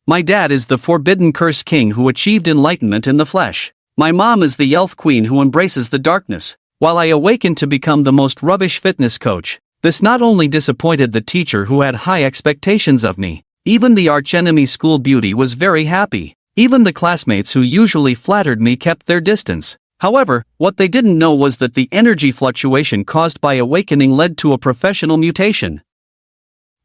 My dad is the forbidden curse king who achieved enlightenment in the flesh. My mom is the elf queen who embraces the darkness. While I awakened to become the most rubbish fitness coach, this not only disappointed the teacher who had high expectations of me, even the archenemy school beauty was very happy. Even the classmates who usually flattered me kept their distance. However, what they didn't know was that the energy fluctuation caused by awakening led to a professional mutation.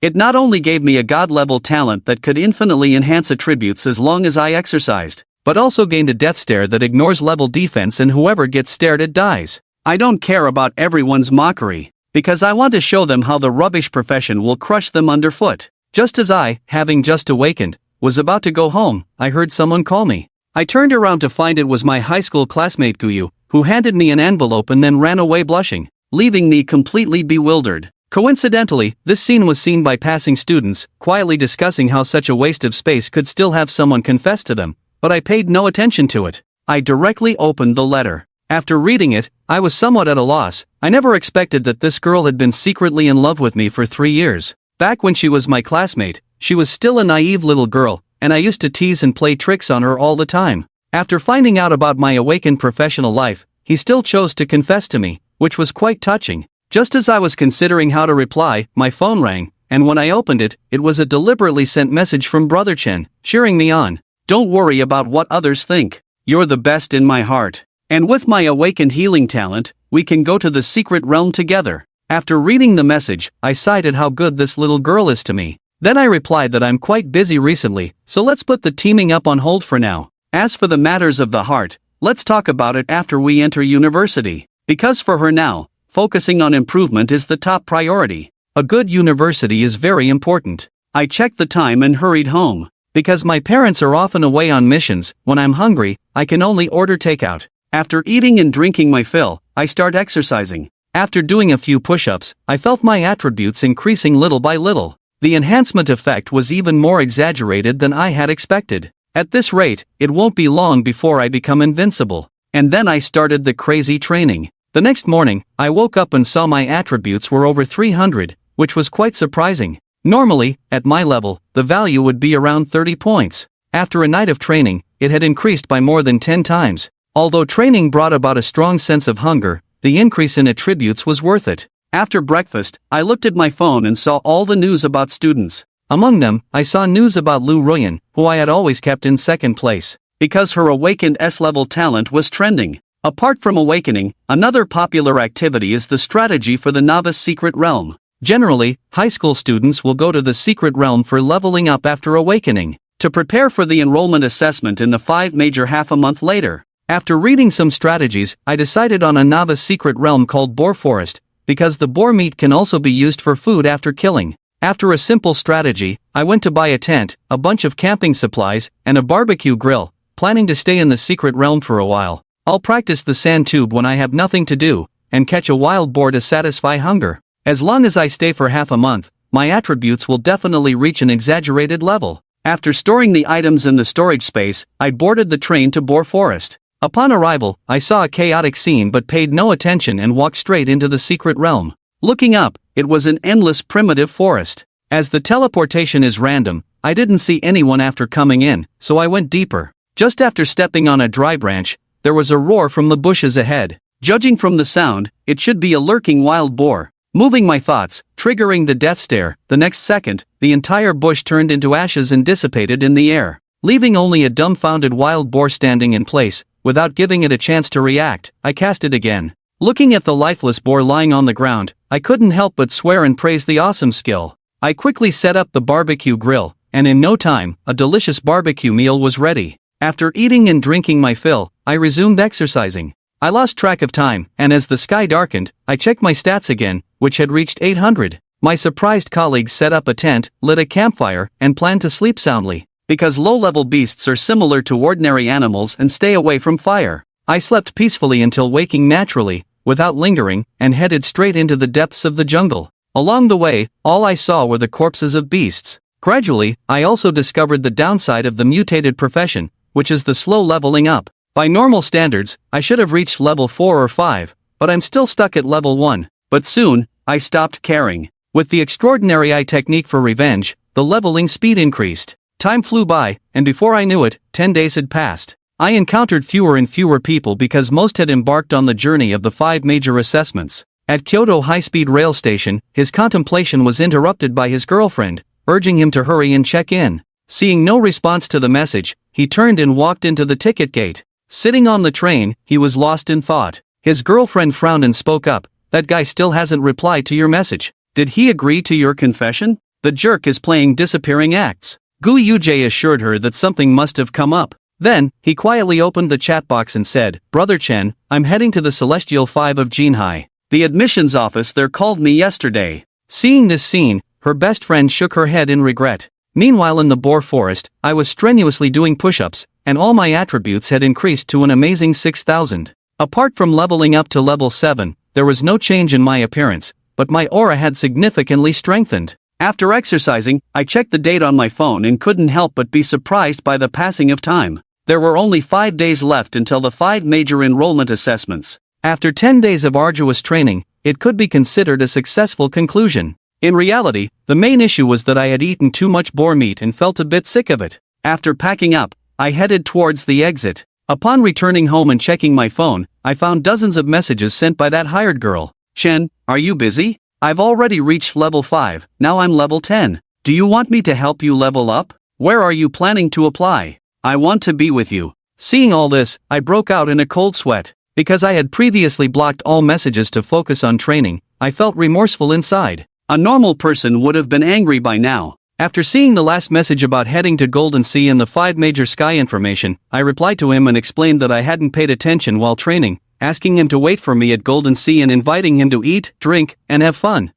It not only gave me a god-level talent that could infinitely enhance attributes as long as I exercised, but also gained a death stare that ignores level defense and whoever gets stared at dies. I don't care about everyone's mockery, because I want to show them how the rubbish profession will crush them underfoot. Just as I, having just awakened, was about to go home, I heard someone call me. I turned around to find it was my high school classmate Guyu, who handed me an envelope and then ran away blushing, leaving me completely bewildered. Coincidentally, this scene was seen by passing students, quietly discussing how such a waste of space could still have someone confess to them, but I paid no attention to it. I directly opened the letter. After reading it, I was somewhat at a loss. I never expected that this girl had been secretly in love with me for 3 years. Back when she was my classmate, she was still a naive little girl, and I used to tease and play tricks on her all the time. After finding out about my awakened professional life, he still chose to confess to me, which was quite touching. Just as I was considering how to reply, my phone rang, and when I opened it, it was a deliberately sent message from Brother Chen, cheering me on. Don't worry about what others think. You're the best in my heart. And with my awakened healing talent, we can go to the secret realm together. After reading the message, I sighed at how good this little girl is to me. Then I replied that I'm quite busy recently, so let's put the teaming up on hold for now. As for the matters of the heart, let's talk about it after we enter university. Because for her now, focusing on improvement is the top priority. A good university is very important. I checked the time and hurried home. Because my parents are often away on missions, when I'm hungry, I can only order takeout. After eating and drinking my fill, I start exercising. After doing a few push-ups, I felt my attributes increasing little by little. The enhancement effect was even more exaggerated than I had expected. At this rate, it won't be long before I become invincible. And then I started the crazy training. The next morning, I woke up and saw my attributes were over 300, which was quite surprising. Normally, at my level, the value would be around 30 points. After a night of training, it had increased by more than 10 times. Although training brought about a strong sense of hunger, the increase in attributes was worth it. After breakfast, I looked at my phone and saw all the news about students. Among them, I saw news about Lu Ruyan, who I had always kept in second place, because her awakened S-level talent was trending. Apart from awakening, another popular activity is the strategy for the novice secret realm. Generally, high school students will go to the secret realm for leveling up after awakening, to prepare for the enrollment assessment in the 5 major half a month later. After reading some strategies, I decided on a novice secret realm called Boar Forest, because the boar meat can also be used for food after killing. After a simple strategy, I went to buy a tent, a bunch of camping supplies, and a barbecue grill, planning to stay in the secret realm for a while. I'll practice the sand tube when I have nothing to do, and catch a wild boar to satisfy hunger. As long as I stay for half a month, my attributes will definitely reach an exaggerated level. After storing the items in the storage space, I boarded the train to Boar Forest. Upon arrival, I saw a chaotic scene but paid no attention and walked straight into the secret realm. Looking up, it was an endless primitive forest. As the teleportation is random, I didn't see anyone after coming in, so I went deeper. Just after stepping on a dry branch, there was a roar from the bushes ahead. Judging from the sound, it should be a lurking wild boar. Moving my thoughts, triggering the death stare, the next second, the entire bush turned into ashes and dissipated in the air, leaving only a dumbfounded wild boar standing in place. Without giving it a chance to react, I cast it again. Looking at the lifeless boar lying on the ground, I couldn't help but swear and praise the awesome skill. I quickly set up the barbecue grill, and in no time, a delicious barbecue meal was ready. After eating and drinking my fill, I resumed exercising. I lost track of time, and as the sky darkened, I checked my stats again, which had reached 800. My surprised colleagues set up a tent, lit a campfire, and planned to sleep soundly. Because low-level beasts are similar to ordinary animals and stay away from fire, I slept peacefully until waking naturally, without lingering, and headed straight into the depths of the jungle. Along the way, all I saw were the corpses of beasts. Gradually, I also discovered the downside of the mutated profession, which is the slow leveling up. By normal standards, I should have reached level 4 or 5, but I'm still stuck at level 1. But soon, I stopped caring. With the extraordinary eye technique for revenge, the leveling speed increased. Time flew by, and before I knew it, 10 days had passed. I encountered fewer and fewer people because most had embarked on the journey of the 5 major assessments. At Kyoto High-Speed Rail Station, his contemplation was interrupted by his girlfriend, urging him to hurry and check in. Seeing no response to the message, he turned and walked into the ticket gate. Sitting on the train, he was lost in thought. His girlfriend frowned and spoke up. "That guy still hasn't replied to your message. Did he agree to your confession? The jerk is playing disappearing acts." Gu Yujie assured her that something must have come up. Then, he quietly opened the chat box and said, "Brother Chen, I'm heading to the Celestial 5 of Jinhai. The admissions office there called me yesterday." Seeing this scene, her best friend shook her head in regret. Meanwhile in the Boar Forest, I was strenuously doing push-ups, and all my attributes had increased to an amazing 6,000. Apart from leveling up to level 7, there was no change in my appearance, but my aura had significantly strengthened. After exercising, I checked the date on my phone and couldn't help but be surprised by the passing of time. There were only 5 days left until the 5 major enrollment assessments. After 10 days of arduous training, it could be considered a successful conclusion. In reality, the main issue was that I had eaten too much boar meat and felt a bit sick of it. After packing up, I headed towards the exit. Upon returning home and checking my phone, I found dozens of messages sent by that hired girl. "Chen, are you busy? I've already reached level 5, now I'm level 10. Do you want me to help you level up? Where are you planning to apply? I want to be with you." Seeing all this, I broke out in a cold sweat. Because I had previously blocked all messages to focus on training, I felt remorseful inside. A normal person would have been angry by now. After seeing the last message about heading to Golden Sea and the 5 major sky information, I replied to him and explained that I hadn't paid attention while training, asking him to wait for me at Golden Sea and inviting him to eat, drink, and have fun.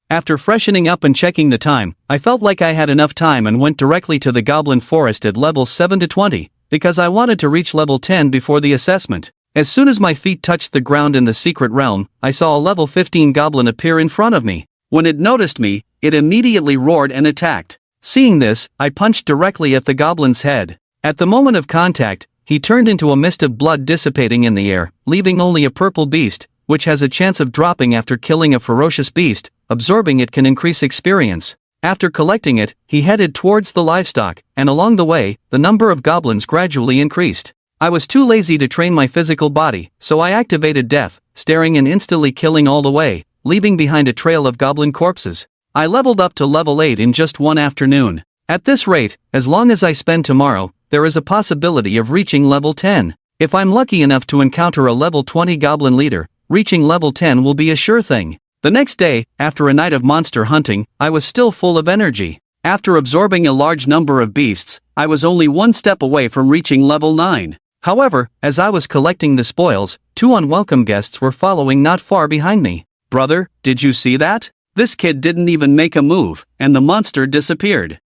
After freshening up and checking the time, I felt like I had enough time and went directly to the Goblin Forest at levels 7 to 20, because I wanted to reach level 10 before the assessment. As soon as my feet touched the ground in the secret realm, I saw a level 15 goblin appear in front of me. When it noticed me, it immediately roared and attacked. Seeing this, I punched directly at the goblin's head. At the moment of contact, he turned into a mist of blood dissipating in the air, leaving only a purple beast, which has a chance of dropping after killing a ferocious beast. Absorbing it can increase experience. After collecting it, he headed towards the livestock, and along the way, the number of goblins gradually increased. I was too lazy to train my physical body, so I activated death, staring and instantly killing all the way, leaving behind a trail of goblin corpses. I leveled up to level 8 in just one afternoon. At this rate, as long as I spend tomorrow, there is a possibility of reaching level 10. If I'm lucky enough to encounter a level 20 goblin leader, reaching level 10 will be a sure thing. The next day, after a night of monster hunting, I was still full of energy. After absorbing a large number of beasts, I was only one step away from reaching level 9. However, as I was collecting the spoils, 2 unwelcome guests were following not far behind me. "Brother, did you see that? This kid didn't even make a move, and the monster disappeared.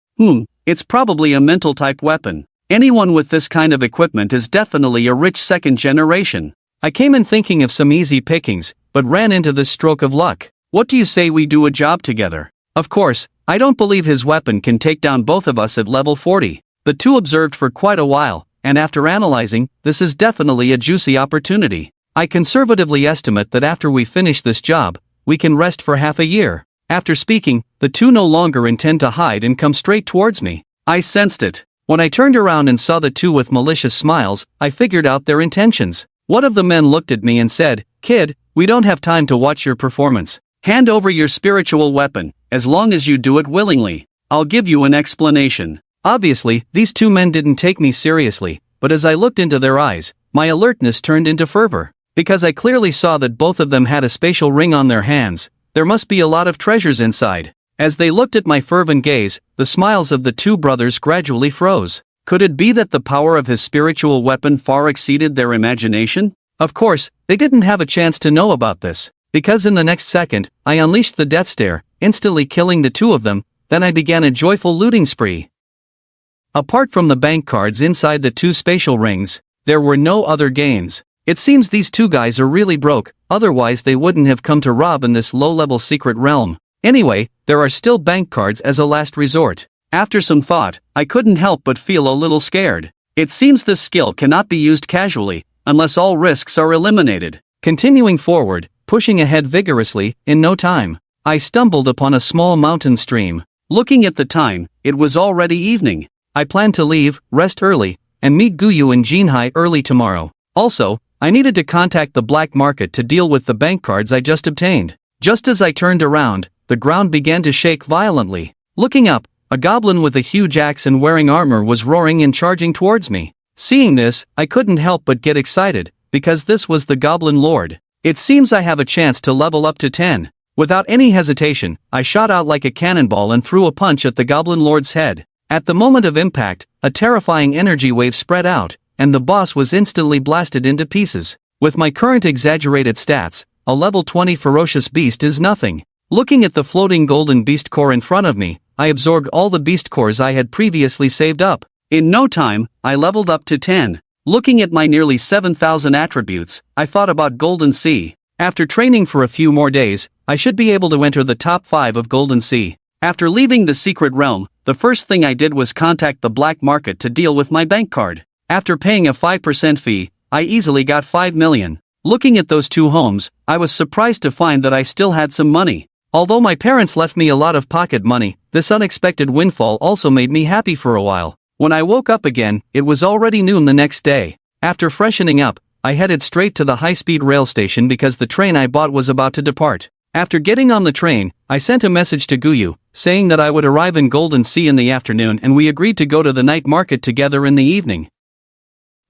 It's probably a mental type weapon. Anyone with this kind of equipment is definitely a rich second generation." I came in thinking of some easy pickings, but ran into this stroke of luck. "What do you say we do a job together?" Of course, I don't believe his weapon can take down both of us at level 40. The two observed for quite a while, and after analyzing, this is definitely a juicy opportunity. I conservatively estimate that after we finish this job, we can rest for half a year. After speaking, the two no longer intend to hide and come straight towards me. I sensed it. When I turned around and saw the two with malicious smiles, I figured out their intentions. One of the men looked at me and said, "Kid, we don't have time to watch your performance. Hand over your spiritual weapon, as long as you do it willingly. I'll give you an explanation." Obviously, these two men didn't take me seriously, but as I looked into their eyes, my alertness turned into fervor. Because I clearly saw that both of them had a spatial ring on their hands, there must be a lot of treasures inside. As they looked at my fervent gaze, the smiles of the two brothers gradually froze. Could it be that the power of his spiritual weapon far exceeded their imagination? Of course, they didn't have a chance to know about this, because in the next second, I unleashed the death stare, instantly killing the two of them. Then I began a joyful looting spree. Apart from the bank cards inside the two spatial rings, there were no other gains. It seems these two guys are really broke, otherwise they wouldn't have come to rob in this low-level secret realm. Anyway, there are still bank cards as a last resort. After some thought, I couldn't help but feel a little scared. It seems this skill cannot be used casually, unless all risks are eliminated. Continuing forward, pushing ahead vigorously, in no time, I stumbled upon a small mountain stream. Looking at the time, it was already evening. I planned to leave, rest early, and meet Guyu in Jinhai early tomorrow. Also, I needed to contact the black market to deal with the bank cards I just obtained. Just as I turned around, the ground began to shake violently. Looking up, a goblin with a huge axe and wearing armor was roaring and charging towards me. Seeing this, I couldn't help but get excited, because this was the Goblin Lord. It seems I have a chance to level up to 10. Without any hesitation, I shot out like a cannonball and threw a punch at the Goblin Lord's head. At the moment of impact, a terrifying energy wave spread out, and the boss was instantly blasted into pieces. With my current exaggerated stats, a level 20 ferocious beast is nothing. Looking at the floating golden beast core in front of me, I absorbed all the beast cores I had previously saved up. In no time, I leveled up to 10. Looking at my nearly 7,000 attributes, I thought about Golden Sea. After training for a few more days, I should be able to enter the top 5 of Golden Sea. After leaving the secret realm, the first thing I did was contact the black market to deal with my bank card. After paying a 5% fee, I easily got 5 million. Looking at those 2 homes, I was surprised to find that I still had some money. Although my parents left me a lot of pocket money, this unexpected windfall also made me happy for a while. When I woke up again, it was already noon the next day. After freshening up, I headed straight to the high-speed rail station because the train I bought was about to depart. After getting on the train, I sent a message to Guyu, saying that I would arrive in Golden Sea in the afternoon and we agreed to go to the night market together in the evening.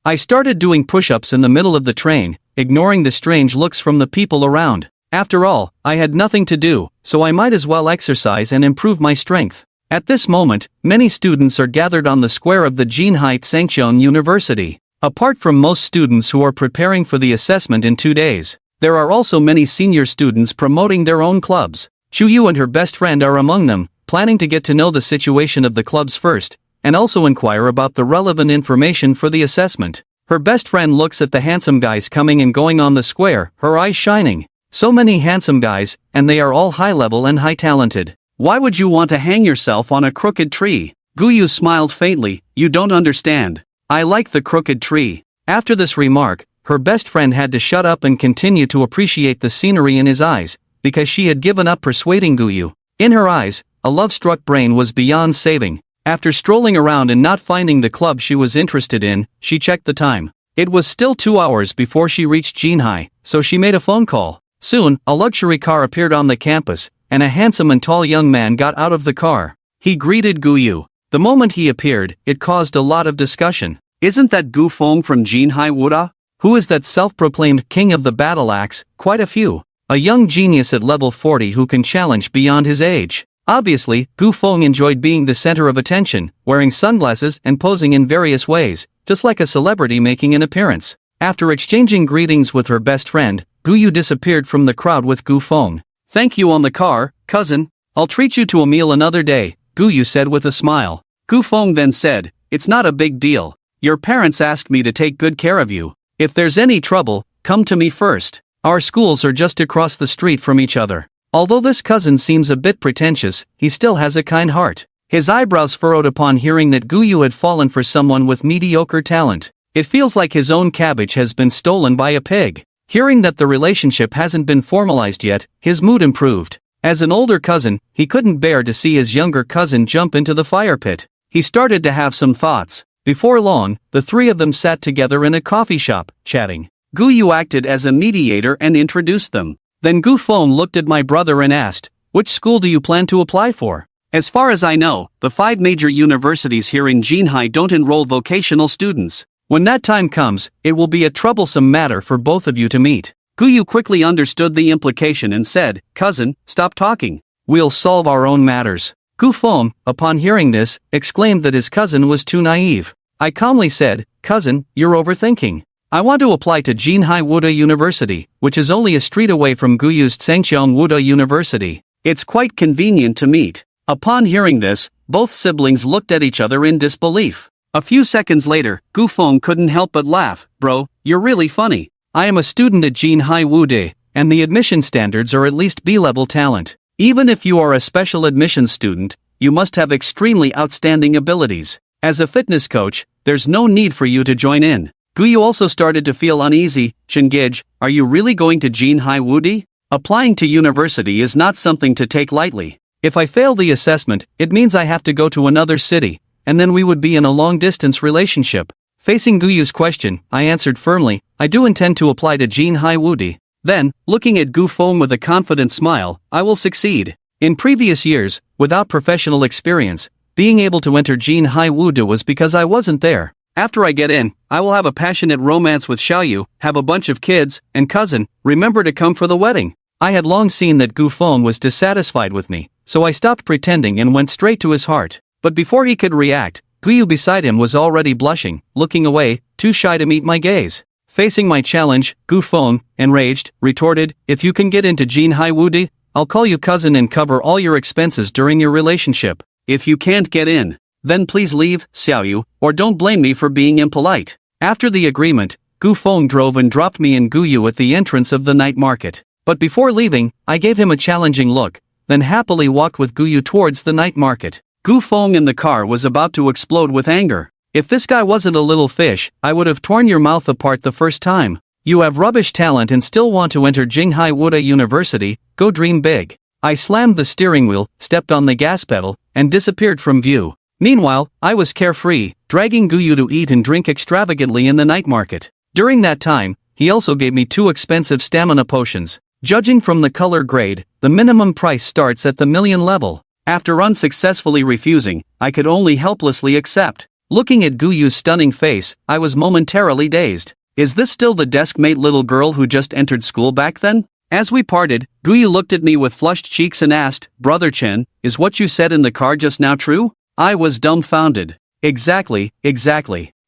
I started doing push-ups in the middle of the train, ignoring the strange looks from the people around. After all, I had nothing to do, so I might as well exercise and improve my strength. At this moment, many students are gathered on the square of the Jinhai Tsangcheon University. Apart from most students who are preparing for the assessment in 2 days, there are also many senior students promoting their own clubs. Chuyu and her best friend are among them, planning to get to know the situation of the clubs first, and also inquire about the relevant information for the assessment. Her best friend looks at the handsome guys coming and going on the square, her eyes shining. So many handsome guys, and they are all high-level and high-talented. Why would you want to hang yourself on a crooked tree? Guyu smiled faintly. You don't understand. I like the crooked tree. After this remark, her best friend had to shut up and continue to appreciate the scenery in his eyes, because she had given up persuading Guyu. In her eyes, a love-struck brain was beyond saving. After strolling around and not finding the club she was interested in, she checked the time. It was still 2 hours before she reached Jinhai, so she made a phone call. Soon, a luxury car appeared on the campus, and a handsome and tall young man got out of the car. He greeted Guyu. The moment he appeared, it caused a lot of discussion. Isn't that Gu Feng from Jinhai Wuda? Who is that self-proclaimed king of the battle axe? Quite a few. A young genius at level 40 who can challenge beyond his age. Obviously, Gu Feng enjoyed being the center of attention, wearing sunglasses and posing in various ways, just like a celebrity making an appearance. After exchanging greetings with her best friend, Guyu disappeared from the crowd with Gu Feng. Thank you on the car, cousin. I'll treat you to a meal another day, Guyu said with a smile. Gu Feng then said, it's not a big deal. Your parents asked me to take good care of you. If there's any trouble, come to me first. Our schools are just across the street from each other. Although this cousin seems a bit pretentious, he still has a kind heart. His eyebrows furrowed upon hearing that Guyu had fallen for someone with mediocre talent. It feels like his own cabbage has been stolen by a pig. Hearing that the relationship hasn't been formalized yet, his mood improved. As an older cousin, he couldn't bear to see his younger cousin jump into the fire pit. He started to have some thoughts. Before long, the 3 of them sat together in a coffee shop, chatting. Guyu acted as a mediator and introduced them. Then Gu Feng looked at my brother and asked, which school do you plan to apply for? As far as I know, the 5 major universities here in Jinhai don't enroll vocational students. When that time comes, it will be a troublesome matter for both of you to meet. Guyu quickly understood the implication and said, cousin, stop talking. We'll solve our own matters. Gu Feng, upon hearing this, exclaimed that his cousin was too naive. I calmly said, cousin, you're overthinking. I want to apply to Jinhai Wuda University, which is only a street away from Guyu's Tsangcheon Wuda University. It's quite convenient to meet. Upon hearing this, both siblings looked at each other in disbelief. A few seconds later, Gu Feng couldn't help but laugh. Bro, you're really funny. I am a student at Jinhai Wude, and the admission standards are at least B-level talent. Even if you are a special admissions student, you must have extremely outstanding abilities. As a fitness coach, there's no need for you to join in. Guyu also started to feel uneasy. Chengij, are you really going to Jinhai Wude? Applying to university is not something to take lightly. If I fail the assessment, it means I have to go to another city, and then we would be in a long-distance relationship. Facing Guyu's question, I answered firmly, I do intend to apply to Jin Hai Wudi. Then, looking at Gu Feng with a confident smile, I will succeed. In previous years, without professional experience, being able to enter Jin Hai Wudi was because I wasn't there. After I get in, I will have a passionate romance with Xiaoyu, have a bunch of kids, and cousin, remember to come for the wedding. I had long seen that Gu Feng was dissatisfied with me, so I stopped pretending and went straight to his heart. But before he could react, Guyu beside him was already blushing, looking away, too shy to meet my gaze. Facing my challenge, Gu Feng, enraged, retorted, if you can get into Jin Hai Wudi, I'll call you cousin and cover all your expenses during your relationship. If you can't get in, then please leave, Xiaoyu, or don't blame me for being impolite. After the agreement, Gu Feng drove and dropped me and Guyu at the entrance of the night market. But before leaving, I gave him a challenging look, then happily walked with Guyu towards the night market. Gu Feng in the car was about to explode with anger. If this guy wasn't a little fish, I would have torn your mouth apart the first time. You have rubbish talent and still want to enter Jinghai Wuda University, go dream big. I slammed the steering wheel, stepped on the gas pedal, and disappeared from view. Meanwhile, I was carefree, dragging Guyu to eat and drink extravagantly in the night market. During that time, he also gave me 2 expensive stamina potions. Judging from the color grade, the minimum price starts at the million level. After unsuccessfully refusing, I could only helplessly accept. Looking at Guyu's stunning face, I was momentarily dazed. Is this still the desk-mate little girl who just entered school back then? As we parted, Guyu looked at me with flushed cheeks and asked, Brother Chen, is what you said in the car just now true? I was dumbfounded. Exactly.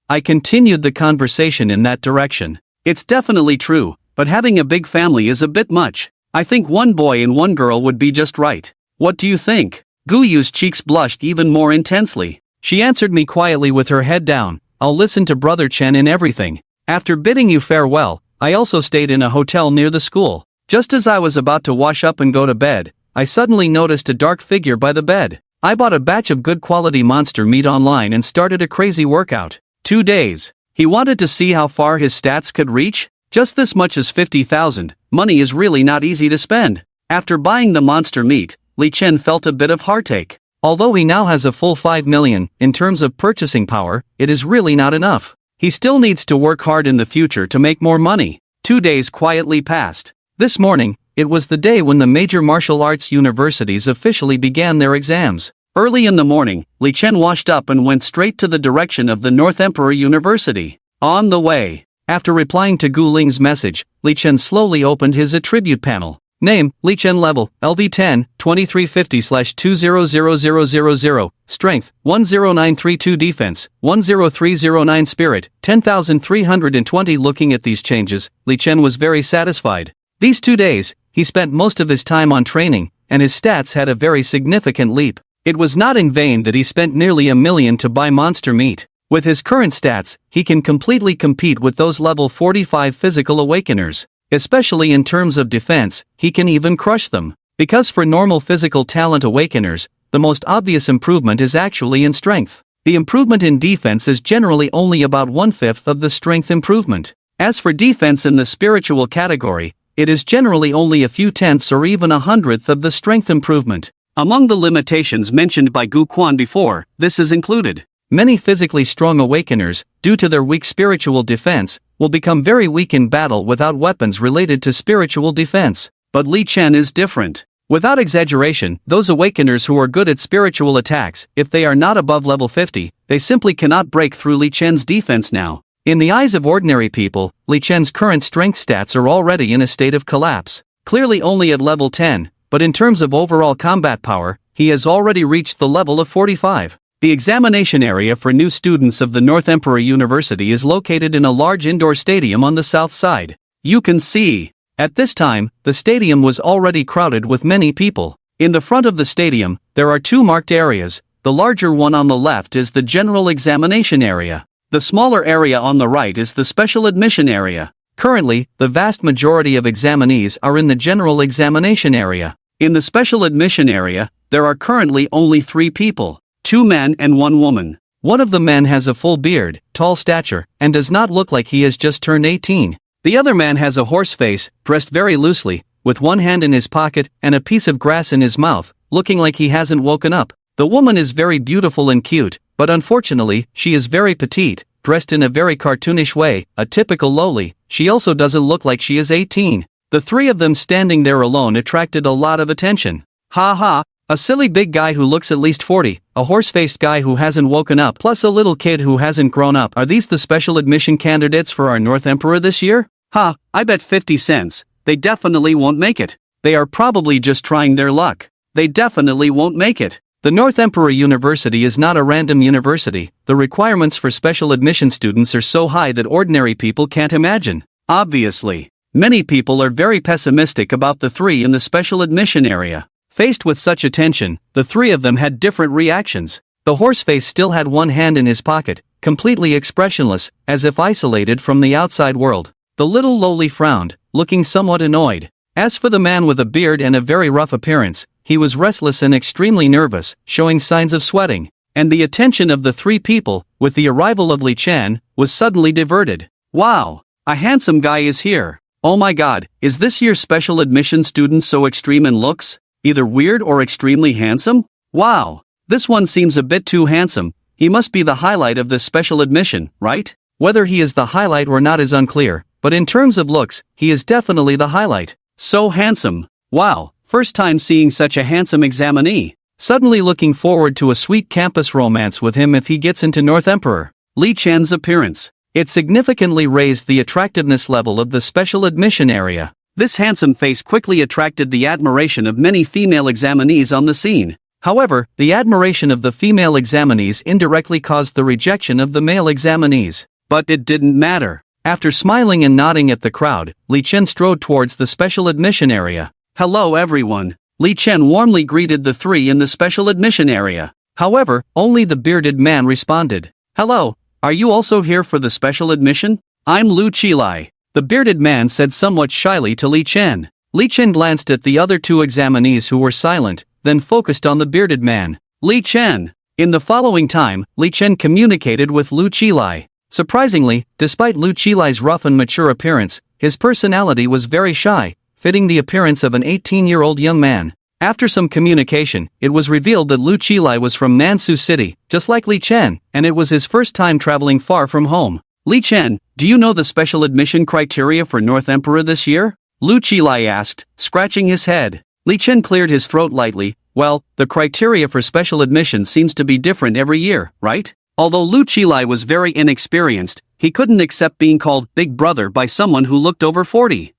I continued the conversation in that direction. It's definitely true, but having a big family is a bit much. I think 1 boy and 1 girl would be just right. What do you think? Guyu's cheeks blushed even more intensely. She answered me quietly with her head down, I'll listen to Brother Chen in everything. After bidding you farewell, I also stayed in a hotel near the school. Just as I was about to wash up and go to bed, I suddenly noticed a dark figure by the bed. I bought a batch of good quality monster meat online and started a crazy workout. 2 days. He wanted to see how far his stats could reach? Just this much as 50,000, money is really not easy to spend. After buying the monster meat, Li Chen felt a bit of heartache. Although he now has a full 5 million, in terms of purchasing power, it is really not enough. He still needs to work hard in the future to make more money. 2 days quietly passed. This morning, it was the day when the major martial arts universities officially began their exams. Early in the morning, Li Chen washed up and went straight to the direction of the North Emperor University. On the way, after replying to Gu Ling's message, Li Chen slowly opened his attribute panel. Name, Li Chen level, LV10, 2350/200000. Strength, 10932 defense, 10309 spirit, 10,320. Looking at these changes, Li Chen was very satisfied. These 2 days, he spent most of his time on training, and his stats had a very significant leap. It was not in vain that he spent nearly $1 million to buy monster meat. With his current stats, he can completely compete with those level 45 physical awakeners. Especially in terms of defense, he can even crush them. Because for normal physical talent awakeners, the most obvious improvement is actually in strength. The improvement in defense is generally only about 1/5 of the strength improvement. As for defense in the spiritual category, it is generally only a few tenths or even 1/100th of the strength improvement. Among the limitations mentioned by Gu Quan before, this is included. Many physically strong awakeners, due to their weak spiritual defense, will become very weak in battle without weapons related to spiritual defense. But Li Chen is different. Without exaggeration, those awakeners who are good at spiritual attacks, if they are not above level 50, they simply cannot break through Li Chen's defense now. In the eyes of ordinary people, Li Chen's current strength stats are already in a state of collapse. Clearly only at level 10, but in terms of overall combat power, he has already reached the level of 45. The examination area for new students of the North Emperor University is located in a large indoor stadium on the south side. You can see. At this time, the stadium was already crowded with many people. In the front of the stadium, there are 2 marked areas. The larger one on the left is the general examination area. The smaller area on the right is the special admission area. Currently, the vast majority of examinees are in the general examination area. In the special admission area, there are currently only 3 people. 2 men and 1 woman. One of the men has a full beard, tall stature, and does not look like he has just turned 18. The other man has a horse face, dressed very loosely, with one hand in his pocket and a piece of grass in his mouth, looking like he hasn't woken up. The woman is very beautiful and cute, but unfortunately, she is very petite, dressed in a very cartoonish way, a typical lowly. She also doesn't look like she is 18. The three of them standing there alone attracted a lot of attention. Ha ha, a silly big guy who looks at least 40, a horse-faced guy who hasn't woken up, plus a little kid who hasn't grown up. Are these the special admission candidates for our North Emperor this year? Ha, I bet 50 cents. They definitely won't make it. They are probably just trying their luck. They definitely won't make it. The North Emperor University is not a random university. The requirements for special admission students are so high that ordinary people can't imagine. Obviously, many people are very pessimistic about the three in the special admission area. Faced with such attention, the three of them had different reactions. The horseface still had one hand in his pocket, completely expressionless, as if isolated from the outside world. The little lowly frowned, looking somewhat annoyed. As for the man with a beard and a very rough appearance, he was restless and extremely nervous, showing signs of sweating. And the attention of the three people, with the arrival of Li Chen, was suddenly diverted. Wow! A handsome guy is here. Oh my god, is this year's special admission student so extreme in looks? Either weird or extremely handsome? Wow! This one seems a bit too handsome. He must be the highlight of this special admission, right? Whether he is the highlight or not is unclear, but in terms of looks, he is definitely the highlight. So handsome. Wow, first time seeing such a handsome examinee. Suddenly looking forward to a sweet campus romance with him if he gets into North Emperor. Li Chen's appearance. It significantly raised the attractiveness level of the special admission area. This handsome face quickly attracted the admiration of many female examinees on the scene. However, the admiration of the female examinees indirectly caused the rejection of the male examinees. But it didn't matter. After smiling and nodding at the crowd, Li Chen strode towards the special admission area. Hello everyone. Li Chen warmly greeted the three in the special admission area. However, only the bearded man responded. Hello, are you also here for the special admission? I'm Lu Qilai. The bearded man said somewhat shyly to Li Chen. Li Chen glanced at the other two examinees who were silent, then focused on the bearded man. Li Chen. In the following time, Li Chen communicated with Lu Qilai. Surprisingly, despite Lu Qilai's rough and mature appearance, his personality was very shy, fitting the appearance of an 18-year-old young man. After some communication, it was revealed that Lu Qilai was from Nansu City, just like Li Chen, and it was his first time traveling far from home. Li Chen, do you know the special admission criteria for North Emperor this year? Lu Qilai asked, scratching his head. Li Chen cleared his throat lightly. Well, the criteria for special admission seems to be different every year, right? Although Lu Qilai was very inexperienced, he couldn't accept being called Big Brother by someone who looked over 40.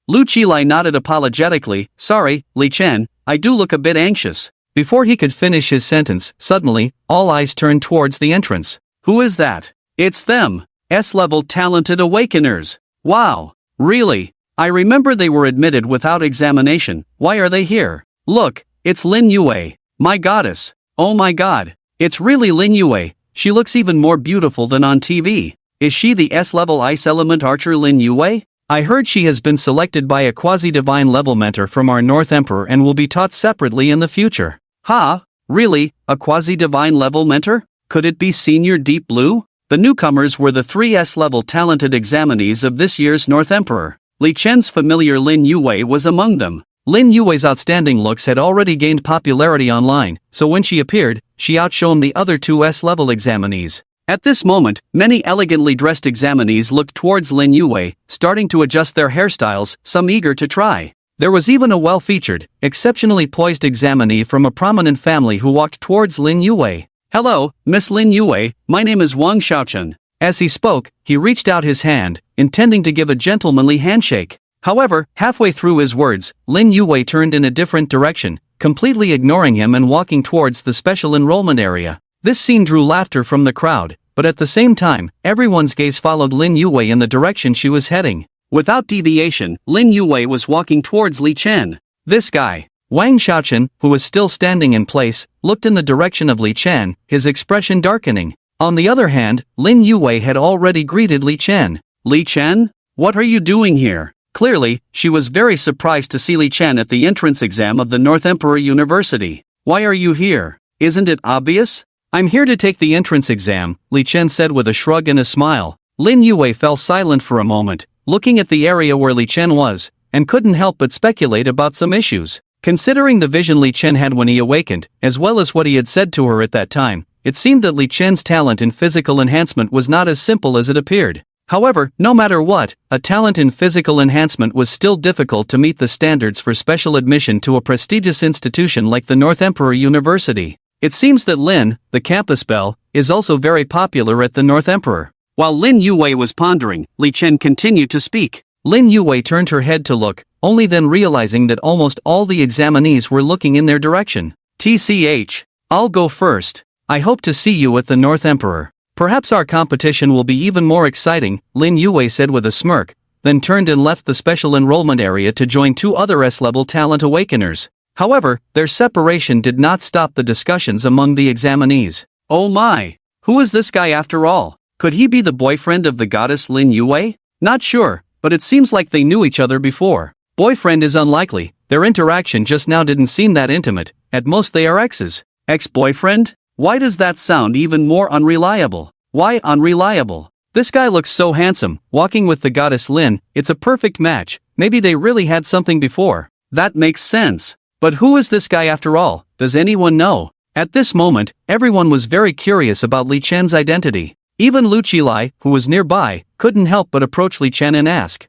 Lu Qilai nodded apologetically. Sorry, Li Chen, I do look a bit anxious. Before he could finish his sentence, suddenly, all eyes turned towards the entrance. Who is that? It's them. S-level talented awakeners. Wow. Really? I remember they were admitted without examination. Why are they here? Look, it's Lin Yu. My goddess. Oh my god. It's really Lin Yu. She looks even more beautiful than on TV. Is she the S-level ice element archer Lin Yu? I heard she has been selected by a quasi-divine level mentor from our North Emperor and will be taught separately in the future. Ha? Really? A quasi-divine level mentor? Could it be Senior Deep Blue? The newcomers were the three S-level talented examinees of this year's North Emperor. Li Chen's familiar Lin Yu was among them. Lin Yu's outstanding looks had already gained popularity online, so when she appeared, she outshone the other two S-level examinees. At this moment, many elegantly dressed examinees looked towards Lin Yu, starting to adjust their hairstyles, some eager to try. There was even a well-featured, exceptionally poised examinee from a prominent family who walked towards Lin Yu. Hello, Miss Lin Yu, my name is Wang Xiaochen. As he spoke, he reached out his hand, intending to give a gentlemanly handshake. However, halfway through his words, Lin Yu turned in a different direction, completely ignoring him and walking towards the special enrollment area. This scene drew laughter from the crowd, but at the same time, everyone's gaze followed Lin Yu in the direction she was heading. Without deviation, Lin Yu was walking towards Li Chen. This guy, Wang Xiaochen, who was still standing in place, looked in the direction of Li Chen, his expression darkening. On the other hand, Lin Yu had already greeted Li Chen. Li Chen? What are you doing here? Clearly, she was very surprised to see Li Chen at the entrance exam of the North Emperor University. Why are you here? Isn't it obvious? I'm here to take the entrance exam, Li Chen said with a shrug and a smile. Lin Yu fell silent for a moment, looking at the area where Li Chen was, and couldn't help but speculate about some issues. Considering the vision Li Chen had when he awakened, as well as what he had said to her at that time, it seemed that Li Chen's talent in physical enhancement was not as simple as it appeared. However, no matter what, a talent in physical enhancement was still difficult to meet the standards for special admission to a prestigious institution like the North Emperor University. It seems that Lin, the campus belle, is also very popular at the North Emperor. While Lin Yu was pondering, Li Chen continued to speak. Lin Yu turned her head to look, only then realizing that almost all the examinees were looking in their direction. TCH. I'll go first. I hope to see you at the North Emperor. Perhaps our competition will be even more exciting, Lin Yu said with a smirk, then turned and left the special enrollment area to join two other S-level talent awakeners. However, their separation did not stop the discussions among the examinees. Oh my! Who is this guy after all? Could he be the boyfriend of the goddess Lin Yu? Not sure, but it seems like they knew each other before. Boyfriend is unlikely, their interaction just now didn't seem that intimate, at most they are exes. Ex-boyfriend? Why does that sound even more unreliable? Why unreliable? This guy looks so handsome, walking with the goddess Lin, it's a perfect match, maybe they really had something before. That makes sense. But who is this guy after all, does anyone know? At this moment, everyone was very curious about Li Chen's identity. Even Lu Qilai, who was nearby, couldn't help but approach Li Chen and ask.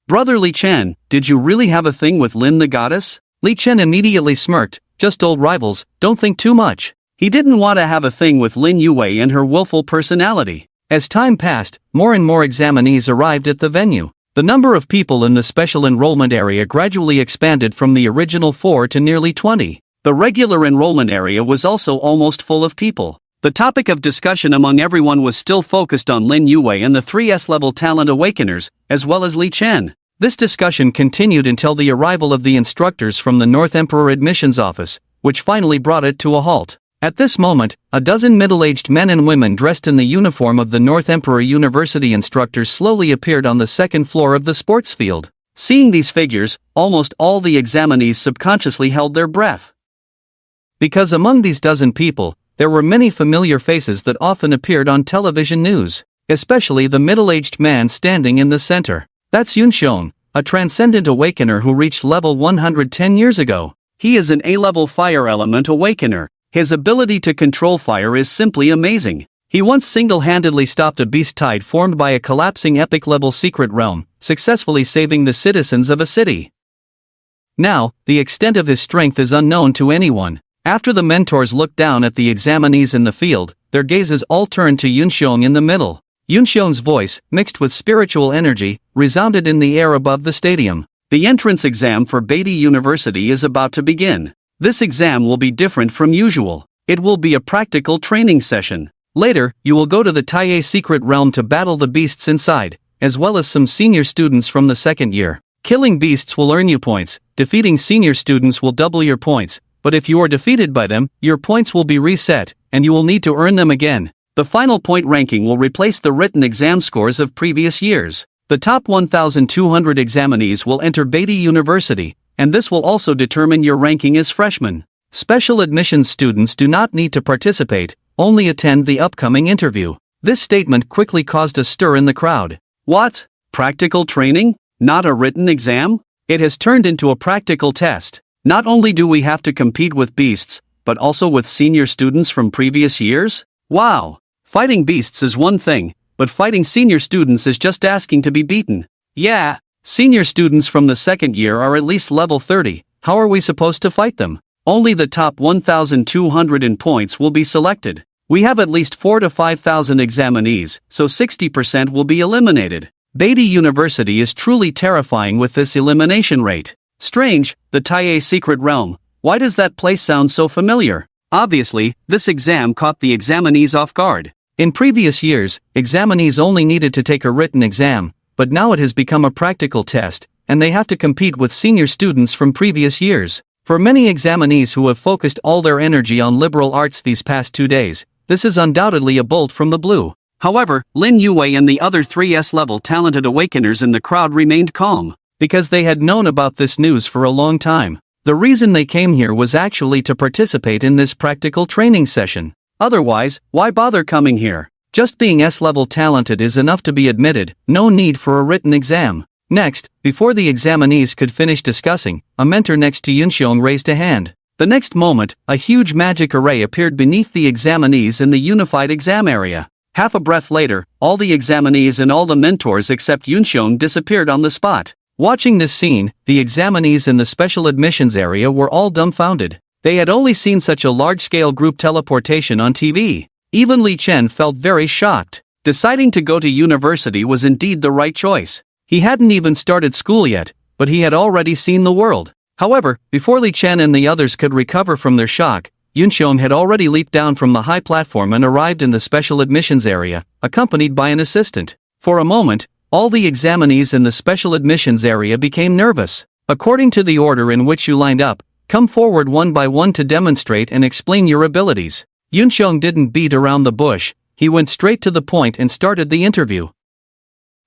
Brother Li Chen, did you really have a thing with Lin the goddess? Li Chen immediately smirked, just old rivals, don't think too much. He didn't want to have a thing with Lin Yu and her willful personality. As time passed, more and more examinees arrived at the venue. The number of people in the special enrollment area gradually expanded from the original 4 to nearly 20. The regular enrollment area was also almost full of people. The topic of discussion among everyone was still focused on Lin Yu and the 3 S-level talent awakeners, as well as Li Chen. This discussion continued until the arrival of the instructors from the North Emperor admissions office, which finally brought it to a halt. At this moment, a dozen middle-aged men and women dressed in the uniform of the North Emperor University instructors slowly appeared on the second floor of the sports field. Seeing these figures, almost all the examinees subconsciously held their breath. Because among these dozen people, there were many familiar faces that often appeared on television news, especially the middle-aged man standing in the center. That's Yun, a transcendent awakener who reached level 110 years ago. He is an A-level fire element awakener. His ability to control fire is simply amazing. He once single-handedly stopped a beast tide formed by a collapsing epic-level secret realm, successfully saving the citizens of a city. Now, the extent of his strength is unknown to anyone. After the mentors looked down at the examinees in the field, their gazes all turned to Yunxiong in the middle. Yunxiong's voice, mixed with spiritual energy, resounded in the air above the stadium. The entrance exam for Beatty University is about to begin. This exam will be different from usual. It will be a practical training session. Later, you will go to the Taiye secret realm to battle the beasts inside, as well as some senior students from the second year. Killing beasts will earn you points, defeating senior students will double your points, but if you are defeated by them, your points will be reset, and you will need to earn them again. The final point ranking will replace the written exam scores of previous years. The top 1,200 examinees will enter Beatty University, and this will also determine your ranking as freshmen. Special admissions students do not need to participate, only attend the upcoming interview. This statement quickly caused a stir in the crowd. What? Practical training? Not a written exam? It has turned into a practical test. Not only do we have to compete with beasts, but also with senior students from previous years? Wow! Fighting beasts is one thing, but fighting senior students is just asking to be beaten. Yeah! Senior students from the second year are at least level 30, how are we supposed to fight them? Only the top 1,200 in points will be selected. We have at least 4 to 5,000 examinees, so 60% will be eliminated. Beatty University is truly terrifying with this elimination rate. Strange, the Taiye secret realm, why does that place sound so familiar? Obviously, this exam caught the examinees off guard. In previous years, examinees only needed to take a written exam, but now it has become a practical test, and they have to compete with senior students from previous years. For many examinees who have focused all their energy on liberal arts these past 2 days, this is undoubtedly a bolt from the blue. However, Lin Yu and the other 3 S-level talented awakeners in the crowd remained calm, because they had known about this news for a long time. The reason they came here was actually to participate in this practical training session. Otherwise, why bother coming here? Just being S-level talented is enough to be admitted, no need for a written exam. Next, before the examinees could finish discussing, a mentor next to Yunxiong raised a hand. The next moment, a huge magic array appeared beneath the examinees in the unified exam area. Half a breath later, all the examinees and all the mentors except Yunxiong disappeared on the spot. Watching this scene, the examinees in the special admissions area were all dumbfounded. They had only seen such a large-scale group teleportation on TV. Even Li Chen felt very shocked. Deciding to go to university was indeed the right choice. He hadn't even started school yet, but he had already seen the world. However, before Li Chen and the others could recover from their shock, Yunxiong had already leaped down from the high platform and arrived in the special admissions area, accompanied by an assistant. For a moment, all the examinees in the special admissions area became nervous. According to the order in which you lined up, come forward one by one to demonstrate and explain your abilities. Yunxiong didn't beat around the bush, he went straight to the point and started the interview.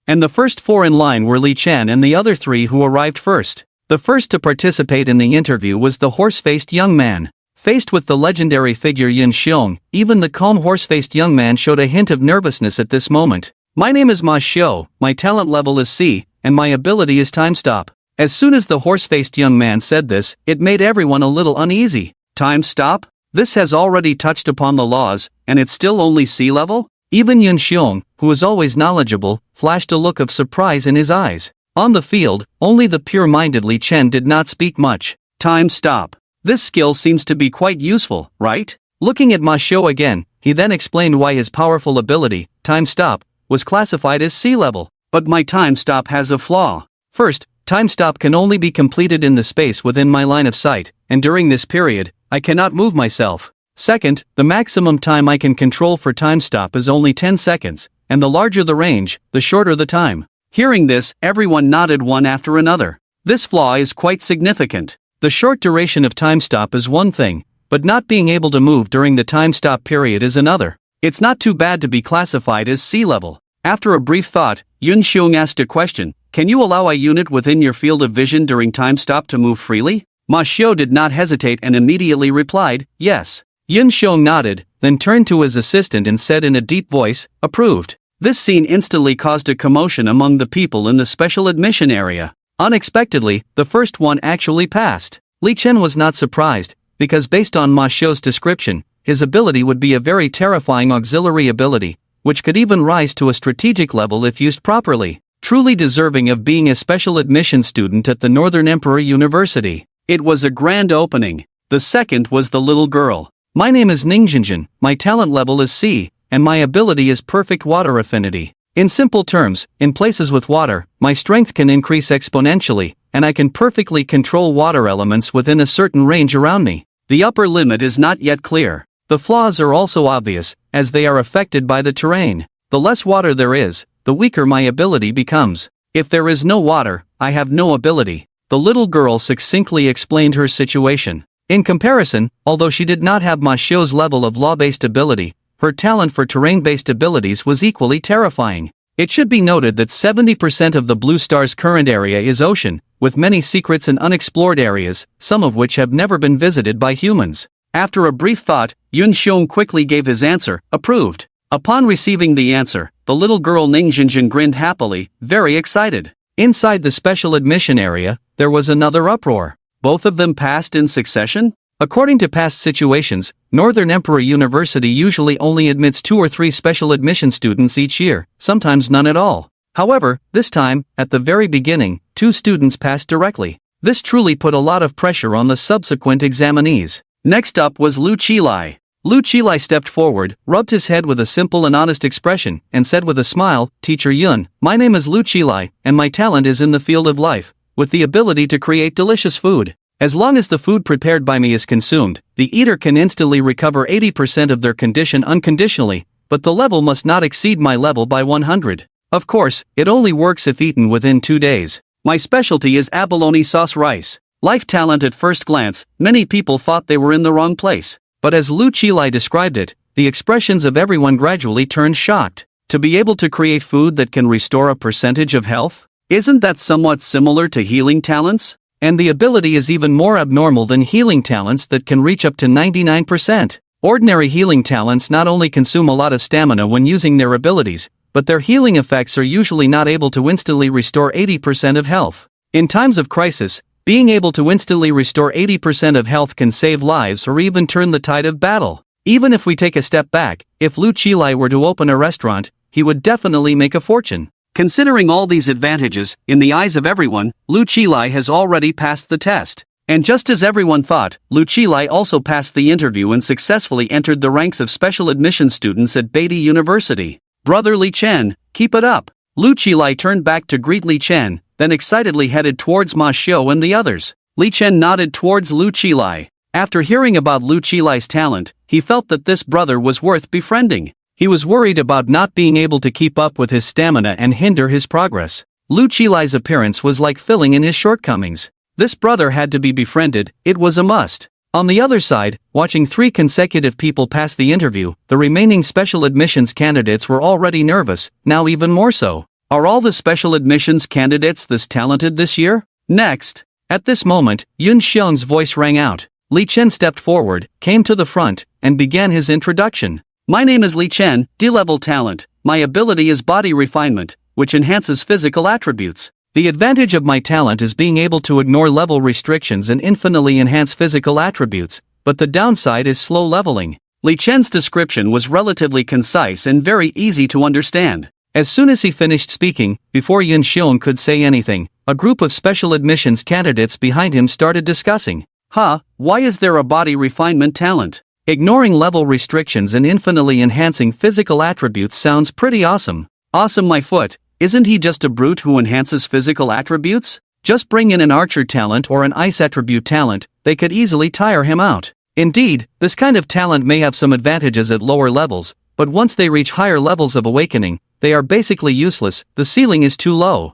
And the first four in line were Li Chen and the other three who arrived first. The first to participate in the interview was the horse-faced young man. Faced with the legendary figure Yunxiong, even the calm horse-faced young man showed a hint of nervousness at this moment. My name is Ma Xiu, my talent level is C, and my ability is time stop. As soon as the horse-faced young man said this, it made everyone a little uneasy. Time stop? This has already touched upon the laws, and it's still only C level? Even Yunxiong, who is always knowledgeable, flashed a look of surprise in his eyes. On the field, only the pure-minded Li Chen did not speak much. Time stop. This skill seems to be quite useful, right? Looking at Ma Xiu again, he then explained why his powerful ability, time stop, was classified as C level. But my time stop has a flaw. First, time stop can only be completed in the space within my line of sight, and during this period, I cannot move myself. Second, the maximum time I can control for time stop is only 10 seconds, and the larger the range, the shorter the time. Hearing this, everyone nodded one after another. This flaw is quite significant. The short duration of time stop is one thing, but not being able to move during the time stop period is another. It's not too bad to be classified as C level. After a brief thought, Yunxiong asked a question. Can you allow a unit within your field of vision during time stop to move freely? Ma Xiu did not hesitate and immediately replied, yes. Yunxiong nodded, then turned to his assistant and said in a deep voice, approved. This scene instantly caused a commotion among the people in the special admission area. Unexpectedly, the first one actually passed. Li Chen was not surprised, because based on Ma Xiu's description, his ability would be a very terrifying auxiliary ability, which could even rise to a strategic level if used properly. Truly deserving of being a special admission student at the Northern Emperor University. It was a grand opening. The second was the little girl. My name is Ningjinjin, my talent level is C, and my ability is perfect water affinity. In simple terms, in places with water, my strength can increase exponentially, and I can perfectly control water elements within a certain range around me. The upper limit is not yet clear. The flaws are also obvious, as they are affected by the terrain. The less water there is, the weaker my ability becomes. If there is no water, I have no ability. The little girl succinctly explained her situation. In comparison, although she did not have Ma Xiu's level of law-based ability, her talent for terrain-based abilities was equally terrifying. It should be noted that 70% of the Blue Star's current area is ocean, with many secrets and unexplored areas, some of which have never been visited by humans. After a brief thought, Yunxiong quickly gave his answer, approved. Upon receiving the answer, the little girl Ningjinjin grinned happily, very excited. Inside the special admission area, there was another uproar. Both of them passed in succession? According to past situations, Northern Emperor University usually only admits 2 or 3 special admission students each year, sometimes none at all. However, this time, at the very beginning, 2 students passed directly. This truly put a lot of pressure on the subsequent examinees. Next up was Lu Qilai. Lu Qilai stepped forward, rubbed his head with a simple and honest expression, and said with a smile, Teacher Yun, my name is Lu Qilai, and my talent is in the field of life, with the ability to create delicious food. As long as the food prepared by me is consumed, the eater can instantly recover 80% of their condition unconditionally, but the level must not exceed my level by 100. Of course, it only works if eaten within 2 days. My specialty is abalone sauce rice. Life talent at first glance, many people thought they were in the wrong place. But as Lu Qilai described it, the expressions of everyone gradually turned shocked. To be able to create food that can restore a percentage of health? Isn't that somewhat similar to healing talents? And the ability is even more abnormal than healing talents that can reach up to 99%. Ordinary healing talents not only consume a lot of stamina when using their abilities, but their healing effects are usually not able to instantly restore 80% of health. In times of crisis, being able to instantly restore 80% of health can save lives or even turn the tide of battle. Even if we take a step back, if Lu Qilai were to open a restaurant, he would definitely make a fortune. Considering all these advantages, in the eyes of everyone, Lu Qilai has already passed the test. And just as everyone thought, Lu Qilai also passed the interview and successfully entered the ranks of special admission students at Beatty University. Brother Li Chen, keep it up. Lu Qilai turned back to greet Li Chen, then excitedly headed towards Ma Xiu and the others. Li Chen nodded towards Lu Qilai. After hearing about Lu Qilai's talent, he felt that this brother was worth befriending. He was worried about not being able to keep up with his stamina and hinder his progress. Lu Qilai's appearance was like filling in his shortcomings. This brother had to be befriended, it was a must. On the other side, watching 3 consecutive people pass the interview, the remaining special admissions candidates were already nervous, now even more so. Are all the special admissions candidates this talented this year? Next. At this moment, Yun Xiong's voice rang out. Li Chen stepped forward, came to the front, and began his introduction. My name is Li Chen, D-level talent. My ability is body refinement, which enhances physical attributes. The advantage of my talent is being able to ignore level restrictions and infinitely enhance physical attributes, but the downside is slow leveling. Li Chen's description was relatively concise and very easy to understand. As soon as he finished speaking, before Yun Xiong could say anything, a group of special admissions candidates behind him started discussing. Why is there a body refinement talent? Ignoring level restrictions and infinitely enhancing physical attributes sounds pretty awesome. Awesome my foot, isn't he just a brute who enhances physical attributes? Just bring in an archer talent or an ice attribute talent, they could easily tire him out. Indeed, this kind of talent may have some advantages at lower levels, but once they reach higher levels of awakening, they are basically useless, the ceiling is too low.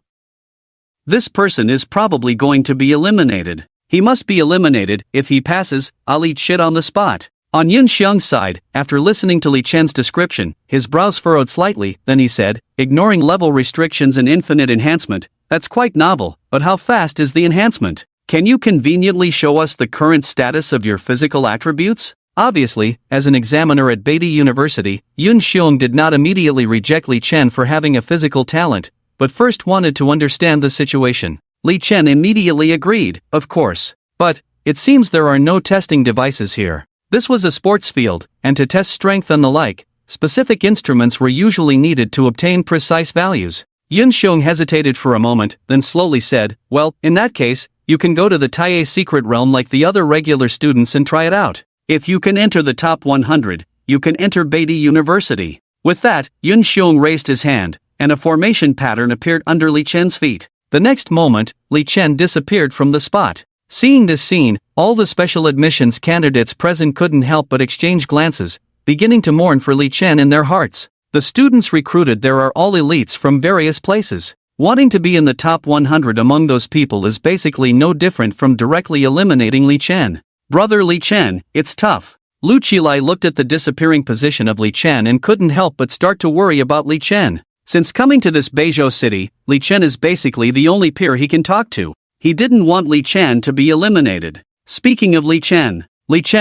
This person is probably going to be eliminated. He must be eliminated. If he passes, I'll eat shit on the spot. On Yun Xiong's side, after listening to Li Chen's description, his brows furrowed slightly, then he said, ignoring level restrictions and infinite enhancement, that's quite novel, but how fast is the enhancement? Can you conveniently show us the current status of your physical attributes? Obviously, as an examiner at Beatty University, Yun Xiong did not immediately reject Li Chen for having a physical talent, but first wanted to understand the situation. Li Chen immediately agreed, of course. But, it seems there are no testing devices here. This was a sports field, and to test strength and the like, specific instruments were usually needed to obtain precise values. Yun Xiong hesitated for a moment, then slowly said, well, in that case, you can go to the Taiye secret realm like the other regular students and try it out. If you can enter the top 100, you can enter Beatty University. With that, Yun Xiong raised his hand, and a formation pattern appeared under Li Chen's feet. The next moment, Li Chen disappeared from the spot. Seeing this scene, all the special admissions candidates present couldn't help but exchange glances, beginning to mourn for Li Chen in their hearts. The students recruited there are all elites from various places. Wanting to be in the top 100 among those people is basically no different from directly eliminating Li Chen. Brother Li Chen, it's tough. Lu Qilai looked at the disappearing position of Li Chen and couldn't help but start to worry about Li Chen. Since coming to this Beizhou city, Li Chen is basically the only peer he can talk to. He didn't want Li Chen to be eliminated. Speaking of Li Chen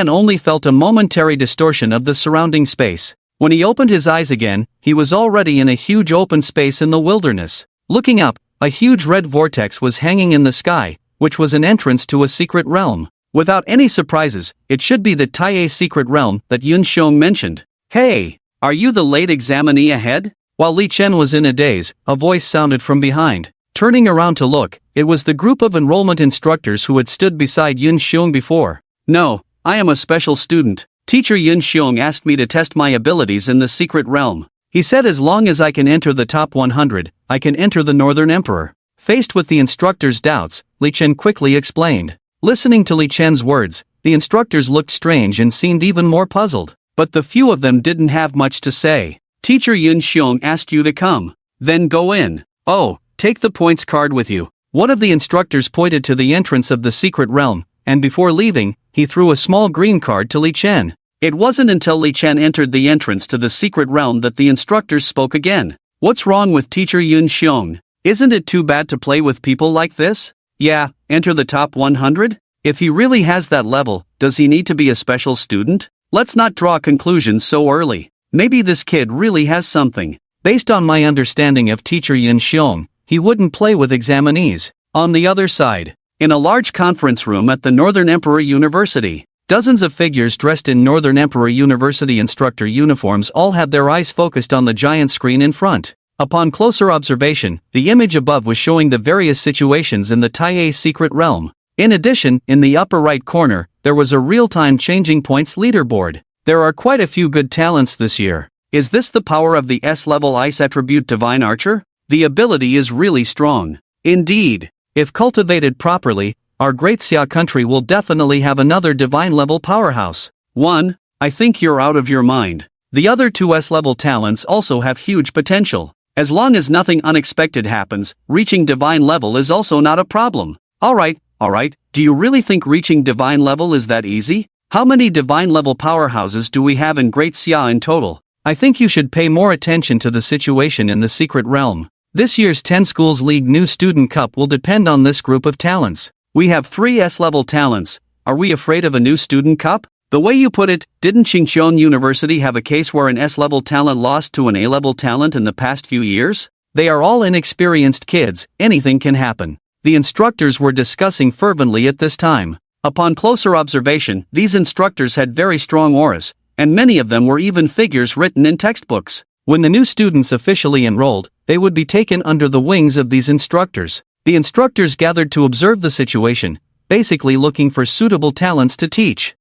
only felt a momentary distortion of the surrounding space. When he opened his eyes again, he was already in a huge open space in the wilderness. Looking up, a huge red vortex was hanging in the sky, which was an entrance to a secret realm. Without any surprises, it should be the Taiye secret realm that Yun Xiong mentioned. Hey, are you the late examinee ahead? While Li Chen was in a daze, a voice sounded from behind. Turning around to look, it was the group of enrollment instructors who had stood beside Yun Xiong before. No, I am a special student. Teacher Yun Xiong asked me to test my abilities in the secret realm. He said as long as I can enter the top 100, I can enter the Northern Emperor. Faced with the instructor's doubts, Li Chen quickly explained. Listening to Li Chen's words, the instructors looked strange and seemed even more puzzled. But the few of them didn't have much to say. Teacher Yun Xiong asked you to come. Then go in. Oh, take the points card with you. One of the instructors pointed to the entrance of the secret realm, and before leaving, he threw a small green card to Li Chen. It wasn't until Li Chen entered the entrance to the secret realm that the instructors spoke again. What's wrong with Teacher Yun Xiong? Isn't it too bad to play with people like this? Yeah, enter the top 100? If he really has that level, does he need to be a special student? Let's not draw conclusions so early. Maybe this kid really has something. Based on my understanding of teacher Yin Xiong, he wouldn't play with examinees. On the other side, in a large conference room at the Northern Emperor University, dozens of figures dressed in Northern Emperor University instructor uniforms all had their eyes focused on the giant screen in front. Upon closer observation, the image above was showing the various situations in the Tai's secret realm. In addition, in the upper right corner, there was a real-time changing points leaderboard. There are quite a few good talents this year. Is this the power of the S-level ice attribute Divine Archer? The ability is really strong. Indeed, if cultivated properly, our great Xia country will definitely have another divine-level powerhouse. 1. I think you're out of your mind. The other two S-level talents also have huge potential. As long as nothing unexpected happens, reaching divine level is also not a problem. Alright, do you really think reaching divine level is that easy? How many divine level powerhouses do we have in Great Xia in total? I think you should pay more attention to the situation in the secret realm. This year's 10 Schools League New Student Cup will depend on this group of talents. We have 3 S-level talents. Are we afraid of a new student cup? The way you put it, didn't Qingqiong University have a case where an S-level talent lost to an A-level talent in the past few years? They are all inexperienced kids, anything can happen. The instructors were discussing fervently at this time. Upon closer observation, these instructors had very strong auras, and many of them were even figures written in textbooks. When the new students officially enrolled, they would be taken under the wings of these instructors. The instructors gathered to observe the situation, basically looking for suitable talents to teach.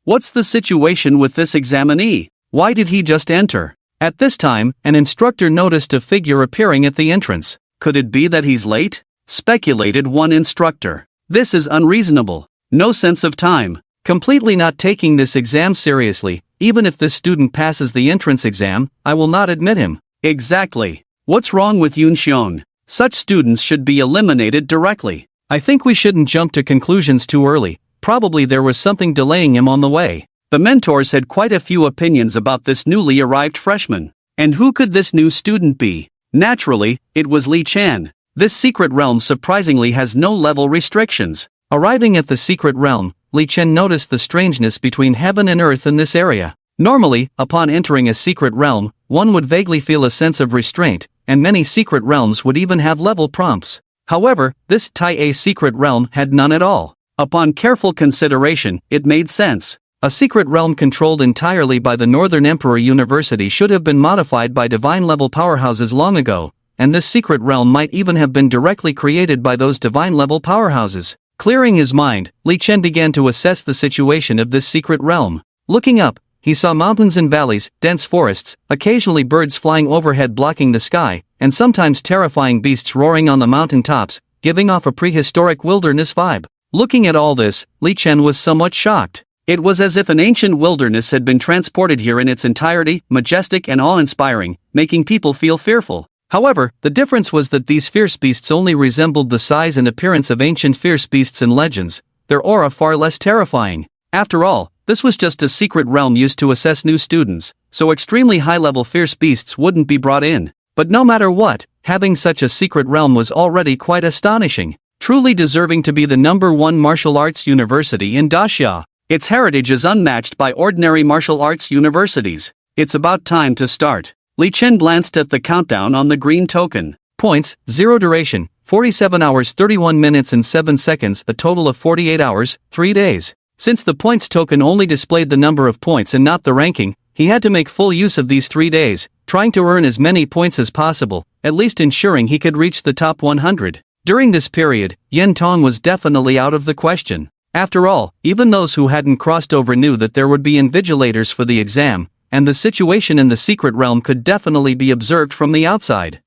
What's the situation with this examinee? Why did he just enter? At this time, an instructor noticed a figure appearing at the entrance. Could it be that he's late? Speculated one instructor. This is unreasonable. No sense of time. Completely not taking this exam seriously, even if this student passes the entrance exam, I will not admit him. Exactly. What's wrong with Yun Xiong? Such students should be eliminated directly. I think we shouldn't jump to conclusions too early. Probably there was something delaying him on the way. The mentors had quite a few opinions about this newly arrived freshman. And who could this new student be? Naturally, it was Li Chan. This secret realm surprisingly has no level restrictions. Arriving at the secret realm, Li Chen noticed the strangeness between heaven and earth in this area. Normally, upon entering a secret realm, one would vaguely feel a sense of restraint, and many secret realms would even have level prompts. However, this Tai secret realm had none at all. Upon careful consideration, it made sense. A secret realm controlled entirely by the Northern Emperor University should have been modified by divine-level powerhouses long ago, and this secret realm might even have been directly created by those divine-level powerhouses. Clearing his mind, Li Chen began to assess the situation of this secret realm. Looking up, he saw mountains and valleys, dense forests, occasionally birds flying overhead blocking the sky, and sometimes terrifying beasts roaring on the mountain tops, giving off a prehistoric wilderness vibe. Looking at all this, Li Chen was somewhat shocked. It was as if an ancient wilderness had been transported here in its entirety, majestic and awe-inspiring, making people feel fearful. However, the difference was that these fierce beasts only resembled the size and appearance of ancient fierce beasts in legends, their aura far less terrifying. After all, this was just a secret realm used to assess new students, so extremely high-level fierce beasts wouldn't be brought in. But no matter what, having such a secret realm was already quite astonishing. Truly deserving to be the #1 martial arts university in Daxia. Its heritage is unmatched by ordinary martial arts universities. It's about time to start. Li Chen glanced at the countdown on the green token. Points, 0 duration, 47 hours 31 minutes and 7 seconds, a total of 48 hours, 3 days. Since the points token only displayed the number of points and not the ranking, he had to make full use of these 3 days, trying to earn as many points as possible, at least ensuring he could reach the top 100. During this period, Yen Tong was definitely out of the question. After all, even those who hadn't crossed over knew that there would be invigilators for the exam, and the situation in the secret realm could definitely be observed from the outside.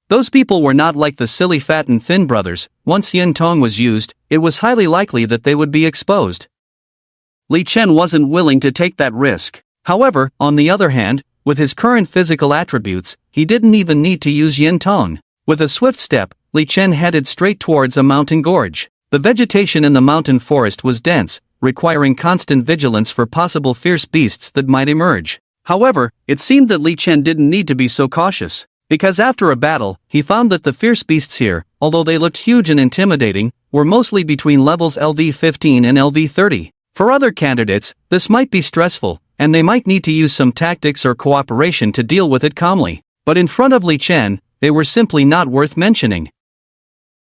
Those people were not like the silly fat and thin brothers. Once Yen Tong was used, it was highly likely that they would be exposed. Li Chen wasn't willing to take that risk. However, on the other hand, with his current physical attributes, he didn't even need to use Yen Tong. With a swift step, Li Chen headed straight towards a mountain gorge. The vegetation in the mountain forest was dense, requiring constant vigilance for possible fierce beasts that might emerge. However, it seemed that Li Chen didn't need to be so cautious, because after a battle, he found that the fierce beasts here, although they looked huge and intimidating, were mostly between levels LV 15 and LV 30. For other candidates, this might be stressful, and they might need to use some tactics or cooperation to deal with it calmly. But in front of Li Chen, they were simply not worth mentioning.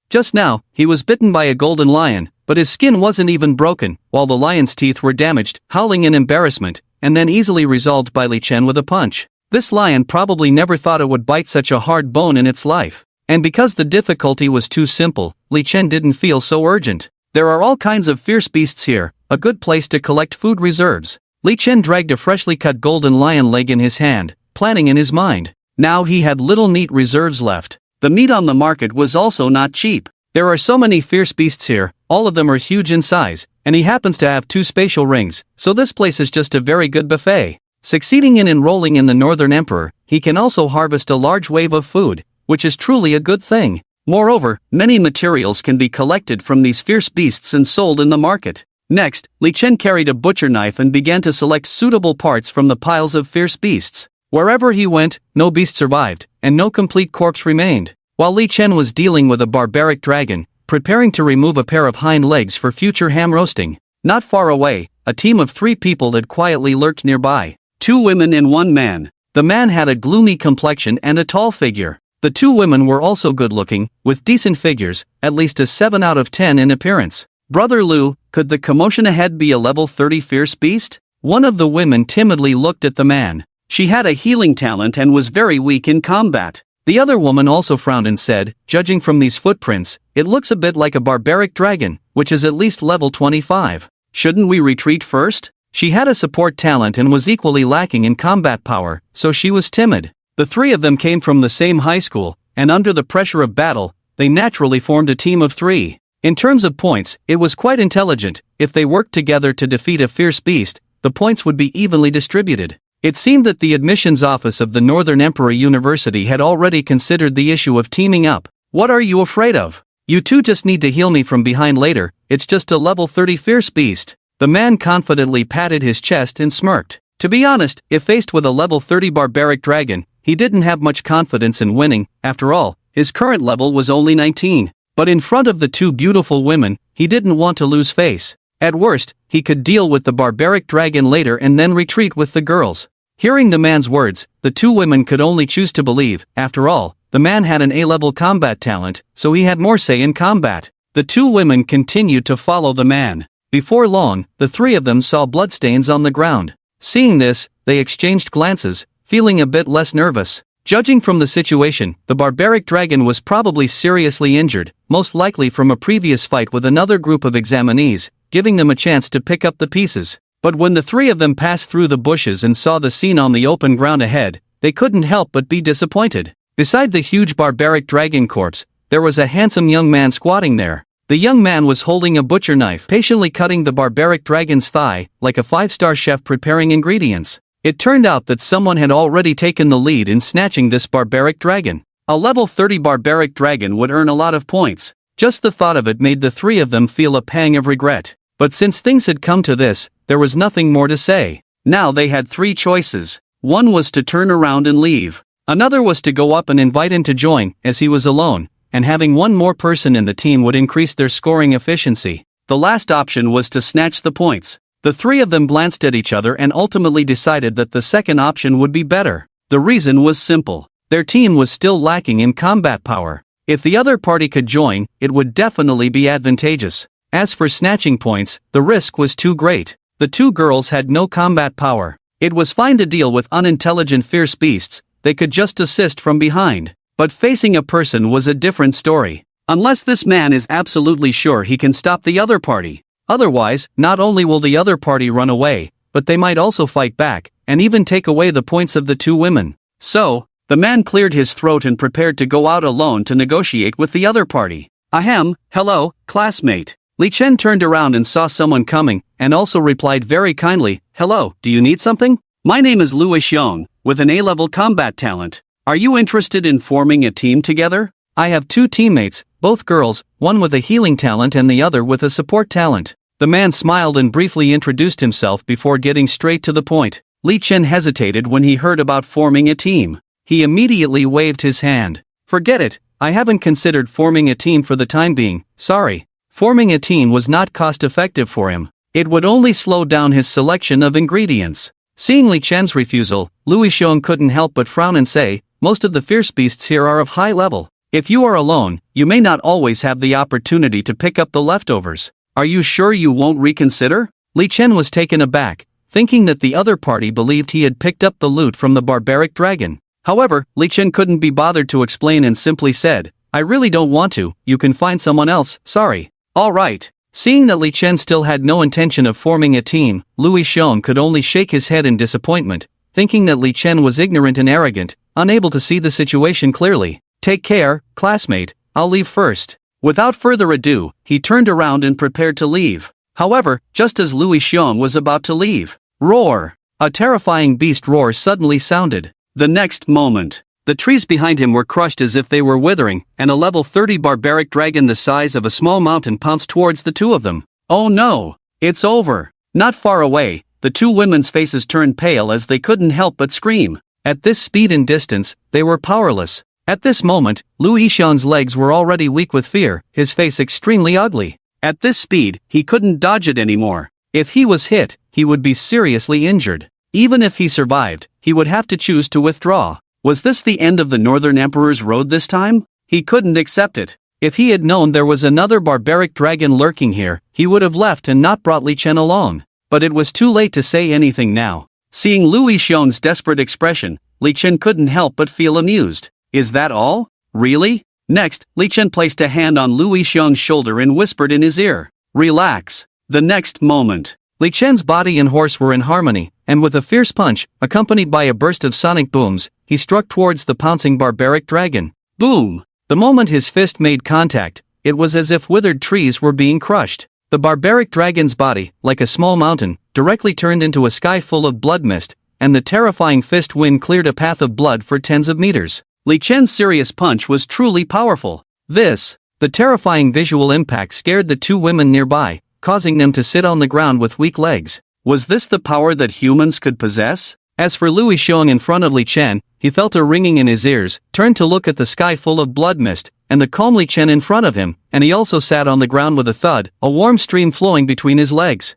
Just now, he was bitten by a golden lion, but his skin wasn't even broken, while the lion's teeth were damaged, howling in embarrassment, and then easily resolved by Li Chen with a punch. This lion probably never thought it would bite such a hard bone in its life. And because the difficulty was too simple, Li Chen didn't feel so urgent. There are all kinds of fierce beasts here, a good place to collect food reserves. Li Chen dragged a freshly cut golden lion leg in his hand, planning in his mind. Now he had little meat reserves left. The meat on the market was also not cheap. There are so many fierce beasts here, all of them are huge in size, and he happens to have 2 spatial rings, so this place is just a very good buffet. Succeeding in enrolling in the Northern Emperor, he can also harvest a large wave of food, which is truly a good thing. Moreover, many materials can be collected from these fierce beasts and sold in the market. Next, Li Chen carried a butcher knife and began to select suitable parts from the piles of fierce beasts. Wherever he went, no beast survived, and no complete corpse remained. While Li Chen was dealing with a barbaric dragon, preparing to remove a pair of hind legs for future ham roasting, not far away, a team of 3 people had quietly lurked nearby. 2 women and 1 man. The man had a gloomy complexion and a tall figure. The 2 women were also good-looking, with decent figures, at least a 7 out of 10 in appearance. Brother Lu, could the commotion ahead be a level 30 fierce beast? One of the women timidly looked at the man. She had a healing talent and was very weak in combat. The other woman also frowned and said, judging from these footprints, it looks a bit like a barbaric dragon, which is at least level 25. Shouldn't we retreat first? She had a support talent and was equally lacking in combat power, so she was timid. The 3 of them came from the same high school, and under the pressure of battle, they naturally formed a team of 3. In terms of points, it was quite intelligent. If they worked together to defeat a fierce beast, the points would be evenly distributed. It seemed that the admissions office of the Northern Emperor University had already considered the issue of teaming up. What are you afraid of? You 2 just need to heal me from behind later, it's just a level 30 fierce beast. The man confidently patted his chest and smirked. To be honest, if faced with a level 30 barbaric dragon, he didn't have much confidence in winning. After all, his current level was only 19. But in front of the 2 beautiful women, he didn't want to lose face. At worst, he could deal with the barbaric dragon later and then retreat with the girls. Hearing the man's words, the 2 women could only choose to believe. After all, the man had an A-level combat talent, so he had more say in combat. The 2 women continued to follow the man. Before long, the 3 of them saw bloodstains on the ground. Seeing this, they exchanged glances, feeling a bit less nervous. Judging from the situation, the barbaric dragon was probably seriously injured, most likely from a previous fight with another group of examinees, giving them a chance to pick up the pieces. But when the 3 of them passed through the bushes and saw the scene on the open ground ahead, they couldn't help but be disappointed. Beside the huge barbaric dragon corpse, there was a handsome young man squatting there. The young man was holding a butcher knife, patiently cutting the barbaric dragon's thigh, like a 5-star chef preparing ingredients. It turned out that someone had already taken the lead in snatching this barbaric dragon. A level 30 barbaric dragon would earn a lot of points. Just the thought of it made the 3 of them feel a pang of regret. But since things had come to this, there was nothing more to say. Now they had 3 choices. One was to turn around and leave. Another was to go up and invite him to join, as he was alone, and having one more person in the team would increase their scoring efficiency. The last option was to snatch the points. The 3 of them glanced at each other and ultimately decided that the second option would be better. The reason was simple. Their team was still lacking in combat power. If the other party could join, it would definitely be advantageous. As for snatching points, the risk was too great. The 2 girls had no combat power. It was fine to deal with unintelligent fierce beasts, they could just assist from behind. But facing a person was a different story. Unless this man is absolutely sure he can stop the other party. Otherwise, not only will the other party run away, but they might also fight back, and even take away the points of the 2 women. So, the man cleared his throat and prepared to go out alone to negotiate with the other party. Ahem, hello, classmate. Li Chen turned around and saw someone coming, and also replied very kindly, hello, do you need something? My name is Lu Xiong, with an A-level combat talent. Are you interested in forming a team together? I have 2 teammates, both girls, one with a healing talent and the other with a support talent. The man smiled and briefly introduced himself before getting straight to the point. Li Chen hesitated when he heard about forming a team. He immediately waved his hand. Forget it, I haven't considered forming a team for the time being, sorry. Forming a team was not cost-effective for him. It would only slow down his selection of ingredients. Seeing Li Chen's refusal, Lu Yixong couldn't help but frown and say, most of the fierce beasts here are of high level. If you are alone, you may not always have the opportunity to pick up the leftovers. Are you sure you won't reconsider? Li Chen was taken aback, thinking that the other party believed he had picked up the loot from the barbaric dragon. However, Li Chen couldn't be bothered to explain and simply said, I really don't want to, you can find someone else, sorry. Alright. Seeing that Li Chen still had no intention of forming a team, Lu Yixong could only shake his head in disappointment, thinking that Li Chen was ignorant and arrogant, unable to see the situation clearly. Take care, classmate, I'll leave first. Without further ado, he turned around and prepared to leave. However, just as Lu Yixong was about to leave, roar! A terrifying beast roar suddenly sounded. The next moment, the trees behind him were crushed as if they were withering, and a level 30 barbaric dragon the size of a small mountain pounced towards the two of them. Oh no! It's over! Not far away, the two women's faces turned pale as they couldn't help but scream. At this speed and distance, they were powerless. At this moment, Lu Yixong's legs were already weak with fear, his face extremely ugly. At this speed, he couldn't dodge it anymore. If he was hit, he would be seriously injured. Even if he survived, he would have to choose to withdraw. Was this the end of the Northern Emperor's road this time? He couldn't accept it. If he had known there was another barbaric dragon lurking here, he would have left and not brought Li Chen along. But it was too late to say anything now. Seeing Lu Yixong's desperate expression, Li Chen couldn't help but feel amused. Is that all? Really? Next, Li Chen placed a hand on Lu Yixong's shoulder and whispered in his ear, relax. The next moment, Li Chen's body and horse were in harmony, and with a fierce punch, accompanied by a burst of sonic booms, he struck towards the pouncing barbaric dragon. Boom! The moment his fist made contact, it was as if withered trees were being crushed. The barbaric dragon's body, like a small mountain, directly turned into a sky full of blood mist, and the terrifying fist wind cleared a path of blood for tens of meters. Li Chen's serious punch was truly powerful. The terrifying visual impact scared the two women nearby, causing them to sit on the ground with weak legs. Was this the power that humans could possess? As for Lu Yixong in front of Li Chen, he felt a ringing in his ears, turned to look at the sky full of blood mist, and the calm Li Chen in front of him, and he also sat on the ground with a thud, a warm stream flowing between his legs.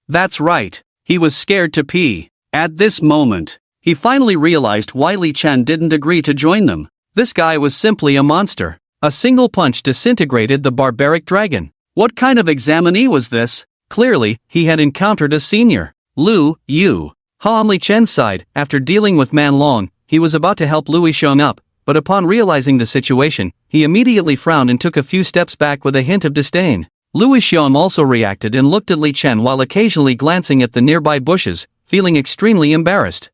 That's right, he was scared to pee. At this moment, he finally realized why Li Chen didn't agree to join them. This guy was simply a monster. A single punch disintegrated the barbaric dragon. What kind of examinee was this? Clearly, he had encountered a senior. Lin Yu. On Li Chen's side, after dealing with Man Long, he was about to help Lu Yixong up, but upon realizing the situation, he immediately frowned and took a few steps back with a hint of disdain. Lu Yixong also reacted and looked at Li Chen while occasionally glancing at the nearby bushes, feeling extremely embarrassed.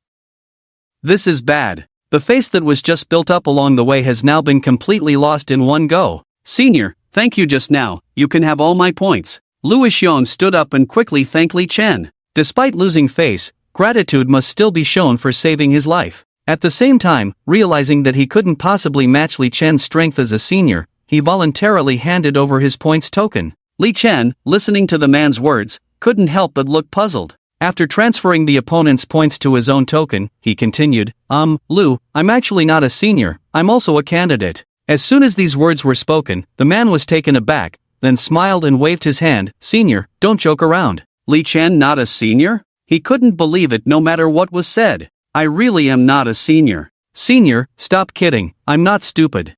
This is bad. The face that was just built up along the way has now been completely lost in one go. Senior, thank you just now, you can have all my points. Lu Yixong stood up and quickly thanked Li Chen. Despite losing face, gratitude must still be shown for saving his life. At the same time, realizing that he couldn't possibly match Li Chen's strength as a senior, he voluntarily handed over his points token. Li Chen, listening to the man's words, couldn't help but look puzzled. After transferring the opponent's points to his own token, he continued, Lu, I'm actually not a senior, I'm also a candidate. As soon as these words were spoken, the man was taken aback, then smiled and waved his hand. Senior, don't joke around. Li Chen not a senior? He couldn't believe it no matter what was said. I really am not a senior. Senior, stop kidding, I'm not stupid.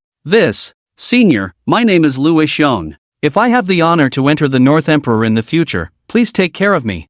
Senior, my name is Lu Yixong. If I have the honor to enter the North Emperor in the future, please take care of me.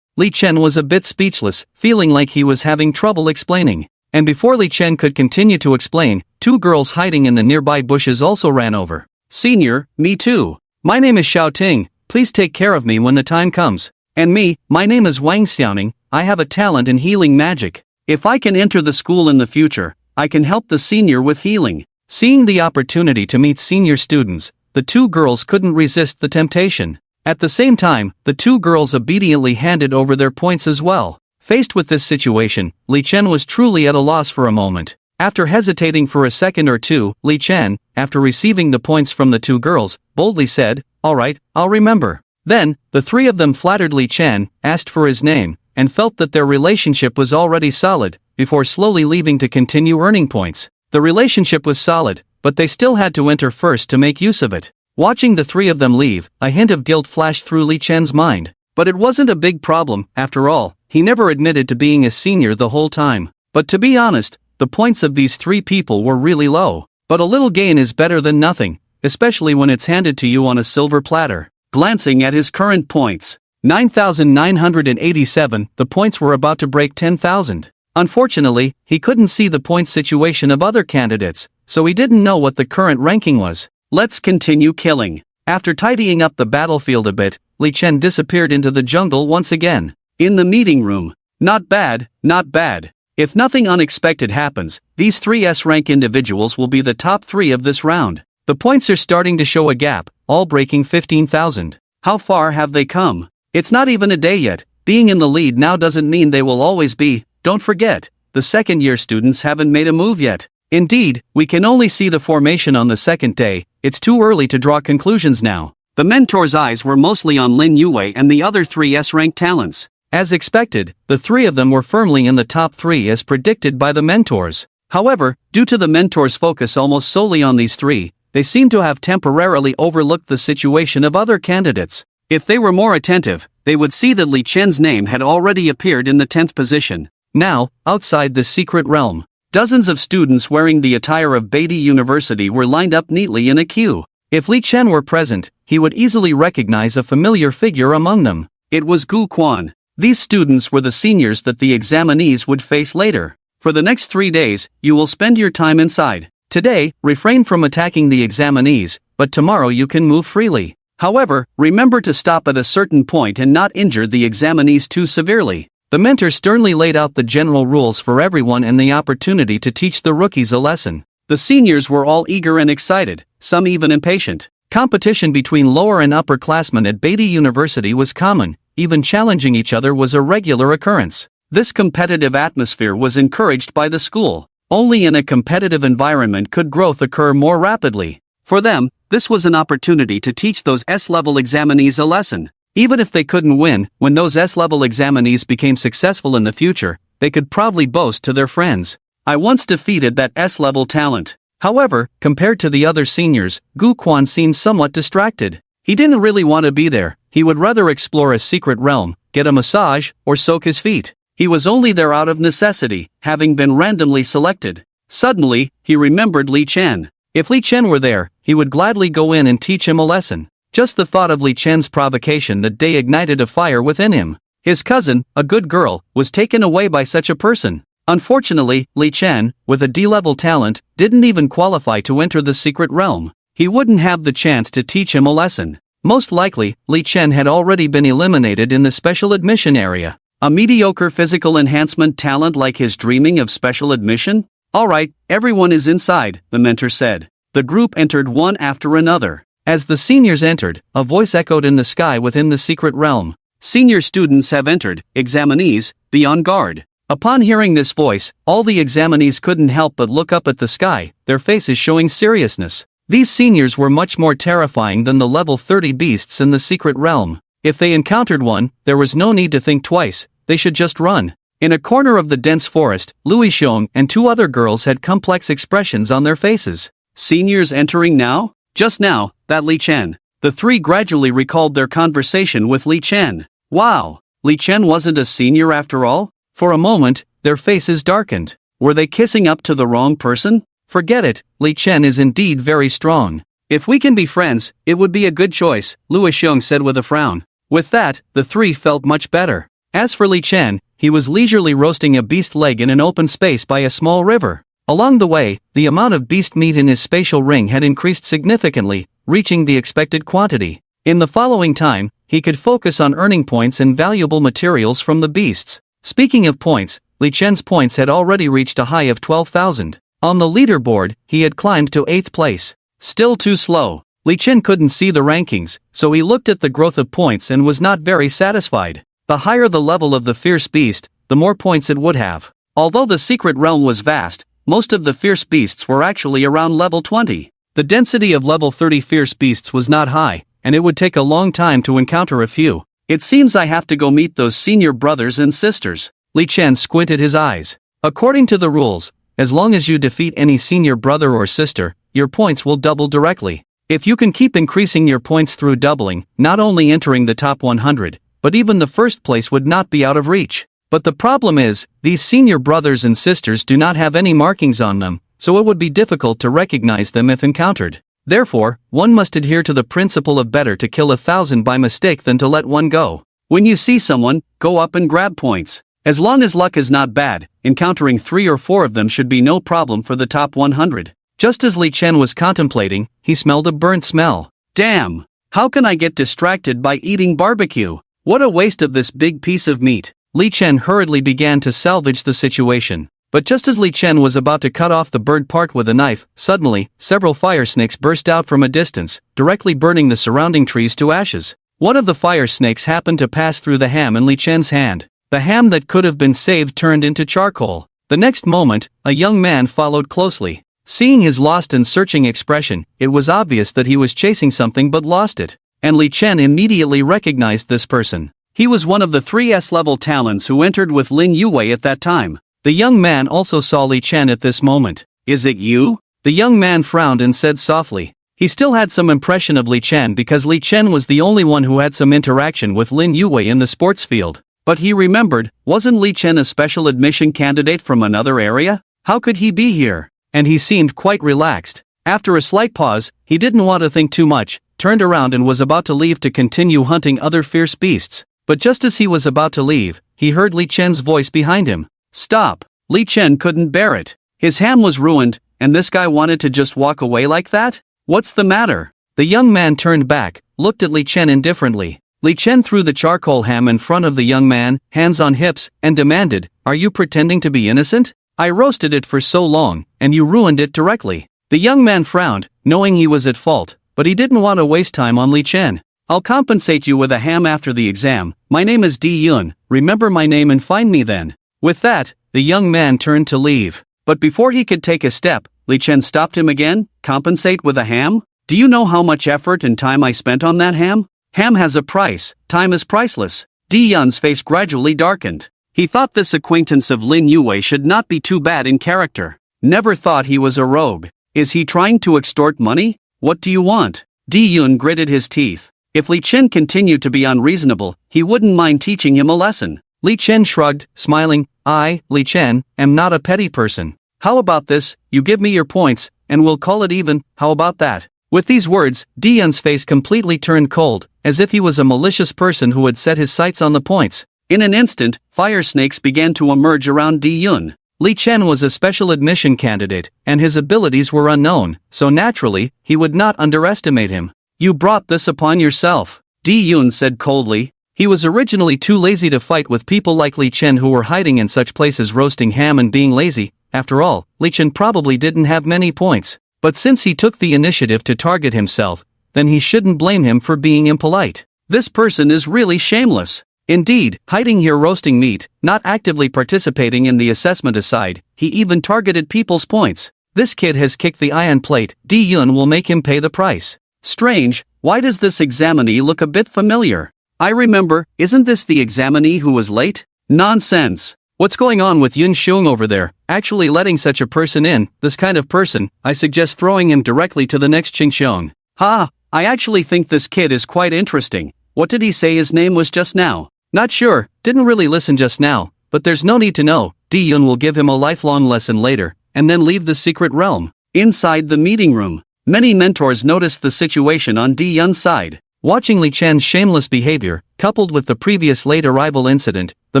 Li Chen was a bit speechless, feeling like he was having trouble explaining. And before Li Chen could continue to explain, two girls hiding in the nearby bushes also ran over. Senior, me too. My name is Xiao Ting, please take care of me when the time comes. And me, my name is Wang Xiaoning, I have a talent in healing magic. If I can enter the school in the future, I can help the senior with healing. Seeing the opportunity to meet senior students, the two girls couldn't resist the temptation. At the same time, the two girls obediently handed over their points as well. Faced with this situation, Li Chen was truly at a loss for a moment. After hesitating for a second or two, Li Chen, after receiving the points from the two girls, boldly said, "Alright, I'll remember." Then, the three of them flattered Li Chen, asked for his name, and felt that their relationship was already solid, before slowly leaving to continue earning points. The relationship was solid, but they still had to enter first to make use of it. Watching the three of them leave, a hint of guilt flashed through Li Chen's mind. But it wasn't a big problem, after all, he never admitted to being a senior the whole time. But to be honest, the points of these three people were really low. But a little gain is better than nothing, especially when it's handed to you on a silver platter. Glancing at his current points, 9,987, the points were about to break 10,000. Unfortunately, he couldn't see the point situation of other candidates, so he didn't know what the current ranking was. Let's continue killing. After tidying up the battlefield a bit, Li Chen disappeared into the jungle once again. In the meeting room. Not bad, not bad. If nothing unexpected happens, these three S-rank individuals will be the top 3 of this round. The points are starting to show a gap, all breaking 15,000. How far have they come? It's not even a day yet. Being in the lead now doesn't mean they will always be. Don't forget, the second-year students haven't made a move yet. Indeed, we can only see the formation on the second day. It's too early to draw conclusions now. The mentor's eyes were mostly on Lin Yu and the other 3 S-rank talents. As expected, the 3 of them were firmly in the top 3 as predicted by the mentors. However, due to the mentor's focus almost solely on these 3, they seem to have temporarily overlooked the situation of other candidates. If they were more attentive, they would see that Li Chen's name had already appeared in the 10th position. Now, outside the secret realm, dozens of students wearing the attire of Beatty University were lined up neatly in a queue. If Li Chen were present, he would easily recognize a familiar figure among them. It was Guan. These students were the seniors that the examinees would face later. For the next 3 days, you will spend your time inside. Today, refrain from attacking the examinees, but tomorrow you can move freely. However, remember to stop at a certain point and not injure the examinees too severely. The mentor sternly laid out the general rules for everyone and the opportunity to teach the rookies a lesson. The seniors were all eager and excited, some even impatient. Competition between lower and upperclassmen at Beatty University was common, even challenging each other was a regular occurrence. This competitive atmosphere was encouraged by the school. Only in a competitive environment could growth occur more rapidly. For them, this was an opportunity to teach those S-level examinees a lesson. Even if they couldn't win, when those S-level examinees became successful in the future, they could proudly boast to their friends, "I once defeated that S-level talent." However, compared to the other seniors, Guan seemed somewhat distracted. He didn't really want to be there. He would rather explore a secret realm, get a massage, or soak his feet. He was only there out of necessity, having been randomly selected. Suddenly, he remembered Li Chen. If Li Chen were there, he would gladly go in and teach him a lesson. Just the thought of Li Chen's provocation that day ignited a fire within him. His cousin, a good girl, was taken away by such a person. Unfortunately, Li Chen, with a D-level talent, didn't even qualify to enter the secret realm. He wouldn't have the chance to teach him a lesson. Most likely, Li Chen had already been eliminated in the special admission area. A mediocre physical enhancement talent like his dreaming of special admission? Alright, everyone is inside, the mentor said. The group entered one after another. As the seniors entered, a voice echoed in the sky within the secret realm. Senior students have entered, examinees, be on guard. Upon hearing this voice, all the examinees couldn't help but look up at the sky, their faces showing seriousness. These seniors were much more terrifying than the level 30 beasts in the secret realm. If they encountered one, there was no need to think twice, they should just run. In a corner of the dense forest, Xiong and 2 other girls had complex expressions on their faces. Seniors entering now? Just now, that Li Chen. The 3 gradually recalled their conversation with Li Chen. Wow, Li Chen wasn't a senior after all? For a moment, their faces darkened. Were they kissing up to the wrong person? Forget it, Li Chen is indeed very strong. If we can be friends, it would be a good choice, Xiong said with a frown. With that, the 3 felt much better. As for Li Chen, he was leisurely roasting a beast leg in an open space by a small river. Along the way, the amount of beast meat in his spatial ring had increased significantly, reaching the expected quantity. In the following time, he could focus on earning points and valuable materials from the beasts. Speaking of points, Li Chen's points had already reached a high of 12,000. On the leaderboard, he had climbed to 8th place. Still too slow. Li Chen couldn't see the rankings, so he looked at the growth of points and was not very satisfied. The higher the level of the fierce beast, the more points it would have. Although the secret realm was vast, most of the fierce beasts were actually around level 20. The density of level 30 fierce beasts was not high, and it would take a long time to encounter a few. It seems I have to go meet those senior brothers and sisters. Li Chen squinted his eyes. According to the rules, as long as you defeat any senior brother or sister, your points will double directly. If you can keep increasing your points through doubling, not only entering the top 100, but even the first place would not be out of reach. But the problem is, these senior brothers and sisters do not have any markings on them, so it would be difficult to recognize them if encountered. Therefore, one must adhere to the principle of better to kill 1,000 by mistake than to let one go. When you see someone, go up and grab points. As long as luck is not bad, encountering 3 or 4 of them should be no problem for the top 100. Just as Li Chen was contemplating, he smelled a burnt smell. Damn! How can I get distracted by eating barbecue? What a waste of this big piece of meat. Li Chen hurriedly began to salvage the situation. But just as Li Chen was about to cut off the burnt part with a knife, suddenly, several fire snakes burst out from a distance, directly burning the surrounding trees to ashes. One of the fire snakes happened to pass through the ham in Li Chen's hand. The ham that could have been saved turned into charcoal. The next moment, a young man followed closely. Seeing his lost and searching expression, it was obvious that he was chasing something but lost it. And Li Chen immediately recognized this person. He was one of the 3 S-level talents who entered with Lin Yu at that time. The young man also saw Li Chen at this moment. Is it you? The young man frowned and said softly. He still had some impression of Li Chen because Li Chen was the only one who had some interaction with Lin Yu in the sports field. But he remembered, wasn't Li Chen a special admission candidate from another area? How could he be here? And he seemed quite relaxed. After a slight pause, he didn't want to think too much, turned around and was about to leave to continue hunting other fierce beasts. But just as he was about to leave, he heard Li Chen's voice behind him. Stop! Li Chen couldn't bear it. His ham was ruined, and this guy wanted to just walk away like that? What's the matter? The young man turned back, looked at Li Chen indifferently. Li Chen threw the charcoal ham in front of the young man, hands on hips, and demanded, Are you pretending to be innocent? I roasted it for so long, and you ruined it directly. The young man frowned, knowing he was at fault, but he didn't want to waste time on Li Chen. I'll compensate you with a ham after the exam. My name is Dai Yun, remember my name and find me then. With that, the young man turned to leave. But before he could take a step, Li Chen stopped him again. Compensate with a ham? Do you know how much effort and time I spent on that ham? Ham has a price, time is priceless. Dai Yun's face gradually darkened. He thought this acquaintance of Lin Yu should not be too bad in character. Never thought he was a rogue. Is he trying to extort money? What do you want? Dai Yun gritted his teeth. If Li Chen continued to be unreasonable, he wouldn't mind teaching him a lesson. Li Chen shrugged, smiling. I, Li Chen, am not a petty person. How about this, you give me your points, and we'll call it even, how about that? With these words, Dai Yun's face completely turned cold, as if he was a malicious person who had set his sights on the points. In an instant, fire snakes began to emerge around Dai Yun. Li Chen was a special admission candidate, and his abilities were unknown, so naturally, he would not underestimate him. You brought this upon yourself, Dai Yun said coldly. He was originally too lazy to fight with people like Li Chen who were hiding in such places roasting ham and being lazy. After all, Li Chen probably didn't have many points. But since he took the initiative to target himself, then he shouldn't blame him for being impolite. This person is really shameless. Indeed, hiding here roasting meat, not actively participating in the assessment aside, he even targeted people's points. This kid has kicked the iron plate. Dai Yun will make him pay the price. Strange, why does this examinee look a bit familiar? I remember, isn't this the examinee who was late? Nonsense. What's going on with Yun Xiong over there? Actually letting such a person in, this kind of person, I suggest throwing him directly to the next Qingxiong. Ha, I actually think this kid is quite interesting. What did he say his name was just now? Not sure, didn't really listen just now, but there's no need to know. Dai Yun will give him a lifelong lesson later, and then leave the secret realm. Inside the meeting room, many mentors noticed the situation on Dai Yun's side. Watching Li Chen's shameless behavior, coupled with the previous late arrival incident, the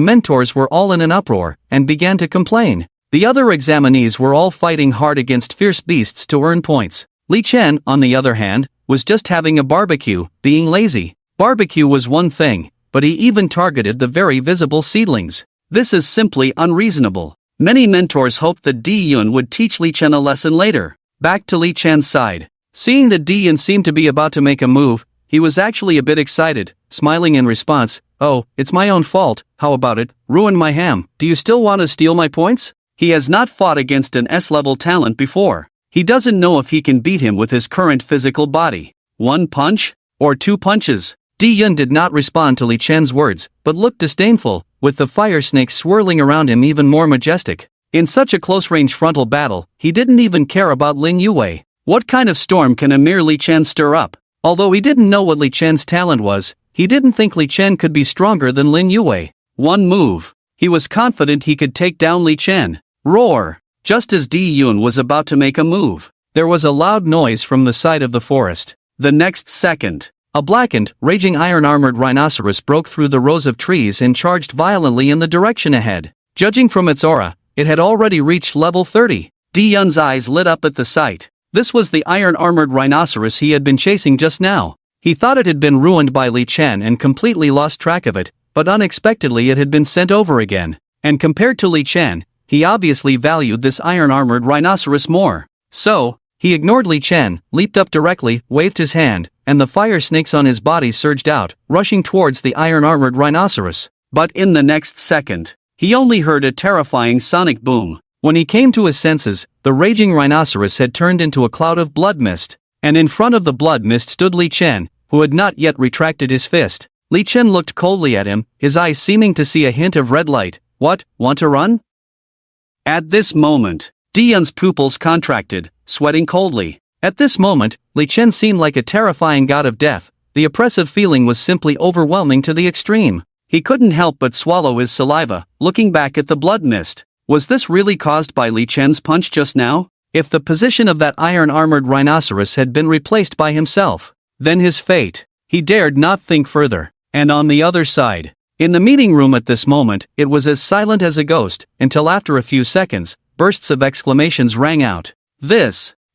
mentors were all in an uproar, and began to complain. The other examinees were all fighting hard against fierce beasts to earn points. Li Chen, on the other hand, was just having a barbecue, being lazy. Barbecue was one thing, but he even targeted the very visible seedlings. This is simply unreasonable. Many mentors hoped that Dai Yun would teach Li Chen a lesson later. Back to Li Chen's side. Seeing that Dai Yun seemed to be about to make a move, he was actually a bit excited, smiling in response. Oh, it's my own fault, how about it, ruined my ham, do you still want to steal my points? He has not fought against an S-level talent before. He doesn't know if he can beat him with his current physical body. 1 punch? Or 2 punches? Dai Yun did not respond to Li Chen's words, but looked disdainful, with the fire snakes swirling around him even more majestic. In such a close-range frontal battle, he didn't even care about Lin Yu. What kind of storm can a mere Li Chen stir up? Although he didn't know what Li Chen's talent was, he didn't think Li Chen could be stronger than Lin Yu. One move. He was confident he could take down Li Chen. Roar! Just as Dai Yun was about to make a move, there was a loud noise from the side of the forest. The next second, a blackened, raging iron-armored rhinoceros broke through the rows of trees and charged violently in the direction ahead. Judging from its aura, it had already reached level 30. Dai Yun's eyes lit up at the sight. This was the iron-armored rhinoceros he had been chasing just now. He thought it had been ruined by Li Chen and completely lost track of it, but unexpectedly it had been sent over again. And compared to Li Chen, he obviously valued this iron-armored rhinoceros more. So, he ignored Li Chen, leaped up directly, waved his hand, and the fire snakes on his body surged out, rushing towards the iron-armored rhinoceros. But in the next second, he only heard a terrifying sonic boom. When he came to his senses, the raging rhinoceros had turned into a cloud of blood mist, and in front of the blood mist stood Li Chen, who had not yet retracted his fist. Li Chen looked coldly at him, his eyes seeming to see a hint of red light. What, want to run? At this moment, Dai Yun's pupils contracted, sweating coldly. At this moment, Li Chen seemed like a terrifying god of death. The oppressive feeling was simply overwhelming to the extreme. He couldn't help but swallow his saliva, looking back at the blood mist. Was this really caused by Li Chen's punch just now? If the position of that iron-armored rhinoceros had been replaced by himself, then his fate. He dared not think further. And on the other side, in the meeting room at this moment, it was as silent as a ghost, until after a few seconds, bursts of exclamations rang out.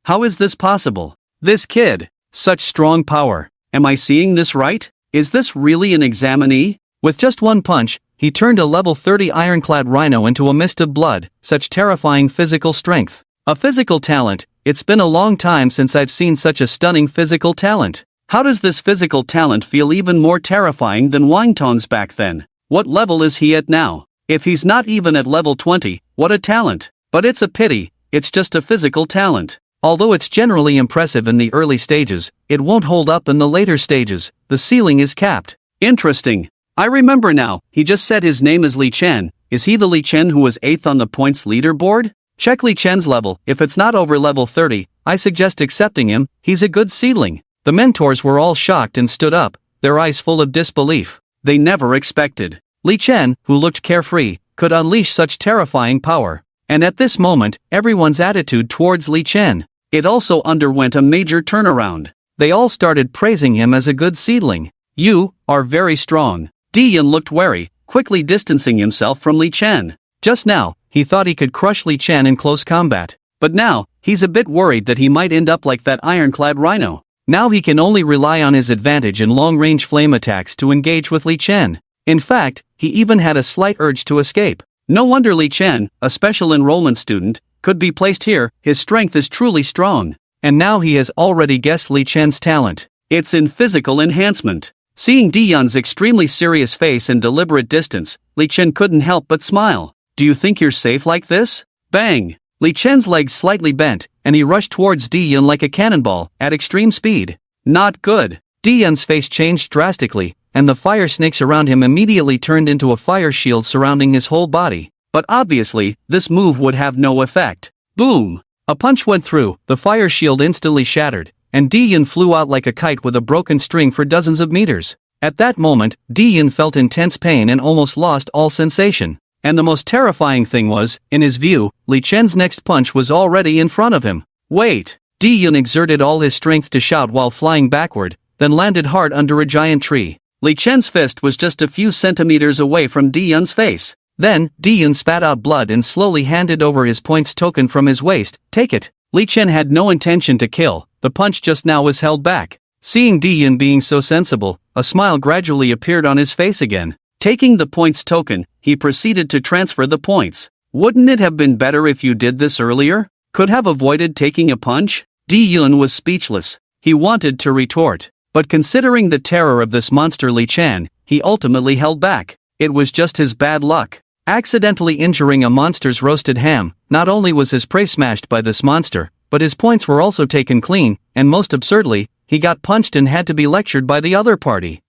How is this possible? This kid, such strong power. Am I seeing this right? Is this really an examinee? With just one punch, he turned a level 30 ironclad rhino into a mist of blood. Such terrifying physical strength. A physical talent. It's been a long time since I've seen such a stunning physical talent. How does this physical talent feel even more terrifying than Wang Tong's back then? What level is he at now? If he's not even at level 20, what a talent. But it's a pity, it's just a physical talent. Although it's generally impressive in the early stages, it won't hold up in the later stages. The ceiling is capped. Interesting. I remember now, he just said his name is Li Chen. Is he the Li Chen who was 8th on the points leaderboard? Check Li Chen's level. If it's not over level 30, I suggest accepting him. He's a good seedling. The mentors were all shocked and stood up, their eyes full of disbelief. They never expected Li Chen, who looked carefree, could unleash such terrifying power. And at this moment, everyone's attitude towards Li Chen, it also underwent a major turnaround. They all started praising him as a good seedling. You are very strong. Dai Yun looked wary, quickly distancing himself from Li Chen. Just now, he thought he could crush Li Chen in close combat. But now, he's a bit worried that he might end up like that ironclad rhino. Now he can only rely on his advantage in long-range flame attacks to engage with Li Chen. In fact, he even had a slight urge to escape. No wonder Li Chen, a special enrollment student, could be placed here. His strength is truly strong. And now he has already guessed Li Chen's talent. It's in physical enhancement. Seeing Dai Yun's extremely serious face and deliberate distance, Li Chen couldn't help but smile. Do you think you're safe like this? Bang! Li Chen's legs slightly bent, and he rushed towards Dai Yun like a cannonball, at extreme speed. Not good. Dai Yun's face changed drastically, and the fire snakes around him immediately turned into a fire shield surrounding his whole body. But obviously, this move would have no effect. Boom! A punch went through, the fire shield instantly shattered, and Dai Yun flew out like a kite with a broken string for dozens of meters. At that moment, Dai Yun felt intense pain and almost lost all sensation. And the most terrifying thing was, in his view, Li Chen's next punch was already in front of him. Wait! Dai Yun exerted all his strength to shout while flying backward, then landed hard under a giant tree. Li Chen's fist was just a few centimeters away from Dai Yun's face. Then, Dai Yun spat out blood and slowly handed over his points token from his waist. Take it. Li Chen had no intention to kill. The punch just now was held back. Seeing Dai Yun being so sensible, a smile gradually appeared on his face again. Taking the points token, he proceeded to transfer the points. Wouldn't it have been better if you did this earlier? Could have avoided taking a punch? Dai Yun was speechless. He wanted to retort. But considering the terror of this monster Li Chen, he ultimately held back. It was just his bad luck. Accidentally injuring a monster's roasted ham, not only was his prey smashed by this monster, but his points were also taken clean, and most absurdly, he got punched and had to be lectured by the other party.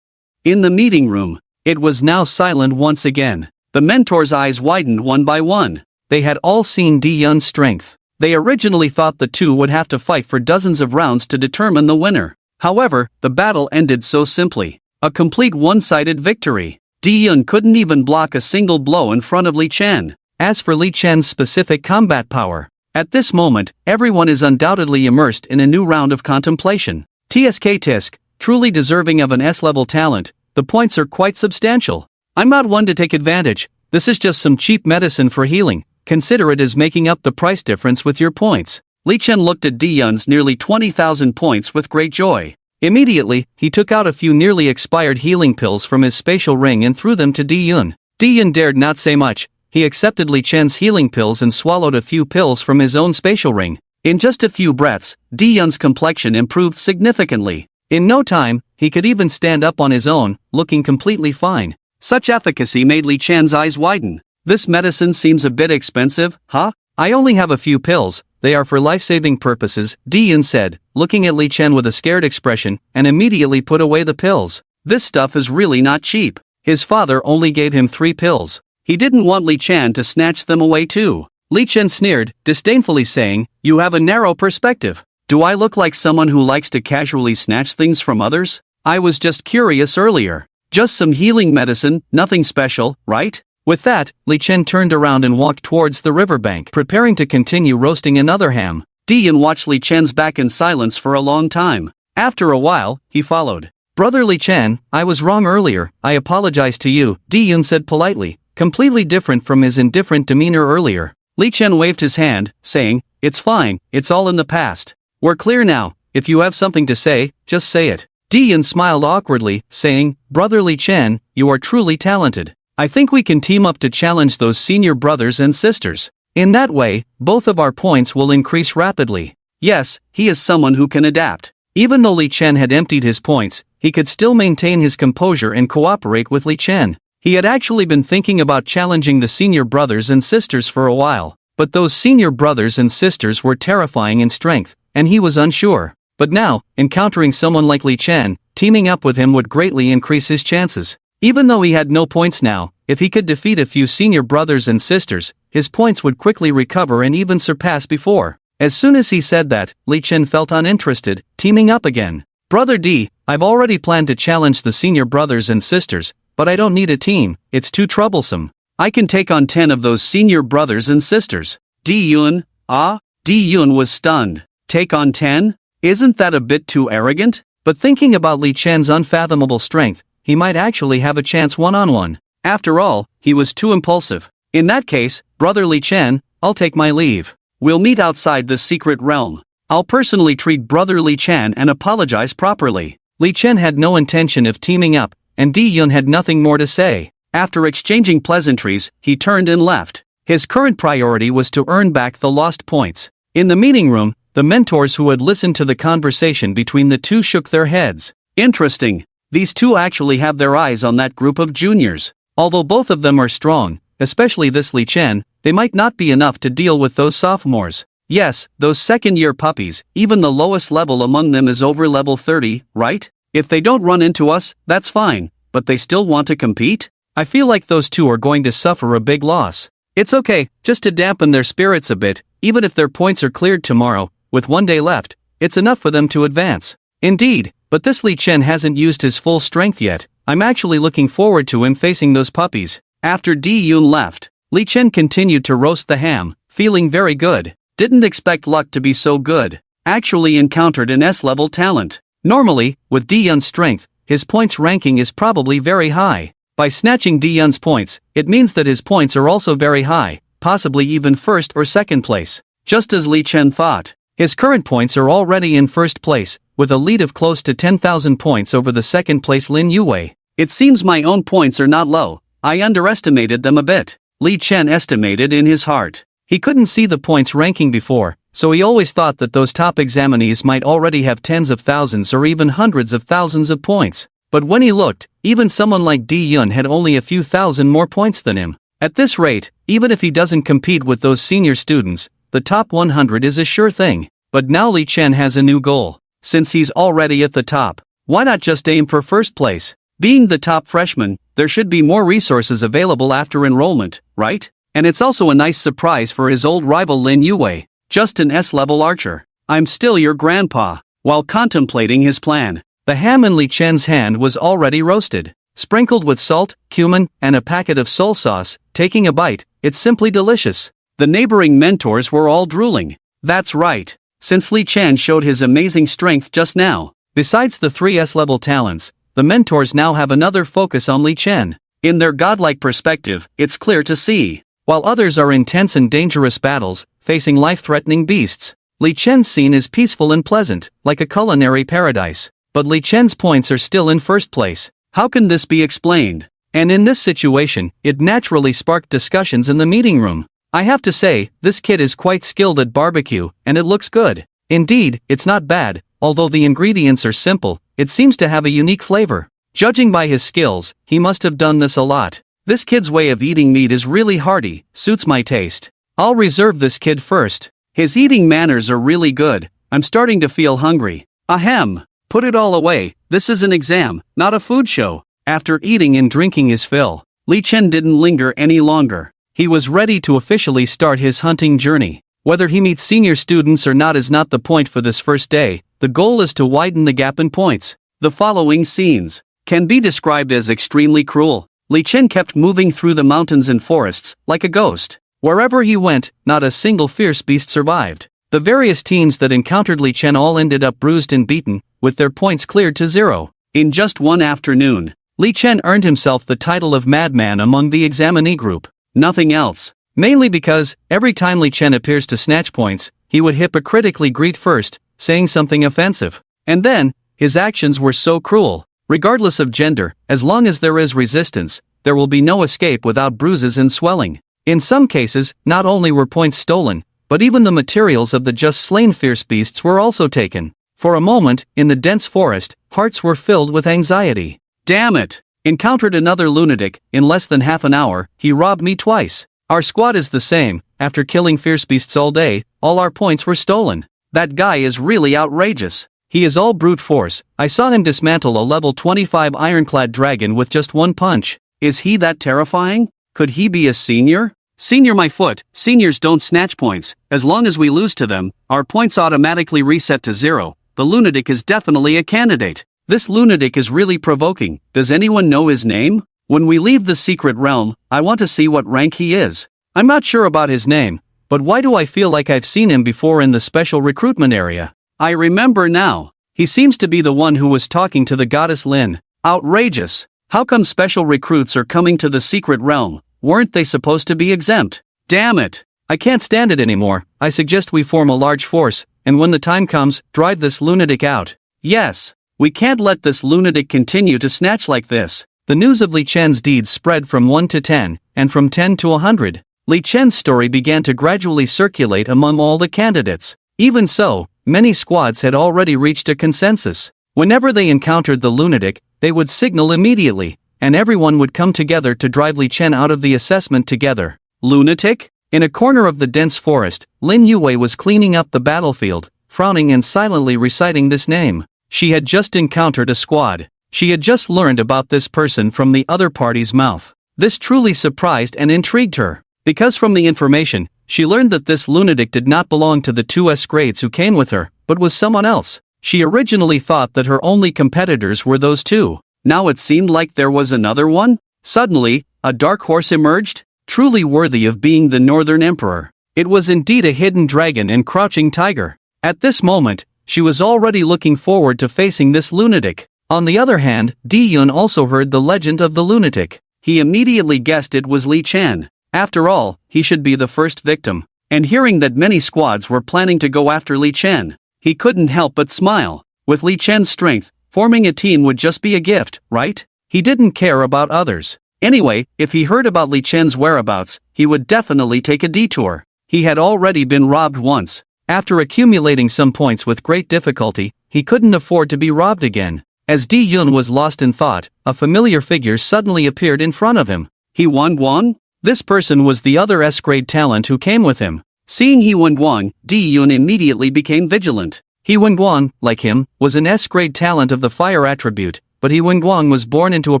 In the meeting room, it was now silent once again. The mentors' eyes widened one by one. They had all seen Dai Yun's strength. They originally thought the two would have to fight for dozens of rounds to determine the winner. However, the battle ended so simply. A complete one-sided victory. Dai Dai Yun couldn't even block a single blow in front of Li Chen. As for Li Chen's specific combat power, at this moment, everyone is undoubtedly immersed in a new round of contemplation. Tisk, truly deserving of an S-level talent, the points are quite substantial. I'm not one to take advantage, this is just some cheap medicine for healing, consider it as making up the price difference with your points. Li Chen looked at Dai Yun's nearly 20,000 points with great joy. Immediately, he took out a few nearly expired healing pills from his spatial ring and threw them to Dai Yun. Dai Yun dared not say much. He accepted Li Chen's healing pills and swallowed a few pills from his own spatial ring. In just a few breaths, Dai Yun's complexion improved significantly. In no time, he could even stand up on his own, looking completely fine. Such efficacy made Li Chen's eyes widen. This medicine seems a bit expensive, huh? I only have a few pills, they are for life-saving purposes, Dai Yun said, looking at Li Chen with a scared expression, and immediately put away the pills. This stuff is really not cheap. His father only gave him 3 pills. He didn't want Li Chen to snatch them away too. Li Chen sneered, disdainfully saying, "You have a narrow perspective. Do I look like someone who likes to casually snatch things from others? I was just curious earlier. Just some healing medicine, nothing special, right?" With that, Li Chen turned around and walked towards the riverbank, preparing to continue roasting another ham. Dai Yun watched Li Chen's back in silence for a long time. After a while, he followed. "Brother Li Chen, I was wrong earlier, I apologize to you," Dai Yun said politely, completely different from his indifferent demeanor earlier. Li Chen waved his hand, saying, "It's fine, it's all in the past. We're clear now, if you have something to say, just say it." Dai Yun smiled awkwardly, saying, "Brother Li Chen, you are truly talented. I think we can team up to challenge those senior brothers and sisters. In that way, both of our points will increase rapidly." Yes, he is someone who can adapt. Even though Li Chen had emptied his points, he could still maintain his composure and cooperate with Li Chen. He had actually been thinking about challenging the senior brothers and sisters for a while, but those senior brothers and sisters were terrifying in strength, and he was unsure. But now, encountering someone like Li Chen, teaming up with him would greatly increase his chances. Even though he had no points now, if he could defeat a few senior brothers and sisters, his points would quickly recover and even surpass before. As soon as he said that, Li Chen felt uninterested, teaming up again. "Brother D, I've already planned to challenge the senior brothers and sisters, but I don't need a team, it's too troublesome. I can take on 10 of those senior brothers and sisters." Dai Yun? Dai Yun was stunned. Take on 10? Isn't that a bit too arrogant? But thinking about Li Chen's unfathomable strength, he might actually have a chance one-on-one. After all, he was too impulsive. In that case, Brother Li Chen, I'll take my leave. We'll meet outside the secret realm. I'll personally treat Brother Li Chen and apologize properly. Li Chen had no intention of teaming up, and Dai Yun had nothing more to say. After exchanging pleasantries, he turned and left. His current priority was to earn back the lost points. In the meeting room, the mentors who had listened to the conversation between the two shook their heads. Interesting. These two actually have their eyes on that group of juniors. Although both of them are strong, especially this Li Chen, they might not be enough to deal with those sophomores. Yes, those second-year puppies, even the lowest level among them is over level 30, right? If they don't run into us, that's fine, but they still want to compete? I feel like those two are going to suffer a big loss. It's okay, just to dampen their spirits a bit, even if their points are cleared tomorrow, with 1 day left, it's enough for them to advance. Indeed, but this Li Chen hasn't used his full strength yet. I'm actually looking forward to him facing those puppies. After Dai Yun left, Li Chen continued to roast the ham, feeling very good. Didn't expect luck to be so good. Actually encountered an S-level talent. Normally, with Dai Yun's strength, his points ranking is probably very high. By snatching Dai Yun's points, it means that his points are also very high, possibly even first or second place. Just as Li Chen thought. His current points are already in first place, with a lead of close to 10,000 points over the second place Lin Yu. It seems my own points are not low, I underestimated them a bit, Li Chen estimated in his heart. He couldn't see the points ranking before, so he always thought that those top examinees might already have tens of thousands or even hundreds of thousands of points. But when he looked, even someone like Dai Yun had only a few thousand more points than him. At this rate, even if he doesn't compete with those senior students, the top 100 is a sure thing. But now Li Chen has a new goal. Since he's already at the top, why not just aim for first place? Being the top freshman, there should be more resources available after enrollment, right? And it's also a nice surprise for his old rival Lin Yu, just an S-level archer. I'm still your grandpa. While contemplating his plan, the ham in Li Chen's hand was already roasted. sprinkled with salt, cumin, and a packet of soul sauce. Taking a bite, it's simply delicious. The neighboring mentors were all drooling. That's right. Since Li Chen showed his amazing strength just now, besides the 3 S-level talents, the mentors now have another focus on Li Chen. In their godlike perspective, it's clear to see. While others are intense and dangerous battles, facing life-threatening beasts, Li Chen's scene is peaceful and pleasant, like a culinary paradise. But Li Chen's points are still in first place. How can this be explained? And in this situation, it naturally sparked discussions in the meeting room. I have to say, this kid is quite skilled at barbecue, and it looks good. Indeed, it's not bad, although the ingredients are simple, it seems to have a unique flavor. Judging by his skills, he must have done this a lot. This kid's way of eating meat is really hearty, suits my taste. I'll reserve this kid first. His eating manners are really good. I'm starting to feel hungry. Ahem. Put it all away, this is an exam, not a food show. After eating and drinking his fill, Li Chen didn't linger any longer. He was ready to officially start his hunting journey. Whether he meets senior students or not is not the point for this first day. The goal is to widen the gap in points. The following scenes can be described as extremely cruel. Li Chen kept moving through the mountains and forests, like a ghost. Wherever he went, not a single fierce beast survived. The various teams that encountered Li Chen all ended up bruised and beaten, with their points cleared to 0. In just one afternoon, Li Chen earned himself the title of madman among the examinee group. Nothing else. Mainly because, every time Li Chen appears to snatch points, he would hypocritically greet first, saying something offensive. And then, his actions were so cruel. Regardless of gender, as long as there is resistance, there will be no escape without bruises and swelling. In some cases, not only were points stolen, but even the materials of the just slain fierce beasts were also taken. For a moment, in the dense forest, hearts were filled with anxiety. Damn it! Encountered another lunatic. In less than half an hour, he robbed me twice. Our squad is the same. After killing fierce beasts all day, all our points were stolen. That guy is really outrageous. He is all brute force. I saw him dismantle a level 25 ironclad dragon with just one punch. Is he that terrifying? Could he be a senior? Senior my foot, seniors don't snatch points. As long as we lose to them, our points automatically reset to 0. The lunatic is definitely a candidate. This lunatic is really provoking. Does anyone know his name? When we leave the secret realm, I want to see what rank he is. I'm not sure about his name, but why do I feel like I've seen him before in the special recruitment area? I remember now. He seems to be the one who was talking to the goddess Lin. Outrageous. How come special recruits are coming to the secret realm? Weren't they supposed to be exempt? Damn it. I can't stand it anymore. I suggest we form a large force, and when the time comes, drive this lunatic out. Yes. We can't let this lunatic continue to snatch like this. The news of Li Chen's deeds spread from 1 to 10, and from 10 to 100. Li Chen's story began to gradually circulate among all the candidates. Even so, many squads had already reached a consensus. Whenever they encountered the lunatic, they would signal immediately, and everyone would come together to drive Li Chen out of the assessment together. Lunatic? In a corner of the dense forest, Lin Yu was cleaning up the battlefield, frowning and silently reciting this name. She had just encountered a squad. She had just learned about this person from the other party's mouth. This truly surprised and intrigued her, because from the information, she learned that this lunatic did not belong to the 2S grades who came with her, but was someone else. She originally thought that her only competitors were those two. Now it seemed like there was another one? Suddenly, a dark horse emerged, truly worthy of being the Northern Emperor. It was indeed a hidden dragon and crouching tiger. At this moment, she was already looking forward to facing this lunatic. On the other hand, Dai Yun also heard the legend of the lunatic. He immediately guessed it was Li Chen. After all, he should be the first victim. And hearing that many squads were planning to go after Li Chen, he couldn't help but smile. With Li Chen's strength, forming a team would just be a gift, right? He didn't care about others. Anyway, if he heard about Li Chen's whereabouts, he would definitely take a detour. He had already been robbed once. After accumulating some points with great difficulty, he couldn't afford to be robbed again. As Dai Yun was lost in thought, a familiar figure suddenly appeared in front of him. He Guan? This person was the other S-grade talent who came with him. Seeing He Guan, Dai Yun immediately became vigilant. He Guan, like him, was an S-grade talent of the fire attribute, but He Guan was born into a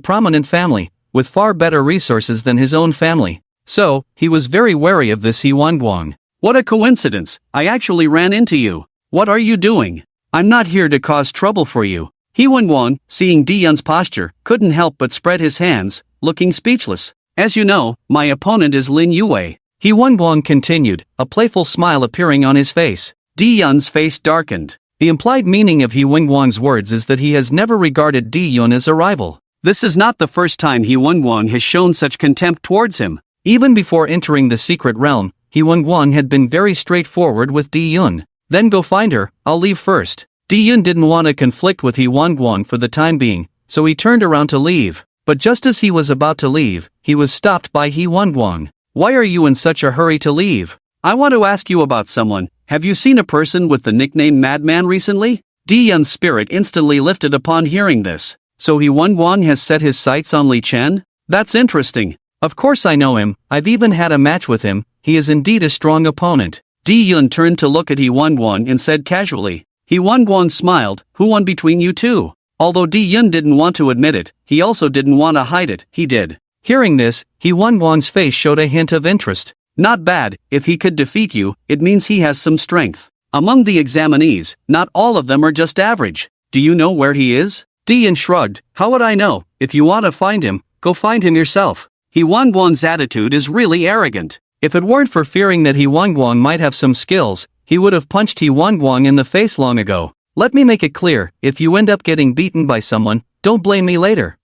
prominent family, with far better resources than his own family. So, he was very wary of this He Guan. What a coincidence, I actually ran into you. What are you doing? I'm not here to cause trouble for you. He Wang, seeing Dai Yun's posture, couldn't help but spread his hands, looking speechless. As you know, my opponent is Lin Yu. He Wang continued, a playful smile appearing on his face. Dai Yun's face darkened. The implied meaning of He Wang's words is that he has never regarded Dai Yun as a rival. This is not the first time He Wang has shown such contempt towards him. Even before entering the secret realm, He Wang had been very straightforward with Dai Yun. Then go find her, I'll leave first. Dai Yun didn't want to conflict with He Wang for the time being, so he turned around to leave. But just as he was about to leave, he was stopped by He Wang. Why are you in such a hurry to leave? I want to ask you about someone. Have you seen a person with the nickname Madman recently? Dai Yun's spirit instantly lifted upon hearing this. So He Wang has set his sights on Li Chen? That's interesting. Of course I know him, I've even had a match with him, he is indeed a strong opponent. Dai Yun turned to look at He Wang and said casually. He Wang smiled, who won between you two? Although Dai Yun didn't want to admit it, he also didn't want to hide it, he did. Hearing this, He Wang's face showed a hint of interest. Not bad, if he could defeat you, it means he has some strength. Among the examinees, not all of them are just average. Do you know where he is? Dai Yun shrugged, how would I know? If you want to find him, go find him yourself. He Wang's attitude is really arrogant. If it weren't for fearing that He Wang might have some skills, he would have punched He Wang in the face long ago. Let me make it clear, if you end up getting beaten by someone, don't blame me later.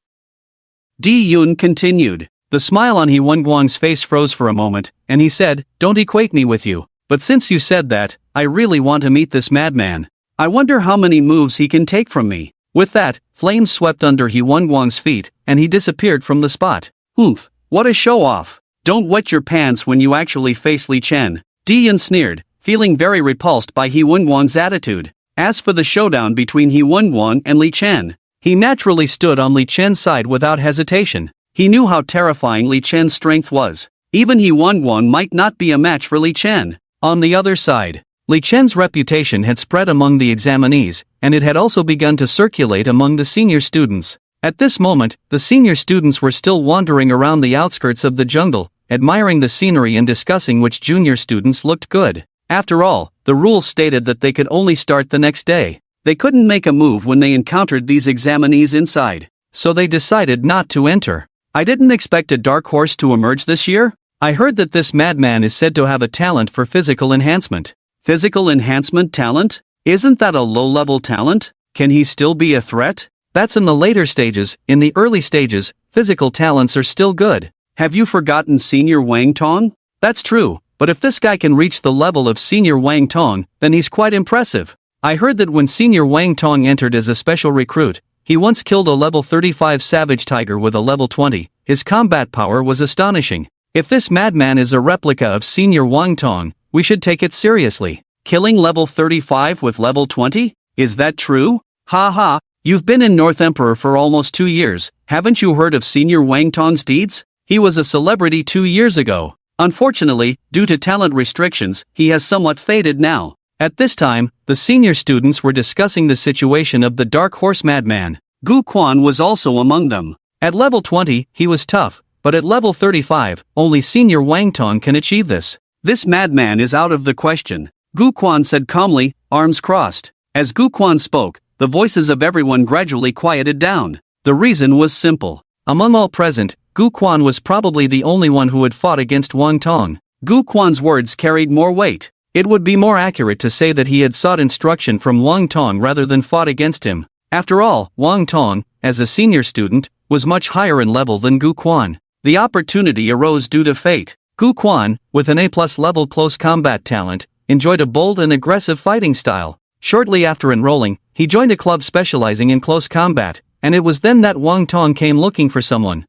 Dai Yun continued. The smile on He Wang's face froze for a moment, and he said, don't equate me with you. But since you said that, I really want to meet this madman. I wonder how many moves he can take from me. With that, flames swept under He Wang's feet, and he disappeared from the spot. Oomph, what a show-off. Don't wet your pants when you actually face Li Chen. Dai Yun sneered, feeling very repulsed by He Wang's attitude. As for the showdown between He Wang and Li Chen, he naturally stood on Li Chen's side without hesitation. He knew how terrifying Li Chen's strength was. Even He Wang might not be a match for Li Chen. On the other side, Li Chen's reputation had spread among the examinees, and it had also begun to circulate among the senior students. At this moment, the senior students were still wandering around the outskirts of the jungle, admiring the scenery and discussing which junior students looked good. After all, the rules stated that they could only start the next day. They couldn't make a move when they encountered these examinees inside, so they decided not to enter. I didn't expect a dark horse to emerge this year. I heard that this madman is said to have a talent for physical enhancement. Physical enhancement talent? Isn't that a low-level talent? Can he still be a threat? That's in the later stages. In the early stages, physical talents are still good. Have you forgotten Senior Wang Tong? That's true, but if this guy can reach the level of Senior Wang Tong, then he's quite impressive. I heard that when Senior Wang Tong entered as a special recruit, he once killed a level 35 savage tiger with a level 20. His combat power was astonishing. If this madman is a replica of Senior Wang Tong, we should take it seriously. Killing level 35 with level 20? Is that true? Ha, you've been in North Emperor for almost 2 years, haven't you heard of Senior Wang Tong's deeds? He was a celebrity 2 years ago. Unfortunately, due to talent restrictions, he has somewhat faded now. At this time, the senior students were discussing the situation of the Dark Horse Madman. Guan was also among them. At level 20, he was tough, but at level 35, only Senior Wang Tong can achieve this. This madman is out of the question, Guan said calmly, arms crossed. As Guan spoke, the voices of everyone gradually quieted down. The reason was simple. Among all present, Guan was probably the only one who had fought against Wang Tong. Guan's words carried more weight. It would be more accurate to say that he had sought instruction from Wang Tong rather than fought against him. After all, Wang Tong, as a senior student, was much higher in level than Guan. The opportunity arose due to fate. Guan, with an A+ level close combat talent, enjoyed a bold and aggressive fighting style. Shortly after enrolling, he joined a club specializing in close combat, and it was then that Wang Tong came looking for someone.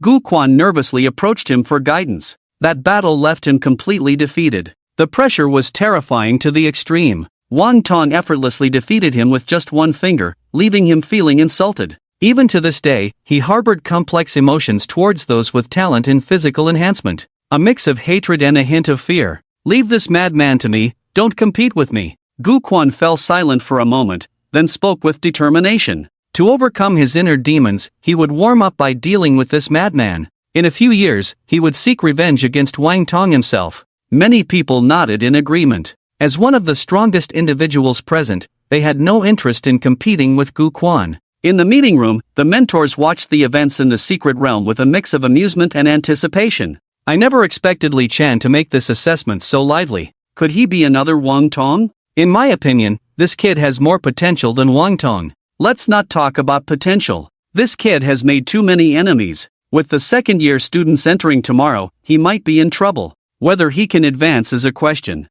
Guan nervously approached him for guidance. That battle left him completely defeated. The pressure was terrifying to the extreme. Wang Tong effortlessly defeated him with just one finger, leaving him feeling insulted. Even to this day, he harbored complex emotions towards those with talent in physical enhancement. A mix of hatred and a hint of fear. Leave this madman to me, don't compete with me. Guan fell silent for a moment, then spoke with determination. To overcome his inner demons, he would warm up by dealing with this madman. In a few years, he would seek revenge against Wang Tong himself. Many people nodded in agreement. As one of the strongest individuals present, they had no interest in competing with Guan. In the meeting room, the mentors watched the events in the secret realm with a mix of amusement and anticipation. I never expected Li Chan to make this assessment so lively. Could he be another Wang Tong? In my opinion, this kid has more potential than Wang Tong. Let's not talk about potential. This kid has made too many enemies. With the second-year students entering tomorrow, he might be in trouble. Whether he can advance is a question.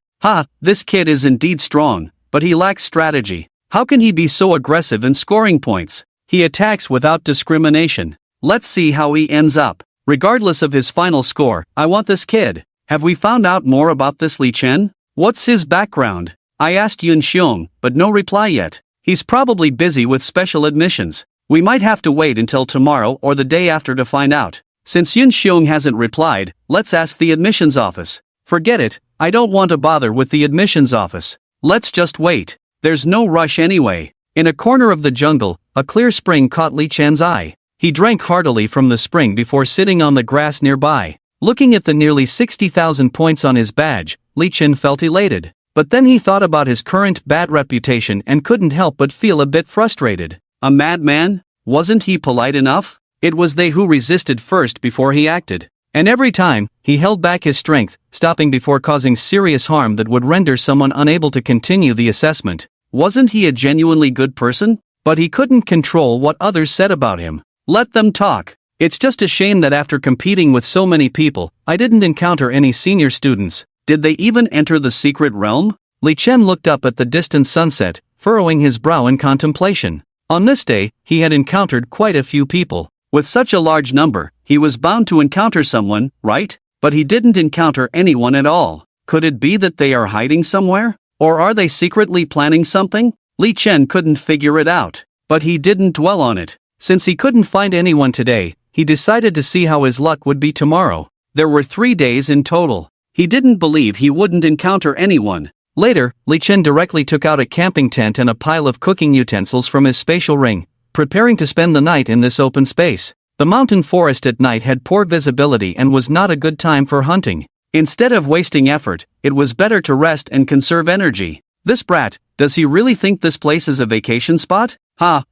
This kid is indeed strong, but he lacks strategy. How can he be so aggressive in scoring points? He attacks without discrimination. Let's see how he ends up. Regardless of his final score, I want this kid. Have we found out more about this Li Chen? What's his background? I asked Yun Xiong, but no reply yet. He's probably busy with special admissions. We might have to wait until tomorrow or the day after to find out. Since Yun Xiong hasn't replied, let's ask the admissions office. Forget it, I don't want to bother with the admissions office. Let's just wait. There's no rush anyway. In a corner of the jungle, a clear spring caught Li Chan's eye. He drank heartily from the spring before sitting on the grass nearby. Looking at the nearly 60,000 points on his badge, Li Chen felt elated. But then he thought about his current bad reputation and couldn't help but feel a bit frustrated. A madman? Wasn't he polite enough? It was they who resisted first before he acted. And every time, he held back his strength, stopping before causing serious harm that would render someone unable to continue the assessment. Wasn't he a genuinely good person? But he couldn't control what others said about him. Let them talk. It's just a shame that after competing with so many people, I didn't encounter any senior students. Did they even enter the secret realm? Li Chen looked up at the distant sunset, furrowing his brow in contemplation. On this day, he had encountered quite a few people. With such a large number, he was bound to encounter someone, right? But he didn't encounter anyone at all. Could it be that they are hiding somewhere? Or are they secretly planning something? Li Chen couldn't figure it out. But he didn't dwell on it. Since he couldn't find anyone today, he decided to see how his luck would be tomorrow. There were 3 days in total. He didn't believe he wouldn't encounter anyone. Later, Li Chen directly took out a camping tent and a pile of cooking utensils from his spatial ring, preparing to spend the night in this open space. The mountain forest at night had poor visibility and was not a good time for hunting. Instead of wasting effort, it was better to rest and conserve energy. This brat, does he really think this place is a vacation spot?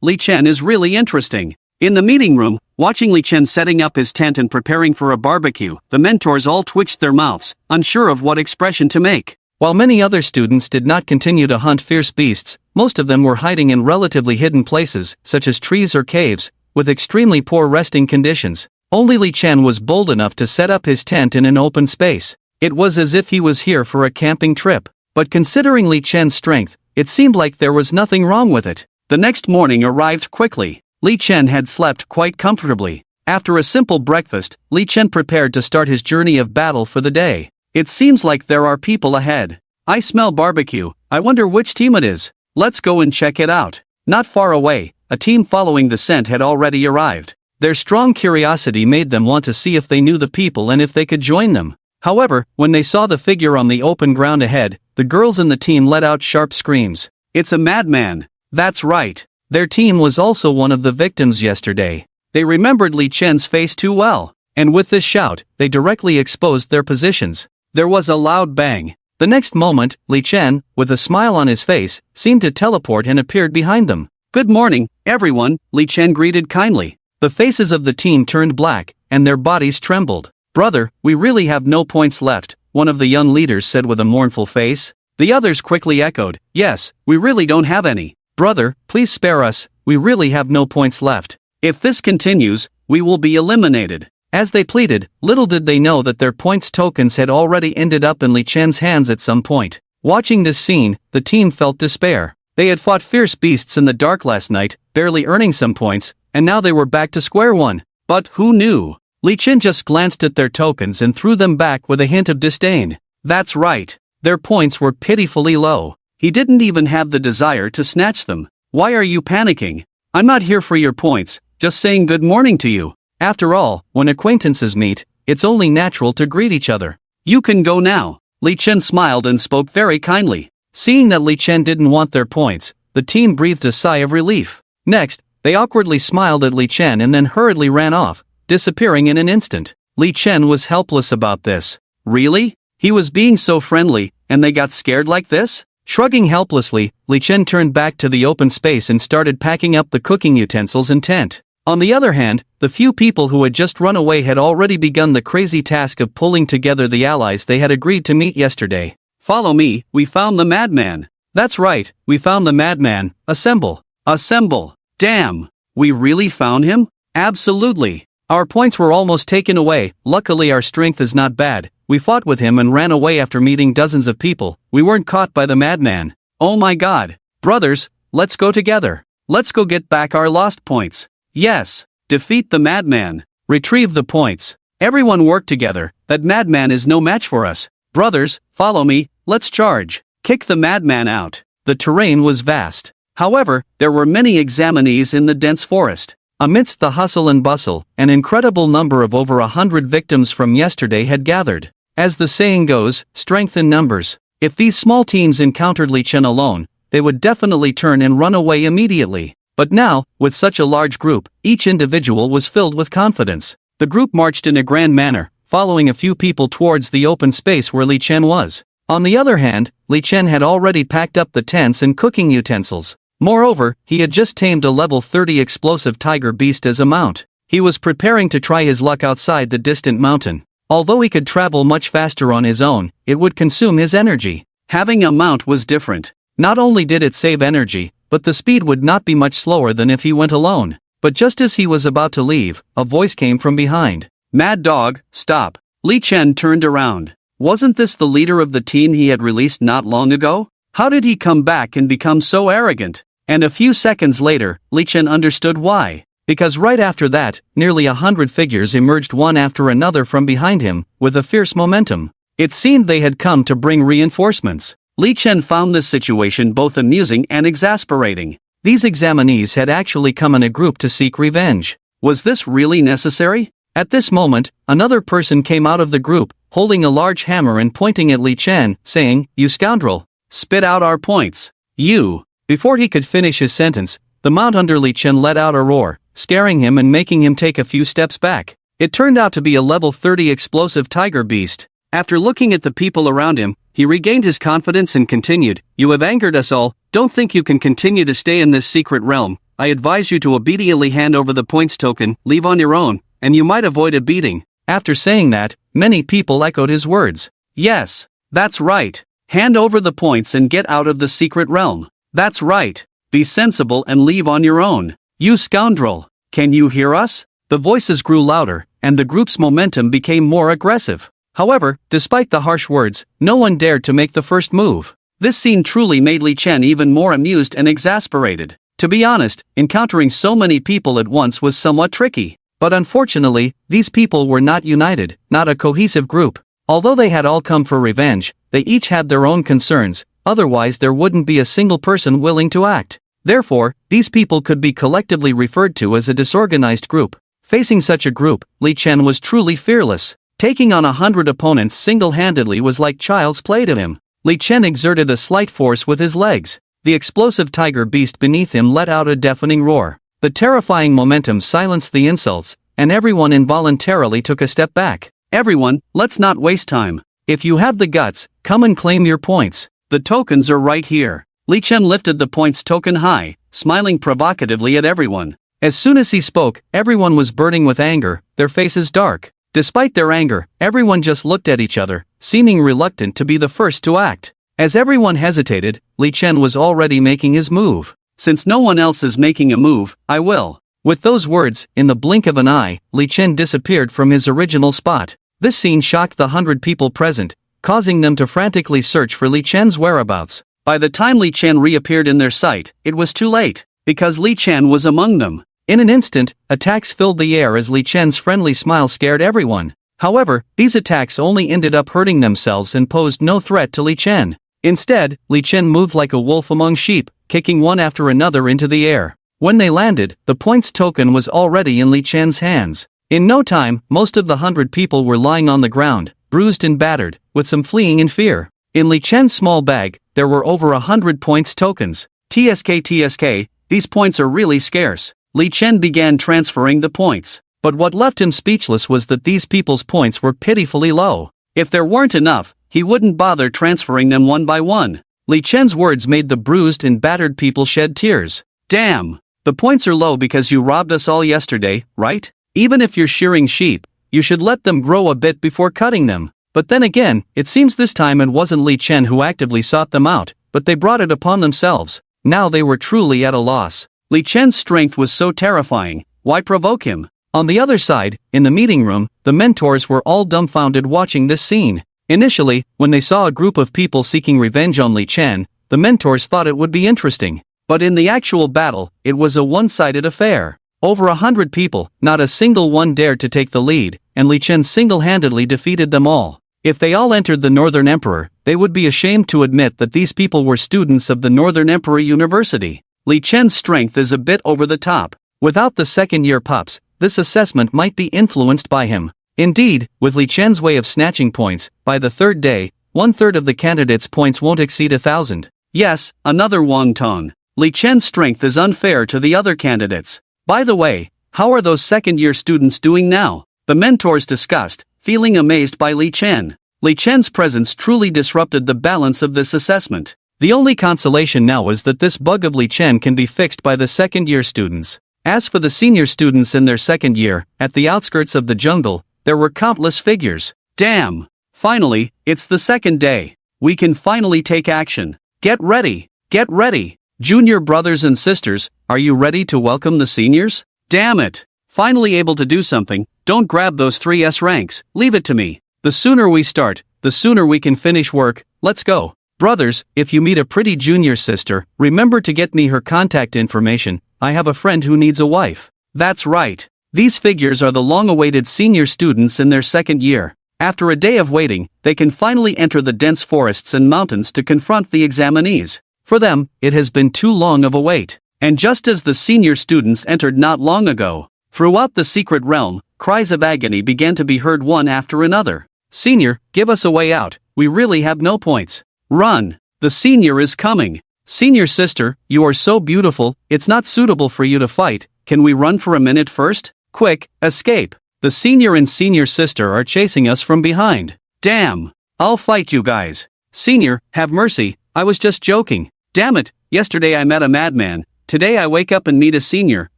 Li Chen is really interesting. In the meeting room, watching Li Chen setting up his tent and preparing for a barbecue, the mentors all twitched their mouths, unsure of what expression to make. While many other students did not continue to hunt fierce beasts, most of them were hiding in relatively hidden places, such as trees or caves, with extremely poor resting conditions. Only Li Chen was bold enough to set up his tent in an open space. It was as if he was here for a camping trip. But considering Li Chen's strength, it seemed like there was nothing wrong with it. The next morning arrived quickly. Li Chen had slept quite comfortably. After a simple breakfast, Li Chen prepared to start his journey of battle for the day. It seems like there are people ahead. I smell barbecue. I wonder which team it is. Let's go and check it out. Not far away, a team following the scent had already arrived. Their strong curiosity made them want to see if they knew the people and if they could join them. However, when they saw the figure on the open ground ahead, the girls in the team let out sharp screams. It's a madman. That's right. Their team was also one of the victims yesterday. They remembered Li Chen's face too well, and with this shout, they directly exposed their positions. There was a loud bang. The next moment, Li Chen, with a smile on his face, seemed to teleport and appeared behind them. Good morning, everyone, Li Chen greeted kindly. The faces of the team turned black, and their bodies trembled. Brother, we really have no points left, one of the young leaders said with a mournful face. The others quickly echoed, yes, we really don't have any. Brother, please spare us, we really have no points left. If this continues, we will be eliminated. As they pleaded, little did they know that their points tokens had already ended up in Li Chen's hands at some point. Watching this scene, the team felt despair. They had fought fierce beasts in the dark last night, barely earning some points, and now they were back to square one. But who knew? Li Chen just glanced at their tokens and threw them back with a hint of disdain. That's right. Their points were pitifully low. He didn't even have the desire to snatch them. Why are you panicking? I'm not here for your points, just saying good morning to you. After all, when acquaintances meet, it's only natural to greet each other. You can go now. Li Chen smiled and spoke very kindly. Seeing that Li Chen didn't want their points, the team breathed a sigh of relief. Next, they awkwardly smiled at Li Chen and then hurriedly ran off, disappearing in an instant. Li Chen was helpless about this. Really? He was being so friendly, and they got scared like this? Shrugging helplessly, Li Chen turned back to the open space and started packing up the cooking utensils and tent. On the other hand, the few people who had just run away had already begun the crazy task of pulling together the allies they had agreed to meet yesterday. Follow me, we found the madman. That's right, we found the madman. Assemble. Assemble. Damn. We really found him? Absolutely. Our points were almost taken away. Luckily our strength is not bad. We fought with him and ran away after meeting dozens of people. We weren't caught by the madman. Oh my god. Brothers, let's go together. Let's go get back our lost points. Yes. Defeat the madman. Retrieve the points. Everyone work together. That madman is no match for us. Brothers, follow me. Let's charge. Kick the madman out. The terrain was vast. However, there were many examinees in the dense forest. Amidst the hustle and bustle, an incredible number of over 100 victims from yesterday had gathered. As the saying goes, strength in numbers. If these small teams encountered Li Chen alone, they would definitely turn and run away immediately. But now, with such a large group, each individual was filled with confidence. The group marched in a grand manner, following a few people towards the open space where Li Chen was. On the other hand, Li Chen had already packed up the tents and cooking utensils. Moreover, he had just tamed a level 30 explosive tiger beast as a mount. He was preparing to try his luck outside the distant mountain. Although he could travel much faster on his own, it would consume his energy. Having a mount was different. Not only did it save energy, but the speed would not be much slower than if he went alone. But just as he was about to leave, a voice came from behind. Mad dog, stop. Li Chen turned around. Wasn't this the leader of the team he had released not long ago? How did he come back and become so arrogant? And a few seconds later, Li Chen understood why. Because right after that, nearly 100 figures emerged one after another from behind him, with a fierce momentum. It seemed they had come to bring reinforcements. Li Chen found this situation both amusing and exasperating. These examinees had actually come in a group to seek revenge. Was this really necessary? At this moment, another person came out of the group, holding a large hammer and pointing at Li Chen, saying, "You scoundrel! Spit out our points! You!" Before he could finish his sentence, the mount under Li Chen let out a roar, scaring him and making him take a few steps back. It turned out to be a level 30 explosive tiger beast. After looking at the people around him, he regained his confidence and continued, "You have angered us all. Don't think you can continue to stay in this secret realm. I advise you to obediently hand over the points token, leave on your own, and you might avoid a beating." After saying that, many people echoed his words. Yes, that's right. Hand over the points and get out of the secret realm. That's right. Be sensible and leave on your own. You scoundrel. Can you hear us? The voices grew louder, and the group's momentum became more aggressive. However, despite the harsh words, no one dared to make the first move. This scene truly made Li Chen even more amused and exasperated. To be honest, encountering so many people at once was somewhat tricky. But unfortunately, these people were not united, not a cohesive group. Although they had all come for revenge, they each had their own concerns. Otherwise there wouldn't be a single person willing to act. Therefore, these people could be collectively referred to as a disorganized group. Facing such a group, Li Chen was truly fearless. Taking on 100 opponents single-handedly was like child's play to him. Li Chen exerted a slight force with his legs. The explosive tiger beast beneath him let out a deafening roar. The terrifying momentum silenced the insults, and everyone involuntarily took a step back. Everyone, let's not waste time. If you have the guts, come and claim your points. The tokens are right here. Li Chen lifted the points token high, smiling provocatively at everyone. As soon as he spoke, everyone was burning with anger, their faces dark. Despite their anger, everyone just looked at each other, seeming reluctant to be the first to act. As everyone hesitated, Li Chen was already making his move. Since no one else is making a move, I will. With those words, in the blink of an eye, Li Chen disappeared from his original spot. This scene shocked the 100 people present, causing them to frantically search for Li Chen's whereabouts. By the time Li Chen reappeared in their sight, it was too late, because Li Chen was among them. In an instant, attacks filled the air as Li Chen's friendly smile scared everyone. However, these attacks only ended up hurting themselves and posed no threat to Li Chen. Instead, Li Chen moved like a wolf among sheep, kicking one after another into the air. When they landed, the points token was already in Li Chen's hands. In no time, most of the 100 people were lying on the ground, bruised and battered, with some fleeing in fear. In Li Chen's small bag, there were over 100 points tokens. TSK, these points are really scarce. Li Chen began transferring the points. But what left him speechless was that these people's points were pitifully low. If there weren't enough, he wouldn't bother transferring them one by one. Li Chen's words made the bruised and battered people shed tears. Damn! The points are low because you robbed us all yesterday, right? Even if you're shearing sheep, you should let them grow a bit before cutting them. But then again, it seems this time it wasn't Li Chen who actively sought them out, but they brought it upon themselves. Now they were truly at a loss. Li Chen's strength was so terrifying, why provoke him? On the other side, in the meeting room, the mentors were all dumbfounded watching this scene. Initially, when they saw a group of people seeking revenge on Li Chen, the mentors thought it would be interesting. But in the actual battle, it was a one-sided affair. Over 100 people, not a single one dared to take the lead, and Li Chen single-handedly defeated them all. If they all entered the Northern Emperor, they would be ashamed to admit that these people were students of the Northern Emperor University. Li Chen's strength is a bit over the top. Without the second-year pups, this assessment might be influenced by him. Indeed, with Li Chen's way of snatching points, by the third day, 1/3 of the candidates' points won't exceed 1,000. Yes, another wonton. Li Chen's strength is unfair to the other candidates. By the way, how are those second-year students doing now? The mentors discussed, feeling amazed by Li Chen. Li Chen's presence truly disrupted the balance of this assessment. The only consolation now is that this bug of Li Chen can be fixed by the second-year students. As for the senior students in their second year, at the outskirts of the jungle, there were countless figures. Damn! Finally, it's the second day. We can finally take action. Get ready! Get ready! Junior brothers and sisters, are you ready to welcome the seniors? Damn it! Finally able to do something, don't grab those 3S ranks, leave it to me. The sooner we start, the sooner we can finish work, let's go. Brothers, if you meet a pretty junior sister, remember to get me her contact information, I have a friend who needs a wife. That's right. These figures are the long-awaited senior students in their second year. After a day of waiting, they can finally enter the dense forests and mountains to confront the examinees. For them, it has been too long of a wait. And just as the senior students entered not long ago, throughout the secret realm, cries of agony began to be heard one after another. Senior, give us a way out, we really have no points. Run! The senior is coming! Senior sister, you are so beautiful, it's not suitable for you to fight, can we run for a minute first? Quick, escape! The senior and senior sister are chasing us from behind. Damn! I'll fight you guys. Senior, have mercy, I was just joking. Damn it, yesterday I met a madman, today I wake up and meet a senior,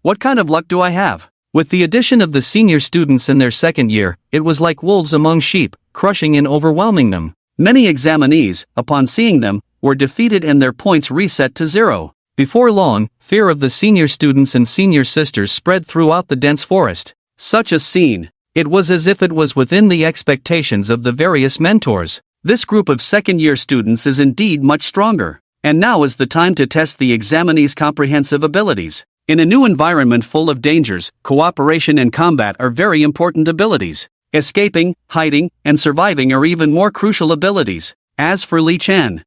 what kind of luck do I have? With the addition of the senior students in their second year, it was like wolves among sheep, crushing and overwhelming them. Many examinees, upon seeing them, were defeated and their points reset to 0. Before long, fear of the senior students and senior sisters spread throughout the dense forest. Such a scene. It was as if it was within the expectations of the various mentors. This group of second-year students is indeed much stronger. And now is the time to test the examinees' comprehensive abilities. In a new environment full of dangers, cooperation and combat are very important abilities. Escaping, hiding, and surviving are even more crucial abilities. As for Li Chen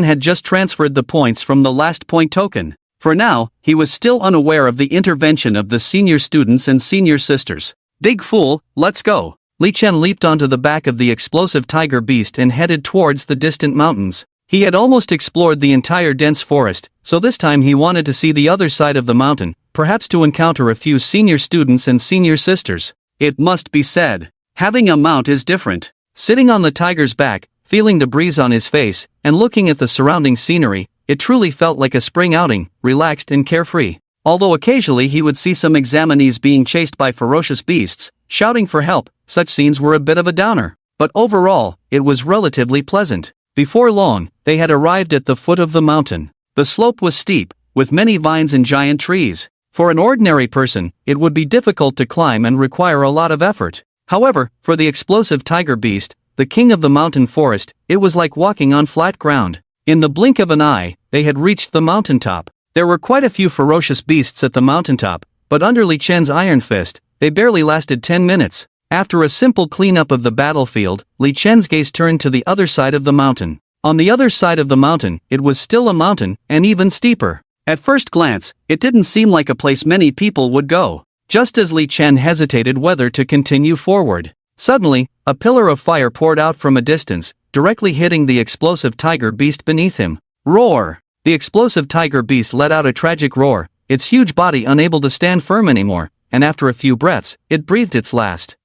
had just transferred the points from the last point token. For now, he was still unaware of the intervention of the senior students and senior sisters. Big fool, let's go. Li Chen leaped onto the back of the explosive tiger beast and headed towards the distant mountains. He had almost explored the entire dense forest, so this time he wanted to see the other side of the mountain, perhaps to encounter a few senior students and senior sisters. It must be said, having a mount is different. Sitting on the tiger's back, feeling the breeze on his face, and looking at the surrounding scenery, it truly felt like a spring outing, relaxed and carefree. Although occasionally he would see some examinees being chased by ferocious beasts, shouting for help, such scenes were a bit of a downer. But overall, it was relatively pleasant. Before long, they had arrived at the foot of the mountain. The slope was steep, with many vines and giant trees. For an ordinary person, it would be difficult to climb and require a lot of effort. However, for the explosive tiger beast, the king of the mountain forest, it was like walking on flat ground. In the blink of an eye, they had reached the mountaintop. There were quite a few ferocious beasts at the mountaintop, but under Li Chen's iron fist, they barely lasted 10 minutes. After a simple cleanup of the battlefield, Li Chen's gaze turned to the other side of the mountain. On the other side of the mountain, it was still a mountain, and even steeper. At first glance, it didn't seem like a place many people would go. Just as Li Chen hesitated whether to continue forward, suddenly, a pillar of fire poured out from a distance, directly hitting the explosive tiger beast beneath him. Roar! The explosive tiger beast let out a tragic roar, its huge body unable to stand firm anymore, and after a few breaths, it breathed its last.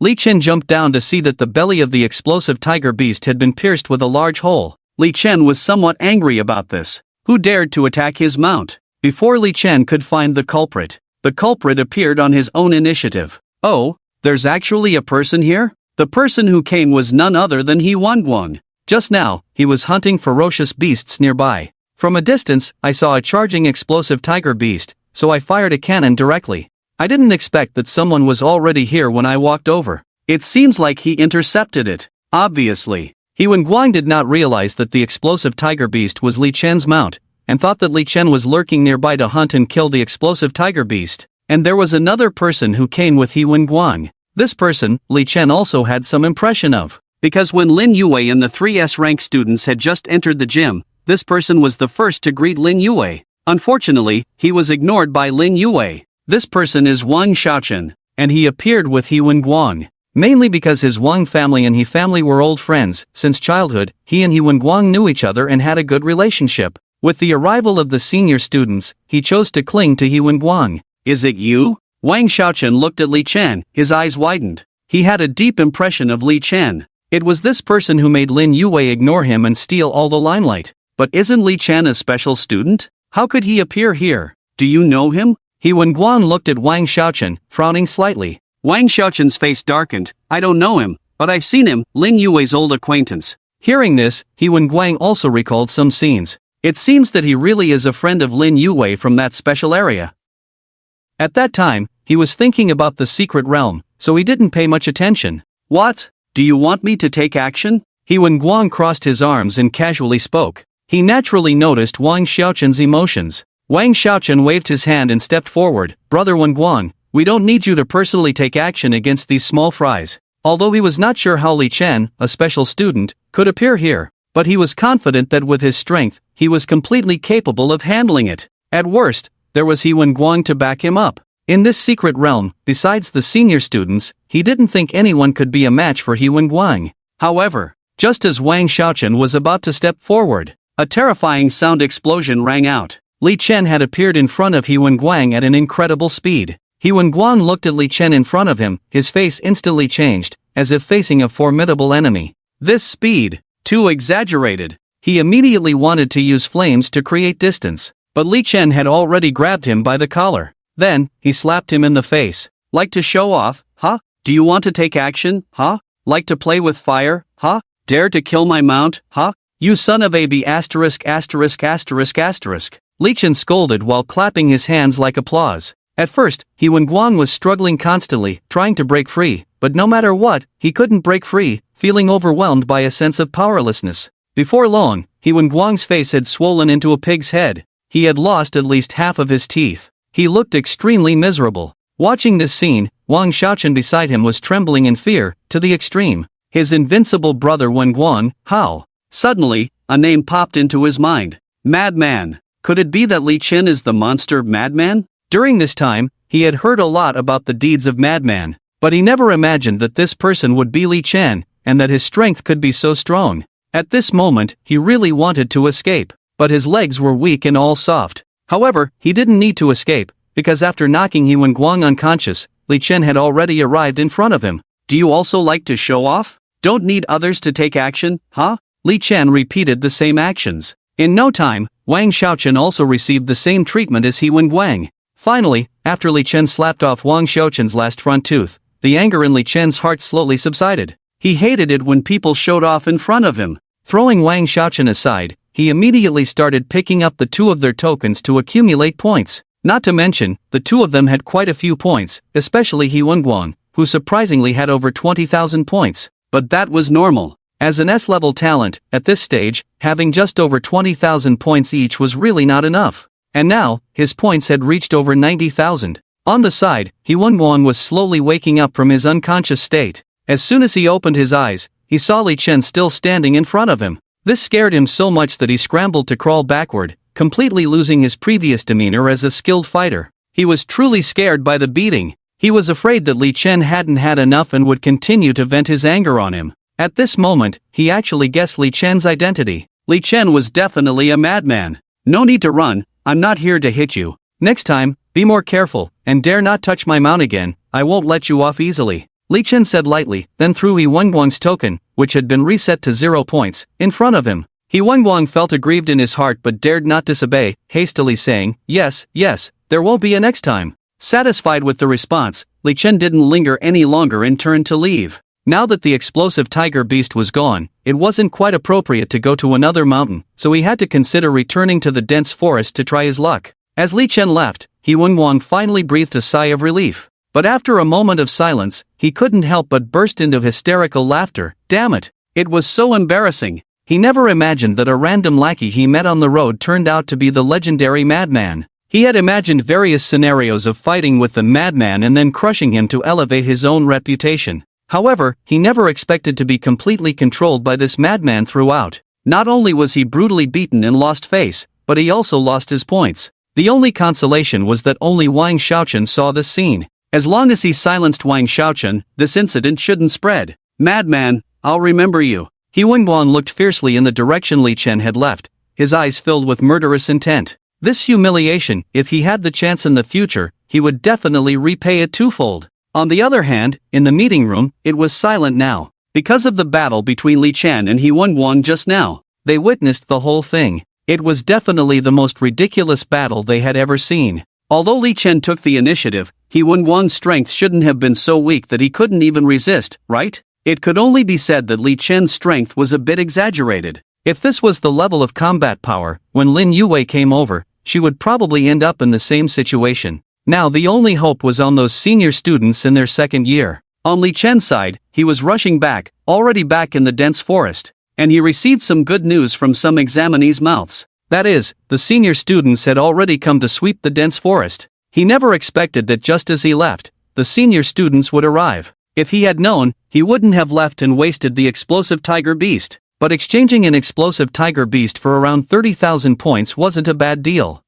Li Chen jumped down to see that the belly of the explosive tiger beast had been pierced with a large hole. Li Chen was somewhat angry about this. Who dared to attack his mount? Before Li Chen could find the culprit appeared on his own initiative. Oh, there's actually a person here? The person who came was none other than He Wang. Just now, he was hunting ferocious beasts nearby. From a distance, I saw a charging explosive tiger beast, so I fired a cannon directly. I didn't expect that someone was already here when I walked over. It seems like he intercepted it. Obviously, He Wang did not realize that the explosive tiger beast was Li Chen's mount, and thought that Li Chen was lurking nearby to hunt and kill the explosive tiger beast. And there was another person who came with He Wang. This person, Li Chen also had some impression of. Because when Lin Yu and the 3S rank students had just entered the gym, this person was the first to greet Lin Yu. Unfortunately, he was ignored by Lin Yu. This person is Wang Xiaochen, and he appeared with He Wang. Mainly because his Wang family and He family were old friends. Since childhood, he and He Wang knew each other and had a good relationship. With the arrival of the senior students, he chose to cling to He Wang. Is it you? Wang Xiaochen looked at Li Chen, his eyes widened. He had a deep impression of Li Chen. It was this person who made Lin Yu ignore him and steal all the limelight. But isn't Li Chen a special student? How could he appear here? Do you know him? He Wang looked at Wang Xiaochen, frowning slightly. Wang Xiaochen's face darkened. I don't know him, but I've seen him, Lin Yu's old acquaintance. Hearing this, He Wang also recalled some scenes. It seems that he really is a friend of Lin Yu from that special area. At that time, he was thinking about the secret realm, so he didn't pay much attention. What? Do you want me to take action? He Wang crossed his arms and casually spoke. He naturally noticed Wang Xiaochen's emotions. Wang Xiaochen waved his hand and stepped forward. Brother Wang, we don't need you to personally take action against these small fries. Although he was not sure how Li Chen, a special student, could appear here, but he was confident that with his strength, he was completely capable of handling it. At worst, there was He Wang to back him up. In this secret realm, besides the senior students, he didn't think anyone could be a match for He Wang. However, just as Wang Xiaochen was about to step forward, a terrifying sound explosion rang out. Li Chen had appeared in front of He Wang at an incredible speed. He Wang looked at Li Chen in front of him, his face instantly changed, as if facing a formidable enemy. This speed, too exaggerated. He immediately wanted to use flames to create distance, but Li Chen had already grabbed him by the collar. Then, he slapped him in the face. Like to show off, huh? Do you want to take action, huh? Like to play with fire, huh? Dare to kill my mount, huh? You son of a b***********. Li Chen scolded while clapping his hands like applause. At first, He Wang was struggling constantly, trying to break free, but no matter what, he couldn't break free, feeling overwhelmed by a sense of powerlessness. Before long, He Wang's face had swollen into a pig's head. He had lost at least half of his teeth. He looked extremely miserable. Watching this scene, Wang Xiaochen beside him was trembling in fear, to the extreme. His invincible brother Wang, how? Suddenly, a name popped into his mind. Madman. Could it be that Li Chen is the monster Madman? During this time, he had heard a lot about the deeds of Madman, but he never imagined that this person would be Li Chen, and that his strength could be so strong. At this moment, he really wanted to escape, but his legs were weak and all soft. However, he didn't need to escape, because after knocking He Wang unconscious, Li Chen had already arrived in front of him. Do you also like to show off? Don't need others to take action, huh? Li Chen repeated the same actions. In no time, Wang Xiaochen also received the same treatment as He Wang. Finally, after Li Chen slapped off Wang Xiaochen's last front tooth, the anger in Li Chen's heart slowly subsided. He hated it when people showed off in front of him. Throwing Wang Xiaochen aside, he immediately started picking up the two of their tokens to accumulate points. Not to mention, the two of them had quite a few points, especially He Wang, who surprisingly had over 20,000 points. But that was normal. As an S-level talent, at this stage, having just over 20,000 points each was really not enough. And now, his points had reached over 90,000. On the side, He Wang was slowly waking up from his unconscious state. As soon as he opened his eyes, he saw Li Chen still standing in front of him. This scared him so much that he scrambled to crawl backward, completely losing his previous demeanor as a skilled fighter. He was truly scared by the beating. He was afraid that Li Chen hadn't had enough and would continue to vent his anger on him. At this moment, he actually guessed Li Chen's identity. Li Chen was definitely a madman. No need to run, I'm not here to hit you. Next time, be more careful, and dare not touch my mount again, I won't let you off easily. Li Chen said lightly, then threw He Wang's token, which had been reset to 0 points, in front of him. He Wang felt aggrieved in his heart but dared not disobey, hastily saying, yes, there won't be a next time. Satisfied with the response, Li Chen didn't linger any longer and turned to leave. Now that the explosive tiger beast was gone, it wasn't quite appropriate to go to another mountain, so he had to consider returning to the dense forest to try his luck. As Li Chen left, He Wang finally breathed a sigh of relief. But after a moment of silence, he couldn't help but burst into hysterical laughter. Damn it! It was so embarrassing. He never imagined that a random lackey he met on the road turned out to be the legendary madman. He had imagined various scenarios of fighting with the madman and then crushing him to elevate his own reputation. However, he never expected to be completely controlled by this madman throughout. Not only was he brutally beaten and lost face, but he also lost his points. The only consolation was that only Wang Xiaochen saw this scene. As long as he silenced Wang Xiaochen, this incident shouldn't spread. Madman, I'll remember you. He Wang looked fiercely in the direction Li Chen had left, his eyes filled with murderous intent. This humiliation, if he had the chance in the future, he would definitely repay it twofold. On the other hand, in the meeting room, it was silent now. Because of the battle between Li Chen and He Wang just now, they witnessed the whole thing. It was definitely the most ridiculous battle they had ever seen. Although Li Chen took the initiative, He Wang's strength shouldn't have been so weak that he couldn't even resist, right? It could only be said that Li Chen's strength was a bit exaggerated. If this was the level of combat power, when Lin Yu came over, she would probably end up in the same situation. Now the only hope was on those senior students in their second year. On Li Chen's side, he was rushing back, already back in the dense forest. And he received some good news from some examinees' mouths. That is, the senior students had already come to sweep the dense forest. He never expected that just as he left, the senior students would arrive. If he had known, he wouldn't have left and wasted the explosive tiger beast. But exchanging an explosive tiger beast for around 30,000 points wasn't a bad deal.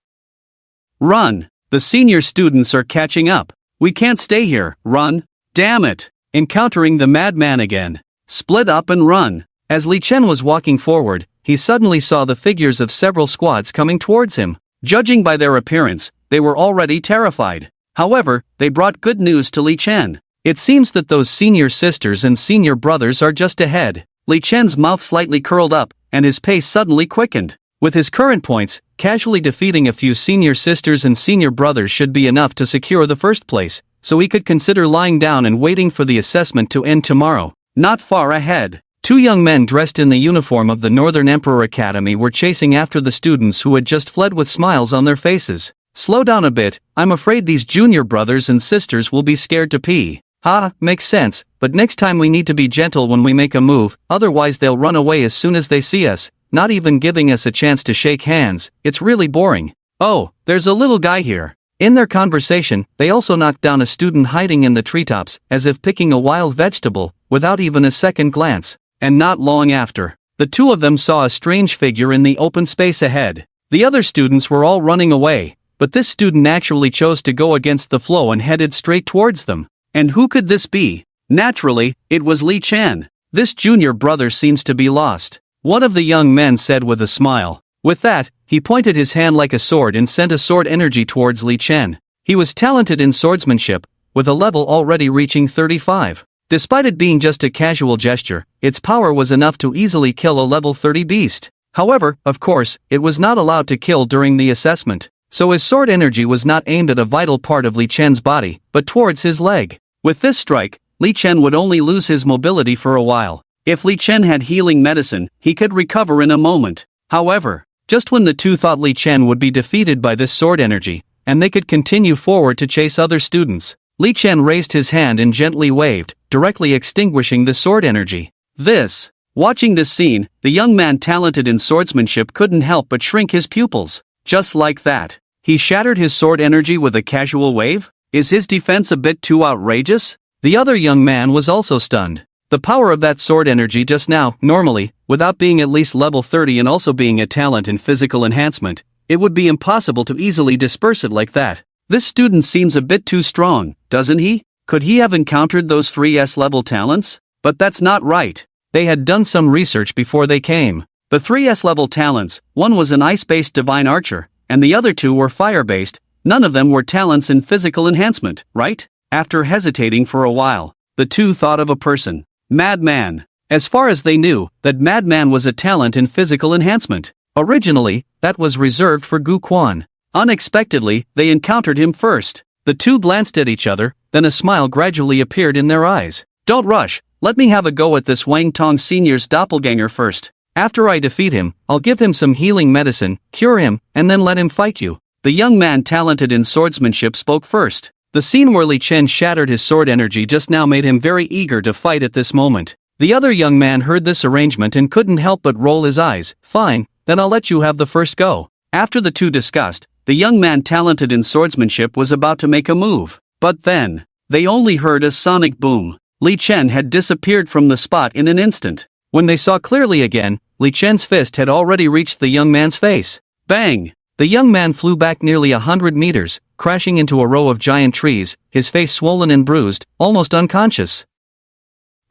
Run! The senior students are catching up. We can't stay here, run! Damn it! Encountering the madman again. Split up and run! As Li Chen was walking forward, he suddenly saw the figures of several squads coming towards him. Judging by their appearance, they were already terrified. However, they brought good news to Li Chen. It seems that those senior sisters and senior brothers are just ahead. Li Chen's mouth slightly curled up, and his pace suddenly quickened. With his current points, casually defeating a few senior sisters and senior brothers should be enough to secure the first place, so he could consider lying down and waiting for the assessment to end tomorrow. Not far ahead, two young men dressed in the uniform of the Northern Emperor Academy were chasing after the students who had just fled with smiles on their faces. Slow down a bit, I'm afraid these junior brothers and sisters will be scared to pee. Makes sense, but next time we need to be gentle when we make a move, otherwise they'll run away as soon as they see us, not even giving us a chance to shake hands. It's really boring. Oh, there's a little guy here. In their conversation, they also knocked down a student hiding in the treetops, as if picking a wild vegetable, without even a second glance. And not long after, the two of them saw a strange figure in the open space ahead. The other students were all running away, but this student actually chose to go against the flow and headed straight towards them. And who could this be? Naturally, it was Li Chen. This junior brother seems to be lost. One of the young men said with a smile. With that, he pointed his hand like a sword and sent a sword energy towards Li Chen. He was talented in swordsmanship, with a level already reaching 35. Despite it being just a casual gesture, its power was enough to easily kill a level 30 beast. However, of course, it was not allowed to kill during the assessment. So his sword energy was not aimed at a vital part of Li Chen's body, but towards his leg. With this strike, Li Chen would only lose his mobility for a while. If Li Chen had healing medicine, he could recover in a moment. However, just when the two thought Li Chen would be defeated by this sword energy, and they could continue forward to chase other students, Li Chen raised his hand and gently waved, directly extinguishing the sword energy. Watching this scene, the young man talented in swordsmanship couldn't help but shrink his pupils. Just like that, he shattered his sword energy with a casual wave? Is his defense a bit too outrageous? The other young man was also stunned. The power of that sword energy just now, normally, without being at least level 30 and also being a talent in physical enhancement, it would be impossible to easily disperse it like that. This student seems a bit too strong, doesn't he? Could he have encountered those 3S level talents? But that's not right. They had done some research before they came. The 3S level talents, one was an ice-based divine archer, and the other two were fire-based. None of them were talents in physical enhancement, right? After hesitating for a while, the two thought of a person. Madman. As far as they knew, that madman was a talent in physical enhancement. Originally, that was reserved for Guan. Unexpectedly, they encountered him first. The two glanced at each other, then a smile gradually appeared in their eyes. Don't rush, let me have a go at this Wang Tong Sr.'s doppelganger first. After I defeat him, I'll give him some healing medicine, cure him, and then let him fight you. The young man talented in swordsmanship spoke first. The scene where Li Chen shattered his sword energy just now made him very eager to fight at this moment. The other young man heard this arrangement and couldn't help but roll his eyes. Fine, then I'll let you have the first go. After the two discussed, the young man talented in swordsmanship was about to make a move. But then, they only heard a sonic boom. Li Chen had disappeared from the spot in an instant. When they saw clearly again, Li Chen's fist had already reached the young man's face. Bang! The young man flew back nearly 100 meters, crashing into a row of giant trees, his face swollen and bruised, almost unconscious.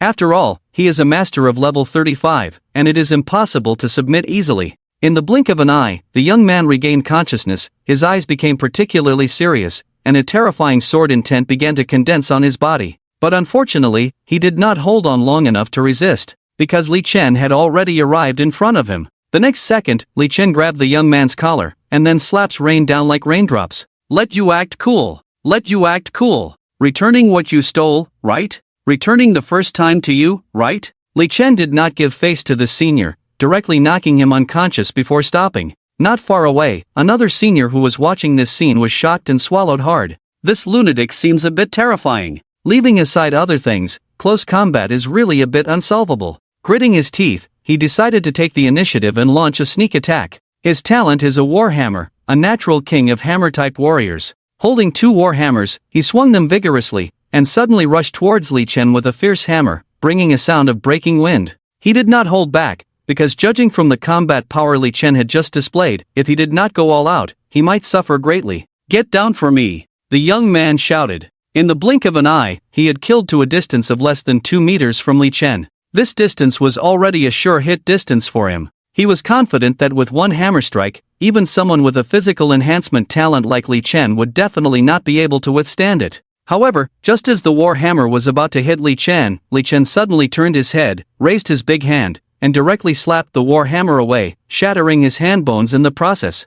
After all, he is a master of level 35, and it is impossible to submit easily. In the blink of an eye, the young man regained consciousness, his eyes became particularly serious, and a terrifying sword intent began to condense on his body. But unfortunately, he did not hold on long enough to resist, because Li Chen had already arrived in front of him. The next second, Li Chen grabbed the young man's collar, and then slaps rained down like raindrops. Let you act cool. Let you act cool. Returning what you stole, right? Returning the first time to you, right? Li Chen did not give face to the senior, directly knocking him unconscious before stopping. Not far away, another senior who was watching this scene was shocked and swallowed hard. This lunatic seems a bit terrifying. Leaving aside other things, close combat is really a bit unsolvable. Gritting his teeth, he decided to take the initiative and launch a sneak attack. His talent is a warhammer, a natural king of hammer-type warriors. Holding two warhammers, he swung them vigorously, and suddenly rushed towards Li Chen with a fierce hammer, bringing a sound of breaking wind. He did not hold back, because judging from the combat power Li Chen had just displayed, if he did not go all out, he might suffer greatly. Get down for me! The young man shouted. In the blink of an eye, he had killed to a distance of less than 2 meters from Li Chen. This distance was already a sure hit distance for him. He was confident that with one hammer strike, even someone with a physical enhancement talent like Li Chen would definitely not be able to withstand it. However, just as the war hammer was about to hit Li Chen suddenly turned his head, raised his big hand, and directly slapped the war hammer away, shattering his hand bones in the process.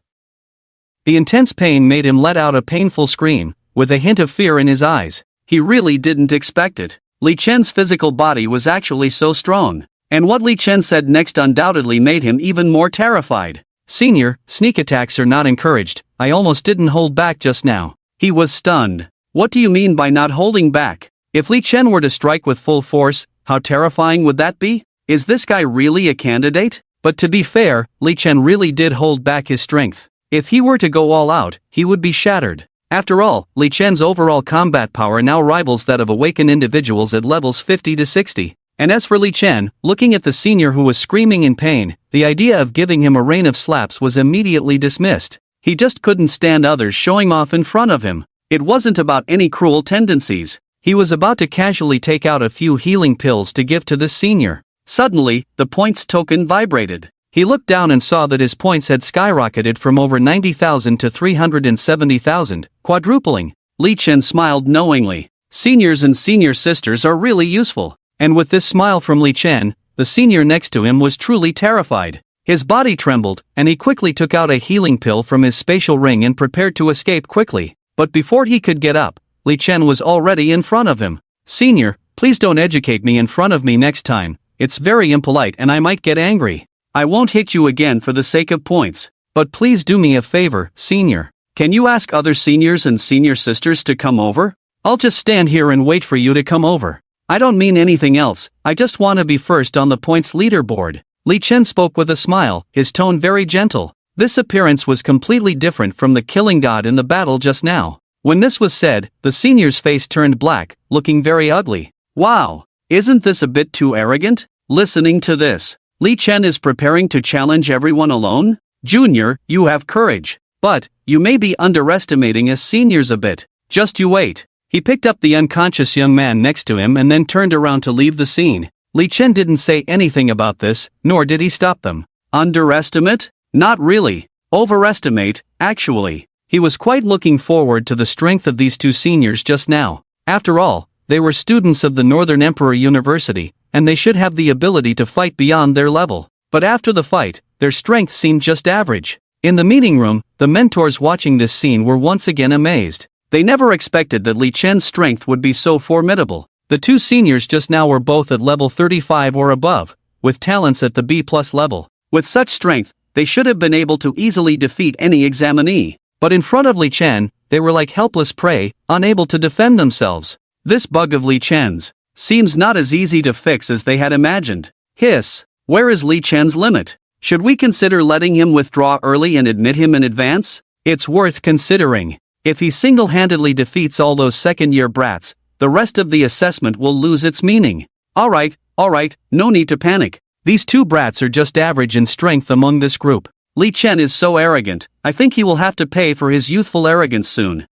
The intense pain made him let out a painful scream, with a hint of fear in his eyes. He really didn't expect it. Li Chen's physical body was actually so strong. And what Li Chen said next undoubtedly made him even more terrified. Senior, sneak attacks are not encouraged. I almost didn't hold back just now. He was stunned. What do you mean by not holding back? If Li Chen were to strike with full force, how terrifying would that be? Is this guy really a candidate? But to be fair, Li Chen really did hold back his strength. If he were to go all out, he would be shattered. After all, Li Chen's overall combat power now rivals that of awakened individuals at levels 50 to 60. And as for Li Chen, looking at the senior who was screaming in pain, the idea of giving him a rain of slaps was immediately dismissed. He just couldn't stand others showing off in front of him. It wasn't about any cruel tendencies. He was about to casually take out a few healing pills to give to this senior. Suddenly, the points token vibrated. He looked down and saw that his points had skyrocketed from over 90,000 to 370,000, quadrupling. Li Chen smiled knowingly. Seniors and senior sisters are really useful. And with this smile from Li Chen, the senior next to him was truly terrified. His body trembled, and he quickly took out a healing pill from his spatial ring and prepared to escape quickly. But before he could get up, Li Chen was already in front of him. Senior, please don't educate me in front of me next time. It's very impolite and I might get angry. I won't hit you again for the sake of points. But please do me a favor, senior. Can you ask other seniors and senior sisters to come over? I'll just stand here and wait for you to come over. I don't mean anything else, I just want to be first on the points leaderboard. Li Chen spoke with a smile, his tone very gentle. This appearance was completely different from the killing god in the battle just now. When this was said, the senior's face turned black, looking very ugly. Wow, isn't this a bit too arrogant? Listening to this, Li Chen is preparing to challenge everyone alone? Junior, you have courage. But, you may be underestimating us seniors a bit. Just you wait. He picked up the unconscious young man next to him and then turned around to leave the scene. Li Chen didn't say anything about this, nor did he stop them. Underestimate? Not really. Overestimate, actually. He was quite looking forward to the strength of these two seniors just now. After all, they were students of the Northern Emperor University, and they should have the ability to fight beyond their level. But after the fight, their strength seemed just average. In the meeting room, the mentors watching this scene were once again amazed. They never expected that Li Chen's strength would be so formidable. The two seniors just now were both at level 35 or above, with talents at the B+ level. With such strength, they should have been able to easily defeat any examinee. But in front of Li Chen, they were like helpless prey, unable to defend themselves. This bug of Li Chen's seems not as easy to fix as they had imagined. Hiss, where is Li Chen's limit? Should we consider letting him withdraw early and admit him in advance? It's worth considering. If he single-handedly defeats all those second-year brats, the rest of the assessment will lose its meaning. Alright, no need to panic. These two brats are just average in strength among this group. Li Chen is so arrogant, I think he will have to pay for his youthful arrogance soon.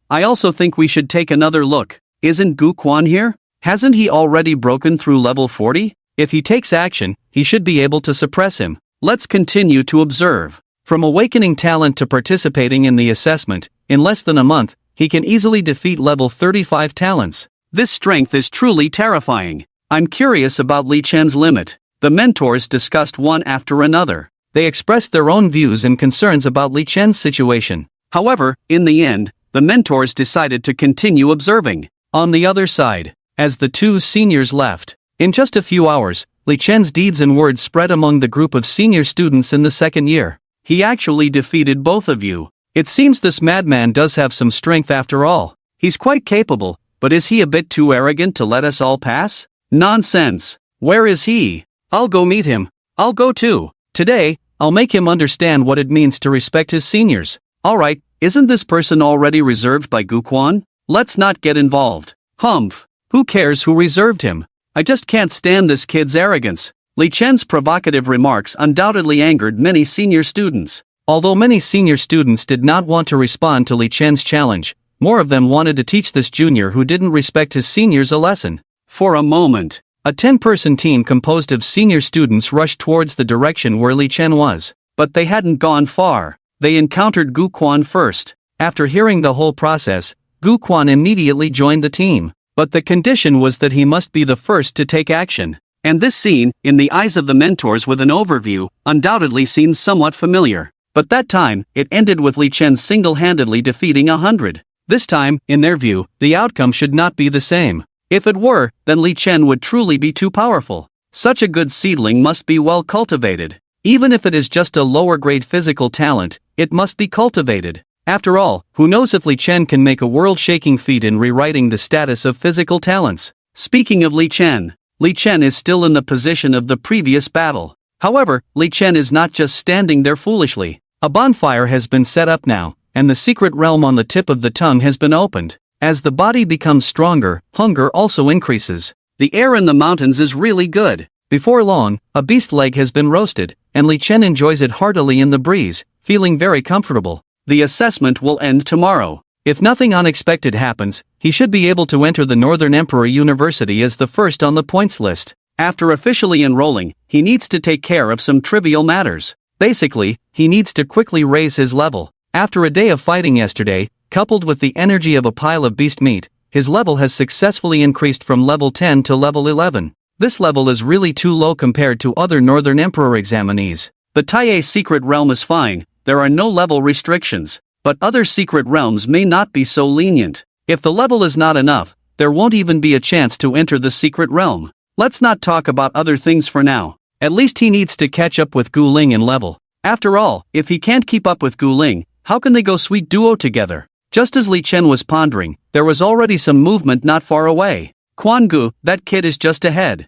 I also think we should take another look. Isn't Guan here? Hasn't he already broken through level 40? If he takes action, he should be able to suppress him. Let's continue to observe. From awakening talent to participating in the assessment, in less than a month, he can easily defeat level 35 talents. This strength is truly terrifying. I'm curious about Li Chen's limit. The mentors discussed one after another. They expressed their own views and concerns about Li Chen's situation. However, in the end, the mentors decided to continue observing. On the other side, as the two seniors left, in just a few hours, Li Chen's deeds and words spread among the group of senior students in the second year. He actually defeated both of you. It seems this madman does have some strength after all. He's quite capable, but is he a bit too arrogant to let us all pass? Nonsense. Where is he? I'll go meet him. I'll go too. Today, I'll make him understand what it means to respect his seniors. Alright, isn't this person already reserved by Guan? Let's not get involved. Humph. Who cares who reserved him? I just can't stand this kid's arrogance. Li Chen's provocative remarks undoubtedly angered many senior students. Although many senior students did not want to respond to Li Chen's challenge, more of them wanted to teach this junior who didn't respect his seniors a lesson. For a moment, a 10-person team composed of senior students rushed towards the direction where Li Chen was. But they hadn't gone far. They encountered Guan first. After hearing the whole process, Guan immediately joined the team. But the condition was that he must be the first to take action. And this scene, in the eyes of the mentors with an overview, undoubtedly seems somewhat familiar. But that time, it ended with Li Chen single-handedly defeating 100. This time, in their view, the outcome should not be the same. If it were, then Li Chen would truly be too powerful. Such a good seedling must be well cultivated. Even if it is just a lower-grade physical talent, it must be cultivated. After all, who knows if Li Chen can make a world-shaking feat in rewriting the status of physical talents. Speaking of Li Chen is still in the position of the previous battle. However, Li Chen is not just standing there foolishly. A bonfire has been set up now, and the secret realm on the tip of the tongue has been opened. As the body becomes stronger, hunger also increases. The air in the mountains is really good. Before long, a beast leg has been roasted, and Li Chen enjoys it heartily in the breeze, feeling very comfortable. The assessment will end tomorrow. If nothing unexpected happens, he should be able to enter the Northern Emperor University as the first on the points list. After officially enrolling, he needs to take care of some trivial matters. Basically, he needs to quickly raise his level. After a day of fighting yesterday, coupled with the energy of a pile of beast meat, his level has successfully increased from level 10 to level 11. This level is really too low compared to other Northern Emperor examinees. The Taiye secret realm is fine, there are no level restrictions. But other secret realms may not be so lenient. If the level is not enough, there won't even be a chance to enter the secret realm. Let's not talk about other things for now. At least he needs to catch up with Gu Ling in level. After all, if he can't keep up with Gu Ling, how can they go sweet duo together? Just as Li Chen was pondering, there was already some movement not far away. Quan Gu, that kid is just ahead.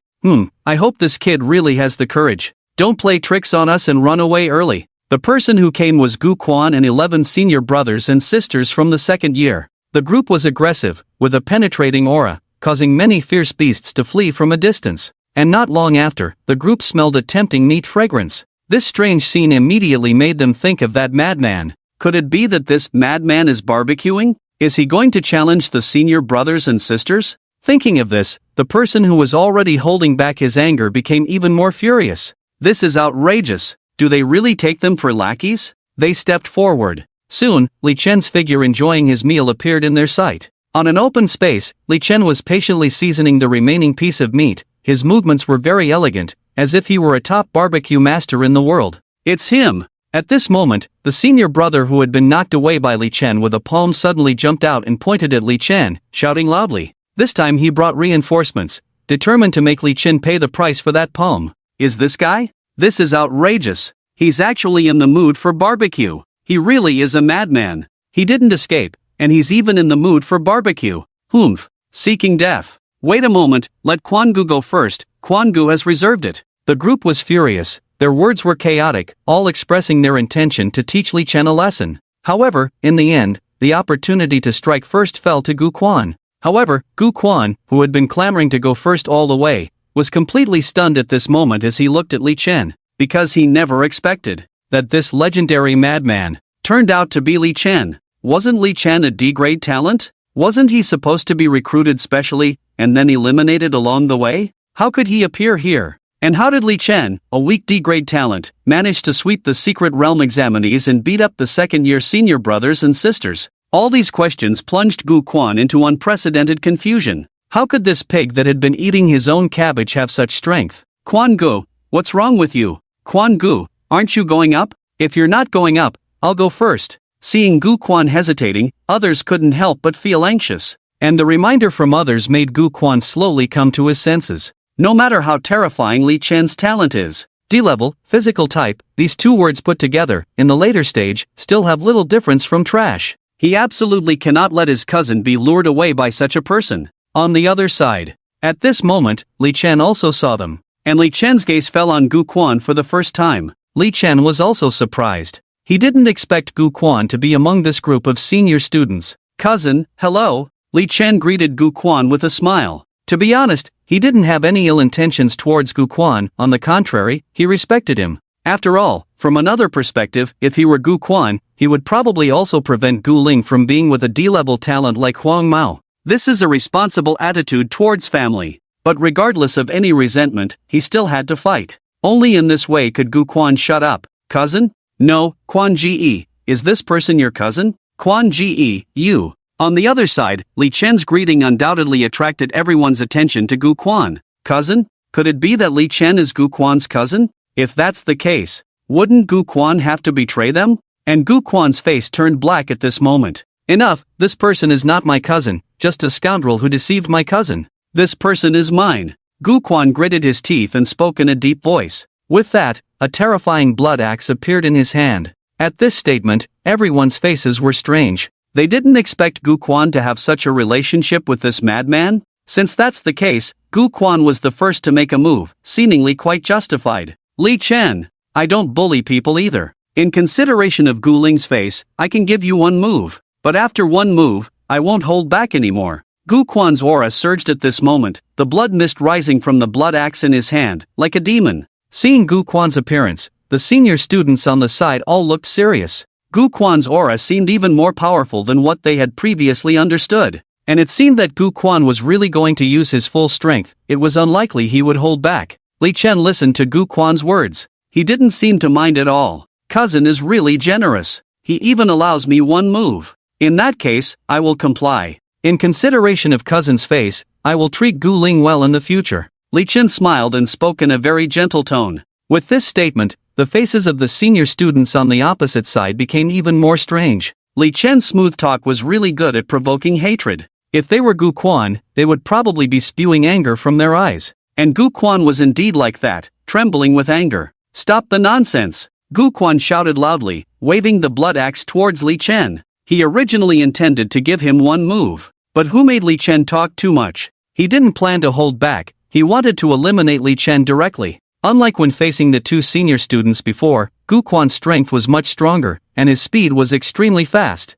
I hope this kid really has the courage. Don't play tricks on us and run away early. The person who came was Guan and 11 senior brothers and sisters from the second year. The group was aggressive, with a penetrating aura, causing many fierce beasts to flee from a distance. And not long after, the group smelled a tempting meat fragrance. This strange scene immediately made them think of that madman. Could it be that this madman is barbecuing? Is he going to challenge the senior brothers and sisters? Thinking of this, the person who was already holding back his anger became even more furious. This is outrageous. Do they really take them for lackeys? They stepped forward. Soon, Li Chen's figure enjoying his meal appeared in their sight. On an open space, Li Chen was patiently seasoning the remaining piece of meat, his movements were very elegant, as if he were a top barbecue master in the world. It's him! At this moment, the senior brother who had been knocked away by Li Chen with a palm suddenly jumped out and pointed at Li Chen, shouting loudly. This time he brought reinforcements, determined to make Li Chen pay the price for that palm. Is this guy? This is outrageous. He's actually in the mood for barbecue. He really is a madman. He didn't escape, and he's even in the mood for barbecue. Humph. Seeking death. Wait a moment, let Quan Gu go first, Quan Gu has reserved it. The group was furious, their words were chaotic, all expressing their intention to teach Li Chen a lesson. However, in the end, the opportunity to strike first fell to Gu Quan. However, Gu Quan, who had been clamoring to go first all the way, was completely stunned at this moment as he looked at Li Chen, because he never expected that this legendary madman turned out to be Li Chen. Wasn't Li Chen a D-grade talent? Wasn't he supposed to be recruited specially, and then eliminated along the way? How could he appear here? And how did Li Chen, a weak D-grade talent, manage to sweep the secret realm examinees and beat up the second-year senior brothers and sisters? All these questions plunged Gu Quan into unprecedented confusion. How could this pig that had been eating his own cabbage have such strength? Quan Gu, what's wrong with you? Quan Gu, aren't you going up? If you're not going up, I'll go first. Seeing Gu Quan hesitating, others couldn't help but feel anxious. And the reminder from others made Gu Quan slowly come to his senses. No matter how terrifying Li Chen's talent is, D-level, physical type, these two words put together, in the later stage, still have little difference from trash. He absolutely cannot let his cousin be lured away by such a person. On the other side, at this moment, Li Chen also saw them, and Li Chen's gaze fell on Gu Quan for the first time. Li Chen was also surprised. He didn't expect Gu Quan to be among this group of senior students. Cousin, hello? Li Chen greeted Gu Quan with a smile. To be honest, he didn't have any ill intentions towards Gu Quan, on the contrary, he respected him. After all, from another perspective, if he were Gu Quan, he would probably also prevent Gu Ling from being with a D-level talent like Huang Mao. This is a responsible attitude towards family. But regardless of any resentment, he still had to fight. Only in this way could Gu Quan shut up. Cousin? No, Quan Ge, is this person your cousin? Quan Ge, you. On the other side, Li Chen's greeting undoubtedly attracted everyone's attention to Gu Quan. Cousin? Could it be that Li Chen is Gu Quan's cousin? If that's the case, wouldn't Gu Quan have to betray them? And Gu Quan's face turned black at this moment. Enough, this person is not my cousin, just a scoundrel who deceived my cousin. This person is mine. Gu Quan gritted his teeth and spoke in a deep voice. With that, a terrifying blood axe appeared in his hand. At this statement, everyone's faces were strange. They didn't expect Gu Quan to have such a relationship with this madman. Since that's the case, Gu Quan was the first to make a move, seemingly quite justified. Li Chen, I don't bully people either. In consideration of Gu Ling's face, I can give you one move. But after one move, I won't hold back anymore. Gu Quan's aura surged at this moment, the blood mist rising from the blood axe in his hand, like a demon. Seeing Gu Quan's appearance, the senior students on the side all looked serious. Gu Quan's aura seemed even more powerful than what they had previously understood. And it seemed that Gu Quan was really going to use his full strength. It was unlikely he would hold back. Li Chen listened to Gu Quan's words. He didn't seem to mind at all. Cousin is really generous. He even allows me one move. In that case, I will comply. In consideration of cousin's face, I will treat Gu Ling well in the future. Li Chen smiled and spoke in a very gentle tone. With this statement, the faces of the senior students on the opposite side became even more strange. Li Chen's smooth talk was really good at provoking hatred. If they were Gu Quan, they would probably be spewing anger from their eyes. And Gu Quan was indeed like that, trembling with anger. Stop the nonsense! Gu Quan shouted loudly, waving the blood axe towards Li Chen. He originally intended to give him one move. But who made Li Chen talk too much? He didn't plan to hold back, he wanted to eliminate Li Chen directly. Unlike when facing the two senior students before, Gu Quan's strength was much stronger, and his speed was extremely fast.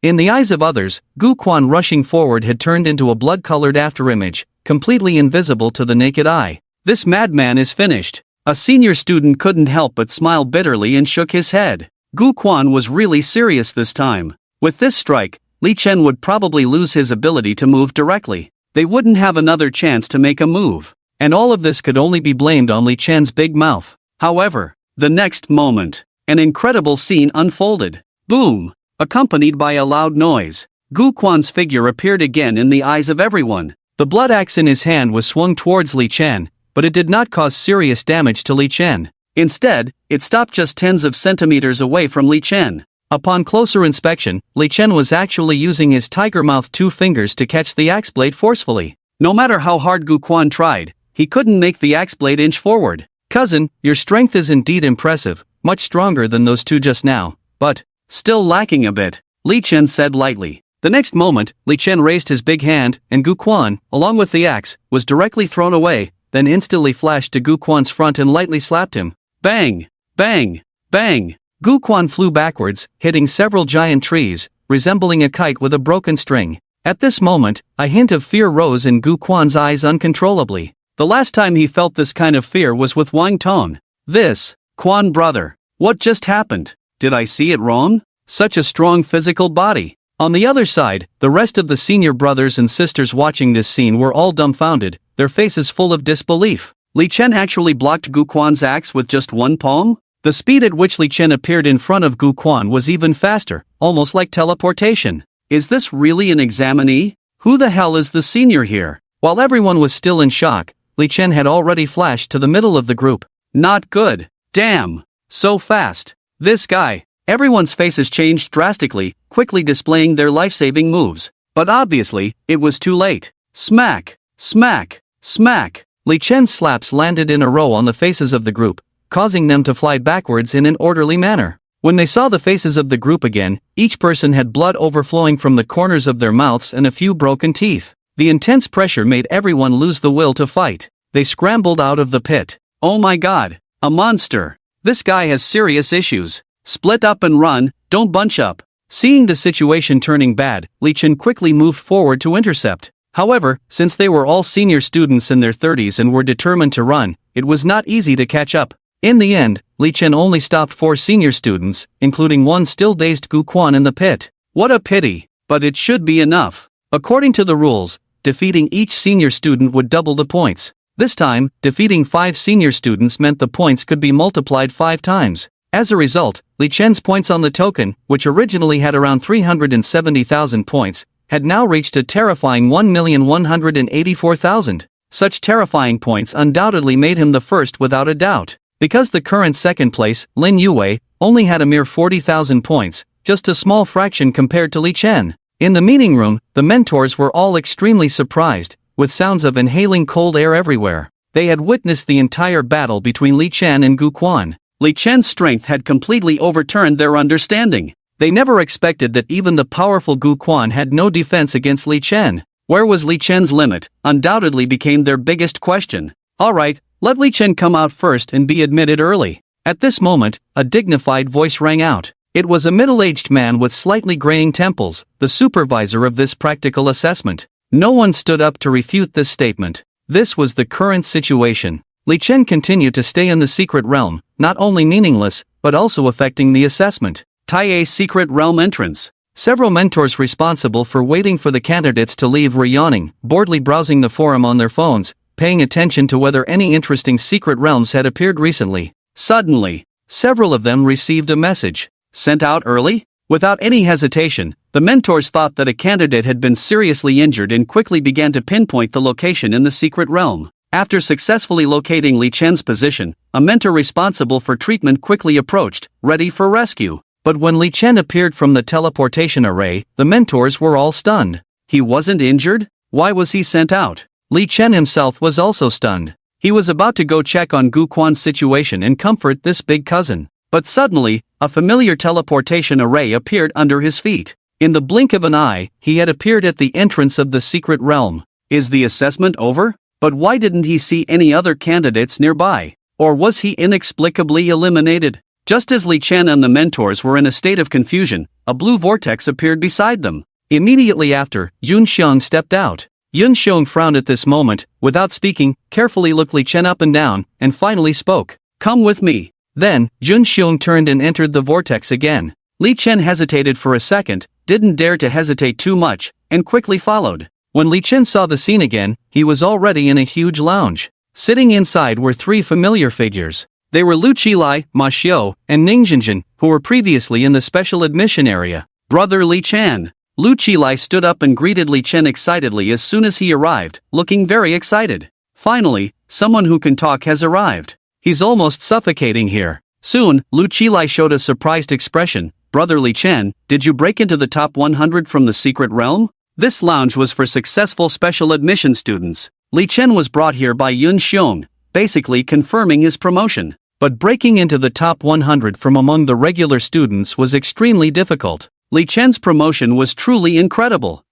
In the eyes of others, Gu Quan rushing forward had turned into a blood-colored afterimage, completely invisible to the naked eye. This madman is finished. A senior student couldn't help but smile bitterly and shook his head. Gu Quan was really serious this time. With this strike, Li Chen would probably lose his ability to move directly. They wouldn't have another chance to make a move. And all of this could only be blamed on Li Chen's big mouth. However, the next moment, an incredible scene unfolded. Boom! Accompanied by a loud noise, Gu Quan's figure appeared again in the eyes of everyone. The blood axe in his hand was swung towards Li Chen, but it did not cause serious damage to Li Chen. Instead, it stopped just tens of centimeters away from Li Chen. Upon closer inspection, Li Chen was actually using his tiger-mouthed 2 fingers to catch the axe blade forcefully. No matter how hard Guan tried, he couldn't make the axe blade inch forward. "Cousin, your strength is indeed impressive, much stronger than those 2 just now, but still lacking a bit," Li Chen said lightly. The next moment, Li Chen raised his big hand, and Guan, along with the axe, was directly thrown away, then instantly flashed to Guan's front and lightly slapped him. Bang! Bang! Bang! Guan flew backwards, hitting several giant trees, resembling a kite with a broken string. At this moment, a hint of fear rose in Guan's eyes uncontrollably. The last time he felt this kind of fear was with Wang Tong. "This, Quan brother, what just happened? Did I see it wrong? Such a strong physical body." On the other side, the rest of the senior brothers and sisters watching this scene were all dumbfounded, their faces full of disbelief. Li Chen actually blocked Guan's axe with just 1 palm? The speed at which Li Chen appeared in front of Guan was even faster, almost like teleportation. Is this really an examinee? Who the hell is the senior here? While everyone was still in shock, Li Chen had already flashed to the middle of the group. Not good. Damn. So fast. This guy. Everyone's faces changed drastically, quickly displaying their life-saving moves. But obviously, it was too late. Smack. Smack. Smack. Li Chen's slaps landed in a row on the faces of the group, causing them to fly backwards in an orderly manner. When they saw the faces of the group again, each person had blood overflowing from the corners of their mouths and a few broken teeth. The intense pressure made everyone lose the will to fight. They scrambled out of the pit. "Oh my god, a monster. This guy has serious issues. Split up and run, don't bunch up." Seeing the situation turning bad, Li Chen quickly moved forward to intercept. However, since they were all senior students in their 30s and were determined to run, it was not easy to catch up. In the end, Li Chen only stopped 4 senior students, including one still dazed Guan in the pit. What a pity, but it should be enough. According to the rules, defeating each senior student would double the points. This time, defeating 5 senior students meant the points could be multiplied 5 times. As a result, Li Chen's points on the token, which originally had around 370,000 points, had now reached a terrifying 1,184,000. Such terrifying points undoubtedly made him the first without a doubt. Because the current second place, Lin Yu, only had a mere 40,000 points, just a small fraction compared to Li Chen. In the meeting room, the mentors were all extremely surprised, with sounds of inhaling cold air everywhere. They had witnessed the entire battle between Li Chen and Guan. Li Chen's strength had completely overturned their understanding. They never expected that even the powerful Guan had no defense against Li Chen. Where was Li Chen's limit, undoubtedly became their biggest question. Alright, let Li Chen come out first and be admitted early. At this moment, a dignified voice rang out. It was a middle-aged man with slightly graying temples, the supervisor of this practical assessment. No one stood up to refute this statement. This was the current situation. Li Chen continued to stay in the secret realm, not only meaningless, but also affecting the assessment. Taiye Secret Realm Entrance. Several mentors responsible for waiting for the candidates to leave were yawning, boredly browsing the forum on their phones, paying attention to whether any interesting secret realms had appeared recently. Suddenly, several of them received a message. Sent out early? Without any hesitation, the mentors thought that a candidate had been seriously injured and quickly began to pinpoint the location in the secret realm. After successfully locating Li Chen's position, a mentor responsible for treatment quickly approached, ready for rescue. But when Li Chen appeared from the teleportation array, the mentors were all stunned. He wasn't injured? Why was he sent out? Li Chen himself was also stunned. He was about to go check on Guan's situation and comfort this big cousin. But suddenly, a familiar teleportation array appeared under his feet. In the blink of an eye, he had appeared at the entrance of the secret realm. Is the assessment over? But why didn't he see any other candidates nearby? Or was he inexplicably eliminated? Just as Li Chen and the mentors were in a state of confusion, a blue vortex appeared beside them. Immediately after, Yun Xiong stepped out. Yun Xiong frowned at this moment, without speaking, carefully looked Li Chen up and down, and finally spoke. Come with me. Then, Yun Xiong turned and entered the vortex again. Li Chen hesitated for a second, didn't dare to hesitate too much, and quickly followed. When Li Chen saw the scene again, he was already in a huge lounge. Sitting inside were 3 familiar figures. They were Lu Qilai, Ma Xiu, and Ning Jinjin, who were previously in the special admission area. Brother Li Chen. Lu Qilai stood up and greeted Li Chen excitedly as soon as he arrived, looking very excited. Finally, someone who can talk has arrived. He's almost suffocating here. Soon, Lu Qilai showed a surprised expression. Brother Li Chen, did you break into the top 100 from the secret realm? This lounge was for successful special admission students. Li Chen was brought here by Yun Xiong, basically confirming his promotion. But breaking into the top 100 from among the regular students was extremely difficult. Li Chen's promotion was truly incredible.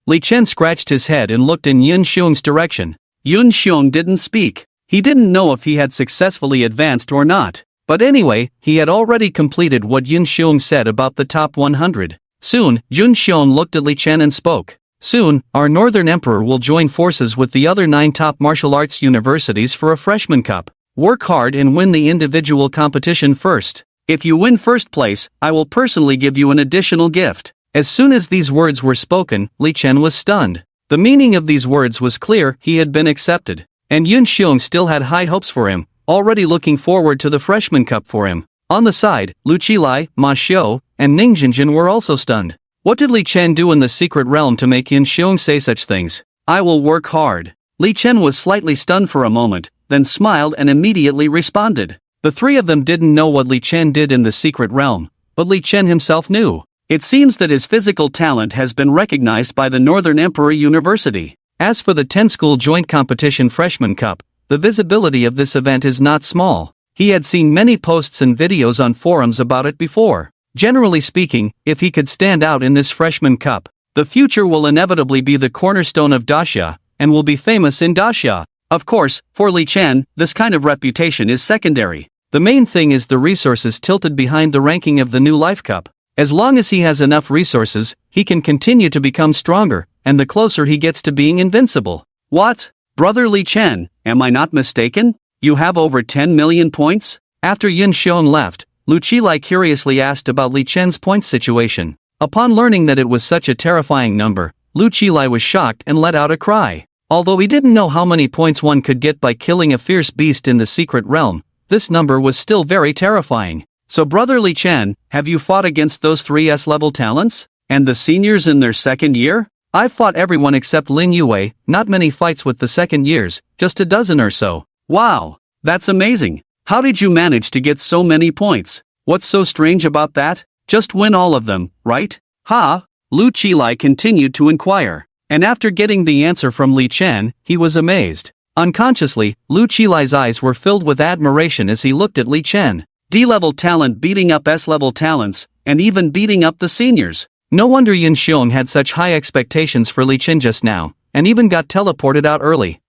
Li Chen scratched his head and looked in Yun Xiong's direction. Yun Xiong didn't speak. He didn't know if he had successfully advanced or not. But anyway, he had already completed what Yun Xiong said about the top 100. Soon, Yun Xiong looked at Li Chen and spoke. Soon, our Northern Emperor will join forces with the other 9 top martial arts universities for a freshman cup. Work hard and win the individual competition first. If you win first place, I will personally give you an additional gift. As soon as these words were spoken, Li Chen was stunned. The meaning of these words was clear, he had been accepted. And Yun Xiong still had high hopes for him, already looking forward to the freshman cup for him. On the side, Lu Qilai, Ma Xiu, and Ning Jinjin were also stunned. What did Li Chen do in the secret realm to make Yun Xiong say such things? I will work hard. Li Chen was slightly stunned for a moment, then smiled and immediately responded. The three of them didn't know what Li Chen did in the secret realm, but Li Chen himself knew. It seems that his physical talent has been recognized by the Northern Emperor University. As for the 10-school joint competition freshman cup, the visibility of this event is not small. He had seen many posts and videos on forums about it before. Generally speaking, if he could stand out in this freshman cup, the future will inevitably be the cornerstone of Daxia, and will be famous in Daxia. Of course, for Li Chen, this kind of reputation is secondary. The main thing is the resources tilted behind the ranking of the new Life Cup. As long as he has enough resources, he can continue to become stronger, and the closer he gets to being invincible. What? Brother Li Chen, am I not mistaken? You have over 10 million points? After Yun Xiong left, Lu Qilai curiously asked about Li Chen's points situation. Upon learning that it was such a terrifying number, Lu Qilai was shocked and let out a cry. Although he didn't know how many points one could get by killing a fierce beast in the secret realm, this number was still very terrifying. So Brother Li Chen, have you fought against those 3 S-level talents? And the seniors in their second year? I've fought everyone except Lin Yu, not many fights with the second years, just a dozen or so. Wow! That's amazing! How did you manage to get so many points? What's so strange about that? Just win all of them, right? Ha! Lu Qilai continued to inquire. And after getting the answer from Li Chen, he was amazed. Unconsciously, Lu Qilai's eyes were filled with admiration as he looked at Li Chen. D-level talent beating up S-level talents, and even beating up the seniors. No wonder Yun Xiong had such high expectations for Li Chen just now, and even got teleported out early.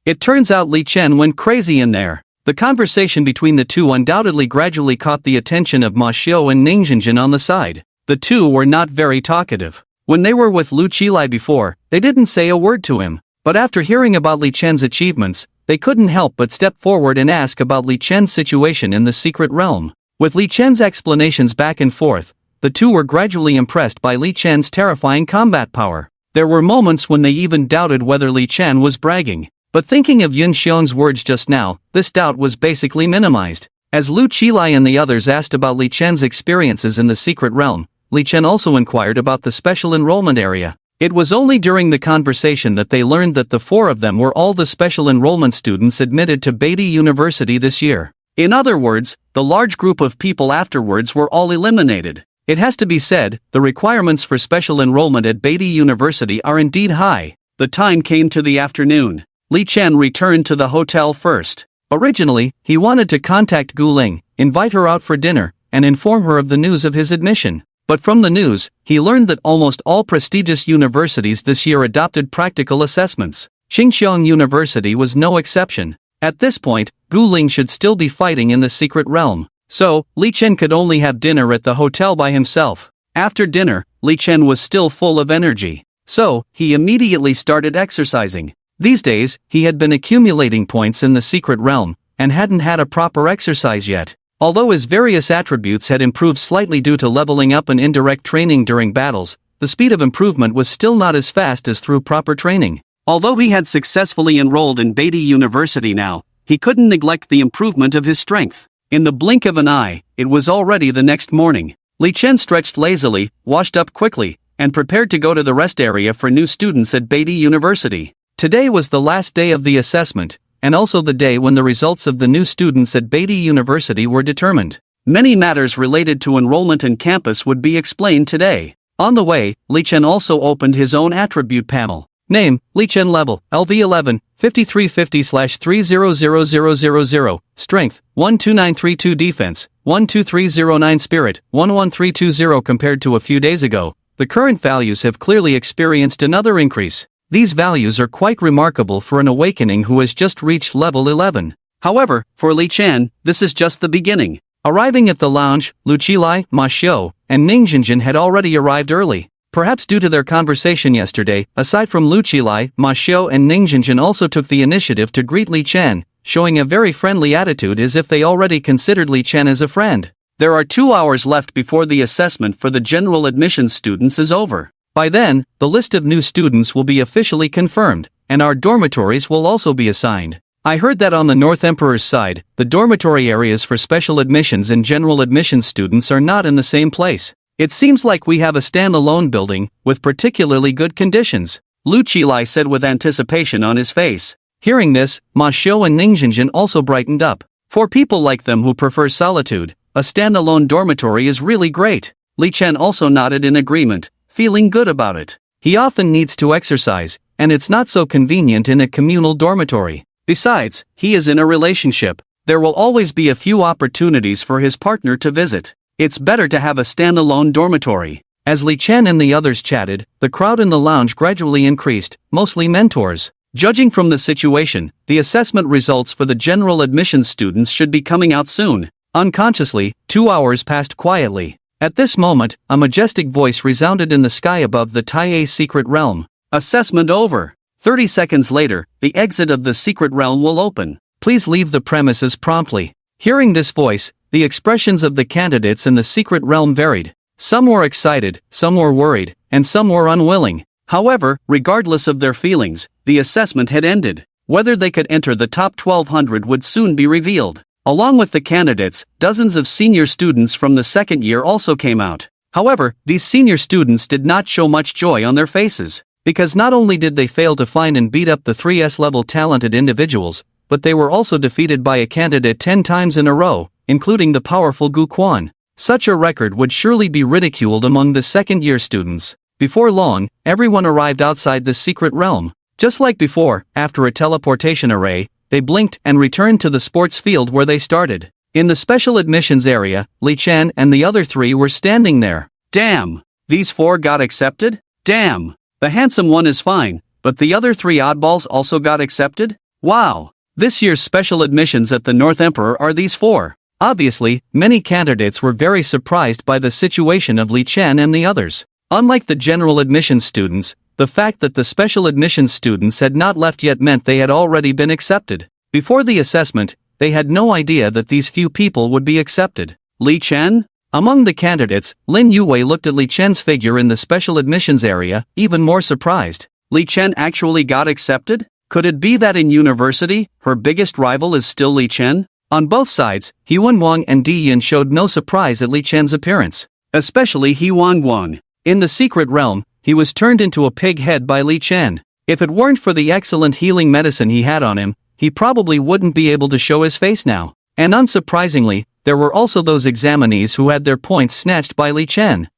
It turns out Li Chen went crazy in there. The conversation between the two undoubtedly gradually caught the attention of Ma Xiu and Ning Jinjin on the side. The two were not very talkative. When they were with Lu Qilai before, they didn't say a word to him. But after hearing about Li Chen's achievements, they couldn't help but step forward and ask about Li Chen's situation in the secret realm. With Li Chen's explanations back and forth, the two were gradually impressed by Li Chen's terrifying combat power. There were moments when they even doubted whether Li Chen was bragging. But thinking of Yun Xiong's words just now, this doubt was basically minimized. As Lu Qilai and the others asked about Li Chen's experiences in the secret realm, Li Chen also inquired about the special enrollment area. It was only during the conversation that they learned that the 4 of them were all the special enrollment students admitted to Beatty University this year. In other words, the large group of people afterwards were all eliminated. It has to be said, the requirements for special enrollment at Beatty University are indeed high. The time came to the afternoon. Li Chen returned to the hotel first. Originally, he wanted to contact Gu Ling, invite her out for dinner, and inform her of the news of his admission. But from the news, he learned that almost all prestigious universities this year adopted practical assessments. Xinxiang University was no exception. At this point, Gu Ling should still be fighting in the secret realm. So, Li Chen could only have dinner at the hotel by himself. After dinner, Li Chen was still full of energy. So, he immediately started exercising. These days, he had been accumulating points in the secret realm, and hadn't had a proper exercise yet. Although his various attributes had improved slightly due to leveling up and indirect training during battles, the speed of improvement was still not as fast as through proper training. Although he had successfully enrolled in Beatty University now, he couldn't neglect the improvement of his strength. In the blink of an eye, it was already the next morning. Li Chen stretched lazily, washed up quickly, and prepared to go to the rest area for new students at Beatty University. Today was the last day of the assessment, and also the day when the results of the new students at Beatty University were determined. Many matters related to enrollment and campus would be explained today. On the way, Li Chen also opened his own attribute panel. Name, Li Chen level, LV11, 5350/300000. Strength, 12932. Defense, 12309. Spirit, 11320. Compared to a few days ago, the current values have clearly experienced another increase. These values are quite remarkable for an awakening who has just reached level 11. However, for Li Chen, this is just the beginning. Arriving at the lounge, Lu Qilai, Ma Xiu, and Ning Jinjin had already arrived early. Perhaps due to their conversation yesterday, aside from Lu Qilai, Ma Xiu and Ning Jinjin also took the initiative to greet Li Chen, showing a very friendly attitude as if they already considered Li Chen as a friend. There are 2 hours left before the assessment for the general admissions students is over. By then, the list of new students will be officially confirmed, and our dormitories will also be assigned. I heard that on the North Emperor's side, the dormitory areas for special admissions and general admissions students are not in the same place. It seems like we have a standalone building, with particularly good conditions, Lu Qilai said with anticipation on his face. Hearing this, Ma Xiu and Ning Jinjin also brightened up. For people like them who prefer solitude, a standalone dormitory is really great. Li Chen also nodded in agreement, feeling good about it. He often needs to exercise, and it's not so convenient in a communal dormitory. Besides, he is in a relationship. There will always be a few opportunities for his partner to visit. It's better to have a standalone dormitory. As Li Chen and the others chatted, the crowd in the lounge gradually increased, mostly mentors. Judging from the situation, the assessment results for the general admissions students should be coming out soon. Unconsciously, 2 hours passed quietly. At this moment, a majestic voice resounded in the sky above the Taiye secret realm. Assessment over. 30 seconds later, the exit of the secret realm will open. Please leave the premises promptly. Hearing this voice, the expressions of the candidates in the secret realm varied. Some were excited, some were worried, and some were unwilling. However, regardless of their feelings, the assessment had ended. Whether they could enter the top 1200 would soon be revealed. Along with the candidates, dozens of senior students from the second year also came out. However, these senior students did not show much joy on their faces. Because not only did they fail to find and beat up the 3S level talented individuals, but they were also defeated by a candidate 10 times in a row, including the powerful Guan. Such a record would surely be ridiculed among the second-year students. Before long, everyone arrived outside the secret realm. Just like before, after a teleportation array, they blinked and returned to the sports field where they started. In the special admissions area, Li Chen and the other 3 were standing there. Damn! These 4 got accepted? Damn! The handsome one is fine, but the other 3 oddballs also got accepted? Wow! This year's special admissions at the North Emperor are these 4. Obviously, many candidates were very surprised by the situation of Li Chen and the others. Unlike the general admissions students, the fact that the special admissions students had not left yet meant they had already been accepted. Before the assessment, they had no idea that these few people would be accepted. Li Chen? Among the candidates, Lin Yu looked at Li Chen's figure in the special admissions area, even more surprised. Li Chen actually got accepted? Could it be that in university, her biggest rival is still Li Chen? On both sides, He Wang and Dai Yun showed no surprise at Li Chen's appearance. Especially He Wang. In the secret realm, he was turned into a pig head by Li Chen. If it weren't for the excellent healing medicine he had on him, he probably wouldn't be able to show his face now. And unsurprisingly, there were also those examinees who had their points snatched by Li Chen.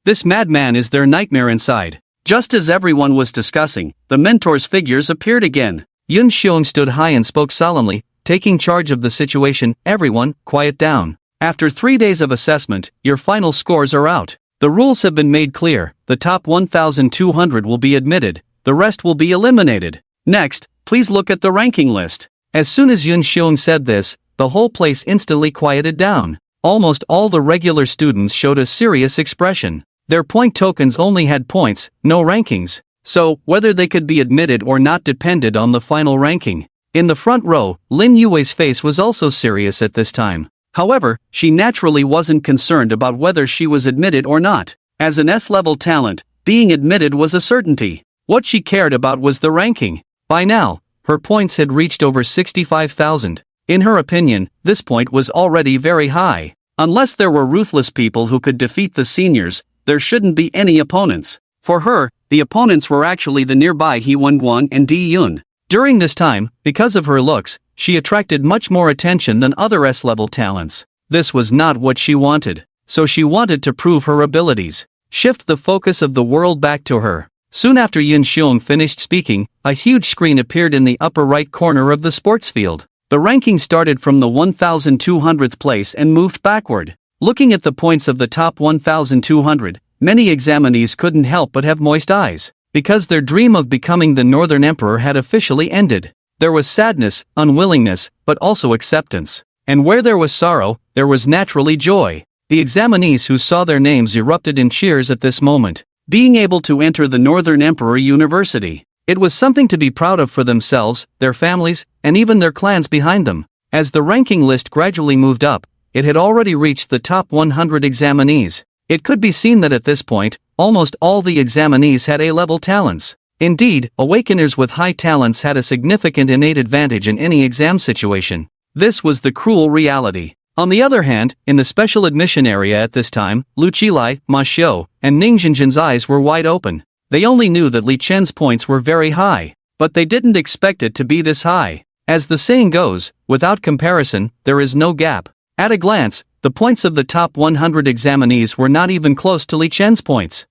This madman is their nightmare inside. Just as everyone was discussing, the mentors' figures appeared again. Yun Xiong stood high and spoke solemnly, taking charge of the situation. Everyone, quiet down. After 3 days of assessment, your final scores are out. The rules have been made clear. The top 1,200 will be admitted, the rest will be eliminated. Next, please look at the ranking list. As soon as Yun Xiong said this, the whole place instantly quieted down. Almost all the regular students showed a serious expression. Their point tokens only had points, no rankings. So, whether they could be admitted or not depended on the final ranking. In the front row, Lin Yu's face was also serious at this time. However, she naturally wasn't concerned about whether she was admitted or not. As an S-level talent, being admitted was a certainty. What she cared about was the ranking. By now, her points had reached over 65,000. In her opinion, this point was already very high. Unless there were ruthless people who could defeat the seniors, there shouldn't be any opponents. For her, the opponents were actually the nearby He Wang Guan and Dai Yun. During this time, because of her looks, she attracted much more attention than other S-level talents. This was not what she wanted, so she wanted to prove her abilities. Shift the focus of the world back to her. Soon after Yin Xiong finished speaking, a huge screen appeared in the upper right corner of the sports field. The ranking started from the 1,200th place and moved backward. Looking at the points of the top 1,200, many examinees couldn't help but have moist eyes, because their dream of becoming the Northern Emperor had officially ended. There was sadness, unwillingness, but also acceptance. And where there was sorrow, there was naturally joy. The examinees who saw their names erupted in cheers at this moment. Being able to enter the Northern Emperor University. It was something to be proud of for themselves, their families, and even their clans behind them. As the ranking list gradually moved up, it had already reached the top 100 examinees. It could be seen that at this point, almost all the examinees had A-level talents. Indeed, awakeners with high talents had a significant innate advantage in any exam situation. This was the cruel reality. On the other hand, in the special admission area at this time, Lu Qilai, Ma Xiu, and Ning Jinjin's eyes were wide open. They only knew that Li Chen's points were very high, but they didn't expect it to be this high. As the saying goes, without comparison, there is no gap. At a glance, the points of the top 100 examinees were not even close to Li Chen's points.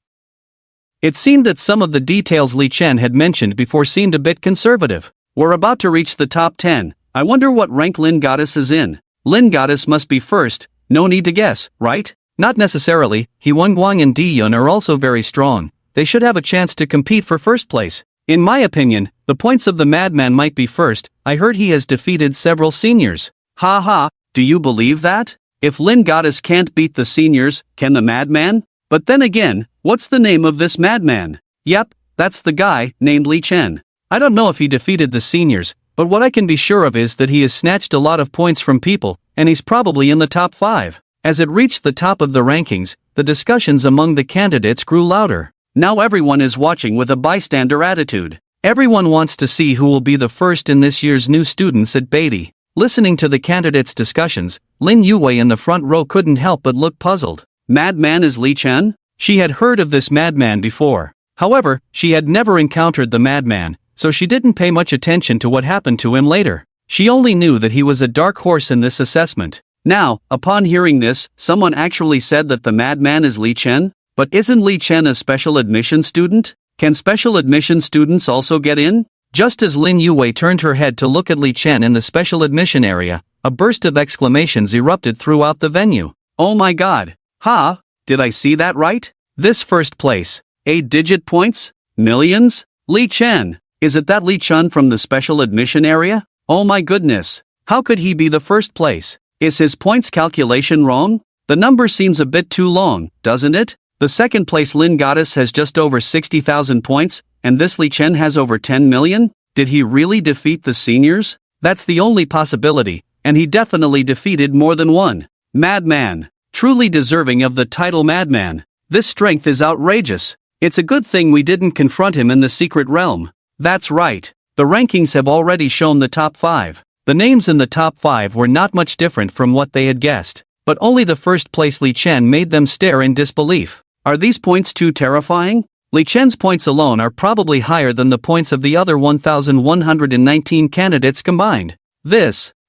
It seemed that some of the details Li Chen had mentioned before seemed a bit conservative. We're about to reach the top 10. I wonder what rank Lin Goddess is in. Lin Goddess must be first, no need to guess, right? Not necessarily. He Wang Guang and Dai Yun are also very strong. They should have a chance to compete for first place. In my opinion, the points of the madman might be first. I heard he has defeated several seniors. Ha ha, do you believe that? If Lin Goddess can't beat the seniors, can the madman? But then again, what's the name of this madman? Yep, that's the guy, named Li Chen. I don't know if he defeated the seniors, but what I can be sure of is that he has snatched a lot of points from people, and he's probably in the top 5. As it reached the top of the rankings, the discussions among the candidates grew louder. Now everyone is watching with a bystander attitude. Everyone wants to see who will be the first in this year's new students at Beatty. Listening to the candidates' discussions, Lin Yu in the front row couldn't help but look puzzled. Madman is Li Chen? She had heard of this madman before. However, she had never encountered the madman, so she didn't pay much attention to what happened to him later. She only knew that he was a dark horse in this assessment. Now, upon hearing this, someone actually said that the madman is Li Chen? But isn't Li Chen a special admission student? Can special admission students also get in? Just as Lin Yu turned her head to look at Li Chen in the special admission area, a burst of exclamations erupted throughout the venue. Oh my god! Ha! Did I see that right? This first place. 8-digit points? Millions? Li Chen! Is it that Li Chen from the special admission area? Oh my goodness! How could he be the first place? Is his points calculation wrong? The number seems a bit too long, doesn't it? The second place Lin Goddess has just over 60,000 points, and this Li Chen has over 10 million? Did he really defeat the seniors? That's the only possibility, and he definitely defeated more than one. Madman. Truly deserving of the title madman. This strength is outrageous. It's a good thing we didn't confront him in the secret realm. That's right. The rankings have already shown the top 5. The names in the top 5 were not much different from what they had guessed, but only the first place Li Chen made them stare in disbelief. Are these points too terrifying? Li Chen's points alone are probably higher than the points of the other 1,119 candidates combined.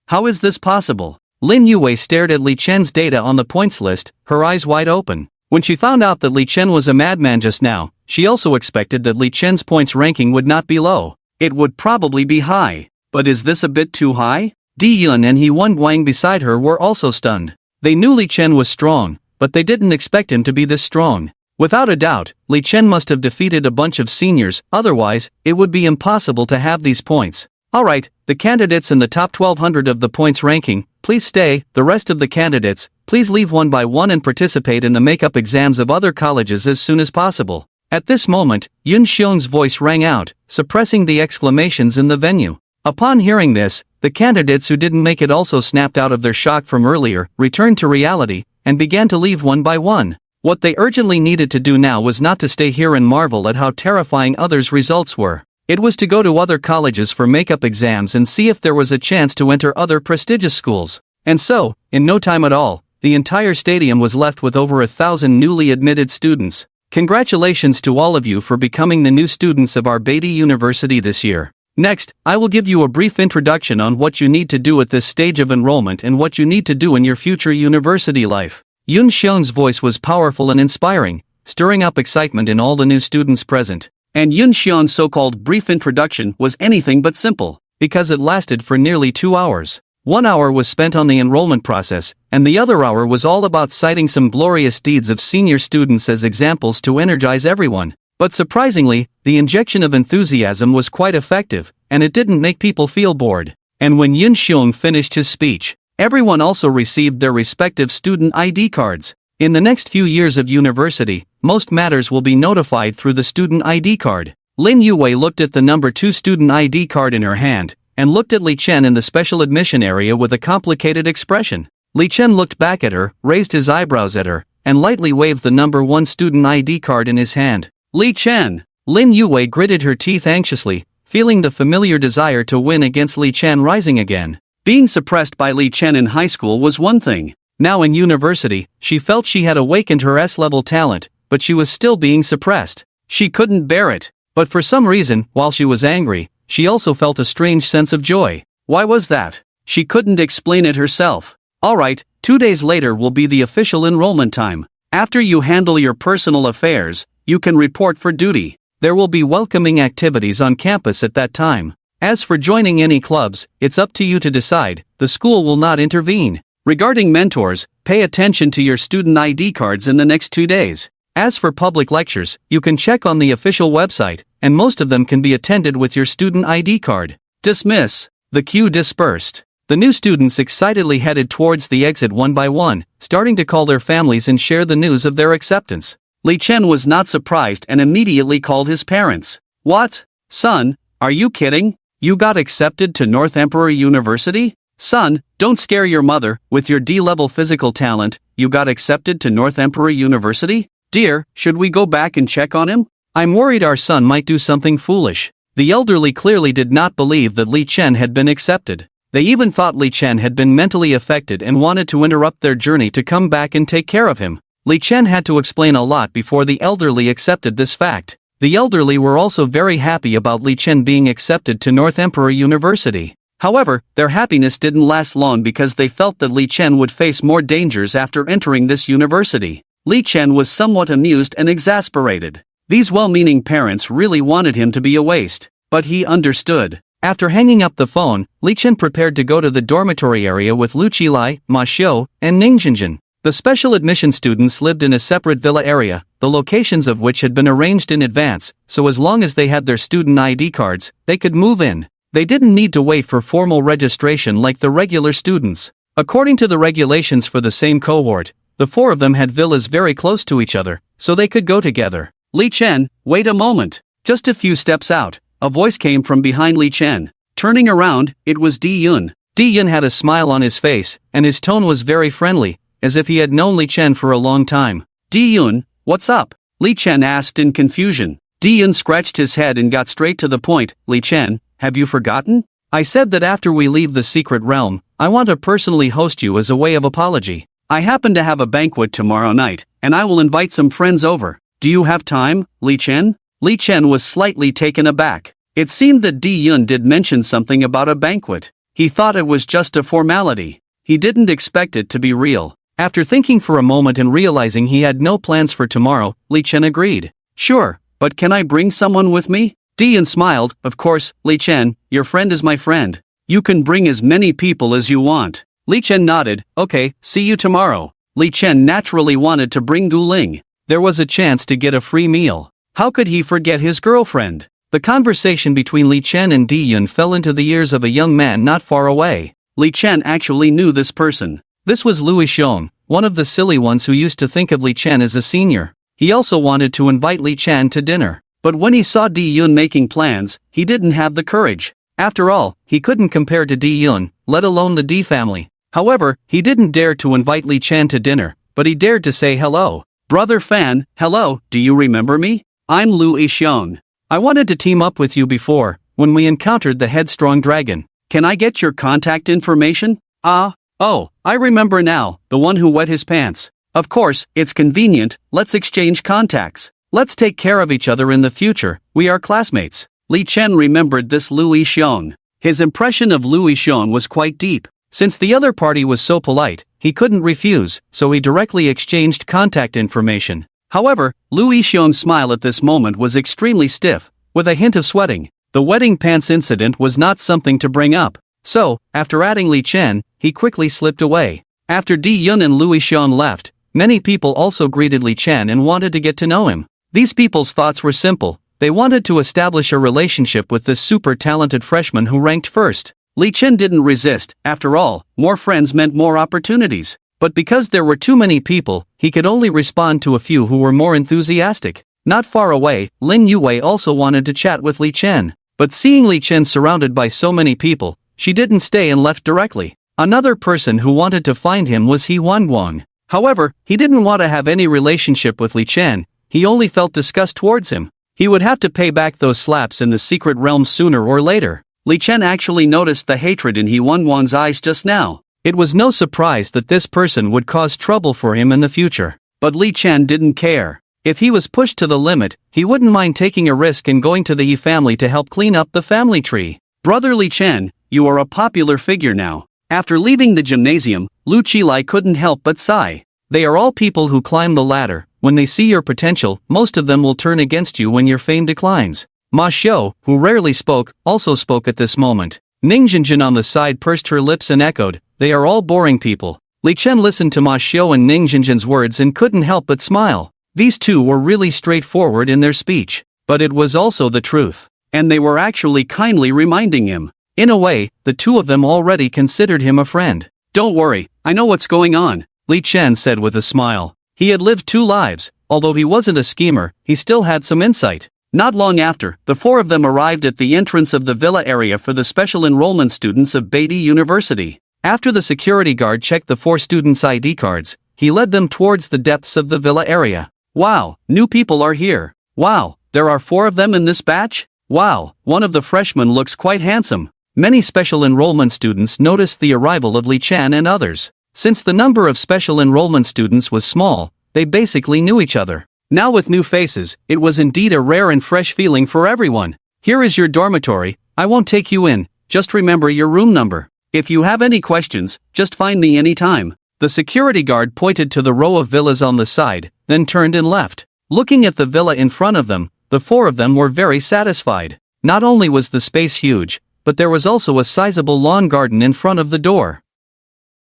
How is this possible? Lin Yu stared at Li Chen's data on the points list, her eyes wide open. When she found out that Li Chen was a madman just now, she also expected that Li Chen's points ranking would not be low. It would probably be high. But is this a bit too high? Dai Yun and He Wang Guang beside her were also stunned. They knew Li Chen was strong, but they didn't expect him to be this strong. Without a doubt, Li Chen must have defeated a bunch of seniors, otherwise, it would be impossible to have these points. Alright, the candidates in the top 1200 of the points ranking, please stay. The rest of the candidates, please leave one by one and participate in the makeup exams of other colleges as soon as possible. At this moment, Yun Xiong's voice rang out, suppressing the exclamations in the venue. Upon hearing this, the candidates who didn't make it also snapped out of their shock from earlier, returned to reality, and began to leave one by one. What they urgently needed to do now was not to stay here and marvel at how terrifying others' results were. It was to go to other colleges for makeup exams and see if there was a chance to enter other prestigious schools. And so, in no time at all, the entire stadium was left with over 1,000 newly admitted students. Congratulations to all of you for becoming the new students of our Beatty University this year. Next, I will give you a brief introduction on what you need to do at this stage of enrollment and what you need to do in your future university life. Yun Xiong's voice was powerful and inspiring, stirring up excitement in all the new students present. And Yun Xiong's so-called brief introduction was anything but simple, because it lasted for nearly 2 hours. 1 hour was spent on the enrollment process, and the other hour was all about citing some glorious deeds of senior students as examples to energize everyone. But surprisingly, the injection of enthusiasm was quite effective, and it didn't make people feel bored. And when Yun Xiong finished his speech, everyone also received their respective student ID cards. In the next few years of university, most matters will be notified through the student ID card. Lin Yu looked at the number 2 student ID card in her hand, and looked at Li Chen in the special admission area with a complicated expression. Li Chen looked back at her, raised his eyebrows at her, and lightly waved the number 1 student ID card in his hand. Li Chen! Lin Yu gritted her teeth anxiously, feeling the familiar desire to win against Li Chen rising again. Being suppressed by Li Chen in high school was one thing. Now in university, she felt she had awakened her S-level talent, but she was still being suppressed. She couldn't bear it. But for some reason, while she was angry, she also felt a strange sense of joy. Why was that? She couldn't explain it herself. Alright, 2 days later will be the official enrollment time. After you handle your personal affairs, you can report for duty. There will be welcoming activities on campus at that time. As for joining any clubs, it's up to you to decide. The school will not intervene. Regarding mentors, pay attention to your student ID cards in the next 2 days. As for public lectures, you can check on the official website, and most of them can be attended with your student ID card. Dismiss. The queue dispersed. The new students excitedly headed towards the exit one by one, starting to call their families and share the news of their acceptance. Li Chen was not surprised and immediately called his parents. What? Son, are you kidding? You got accepted to North Emperor University? Son, don't scare your mother. With your D-level physical talent, you got accepted to North Emperor University? Dear, should we go back and check on him? I'm worried our son might do something foolish. The elderly clearly did not believe that Li Chen had been accepted. They even thought Li Chen had been mentally affected and wanted to interrupt their journey to come back and take care of him. Li Chen had to explain a lot before the elderly accepted this fact. The elderly were also very happy about Li Chen being accepted to North Emperor University. However, their happiness didn't last long because they felt that Li Chen would face more dangers after entering this university. Li Chen was somewhat amused and exasperated. These well-meaning parents really wanted him to be a waste. But he understood. After hanging up the phone, Li Chen prepared to go to the dormitory area with Lu Qilai, Ma Xiu, and Ning Jinjin. The special admission students lived in a separate villa area, the locations of which had been arranged in advance, so as long as they had their student ID cards, they could move in. They didn't need to wait for formal registration like the regular students. According to the regulations for the same cohort, the 4 of them had villas very close to each other, so they could go together. Li Chen, wait a moment. Just a few steps out, a voice came from behind Li Chen. Turning around, it was Dai Yun. Dai Yun had a smile on his face, and his tone was very friendly, as if he had known Li Chen for a long time. Dai Yun, what's up? Li Chen asked in confusion. Dai Yun scratched his head and got straight to the point. Li Chen, have you forgotten? I said that after we leave the secret realm, I want to personally host you as a way of apology. I happen to have a banquet tomorrow night, and I will invite some friends over. Do you have time, Li Chen? Li Chen was slightly taken aback. It seemed that Dai Yun did mention something about a banquet. He thought it was just a formality. He didn't expect it to be real. After thinking for a moment and realizing he had no plans for tomorrow, Li Chen agreed. Sure, but can I bring someone with me? Dai Yun smiled. Of course, Li Chen, your friend is my friend. You can bring as many people as you want. Li Chen nodded. Okay, see you tomorrow. Li Chen naturally wanted to bring Gu Ling. There was a chance to get a free meal. How could he forget his girlfriend? The conversation between Li Chen and Dai Yun fell into the ears of a young man not far away. Li Chen actually knew this person. This was Louis Xiong, one of the silly ones who used to think of Li Chen as a senior. He also wanted to invite Li Chen to dinner. But when he saw Dai Yun making plans, he didn't have the courage. After all, he couldn't compare to Dai Yun, let alone the D family. However, he didn't dare to invite Li Chen to dinner, but he dared to say hello. Brother Fan, hello, do you remember me? I'm Louis Xiong. I wanted to team up with you before, when we encountered the headstrong dragon. Can I get your contact information? Ah, Oh, I remember now, the one who wet his pants. Of course, it's convenient, let's exchange contacts. Let's take care of each other in the future, we are classmates. Li Chen remembered this Lu Yixiong. His impression of Lu Yixiong was quite deep. Since the other party was so polite, he couldn't refuse, so he directly exchanged contact information. However, Lu Yixiong's smile at this moment was extremely stiff, with a hint of sweating. The wetting pants incident was not something to bring up. So, after adding Li Chen, he quickly slipped away. After Dai Yun and Lu Yixiong left, many people also greeted Li Chen and wanted to get to know him. These people's thoughts were simple. They wanted to establish a relationship with this super talented freshman who ranked first. Li Chen didn't resist. After all, more friends meant more opportunities. But because there were too many people, he could only respond to a few who were more enthusiastic. Not far away, Lin Yu also wanted to chat with Li Chen. But seeing Li Chen surrounded by so many people, she didn't stay and left directly. Another person who wanted to find him was He Wang. However, he didn't want to have any relationship with Li Chen. He only felt disgust towards him. He would have to pay back those slaps in the secret realm sooner or later. Li Chen actually noticed the hatred in He Wang's eyes just now. It was no surprise that this person would cause trouble for him in the future. But Li Chen didn't care. If he was pushed to the limit, he wouldn't mind taking a risk and going to the He family to help clean up the family tree. Brother Li Chen, you are a popular figure now. After leaving the gymnasium, Lu Qilai couldn't help but sigh. They are all people who climb the ladder. When they see your potential, most of them will turn against you when your fame declines. Ma Xiu, who rarely spoke, also spoke at this moment. Ning Jinjin on the side pursed her lips and echoed, they are all boring people. Li Chen listened to Ma Xiu and Ning Jinjin's words and couldn't help but smile. These two were really straightforward in their speech. But it was also the truth. And they were actually kindly reminding him. In a way, the two of them already considered him a friend. Don't worry, I know what's going on, Li Chen said with a smile. He had lived 2 lives, although he wasn't a schemer, he still had some insight. Not long after, the 4 of them arrived at the entrance of the villa area for the special enrollment students of Beatty University. After the security guard checked the 4 students' ID cards, he led them towards the depths of the villa area. Wow, new people are here. Wow, there are 4 of them in this batch? Wow, one of the freshmen looks quite handsome. Many special enrollment students noticed the arrival of Li Chen and others. Since the number of special enrollment students was small, they basically knew each other. Now with new faces, it was indeed a rare and fresh feeling for everyone. Here is your dormitory, I won't take you in, just remember your room number. If you have any questions, just find me anytime. The security guard pointed to the row of villas on the side, then turned and left. Looking at the villa in front of them, the 4 of them were very satisfied. Not only was the space huge, but there was also a sizable lawn garden in front of the door.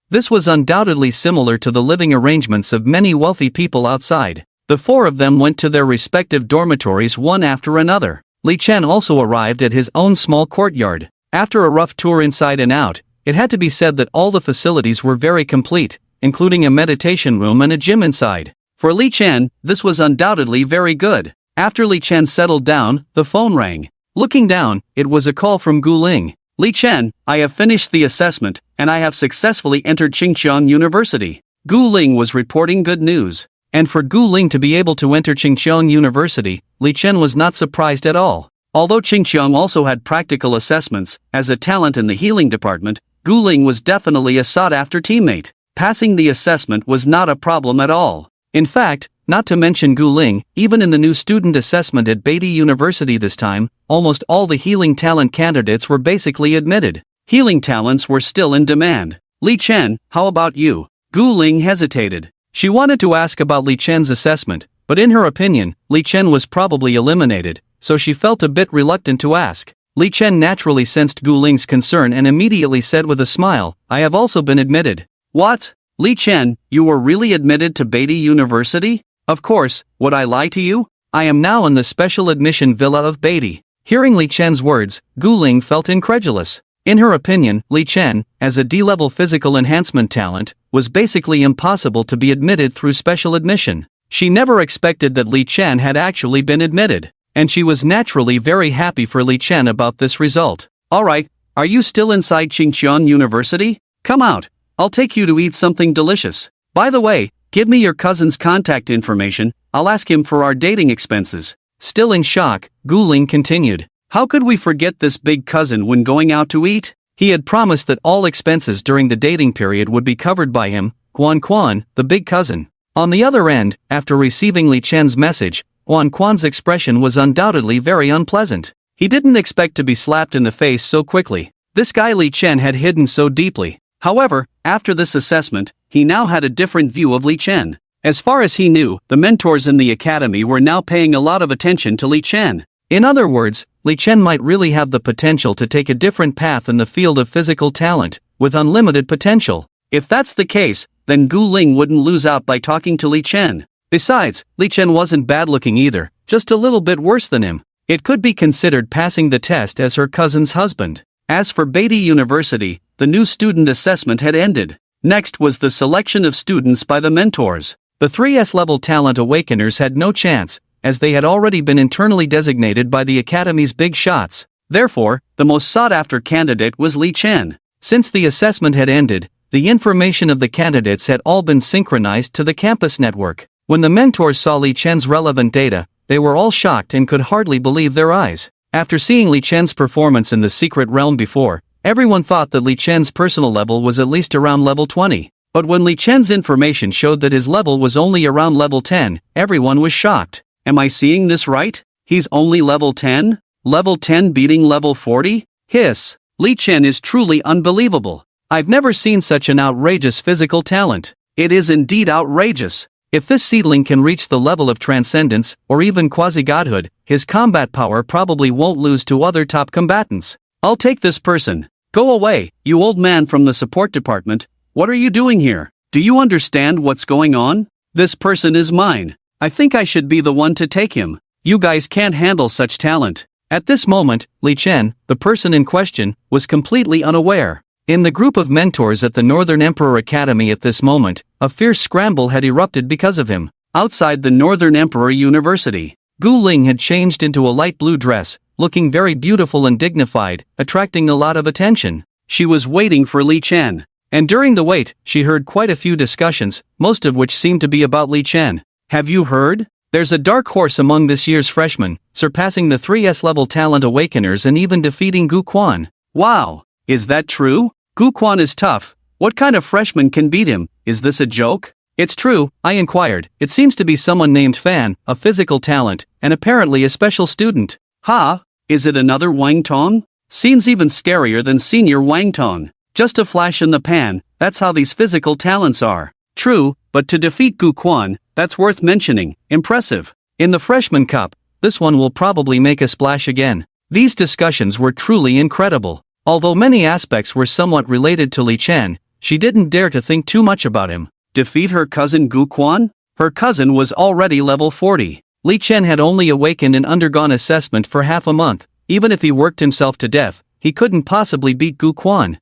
This was undoubtedly similar to the living arrangements of many wealthy people outside. The 4 of them went to their respective dormitories one after another. Li Chen also arrived at his own small courtyard. After a rough tour inside and out, it had to be said that all the facilities were very complete, including a meditation room and a gym inside. For Li Chen, this was undoubtedly very good. After Li Chen settled down, the phone rang. Looking down, it was a call from Guling. Li Chen, I have finished the assessment, and I have successfully entered Qingqiang University. Guling was reporting good news. And for Guling to be able to enter Qingqiang University, Li Chen was not surprised at all. Although Qingqiang also had practical assessments, as a talent in the healing department, Guling was definitely a sought-after teammate. Passing the assessment was not a problem at all. In fact, not to mention Guling, even in the new student assessment at Beatty University this time, almost all the healing talent candidates were basically admitted. Healing talents were still in demand. Li Chen, how about you? Guling hesitated. She wanted to ask about Li Chen's assessment, but in her opinion, Li Chen was probably eliminated, so she felt a bit reluctant to ask. Li Chen naturally sensed Guling's concern and immediately said with a smile, I have also been admitted. What? Li Chen, you were really admitted to Beatty University? Of course, would I lie to you? I am now in the special admission villa of Beatty. Hearing Li Chen's words, Guling felt incredulous. In her opinion, Li Chen, as a D-level physical enhancement talent, was basically impossible to be admitted through special admission. She never expected that Li Chen had actually been admitted, and she was naturally very happy for Li Chen about this result. Alright, are you still inside Qingqiang University? Come out, I'll take you to eat something delicious. By the way, give me your cousin's contact information, I'll ask him for our dating expenses. Still in shock, Guling continued. How could we forget this big cousin when going out to eat? He had promised that all expenses during the dating period would be covered by him, Guan, the big cousin. On the other end, after receiving Li Chen's message, Guan's expression was undoubtedly very unpleasant. He didn't expect to be slapped in the face so quickly. This guy Li Chen had hidden so deeply. However, after this assessment, he now had a different view of Li Chen. As far as he knew, the mentors in the academy were now paying a lot of attention to Li Chen. In other words, Li Chen might really have the potential to take a different path in the field of physical talent, with unlimited potential. If that's the case, then Gu Ling wouldn't lose out by talking to Li Chen. Besides, Li Chen wasn't bad-looking either, just a little bit worse than him. It could be considered passing the test as her cousin's husband. As for Beatty University, the new student assessment had ended. Next was the selection of students by the mentors. The 3S level talent awakeners had no chance, as they had already been internally designated by the Academy's big shots. Therefore, the most sought-after candidate was Li Chen. Since the assessment had ended, the information of the candidates had all been synchronized to the campus network. When the mentors saw Li Chen's relevant data, they were all shocked and could hardly believe their eyes. After seeing Li Chen's performance in the secret realm before, everyone thought that Li Chen's personal level was at least around level 20. But when Li Chen's information showed that his level was only around level 10, everyone was shocked. Am I seeing this right? He's only level 10? Level 10 beating level 40? Hiss. Li Chen is truly unbelievable. I've never seen such an outrageous physical talent. It is indeed outrageous. If this seedling can reach the level of transcendence, or even quasi-godhood, his combat power probably won't lose to other top combatants. I'll take this person. Go away, you old man from the support department. What are you doing here? Do you understand what's going on? This person is mine. I think I should be the one to take him. You guys can't handle such talent. At this moment, Li Chen, the person in question, was completely unaware. In the group of mentors at the Northern Emperor Academy at this moment, a fierce scramble had erupted because of him. Outside the Northern Emperor University, Gu Ling had changed into a light blue dress, looking very beautiful and dignified, attracting a lot of attention. She was waiting for Li Chen. And during the wait, she heard quite a few discussions, most of which seemed to be about Li Chen. Have you heard? There's a dark horse among this year's freshmen, surpassing the 3S level talent awakeners and even defeating Gu Quan. Wow! Is that true? Gu Quan is tough. What kind of freshman can beat him? Is this a joke? It's true, I inquired. It seems to be someone named Fan, a physical talent, and apparently a special student. Ha! Is it another Wang Tong? Seems even scarier than senior Wang Tong. Just a flash in the pan, that's how these physical talents are. True, but to defeat Gu Quan, that's worth mentioning. Impressive. In the Freshman Cup, this one will probably make a splash again. These discussions were truly incredible. Although many aspects were somewhat related to Li Chen, she didn't dare to think too much about him. Defeat her cousin Gu Quan? Her cousin was already level 40. Li Chen had only awakened and undergone assessment for half a month. Even if he worked himself to death, he couldn't possibly beat Gu Quan.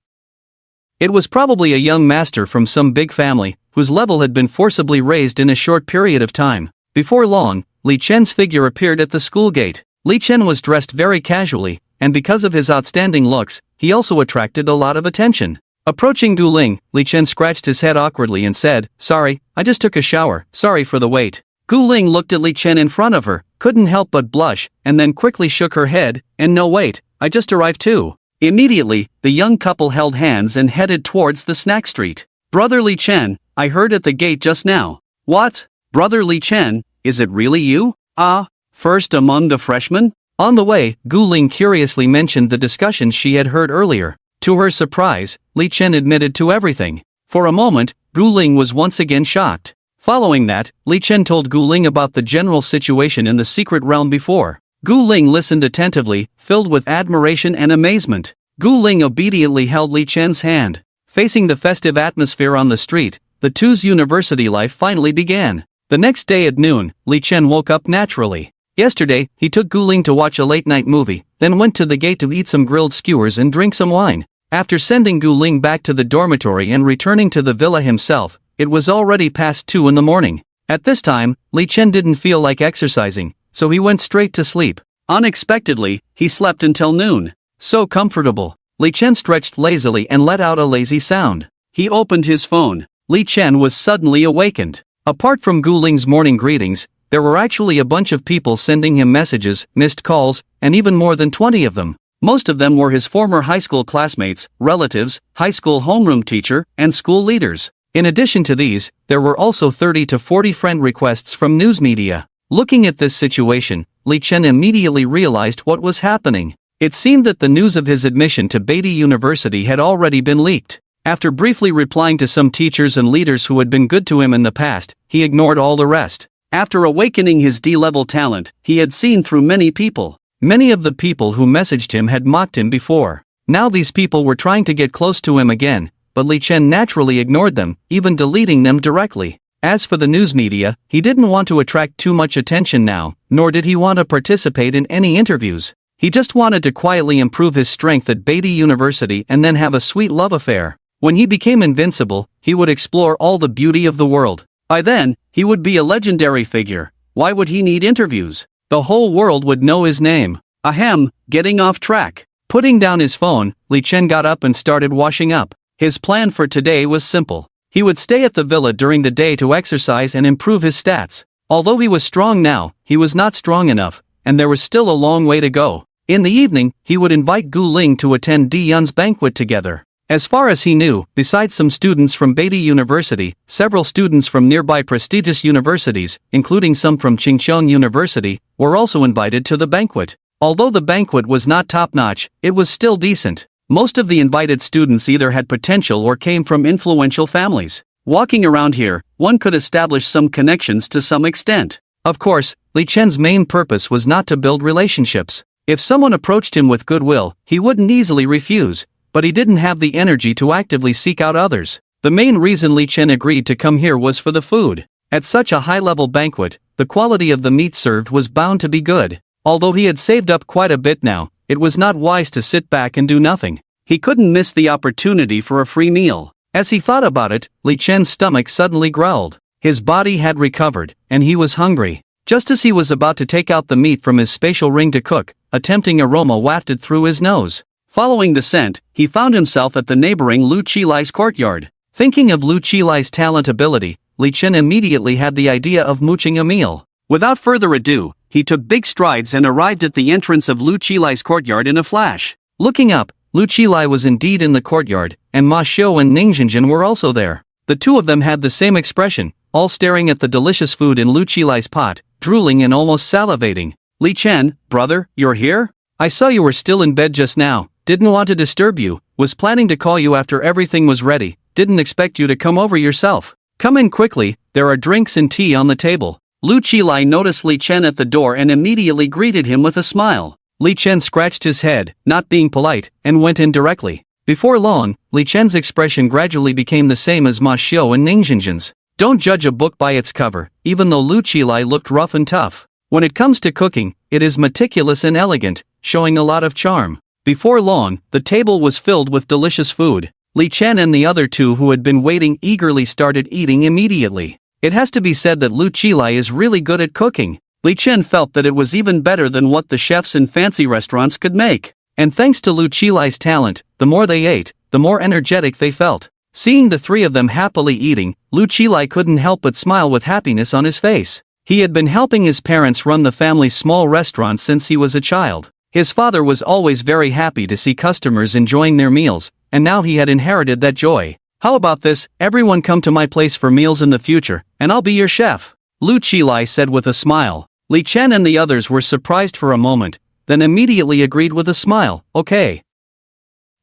It was probably a young master from some big family, whose level had been forcibly raised in a short period of time. Before long, Li Chen's figure appeared at the school gate. Li Chen was dressed very casually, and because of his outstanding looks, he also attracted a lot of attention. Approaching Gu Ling, Li Chen scratched his head awkwardly and said, "Sorry, I just took a shower, sorry for the wait." Gu Ling looked at Li Chen in front of her, couldn't help but blush, and then quickly shook her head, "And no wait, I just arrived too." Immediately, the young couple held hands and headed towards the snack street. "Brother Li Chen, I heard at the gate just now." "What? Brother Li Chen, is it really you? Ah, first among the freshmen?" On the way, Gu Ling curiously mentioned the discussions she had heard earlier. To her surprise, Li Chen admitted to everything. For a moment, Gu Ling was once again shocked. Following that, Li Chen told Gu Ling about the general situation in the secret realm before. Gu Ling listened attentively, filled with admiration and amazement. Gu Ling obediently held Li Chen's hand. Facing the festive atmosphere on the street, the two's university life finally began. The next day at noon, Li Chen woke up naturally. Yesterday, he took Gu Ling to watch a late-night movie, then went to the gate to eat some grilled skewers and drink some wine. After sending Gu Ling back to the dormitory and returning to the villa himself, it was already past 2 in the morning. At this time, Li Chen didn't feel like exercising, so he went straight to sleep. Unexpectedly, he slept until noon. So comfortable. Li Chen stretched lazily and let out a lazy sound. He opened his phone. Li Chen was suddenly awakened. Apart from Gu Ling's morning greetings, there were actually a bunch of people sending him messages, missed calls, and even more than 20 of them. Most of them were his former high school classmates, relatives, high school homeroom teacher, and school leaders. In addition to these, there were also 30 to 40 friend requests from news media. Looking at this situation, Li Chen immediately realized what was happening. It seemed that the news of his admission to Beatty University had already been leaked. After briefly replying to some teachers and leaders who had been good to him in the past, he ignored all the rest. After awakening his D-level talent, he had seen through many people. Many of the people who messaged him had mocked him before. Now these people were trying to get close to him again, but Li Chen naturally ignored them, even deleting them directly. As for the news media, he didn't want to attract too much attention now, nor did he want to participate in any interviews. He just wanted to quietly improve his strength at Beatty University and then have a sweet love affair. When he became invincible, he would explore all the beauty of the world. By then, he would be a legendary figure. Why would he need interviews? The whole world would know his name. Ahem, getting off track. Putting down his phone, Li Chen got up and started washing up. His plan for today was simple. He would stay at the villa during the day to exercise and improve his stats. Although he was strong now, he was not strong enough, and there was still a long way to go. In the evening, he would invite Gu Ling to attend Dai Yun's banquet together. As far as he knew, besides some students from Beatty University, several students from nearby prestigious universities, including some from Qingcheng University, were also invited to the banquet. Although the banquet was not top-notch, it was still decent. Most of the invited students either had potential or came from influential families. Walking around here, one could establish some connections to some extent. Of course, Li Chen's main purpose was not to build relationships. If someone approached him with goodwill, he wouldn't easily refuse. But he didn't have the energy to actively seek out others. The main reason Li Chen agreed to come here was for the food. At such a high-level banquet, the quality of the meat served was bound to be good. Although he had saved up quite a bit now, it was not wise to sit back and do nothing. He couldn't miss the opportunity for a free meal. As he thought about it, Li Chen's stomach suddenly growled. His body had recovered, and he was hungry. Just as he was about to take out the meat from his spatial ring to cook, a tempting aroma wafted through his nose. Following the scent, he found himself at the neighboring Lu Qilai's courtyard. Thinking of Lu Qilai's talent ability, Li Chen immediately had the idea of mooching a meal. Without further ado, he took big strides and arrived at the entrance of Lu Qilai's courtyard in a flash. Looking up, Lu Qilai was indeed in the courtyard, and Ma Xiu and Ning Jinjin were also there. The two of them had the same expression, all staring at the delicious food in Lu Qilai's pot, drooling and almost salivating. Li Chen, brother, you're here? I saw you were still in bed just now. Didn't want to disturb you, was planning to call you after everything was ready, didn't expect you to come over yourself. Come in quickly, there are drinks and tea on the table. Lu Qilai noticed Li Chen at the door and immediately greeted him with a smile. Li Chen scratched his head, not being polite, and went in directly. Before long, Li Chen's expression gradually became the same as Ma Xiu and Ning Jinjin's. Don't judge a book by its cover, even though Lu Qilai looked rough and tough. When it comes to cooking, it is meticulous and elegant, showing a lot of charm. Before long, the table was filled with delicious food. Li Chen and the other two who had been waiting eagerly started eating immediately. It has to be said that Lu Qilai is really good at cooking. Li Chen felt that it was even better than what the chefs in fancy restaurants could make. And thanks to Lu Qilai's talent, the more they ate, the more energetic they felt. Seeing the three of them happily eating, Lu Qilai couldn't help but smile with happiness on his face. He had been helping his parents run the family's small restaurant since he was a child. His father was always very happy to see customers enjoying their meals, and now he had inherited that joy. How about this, everyone come to my place for meals in the future, and I'll be your chef, Lu Qilai said with a smile. Li Chen and the others were surprised for a moment, then immediately agreed with a smile, okay.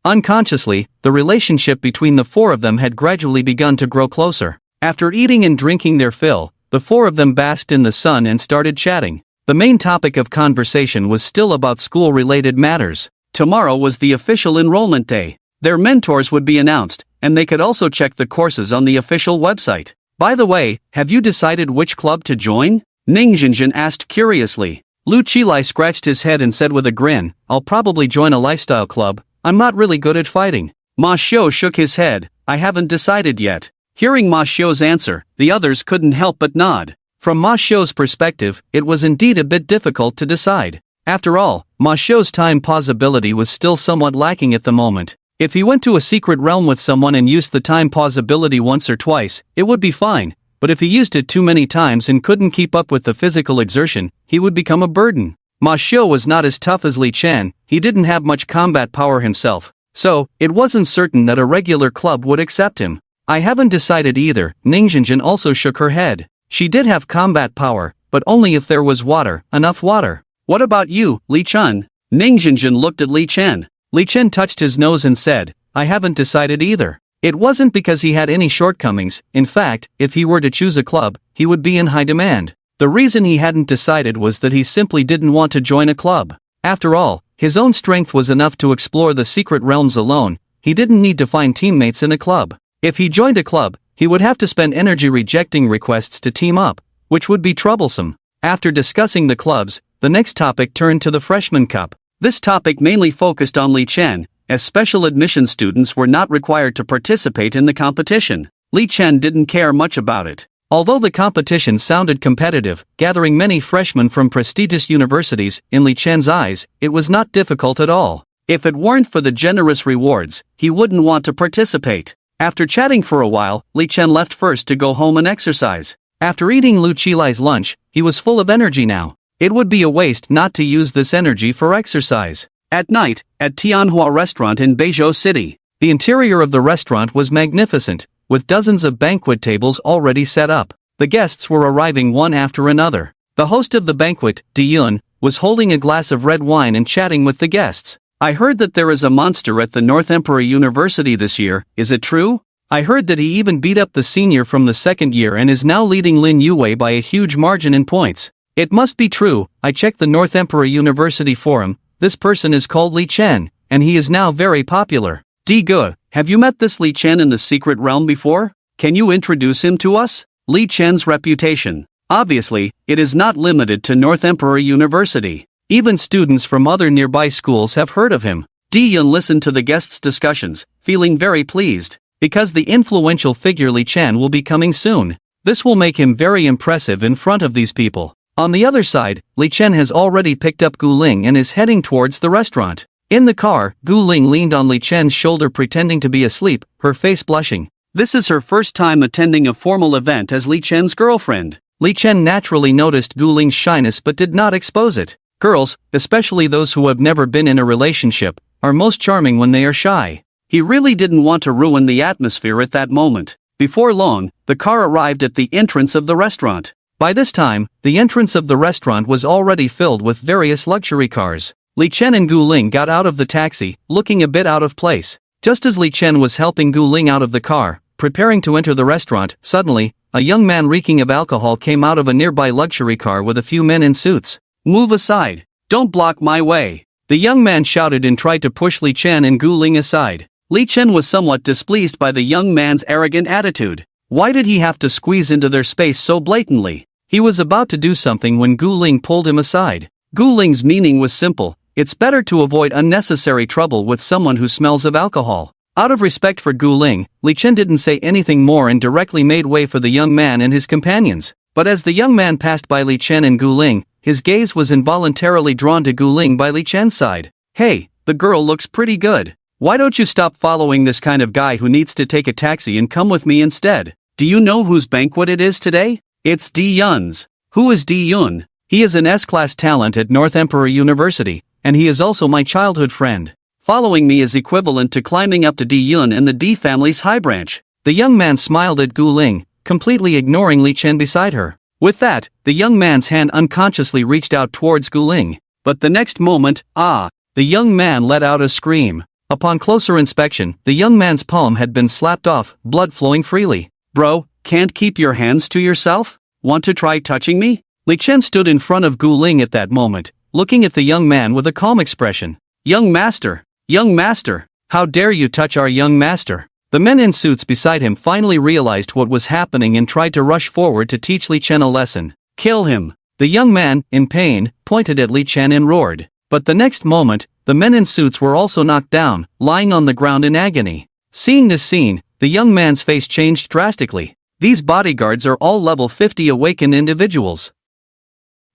Unconsciously, the relationship between the four of them had gradually begun to grow closer. After eating and drinking their fill, the four of them basked in the sun and started chatting. The main topic of conversation was still about school-related matters. Tomorrow was the official enrollment day. Their mentors would be announced, and they could also check the courses on the official website. By the way, have you decided which club to join? Ning Jinjin asked curiously. Lu Qilai scratched his head and said with a grin, I'll probably join a lifestyle club, I'm not really good at fighting. Ma Xiu shook his head, I haven't decided yet. Hearing Ma Xiu's answer, the others couldn't help but nod. From Ma Xiu's perspective, it was indeed a bit difficult to decide. After all, Ma Xiu's time pause ability was still somewhat lacking at the moment. If he went to a secret realm with someone and used the time pause ability once or twice, it would be fine, but if he used it too many times and couldn't keep up with the physical exertion, he would become a burden. Ma Xiu was not as tough as Li Chen, he didn't have much combat power himself, so it wasn't certain that a regular club would accept him. I haven't decided either. Ningjinjin also shook her head. She did have combat power, but only if there was water, enough water. What about you, Li Chen? Ningjinjin looked at Li Chen. Li Chen touched his nose and said, I haven't decided either. It wasn't because he had any shortcomings. In fact, if he were to choose a club, he would be in high demand. The reason he hadn't decided was that he simply didn't want to join a club. After all, his own strength was enough to explore the secret realms alone. He didn't need to find teammates in a club. If he joined a club, he would have to spend energy rejecting requests to team up, which would be troublesome. After discussing the clubs, the next topic turned to the Freshman Cup. This topic mainly focused on Li Chen, as special admission students were not required to participate in the competition. Li Chen didn't care much about it. Although the competition sounded competitive, gathering many freshmen from prestigious universities, in Li Chen's eyes, it was not difficult at all. If it weren't for the generous rewards, he wouldn't want to participate. After chatting for a while, Li Chen left first to go home and exercise. After eating Lu Qilai's lunch, he was full of energy now. It would be a waste not to use this energy for exercise. At night, at Tianhua Restaurant in Beizhou City, the interior of the restaurant was magnificent, with dozens of banquet tables already set up. The guests were arriving one after another. The host of the banquet, Dai Yun, was holding a glass of red wine and chatting with the guests. I heard that there is a monster at the North Emperor University this year, is it true? I heard that he even beat up the senior from the second year and is now leading Lin Yu by a huge margin in points. It must be true. I checked the North Emperor University forum. This person is called Li Chen, and he is now very popular. Gu, have you met this Li Chen in the secret realm before? Can you introduce him to us? Li Chen's reputation. Obviously, it is not limited to North Emperor University. Even students from other nearby schools have heard of him. Dai Yun listened to the guests' discussions, feeling very pleased. Because the influential figure Li Chen will be coming soon. This will make him very impressive in front of these people. On the other side, Li Chen has already picked up Gu Ling and is heading towards the restaurant. In the car, Gu Ling leaned on Li Chen's shoulder pretending to be asleep, her face blushing. This is her first time attending a formal event as Li Chen's girlfriend. Li Chen naturally noticed Gu Ling's shyness but did not expose it. Girls, especially those who have never been in a relationship, are most charming when they are shy. He really didn't want to ruin the atmosphere at that moment. Before long, the car arrived at the entrance of the restaurant. By this time, the entrance of the restaurant was already filled with various luxury cars. Li Chen and Gu Ling got out of the taxi, looking a bit out of place. Just as Li Chen was helping Gu Ling out of the car, preparing to enter the restaurant, suddenly, a young man reeking of alcohol came out of a nearby luxury car with a few men in suits. Move aside. Don't block my way. The young man shouted and tried to push Li Chen and Gu Ling aside. Li Chen was somewhat displeased by the young man's arrogant attitude. Why did he have to squeeze into their space so blatantly? He was about to do something when Gu Ling pulled him aside. Gu Ling's meaning was simple. It's better to avoid unnecessary trouble with someone who smells of alcohol. Out of respect for Gu Ling, Li Chen didn't say anything more and directly made way for the young man and his companions. But as the young man passed by Li Chen and Gu Ling, his gaze was involuntarily drawn to Gu Ling by Li Chen's side. Hey, the girl looks pretty good. Why don't you stop following this kind of guy who needs to take a taxi and come with me instead? Do you know whose banquet it is today? It's Dai Yun's. Who is Dai Yun? He is an S-class talent at North Emperor University, and he is also my childhood friend. Following me is equivalent to climbing up to Dai Yun and the D family's high branch. The young man smiled at Gu Ling, completely ignoring Li Chen beside her. With that, the young man's hand unconsciously reached out towards Gu Ling. But the next moment, the young man let out a scream. Upon closer inspection, the young man's palm had been slapped off, blood flowing freely. Bro, can't keep your hands to yourself? Want to try touching me? Li Chen stood in front of Gu Ling at that moment, looking at the young man with a calm expression. Young master, how dare you touch our young master? The men in suits beside him finally realized what was happening and tried to rush forward to teach Li Chen a lesson. Kill him. The young man, in pain, pointed at Li Chen and roared. But the next moment, the men in suits were also knocked down, lying on the ground in agony. Seeing this scene, the young man's face changed drastically. These bodyguards are all level 50 awakened individuals.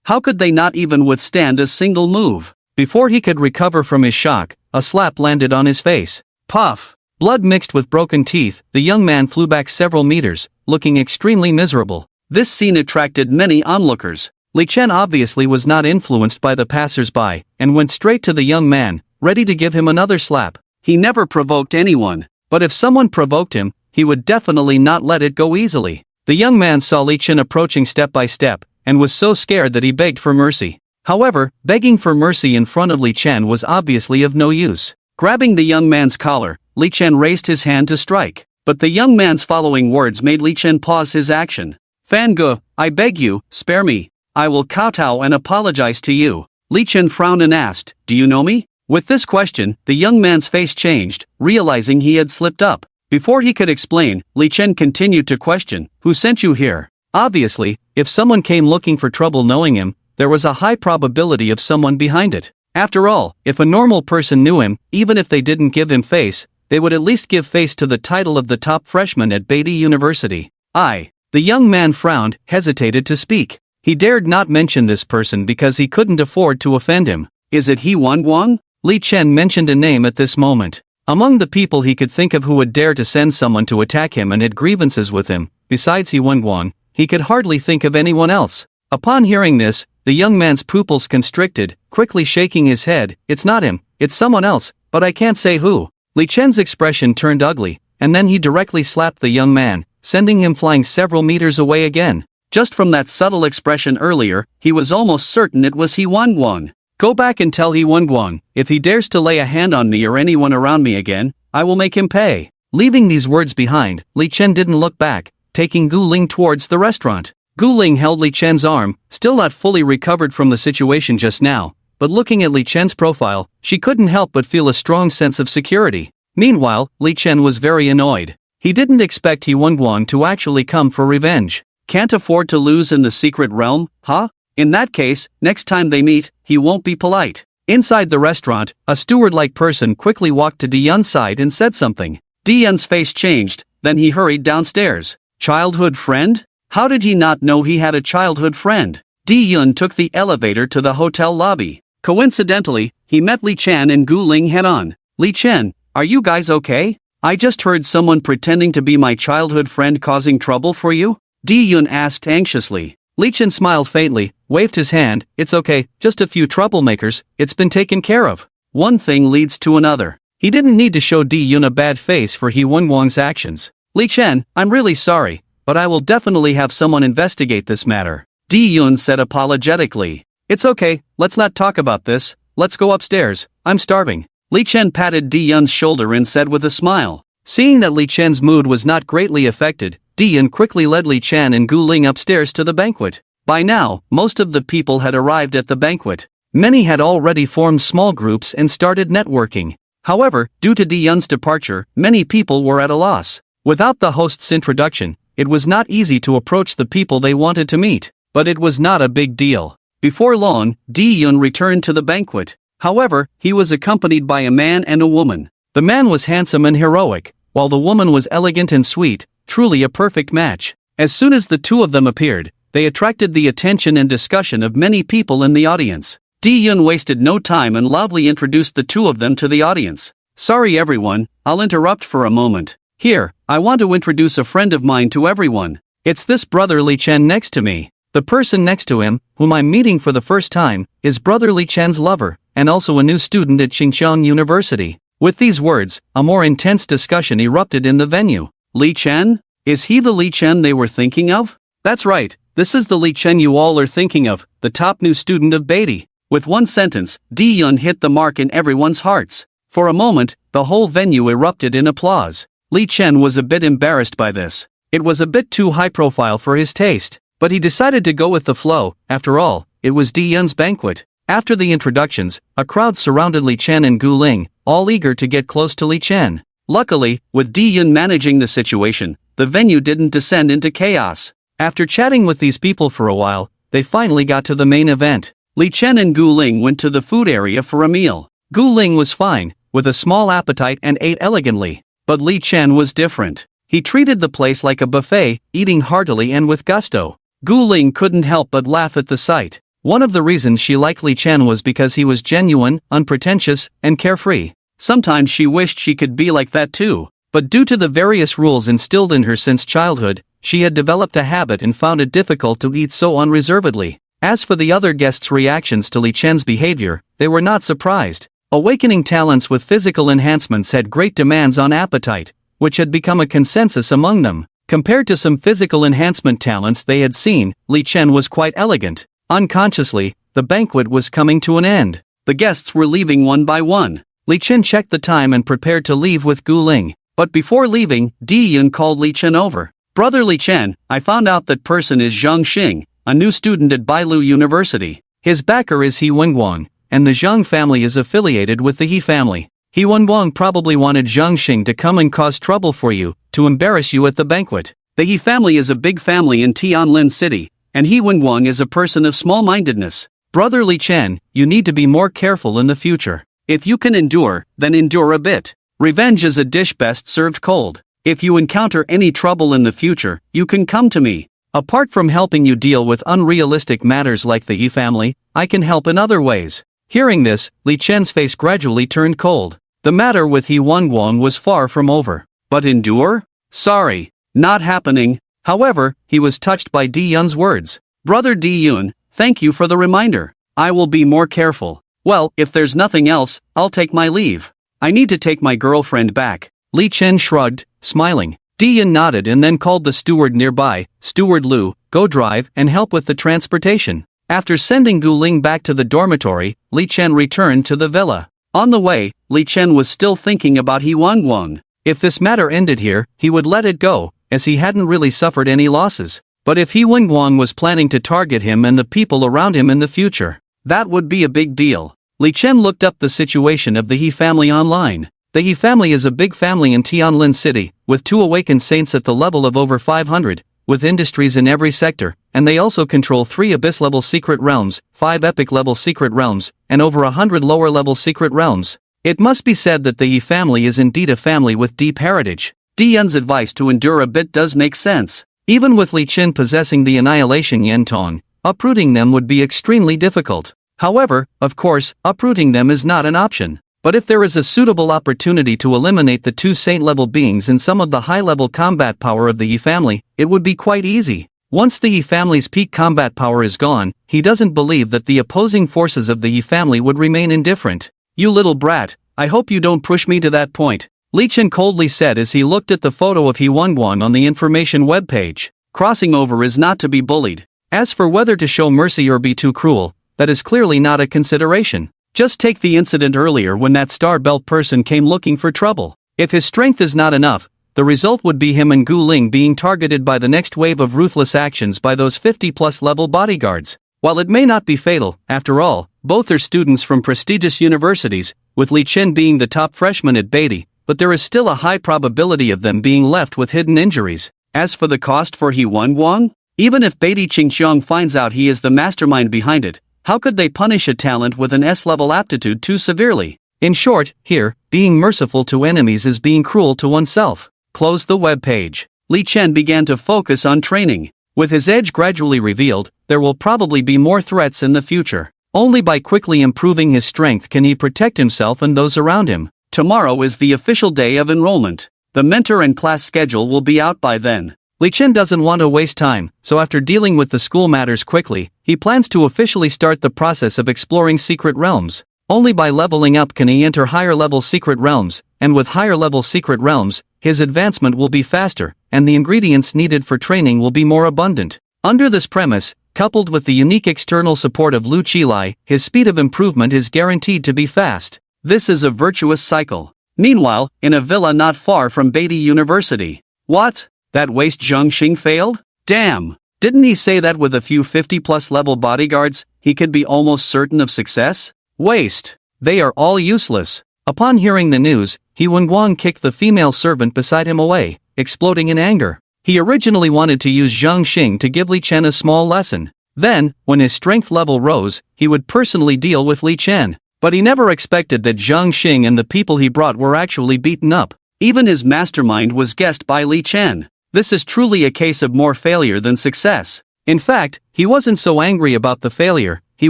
How could they not even withstand a single move? Before he could recover from his shock, a slap landed on his face. Puff! Blood mixed with broken teeth, the young man flew back several meters, looking extremely miserable. This scene attracted many onlookers. Li Chen obviously was not influenced by the passers-by, and went straight to the young man, ready to give him another slap. He never provoked anyone, but if someone provoked him, he would definitely not let it go easily. The young man saw Li Chen approaching step by step, and was so scared that he begged for mercy. However, begging for mercy in front of Li Chen was obviously of no use. Grabbing the young man's collar, Li Chen raised his hand to strike, but the young man's following words made Li Chen pause his action. "Fangu, I beg you, spare me. I will kowtow and apologize to you." Li Chen frowned and asked, "Do you know me?" With this question, the young man's face changed, realizing he had slipped up. Before he could explain, Li Chen continued to question, "Who sent you here?" Obviously, if someone came looking for trouble knowing him, there was a high probability of someone behind it. After all, if a normal person knew him, even if they didn't give him face, they would at least give face to the title of the top freshman at Beatty University. The young man frowned, hesitated to speak. He dared not mention this person because he couldn't afford to offend him. "Is it He Wang?" Li Chen mentioned a name at this moment. Among the people he could think of who would dare to send someone to attack him and had grievances with him, besides He Wang, he could hardly think of anyone else. Upon hearing this, the young man's pupils constricted, quickly shaking his head. "It's not him, it's someone else, but I can't say who." Li Chen's expression turned ugly, and then he directly slapped the young man, sending him flying several meters away again. Just from that subtle expression earlier, he was almost certain it was He Wang. "Go back and tell He Wang, if he dares to lay a hand on me or anyone around me again, I will make him pay." Leaving these words behind, Li Chen didn't look back, taking Gu Ling towards the restaurant. Gu Ling held Li Chen's arm, still not fully recovered from the situation just now, but looking at Li Chen's profile, she couldn't help but feel a strong sense of security. Meanwhile, Li Chen was very annoyed. He didn't expect He Wang to actually come for revenge. Can't afford to lose in the secret realm, huh? In that case, next time they meet, he won't be polite. Inside the restaurant, a steward-like person quickly walked to Dai Yun's side and said something. Dai Yun's face changed, then he hurried downstairs. Childhood friend? How did he not know he had a childhood friend? Dai Yun took the elevator to the hotel lobby. Coincidentally, he met Li Chen and Gu Ling head-on. "Li Chen, are you guys okay? I just heard someone pretending to be my childhood friend causing trouble for you?" Dai Yun asked anxiously. Li Chen smiled faintly, waved his hand. "It's okay, just a few troublemakers, it's been taken care of." One thing leads to another. He didn't need to show Dai Yun a bad face for He Wang's actions. "Li Chen, I'm really sorry, but I will definitely have someone investigate this matter," Dai Yun said apologetically. "It's okay, let's not talk about this, let's go upstairs, I'm starving." Li Chen patted Dai Yun's shoulder and said with a smile. Seeing that Li Chen's mood was not greatly affected, Dai Yun quickly led Li Chen and Gu Ling upstairs to the banquet. By now, most of the people had arrived at the banquet. Many had already formed small groups and started networking. However, due to Dai Yun's departure, many people were at a loss. Without the host's introduction, it was not easy to approach the people they wanted to meet, but it was not a big deal. Before long, Dai Yun returned to the banquet. However, he was accompanied by a man and a woman. The man was handsome and heroic, while the woman was elegant and sweet, truly a perfect match. As soon as the two of them appeared, they attracted the attention and discussion of many people in the audience. Dai Yun wasted no time and loudly introduced the two of them to the audience. "Sorry everyone, I'll interrupt for a moment. Here, I want to introduce a friend of mine to everyone. It's this brother Li Chen next to me. The person next to him, whom I'm meeting for the first time, is brother Li Chen's lover, and also a new student at Xinjiang University." With these words, a more intense discussion erupted in the venue. "Li Chen? Is he the Li Chen they were thinking of?" "That's right, this is the Li Chen you all are thinking of, the top new student of Beatty." With one sentence, Dai Yun hit the mark in everyone's hearts. For a moment, the whole venue erupted in applause. Li Chen was a bit embarrassed by this. It was a bit too high profile for his taste, but he decided to go with the flow. After all, it was Dai Yun's banquet. After the introductions, a crowd surrounded Li Chen and Gu Ling, all eager to get close to Li Chen. Luckily, with Dai Yun managing the situation, the venue didn't descend into chaos. After chatting with these people for a while, they finally got to the main event. Li Chen and Gu Ling went to the food area for a meal. Gu Ling was fine, with a small appetite and ate elegantly. But Li Chen was different. He treated the place like a buffet, eating heartily and with gusto. Gu Ling couldn't help but laugh at the sight. One of the reasons she liked Li Chen was because he was genuine, unpretentious, and carefree. Sometimes she wished she could be like that too. But due to the various rules instilled in her since childhood, she had developed a habit and found it difficult to eat so unreservedly. As for the other guests' reactions to Li Chen's behavior, they were not surprised. Awakening talents with physical enhancements had great demands on appetite, which had become a consensus among them. Compared to some physical enhancement talents they had seen, Li Chen was quite elegant. Unconsciously, the banquet was coming to an end. The guests were leaving one by one. Li Chen checked the time and prepared to leave with Gu Ling. But before leaving, Dai Yun called Li Chen over. "Brother Li Chen, I found out that person is Zhang Xing, a new student at Bailu University. His backer is He Wang, and the Zhang family is affiliated with the He family. He Wang probably wanted Zhang Xing to come and cause trouble for you, to embarrass you at the banquet. The He family is a big family in Tianlin City, and He Wang is a person of small-mindedness. Brother Li Chen, you need to be more careful in the future. If you can endure, then endure a bit. Revenge is a dish best served cold. If you encounter any trouble in the future, you can come to me. Apart from helping you deal with unrealistic matters like the He family, I can help in other ways." Hearing this, Li Chen's face gradually turned cold. The matter with He Wang was far from over. But endure? Sorry, not happening. However, he was touched by Dai Yun's words. "Brother Dai Yun, thank you for the reminder. I will be more careful. Well, if there's nothing else, I'll take my leave. I need to take my girlfriend back." Li Chen shrugged, smiling. Dai Yun nodded and then called the steward nearby, "Steward Lu, go drive and help with the transportation." After sending Gu Ling back to the dormitory, Li Chen returned to the villa. On the way, Li Chen was still thinking about He Wang. If this matter ended here, he would let it go, as he hadn't really suffered any losses. But if He Wang was planning to target him and the people around him in the future, that would be a big deal. Li Chen looked up the situation of the He family online. The He family is a big family in Tianlin City, with 2 awakened saints at the level of over 500, with industries in every sector, and they also control 3 abyss-level secret realms, 5 epic-level secret realms, and over 100 lower-level secret realms. It must be said that the He family is indeed a family with deep heritage. Dai Yun's advice to endure a bit does make sense. Even with Li Chen possessing the annihilation Yentong, uprooting them would be extremely difficult. However, of course, uprooting them is not an option. But if there is a suitable opportunity to eliminate the 2 saint-level beings and some of the high-level combat power of the He family, it would be quite easy. Once the He family's peak combat power is gone, he doesn't believe that the opposing forces of the He family would remain indifferent. "You little brat, I hope you don't push me to that point," Li Chen coldly said as he looked at the photo of He Wang on the information webpage. Crossing over is not to be bullied. As for whether to show mercy or be too cruel, that is clearly not a consideration. Just take the incident earlier when that star belt person came looking for trouble. If his strength is not enough, the result would be him and Gu Ling being targeted by the next wave of ruthless actions by those 50-plus level bodyguards. While it may not be fatal, after all, both are students from prestigious universities, with Li Chen being the top freshman at Beatty, but there is still a high probability of them being left with hidden injuries. As for the cost for He Wang, even if Beatty Qingxiang finds out he is the mastermind behind it, how could they punish a talent with an S-level aptitude too severely? In short, here, being merciful to enemies is being cruel to oneself. Close the web page. Li Chen began to focus on training. With his edge gradually revealed, there will probably be more threats in the future. Only by quickly improving his strength can he protect himself and those around him. Tomorrow is the official day of enrollment. The mentor and class schedule will be out by then. Li Chen doesn't want to waste time, so after dealing with the school matters quickly, he plans to officially start the process of exploring secret realms. Only by leveling up can he enter higher-level secret realms, and with higher-level secret realms, his advancement will be faster, and the ingredients needed for training will be more abundant. Under this premise, coupled with the unique external support of Lu Qilai, his speed of improvement is guaranteed to be fast. This is a virtuous cycle. Meanwhile, in a villa not far from Beatty University. What? That waste Zhang Xing failed? Damn! Didn't he say that with a few 50-plus level bodyguards, he could be almost certain of success? Waste! They are all useless. Upon hearing the news, He Wang kicked the female servant beside him away, exploding in anger. He originally wanted to use Zhang Xing to give Li Chen a small lesson. Then, when his strength level rose, he would personally deal with Li Chen. But he never expected that Zhang Xing and the people he brought were actually beaten up. Even his mastermind was guessed by Li Chen. This is truly a case of more failure than success. In fact, he wasn't so angry about the failure, he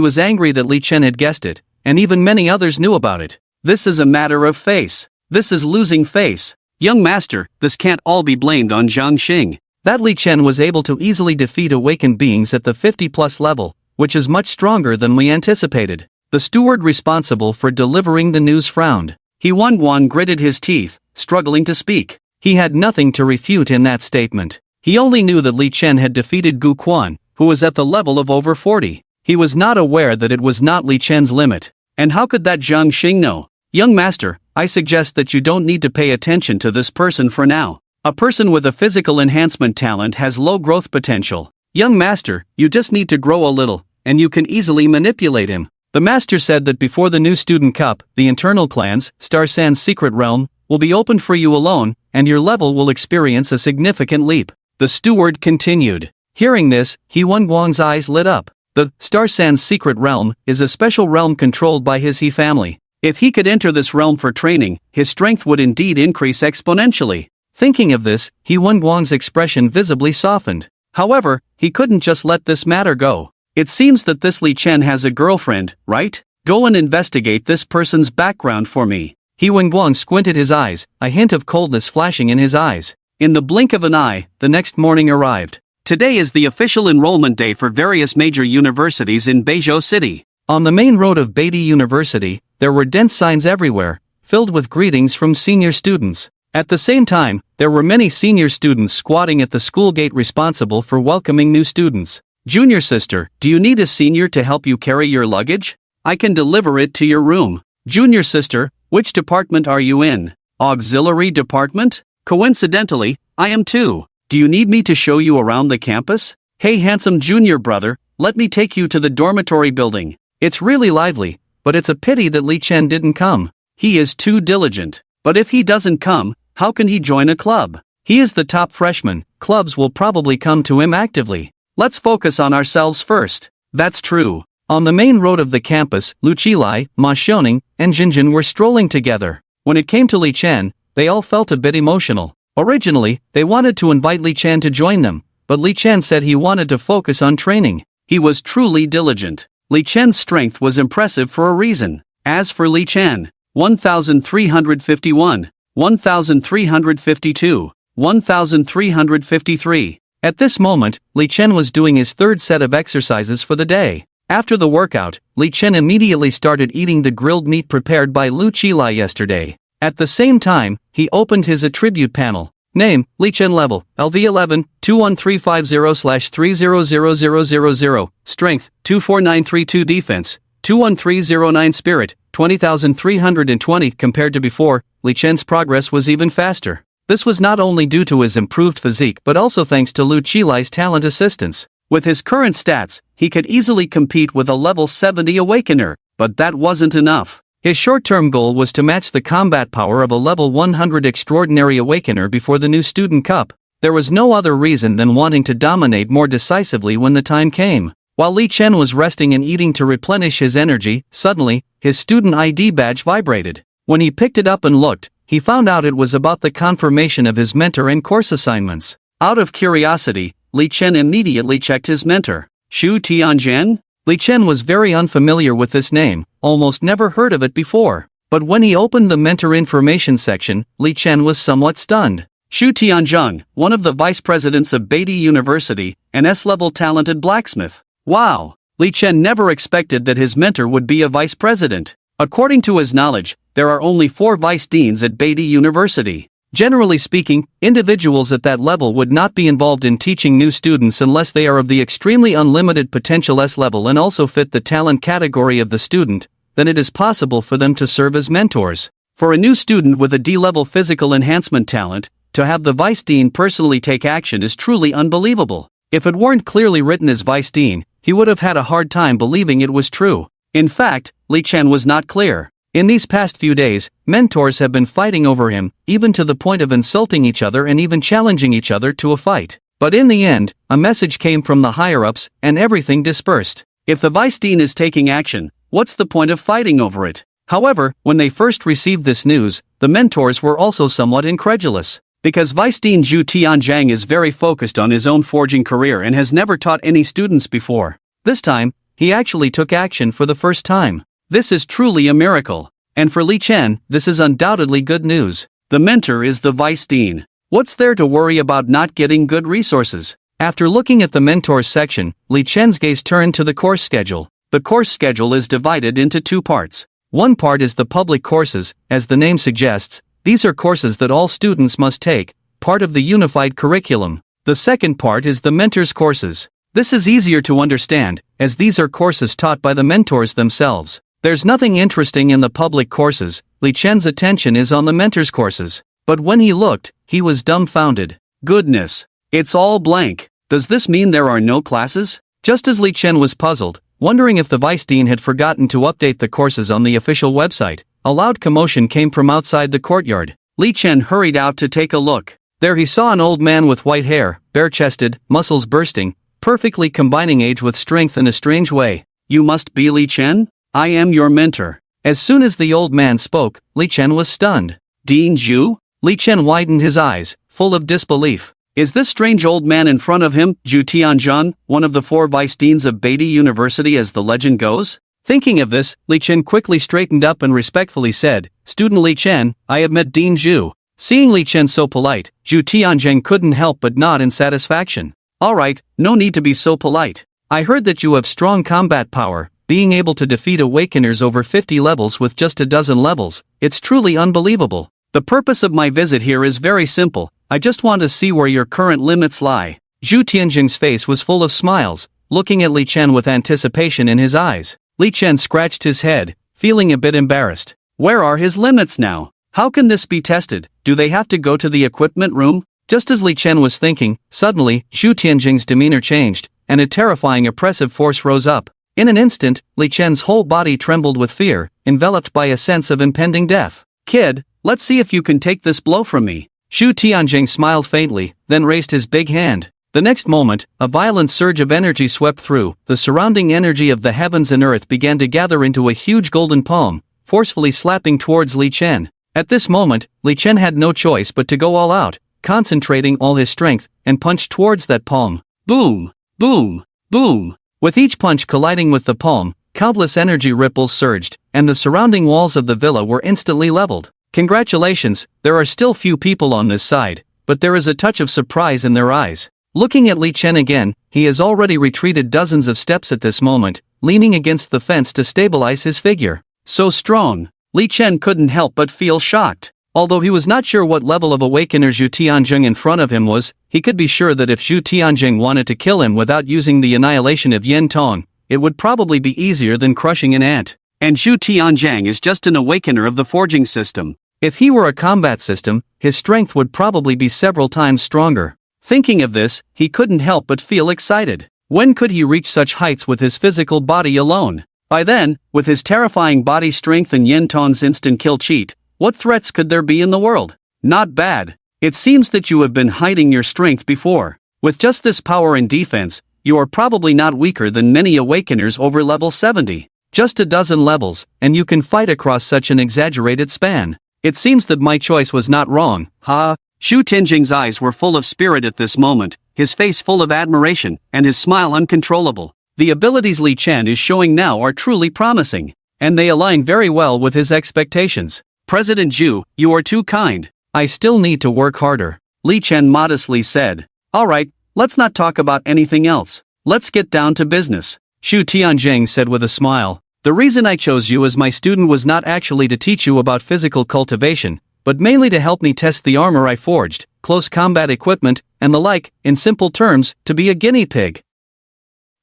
was angry that Li Chen had guessed it, and even many others knew about it. This is a matter of face. This is losing face. Young master, this can't all be blamed on Zhang Xing. That Li Chen was able to easily defeat awakened beings at the 50-plus level, which is much stronger than we anticipated. The steward responsible for delivering the news frowned. He Guan gritted his teeth, struggling to speak. He had nothing to refute in that statement. He only knew that Li Chen had defeated Gu Quan, who was at the level of over 40. He was not aware that it was not Li Chen's limit. And how could that Zhang Xing know? Young master, I suggest that you don't need to pay attention to this person for now. A person with a physical enhancement talent has low growth potential. Young master, you just need to grow a little, and you can easily manipulate him. The master said that before the new student cup, the internal clans, Star Sand's secret realm, will be opened for you alone, and your level will experience a significant leap. The steward continued. Hearing this, He Guang's eyes lit up. The Star Sand's secret realm is a special realm controlled by his He family. If he could enter this realm for training, his strength would indeed increase exponentially. Thinking of this, He Guang's expression visibly softened. However, he couldn't just let this matter go. It seems that this Li Chen has a girlfriend, right? Go and investigate this person's background for me. He Guang squinted his eyes, a hint of coldness flashing in his eyes. In the blink of an eye, the next morning arrived. Today is the official enrollment day for various major universities in Beizhou City. On the main road of Beidi University, there were dense signs everywhere, filled with greetings from senior students. At the same time, there were many senior students squatting at the school gate responsible for welcoming new students. Junior sister, do you need a senior to help you carry your luggage? I can deliver it to your room. Junior sister, which department are you in? Auxiliary department? Coincidentally, I am too. Do you need me to show you around the campus? Hey handsome junior brother, let me take you to the dormitory building. It's really lively, but it's a pity that Li Chen didn't come. He is too diligent. But if he doesn't come, how can he join a club? He is the top freshman, clubs will probably come to him actively. Let's focus on ourselves first. That's true. On the main road of the campus, Lu Qilai, Ma Xiaoning, and Jinjin were strolling together. When it came to Li Chen, they all felt a bit emotional. Originally, they wanted to invite Li Chen to join them, but Li Chen said he wanted to focus on training. He was truly diligent. Li Chen's strength was impressive for a reason. As for Li Chen, 1351, 1352, 1353. At this moment, Li Chen was doing his third set of exercises for the day. After the workout, Li Chen immediately started eating the grilled meat prepared by Lu Qilai yesterday. At the same time, he opened his attribute panel. Name, Li Chen level, LV11, 21350/300000. Strength, 24932. Defense, 21309. Spirit, 20,320. Compared to before, Li Chen's progress was even faster. This was not only due to his improved physique but also thanks to Lu Qilai's talent assistance. With his current stats, he could easily compete with a level 70 Awakener, but that wasn't enough. His short-term goal was to match the combat power of a level 100 Extraordinary Awakener before the new Student Cup. There was no other reason than wanting to dominate more decisively when the time came. While Li Chen was resting and eating to replenish his energy, suddenly, his student ID badge vibrated. When he picked it up and looked, he found out it was about the confirmation of his mentor and course assignments. Out of curiosity, Li Chen immediately checked his mentor. Shu Tianzhen? Li Chen was very unfamiliar with this name, almost never heard of it before. But when he opened the mentor information section, Li Chen was somewhat stunned. Shu Tianzhen, one of the vice presidents of Beidi University, an S-level talented blacksmith. Wow! Li Chen never expected that his mentor would be a vice president. According to his knowledge, there are only 4 vice deans at Beidi University. Generally speaking, individuals at that level would not be involved in teaching new students unless they are of the extremely unlimited potential S level and also fit the talent category of the student, then it is possible for them to serve as mentors. For a new student with a D-level physical enhancement talent, to have the vice dean personally take action is truly unbelievable. If it weren't clearly written as vice dean, he would have had a hard time believing it was true. In fact, Li Chen was not clear. In these past few days, mentors have been fighting over him, even to the point of insulting each other and even challenging each other to a fight. But in the end, a message came from the higher-ups, and everything dispersed. If the vice dean is taking action, what's the point of fighting over it? However, when they first received this news, the mentors were also somewhat incredulous. Because Vice Dean Zhu Tianzhang is very focused on his own forging career and has never taught any students before. This time, he actually took action for the first time. This is truly a miracle. And for Li Chen, this is undoubtedly good news. The mentor is the vice dean. What's there to worry about not getting good resources? After looking at the mentors section, Li Chen's gaze turned to the course schedule. The course schedule is divided into two parts. One part is the public courses, as the name suggests. These are courses that all students must take, part of the unified curriculum. The second part is the mentors courses. This is easier to understand, as these are courses taught by the mentors themselves. There's nothing interesting in the public courses. Li Chen's attention is on the mentors courses. But when he looked, he was dumbfounded. Goodness! It's all blank. Does this mean there are no classes? Just as Li Chen was puzzled, wondering if the vice dean had forgotten to update the courses on the official website, a loud commotion came from outside the courtyard. Li Chen hurried out to take a look. There he saw an old man with white hair, bare-chested, muscles bursting, perfectly combining age with strength in a strange way. You must be Li Chen? I am your mentor. As soon as the old man spoke, Li Chen was stunned. Dean Zhu? Li Chen widened his eyes, full of disbelief. Is this strange old man in front of him, Zhu Tianzhan, one of the 4 vice deans of Beatty University as the legend goes? Thinking of this, Li Chen quickly straightened up and respectfully said, Student Li Chen, I have met Dean Zhu. Seeing Li Chen so polite, Zhu Tianzhan couldn't help but nod in satisfaction. Alright, no need to be so polite. I heard that you have strong combat power, being able to defeat awakeners over 50 levels with just a dozen levels. It's truly unbelievable. The purpose of my visit here is very simple. I just want to see where your current limits lie. Zhu Tianzheng's face was full of smiles, looking at Li Chen with anticipation in his eyes. Li Chen scratched his head, feeling a bit embarrassed. Where are his limits now? How can this be tested? Do they have to go to the equipment room? Just as Li Chen was thinking, suddenly, Zhu Tianzheng's demeanor changed, and a terrifying oppressive force rose up. In an instant, Li Chen's whole body trembled with fear, enveloped by a sense of impending death. Kid, let's see if you can take this blow from me. Zhu Tianzheng smiled faintly, then raised his big hand. The next moment, a violent surge of energy swept through. The surrounding energy of the heavens and earth began to gather into a huge golden palm, forcefully slapping towards Li Chen. At this moment, Li Chen had no choice but to go all out, concentrating all his strength, and punched towards that palm. Boom! Boom! Boom! With each punch colliding with the palm, countless energy ripples surged, and the surrounding walls of the villa were instantly leveled. Congratulations, there are still few people on this side, but there is a touch of surprise in their eyes. Looking at Li Chen again, he has already retreated dozens of steps at this moment, leaning against the fence to stabilize his figure. So strong. Li Chen couldn't help but feel shocked. Although he was not sure what level of awakener Zhu Tianzheng in front of him was, he could be sure that if Zhu Tianzheng wanted to kill him without using the annihilation of Yen Tong, it would probably be easier than crushing an ant. And Zhu Tianzheng is just an awakener of the forging system. If he were a combat system, his strength would probably be several times stronger. Thinking of this, he couldn't help but feel excited. When could he reach such heights with his physical body alone? By then, with his terrifying body strength and Yen Tong's instant kill cheat, what threats could there be in the world? Not bad. It seems that you have been hiding your strength before. With just this power and defense, you are probably not weaker than many awakeners over level 70. Just a dozen levels, and you can fight across such an exaggerated span. It seems that my choice was not wrong, ha! Zhu Tianzheng's eyes were full of spirit at this moment, his face full of admiration, and his smile uncontrollable. The abilities Li Chen is showing now are truly promising, and they align very well with his expectations. President Zhu, you are too kind. I still need to work harder, Li Chen modestly said. Alright, let's not talk about anything else. Let's get down to business, Zhu Tianzheng said with a smile. The reason I chose you as my student was not actually to teach you about physical cultivation, but mainly to help me test the armor I forged, close combat equipment, and the like, in simple terms, to be a guinea pig.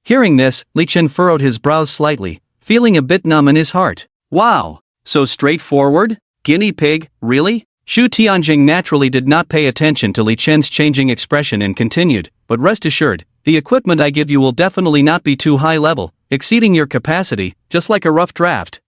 Hearing this, Li Chen furrowed his brows slightly, feeling a bit numb in his heart. Wow! So straightforward? Guinea pig, really? Zhu Tianzheng naturally did not pay attention to Li Chen's changing expression and continued, but rest assured, the equipment I give you will definitely not be too high level, exceeding your capacity, just like a rough draft.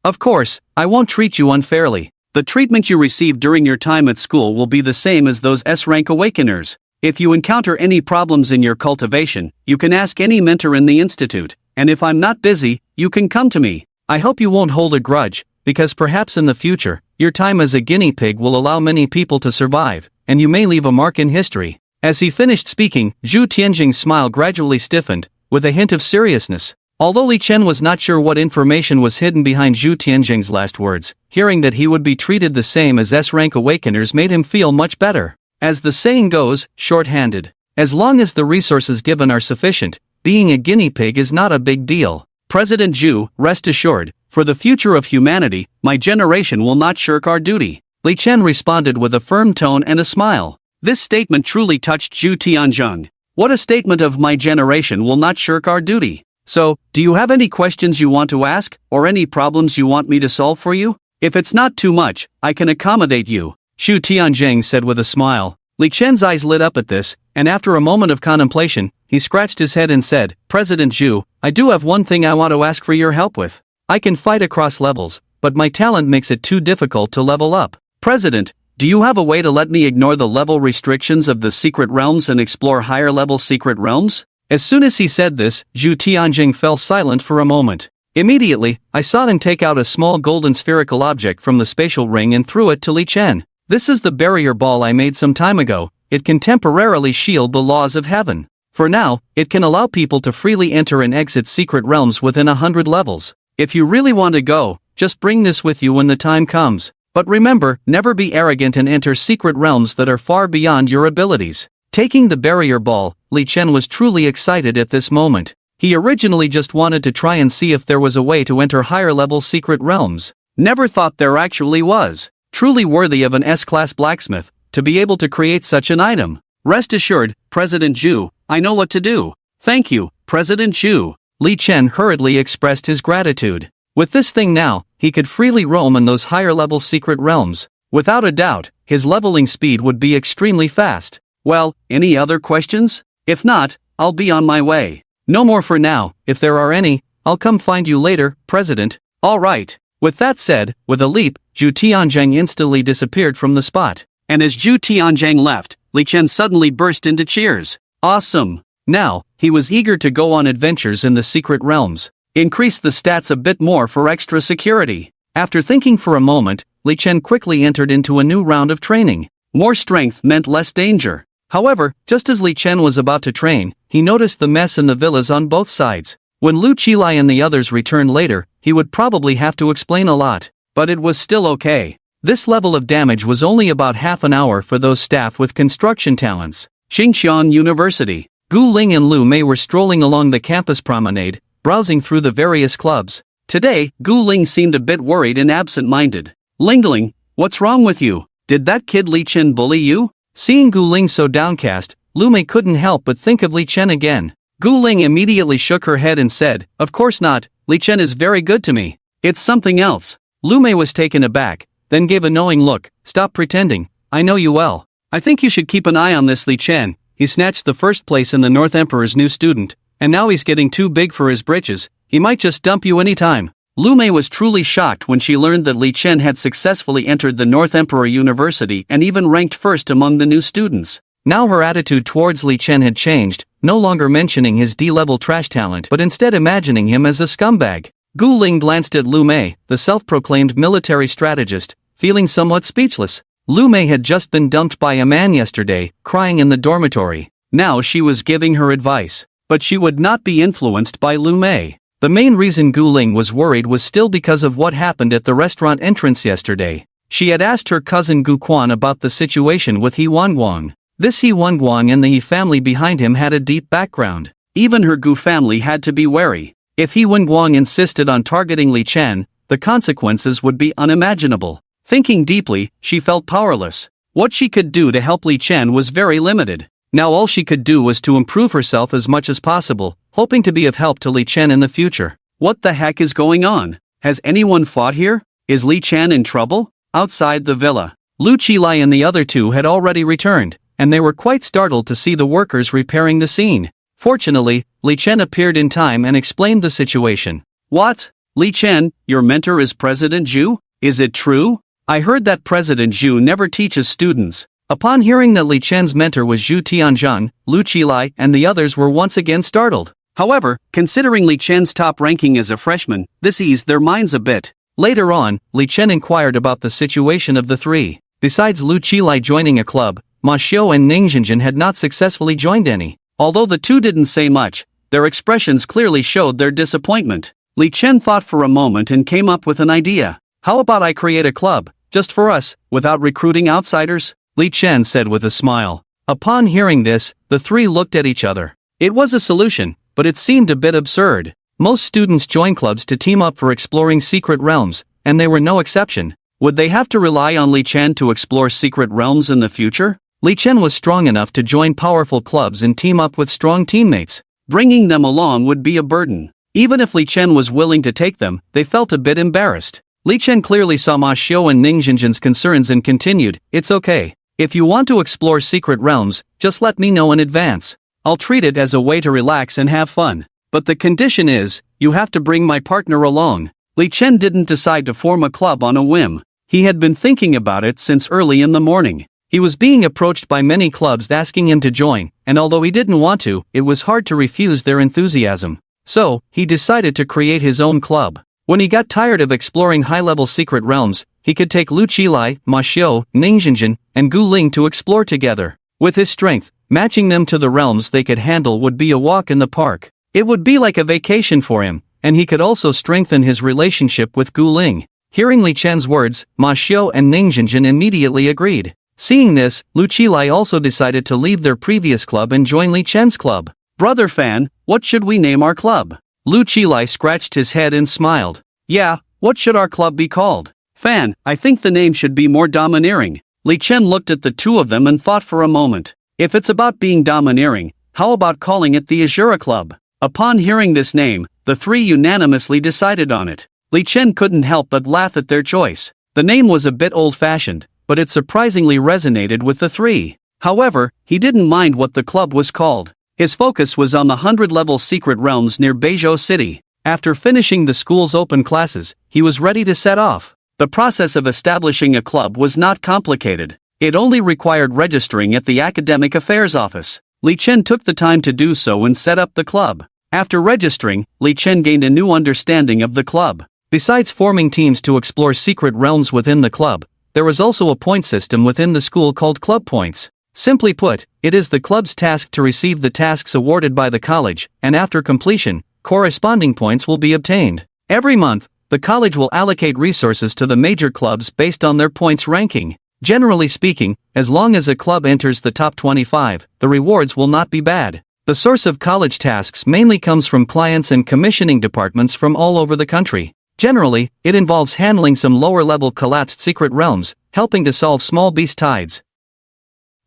Of course, I won't treat you unfairly. The treatment you received during your time at school will be the same as those S-rank awakeners. If you encounter any problems in your cultivation, you can ask any mentor in the institute, and if I'm not busy, you can come to me. I hope you won't hold a grudge, because perhaps in the future, your time as a guinea pig will allow many people to survive, and you may leave a mark in history. As he finished speaking, Zhu Tianzheng's smile gradually stiffened, with a hint of seriousness. Although Li Chen was not sure what information was hidden behind Zhu Tianzheng's last words, hearing that he would be treated the same as S-rank awakeners made him feel much better. As the saying goes, short-handed. As long as the resources given are sufficient, being a guinea pig is not a big deal. President Zhu, rest assured, for the future of humanity, my generation will not shirk our duty. Li Chen responded with a firm tone and a smile. This statement truly touched Zhu Tianzheng. What a statement of my generation will not shirk our duty. So, do you have any questions you want to ask, or any problems you want me to solve for you? If it's not too much, I can accommodate you, Zhu Tianzheng said with a smile. Li Chen's eyes lit up at this, and after a moment of contemplation, he scratched his head and said, President Zhu, I do have one thing I want to ask for your help with. I can fight across levels, but my talent makes it too difficult to level up. President, do you have a way to let me ignore the level restrictions of the secret realms and explore higher-level secret realms? As soon as he said this, Zhu Tianjing fell silent for a moment. Immediately, I saw him take out a small golden spherical object from the spatial ring and threw it to Li Chen. This is the barrier ball I made some time ago. It can temporarily shield the laws of heaven. For now, it can allow people to freely enter and exit secret realms within 100 levels. If you really want to go, just bring this with you when the time comes. But remember, never be arrogant and enter secret realms that are far beyond your abilities. Taking the barrier ball, Li Chen was truly excited at this moment. He originally just wanted to try and see if there was a way to enter higher-level secret realms. Never thought there actually was. Truly worthy of an S-class blacksmith, to be able to create such an item. Rest assured, President Zhu, I know what to do. Thank you, President Zhu. Li Chen hurriedly expressed his gratitude. With this thing now, he could freely roam in those higher-level secret realms. Without a doubt, his leveling speed would be extremely fast. Well, any other questions? If not, I'll be on my way. No more for now. If there are any, I'll come find you later, President. All right. With that said, with a leap, Zhu Tianzheng instantly disappeared from the spot. And as Zhu Tianzheng left, Li Chen suddenly burst into cheers. Awesome. Now, he was eager to go on adventures in the secret realms. Increase the stats a bit more for extra security. After thinking for a moment, Li Chen quickly entered into a new round of training. More strength meant less danger. However, just as Li Chen was about to train, he noticed the mess in the villas on both sides. When Lu Qilai and the others returned later, he would probably have to explain a lot. But it was still okay. This level of damage was only about half an hour for those staff with construction talents. Xingshan University. Gu Ling and Lu Mei were strolling along the campus promenade, browsing through the various clubs. Today, Gu Ling seemed a bit worried and absent-minded. Lingling, what's wrong with you? Did that kid Li Chen bully you? Seeing Gu Ling so downcast, Lu Mei couldn't help but think of Li Chen again. Gu Ling immediately shook her head and said, Of course not, Li Chen is very good to me. It's something else. Lu Mei was taken aback, then gave a knowing look. Stop pretending, I know you well. I think you should keep an eye on this Li Chen. He snatched the first place in the North Emperor's new student, and now he's getting too big for his britches. He might just dump you anytime. Lu Mei was truly shocked when she learned that Li Chen had successfully entered the North Emperor University and even ranked first among the new students. Now her attitude towards Li Chen had changed, no longer mentioning his D-level trash talent but instead imagining him as a scumbag. Gu Ling glanced at Lu Mei, the self-proclaimed military strategist, feeling somewhat speechless. Lu Mei had just been dumped by a man yesterday, crying in the dormitory. Now she was giving her advice. But she would not be influenced by Lu Mei. The main reason Gu Ling was worried was still because of what happened at the restaurant entrance yesterday. She had asked her cousin Gu Quan about the situation with He Wang. This He Wang and the He family behind him had a deep background. Even her Gu family had to be wary. If He Wang insisted on targeting Li Chen, the consequences would be unimaginable. Thinking deeply, she felt powerless. What she could do to help Li Chen was very limited. Now all she could do was to improve herself as much as possible, hoping to be of help to Li Chen in the future. What the heck is going on? Has anyone fought here? Is Li Chen in trouble? Outside the villa, Lu Qilai and the other two had already returned, and they were quite startled to see the workers repairing the scene. Fortunately, Li Chen appeared in time and explained the situation. What? Li Chen, your mentor is President Zhu? Is it true? I heard that President Zhu never teaches students. Upon hearing that Li Chen's mentor was Zhu Tianzheng, Lu Qilai and the others were once again startled. However, considering Li Chen's top ranking as a freshman, this eased their minds a bit. Later on, Li Chen inquired about the situation of the three. Besides Lu Qilai joining a club, Ma Xiu and Ning Jinjin had not successfully joined any. Although the two didn't say much, their expressions clearly showed their disappointment. Li Chen thought for a moment and came up with an idea. How about I create a club, just for us, without recruiting outsiders? Li Chen said with a smile. Upon hearing this, the three looked at each other. It was a solution, but it seemed a bit absurd. Most students join clubs to team up for exploring secret realms, and they were no exception. Would they have to rely on Li Chen to explore secret realms in the future? Li Chen was strong enough to join powerful clubs and team up with strong teammates. Bringing them along would be a burden. Even if Li Chen was willing to take them, they felt a bit embarrassed. Li Chen clearly saw Ma Xiu and Ning Jinjin's concerns and continued, "It's okay. If you want to explore secret realms, just let me know in advance. I'll treat it as a way to relax and have fun. But the condition is, you have to bring my partner along." Li Chen didn't decide to form a club on a whim. He had been thinking about it since early in the morning. He was being approached by many clubs asking him to join, and although he didn't want to, it was hard to refuse their enthusiasm. So, he decided to create his own club. When he got tired of exploring high-level secret realms, he could take Lu Qilai, Ma Xiu, Ning Jinjin, and Gu Ling to explore together. With his strength, matching them to the realms they could handle would be a walk in the park. It would be like a vacation for him, and he could also strengthen his relationship with Gu Ling. Hearing Li Chen's words, Ma Xiu and Ning Jinjin immediately agreed. Seeing this, Lu Qilai also decided to leave their previous club and join Li Chen's club. "Brother Fan, what should we name our club?" Lu Qilai scratched his head and smiled. "Yeah, what should our club be called?" "Fan, I think the name should be more domineering." Li Chen looked at the two of them and thought for a moment. "If it's about being domineering, how about calling it the Azura Club?" Upon hearing this name, the three unanimously decided on it. Li Chen couldn't help but laugh at their choice. The name was a bit old-fashioned, but it surprisingly resonated with the three. However, he didn't mind what the club was called. His focus was on the 100-level secret realms near Beizhou City. After finishing the school's open classes, he was ready to set off. The process of establishing a club was not complicated. It only required registering at the Academic Affairs Office. Li Chen took the time to do so and set up the club. After registering, Li Chen gained a new understanding of the club. Besides forming teams to explore secret realms within the club, there was also a point system within the school called club points. Simply put, it is the club's task to receive the tasks awarded by the college, and after completion, corresponding points will be obtained. Every month, the college will allocate resources to the major clubs based on their points ranking. Generally speaking, as long as a club enters the top 25, the rewards will not be bad. The source of college tasks mainly comes from clients and commissioning departments from all over the country. Generally, it involves handling some lower-level collapsed secret realms, helping to solve small beast tides.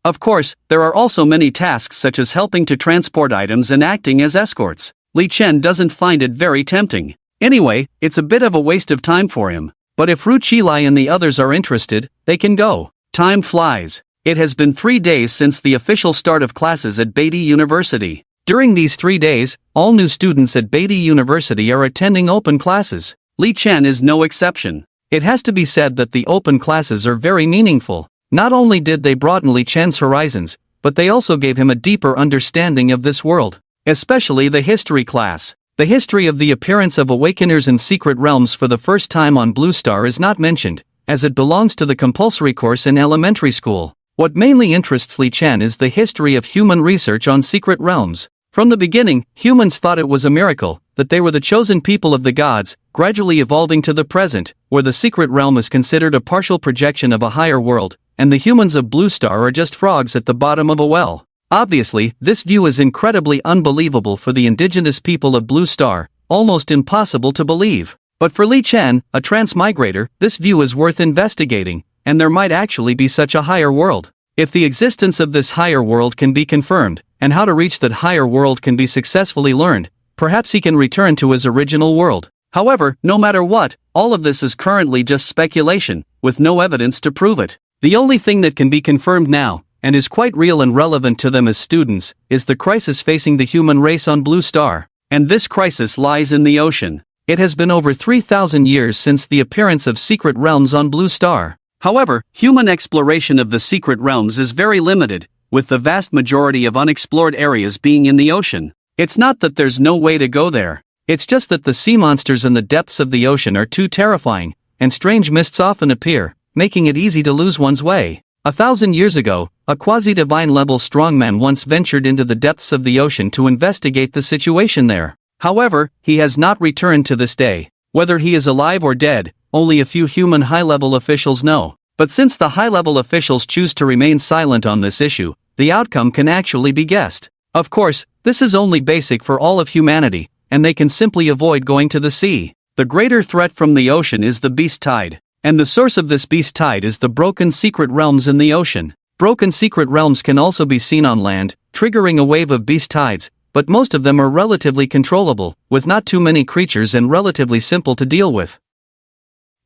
Of course, there are also many tasks such as helping to transport items and acting as escorts. Li Chen doesn't find it very tempting. Anyway, it's a bit of a waste of time for him. But if Ru Qilai and the others are interested, they can go. Time flies. It has been 3 days since the official start of classes at Beide University. During these 3 days, all new students at Beide University are attending open classes. Li Chen is no exception. It has to be said that the open classes are very meaningful. Not only did they broaden Li Chen's horizons, but they also gave him a deeper understanding of this world. Especially the history class. The history of the appearance of awakeners in secret realms for the first time on Blue Star is not mentioned, as it belongs to the compulsory course in elementary school. What mainly interests Li Chen is the history of human research on secret realms. From the beginning, humans thought it was a miracle, that they were the chosen people of the gods, gradually evolving to the present, where the secret realm is considered a partial projection of a higher world, and the humans of Blue Star are just frogs at the bottom of a well. Obviously, this view is incredibly unbelievable for the indigenous people of Blue Star, almost impossible to believe. But for Li Chen, a transmigrator, this view is worth investigating, and there might actually be such a higher world. If the existence of this higher world can be confirmed, and how to reach that higher world can be successfully learned, perhaps he can return to his original world. However, no matter what, all of this is currently just speculation, with no evidence to prove it. The only thing that can be confirmed now, and is quite real and relevant to them as students, is the crisis facing the human race on Blue Star. And this crisis lies in the ocean. It has been over 3,000 years since the appearance of secret realms on Blue Star. However, human exploration of the secret realms is very limited, with the vast majority of unexplored areas being in the ocean. It's not that there's no way to go there. It's just that the sea monsters in the depths of the ocean are too terrifying, and strange mists often appear, making it easy to lose one's way. 1,000 years ago, a quasi-divine level strongman once ventured into the depths of the ocean to investigate the situation there. However, he has not returned to this day. Whether he is alive or dead, only a few human high-level officials know. But since the high-level officials choose to remain silent on this issue, the outcome can actually be guessed. Of course, this is only basic for all of humanity, and they can simply avoid going to the sea. The greater threat from the ocean is the beast tide, and the source of this beast tide is the broken secret realms in the ocean. Broken secret realms can also be seen on land, triggering a wave of beast tides, but most of them are relatively controllable, with not too many creatures and relatively simple to deal with.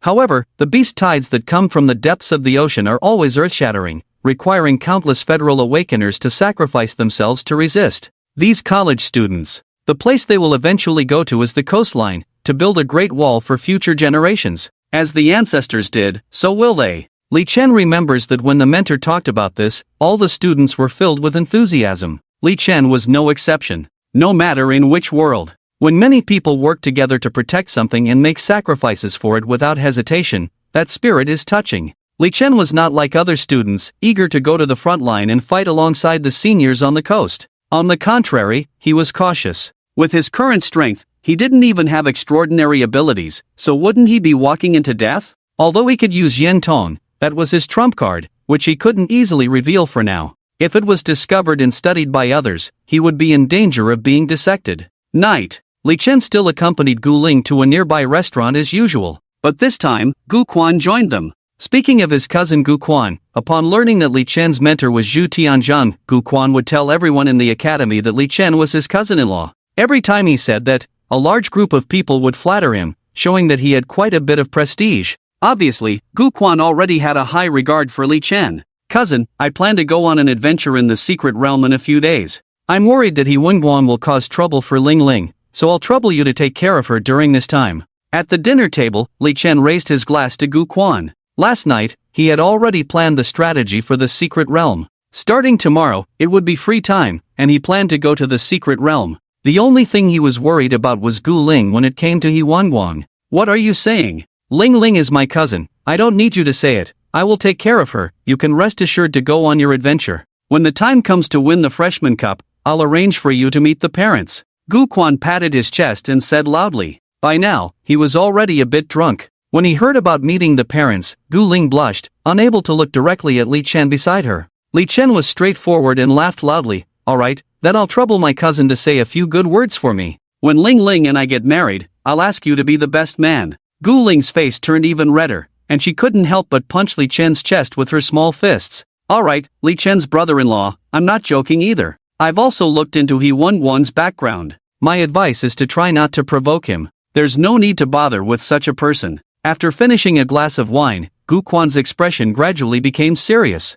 However, the beast tides that come from the depths of the ocean are always earth-shattering, requiring countless Federal Awakeners to sacrifice themselves to resist. These college students, the place they will eventually go to is the coastline, to build a great wall for future generations. As the ancestors did, so will they. Li Chen remembers that when the mentor talked about this, all the students were filled with enthusiasm. Li Chen was no exception. No matter in which world, when many people work together to protect something and make sacrifices for it without hesitation, that spirit is touching. Li Chen was not like other students, eager to go to the front line and fight alongside the seniors on the coast. On the contrary, he was cautious. With his current strength, he didn't even have extraordinary abilities, so wouldn't he be walking into death? Although he could use Yen Tong, that was his trump card, which he couldn't easily reveal for now. If it was discovered and studied by others, he would be in danger of being dissected. Night. Li Chen still accompanied Gu Ling to a nearby restaurant as usual, but this time, Gu Quan joined them. Speaking of his cousin Gu Quan, upon learning that Li Chen's mentor was Zhu Tianzhan, Gu Quan would tell everyone in the academy that Li Chen was his cousin-in-law. Every time he said that, a large group of people would flatter him, showing that he had quite a bit of prestige. Obviously, Gu Quan already had a high regard for Li Chen. Cousin, I plan to go on an adventure in the secret realm in a few days. I'm worried that He Wenguan will cause trouble for Ling Ling, so I'll trouble you to take care of her during this time. At the dinner table, Li Chen raised his glass to Gu Quan. Last night, he had already planned the strategy for the secret realm. Starting tomorrow, it would be free time, and he planned to go to the secret realm. The only thing he was worried about was Gu Ling when it came to He Wenguan. What are you saying? Ling Ling is my cousin, I don't need you to say it, I will take care of her, you can rest assured to go on your adventure. When the time comes to win the freshman cup, I'll arrange for you to meet the parents. Gu Quan patted his chest and said loudly. By now, he was already a bit drunk. When he heard about meeting the parents, Gu Ling blushed, unable to look directly at Li Chen beside her. Li Chen was straightforward and laughed loudly. Alright, then I'll trouble my cousin to say a few good words for me. When Ling Ling and I get married, I'll ask you to be the best man. Gu Ling's face turned even redder, and she couldn't help but punch Li Chen's chest with her small fists. Alright, Li Chen's brother-in-law, I'm not joking either. I've also looked into He Wenguan's background. My advice is to try not to provoke him. There's no need to bother with such a person. After finishing a glass of wine, Gu Quan's expression gradually became serious.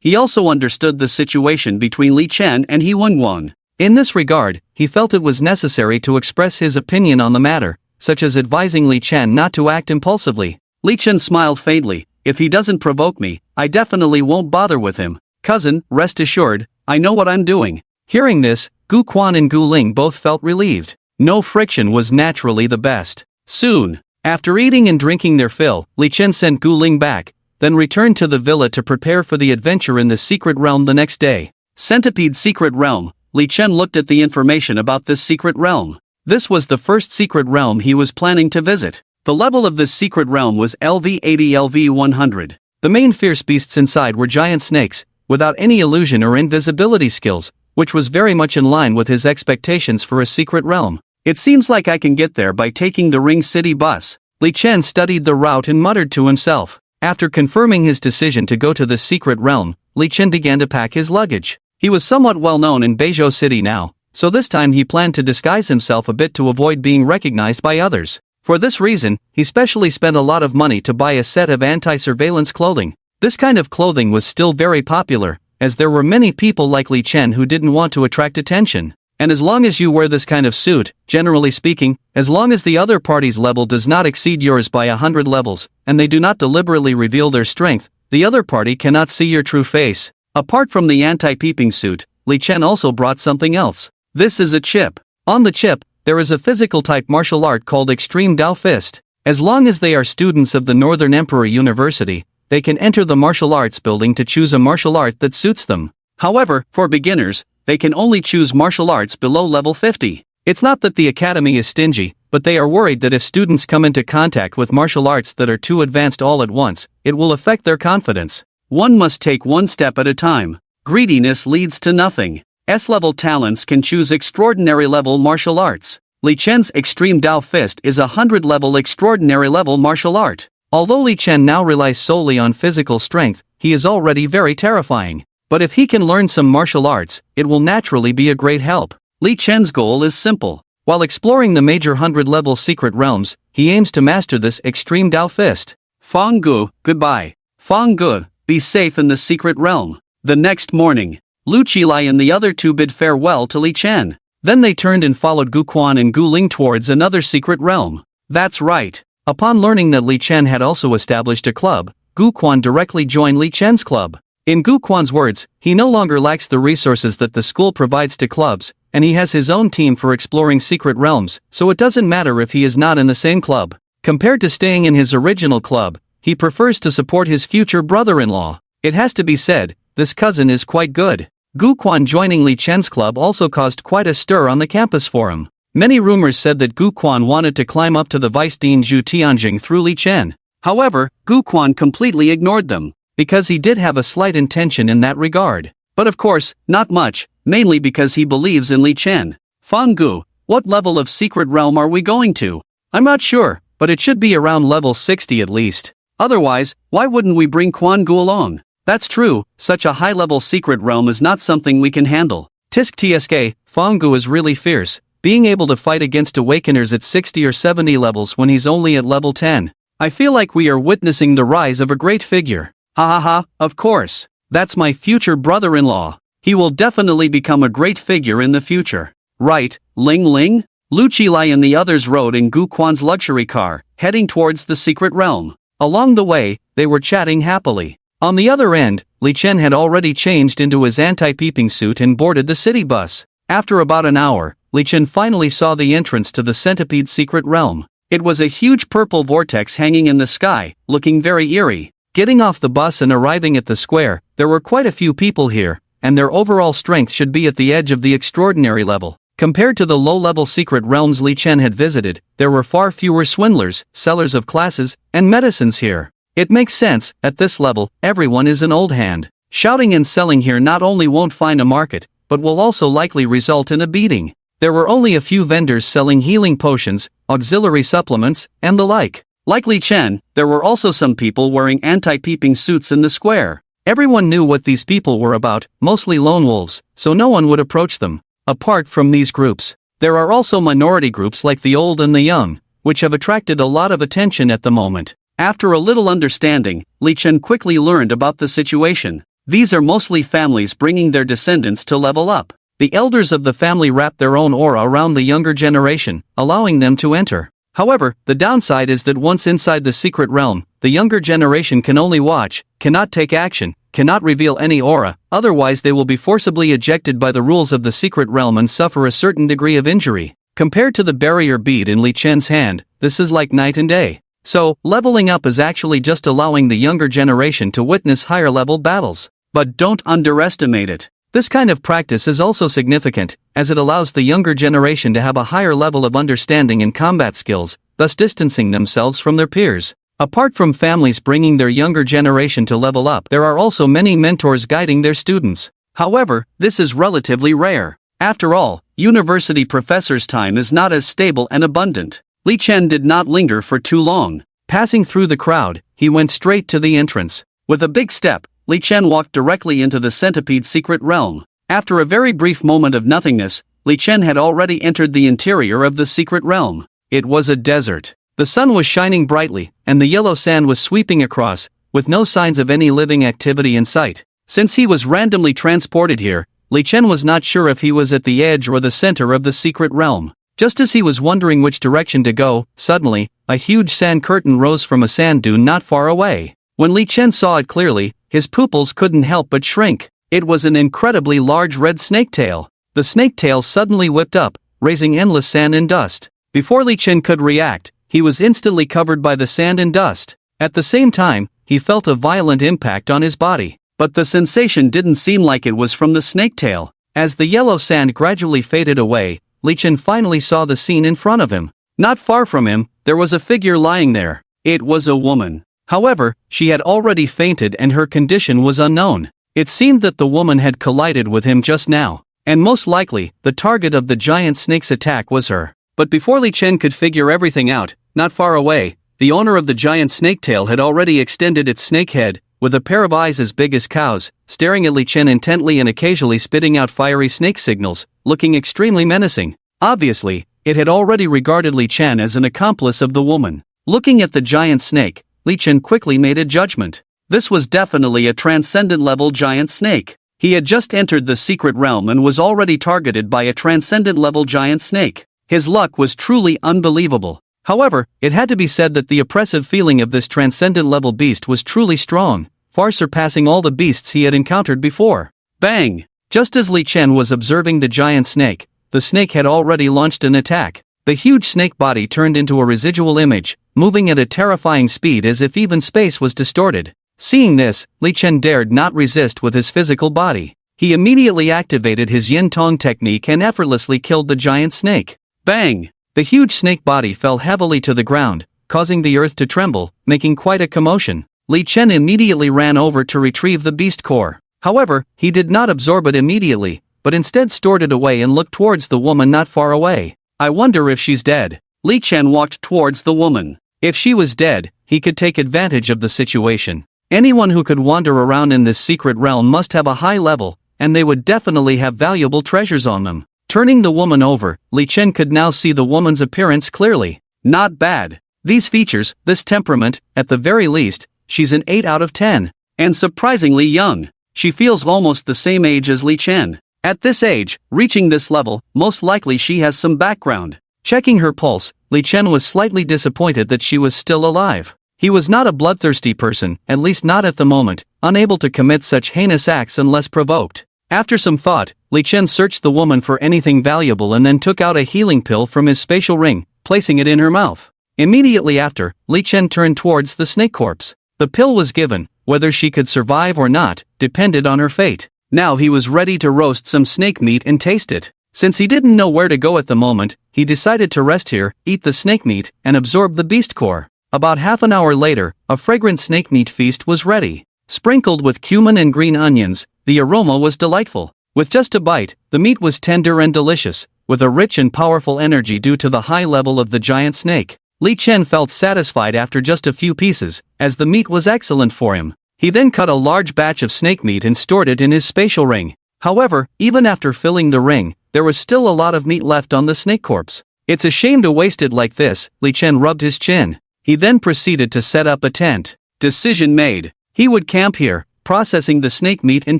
He also understood the situation between Li Chen and He Wenguan. In this regard, he felt it was necessary to express his opinion on the matter, such as advising Li Chen not to act impulsively. Li Chen smiled faintly. If he doesn't provoke me, I definitely won't bother with him. Cousin, rest assured, I know what I'm doing. Hearing this, Gu Quan and Gu Ling both felt relieved. No friction was naturally the best. Soon, after eating and drinking their fill, Li Chen sent Gu Ling back, then returned to the villa to prepare for the adventure in the secret realm the next day. Centipede Secret Realm. Li Chen looked at the information about this secret realm. This was the first secret realm he was planning to visit. The level of this secret realm was LV80 LV100. The main fierce beasts inside were giant snakes, without any illusion or invisibility skills, which was very much in line with his expectations for a secret realm. It seems like I can get there by taking the Ring City bus. Li Chen studied the route and muttered to himself. After confirming his decision to go to the secret realm, Li Chen began to pack his luggage. He was somewhat well known in Beizhou City now, so this time he planned to disguise himself a bit to avoid being recognized by others. For this reason, he specially spent a lot of money to buy a set of anti-surveillance clothing. This kind of clothing was still very popular, as there were many people like Li Chen who didn't want to attract attention. And as long as you wear this kind of suit, generally speaking, as long as the other party's level does not exceed yours by 100 levels, and they do not deliberately reveal their strength, the other party cannot see your true face. Apart from the anti-peeping suit, Li Chen also brought something else. This is a chip. On the chip, there is a physical type martial art called Extreme Dao Fist. As long as they are students of the Northern Emperor University, they can enter the martial arts building to choose a martial art that suits them. However, for beginners, they can only choose martial arts below level 50. It's not that the academy is stingy, but they are worried that if students come into contact with martial arts that are too advanced all at once, it will affect their confidence. One must take one step at a time. Greediness leads to nothing. S-level talents can choose extraordinary level martial arts. Li Chen's Extreme Dao Fist is a 100-level extraordinary level martial art. Although Li Chen now relies solely on physical strength, he is already very terrifying. But if he can learn some martial arts, it will naturally be a great help. Li Chen's goal is simple. While exploring the major 100-level secret realms, he aims to master this Extreme Dao Fist. Fang Gu, goodbye. Fang Gu, be safe in the secret realm. The next morning, Lu Qilai and the other two bid farewell to Li Chen. Then they turned and followed Gu Quan and Gu Ling towards another secret realm. That's right. Upon learning that Li Chen had also established a club, Gu Quan directly joined Li Chen's club. In Gu Quan's words, he no longer lacks the resources that the school provides to clubs, and he has his own team for exploring secret realms, so it doesn't matter if he is not in the same club. Compared to staying in his original club, he prefers to support his future brother-in-law. It has to be said, this cousin is quite good. Gu Quan joining Li Chen's club also caused quite a stir on the campus forum. Many rumors said that Gu Quan wanted to climb up to the Vice Dean Zhu Tianjing through Li Chen. However, Gu Quan completely ignored them, because he did have a slight intention in that regard. But of course, not much, mainly because he believes in Li Chen. Fang Gu, what level of secret realm are we going to? I'm not sure, but it should be around level 60 at least. Otherwise, why wouldn't we bring Quan Gu along? That's true, such a high-level secret realm is not something we can handle. Tisk tsk, Fang Gu is really fierce, being able to fight against awakeners at 60 or 70 levels when he's only at level 10. I feel like we are witnessing the rise of a great figure. Ha ha ha, of course. That's my future brother-in-law. He will definitely become a great figure in the future. Right, Ling Ling? Lu Qilai and the others rode in Gu Quan's luxury car, heading towards the secret realm. Along the way, they were chatting happily. On the other end, Li Chen had already changed into his anti-peeping suit and boarded the city bus. After about an hour, Li Chen finally saw the entrance to the Centipede secret realm. It was a huge purple vortex hanging in the sky, looking very eerie. Getting off the bus and arriving at the square, there were quite a few people here, and their overall strength should be at the edge of the extraordinary level. Compared to the low-level secret realms Li Chen had visited, there were far fewer swindlers, sellers of classes, and medicines here. It makes sense, at this level, everyone is an old hand. Shouting and selling here not only won't find a market, but will also likely result in a beating. There were only a few vendors selling healing potions, auxiliary supplements, and the like. Like Li Chen, there were also some people wearing anti-peeping suits in the square. Everyone knew what these people were about, mostly lone wolves, so no one would approach them. Apart from these groups, there are also minority groups like the old and the young, which have attracted a lot of attention at the moment. After a little understanding, Li Chen quickly learned about the situation. These are mostly families bringing their descendants to level up. The elders of the family wrap their own aura around the younger generation, allowing them to enter. However, the downside is that once inside the secret realm, the younger generation can only watch, cannot take action, cannot reveal any aura, otherwise they will be forcibly ejected by the rules of the secret realm and suffer a certain degree of injury. Compared to the barrier bead in Li Chen's hand, this is like night and day. So, leveling up is actually just allowing the younger generation to witness higher level battles. But don't underestimate it. This kind of practice is also significant, as it allows the younger generation to have a higher level of understanding and combat skills, thus distancing themselves from their peers. Apart from families bringing their younger generation to level up, there are also many mentors guiding their students. However, this is relatively rare. After all, university professors' time is not as stable and abundant. Li Chen did not linger for too long. Passing through the crowd, he went straight to the entrance. With a big step, Li Chen walked directly into the Centipede secret realm. After a very brief moment of nothingness, Li Chen had already entered the interior of the secret realm. It was a desert. The sun was shining brightly, and the yellow sand was sweeping across, with no signs of any living activity in sight. Since he was randomly transported here, Li Chen was not sure if he was at the edge or the center of the secret realm. Just as he was wondering which direction to go, suddenly, a huge sand curtain rose from a sand dune not far away. When Li Chen saw it clearly, his pupils couldn't help but shrink. It was an incredibly large red snake tail. The snake tail suddenly whipped up, raising endless sand and dust. Before Li Chen could react, he was instantly covered by the sand and dust. At the same time, he felt a violent impact on his body. But the sensation didn't seem like it was from the snake tail. As the yellow sand gradually faded away, Li Chen finally saw the scene in front of him. Not far from him, there was a figure lying there. It was a woman. However, she had already fainted and her condition was unknown. It seemed that the woman had collided with him just now, and most likely, the target of the giant snake's attack was her. But before Li Chen could figure everything out, not far away, the owner of the giant snake tail had already extended its snake head, with a pair of eyes as big as cows, staring at Li Chen intently and occasionally spitting out fiery snake signals, looking extremely menacing. Obviously, it had already regarded Li Chen as an accomplice of the woman. Looking at the giant snake, Li Chen quickly made a judgment. This was definitely a transcendent-level giant snake. He had just entered the secret realm and was already targeted by a transcendent-level giant snake. His luck was truly unbelievable. However, it had to be said that the oppressive feeling of this transcendent-level beast was truly strong, far surpassing all the beasts he had encountered before. Bang! Just as Li Chen was observing the giant snake, the snake had already launched an attack. The huge snake body turned into a residual image, moving at a terrifying speed as if even space was distorted. Seeing this, Li Chen dared not resist with his physical body. He immediately activated his yin tong technique and effortlessly killed the giant snake. Bang! The huge snake body fell heavily to the ground, causing the earth to tremble, making quite a commotion. Li Chen immediately ran over to retrieve the beast core. However, he did not absorb it immediately, but instead stored it away and looked towards the woman not far away. I wonder if she's dead. Li Chen walked towards the woman. If she was dead, he could take advantage of the situation. Anyone who could wander around in this secret realm must have a high level, and they would definitely have valuable treasures on them. Turning the woman over, Li Chen could now see the woman's appearance clearly. Not bad. These features, this temperament, at the very least, she's an 8 out of 10. And surprisingly young. She feels almost the same age as Li Chen. At this age, reaching this level, most likely she has some background. Checking her pulse, Li Chen was slightly disappointed that she was still alive. He was not a bloodthirsty person, at least not at the moment, unable to commit such heinous acts unless provoked. After some thought, Li Chen searched the woman for anything valuable and then took out a healing pill from his spatial ring, placing it in her mouth. Immediately after, Li Chen turned towards the snake corpse. The pill was given, whether she could survive or not, depended on her fate. Now he was ready to roast some snake meat and taste it. Since he didn't know where to go at the moment, he decided to rest here, eat the snake meat, and absorb the beast core. About half an hour later, a fragrant snake meat feast was ready. Sprinkled with cumin and green onions, the aroma was delightful. With just a bite, the meat was tender and delicious, with a rich and powerful energy due to the high level of the giant snake. Li Chen felt satisfied after just a few pieces, as the meat was excellent for him. He then cut a large batch of snake meat and stored it in his spatial ring. However, even after filling the ring, there was still a lot of meat left on the snake corpse. It's a shame to waste it like this, Li Chen rubbed his chin. He then proceeded to set up a tent. Decision made. He would camp here, processing the snake meat and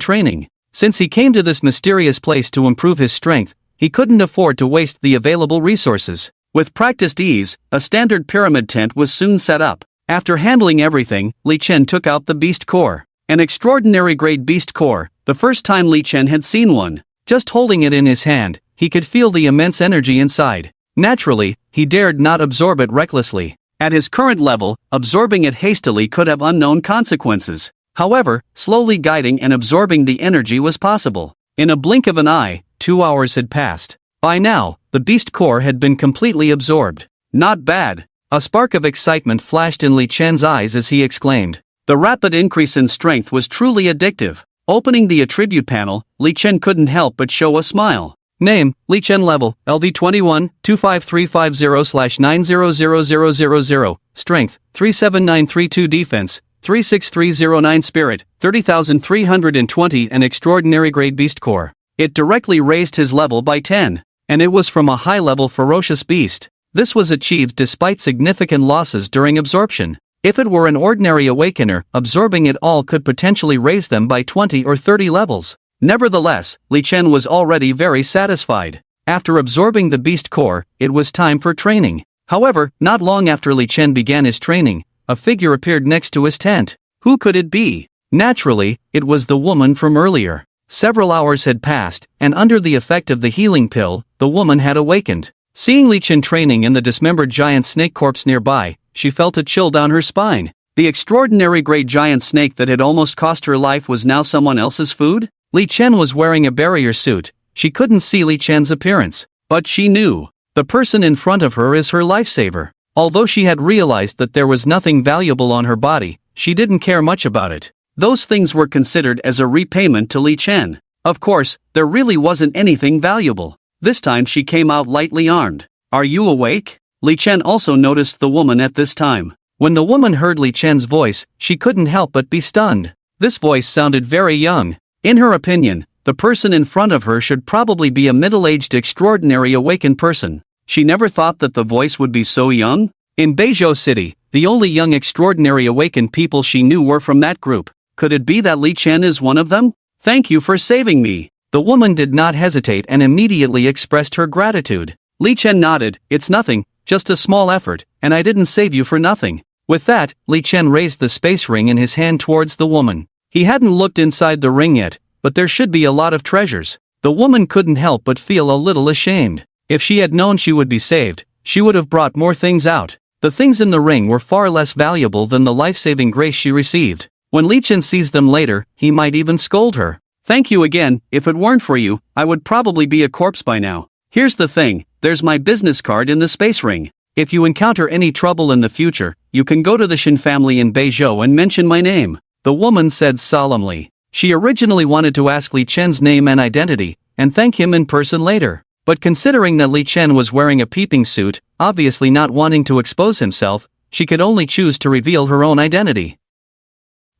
training. Since he came to this mysterious place to improve his strength, he couldn't afford to waste the available resources. With practiced ease, a standard pyramid tent was soon set up. After handling everything, Li Chen took out the beast core. An extraordinary grade beast core, the first time Li Chen had seen one. Just holding it in his hand, he could feel the immense energy inside. Naturally, he dared not absorb it recklessly. At his current level, absorbing it hastily could have unknown consequences. However, slowly guiding and absorbing the energy was possible. In a blink of an eye, 2 hours had passed. By now, the beast core had been completely absorbed. Not bad. A spark of excitement flashed in Li Chen's eyes as he exclaimed. The rapid increase in strength was truly addictive. Opening the attribute panel, Li Chen couldn't help but show a smile. Name, Li Chen level, LV21, 25350/9000000. Strength, 37932 defense, 36309 spirit, 30,320 an extraordinary grade beast core. It directly raised his level by 10. And it was from a high-level ferocious beast. This was achieved despite significant losses during absorption. If it were an ordinary awakener, absorbing it all could potentially raise them by 20 or 30 levels. Nevertheless, Li Chen was already very satisfied. After absorbing the beast core, it was time for training. However, not long after Li Chen began his training, a figure appeared next to his tent. Who could it be? Naturally, it was the woman from earlier. Several hours had passed, and under the effect of the healing pill, the woman had awakened. Seeing Li Chen training in the dismembered giant snake corpse nearby, she felt a chill down her spine. The extraordinary grade giant snake that had almost cost her life was now someone else's food? Li Chen was wearing a barrier suit. She couldn't see Li Chen's appearance, but she knew. The person in front of her is her lifesaver. Although she had realized that there was nothing valuable on her body, she didn't care much about it. Those things were considered as a repayment to Li Chen. Of course, there really wasn't anything valuable. This time she came out lightly armed. "Are you awake?" Li Chen also noticed the woman at this time. When the woman heard Li Chen's voice, she couldn't help but be stunned. This voice sounded very young. In her opinion, the person in front of her should probably be a middle-aged extraordinary awakened person. She never thought that the voice would be so young. In Beizhou City, the only young extraordinary awakened people she knew were from that group. Could it be that Li Chen is one of them? "Thank you for saving me." The woman did not hesitate and immediately expressed her gratitude. Li Chen nodded. "It's nothing, just a small effort, and I didn't save you for nothing." With that, Li Chen raised the space ring in his hand towards the woman. He hadn't looked inside the ring yet, but there should be a lot of treasures. The woman couldn't help but feel a little ashamed. If she had known she would be saved, she would have brought more things out. The things in the ring were far less valuable than the life-saving grace she received. When Li Chen sees them later, he might even scold her. "Thank you again. If it weren't for you, I would probably be a corpse by now. Here's the thing, there's my business card in the space ring. If you encounter any trouble in the future, you can go to the Shin family in Beizhou and mention my name," the woman said solemnly. She originally wanted to ask Li Chen's name and identity, and thank him in person later. But considering that Li Chen was wearing a peeping suit, obviously not wanting to expose himself, she could only choose to reveal her own identity.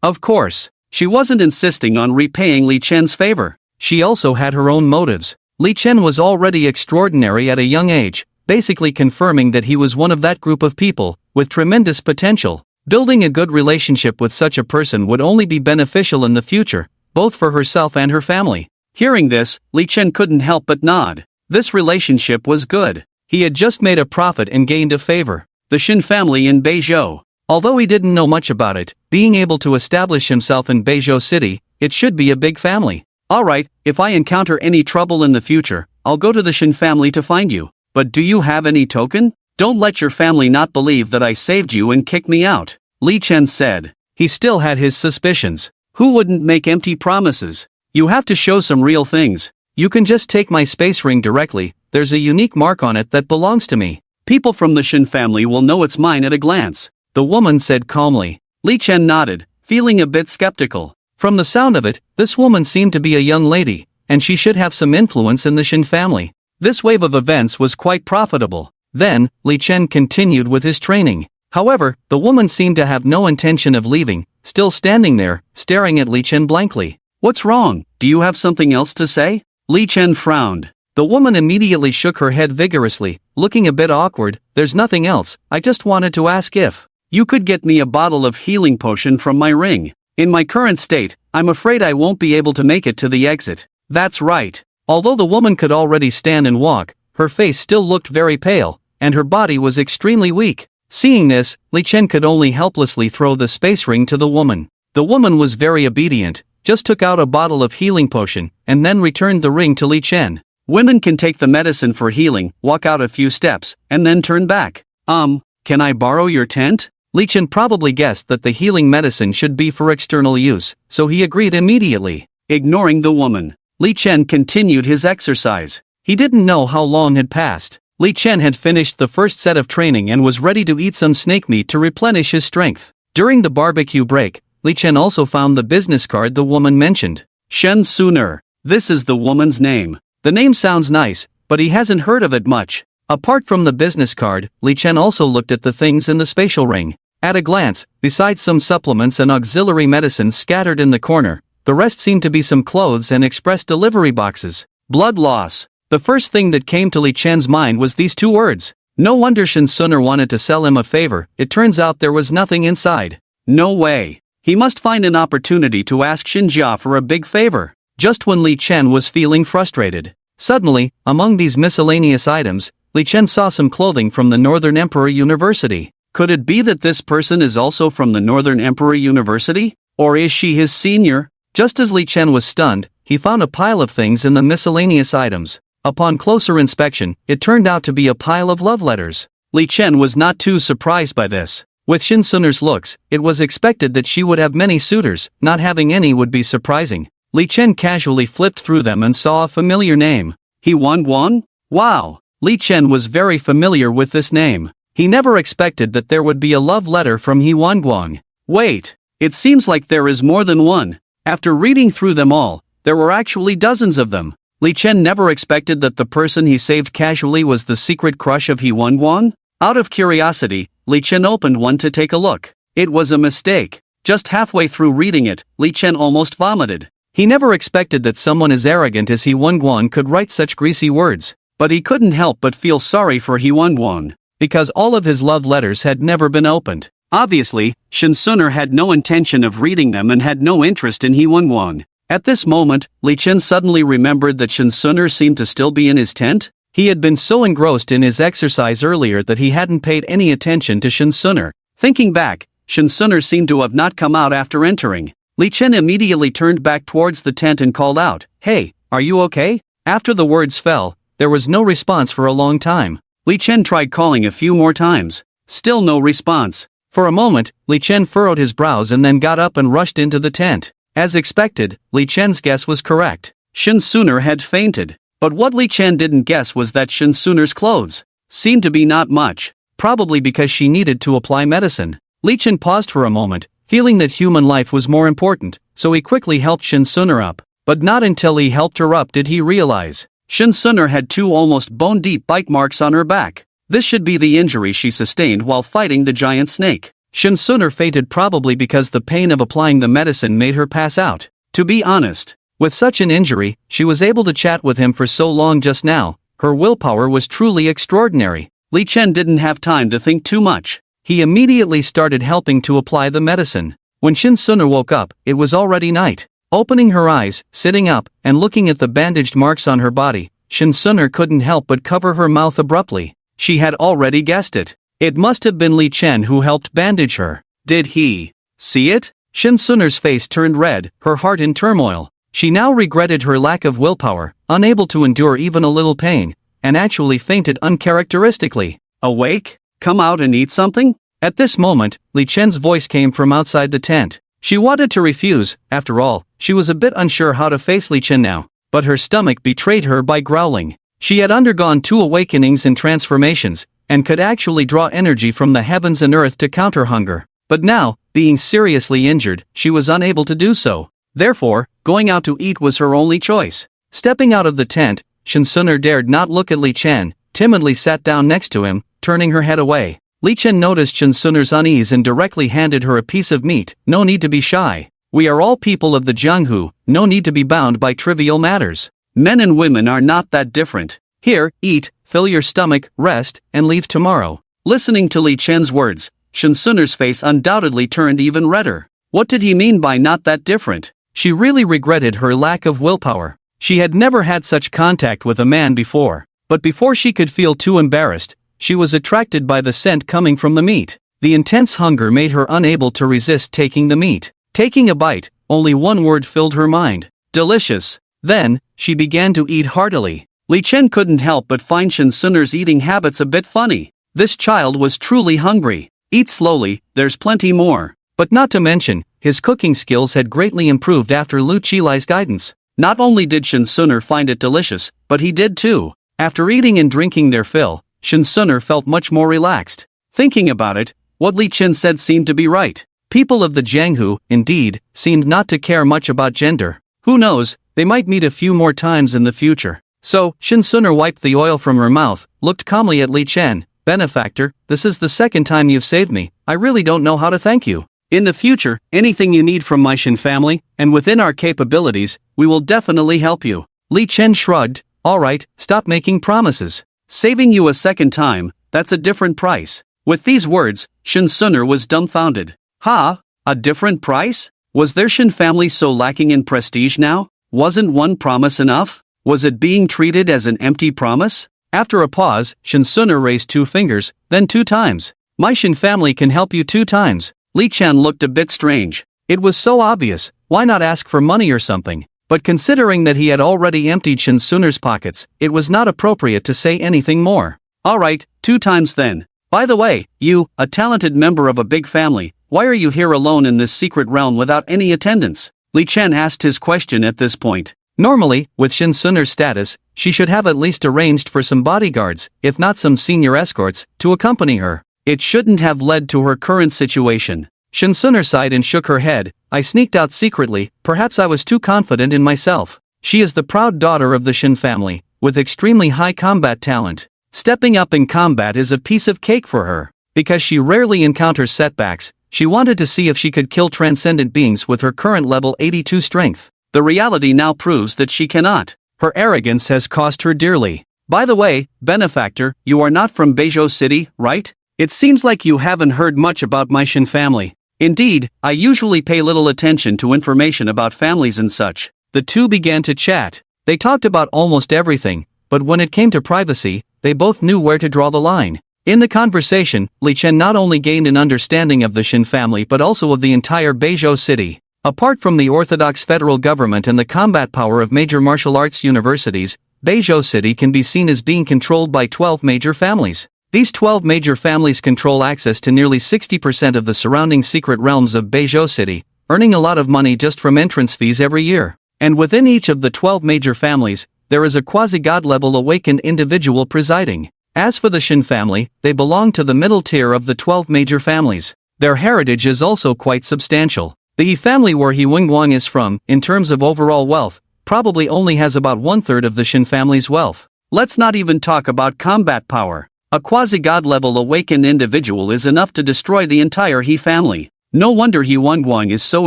Of course, she wasn't insisting on repaying Li Chen's favor. She also had her own motives. Li Chen was already extraordinary at a young age, basically confirming that he was one of that group of people, with tremendous potential. Building a good relationship with such a person would only be beneficial in the future, both for herself and her family. Hearing this, Li Chen couldn't help but nod. This relationship was good. He had just made a profit and gained a favor. The Shin family in Beizhou. Although he didn't know much about it, being able to establish himself in Beizhou City, it should be a big family. "Alright, if I encounter any trouble in the future, I'll go to the Shin family to find you. But do you have any token? Don't let your family not believe that I saved you and kick me out," Li Chen said. He still had his suspicions. Who wouldn't make empty promises? "You have to show some real things. You can just take my space ring directly, there's a unique mark on it that belongs to me. People from the Shin family will know it's mine at a glance," the woman said calmly. Li Chen nodded, feeling a bit skeptical. From the sound of it, this woman seemed to be a young lady, and she should have some influence in the Shin family. This wave of events was quite profitable. Then, Li Chen continued with his training. However, the woman seemed to have no intention of leaving, still standing there, staring at Li Chen blankly. "What's wrong? Do you have something else to say?" Li Chen frowned. The woman immediately shook her head vigorously, looking a bit awkward. "There's nothing else, I just wanted to ask if you could get me a bottle of healing potion from my ring. In my current state, I'm afraid I won't be able to make it to the exit." That's right. Although the woman could already stand and walk, her face still looked very pale, and her body was extremely weak. Seeing this, Li Chen could only helplessly throw the space ring to the woman. The woman was very obedient, just took out a bottle of healing potion, and then returned the ring to Li Chen. Women can take the medicine for healing, walk out a few steps, and then turn back. Can I borrow your tent?" Li Chen probably guessed that the healing medicine should be for external use, so he agreed immediately. Ignoring the woman, Li Chen continued his exercise. He didn't know how long had passed. Li Chen had finished the first set of training and was ready to eat some snake meat to replenish his strength. During the barbecue break, Li Chen also found the business card the woman mentioned. Shen Suner. This is the woman's name. The name sounds nice, but he hasn't heard of it much. Apart from the business card, Li Chen also looked at the things in the spatial ring. At a glance, besides some supplements and auxiliary medicines scattered in the corner, the rest seemed to be some clothes and express delivery boxes. Blood loss. The first thing that came to Li Chen's mind was these two words. No wonder Shen Suner wanted to sell him a favor. It turns out there was nothing inside. No way. He must find an opportunity to ask Xinjia for a big favor. Just when Li Chen was feeling frustrated, suddenly, among these miscellaneous items, Li Chen saw some clothing from the Northern Emperor University. Could it be that this person is also from the Northern Emperor University? Or is she his senior? Just as Li Chen was stunned, he found a pile of things in the miscellaneous items. Upon closer inspection, it turned out to be a pile of love letters. Li Chen was not too surprised by this. With Shen Suner's looks, it was expected that she would have many suitors. Not having any would be surprising. Li Chen casually flipped through them and saw a familiar name. He Guan? Wow! Li Chen was very familiar with this name. He never expected that there would be a love letter from He Guan. Wait, It seems like there is more than one. After reading through them all, there were actually dozens of them. Li Chen never expected that the person he saved casually was the secret crush of He Wang Guan. Out of curiosity, Li Chen opened one to take a look. It was a mistake. Just halfway through reading it, Li Chen almost vomited. He never expected that someone as arrogant as He Wang Guan could write such greasy words. But he couldn't help but feel sorry for He Wang Guan, because all of his love letters had never been opened. Obviously, Shen Suner had no intention of reading them and had no interest in He Wang Guan. At this moment, Li Chen suddenly remembered that Shen Suner seemed to still be in his tent. He had been so engrossed in his exercise earlier that he hadn't paid any attention to Shen Suner. Thinking back, Shen Suner seemed to have not come out after entering. Li Chen immediately turned back towards the tent and called out, "Hey, are you okay?" After the words fell, there was no response for a long time. Li Chen tried calling a few more times. Still no response. For a moment, Li Chen furrowed his brows and then got up and rushed into the tent. As expected, Li Chen's guess was correct. Shen Suner had fainted. But what Li Chen didn't guess was that Shen Suner's clothes seemed to be not much, probably because she needed to apply medicine. Li Chen paused for a moment, feeling that human life was more important, so he quickly helped Shen Suner up. But not until he helped her up did he realize Shen Suner had 2 almost bone-deep bite marks on her back. This should be the injury she sustained while fighting the giant snake. Shen Suner fainted probably because the pain of applying the medicine made her pass out. To be honest, with such an injury, she was able to chat with him for so long just now. Her willpower was truly extraordinary. Li Chen didn't have time to think too much. He immediately started helping to apply the medicine. When Shen Suner woke up, it was already night. Opening her eyes, sitting up, and looking at the bandaged marks on her body, Shen Suner couldn't help but cover her mouth abruptly. She had already guessed it. It must have been Li Chen who helped bandage her. Did he see it? Shen Suner's face turned red, her heart in turmoil. She now regretted her lack of willpower, unable to endure even a little pain, and actually fainted uncharacteristically. Awake? Come out and eat something? At this moment, Li Chen's voice came from outside the tent. She wanted to refuse. After all, she was a bit unsure how to face Li Chen now, but her stomach betrayed her by growling. She had undergone 2 awakenings and transformations, and could actually draw energy from the heavens and earth to counter hunger. But now, being seriously injured, she was unable to do so. Therefore, going out to eat was her only choice. Stepping out of the tent, Shen Suner dared not look at Li Chen, timidly sat down next to him, turning her head away. Li Chen noticed Shen Suner's unease and directly handed her a piece of meat. No need to be shy. We are all people of the Jianghu, no need to be bound by trivial matters. Men and women are not that different. Here, eat, fill your stomach, rest, and leave tomorrow. Listening to Li Chen's words, Shen Suner's face undoubtedly turned even redder. What did he mean by not that different? She really regretted her lack of willpower. She had never had such contact with a man before. But before she could feel too embarrassed, she was attracted by the scent coming from the meat. The intense hunger made her unable to resist taking the meat. Taking a bite, only one word filled her mind: delicious. Then, she began to eat heartily. Li Chen couldn't help but find Shen Suner's eating habits a bit funny. This child was truly hungry. Eat slowly, there's plenty more. But not to mention, his cooking skills had greatly improved after Lu Qilai's guidance. Not only did Shen Suner find it delicious, but he did too. After eating and drinking their fill, Shen Suner felt much more relaxed. Thinking about it, what Li Chen said seemed to be right. People of the Jianghu, indeed, seemed not to care much about gender. Who knows, they might meet a few more times in the future. So, Shen Suner wiped the oil from her mouth, looked calmly at Li Chen. Benefactor, this is the second time you've saved me. I really don't know how to thank you. In the future, anything you need from my Shen family, and within our capabilities, we will definitely help you. Li Chen shrugged. Alright, stop making promises. Saving you a second time, that's a different price. With these words, Shen Suner was dumbfounded. Ha? A different price? Was their Shen family so lacking in prestige now? Wasn't one promise enough? Was it being treated as an empty promise? After a pause, Shen Suner raised 2 fingers, then 2 times. My Shen family can help you 2 times. Li Chen looked a bit strange. It was so obvious, why not ask for money or something? But considering that he had already emptied Shen Suner's pockets, it was not appropriate to say anything more. Alright, 2 times then. By the way, you, a talented member of a big family, why are you here alone in this secret realm without any attendants? Li Chen asked his question at this point. Normally, with Shen Suner's status, she should have at least arranged for some bodyguards, if not some senior escorts, to accompany her. It shouldn't have led to her current situation. Shinsuner sighed and shook her head. I sneaked out secretly, perhaps I was too confident in myself. She is the proud daughter of the Shin family, with extremely high combat talent. Stepping up in combat is a piece of cake for her. Because she rarely encounters setbacks, she wanted to see if she could kill transcendent beings with her current level 82 strength. The reality now proves that she cannot. Her arrogance has cost her dearly. By the way, benefactor, you are not from Beizhou City, right? It seems like you haven't heard much about my Shin family. Indeed, I usually pay little attention to information about families and such. The two began to chat. They talked about almost everything, but when it came to privacy, they both knew where to draw the line. In the conversation, Li Chen not only gained an understanding of the Shin family but also of the entire Beizhou City. Apart from the orthodox federal government and the combat power of major martial arts universities, Beizhou City can be seen as being controlled by 12 major families. These 12 major families control access to nearly 60% of the surrounding secret realms of Beizhou City, earning a lot of money just from entrance fees every year. And within each of the 12 major families, there is a quasi-god level awakened individual presiding. As for the Shin family, they belong to the middle tier of the 12 major families. Their heritage is also quite substantial. The He family where He Wang is from, in terms of overall wealth, probably only has about 1/3 of the Shin family's wealth. Let's not even talk about combat power. A quasi-god level awakened individual is enough to destroy the entire He family. No wonder He Wang is so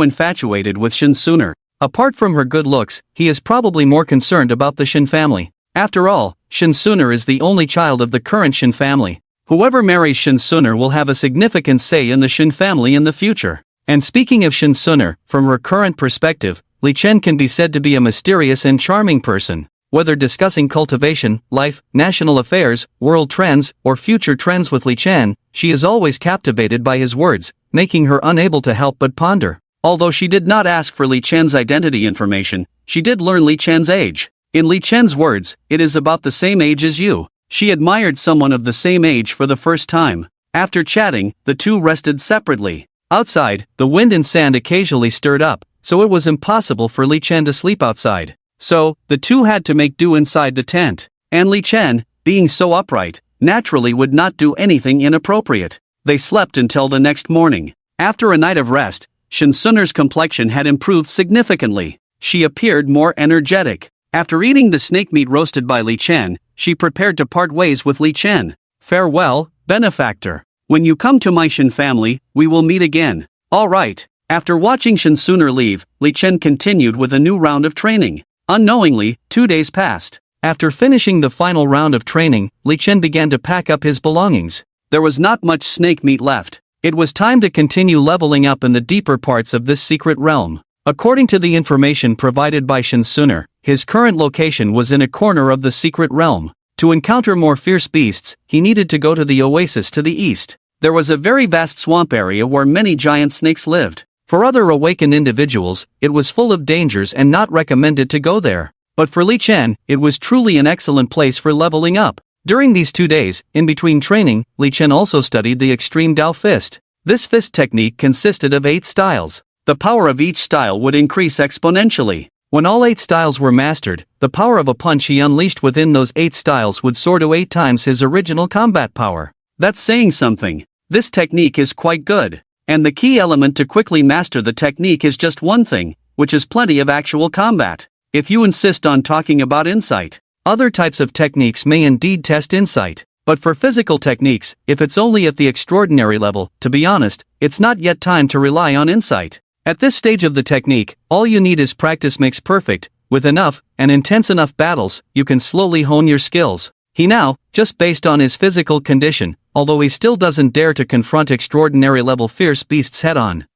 infatuated with Shinsuner. Apart from her good looks, he is probably more concerned about the Shin family. After all, Shinsuner is the only child of the current Shin family. Whoever marries Shinsuner will have a significant say in the Shin family in the future. And speaking of Shinsuner, from her current perspective, Li Chen can be said to be a mysterious and charming person. Whether discussing cultivation, life, national affairs, world trends, or future trends with Li Chen, she is always captivated by his words, making her unable to help but ponder. Although she did not ask for Li Chen's identity information, she did learn Li Chen's age. In Li Chen's words, it is about the same age as you. She admired someone of the same age for the first time. After chatting, the two rested separately. Outside, the wind and sand occasionally stirred up, so it was impossible for Li Chen to sleep outside. So, the two had to make do inside the tent. And Li Chen, being so upright, naturally would not do anything inappropriate. They slept until the next morning. After a night of rest, Shinsuner's complexion had improved significantly. She appeared more energetic. After eating the snake meat roasted by Li Chen, she prepared to part ways with Li Chen. Farewell, benefactor. When you come to my Shin family, we will meet again. All right. After watching Shinsuner leave, Li Chen continued with a new round of training. Unknowingly, 2 days passed. After finishing the final round of training, Li Chen began to pack up his belongings. There was not much snake meat left. It was time to continue leveling up in the deeper parts of this secret realm. According to the information provided by Shinsuner, his current location was in a corner of the secret realm. To encounter more fierce beasts, he needed to go to the oasis to the east. There was a very vast swamp area where many giant snakes lived. For other awakened individuals, it was full of dangers and not recommended to go there. But for Li Chen, it was truly an excellent place for leveling up. During these 2 days, in between training, Li Chen also studied the extreme Dao fist. This fist technique consisted of 8 styles. The power of each style would increase exponentially. When all 8 styles were mastered, the power of a punch he unleashed within those 8 styles would soar to 8 times his original combat power. That's saying something. This technique is quite good. And the key element to quickly master the technique is just one thing, which is plenty of actual combat. If you insist on talking about insight, other types of techniques may indeed test insight. But for physical techniques, if it's only at the extraordinary level, to be honest, it's not yet time to rely on insight. At this stage of the technique, all you need is practice makes perfect. With enough, and intense enough battles, you can slowly hone your skills. He now, just based on his physical condition, although he still doesn't dare to confront extraordinary level fierce beasts head on.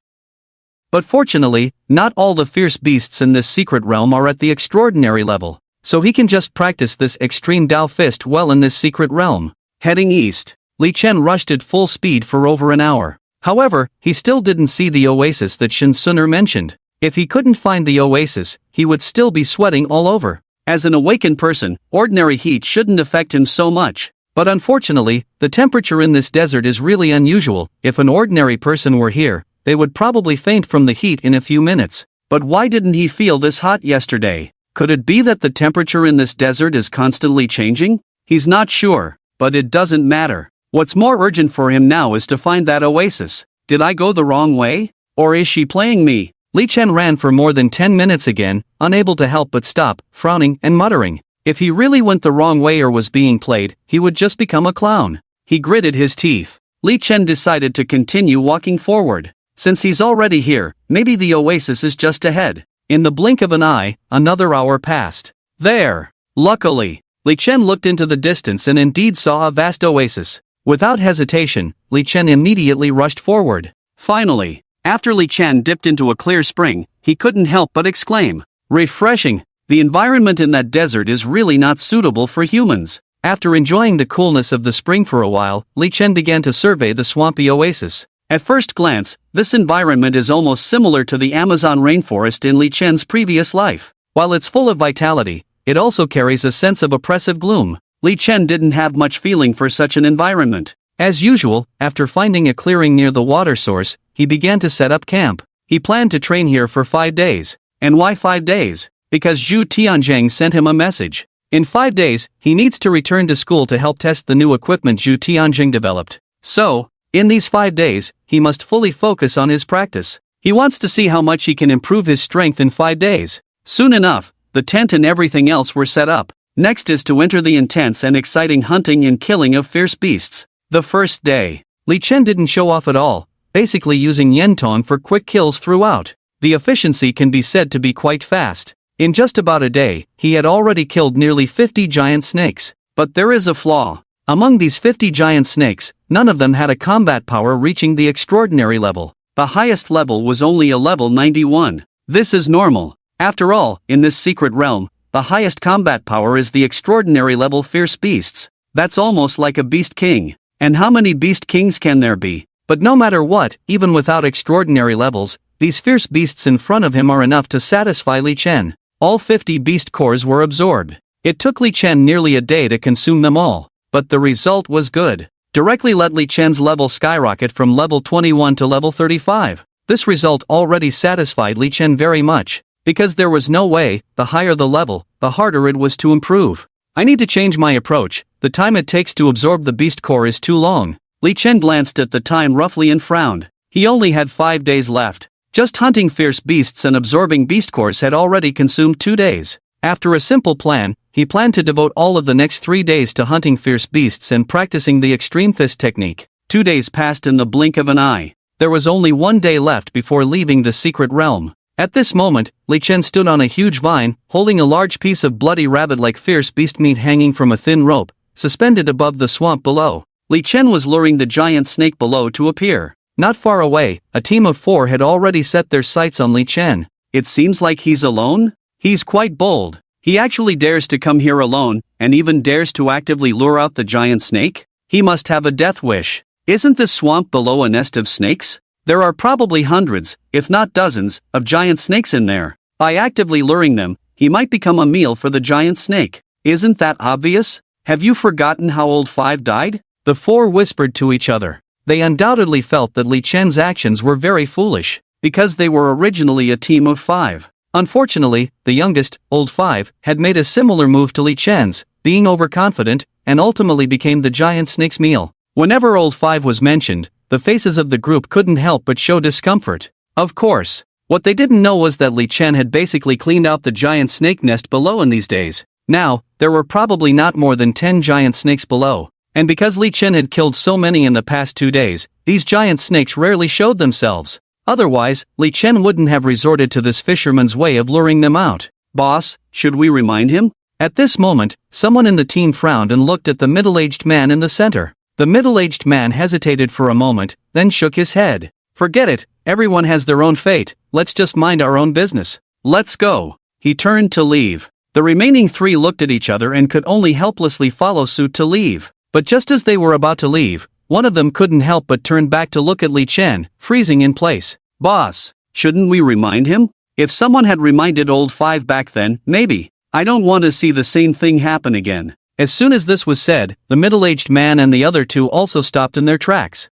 But fortunately, not all the fierce beasts in this secret realm are at the extraordinary level. So he can just practice this extreme Dao fist well in this secret realm. Heading east, Li Chen rushed at full speed for over an hour. However, he still didn't see the oasis that Shinsuner mentioned. If he couldn't find the oasis, he would still be sweating all over. As an awakened person, ordinary heat shouldn't affect him so much. But unfortunately, the temperature in this desert is really unusual. If an ordinary person were here, they would probably faint from the heat in a few minutes. But why didn't he feel this hot yesterday? Could it be that the temperature in this desert is constantly changing? He's not sure, but it doesn't matter. What's more urgent for him now is to find that oasis. Did I go the wrong way? Or is she playing me? Li Chen ran for more than 10 minutes again, unable to help but stop, frowning and muttering. If he really went the wrong way or was being played, he would just become a clown. He gritted his teeth. Li Chen decided to continue walking forward. Since he's already here, maybe the oasis is just ahead. In the blink of an eye, another hour passed. There! Luckily, Li Chen looked into the distance and indeed saw a vast oasis. Without hesitation, Li Chen immediately rushed forward. Finally, after Li Chen dipped into a clear spring, he couldn't help but exclaim, "Refreshing! The environment in that desert is really not suitable for humans." After enjoying the coolness of the spring for a while, Li Chen began to survey the swampy oasis. At first glance, this environment is almost similar to the Amazon rainforest in Li Chen's previous life. While it's full of vitality, it also carries a sense of oppressive gloom. Li Chen didn't have much feeling for such an environment. As usual, after finding a clearing near the water source, he began to set up camp. He planned to train here for 5 days. And why 5 days? Because Zhu Tianzhang sent him a message. In 5 days, he needs to return to school to help test the new equipment Zhu Tianzhang developed. So, in these 5 days, he must fully focus on his practice. He wants to see how much he can improve his strength in 5 days. Soon enough, the tent and everything else were set up. Next is to enter the intense and exciting hunting and killing of fierce beasts. The first day, Li Chen didn't show off at all, basically using Yentong for quick kills throughout. The efficiency can be said to be quite fast. In just about a day, he had already killed nearly 50 giant snakes. But there is a flaw. Among these 50 giant snakes, none of them had a combat power reaching the extraordinary level. The highest level was only a level 91. This is normal. After all, in this secret realm, the highest combat power is the extraordinary level fierce beasts. That's almost like a beast king. And how many beast kings can there be? But no matter what, even without extraordinary levels, these fierce beasts in front of him are enough to satisfy Li Chen. All 50 beast cores were absorbed. It took Li Chen nearly a day to consume them all. But the result was good. Directly let Li Chen's level skyrocket from level 21 to level 35. This result already satisfied Li Chen very much. Because there was no way, the higher the level, the harder it was to improve. I need to change my approach. The time it takes to absorb the beast core is too long. Li Chen glanced at the time roughly and frowned. He only had 5 days left. Just hunting fierce beasts and absorbing beast cores had already consumed 2 days. After a simple plan, he planned to devote all of the next 3 days to hunting fierce beasts and practicing the extreme fist technique. 2 days passed in the blink of an eye. There was only 1 day left before leaving the secret realm. At this moment, Li Chen stood on a huge vine, holding a large piece of bloody rabbit-like fierce beast meat hanging from a thin rope, suspended above the swamp below. Li Chen was luring the giant snake below to appear. Not far away, a team of 4 had already set their sights on Li Chen. It seems like he's alone? He's quite bold. He actually dares to come here alone, and even dares to actively lure out the giant snake? He must have a death wish. Isn't this swamp below a nest of snakes? There are probably hundreds, if not dozens, of giant snakes in there. By actively luring them, he might become a meal for the giant snake. Isn't that obvious? Have you forgotten how old 5 died? The 4 whispered to each other. They undoubtedly felt that Li Chen's actions were very foolish, because they were originally a team of 5. Unfortunately, the youngest, old 5, had made a similar move to Li Chen's, being overconfident, and ultimately became the giant snake's meal. Whenever old 5 was mentioned, the faces of the group couldn't help but show discomfort. Of course, what they didn't know was that Li Chen had basically cleaned out the giant snake nest below in these days. Now, there were probably not more than 10 giant snakes below. And because Li Chen had killed so many in the past 2 days, these giant snakes rarely showed themselves. Otherwise, Li Chen wouldn't have resorted to this fisherman's way of luring them out. Boss, should we remind him? At this moment, someone in the team frowned and looked at the middle-aged man in the center. The middle-aged man hesitated for a moment, then shook his head. Forget it, everyone has their own fate, let's just mind our own business. Let's go. He turned to leave. The remaining 3 looked at each other and could only helplessly follow suit to leave. But just as they were about to leave, one of them couldn't help but turn back to look at Li Chen, freezing in place. Boss, shouldn't we remind him? If someone had reminded old 5 back then, maybe. I don't want to see the same thing happen again. As soon as this was said, the middle-aged man and the other 2 also stopped in their tracks.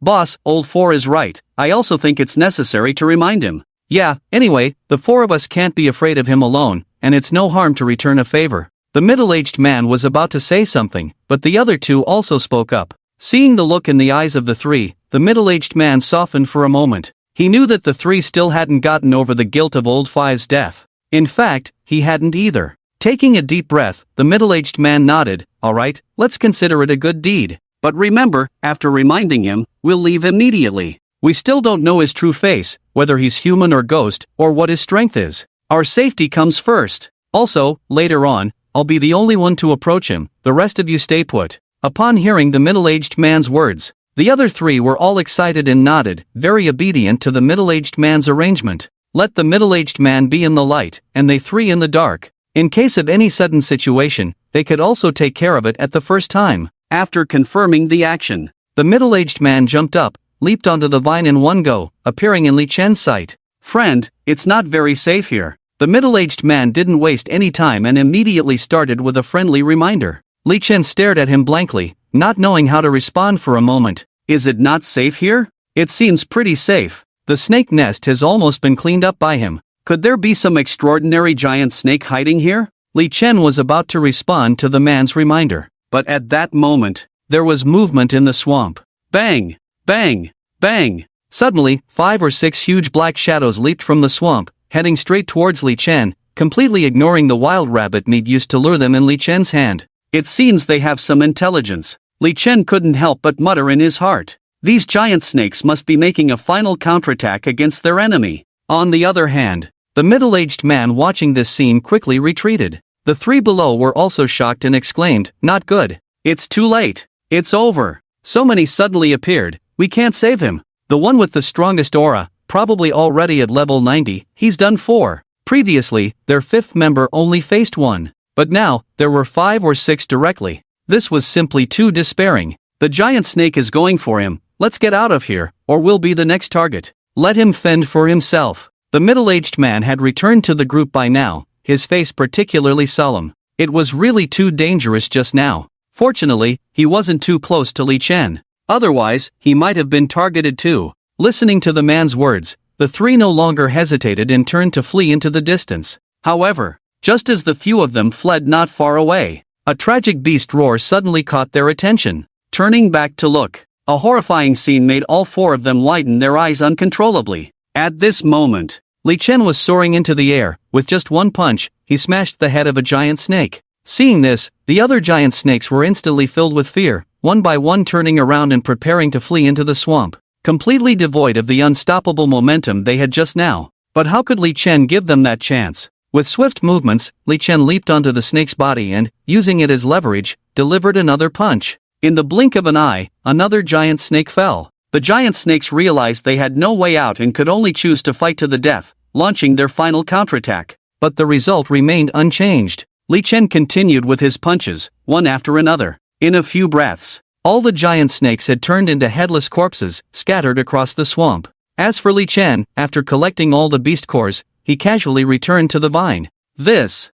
Boss, old 4 is right, I also think it's necessary to remind him. Yeah, anyway, the 4 of us can't be afraid of him alone, and it's no harm to return a favor. The middle-aged man was about to say something, but the other 2 also spoke up. Seeing the look in the eyes of the 3, the middle-aged man softened for a moment. He knew that the three still hadn't gotten over the guilt of old Five's death. In fact, he hadn't either. Taking a deep breath, the middle-aged man nodded. "All right, let's consider it a good deed. But remember, after reminding him, we'll leave immediately. We still don't know his true face, whether he's human or ghost, or what his strength is. Our safety comes first. Also, later on, I'll be the only one to approach him, the rest of you stay put." Upon hearing the middle-aged man's words, the other three were all excited and nodded, very obedient to the middle-aged man's arrangement. Let the middle-aged man be in the light, and they three in the dark. In case of any sudden situation, they could also take care of it at the first time. After confirming the action, the middle-aged man jumped up, leaped onto the vine in one go, appearing in Li Chen's sight. "Friend, it's not very safe here." The middle-aged man didn't waste any time and immediately started with a friendly reminder. Li Chen stared at him blankly, not knowing how to respond for a moment. "Is it not safe here? It seems pretty safe. The snake nest has almost been cleaned up by him. Could there be some extraordinary giant snake hiding here?" Li Chen was about to respond to the man's reminder. But at that moment, there was movement in the swamp. Bang! Bang! Bang! Suddenly, 5 or 6 huge black shadows leaped from the swamp, heading straight towards Li Chen, completely ignoring the wild rabbit meat used to lure them in Li Chen's hand. It seems they have some intelligence. Li Chen couldn't help but mutter in his heart. These giant snakes must be making a final counterattack against their enemy. On the other hand, the middle-aged man watching this scene quickly retreated. The three below were also shocked and exclaimed, "Not good. It's too late. It's over. So many suddenly appeared, we can't save him. The one with the strongest aura, probably already at level 90, he's done for." Previously, their fifth member only faced one. But now, there were 5 or 6 directly. This was simply too despairing. "The giant snake is going for him. Let's get out of here, or we'll be the next target. Let him fend for himself." The middle-aged man had returned to the group by now, his face particularly solemn. It was really too dangerous just now. Fortunately, he wasn't too close to Li Chen. Otherwise, he might have been targeted too. Listening to the man's words, the three no longer hesitated and turned to flee into the distance. However, just as the few of them fled not far away, a tragic beast roar suddenly caught their attention. Turning back to look, a horrifying scene made all 4 of them widen their eyes uncontrollably. At this moment, Li Chen was soaring into the air. With just one punch, he smashed the head of a giant snake. Seeing this, the other giant snakes were instantly filled with fear, one by one turning around and preparing to flee into the swamp, completely devoid of the unstoppable momentum they had just now. But how could Li Chen give them that chance? With swift movements, Li Chen leaped onto the snake's body and, using it as leverage, delivered another punch. In the blink of an eye, another giant snake fell. The giant snakes realized they had no way out and could only choose to fight to the death, launching their final counterattack. But the result remained unchanged. Li Chen continued with his punches, one after another. In a few breaths, all the giant snakes had turned into headless corpses, scattered across the swamp. As for Li Chen, after collecting all the beast cores, he casually returned to the vine. This,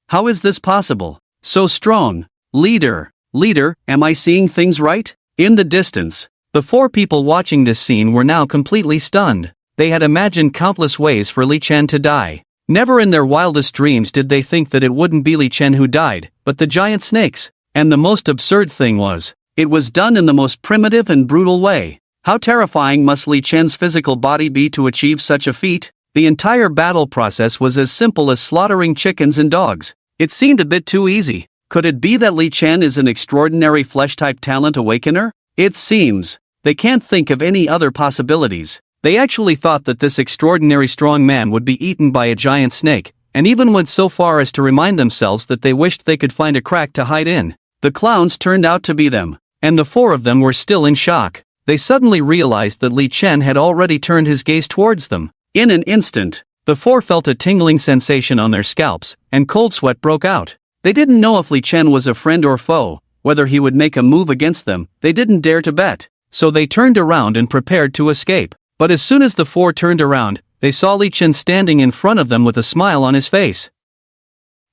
how is this possible? So strong. Leader, am I seeing things right? In the distance, the 4 people watching this scene were now completely stunned. They had imagined countless ways for Li Chen to die. Never in their wildest dreams did they think that it wouldn't be Li Chen who died, but the giant snakes. And the most absurd thing was, it was done in the most primitive and brutal way. How terrifying must Li Chen's physical body be to achieve such a feat? The entire battle process was as simple as slaughtering chickens and dogs. It seemed a bit too easy. Could it be that Li Chen is an extraordinary flesh-type talent awakener? It seems. They can't think of any other possibilities. They actually thought that this extraordinary strong man would be eaten by a giant snake, and even went so far as to remind themselves that they wished they could find a crack to hide in. The clowns turned out to be them, and the 4 of them were still in shock. They suddenly realized that Li Chen had already turned his gaze towards them. In an instant, the 4 felt a tingling sensation on their scalps, and cold sweat broke out. They didn't know if Li Chen was a friend or foe, whether he would make a move against them. They didn't dare to bet, so they turned around and prepared to escape. But as soon as the 4 turned around, they saw Li Chen standing in front of them with a smile on his face.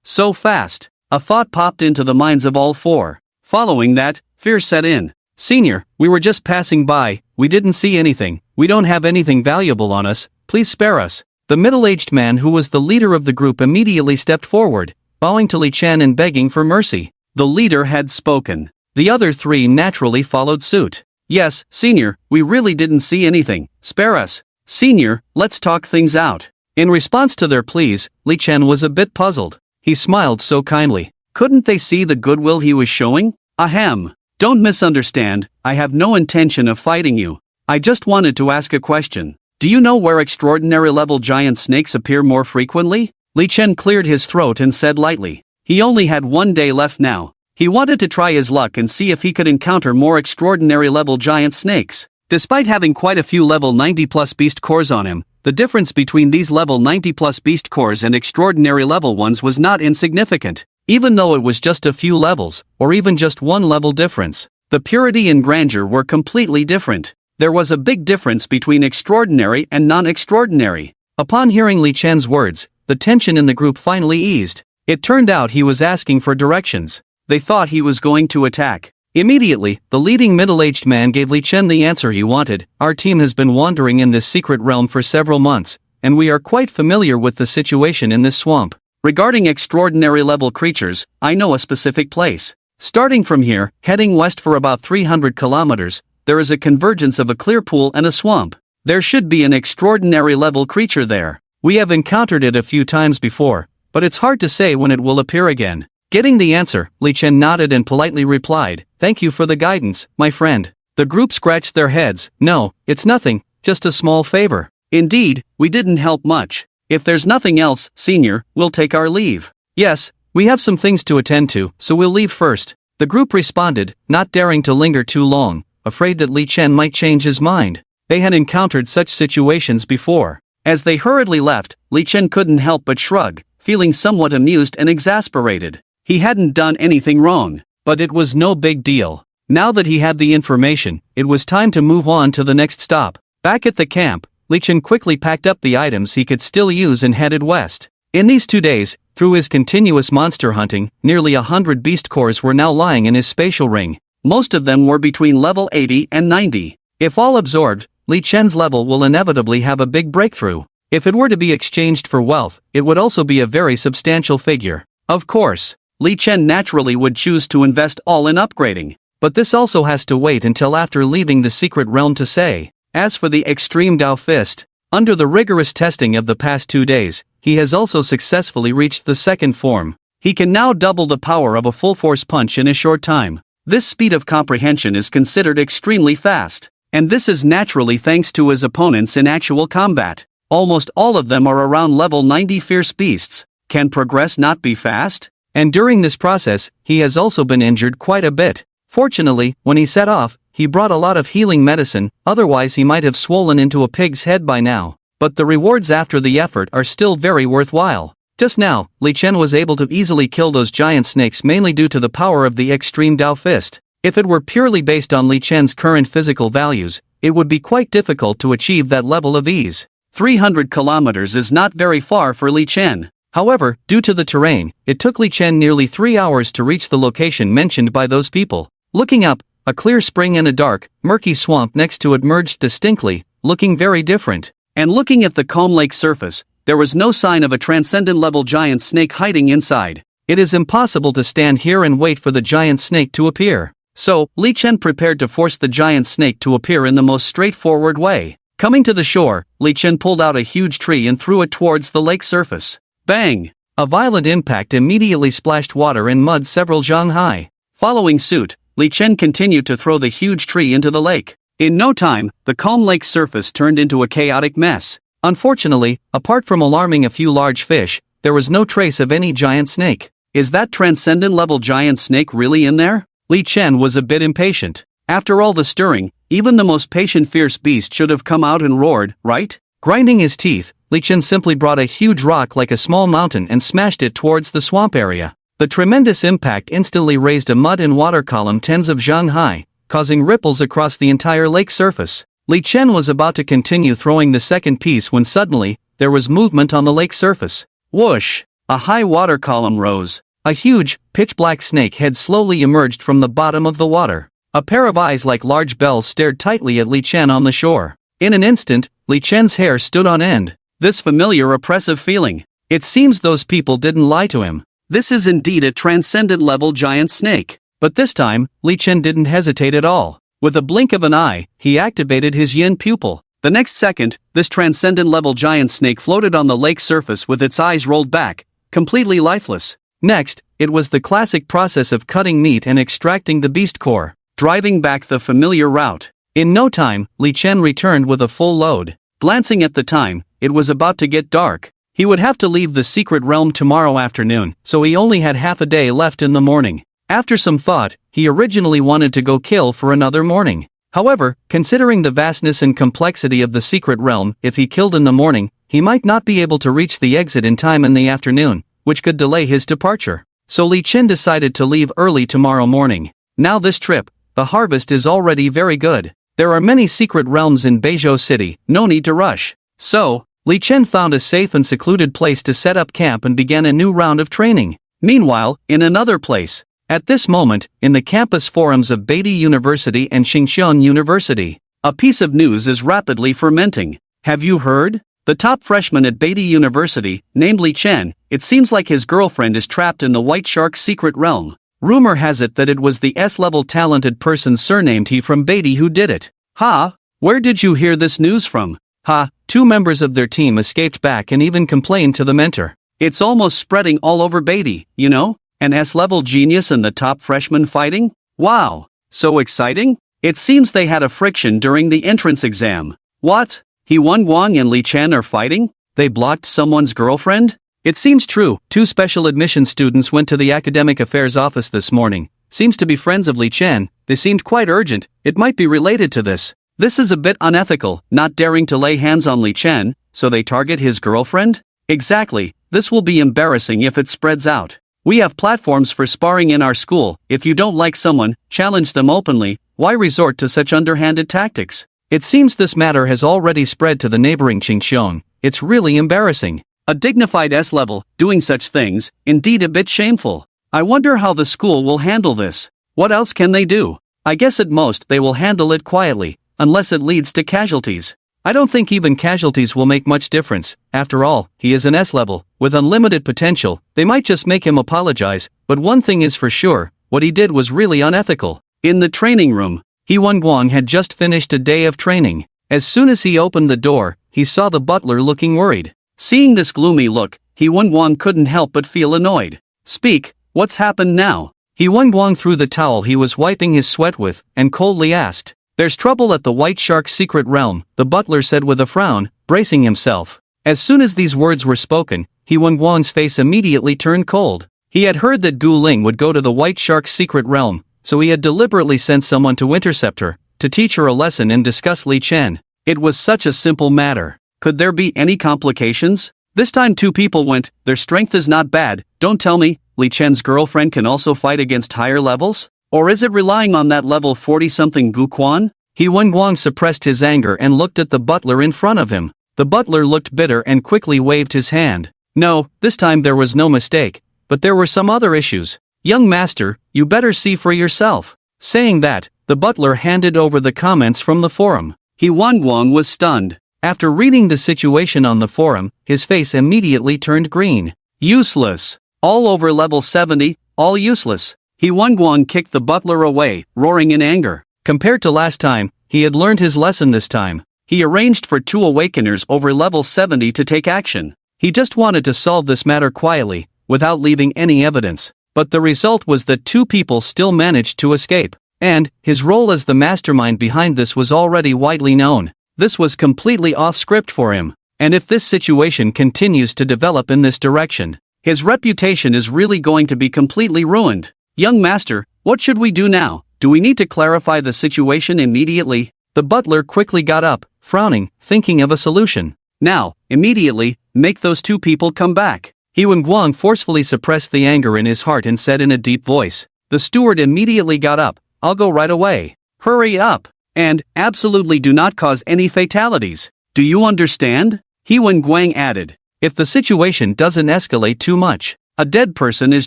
So fast, a thought popped into the minds of all 4. Following that, fear set in. "Senior, we were just passing by, we didn't see anything, we don't have anything valuable on us, please spare us." The middle-aged man who was the leader of the group immediately stepped forward, bowing to Li Chen and begging for mercy. The leader had spoken. The other 3 naturally followed suit. Yes, Senior, we really didn't see anything, spare us. Senior, let's talk things out. In response to their pleas, Li Chen was a bit puzzled. He smiled so kindly. Couldn't they see the goodwill he was showing? Ahem. Don't misunderstand, I have no intention of fighting you. I just wanted to ask a question. Do you know where extraordinary level giant snakes appear more frequently? Li Chen cleared his throat and said lightly. He only had 1 day left now. He wanted to try his luck and see if he could encounter more extraordinary level giant snakes. Despite having quite a few level 90 plus beast cores on him, the difference between these level 90 plus beast cores and extraordinary level ones was not insignificant. Even though it was just a few levels, or even just 1 level difference, the purity and grandeur were completely different. There was a big difference between extraordinary and non-extraordinary. Upon hearing Li Chen's words, the tension in the group finally eased. It turned out he was asking for directions. They thought he was going to attack. Immediately, the leading middle-aged man gave Li Chen the answer he wanted. Our team has been wandering in this secret realm for several months, and we are quite familiar with the situation in this swamp. Regarding extraordinary level creatures, I know a specific place. Starting from here, heading west for about 300 kilometers, there is a convergence of a clear pool and a swamp. There should be an extraordinary level creature there. We have encountered it a few times before, but it's hard to say when it will appear again. Getting the answer, Li Chen nodded and politely replied, "Thank you for the guidance, my friend." The group scratched their heads. "No, it's nothing, just a small favor." "Indeed, we didn't help much. If there's nothing else, Senior, we'll take our leave." "Yes, we have some things to attend to, so we'll leave first." The group responded, not daring to linger too long, afraid that Li Chen might change his mind. They had encountered such situations before. As they hurriedly left, Li Chen couldn't help but shrug, feeling somewhat amused and exasperated. He hadn't done anything wrong, but it was no big deal. Now that he had the information, it was time to move on to the next stop. Back at the camp, Li Chen quickly packed up the items he could still use and headed west. In these 2 days, through his continuous monster hunting, nearly 100 beast cores were now lying in his spatial ring. Most of them were between level 80 and 90. If all absorbed, Li Chen's level will inevitably have a big breakthrough. If it were to be exchanged for wealth, it would also be a very substantial figure. Of course, Li Chen naturally would choose to invest all in upgrading, but this also has to wait until after leaving the secret realm to say. As for the extreme Dao Fist, under the rigorous testing of the past 2 days, he has also successfully reached the second form. He can now double the power of a full-force punch in a short time. This speed of comprehension is considered extremely fast, and this is naturally thanks to his opponents in actual combat. Almost all of them are around level 90 fierce beasts. Can progress not be fast? And during this process, he has also been injured quite a bit. Fortunately, when he set off, he brought a lot of healing medicine, otherwise he might have swollen into a pig's head by now. But the rewards after the effort are still very worthwhile. Just now, Li Chen was able to easily kill those giant snakes mainly due to the power of the extreme Dao Fist. If it were purely based on Li Chen's current physical values, it would be quite difficult to achieve that level of ease. 300 kilometers is not very far for Li Chen. However, due to the terrain, it took Li Chen nearly 3 hours to reach the location mentioned by those people. Looking up, a clear spring and a dark, murky swamp next to it merged distinctly, looking very different. And looking at the calm lake surface, there was no sign of a transcendent-level giant snake hiding inside. It is impossible to stand here and wait for the giant snake to appear. So, Li Chen prepared to force the giant snake to appear in the most straightforward way. Coming to the shore, Li Chen pulled out a huge tree and threw it towards the lake surface. Bang! A violent impact immediately splashed water and mud several zhang high. Following suit, Li Chen continued to throw the huge tree into the lake. In no time, the calm lake surface turned into a chaotic mess. Unfortunately, apart from alarming a few large fish, there was no trace of any giant snake. Is that transcendent-level giant snake really in there? Li Chen was a bit impatient. After all the stirring, even the most patient fierce beast should have come out and roared, right? Grinding his teeth, Li Chen simply brought a huge rock like a small mountain and smashed it towards the swamp area. The tremendous impact instantly raised a mud and water column tens of zhang high, causing ripples across the entire lake surface. Li Chen was about to continue throwing the second piece when suddenly, there was movement on the lake surface. Whoosh! A high water column rose. A huge, pitch-black snake head slowly emerged from the bottom of the water. A pair of eyes like large bells stared tightly at Li Chen on the shore. In an instant, Li Chen's hair stood on end. This familiar oppressive feeling. It seems those people didn't lie to him. This is indeed a transcendent-level giant snake. But this time, Li Chen didn't hesitate at all. With a blink of an eye, he activated his yin pupil. The next second, this transcendent-level giant snake floated on the lake's surface with its eyes rolled back, completely lifeless. Next, it was the classic process of cutting meat and extracting the beast core, driving back the familiar route. In no time, Li Chen returned with a full load. Glancing at the time, it was about to get dark. He would have to leave the secret realm tomorrow afternoon, so he only had half a day left in the morning. After some thought, he originally wanted to go kill for another morning. However, considering the vastness and complexity of the secret realm, if he killed in the morning, he might not be able to reach the exit in time in the afternoon, which could delay his departure. So Li Chen decided to leave early tomorrow morning. Now this trip, the harvest is already very good. There are many secret realms in Beizhou City, no need to rush. So, Li Chen found a safe and secluded place to set up camp and began a new round of training. Meanwhile, in another place, at this moment, in the campus forums of Beidou University and Xinxiang University, a piece of news is rapidly fermenting. Have you heard? The top freshman at Beidou University, named Li Chen, it seems like his girlfriend is trapped in the White Shark's secret realm. Rumor has it that it was the S-level talented person surnamed He from Beidou who did it. Ha! Where did you hear this news from? Ha! 2 members of their team escaped back and even complained to the mentor. It's almost spreading all over Beidou, you know? An S-level genius and the top freshman fighting? Wow! So exciting? It seems they had a friction during the entrance exam. What? He Wang and Li Chen are fighting? They blocked someone's girlfriend? It seems true. 2 special admission students went to the academic affairs office this morning. Seems to be friends of Li Chen. They seemed quite urgent. It might be related to this. This is a bit unethical, not daring to lay hands on Li Chen, so they target his girlfriend? Exactly. This will be embarrassing if it spreads out. We have platforms for sparring in our school. If you don't like someone, challenge them openly. Why resort to such underhanded tactics? It seems this matter has already spread to the neighboring Xinxiang. It's really embarrassing. A dignified S-level, doing such things, indeed a bit shameful. I wonder how the school will handle this. What else can they do? I guess at most they will handle it quietly, unless it leads to casualties. I don't think even casualties will make much difference. After all, he is an S-level, with unlimited potential. They might just make him apologize, but one thing is for sure, what he did was really unethical. In the training room, He Wang had just finished a day of training. As soon as he opened the door, he saw the butler looking worried. Seeing this gloomy look, He Wang couldn't help but feel annoyed. Speak, what's happened now? He Wang threw the towel he was wiping his sweat with, and coldly asked. There's trouble at the White Shark's secret realm, the butler said with a frown, bracing himself. As soon as these words were spoken, He Wang's face immediately turned cold. He had heard that Gu Ling would go to the White Shark's secret realm, so he had deliberately sent someone to intercept her, to teach her a lesson and discuss Li Chen. It was such a simple matter. Could there be any complications? This time 2 people went. Their strength is not bad. Don't tell me, Li Chen's girlfriend can also fight against higher levels? Or is it relying on that level 40-something Gu Quan? He Wang suppressed his anger and looked at the butler in front of him. The butler looked bitter and quickly waved his hand. No, this time there was no mistake, but there were some other issues. Young master, you better see for yourself. Saying that, the butler handed over the comments from the forum. He Wang was stunned. After reading the situation on the forum, his face immediately turned green. Useless. All over level 70, all useless. He Wang kicked the butler away, roaring in anger. Compared to last time, he had learned his lesson this time. He arranged for 2 awakeners over level 70 to take action. He just wanted to solve this matter quietly, without leaving any evidence. But the result was that 2 people still managed to escape. And, his role as the mastermind behind this was already widely known. This was completely off script for him. And if this situation continues to develop in this direction, his reputation is really going to be completely ruined. Young master, what should we do now? Do we need to clarify the situation immediately? The butler quickly got up, frowning, thinking of a solution. Now, immediately, make those 2 people come back. He Wang forcefully suppressed the anger in his heart and said in a deep voice. The steward immediately got up. I'll go right away. Hurry up. And, absolutely do not cause any fatalities. Do you understand? He Wang added. If the situation doesn't escalate too much, a dead person is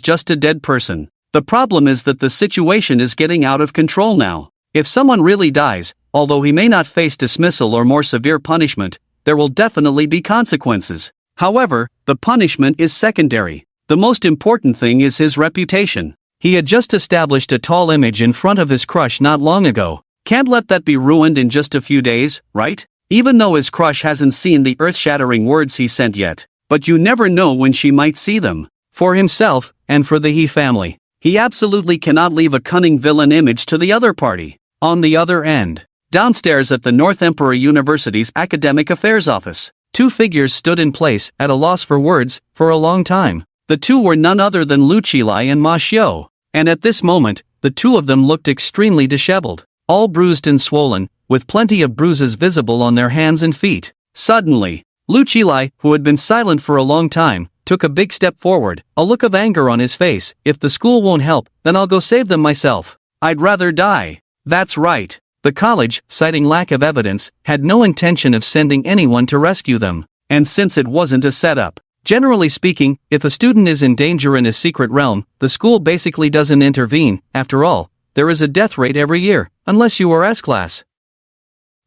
just a dead person. The problem is that the situation is getting out of control now. If someone really dies, although he may not face dismissal or more severe punishment, there will definitely be consequences. However, the punishment is secondary. The most important thing is his reputation. He had just established a tall image in front of his crush not long ago. Can't let that be ruined in just a few days, right? Even though his crush hasn't seen the earth-shattering words he sent yet. But you never know when she might see them. For himself, and for the He family. He absolutely cannot leave a cunning villain image to the other party. On the other end, downstairs at the North Emperor University's Academic Affairs Office, two figures stood in place, at a loss for words, for a long time. The two were none other than Lu Qilai and Ma Xiu. And at this moment, the two of them looked extremely disheveled. All bruised and swollen, with plenty of bruises visible on their hands and feet. Suddenly, Lu Qilai, who had been silent for a long time, took a big step forward, a look of anger on his face. If the school won't help, then I'll go save them myself. I'd rather die. That's right. The college, citing lack of evidence, had no intention of sending anyone to rescue them. And since it wasn't a setup, generally speaking, if a student is in danger in a secret realm, the school basically doesn't intervene. After all, there is a death rate every year, unless you are S-class.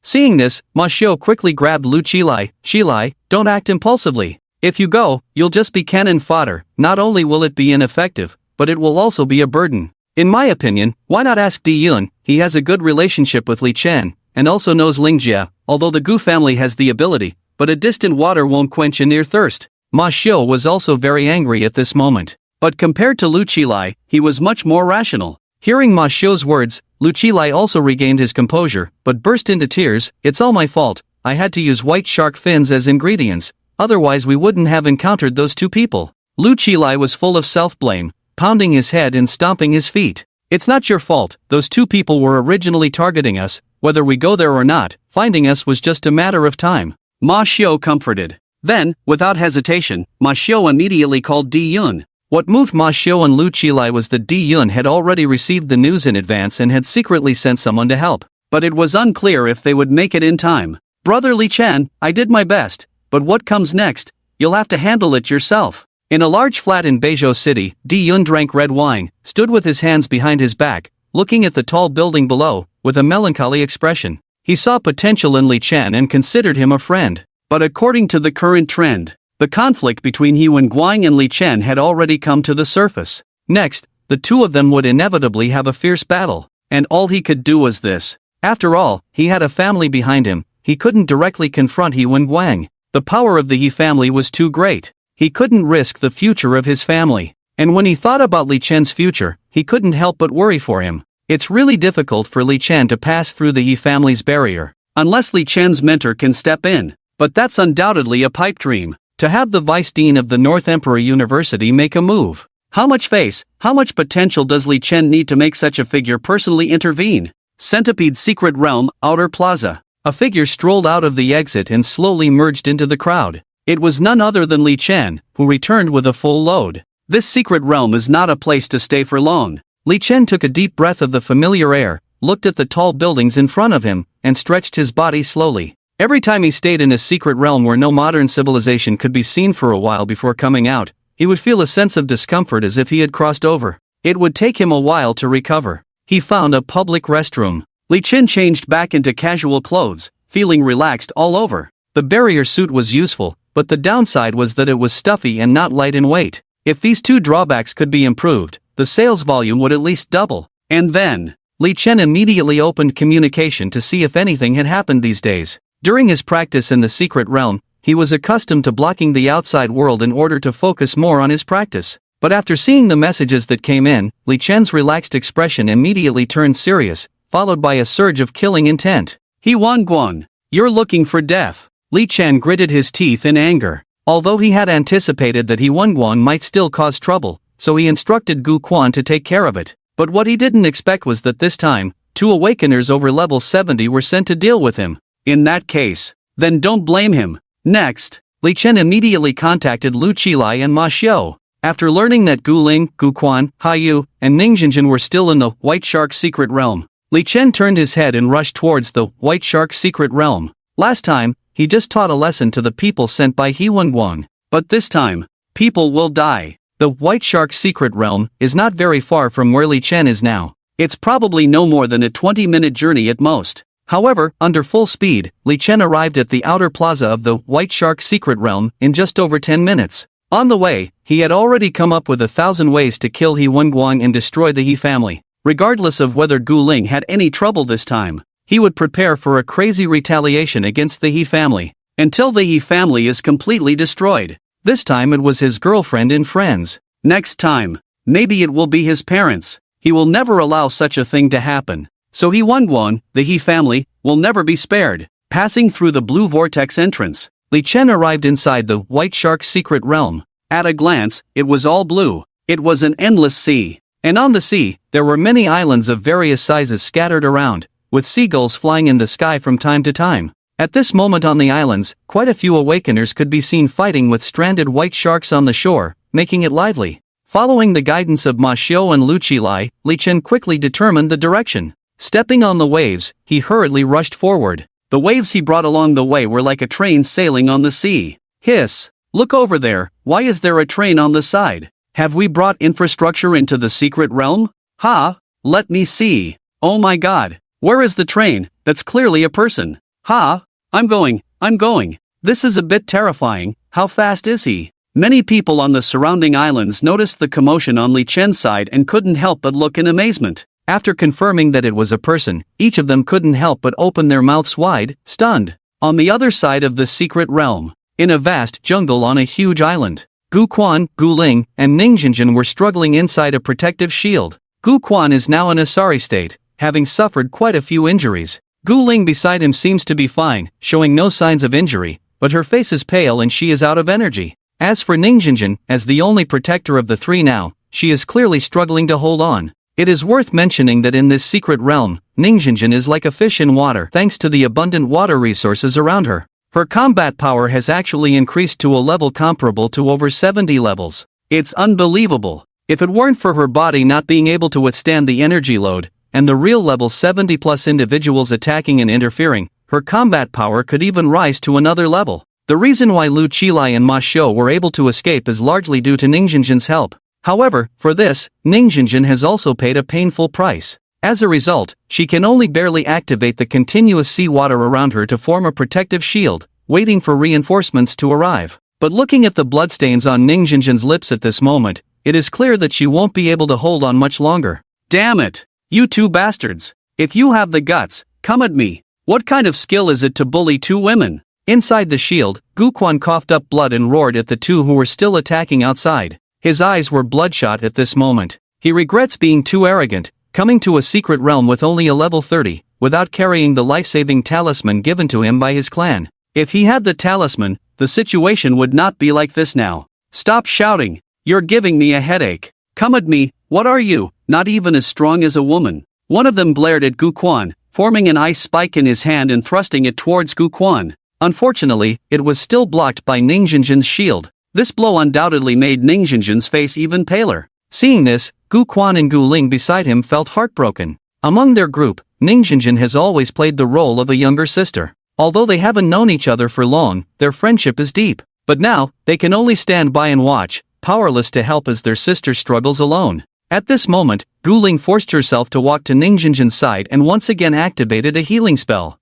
Seeing this, Ma Xiu quickly grabbed Lu Qilai. Qilai, don't act impulsively. If you go, you'll just be cannon fodder. Not only will it be ineffective, but it will also be a burden. In my opinion, why not ask Dai Yun? He has a good relationship with Li Chen, and also knows Lingjia, although the Gu family has the ability, but a distant water won't quench a near thirst. Ma Xiu was also very angry at this moment. But compared to Lu Qilai, he was much more rational. Hearing Ma Xiu's words, Lu Qilai also regained his composure, but burst into tears. It's all my fault. I had to use white shark fins as ingredients, otherwise we wouldn't have encountered those two people. Lu Qilai was full of self-blame, pounding his head and stomping his feet. It's not your fault. Those two people were originally targeting us. Whether we go there or not, finding us was just a matter of time. Ma Xiu comforted. Then, without hesitation, Ma Xiu immediately called Dai Yun. What moved Ma Xiu and Lu Qilai was that Dai Yun had already received the news in advance and had secretly sent someone to help. But it was unclear if they would make it in time. Brother Li Chen, I did my best, but what comes next? You'll have to handle it yourself. In a large flat in Beizhou City, Dai Yun drank red wine, stood with his hands behind his back, looking at the tall building below, with a melancholy expression. He saw potential in Li Chen and considered him a friend. But according to the current trend, the conflict between He Wang Guan and Li Chen had already come to the surface. Next, the two of them would inevitably have a fierce battle, and all he could do was this. After all, he had a family behind him. He couldn't directly confront He Wang Guan. The power of the He family was too great. He couldn't risk the future of his family. And when he thought about Li Chen's future, he couldn't help but worry for him. It's really difficult for Li Chen to pass through the He family's barrier, unless Li Chen's mentor can step in. But that's undoubtedly a pipe dream. To have the vice dean of the North Emperor University make a move. How much face, how much potential does Li Chen need to make such a figure personally intervene? Centipede's secret realm, Outer Plaza. A figure strolled out of the exit and slowly merged into the crowd. It was none other than Li Chen, who returned with a full load. This secret realm is not a place to stay for long. Li Chen took a deep breath of the familiar air, looked at the tall buildings in front of him, and stretched his body slowly. Every time he stayed in a secret realm where no modern civilization could be seen for a while before coming out, he would feel a sense of discomfort as if he had crossed over. It would take him a while to recover. He found a public restroom. Li Chen changed back into casual clothes, feeling relaxed all over. The barrier suit was useful, but the downside was that it was stuffy and not light in weight. If these two drawbacks could be improved, the sales volume would at least double. And then, Li Chen immediately opened communication to see if anything had happened these days. During his practice in the secret realm, he was accustomed to blocking the outside world in order to focus more on his practice. But after seeing the messages that came in, Li Chen's relaxed expression immediately turned serious, followed by a surge of killing intent. He Wang Guan, you're looking for death. Li Chen gritted his teeth in anger. Although he had anticipated that He Wang Guan might still cause trouble, so he instructed Gu Quan to take care of it. But what he didn't expect was that this time, two awakeners over level 70 were sent to deal with him. In that case, then don't blame him. Next, Li Chen immediately contacted Lu Qilai and Ma Xiu. After learning that Gu Ling, Gu Quan, Haiyu, and Ningjinjin were still in the White Shark secret realm, Li Chen turned his head and rushed towards the White Shark secret realm. Last time, he just taught a lesson to the people sent by He Wang Guan. But this time, people will die. The White Shark secret realm is not very far from where Li Chen is now. It's probably no more than a 20-minute journey at most. However, under full speed, Li Chen arrived at the outer plaza of the White Shark secret realm in just over 10 minutes. On the way, he had already come up with 1,000 ways to kill He Wang Guan and destroy the He family. Regardless of whether Gu Ling had any trouble this time, he would prepare for a crazy retaliation against the He family, until the He family is completely destroyed. This time it was his girlfriend and friends. Next time, maybe it will be his parents. He will never allow such a thing to happen. So He Wang Guan, the He family, will never be spared. Passing through the blue vortex entrance, Li Chen arrived inside the White Shark's secret realm. At a glance, it was all blue. It was an endless sea. And on the sea, there were many islands of various sizes scattered around, with seagulls flying in the sky from time to time. At this moment on the islands, quite a few awakeners could be seen fighting with stranded white sharks on the shore, making it lively. Following the guidance of Ma Xiu and Lu Qilai, Li Chen quickly determined the direction. Stepping on the waves, he hurriedly rushed forward. The waves he brought along the way were like a train sailing on the sea. Hiss! Look over there, why is there a train on the side? Have we brought infrastructure into the secret realm? Ha! Let me see. Oh my god, where is the train? That's clearly a person. Ha! I'm going. This is a bit terrifying, how fast is he? Many people on the surrounding islands noticed the commotion on Li Chen's side and couldn't help but look in amazement. After confirming that it was a person, each of them couldn't help but open their mouths wide, stunned. On the other side of the secret realm, in a vast jungle on a huge island, Gu Quan, Gu Ling, and Ning Jinjin were struggling inside a protective shield. Gu Quan is now in a sorry state, having suffered quite a few injuries. Gu Ling beside him seems to be fine, showing no signs of injury, but her face is pale and she is out of energy. As for Ning Jinjin, as the only protector of the three now, she is clearly struggling to hold on. It is worth mentioning that in this secret realm, Ning Jinjin is like a fish in water thanks to the abundant water resources around her. Her combat power has actually increased to a level comparable to over 70 levels. It's unbelievable. If it weren't for her body not being able to withstand the energy load, and the real level 70 plus individuals attacking and interfering, her combat power could even rise to another level. The reason why Lu Qilai and Ma Xiu were able to escape is largely due to Ning Jinjin's help. However, for this, Ning Jinjin has also paid a painful price. As a result, she can only barely activate the continuous seawater around her to form a protective shield, waiting for reinforcements to arrive. But looking at the bloodstains on Ning Jinjin's lips at this moment, it is clear that she won't be able to hold on much longer. Damn it! You two bastards! If you have the guts, come at me! What kind of skill is it to bully two women? Inside the shield, Gu Quan coughed up blood and roared at the two who were still attacking outside. His eyes were bloodshot at this moment. He regrets being too arrogant, coming to a secret realm with only a level 30, without carrying the life-saving talisman given to him by his clan. If he had the talisman, the situation would not be like this now. Stop shouting! You're giving me a headache. Come at me, what are you, not even as strong as a woman? One of them glared at Gu Quan, forming an ice spike in his hand and thrusting it towards Gu Quan. Unfortunately, it was still blocked by Ning Jinjin's shield. This blow undoubtedly made Ning Jinjin's face even paler. Seeing this, Gu Quan and Gu Ling beside him felt heartbroken. Among their group, Ning Jinjin has always played the role of a younger sister. Although they haven't known each other for long, their friendship is deep. But now, they can only stand by and watch, powerless to help as their sister struggles alone. At this moment, Gu Ling forced herself to walk to Ning Jinjin's side and once again activated a healing spell.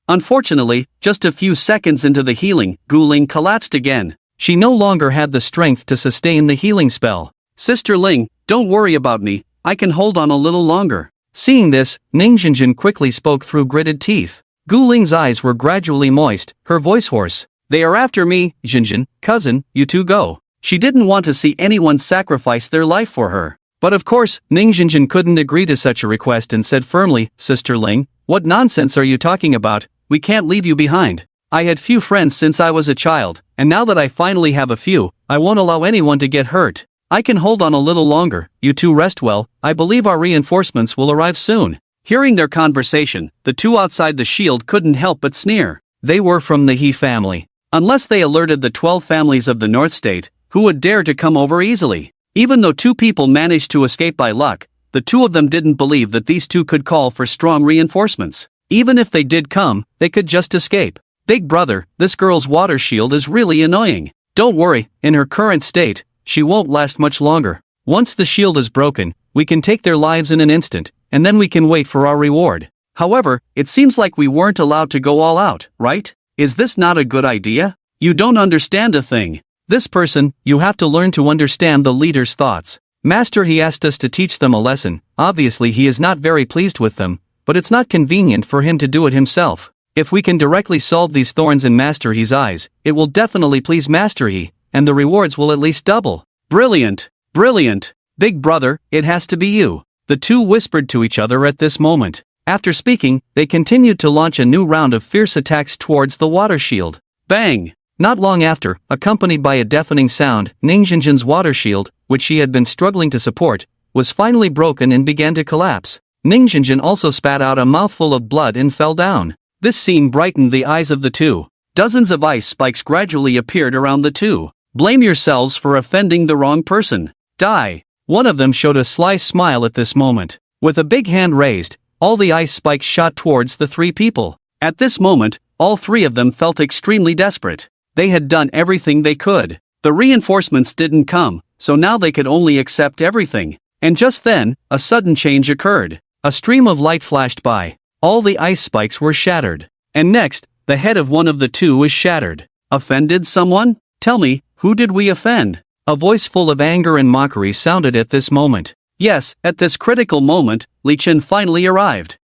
Unfortunately, just a few seconds into the healing, Gu Ling collapsed again. She no longer had the strength to sustain the healing spell. Sister Ling, don't worry about me, I can hold on a little longer. Seeing this, Ning Jinjin quickly spoke through gritted teeth. Gu Ling's eyes were gradually moist, her voice hoarse. They are after me, Jinjin, cousin, you two go. She didn't want to see anyone sacrifice their life for her. But of course, Ning Jinjin couldn't agree to such a request and said firmly, Sister Ling, what nonsense are you talking about? We can't leave you behind. I had few friends since I was a child, and now that I finally have a few, I won't allow anyone to get hurt. I can hold on a little longer, you two rest well, I believe our reinforcements will arrive soon. Hearing their conversation, the two outside the shield couldn't help but sneer. They were from the He family. Unless they alerted the 12 families of the North State, who would dare to come over easily? Even though two people managed to escape by luck, the two of them didn't believe that these two could call for strong reinforcements. Even if they did come, they could just escape. Big brother, this girl's water shield is really annoying. Don't worry, in her current state, she won't last much longer. Once the shield is broken, we can take their lives in an instant, and then we can wait for our reward. However, it seems like we weren't allowed to go all out, right? Is this not a good idea? You don't understand a thing. This person, you have to learn to understand the leader's thoughts. Master, he asked us to teach them a lesson. Obviously he is not very pleased with them, but it's not convenient for him to do it himself. If we can directly solve these thorns in Master He's eyes, it will definitely please Master He, and the rewards will at least double. Brilliant! Brilliant! Big brother, it has to be you. The two whispered to each other at this moment. After speaking, they continued to launch a new round of fierce attacks towards the water shield. Bang! Not long after, accompanied by a deafening sound, Ningjinjin's water shield, which she had been struggling to support, was finally broken and began to collapse. Ningjinjin also spat out a mouthful of blood and fell down. This scene brightened the eyes of the two. Dozens of ice spikes gradually appeared around the two. Blame yourselves for offending the wrong person. Die! One of them showed a sly smile at this moment. With a big hand raised, all the ice spikes shot towards the three people. At this moment, all three of them felt extremely desperate. They had done everything they could. The reinforcements didn't come, so now they could only accept everything. And just then, a sudden change occurred. A stream of light flashed by. All the ice spikes were shattered. And next, the head of one of the two was shattered. Offended someone? Tell me, who did we offend? A voice full of anger and mockery sounded at this moment. Yes, at this critical moment, Li Chen finally arrived.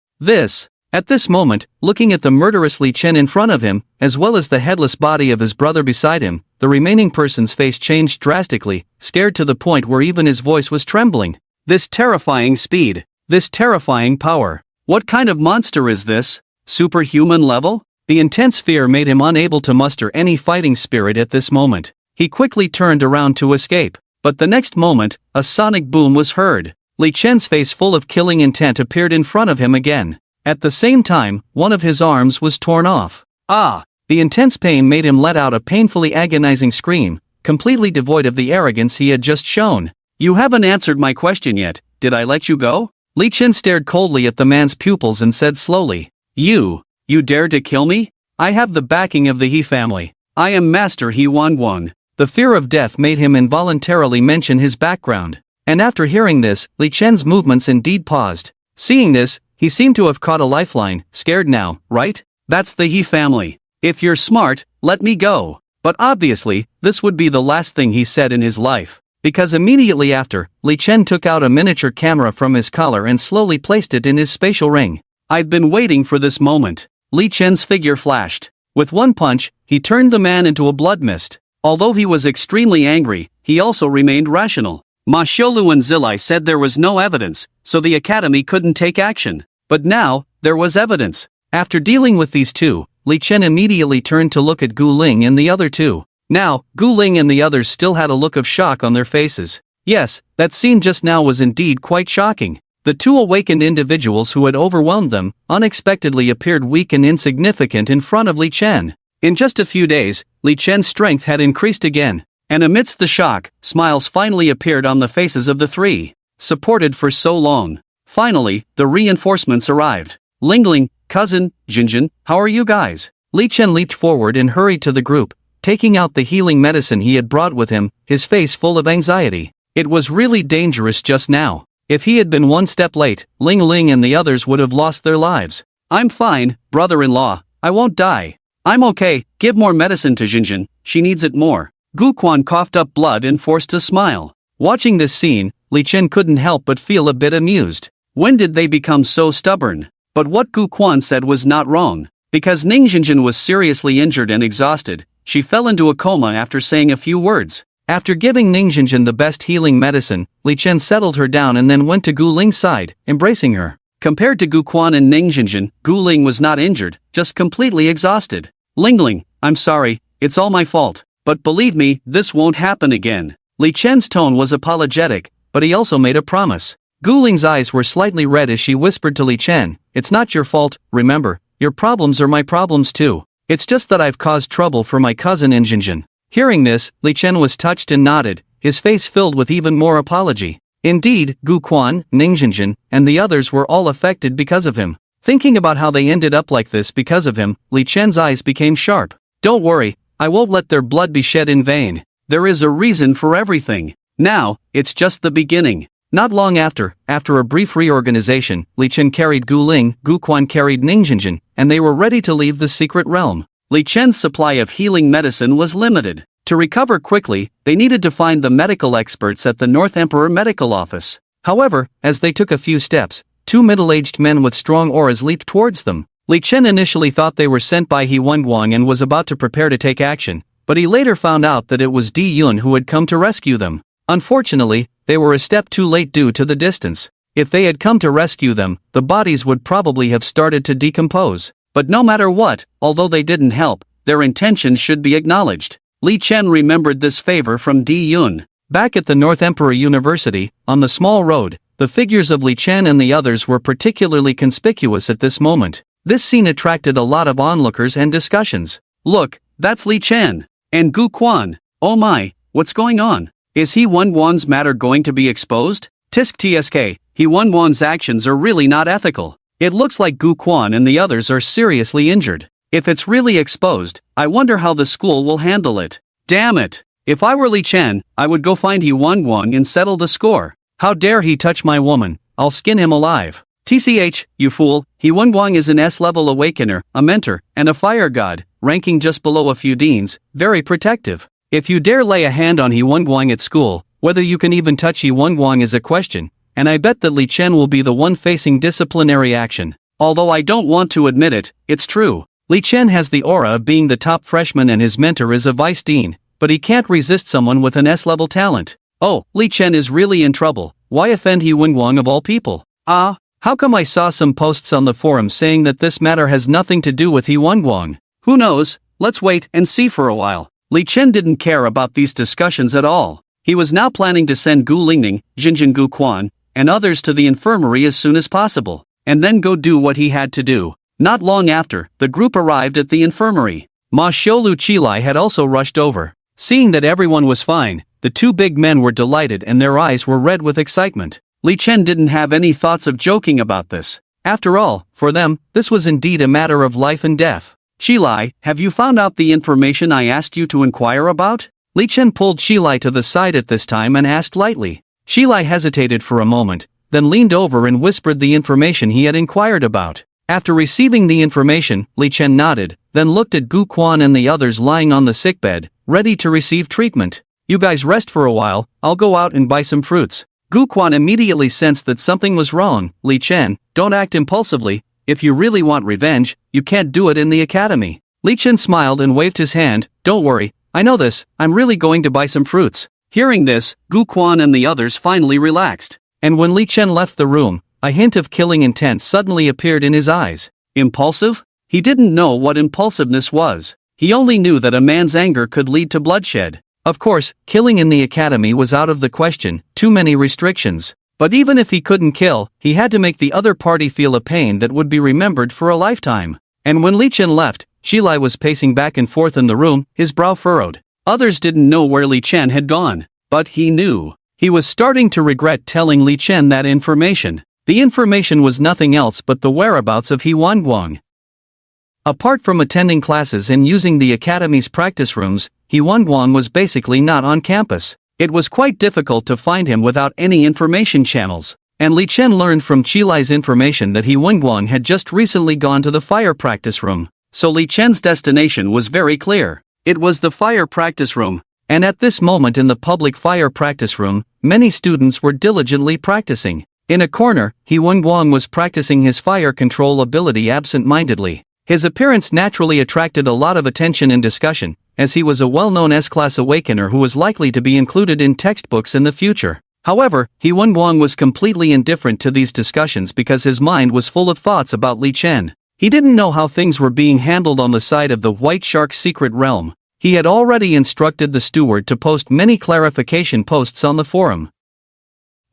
At this moment, looking at the murderous Li Chen in front of him, as well as the headless body of his brother beside him, the remaining person's face changed drastically, scared to the point where even his voice was trembling. This terrifying speed. This terrifying power. What kind of monster is this? Superhuman level? The intense fear made him unable to muster any fighting spirit at this moment. He quickly turned around to escape. But the next moment, a sonic boom was heard. Li Chen's face full of killing intent appeared in front of him again. At the same time, one of his arms was torn off. Ah! The intense pain made him let out a painfully agonizing scream, completely devoid of the arrogance he had just shown. You haven't answered my question yet, did I let you go? Li Chen stared coldly at the man's pupils and said slowly, You dared to kill me? I have the backing of the He family. I am Master He Wang. The fear of death made him involuntarily mention his background. And after hearing this, Li Chen's movements indeed paused. Seeing this, he seemed to have caught a lifeline. Scared now, right? That's the He family. If you're smart, let me go. But obviously, this would be the last thing he said in his life. Because immediately after, Li Chen took out a miniature camera from his collar and slowly placed it in his spatial ring. I've been waiting for this moment. Li Chen's figure flashed. With one punch, he turned the man into a blood mist. Although he was extremely angry, he also remained rational. Ma Xiaolu and Zilai said there was no evidence, so the academy couldn't take action. But now, there was evidence. After dealing with these two, Li Chen immediately turned to look at Gu Ling and the other two. Now, Gu Ling and the others still had a look of shock on their faces. Yes, that scene just now was indeed quite shocking. The two awakened individuals who had overwhelmed them unexpectedly appeared weak and insignificant in front of Li Chen. In just a few days, Li Chen's strength had increased again. And amidst the shock, smiles finally appeared on the faces of the three. Supported for so long. Finally, the reinforcements arrived. Lingling, cousin, Jinjin, how are you guys? Li Chen leaped forward and hurried to the group, taking out the healing medicine he had brought with him, his face full of anxiety. It was really dangerous just now. If he had been one step late, Ling Ling and the others would have lost their lives. I'm fine, brother-in-law, I won't die. I'm okay, give more medicine to Jinjin, she needs it more. Gu Quan coughed up blood and forced a smile. Watching this scene, Li Chen couldn't help but feel a bit amused. When did they become so stubborn? But what Gu Quan said was not wrong. Because Ningjinjin was seriously injured and exhausted, she fell into a coma after saying a few words. After giving Ningjinjin the best healing medicine, Li Chen settled her down and then went to Gu Ling's side, embracing her. Compared to Gu Quan and Ningjinjin, Gu Ling was not injured, just completely exhausted. Lingling, I'm sorry, it's all my fault. But believe me, this won't happen again. Li Chen's tone was apologetic, but he also made a promise. Gu Ling's eyes were slightly red as she whispered to Li Chen, it's not your fault, remember, your problems are my problems too. It's just that I've caused trouble for my cousin Ningjinjin. Hearing this, Li Chen was touched and nodded, his face filled with even more apology. Indeed, Gu Quan, Ningjinjin, and the others were all affected because of him. Thinking about how they ended up like this because of him, Li Chen's eyes became sharp. Don't worry, I won't let their blood be shed in vain. There is a reason for everything. Now, it's just the beginning. Not long after a brief reorganization, Li Chen carried Gu Ling, Gu Quan carried Ningjinjin, and they were ready to leave the secret realm. Li Chen's supply of healing medicine was limited. To recover quickly, they needed to find the medical experts at the North Emperor Medical Office. However, as they took a few steps, two middle-aged men with strong auras leaped towards them. Li Chen initially thought they were sent by He Wang and was about to prepare to take action, but he later found out that it was Dai Yun who had come to rescue them. Unfortunately, they were a step too late due to the distance. If they had come to rescue them, the bodies would probably have started to decompose. But no matter what, although they didn't help, their intentions should be acknowledged. Li Chen remembered this favor from Dai Yun. Back at the North Emperor University, on the small road, the figures of Li Chen and the others were particularly conspicuous at this moment. This scene attracted a lot of onlookers and discussions. Look, that's Li Chen. And Guan. Oh my, what's going on? Is He Wang's matter going to be exposed? Tisk tsk, He Wang's actions are really not ethical. It looks like Guan and the others are seriously injured. If it's really exposed, I wonder how the school will handle it. Damn it! If I were Li Chen, I would go find He Wang and settle the score. How dare he touch my woman, I'll skin him alive. TCH, you fool, He Wang is an S-level awakener, a mentor, and a fire god, ranking just below a few deans, very protective. If you dare lay a hand on He Wang at school, whether you can even touch He Wang is a question, and I bet that Li Chen will be the one facing disciplinary action. Although I don't want to admit it, it's true. Li Chen has the aura of being the top freshman and his mentor is a vice dean, but he can't resist someone with an S-level talent. Oh, Li Chen is really in trouble. Why offend He Wang of all people? How come I saw some posts on the forum saying that this matter has nothing to do with He Wang? Who knows, let's wait and see for a while. Li Chen didn't care about these discussions at all. He was now planning to send Gu Lingning, Jinjin Guan, and others to the infirmary as soon as possible, and then go do what he had to do. Not long after, the group arrived at the infirmary. Ma Xiaolu Qilai had also rushed over. Seeing that everyone was fine, the two big men were delighted and their eyes were red with excitement. Li Chen didn't have any thoughts of joking about this. After all, for them, this was indeed a matter of life and death. Qilai, have you found out the information I asked you to inquire about? Li Chen pulled Qilai to the side at this time and asked lightly. Qilai hesitated for a moment, then leaned over and whispered the information he had inquired about. After receiving the information, Li Chen nodded, then looked at Guan and the others lying on the sickbed, ready to receive treatment. You guys rest for a while, I'll go out and buy some fruits. Guan immediately sensed that something was wrong. Li Chen, don't act impulsively. If you really want revenge, you can't do it in the academy. Li Chen smiled and waved his hand. Don't worry, I know this, I'm really going to buy some fruits. Hearing this, Guan and the others finally relaxed. And when Li Chen left the room, a hint of killing intent suddenly appeared in his eyes. Impulsive? He didn't know what impulsiveness was. He only knew that a man's anger could lead to bloodshed. Of course, killing in the academy was out of the question, too many restrictions. But even if he couldn't kill, he had to make the other party feel a pain that would be remembered for a lifetime. And when Li Chen left, Qilai was pacing back and forth in the room, his brow furrowed. Others didn't know where Li Chen had gone. But he knew. He was starting to regret telling Li Chen that information. The information was nothing else but the whereabouts of He Wang. Apart from attending classes and using the academy's practice rooms, He Wang was basically not on campus. It was quite difficult to find him without any information channels. And Li Chen learned from Qilai's information that He Wang had just recently gone to the fire practice room. So Li Chen's destination was very clear. It was the fire practice room. And at this moment in the public fire practice room, many students were diligently practicing. In a corner, He Wang was practicing his fire control ability absent-mindedly. His appearance naturally attracted a lot of attention and discussion, as he was a well-known S-class awakener who was likely to be included in textbooks in the future. However, He Wang was completely indifferent to these discussions because his mind was full of thoughts about Li Chen. He didn't know how things were being handled on the side of the White Shark secret realm. He had already instructed the steward to post many clarification posts on the forum.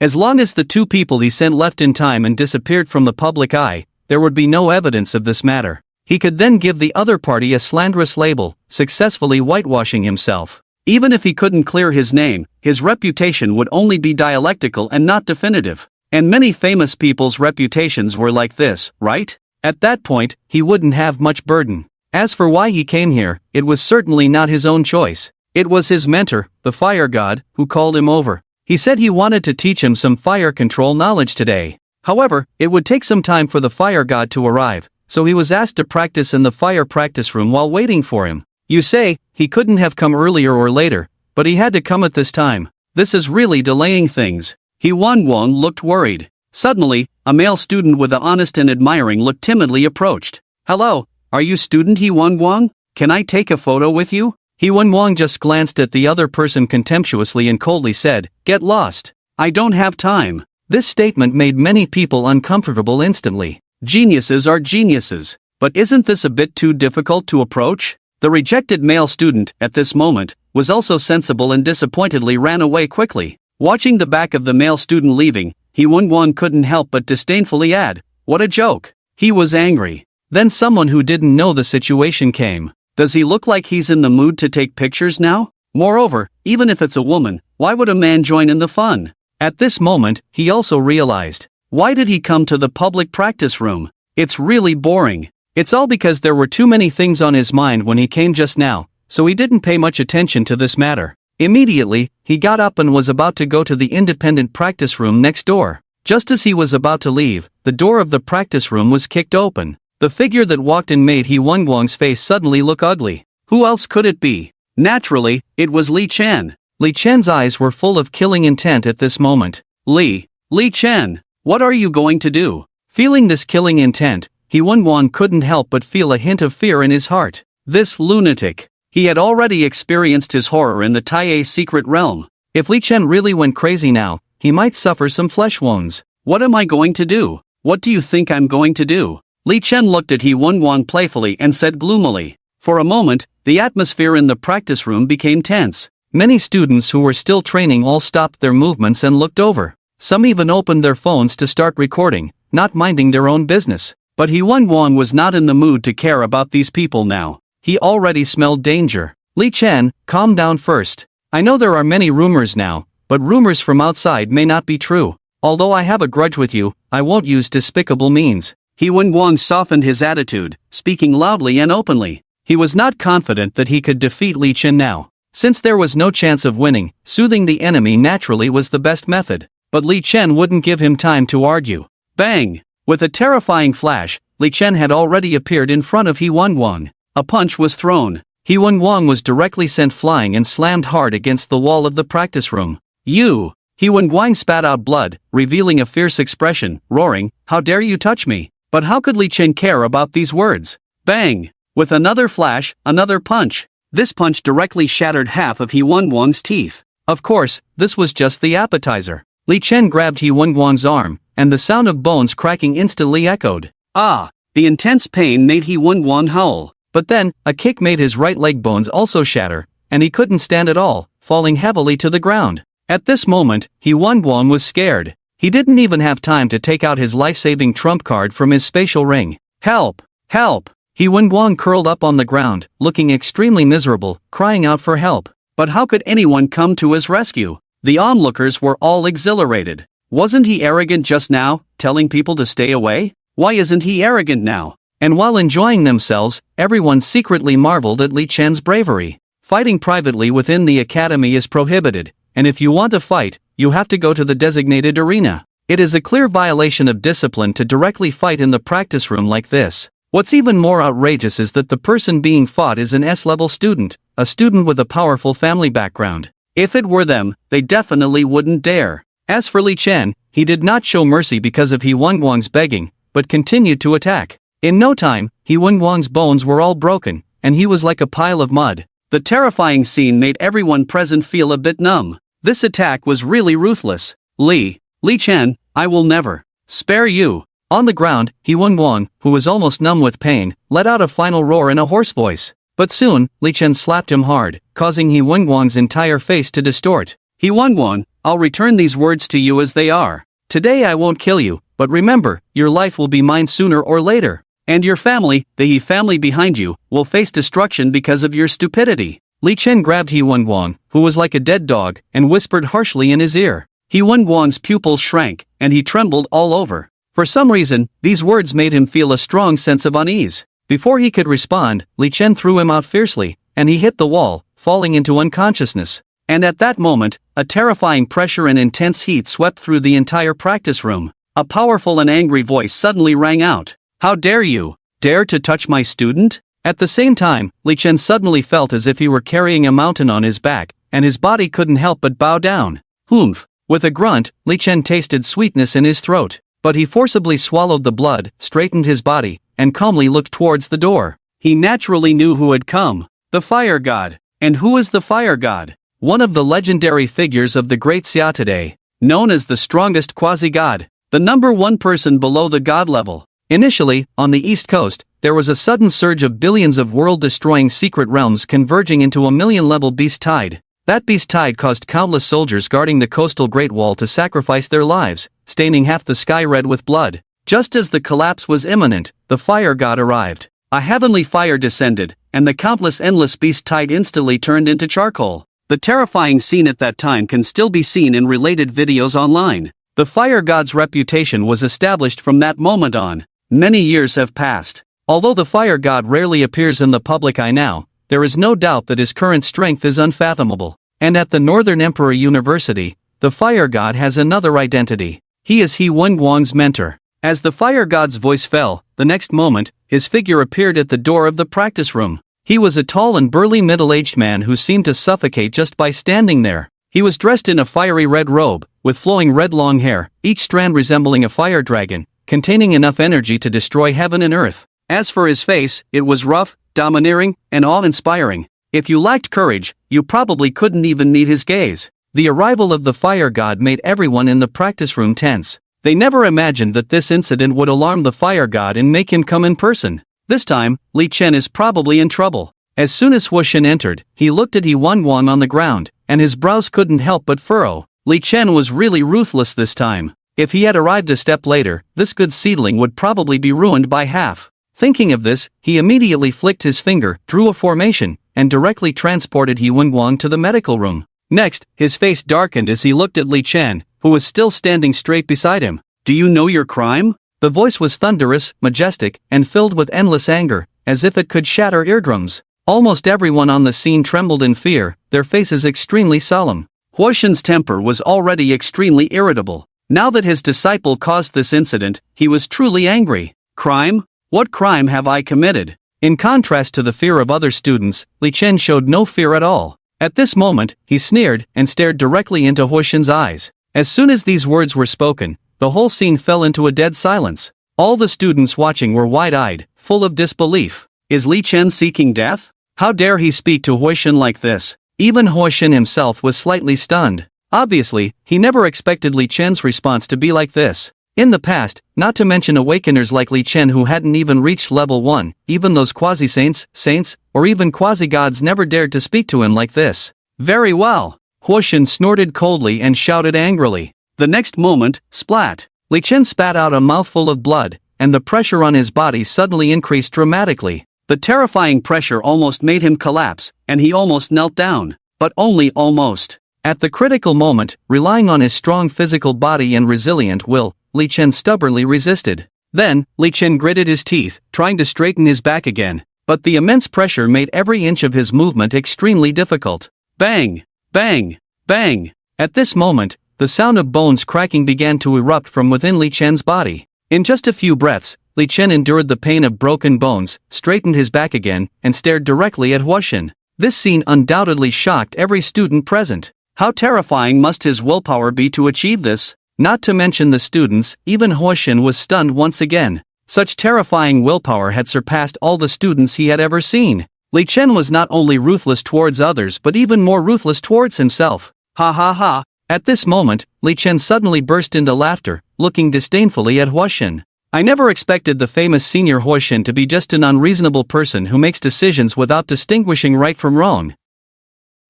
As long as the two people he sent left in time and disappeared from the public eye, there would be no evidence of this matter. He could then give the other party a slanderous label, successfully whitewashing himself. Even if he couldn't clear his name, his reputation would only be dialectical and not definitive. And many famous people's reputations were like this, right? At that point, he wouldn't have much burden. As for why he came here, it was certainly not his own choice. It was his mentor, the fire god, who called him over. He said he wanted to teach him some fire control knowledge today. However, it would take some time for the fire god to arrive, so he was asked to practice in the fire practice room while waiting for him. You say, he couldn't have come earlier or later, but he had to come at this time. This is really delaying things. He Wang looked worried. Suddenly, a male student with an honest and admiring look timidly approached. Hello, are you student He Wang? Can I take a photo with you? He Wang just glanced at the other person contemptuously and coldly said, get lost. I don't have time. This statement made many people uncomfortable instantly. Geniuses are geniuses. But isn't this a bit too difficult to approach? The rejected male student, at this moment, was also sensible and disappointedly ran away quickly. Watching the back of the male student leaving, He Wang couldn't help but disdainfully add, what a joke. He was angry. Then someone who didn't know the situation came. Does he look like he's in the mood to take pictures now? Moreover, even if it's a woman, why would a man join in the fun? At this moment, he also realized. Why did he come to the public practice room? It's really boring. It's all because there were too many things on his mind when he came just now, so he didn't pay much attention to this matter. Immediately, he got up and was about to go to the independent practice room next door. Just as he was about to leave, the door of the practice room was kicked open. The figure that walked in made He Wang's face suddenly look ugly. Who else could it be? Naturally, it was Li Chen. Li Chen's eyes were full of killing intent at this moment. Li Chen, what are you going to do? Feeling this killing intent, He Wang couldn't help but feel a hint of fear in his heart. This lunatic. He had already experienced his horror in the Taiye secret realm. If Li Chen really went crazy now, he might suffer some flesh wounds. What am I going to do? What do you think I'm going to do? Li Chen looked at He Wang playfully and said gloomily. For a moment, the atmosphere in the practice room became tense. Many students who were still training all stopped their movements and looked over. Some even opened their phones to start recording, not minding their own business. But He Wang was not in the mood to care about these people now. He already smelled danger. Li Chen, calm down first. I know there are many rumors now, but rumors from outside may not be true. Although I have a grudge with you, I won't use despicable means. He Wang softened his attitude, speaking loudly and openly. He was not confident that he could defeat Li Chen now. Since there was no chance of winning, soothing the enemy naturally was the best method. But Li Chen wouldn't give him time to argue. Bang! With a terrifying flash, Li Chen had already appeared in front of He Wang. A punch was thrown. He Wang was directly sent flying and slammed hard against the wall of the practice room. You! He Wang spat out blood, revealing a fierce expression, roaring, how dare you touch me? But how could Li Chen care about these words? Bang! With another flash, another punch. This punch directly shattered half of He Wang's teeth. Of course, this was just the appetizer. Li Chen grabbed He Wang's arm, and the sound of bones cracking instantly echoed. Ah! The intense pain made He Wang howl. But then, a kick made his right leg bones also shatter, and he couldn't stand at all, falling heavily to the ground. At this moment, He Wang was scared. He didn't even have time to take out his life-saving trump card from his spatial ring. Help! Help! He Wang curled up on the ground, looking extremely miserable, crying out for help. But how could anyone come to his rescue? The onlookers were all exhilarated. Wasn't he arrogant just now, telling people to stay away? Why isn't he arrogant now? And while enjoying themselves, everyone secretly marveled at Li Chen's bravery. Fighting privately within the academy is prohibited, and if you want to fight, you have to go to the designated arena. It is a clear violation of discipline to directly fight in the practice room like this. What's even more outrageous is that the person being fought is an S-level student, a student with a powerful family background. If it were them, they definitely wouldn't dare. As for Li Chen, he did not show mercy because of He Wang's begging, but continued to attack. In no time, He Wang's bones were all broken, and he was like a pile of mud. The terrifying scene made everyone present feel a bit numb. This attack was really ruthless. Li Chen, I will never spare you. On the ground, He Wang, who was almost numb with pain, let out a final roar in a hoarse voice. But soon, Li Chen slapped him hard, causing He Wang's entire face to distort. He Wang, I'll return these words to you as they are. Today I won't kill you, but remember, your life will be mine sooner or later. And your family, the He family behind you, will face destruction because of your stupidity. Li Chen grabbed He Wang, who was like a dead dog, and whispered harshly in his ear. He Wang's pupils shrank, and he trembled all over. For some reason, these words made him feel a strong sense of unease. Before he could respond, Li Chen threw him out fiercely, and he hit the wall, falling into unconsciousness. And at that moment, a terrifying pressure and intense heat swept through the entire practice room. A powerful and angry voice suddenly rang out. How dare you? Dare to touch my student? At the same time, Li Chen suddenly felt as if he were carrying a mountain on his back, and his body couldn't help but bow down. Humph! With a grunt, Li Chen tasted sweetness in his throat, but he forcibly swallowed the blood, straightened his body, and calmly looked towards the door. He naturally knew who had come. The fire god. And who is the fire god? One of the legendary figures of the Great Xia today, known as the strongest quasi-god, the number one person below the god level. Initially, on the East Coast, there was a sudden surge of billions of world-destroying secret realms converging into a million-level beast tide. That beast tide caused countless soldiers guarding the coastal Great Wall to sacrifice their lives, staining half the sky red with blood. Just as the collapse was imminent, the fire god arrived. A heavenly fire descended, and the countless endless beast tide instantly turned into charcoal. The terrifying scene at that time can still be seen in related videos online. The fire god's reputation was established from that moment on. Many years have passed. Although the fire god rarely appears in the public eye now, there is no doubt that his current strength is unfathomable. And at the Northern Emperor University, the fire god has another identity. He is He Wang's mentor. As the fire god's voice fell, the next moment, his figure appeared at the door of the practice room. He was a tall and burly middle-aged man who seemed to suffocate just by standing there. He was dressed in a fiery red robe, with flowing red long hair, each strand resembling a fire dragon, containing enough energy to destroy heaven and earth. As for his face, it was rough, domineering, and awe-inspiring. If you lacked courage, you probably couldn't even meet his gaze. The arrival of the fire god made everyone in the practice room tense. They never imagined that this incident would alarm the fire god and make him come in person. This time, Li Chen is probably in trouble. As soon as Shuan entered, he looked at He Wang on the ground, and his brows couldn't help but furrow. Li Chen was really ruthless this time. If he had arrived a step later, this good seedling would probably be ruined by half. Thinking of this, he immediately flicked his finger, drew a formation, and directly transported He Wang to the medical room. Next, his face darkened as he looked at Li Chen, who was still standing straight beside him. "Do you know your crime?" The voice was thunderous, majestic, and filled with endless anger, as if it could shatter eardrums. Almost everyone on the scene trembled in fear, their faces extremely solemn. Huoshen's temper was already extremely irritable. Now that his disciple caused this incident, he was truly angry. Crime? What crime have I committed? In contrast to the fear of other students, Li Chen showed no fear at all. At this moment, he sneered and stared directly into Huoshen's eyes. As soon as these words were spoken, the whole scene fell into a dead silence. All the students watching were wide-eyed, full of disbelief. Is Li Chen seeking death? How dare he speak to Huoshen like this? Even Huoshen himself was slightly stunned. Obviously, he never expected Li Chen's response to be like this. In the past, not to mention awakeners like Li Chen who hadn't even reached level 1, even those quasi-saints, or even quasi-gods never dared to speak to him like this. Very well. Huoshen snorted coldly and shouted angrily. The next moment, splat! Li Chen spat out a mouthful of blood, and the pressure on his body suddenly increased dramatically. The terrifying pressure almost made him collapse, and he almost knelt down. But only almost. At the critical moment, relying on his strong physical body and resilient will, Li Chen stubbornly resisted. Then, Li Chen gritted his teeth, trying to straighten his back again. But the immense pressure made every inch of his movement extremely difficult. Bang! Bang! Bang! At this moment, the sound of bones cracking began to erupt from within Li Chen's body. In just a few breaths, Li Chen endured the pain of broken bones, straightened his back again, and stared directly at Huoshen. This scene undoubtedly shocked every student present. How terrifying must his willpower be to achieve this? Not to mention the students, even Huoshen was stunned once again. Such terrifying willpower had surpassed all the students he had ever seen. Li Chen was not only ruthless towards others but even more ruthless towards himself. Ha ha ha! At this moment, Li Chen suddenly burst into laughter, looking disdainfully at Huoshen. I never expected the famous senior Huoshen to be just an unreasonable person who makes decisions without distinguishing right from wrong.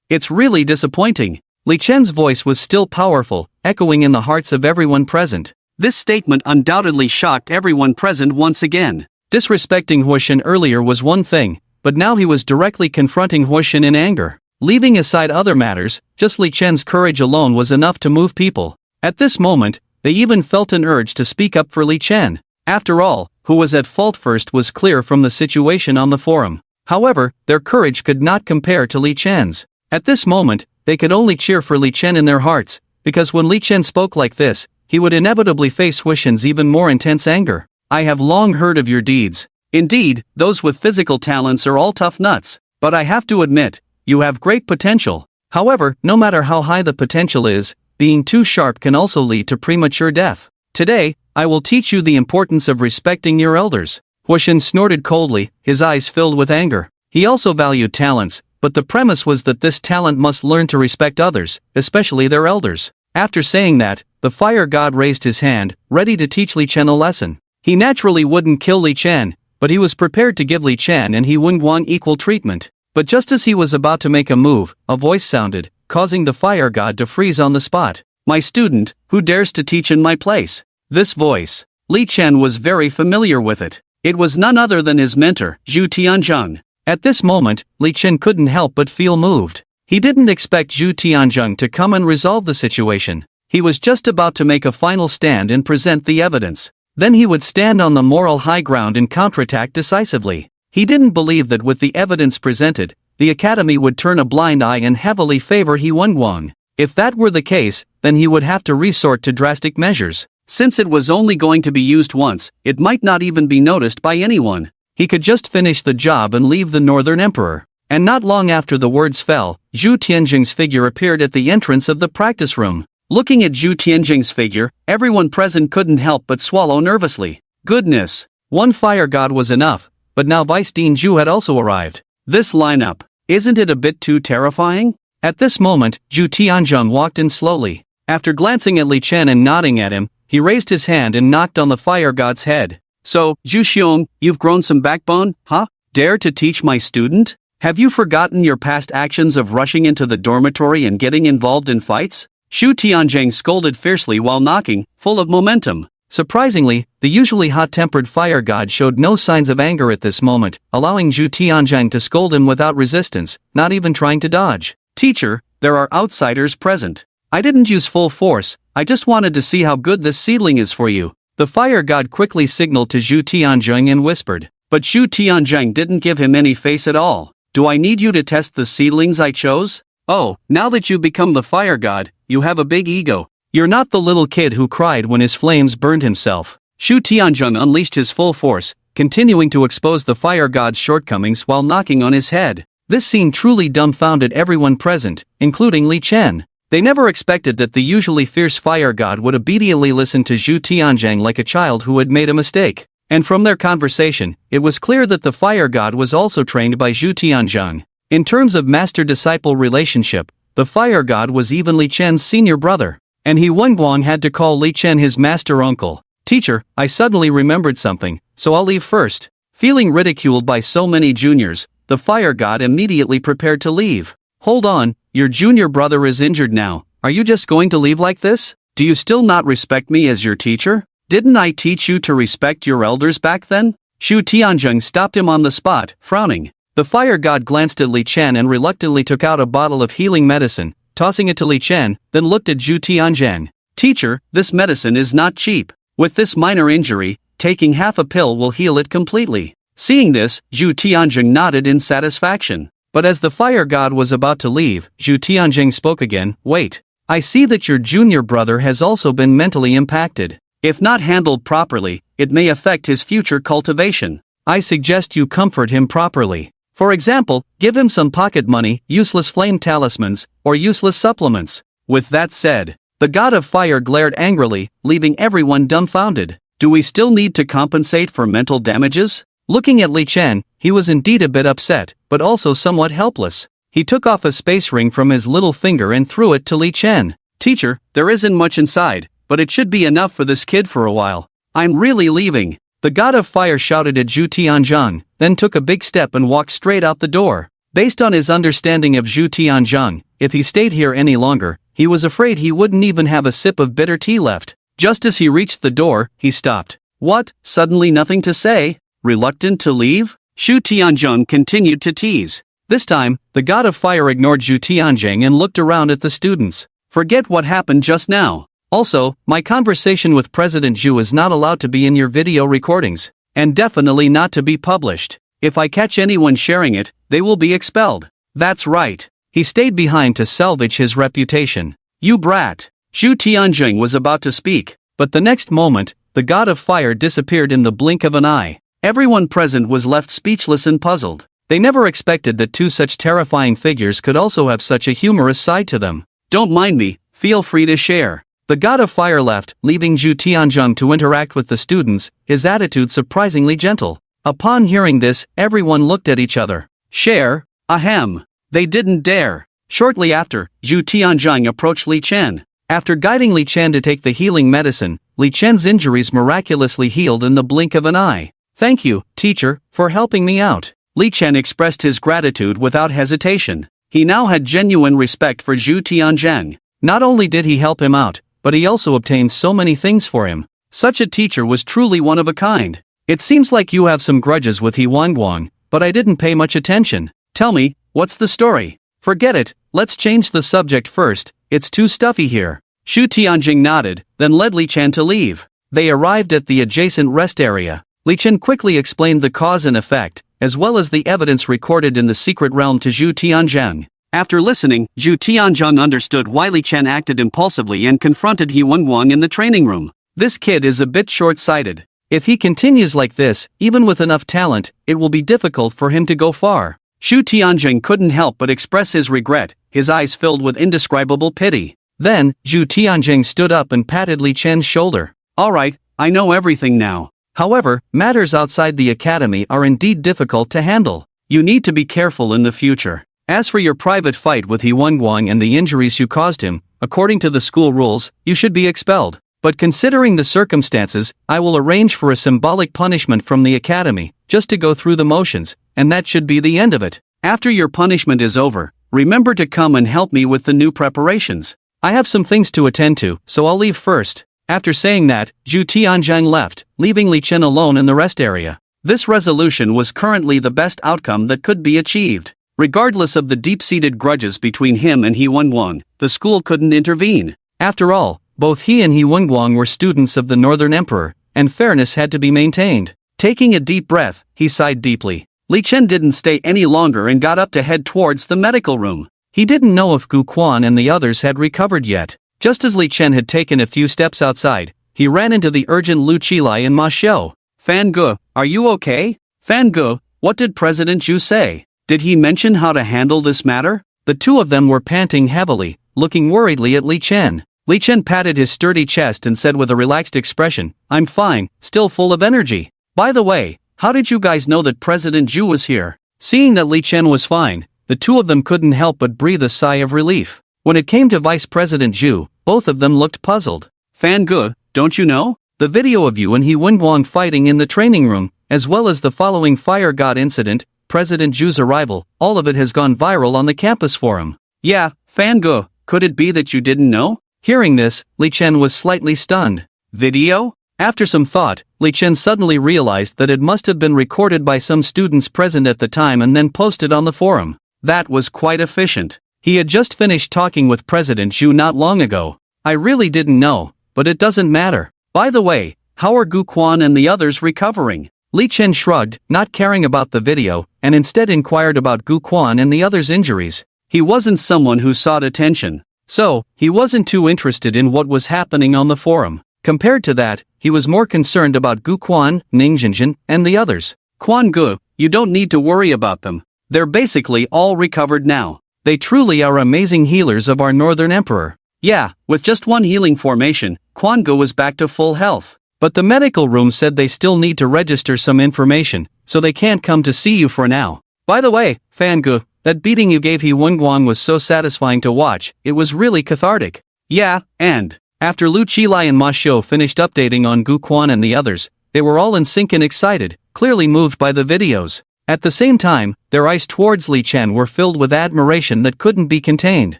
It's really disappointing. Li Chen's voice was still powerful, echoing in the hearts of everyone present. This statement undoubtedly shocked everyone present once again. Disrespecting Huoshen earlier was one thing, but now he was directly confronting Huoshen in anger. Leaving aside other matters, just Li Chen's courage alone was enough to move people. At this moment, they even felt an urge to speak up for Li Chen. After all, who was at fault first was clear from the situation on the forum. However, their courage could not compare to Li Chen's. At this moment, they could only cheer for Li Chen in their hearts, because when Li Chen spoke like this, he would inevitably face Huoshen's even more intense anger. I have long heard of your deeds. Indeed, those with physical talents are all tough nuts. But I have to admit, you have great potential. However, no matter how high the potential is, being too sharp can also lead to premature death. Today, I will teach you the importance of respecting your elders. Huashan snorted coldly, his eyes filled with anger. He also valued talents, but the premise was that this talent must learn to respect others, especially their elders. After saying that, the fire god raised his hand, ready to teach Li Chen a lesson. He naturally wouldn't kill Li Chen, but he was prepared to give Li Chen and He Wang equal treatment. But just as he was about to make a move, a voice sounded, causing the fire god to freeze on the spot. My student, who dares to teach in my place? This voice. Li Chen was very familiar with it. It was none other than his mentor, Zhu Tianzheng. At this moment, Li Chen couldn't help but feel moved. He didn't expect Zhu Tianzheng to come and resolve the situation. He was just about to make a final stand and present the evidence. Then he would stand on the moral high ground and counterattack decisively. He didn't believe that with the evidence presented, the academy would turn a blind eye and heavily favor He Wang. If that were the case, then he would have to resort to drastic measures. Since it was only going to be used once, it might not even be noticed by anyone. He could just finish the job and leave the Northern Emperor. And not long after the words fell, Zhu Tianjing's figure appeared at the entrance of the practice room. Looking at Zhu Tianjing's figure, everyone present couldn't help but swallow nervously. Goodness! One fire god was enough, but now Vice Dean Zhu had also arrived. This lineup, isn't it a bit too terrifying? At this moment, Zhu Tianzheng walked in slowly. After glancing at Li Chen and nodding at him, he raised his hand and knocked on the fire god's head. So, Zhu Xiong, you've grown some backbone, huh? Dare to teach my student? Have you forgotten your past actions of rushing into the dormitory and getting involved in fights? Zhu Tianzheng scolded fiercely while knocking, full of momentum. Surprisingly, the usually hot-tempered fire god showed no signs of anger at this moment, allowing Zhu Tianzheng to scold him without resistance, not even trying to dodge. Teacher, there are outsiders present. I didn't use full force, I just wanted to see how good this seedling is for you. The fire god quickly signaled to Zhu Tianzheng and whispered. But Zhu Tianzheng didn't give him any face at all. Do I need you to test the seedlings I chose? Oh, now that you become the fire god, you have a big ego. You're not the little kid who cried when his flames burned himself. Zhu Tianzheng unleashed his full force, continuing to expose the fire god's shortcomings while knocking on his head. This scene truly dumbfounded everyone present, including Li Chen. They never expected that the usually fierce fire god would obediently listen to Zhu Tianzheng like a child who had made a mistake. And from their conversation, it was clear that the fire god was also trained by Zhu Tianzheng. In terms of master-disciple relationship, the fire god was even Li Chen's senior brother. And He Wang had to call Li Chen his master uncle. Teacher, I suddenly remembered something, so I'll leave first. Feeling ridiculed by so many juniors, the fire god immediately prepared to leave. Hold on, your junior brother is injured now. Are you just going to leave like this? Do you still not respect me as your teacher? Didn't I teach you to respect your elders back then? Zhu Tianzheng stopped him on the spot, frowning. The fire god glanced at Li Chen and reluctantly took out a bottle of healing medicine, tossing it to Li Chen, then looked at Zhu Tianzheng. Teacher, this medicine is not cheap. With this minor injury, taking half a pill will heal it completely. Seeing this, Zhu Tianzheng nodded in satisfaction. But as the fire god was about to leave, Zhu Tianzheng spoke again. Wait. I see that your junior brother has also been mentally impacted. If not handled properly, it may affect his future cultivation. I suggest you comfort him properly. For example, give him some pocket money, useless flame talismans, or useless supplements. With that said, the god of fire glared angrily, leaving everyone dumbfounded. Do we still need to compensate for mental damages? Looking at Li Chen, he was indeed a bit upset, but also somewhat helpless. He took off a space ring from his little finger and threw it to Li Chen. Teacher, there isn't much inside, but it should be enough for this kid for a while. I'm really leaving. The god of fire shouted at Zhu Tianzheng, then took a big step and walked straight out the door. Based on his understanding of Zhu Tianzheng, if he stayed here any longer, he was afraid he wouldn't even have a sip of bitter tea left. Just as he reached the door, he stopped. What? Suddenly nothing to say? Reluctant to leave? Zhu Tianzheng continued to tease. This time, the god of fire ignored Zhu Tianzheng and looked around at the students. Forget what happened just now. Also, my conversation with President Zhu is not allowed to be in your video recordings, and definitely not to be published. If I catch anyone sharing it, they will be expelled. That's right. He stayed behind to salvage his reputation. You brat. Zhu Tianzheng was about to speak, but the next moment, the god of fire disappeared in the blink of an eye. Everyone present was left speechless and puzzled. They never expected that two such terrifying figures could also have such a humorous side to them. Don't mind me, feel free to share. The god of fire left, leaving Zhu Tianzheng to interact with the students, his attitude surprisingly gentle. Upon hearing this, everyone looked at each other. Share? Ahem. They didn't dare. Shortly after, Zhu Tianzheng approached Li Chen. After guiding Li Chen to take the healing medicine, Li Chen's injuries miraculously healed in the blink of an eye. Thank you, teacher, for helping me out. Li Chen expressed his gratitude without hesitation. He now had genuine respect for Zhu Tianzheng. Not only did he help him out, but he also obtained so many things for him. Such a teacher was truly one of a kind. It seems like you have some grudges with He Wang, but I didn't pay much attention. Tell me, what's the story? Forget it, let's change the subject first, it's too stuffy here. Zhu Tianzheng nodded, then led Li Chen to leave. They arrived at the adjacent rest area. Li Chen quickly explained the cause and effect, as well as the evidence recorded in the secret realm to Zhu Tianzheng. After listening, Zhu Tianzheng understood why Li Chen acted impulsively and confronted He Wang in the training room. This kid is a bit short-sighted. If he continues like this, even with enough talent, it will be difficult for him to go far. Zhu Tianzheng couldn't help but express his regret, his eyes filled with indescribable pity. Then, Zhu Tianzheng stood up and patted Li Chen's shoulder. Alright, I know everything now. However, matters outside the academy are indeed difficult to handle. You need to be careful in the future. As for your private fight with He Wang and the injuries you caused him, according to the school rules, you should be expelled. But considering the circumstances, I will arrange for a symbolic punishment from the academy, just to go through the motions, and that should be the end of it. After your punishment is over, remember to come and help me with the new preparations. I have some things to attend to, so I'll leave first. After saying that, Zhu Tianzheng left, leaving Li Chen alone in the rest area. This resolution was currently the best outcome that could be achieved. Regardless of the deep-seated grudges between him and He Wang, the school couldn't intervene. After all, both he and He Wang were students of the Northern Emperor, and fairness had to be maintained. Taking a deep breath, he sighed deeply. Li Chen didn't stay any longer and got up to head towards the medical room. He didn't know if Guan and the others had recovered yet. Just as Li Chen had taken a few steps outside, he ran into the urgent Lu Qilai and Ma Xiu. Fan Ge, are you okay? Fan Ge, what did President Zhu say? Did he mention how to handle this matter? The two of them were panting heavily, looking worriedly at Li Chen. Li Chen patted his sturdy chest and said with a relaxed expression, I'm fine, still full of energy. By the way, how did you guys know that President Zhu was here? Seeing that Li Chen was fine, the two of them couldn't help but breathe a sigh of relief. When it came to Vice President Zhu, both of them looked puzzled. Fan Ge, don't you know? The video of you and He Wang fighting in the training room, as well as the following fire god incident, President Zhu's arrival, all of it has gone viral on the campus forum. Yeah, Fan Ge, could it be that you didn't know? Hearing this, Li Chen was slightly stunned. Video? After some thought, Li Chen suddenly realized that it must have been recorded by some students present at the time and then posted on the forum. That was quite efficient. He had just finished talking with President Zhu not long ago. I really didn't know, but it doesn't matter. By the way, how are Guan and the others recovering? Li Chen shrugged, not caring about the video, and instead inquired about Guan and the others' injuries. He wasn't someone who sought attention. So, he wasn't too interested in what was happening on the forum. Compared to that, he was more concerned about Guan, Ningjinjin, and the others. Quan Ge, you don't need to worry about them. They're basically all recovered now. They truly are amazing healers of our Northern Emperor. Yeah, with just one healing formation, Quan Ge was back to full health. But the medical room said they still need to register some information, so they can't come to see you for now. By the way, Fan Ge, that beating you gave He Wang was so satisfying to watch, it was really cathartic. Yeah, and after Lu Qilai and Ma Xiu finished updating on Guan and the others, they were all in sync and excited, clearly moved by the videos. At the same time, their eyes towards Li Chen were filled with admiration that couldn't be contained.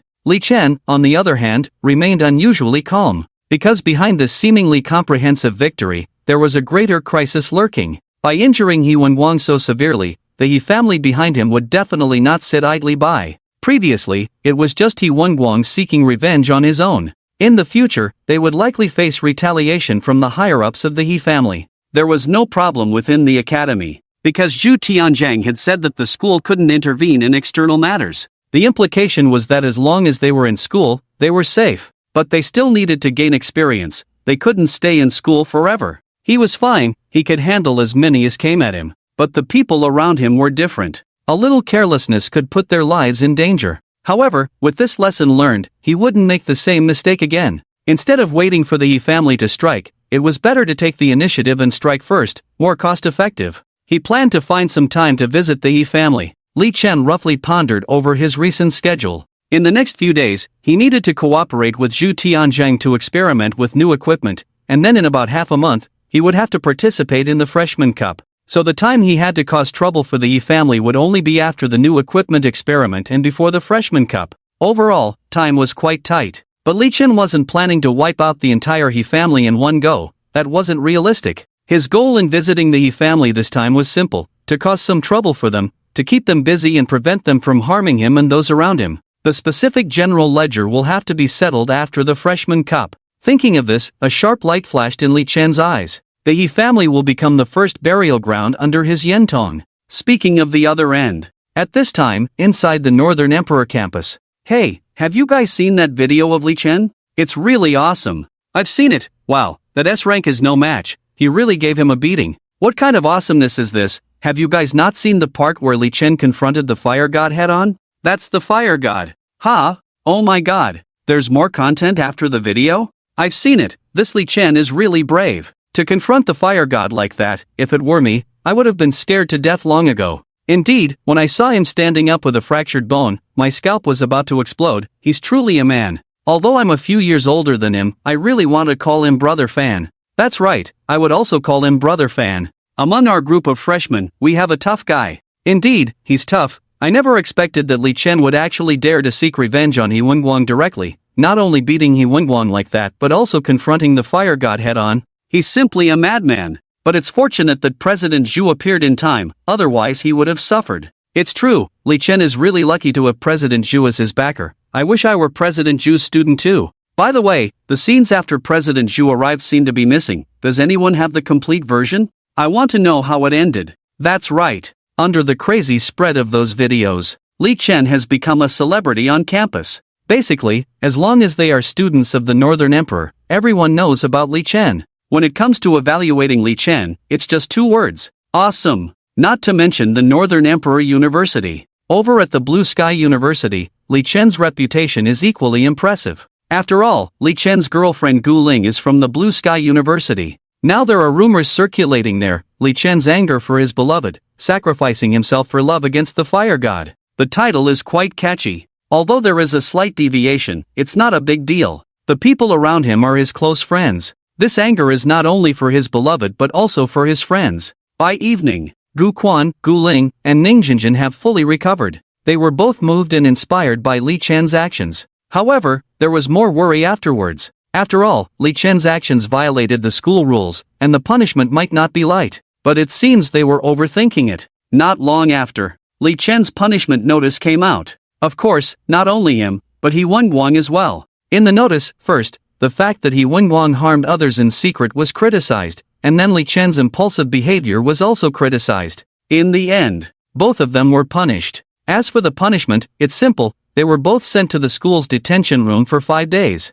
Li Chen, on the other hand, remained unusually calm. Because behind this seemingly comprehensive victory, there was a greater crisis lurking. By injuring He Wang so severely, the He family behind him would definitely not sit idly by. Previously, it was just He Wang seeking revenge on his own. In the future, they would likely face retaliation from the higher-ups of the He family. There was no problem within the academy, because Zhu Tianzheng had said that the school couldn't intervene in external matters. The implication was that as long as they were in school, they were safe. But they still needed to gain experience. They couldn't stay in school forever. He was fine, he could handle as many as came at him. But the people around him were different. A little carelessness could put their lives in danger. However, with this lesson learned, he wouldn't make the same mistake again. Instead of waiting for the He family to strike, it was better to take the initiative and strike first, more cost-effective. He planned to find some time to visit the He family. Li Chen roughly pondered over his recent schedule. In the next few days, he needed to cooperate with Zhu Tianzhang to experiment with new equipment, and then in about half a month, he would have to participate in the Freshman Cup. So the time he had to cause trouble for the He family would only be after the new equipment experiment and before the Freshman Cup. Overall, time was quite tight. But Li Chen wasn't planning to wipe out the entire He family in one go. That wasn't realistic. His goal in visiting the He family this time was simple: to cause some trouble for them, to keep them busy and prevent them from harming him and those around him. The specific general ledger will have to be settled after the Freshman Cup. Thinking of this, a sharp light flashed in Li Chen's eyes. The He family will become the first burial ground under his Yentong. Speaking of the other end, at this time, inside the Northern Emperor campus. Hey, have you guys seen that video of Li Chen? It's really awesome. I've seen it. Wow, that S rank is no match. He really gave him a beating. What kind of awesomeness is this? Have you guys not seen the part where Li Chen confronted the fire god head-on? That's the fire god. Ha! Oh my god. There's more content after the video? I've seen it. This Li Chen is really brave. To confront the fire god like that, if it were me, I would have been scared to death long ago. Indeed, when I saw him standing up with a fractured bone, my scalp was about to explode. He's truly a man. Although I'm a few years older than him, I really want to call him Brother Fan. That's right, I would also call him Brother Fan. Among our group of freshmen, we have a tough guy. Indeed, he's tough. I never expected that Li Chen would actually dare to seek revenge on He Wang directly, not only beating He Wang like that but also confronting the fire god head-on. He's simply a madman. But it's fortunate that President Zhu appeared in time, otherwise he would have suffered. It's true, Li Chen is really lucky to have President Zhu as his backer. I wish I were President Zhu's student too. By the way, the scenes after President Zhu arrived seem to be missing. Does anyone have the complete version? I want to know how it ended. That's right. Under the crazy spread of those videos, Li Chen has become a celebrity on campus. Basically, as long as they are students of the Northern Emperor, everyone knows about Li Chen. When it comes to evaluating Li Chen, it's just 2 words: awesome. Not to mention the Northern Emperor University. Over at the Blue Sky University, Li Chen's reputation is equally impressive. After all, Li Chen's girlfriend Gu Ling is from the Blue Sky University. Now there are rumors circulating there, Li Chen's anger for his beloved, sacrificing himself for love against the fire god. The title is quite catchy. Although there is a slight deviation, it's not a big deal. The people around him are his close friends. This anger is not only for his beloved but also for his friends. By evening, Gu Quan, Gu Ling, and Ning Jinjin have fully recovered. They were both moved and inspired by Li Chen's actions. However, there was more worry afterwards. After all, Li Chen's actions violated the school rules, and the punishment might not be light. But it seems they were overthinking it. Not long after, Li Chen's punishment notice came out. Of course, not only him, but He Wang as well. In the notice, first, the fact that He Wang harmed others in secret was criticized, and then Li Chen's impulsive behavior was also criticized. In the end, both of them were punished. As for the punishment, it's simple: they were both sent to the school's detention room for 5 days.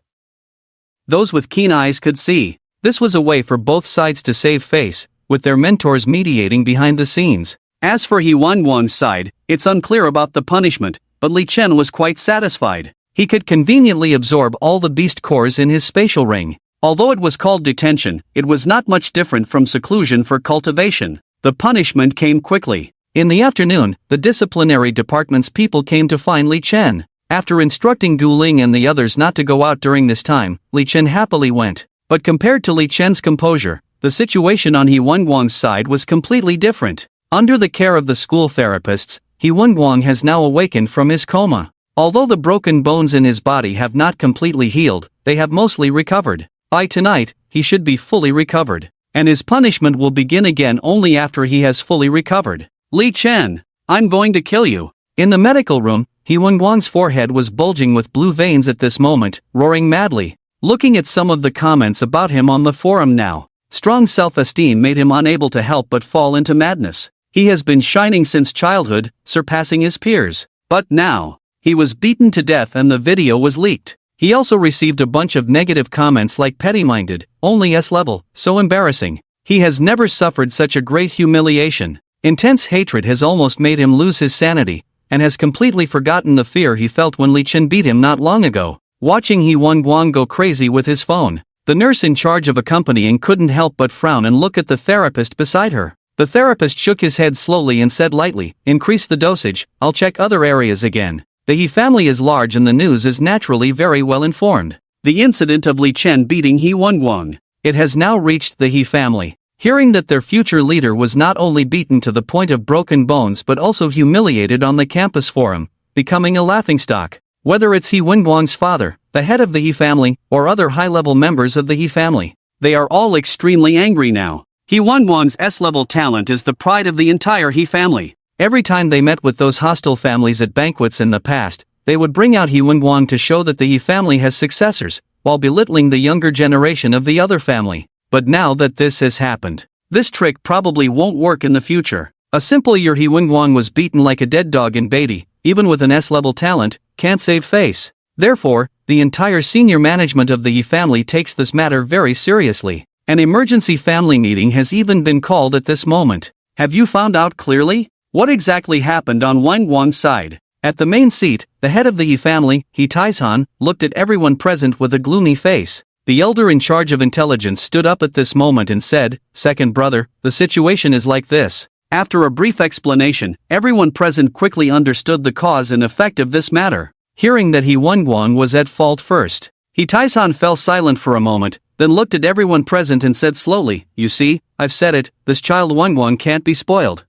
Those with keen eyes could see. This was a way for both sides to save face, with their mentors mediating behind the scenes. As for He Wang's side, it's unclear about the punishment, but Li Chen was quite satisfied. He could conveniently absorb all the beast cores in his spatial ring. Although it was called detention, it was not much different from seclusion for cultivation. The punishment came quickly. In the afternoon, the disciplinary department's people came to find Li Chen. After instructing Gu Ling and the others not to go out during this time, Li Chen happily went. But compared to Li Chen's composure, the situation on He Wang's side was completely different. Under the care of the school therapists, He Wang has now awakened from his coma. Although the broken bones in his body have not completely healed, they have mostly recovered. By tonight, he should be fully recovered. And his punishment will begin again only after he has fully recovered. Li Chen, I'm going to kill you. In the medical room, He Wang's forehead was bulging with blue veins at this moment, roaring madly. Looking at some of the comments about him on the forum now, strong self-esteem made him unable to help but fall into madness. He has been shining since childhood, surpassing his peers. But now, he was beaten to death and the video was leaked. He also received a bunch of negative comments like petty-minded, only S-level, so embarrassing. He has never suffered such a great humiliation. Intense hatred has almost made him lose his sanity, and has completely forgotten the fear he felt when Li Chen beat him not long ago. Watching He Wang go crazy with his phone, the nurse in charge of accompanying couldn't help but frown and look at the therapist beside her. The therapist shook his head slowly and said lightly, "Increase the dosage, I'll check other areas again." The He family is large and the news is naturally very well informed. The incident of Li Chen beating He Wang. It has now reached the He family. Hearing that their future leader was not only beaten to the point of broken bones but also humiliated on the campus forum, becoming a laughingstock. Whether it's He Wang's father, the head of the He family, or other high-level members of the He family, they are all extremely angry now. He Wang's S-level talent is the pride of the entire He family. Every time they met with those hostile families at banquets in the past, they would bring out He Wang to show that the He family has successors, while belittling the younger generation of the other family. But now that this has happened, this trick probably won't work in the future. A simple year He Wang was beaten like a dead dog in Beatty, even with an S-level talent, can't save face. Therefore, the entire senior management of the He family takes this matter very seriously. An emergency family meeting has even been called at this moment. Have you found out clearly what exactly happened on Wang's side? At the main seat, the head of the He family, He Taizhan, looked at everyone present with a gloomy face. The elder in charge of intelligence stood up at this moment and said, "Second brother, the situation is like this." After a brief explanation, everyone present quickly understood the cause and effect of this matter. Hearing that He Wang was at fault first, He Taizhan fell silent for a moment, then looked at everyone present and said slowly, "You see, I've said it, this child Wang can't be spoiled.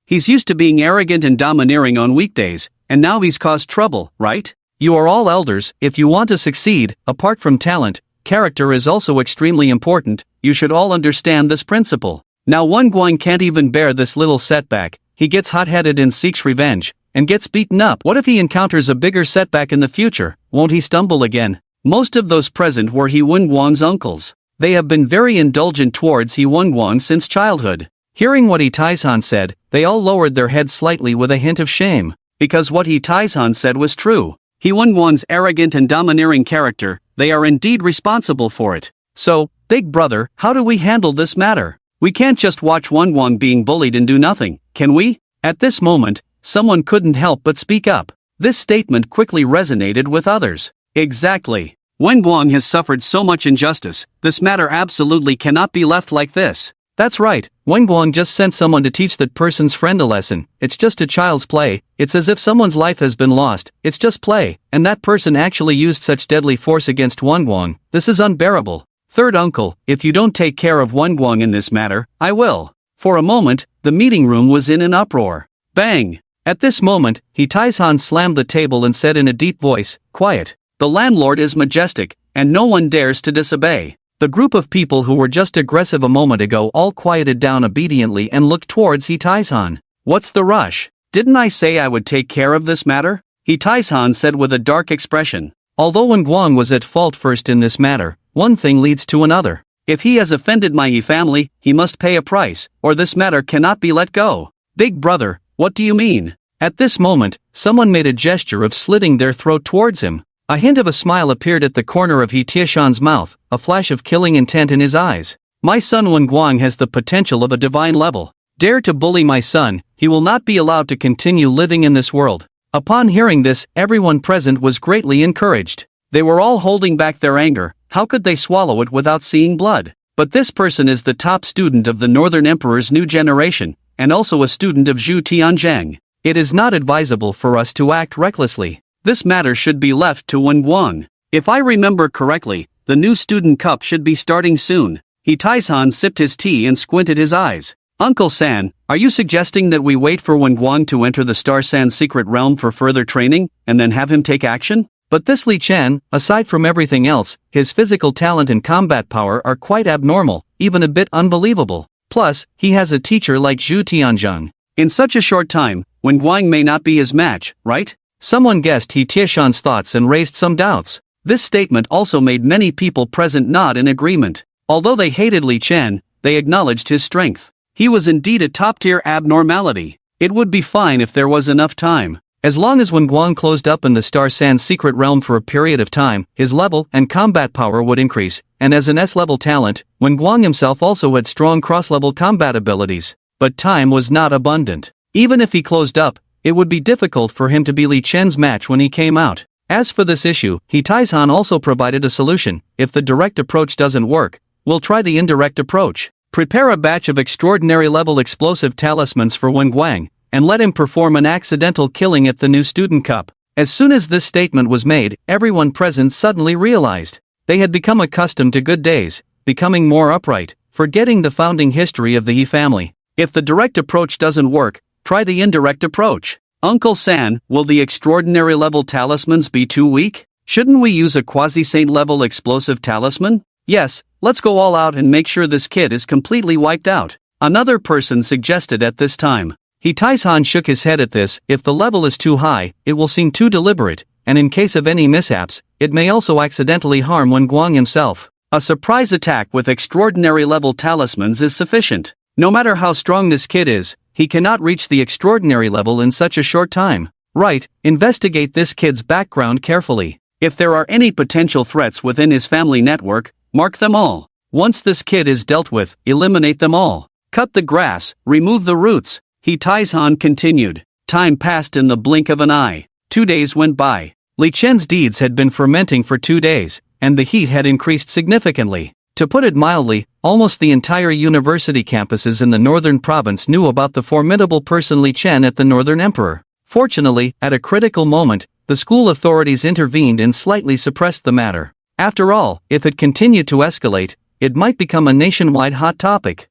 He's used to being arrogant and domineering on weekdays, and now he's caused trouble, right? You are all elders, if you want to succeed, apart from talent, character is also extremely important, you should all understand this principle. Now Wang can't even bear this little setback, he gets hot-headed and seeks revenge, and gets beaten up. What if he encounters a bigger setback in the future, won't he stumble again?" Most of those present were He Wang's uncles. They have been very indulgent towards He Wang since childhood. Hearing what He Taizhan said, they all lowered their heads slightly with a hint of shame, because what He Taizhan said was true. He Wang's arrogant and domineering character, they are indeed responsible for it. So, big brother, how do we handle this matter? We can't just watch Wang being bullied and do nothing, can we? At this moment, someone couldn't help but speak up. This statement quickly resonated with others. Exactly. Wang has suffered so much injustice, this matter absolutely cannot be left like this. That's right, Wang just sent someone to teach that person's friend a lesson. It's just a child's play, it's as if someone's life has been lost, it's just play, and that person actually used such deadly force against Wang. This is unbearable. Third uncle, if you don't take care of Wang in this matter, I will. For a moment, the meeting room was in an uproar. Bang! At this moment, He Taizhan slammed the table and said in a deep voice, "Quiet. The landlord is majestic, and no one dares to disobey." The group of people who were just aggressive a moment ago all quieted down obediently and looked towards He Taizhan. "What's the rush? Didn't I say I would take care of this matter?" He Taizhan said with a dark expression. Although Wang was at fault first in this matter, one thing leads to another. If he has offended my He family, he must pay a price, or this matter cannot be let go. Big brother, what do you mean? At this moment, someone made a gesture of slitting their throat towards him. A hint of a smile appeared at the corner of He Taizhan's mouth, a flash of killing intent in his eyes. My son Wang has the potential of a divine level. Dare to bully my son, he will not be allowed to continue living in this world. Upon hearing this, everyone present was greatly encouraged. They were all holding back their anger, how could they swallow it without seeing blood? But this person is the top student of the Northern Emperor's new generation, and also a student of Zhu Tianjiang. It is not advisable for us to act recklessly. This matter should be left to Wang. If I remember correctly, the new student cup should be starting soon. He Taizhan sipped his tea and squinted his eyes. Uncle San, are you suggesting that we wait for Wang to enter the Star San secret realm for further training, and then have him take action? But this Li Chen, aside from everything else, his physical talent and combat power are quite abnormal, even a bit unbelievable. Plus, he has a teacher like Zhu Tianjiang. In such a short time, Wang may not be his match, right? Someone guessed He Taizhan's thoughts and raised some doubts. This statement also made many people present nod in agreement. Although they hated Li Chen, they acknowledged his strength. He was indeed a top-tier abnormality. It would be fine if there was enough time. As long as when Guan closed up in the Star Sand's secret realm for a period of time, his level and combat power would increase, and as an S-level talent, when Guan himself also had strong cross-level combat abilities. But time was not abundant. Even if he closed up, it would be difficult for him to be Li Chen's match when he came out. As for this issue, He Taizhan also provided a solution. If the direct approach doesn't work, we'll try the indirect approach. Prepare a batch of extraordinary level explosive talismans for Wen Guang, and let him perform an accidental killing at the new student cup. As soon as this statement was made, everyone present suddenly realized they had become accustomed to good days, becoming more upright, forgetting the founding history of the He family. If the direct approach doesn't work, try the indirect approach. Uncle San, will the extraordinary level talismans be too weak? Shouldn't we use a quasi-saint level explosive talisman? Yes, let's go all out and make sure this kid is completely wiped out, another person suggested at this time. He Taizhan shook his head at this. If the level is too high, it will seem too deliberate, and in case of any mishaps, it may also accidentally harm Wen Guang himself. A surprise attack with extraordinary level talismans is sufficient. No matter how strong this kid is, he cannot reach the extraordinary level in such a short time. Right, investigate this kid's background carefully. If there are any potential threats within his family network, mark them all. Once this kid is dealt with, eliminate them all. Cut the grass, remove the roots. He Taizhan continued. Time passed in the blink of an eye. 2 days went by. Li Chen's deeds had been fermenting for 2 days, and the heat had increased significantly. To put it mildly, almost the entire university campuses in the northern province knew about the formidable person Li Chen at the Northern Emperor. Fortunately, at a critical moment, the school authorities intervened and slightly suppressed the matter. After all, if it continued to escalate, it might become a nationwide hot topic.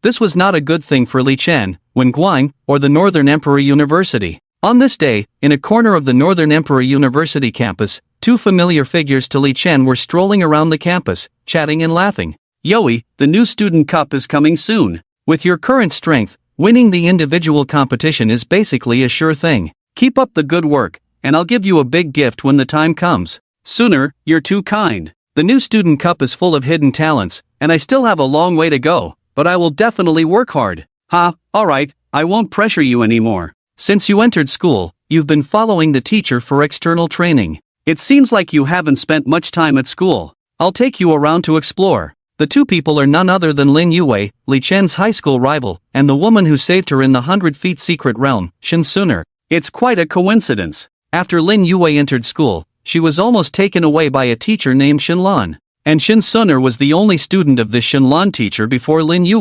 This was not a good thing for Li Chen, Wen Guang, or the Northern Emperor University. On this day, in a corner of the Northern Emperor University campus, 2 familiar figures to Li Chen were strolling around the campus, chatting and laughing. Yoi, the new student cup is coming soon. With your current strength, winning the individual competition is basically a sure thing. Keep up the good work, and I'll give you a big gift when the time comes. Sooner, you're too kind. The new student cup is full of hidden talents, and I still have a long way to go. But I will definitely work hard. Alright, I won't pressure you anymore. Since you entered school, you've been following the teacher for external training. It seems like you haven't spent much time at school. I'll take you around to explore. The 2 people are none other than Lin Yu, Li Chen's high school rival, and the woman who saved her in the 100 Feet secret realm, Shin Suner. It's quite a coincidence. After Lin Yu entered school, she was almost taken away by a teacher named Shinlan. And Shin Suner was the only student of this Shinlan teacher before Lin Yu.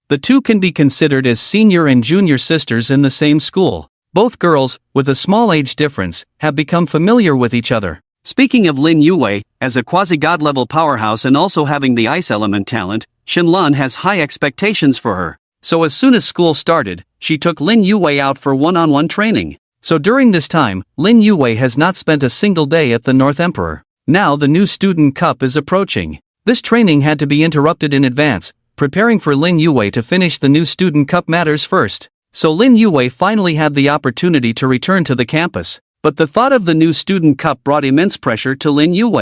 The 2 can be considered as senior and junior sisters in the same school. Both girls, with a small age difference, have become familiar with each other. Speaking of Lin Yu, as a quasi-god level powerhouse and also having the ice element talent, Shinlan has high expectations for her. So as soon as school started, she took Lin Yu out for one-on-one training. So during this time, Lin Yu has not spent a single day at the North Emperor. Now the new student cup is approaching. This training had to be interrupted in advance. Preparing for Lin Yu to finish the new student cup matters first. So Lin Yu finally had the opportunity to return to the campus. But the thought of the new student cup brought immense pressure to Lin Yu.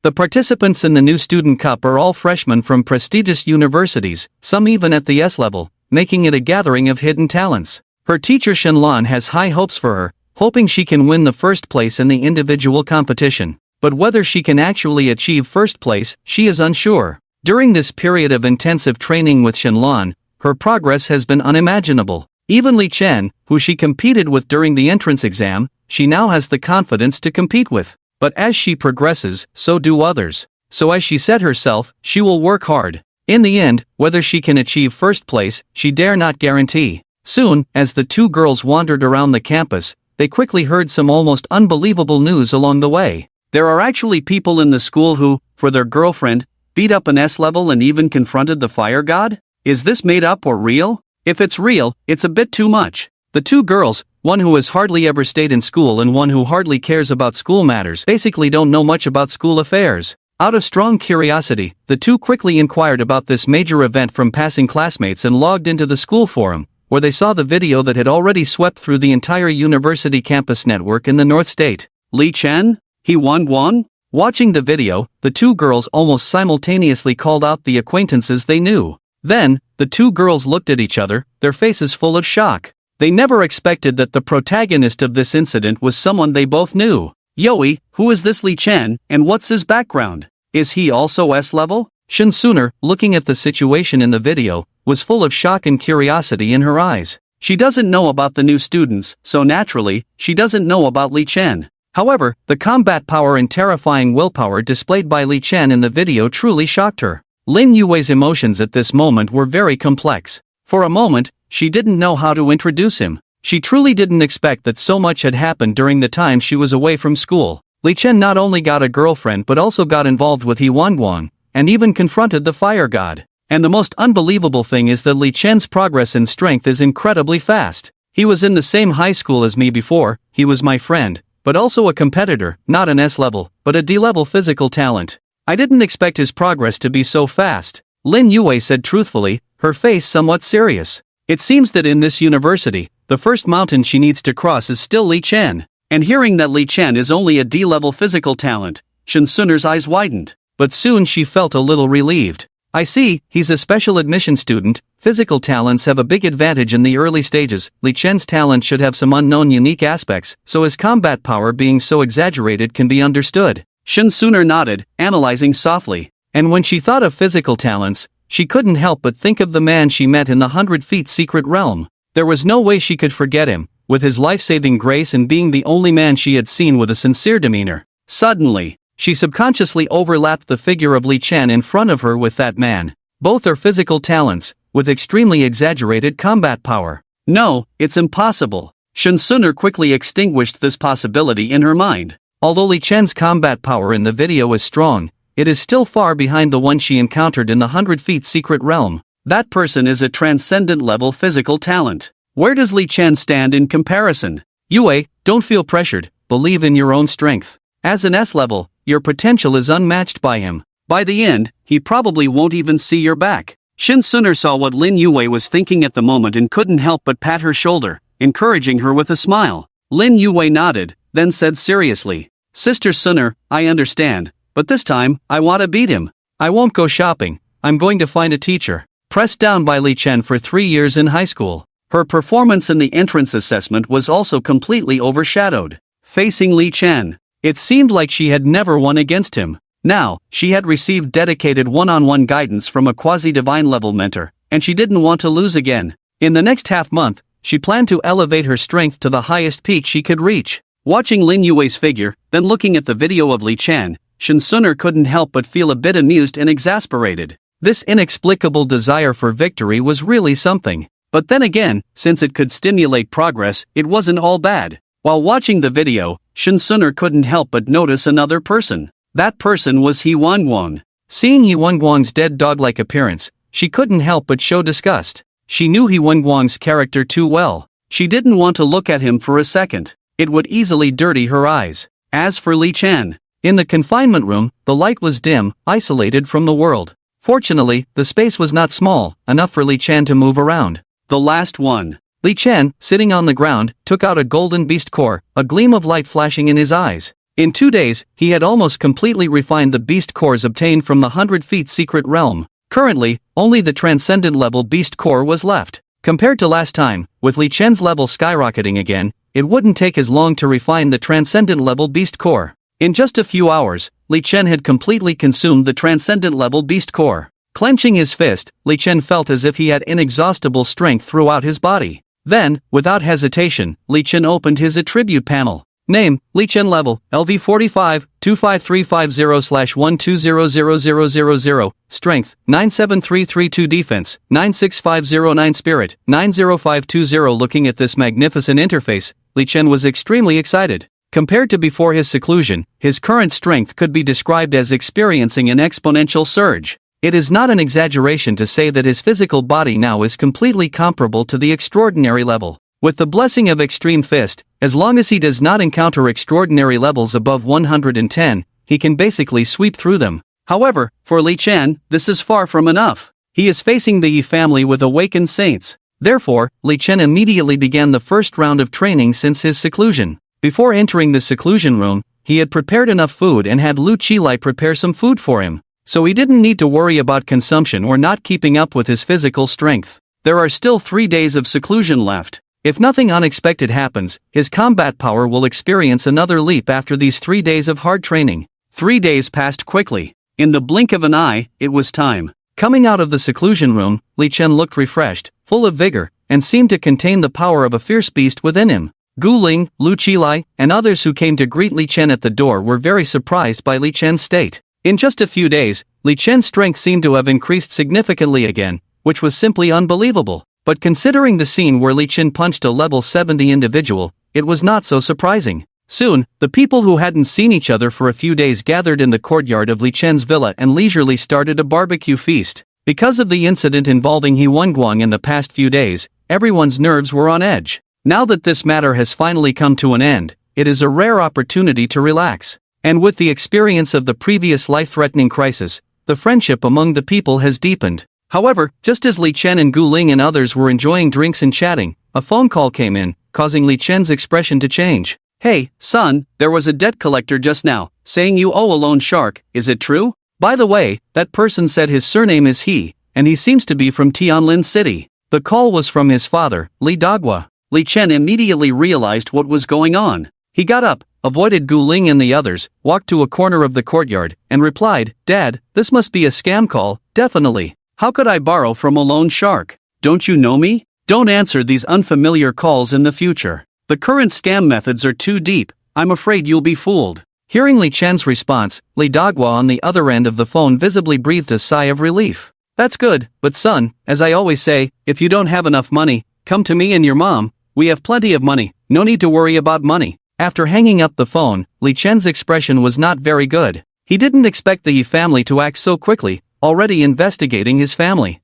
The participants in the new student cup are all freshmen from prestigious universities, some even at the S level, making it a gathering of hidden talents. Her teacher Shinlan has high hopes for her, hoping she can win the first place in the individual competition. But whether she can actually achieve first place, she is unsure. During this period of intensive training with Shinlan, her progress has been unimaginable. Even Li Chen, who she competed with during the entrance exam, she now has the confidence to compete with. But as she progresses, so do others. So as she said herself, she will work hard. In the end, whether she can achieve first place, she dare not guarantee. Soon, as the 2 girls wandered around the campus, they quickly heard some almost unbelievable news along the way. There are actually people in the school who, for their girlfriend, beat up an S level and even confronted the fire god? Is this made up or real? If it's real, it's a bit too much. The 2 girls, one who has hardly ever stayed in school and one who hardly cares about school matters, basically don't know much about school affairs. Out of strong curiosity, the 2 quickly inquired about this major event from passing classmates and logged into the school forum, where they saw the video that had already swept through the entire university campus network in the North State. Li Chen? He won Guan? Watching the video, the 2 girls almost simultaneously called out the acquaintances they knew. Then, the 2 girls looked at each other, their faces full of shock. They never expected that the protagonist of this incident was someone they both knew. Yoi, who is this Li Chen, and what's his background? Is he also S-level? Shuan, looking at the situation in the video, was full of shock and curiosity in her eyes. She doesn't know about the new students, so naturally, she doesn't know about Li Chen. However, the combat power and terrifying willpower displayed by Li Chen in the video truly shocked her. Lin Yu's emotions at this moment were very complex. For a moment, she didn't know how to introduce him. She truly didn't expect that so much had happened during the time she was away from school. Li Chen not only got a girlfriend but also got involved with He Wang, and even confronted the fire god. And the most unbelievable thing is that Li Chen's progress in strength is incredibly fast. He was in the same high school as me before, he was my friend, but also a competitor, not an S-level, but a D-level physical talent. I didn't expect his progress to be so fast, Lin Yu said truthfully, her face somewhat serious. It seems that in this university, the first mountain she needs to cross is still Li Chen. And hearing that Li Chen is only a D-level physical talent, Shuan's eyes widened. But soon she felt a little relieved. I see, he's a special admission student. Physical talents have a big advantage in the early stages. Li Chen's talent should have some unknown unique aspects, so his combat power being so exaggerated can be understood. Shuan nodded, analyzing softly. And when she thought of physical talents, she couldn't help but think of the man she met in the 100 Feet Secret Realm. There was no way she could forget him, with his life-saving grace and being the only man she had seen with a sincere demeanor. Suddenly, she subconsciously overlapped the figure of Li Chen in front of her with that man. Both are physical talents, with extremely exaggerated combat power. No, it's impossible. Shuan quickly extinguished this possibility in her mind. Although Li Chen's combat power in the video is strong, it is still far behind the one she encountered in the 100 Feet Secret Realm. That person is a transcendent level physical talent. Where does Li Chen stand in comparison? Yue, don't feel pressured, believe in your own strength. As an S-level, your potential is unmatched by him. By the end, he probably won't even see your back. Shuan saw what Lin Yu was thinking at the moment and couldn't help but pat her shoulder, encouraging her with a smile. Lin Yu nodded, then said seriously, Sister Shuan, I understand, but this time, I want to beat him. I won't go shopping, I'm going to find a teacher. Pressed down by Li Chen for 3 years in high school, her performance in the entrance assessment was also completely overshadowed. Facing Li Chen, it seemed like she had never won against him. Now, she had received dedicated one-on-one guidance from a quasi-divine level mentor, and she didn't want to lose again. In the next half-month, she planned to elevate her strength to the highest peak she could reach. Watching Lin Yu's figure, then looking at the video of Li Chen, Shuan couldn't help but feel a bit amused and exasperated. This inexplicable desire for victory was really something. But then again, since it could stimulate progress, it wasn't all bad. While watching the video, Shuan couldn't help but notice another person. That person was He Wang. Seeing He Wang's dead dog-like appearance, she couldn't help but show disgust. She knew He Wang's character too well. She didn't want to look at him for a second. It would easily dirty her eyes. As for Li Chen, in the confinement room, the light was dim, isolated from the world. Fortunately, the space was not small enough for Li Chen to move around. The last one. Li Chen, sitting on the ground, took out a golden beast core, a gleam of light flashing in his eyes. In 2 days, he had almost completely refined the beast cores obtained from the 100 Feet Secret Realm. Currently, only the transcendent level beast core was left. Compared to last time, with Li Chen's level skyrocketing again, it wouldn't take as long to refine the transcendent level beast core. In just a few hours, Li Chen had completely consumed the transcendent level beast core. Clenching his fist, Li Chen felt as if he had inexhaustible strength throughout his body. Then, without hesitation, Li Chen opened his attribute panel. Name, Li Chen level, LV45, 25350/1200000. Strength, 97332. Defense, 96509. Spirit, 90520. Looking at this magnificent interface, Li Chen was extremely excited. Compared to before his seclusion, his current strength could be described as experiencing an exponential surge. It is not an exaggeration to say that his physical body now is completely comparable to the extraordinary level. With the blessing of Extreme Fist, as long as he does not encounter extraordinary levels above 110, he can basically sweep through them. However, for Li Chen, this is far from enough. He is facing the Yi family with awakened saints. Therefore, Li Chen immediately began the first round of training since his seclusion. Before entering the seclusion room, he had prepared enough food and had Lu Qilai prepare some food for him. So he didn't need to worry about consumption or not keeping up with his physical strength. There are still 3 days of seclusion left. If nothing unexpected happens, his combat power will experience another leap after these 3 days of hard training. 3 days passed quickly. In the blink of an eye, it was time. Coming out of the seclusion room, Li Chen looked refreshed, full of vigor, and seemed to contain the power of a fierce beast within him. Gu Ling, Lu Qilai, and others who came to greet Li Chen at the door were very surprised by Li Chen's state. In just a few days, Li Chen's strength seemed to have increased significantly again, which was simply unbelievable. But considering the scene where Li Chen punched a level 70 individual, it was not so surprising. Soon, the people who hadn't seen each other for a few days gathered in the courtyard of Li Chen's villa and leisurely started a barbecue feast. Because of the incident involving He Wang in the past few days, everyone's nerves were on edge. Now that this matter has finally come to an end, it is a rare opportunity to relax. And with the experience of the previous life-threatening crisis, the friendship among the people has deepened. However, just as Li Chen and Gu Ling and others were enjoying drinks and chatting, a phone call came in, causing Li Chen's expression to change. "Hey, son, there was a debt collector just now, saying you owe a loan shark, is it true? By the way, that person said his surname is He, and he seems to be from Tianlin City." The call was from his father, Li Dagua. Li Chen immediately realized what was going on. He got up, avoided Gu Ling and the others, walked to a corner of the courtyard, and replied, "Dad, this must be a scam call, definitely. How could I borrow from a loan shark? Don't you know me? Don't answer these unfamiliar calls in the future. The current scam methods are too deep, I'm afraid you'll be fooled." Hearing Li Chen's response, Li Dagua on the other end of the phone visibly breathed a sigh of relief. "That's good, but son, as I always say, if you don't have enough money, come to me and your mom. We have plenty of money, no need to worry about money." After hanging up the phone, Li Chen's expression was not very good. He didn't expect the He family to act so quickly, already investigating his family.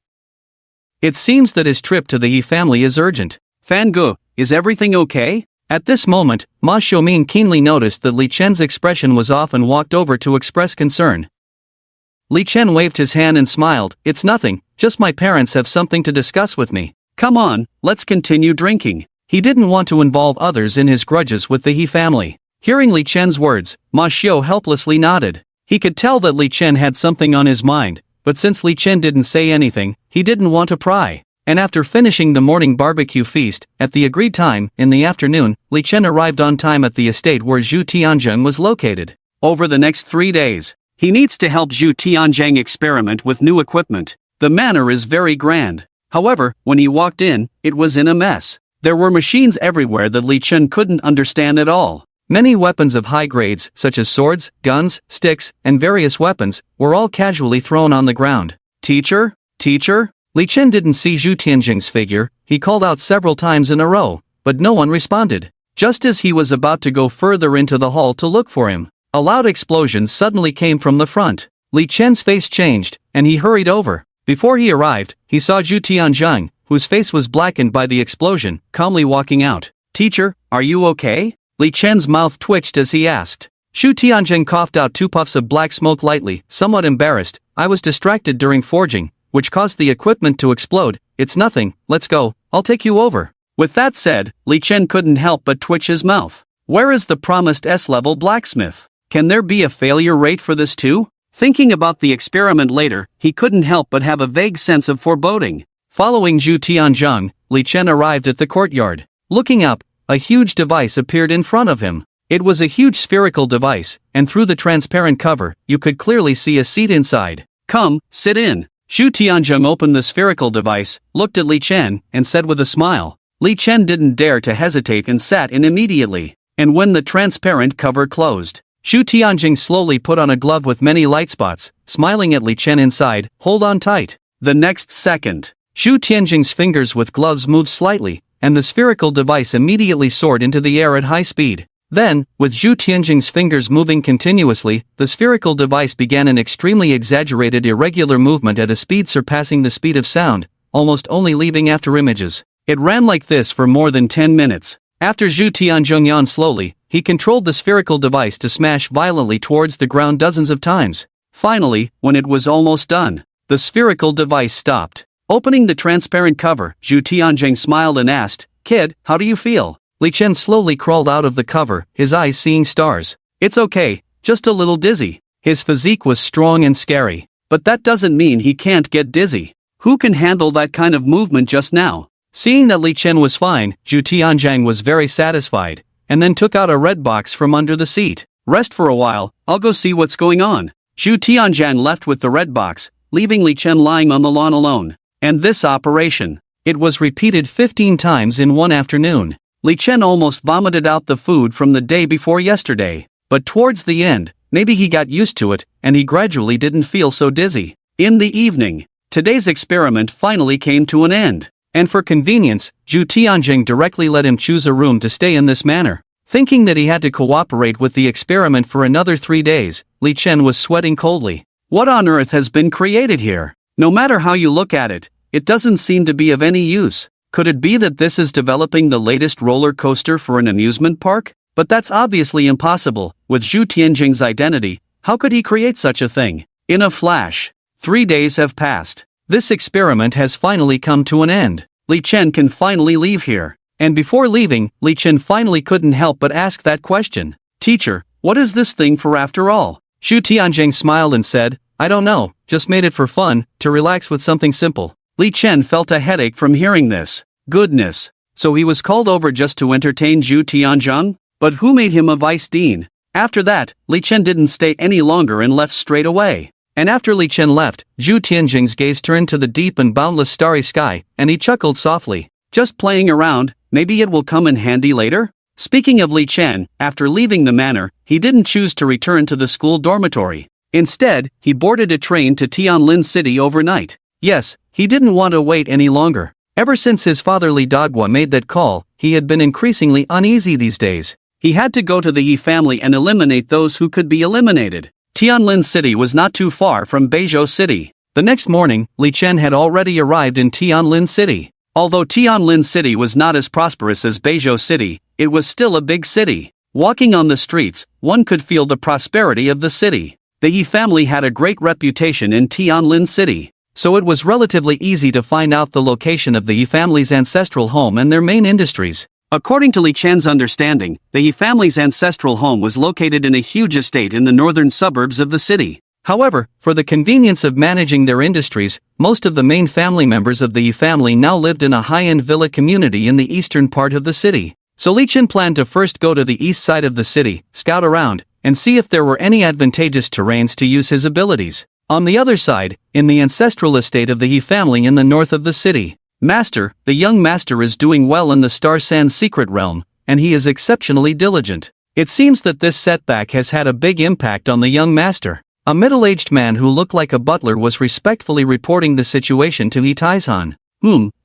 It seems that his trip to the He family is urgent. "Fan Gu, is everything okay?" At this moment, Ma Xiaoming keenly noticed that Li Chen's expression was off and walked over to express concern. Li Chen waved his hand and smiled, "It's nothing, just my parents have something to discuss with me. Come on, let's continue drinking." He didn't want to involve others in his grudges with the He family. Hearing Li Chen's words, Ma Xiao helplessly nodded. He could tell that Li Chen had something on his mind, but since Li Chen didn't say anything, he didn't want to pry. And after finishing the morning barbecue feast, at the agreed time, in the afternoon, Li Chen arrived on time at the estate where Zhu Tianzheng was located. Over the next 3 days, he needs to help Zhu Tianzheng experiment with new equipment. The manor is very grand. However, when he walked in, it was in a mess. There were machines everywhere that Li Chen couldn't understand at all. Many weapons of high grades, such as swords, guns, sticks, and various weapons, were all casually thrown on the ground. "Teacher? Teacher?" Li Chen didn't see Zhu Tianzheng's figure. He called out several times in a row, but no one responded. Just as he was about to go further into the hall to look for him, a loud explosion suddenly came from the front. Li Chen's face changed, and he hurried over. Before he arrived, he saw Zhu Tianzheng, whose face was blackened by the explosion, calmly walking out. "Teacher, are you okay?" Li Chen's mouth twitched as he asked. Zhu Tianzheng coughed out 2 puffs of black smoke lightly, somewhat embarrassed. "I was distracted during forging, which caused the equipment to explode. It's nothing, let's go, I'll take you over." With that said, Li Chen couldn't help but twitch his mouth. Where is the promised S-level blacksmith? Can there be a failure rate for this too? Thinking about the experiment later, he couldn't help but have a vague sense of foreboding. Following Zhu Tianzheng, Li Chen arrived at the courtyard. Looking up, a huge device appeared in front of him. It was a huge spherical device, and through the transparent cover, you could clearly see a seat inside. "Come, sit in." Zhu Tianzheng opened the spherical device, looked at Li Chen, and said with a smile. Li Chen didn't dare to hesitate and sat in immediately. And when the transparent cover closed, Zhu Tianzheng slowly put on a glove with many light spots, smiling at Li Chen inside. "Hold on tight." The next second, Zhu Tianzheng's fingers with gloves moved slightly, and the spherical device immediately soared into the air at high speed. Then, with Zhu Tianzheng's fingers moving continuously, the spherical device began an extremely exaggerated irregular movement at a speed surpassing the speed of sound, almost only leaving after images. It ran like this for more than 10 minutes. After Zhu Tianzheng yawned slowly, he controlled the spherical device to smash violently towards the ground dozens of times. Finally, when it was almost done, the spherical device stopped. Opening the transparent cover, Zhu Tianzheng smiled and asked, "Kid, how do you feel?" Li Chen slowly crawled out of the cover, his eyes seeing stars. "It's okay, just a little dizzy." His physique was strong and scary. But that doesn't mean he can't get dizzy. Who can handle that kind of movement just now? Seeing that Li Chen was fine, Zhu Tianzhang was very satisfied, and then took out a red box from under the seat. Rest for a while, I'll go see what's going on. Zhu Tianzhang left with the red box, leaving Li Chen lying on the lawn alone. And this operation. It was repeated 15 times in one afternoon. Li Chen almost vomited out the food from the day before yesterday. But towards the end, maybe he got used to it, and he gradually didn't feel so dizzy. In the evening, today's experiment finally came to an end. And for convenience, Zhu Tianjing directly let him choose a room to stay in this manner. Thinking that he had to cooperate with the experiment for another 3 days, Li Chen was sweating coldly. What on earth has been created here? No matter how you look at it, it doesn't seem to be of any use. Could it be that this is developing the latest roller coaster for an amusement park? But that's obviously impossible. With Zhu Tianjing's identity, how could he create such a thing? In a flash, 3 days have passed. This experiment has finally come to an end. Li Chen can finally leave here. And before leaving, Li Chen finally couldn't help but ask that question. Teacher, what is this thing for after all? Zhu Tianjing smiled and said, I don't know, just made it for fun, to relax with something simple. Li Chen felt a headache from hearing this. Goodness. So he was called over just to entertain Zhu Tianzhang? But who made him a vice dean? After that, Li Chen didn't stay any longer and left straight away. And after Li Chen left, Zhu Tianjing's gaze turned to the deep and boundless starry sky, and he chuckled softly. Just playing around, maybe it will come in handy later? Speaking of Li Chen, after leaving the manor, he didn't choose to return to the school dormitory. Instead, he boarded a train to Tianlin City overnight. Yes, he didn't want to wait any longer. Ever since his father Li Dagua made that call, he had been increasingly uneasy these days. He had to go to the Yi family and eliminate those who could be eliminated. Tianlin City was not too far from Beizhou City. The next morning, Li Chen had already arrived in Tianlin City. Although Tianlin City was not as prosperous as Beizhou City, it was still a big city. Walking on the streets, one could feel the prosperity of the city. The Yi family had a great reputation in Tianlin City, so it was relatively easy to find out the location of the Yi family's ancestral home and their main industries. According to Li Chen's understanding, the Yi family's ancestral home was located in a huge estate in the northern suburbs of the city. However, for the convenience of managing their industries, most of the main family members of the Yi family now lived in a high-end villa community in the eastern part of the city. So Li Chen planned to first go to the east side of the city, scout around, and see if there were any advantageous terrains to use his abilities. On the other side, in the ancestral estate of the Yi family in the north of the city, Master, the young master is doing well in the Star Sand secret realm, and he is exceptionally diligent. It seems that this setback has had a big impact on the young master. A middle-aged man who looked like a butler was respectfully reporting the situation to He Taizhan.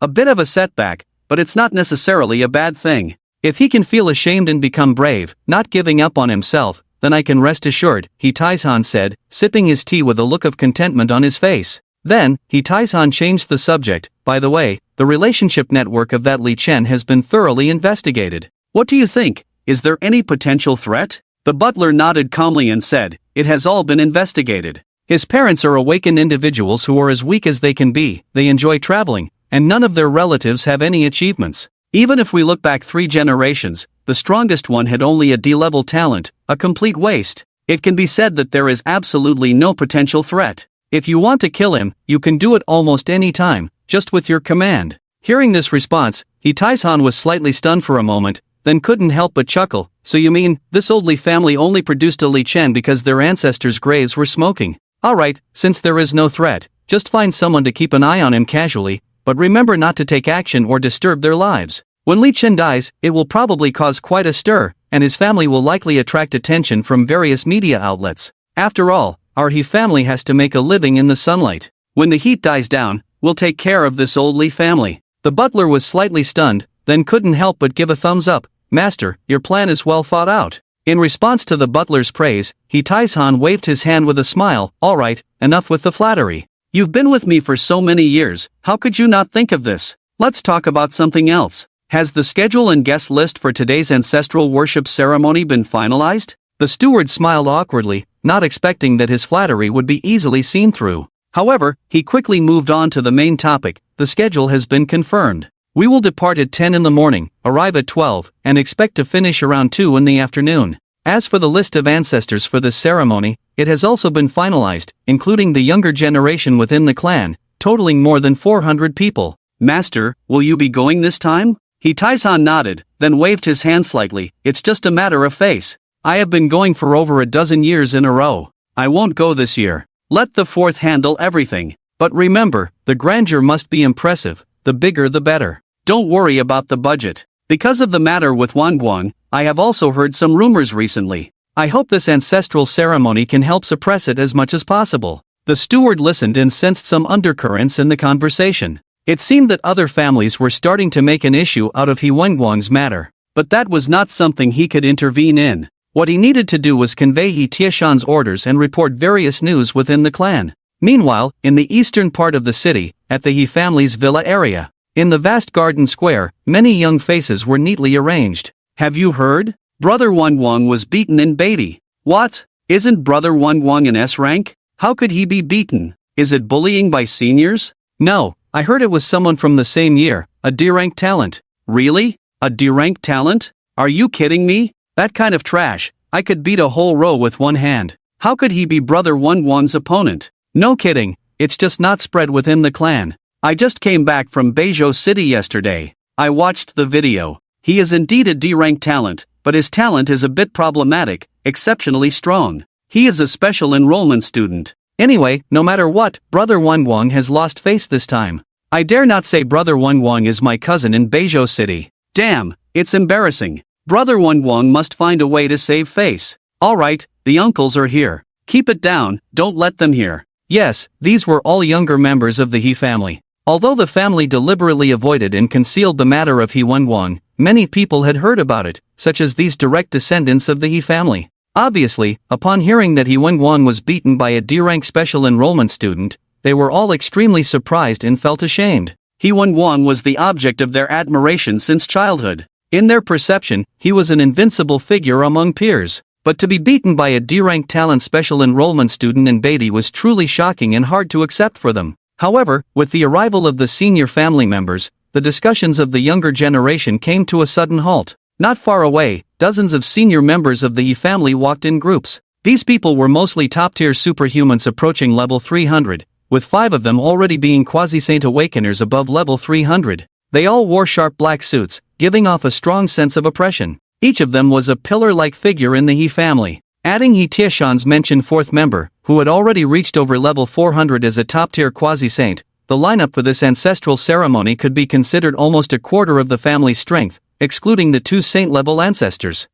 A bit of a setback, but it's not necessarily a bad thing. If he can feel ashamed and become brave, not giving up on himself, then I can rest assured, He Taizhan said, sipping his tea with a look of contentment on his face. Then, He Taizhan changed the subject. By the way, the relationship network of that Li Chen has been thoroughly investigated. What do you think? Is there any potential threat? The butler nodded calmly and said, it has all been investigated. His parents are awakened individuals who are as weak as they can be, they enjoy traveling, and none of their relatives have any achievements. Even if we look back 3 generations, the strongest one had only a D-level talent, a complete waste. It can be said that there is absolutely no potential threat. If you want to kill him, you can do it almost any time, just with your command. Hearing this response, He Taizhan was slightly stunned for a moment, then couldn't help but chuckle. So you mean, this old Li family only produced a Li Chen because their ancestors' graves were smoking? Alright, since there is no threat, just find someone to keep an eye on him casually, but remember not to take action or disturb their lives. When Li Chen dies, it will probably cause quite a stir, and his family will likely attract attention from various media outlets. After all, our He family has to make a living in the sunlight. When the heat dies down, we'll take care of this old Li family. The butler was slightly stunned, then couldn't help but give a thumbs up. Master, your plan is well thought out. In response to the butler's praise, He Taizhan waved his hand with a smile. Alright, enough with the flattery. You've been with me for so many years, how could you not think of this? Let's talk about something else. Has the schedule and guest list for today's ancestral worship ceremony been finalized? The steward smiled awkwardly, not expecting that his flattery would be easily seen through. However, he quickly moved on to the main topic. The schedule has been confirmed. We will depart at 10 in the morning, arrive at 12, and expect to finish around 2 in the afternoon. As for the list of ancestors for this ceremony, it has also been finalized, including the younger generation within the clan, totaling more than 400 people. Master, will you be going this time? He Taizhan nodded, then waved his hand slightly. It's just a matter of face. I have been going for over a dozen years in a row. I won't go this year. Let the fourth handle everything. But remember, the grandeur must be impressive, the bigger the better. Don't worry about the budget. Because of the matter with Guan, I have also heard some rumors recently. I hope this ancestral ceremony can help suppress it as much as possible. The steward listened and sensed some undercurrents in the conversation. It seemed that other families were starting to make an issue out of He Wang's matter. But that was not something he could intervene in. What he needed to do was convey He Tieshan's orders and report various news within the clan. Meanwhile, in the eastern part of the city, at the He family's villa area, in the vast garden square, many young faces were neatly arranged. Have you heard? Brother Wang was beaten in Beatty. What? Isn't Brother Wang an S rank? How could he be beaten? Is it bullying by seniors? No, I heard it was someone from the same year, a D-rank talent. Really? A D-rank talent? Are you kidding me? That kind of trash, I could beat a whole row with one hand. How could he be Brother Wang's opponent? No kidding, it's just not spread within the clan. I just came back from Beizhou City yesterday. I watched the video. He is indeed a D-rank talent, but his talent is a bit problematic, exceptionally strong. He is a special enrollment student. Anyway, no matter what, Brother Wang has lost face this time. I dare not say Brother Wang is my cousin in Beizhou City. Damn, it's embarrassing. Brother Wang must find a way to save face. Alright, the uncles are here. Keep it down, don't let them hear. Yes, these were all younger members of the He family. Although the family deliberately avoided and concealed the matter of He Wang, many people had heard about it, such as these direct descendants of the He family. Obviously, upon hearing that He Wang was beaten by a D-rank special enrollment student, they were all extremely surprised and felt ashamed. He Wang was the object of their admiration since childhood. In their perception, he was an invincible figure among peers. But to be beaten by a D-rank talent special enrollment student in Beatty was truly shocking and hard to accept for them. However, with the arrival of the senior family members, the discussions of the younger generation came to a sudden halt. Not far away, dozens of senior members of the He family walked in groups. These people were mostly top-tier superhumans approaching level 300, with 5 of them already being quasi-saint awakeners above level 300. They all wore sharp black suits, giving off a strong sense of oppression. Each of them was a pillar-like figure in the He family. Adding He Tieshan's mentioned 4th member, who had already reached over level 400 as a top-tier quasi-saint, the lineup for this ancestral ceremony could be considered almost a quarter of the family's strength, excluding the 2 saint-level ancestors.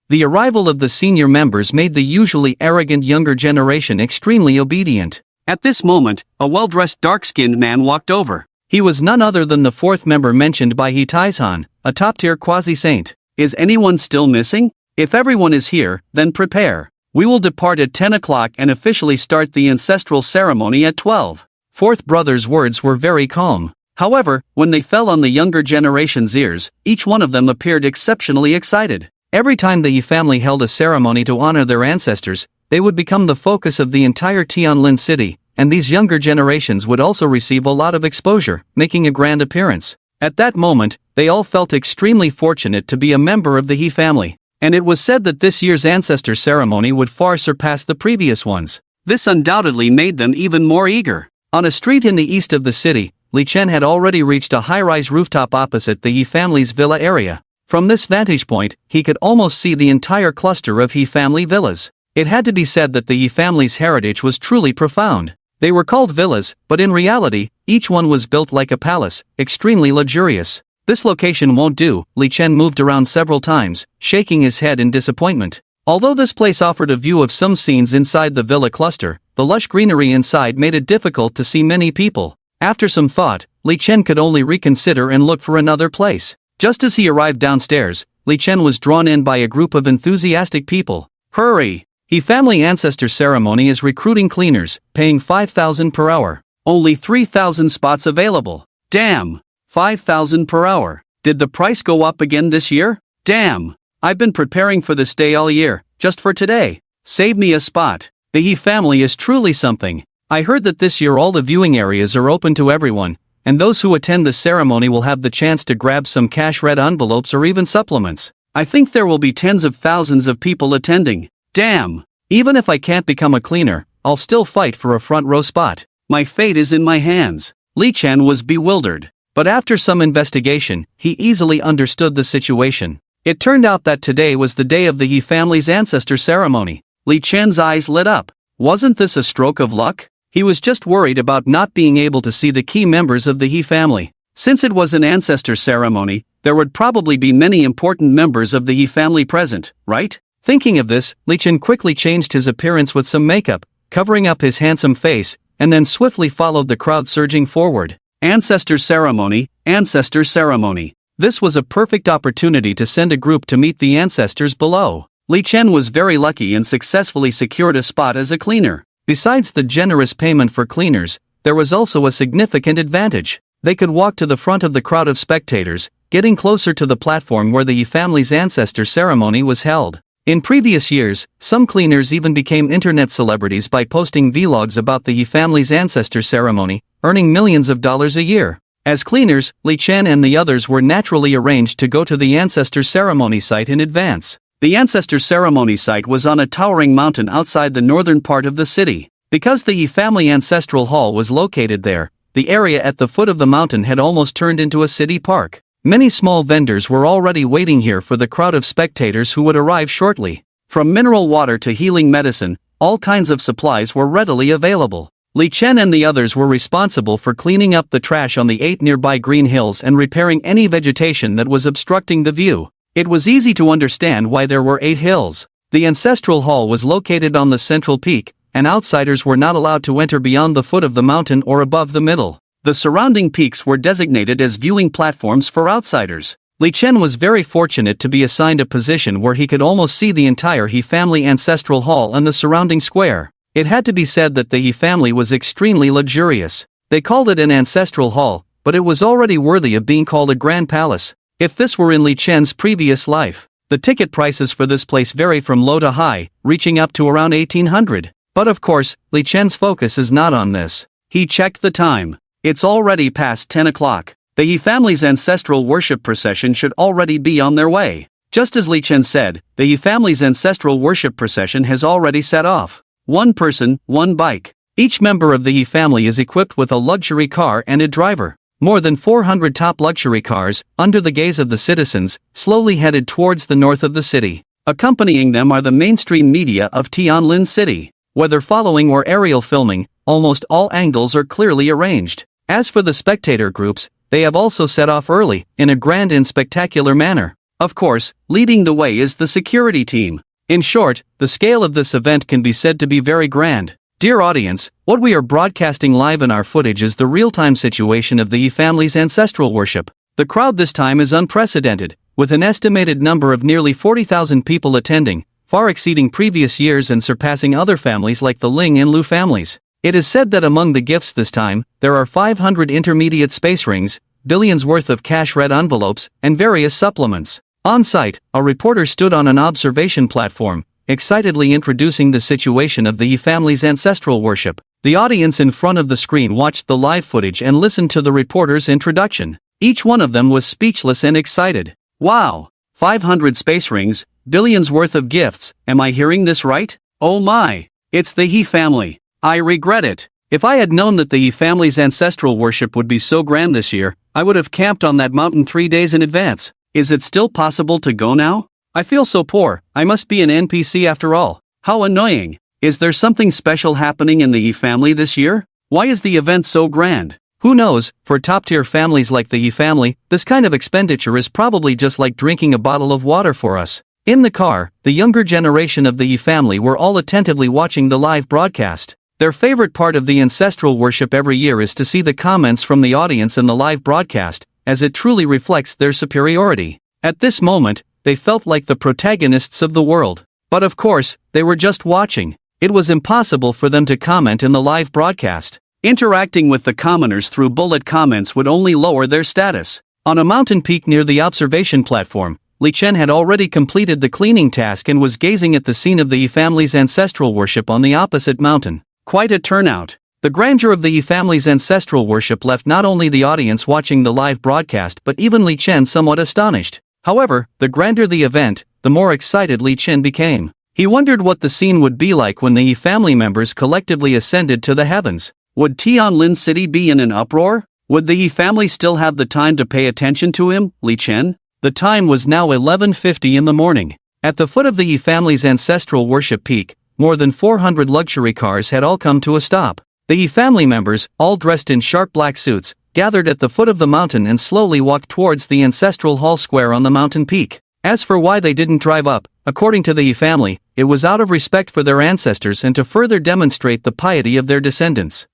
The arrival of the senior members made the usually arrogant younger generation extremely obedient. At this moment, a well-dressed dark-skinned man walked over. He was none other than the 4th member mentioned by He Taizhan, a top-tier quasi-saint. Is anyone still missing? If everyone is here, then prepare. We will depart at 10 o'clock and officially start the ancestral ceremony at 12. 4th brother's words were very calm. However, when they fell on the younger generation's ears, each one of them appeared exceptionally excited. Every time the He family held a ceremony to honor their ancestors, they would become the focus of the entire Tianlin city, and these younger generations would also receive a lot of exposure, making a grand appearance. At that moment, they all felt extremely fortunate to be a member of the He family, and it was said that this year's ancestor ceremony would far surpass the previous ones. This undoubtedly made them even more eager. On a street in the east of the city, Li Chen had already reached a high-rise rooftop opposite the He family's villa area. From this vantage point, he could almost see the entire cluster of He family villas. It had to be said that the He family's heritage was truly profound. They were called villas, but in reality, each one was built like a palace, extremely luxurious. This location won't do, Li Chen moved around several times, shaking his head in disappointment. Although this place offered a view of some scenes inside the villa cluster, the lush greenery inside made it difficult to see many people. After some thought, Li Chen could only reconsider and look for another place. Just as he arrived downstairs, Li Chen was drawn in by a group of enthusiastic people. Hurry! He family ancestor ceremony is recruiting cleaners, paying 5,000 per hour. Only 3,000 spots available. Damn! 5,000 per hour. Did the price go up again this year? Damn! I've been preparing for this day all year, just for today. Save me a spot. The He family is truly something. I heard that this year all the viewing areas are open to everyone, and those who attend the ceremony will have the chance to grab some cash-red envelopes or even supplements. I think there will be tens of thousands of people attending. Damn! Even if I can't become a cleaner, I'll still fight for a front row spot. My fate is in my hands. Li Chen was bewildered. But after some investigation, he easily understood the situation. It turned out that today was the day of the He family's ancestor ceremony. Li Chen's eyes lit up. Wasn't this a stroke of luck? He was just worried about not being able to see the key members of the He family. Since it was an ancestor ceremony, there would probably be many important members of the He family present, right? Thinking of this, Li Chen quickly changed his appearance with some makeup, covering up his handsome face, and then swiftly followed the crowd surging forward. Ancestor ceremony, ancestor ceremony. This was a perfect opportunity to send a group to meet the ancestors below. Li Chen was very lucky and successfully secured a spot as a cleaner. Besides the generous payment for cleaners, there was also a significant advantage. They could walk to the front of the crowd of spectators, getting closer to the platform where the He family's ancestor ceremony was held. In previous years, some cleaners even became internet celebrities by posting vlogs about the He family's ancestor ceremony, earning millions of dollars a year. As cleaners, Li Chen and the others were naturally arranged to go to the ancestor ceremony site in advance. The ancestor ceremony site was on a towering mountain outside the northern part of the city. Because the He family ancestral hall was located there, the area at the foot of the mountain had almost turned into a city park. Many small vendors were already waiting here for the crowd of spectators who would arrive shortly. From mineral water to healing medicine, all kinds of supplies were readily available. Li Chen and the others were responsible for cleaning up the trash on the 8 nearby green hills and repairing any vegetation that was obstructing the view. It was easy to understand why there were 8 hills. The ancestral hall was located on the central peak, and outsiders were not allowed to enter beyond the foot of the mountain or above the middle. The surrounding peaks were designated as viewing platforms for outsiders. Li Chen was very fortunate to be assigned a position where he could almost see the entire He family ancestral hall and the surrounding square. It had to be said that the He family was extremely luxurious. They called it an ancestral hall, but it was already worthy of being called a grand palace. If this were in Li Chen's previous life, the ticket prices for this place vary from low to high, reaching up to around 1800. But of course, Li Chen's focus is not on this. He checked the time. It's already past 10 o'clock. The He family's ancestral worship procession should already be on their way. Just as Li Chen said, the He family's ancestral worship procession has already set off. One person, one bike. Each member of the He family is equipped with a luxury car and a driver. More than 400 top luxury cars, under the gaze of the citizens, slowly headed towards the north of the city. Accompanying them are the mainstream media of Tianlin City. Whether following or aerial filming, almost all angles are clearly arranged. As for the spectator groups, they have also set off early, in a grand and spectacular manner. Of course, leading the way is the security team. In short, the scale of this event can be said to be very grand. Dear audience, what we are broadcasting live in our footage is the real-time situation of the He family's ancestral worship. The crowd this time is unprecedented, with an estimated number of nearly 40,000 people attending, far exceeding previous years and surpassing other families like the Ling and Lu families. It is said that among the gifts this time, there are 500 intermediate space rings, billions worth of cash-red envelopes, and various supplements. On site, a reporter stood on an observation platform, excitedly introducing the situation of the He family's ancestral worship. The audience in front of the screen watched the live footage and listened to the reporter's introduction. Each one of them was speechless and excited. Wow! 500 space rings, billions worth of gifts, am I hearing this right? Oh my! It's the He family. I regret it. If I had known that the He family's ancestral worship would be so grand this year, I would have camped on that mountain 3 days in advance. Is it still possible to go now? I feel so poor, I must be an NPC after all. How annoying. Is there something special happening in the He family this year? Why is the event so grand? Who knows, for top-tier families like the He family, this kind of expenditure is probably just like drinking a bottle of water for us. In the car, the younger generation of the He family were all attentively watching the live broadcast. Their favorite part of the ancestral worship every year is to see the comments from the audience in the live broadcast, as it truly reflects their superiority. At this moment, they felt like the protagonists of the world. But of course, they were just watching. It was impossible for them to comment in the live broadcast. Interacting with the commoners through bullet comments would only lower their status. On a mountain peak near the observation platform, Li Chen had already completed the cleaning task and was gazing at the scene of the He family's ancestral worship on the opposite mountain. Quite a turnout. The grandeur of the He family's ancestral worship left not only the audience watching the live broadcast but even Li Chen somewhat astonished. However, the grander the event, the more excited Li Chen became. He wondered what the scene would be like when the He family members collectively ascended to the heavens. Would Tianlin City be in an uproar? Would the He family still have the time to pay attention to him, Li Chen? The time was now 11:50 in the morning. At the foot of the He family's ancestral worship peak, more than 400 luxury cars had all come to a stop. The He family members, all dressed in sharp black suits, gathered at the foot of the mountain and slowly walked towards the ancestral hall square on the mountain peak. As for why they didn't drive up, according to the He family, it was out of respect for their ancestors and to further demonstrate the piety of their descendants.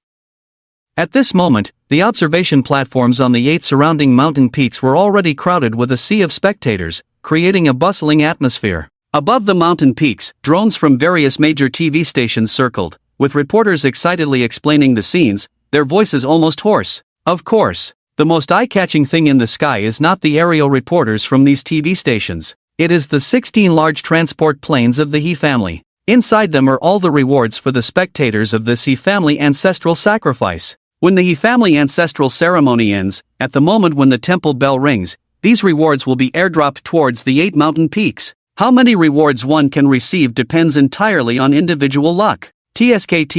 At this moment, the observation platforms on the 8 surrounding mountain peaks were already crowded with a sea of spectators, creating a bustling atmosphere. Above the mountain peaks, drones from various major TV stations circled, with reporters excitedly explaining the scenes, their voices almost hoarse. Of course, the most eye-catching thing in the sky is not the aerial reporters from these TV stations. It is the 16 large transport planes of the He family. Inside them are all the rewards for the spectators of this He family ancestral sacrifice. When the He family ancestral ceremony ends, at the moment when the temple bell rings, these rewards will be airdropped towards the 8 mountain peaks. How many rewards one can receive depends entirely on individual luck. TSK,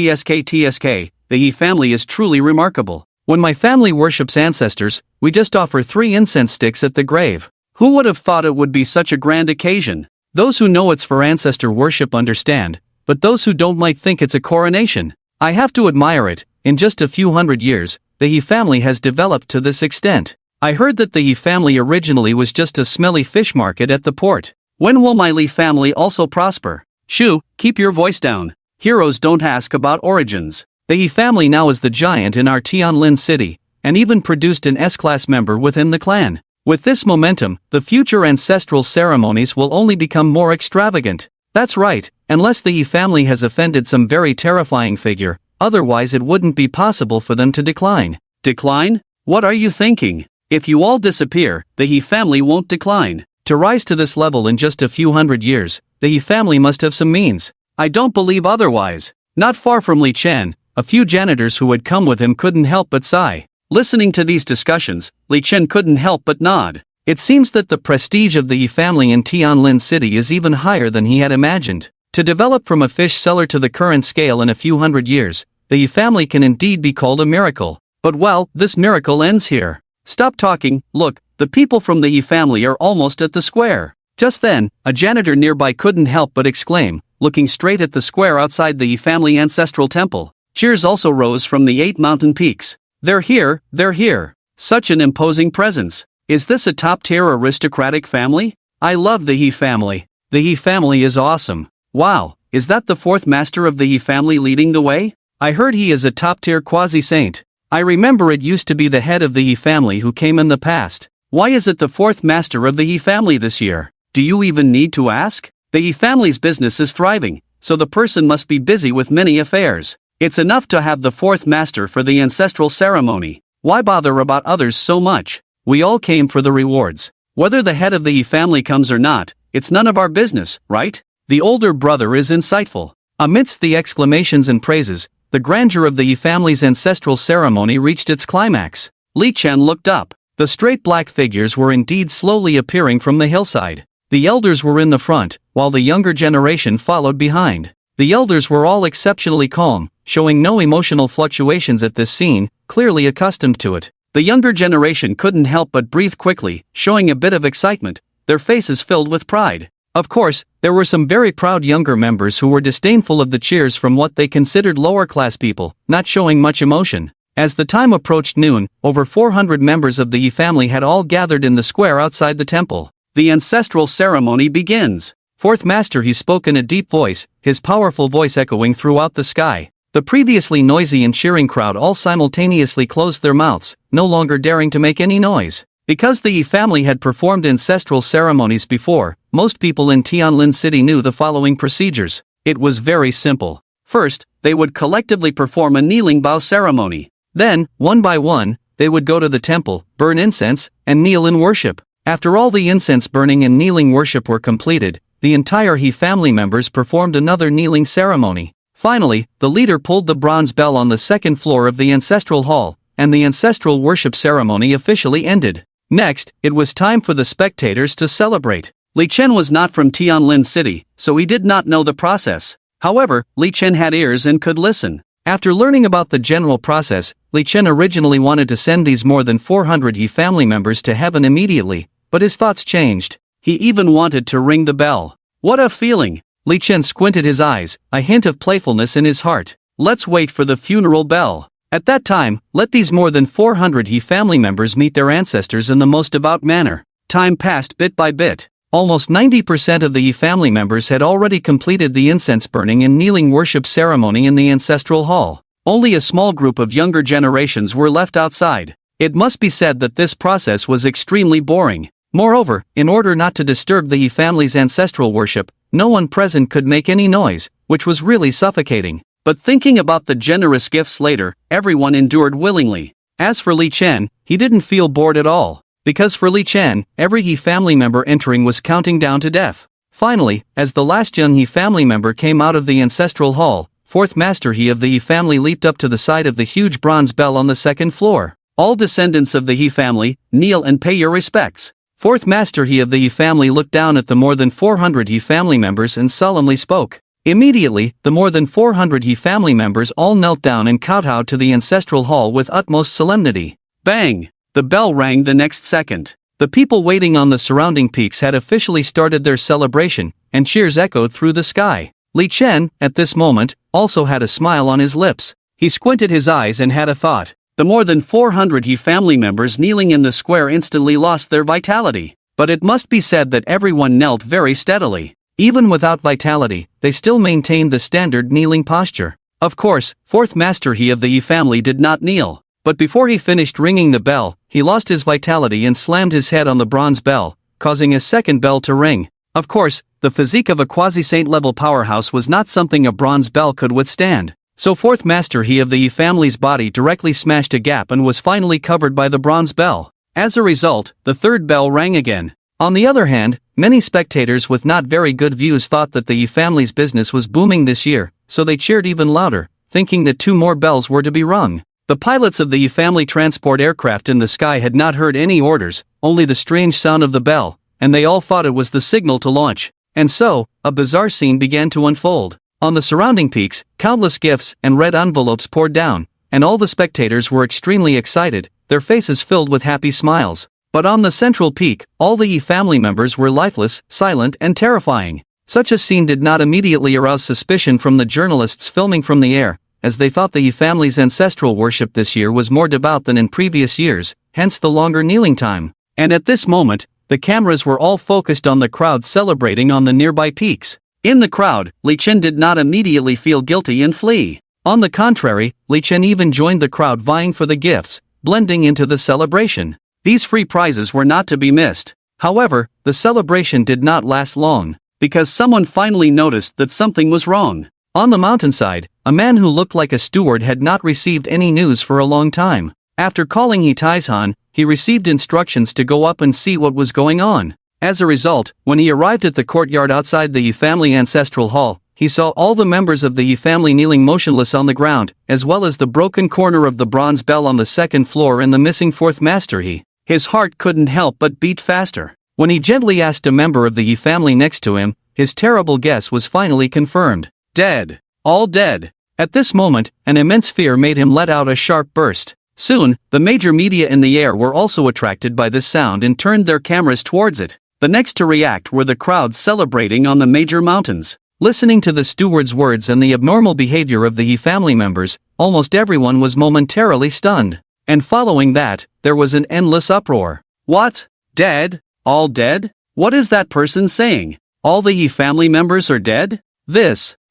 the He family is truly remarkable. When my family worships ancestors, we just offer 3 incense sticks at the grave. Who would have thought it would be such a grand occasion? Those who know it's for ancestor worship understand, but those who don't might think it's a coronation. I have to admire it. In just a few hundred years, the He family has developed to this extent. I heard that the He family originally was just a smelly fish market at the port. When will my Li family also prosper? Shu, keep your voice down. Heroes don't ask about origins. The He family now is the giant in our Tianlin city, and even produced an S-class member within the clan. With this momentum, the future ancestral ceremonies will only become more extravagant. That's right, unless the He family has offended some very terrifying figure, otherwise it wouldn't be possible for them to decline. Decline? What are you thinking? If you all disappear, the He family won't decline. To rise to this level in just a few hundred years, the He family must have some means. I don't believe otherwise. Not far from Li Chen, a few janitors who had come with him couldn't help but sigh. Listening to these discussions, Li Chen couldn't help but nod. It seems that the prestige of the He family in Tianlin City is even higher than he had imagined. To develop from a fish seller to the current scale in a few hundred years, the He family can indeed be called a miracle. But well, this miracle ends here. Stop talking, look, the people from the He family are almost at the square. Just then, a janitor nearby couldn't help but exclaim, looking straight at the square outside the He family ancestral temple. Cheers also rose from the 8 mountain peaks. They're here, they're here. Such an imposing presence. Is this a top-tier aristocratic family? I love the He family. The He family is awesome. Wow, is that the 4th master of the He family leading the way? I heard he is a top-tier quasi-saint. I remember it used to be the head of the He family who came in the past. Why is it the 4th master of the He family this year? Do you even need to ask? The He family's business is thriving, so the person must be busy with many affairs. It's enough to have the 4th master for the ancestral ceremony. Why bother about others so much? We all came for the rewards. Whether the head of the He family comes or not, it's none of our business, right? The older brother is insightful. Amidst the exclamations and praises, the grandeur of the He family's ancestral ceremony reached its climax. Li Chen looked up. The straight black figures were indeed slowly appearing from the hillside. The elders were in the front, while the younger generation followed behind. The elders were all exceptionally calm, showing no emotional fluctuations at this scene, clearly accustomed to it. The younger generation couldn't help but breathe quickly, showing a bit of excitement, their faces filled with pride. Of course, there were some very proud younger members who were disdainful of the cheers from what they considered lower-class people, not showing much emotion. As the time approached noon, over 400 members of the He family had all gathered in the square outside the temple. The ancestral ceremony begins. 4th master, he spoke in a deep voice, his powerful voice echoing throughout the sky. The previously noisy and cheering crowd all simultaneously closed their mouths, no longer daring to make any noise. Because the He family had performed ancestral ceremonies before, most people in Tianlin City knew the following procedures. It was very simple. First, they would collectively perform a kneeling bow ceremony. Then, one by one, they would go to the temple, burn incense, and kneel in worship. After all the incense burning and kneeling worship were completed, the entire He family members performed another kneeling ceremony. Finally, the leader pulled the bronze bell on the 2nd floor of the ancestral hall, and the ancestral worship ceremony officially ended. Next, it was time for the spectators to celebrate. Li Chen was not from Tianlin City, so he did not know the process. However, Li Chen had ears and could listen. After learning about the general process, Li Chen originally wanted to send these more than 400 He family members to heaven immediately, but his thoughts changed. He even wanted to ring the bell. What a feeling! Li Chen squinted his eyes, a hint of playfulness in his heart. Let's wait for the funeral bell. At that time, let these more than 400 He family members meet their ancestors in the most devout manner. Time passed bit by bit. Almost 90% of the He family members had already completed the incense burning and kneeling worship ceremony in the ancestral hall. Only a small group of younger generations were left outside. It must be said that this process was extremely boring. Moreover, in order not to disturb the He family's ancestral worship, no one present could make any noise, which was really suffocating. But thinking about the generous gifts later, everyone endured willingly. As for Li Chen, he didn't feel bored at all. Because for Li Chen, every He family member entering was counting down to death. Finally, as the last young He family member came out of the ancestral hall, fourth Master He of the He family leaped up to the side of the huge bronze bell on the second floor. All descendants of the He family, kneel and pay your respects. Fourth Master He of the He family looked down at the more than 400 He family members and solemnly spoke. Immediately, the more than 400 He family members all knelt down and kowtowed to the ancestral hall with utmost solemnity. Bang! The bell rang the next second. The people waiting on the surrounding peaks had officially started their celebration, and cheers echoed through the sky. Li Chen, at this moment, also had a smile on his lips. He squinted his eyes and had a thought. The more than 400 He family members kneeling in the square instantly lost their vitality. But it must be said that everyone knelt very steadily. Even without vitality, they still maintained the standard kneeling posture. Of course, fourth Master He of the He family did not kneel. But before he finished ringing the bell, he lost his vitality and slammed his head on the bronze bell, causing a second bell to ring. Of course, the physique of a quasi-saint level powerhouse was not something a bronze bell could withstand. So fourth Master He of the He family's body directly smashed a gap and was finally covered by the bronze bell. As a result, the third bell rang again. On the other hand, many spectators with not very good views thought that the He family's business was booming this year, so they cheered even louder, thinking that 2 more bells were to be rung. The pilots of the He family transport aircraft in the sky had not heard any orders, only the strange sound of the bell, and they all thought it was the signal to launch. And so, a bizarre scene began to unfold. On the surrounding peaks, countless gifts and red envelopes poured down, and all the spectators were extremely excited, their faces filled with happy smiles. But on the central peak, all the He family members were lifeless, silent and terrifying. Such a scene did not immediately arouse suspicion from the journalists filming from the air, as they thought the He family's ancestral worship this year was more devout than in previous years, hence the longer kneeling time. And at this moment, the cameras were all focused on the crowd celebrating on the nearby peaks. In the crowd, Li Chen did not immediately feel guilty and flee. On the contrary, Li Chen even joined the crowd vying for the gifts, blending into the celebration. These free prizes were not to be missed. However, the celebration did not last long, because someone finally noticed that something was wrong. On the mountainside, a man who looked like a steward had not received any news for a long time. After calling He Taizhan, he received instructions to go up and see what was going on. As a result, when he arrived at the courtyard outside the He family ancestral hall, he saw all the members of the He family kneeling motionless on the ground, as well as the broken corner of the bronze bell on the second floor and the missing fourth Master He. His heart couldn't help but beat faster. When he gently asked a member of the He family next to him, his terrible guess was finally confirmed. Dead. All dead. At this moment, an immense fear made him let out a sharp burst. Soon, the major media in the air were also attracted by this sound and turned their cameras towards it. The next to react were the crowds celebrating on the major mountains. Listening to the steward's words and the abnormal behavior of the He family members, almost everyone was momentarily stunned. And following that, there was an endless uproar. What? Dead? All dead? What is that person saying? All the He family members are dead?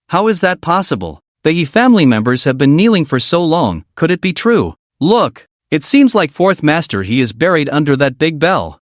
How is that possible? The He family members have been kneeling for so long, could it be true? Look! It seems like fourth Master He is buried under that big bell.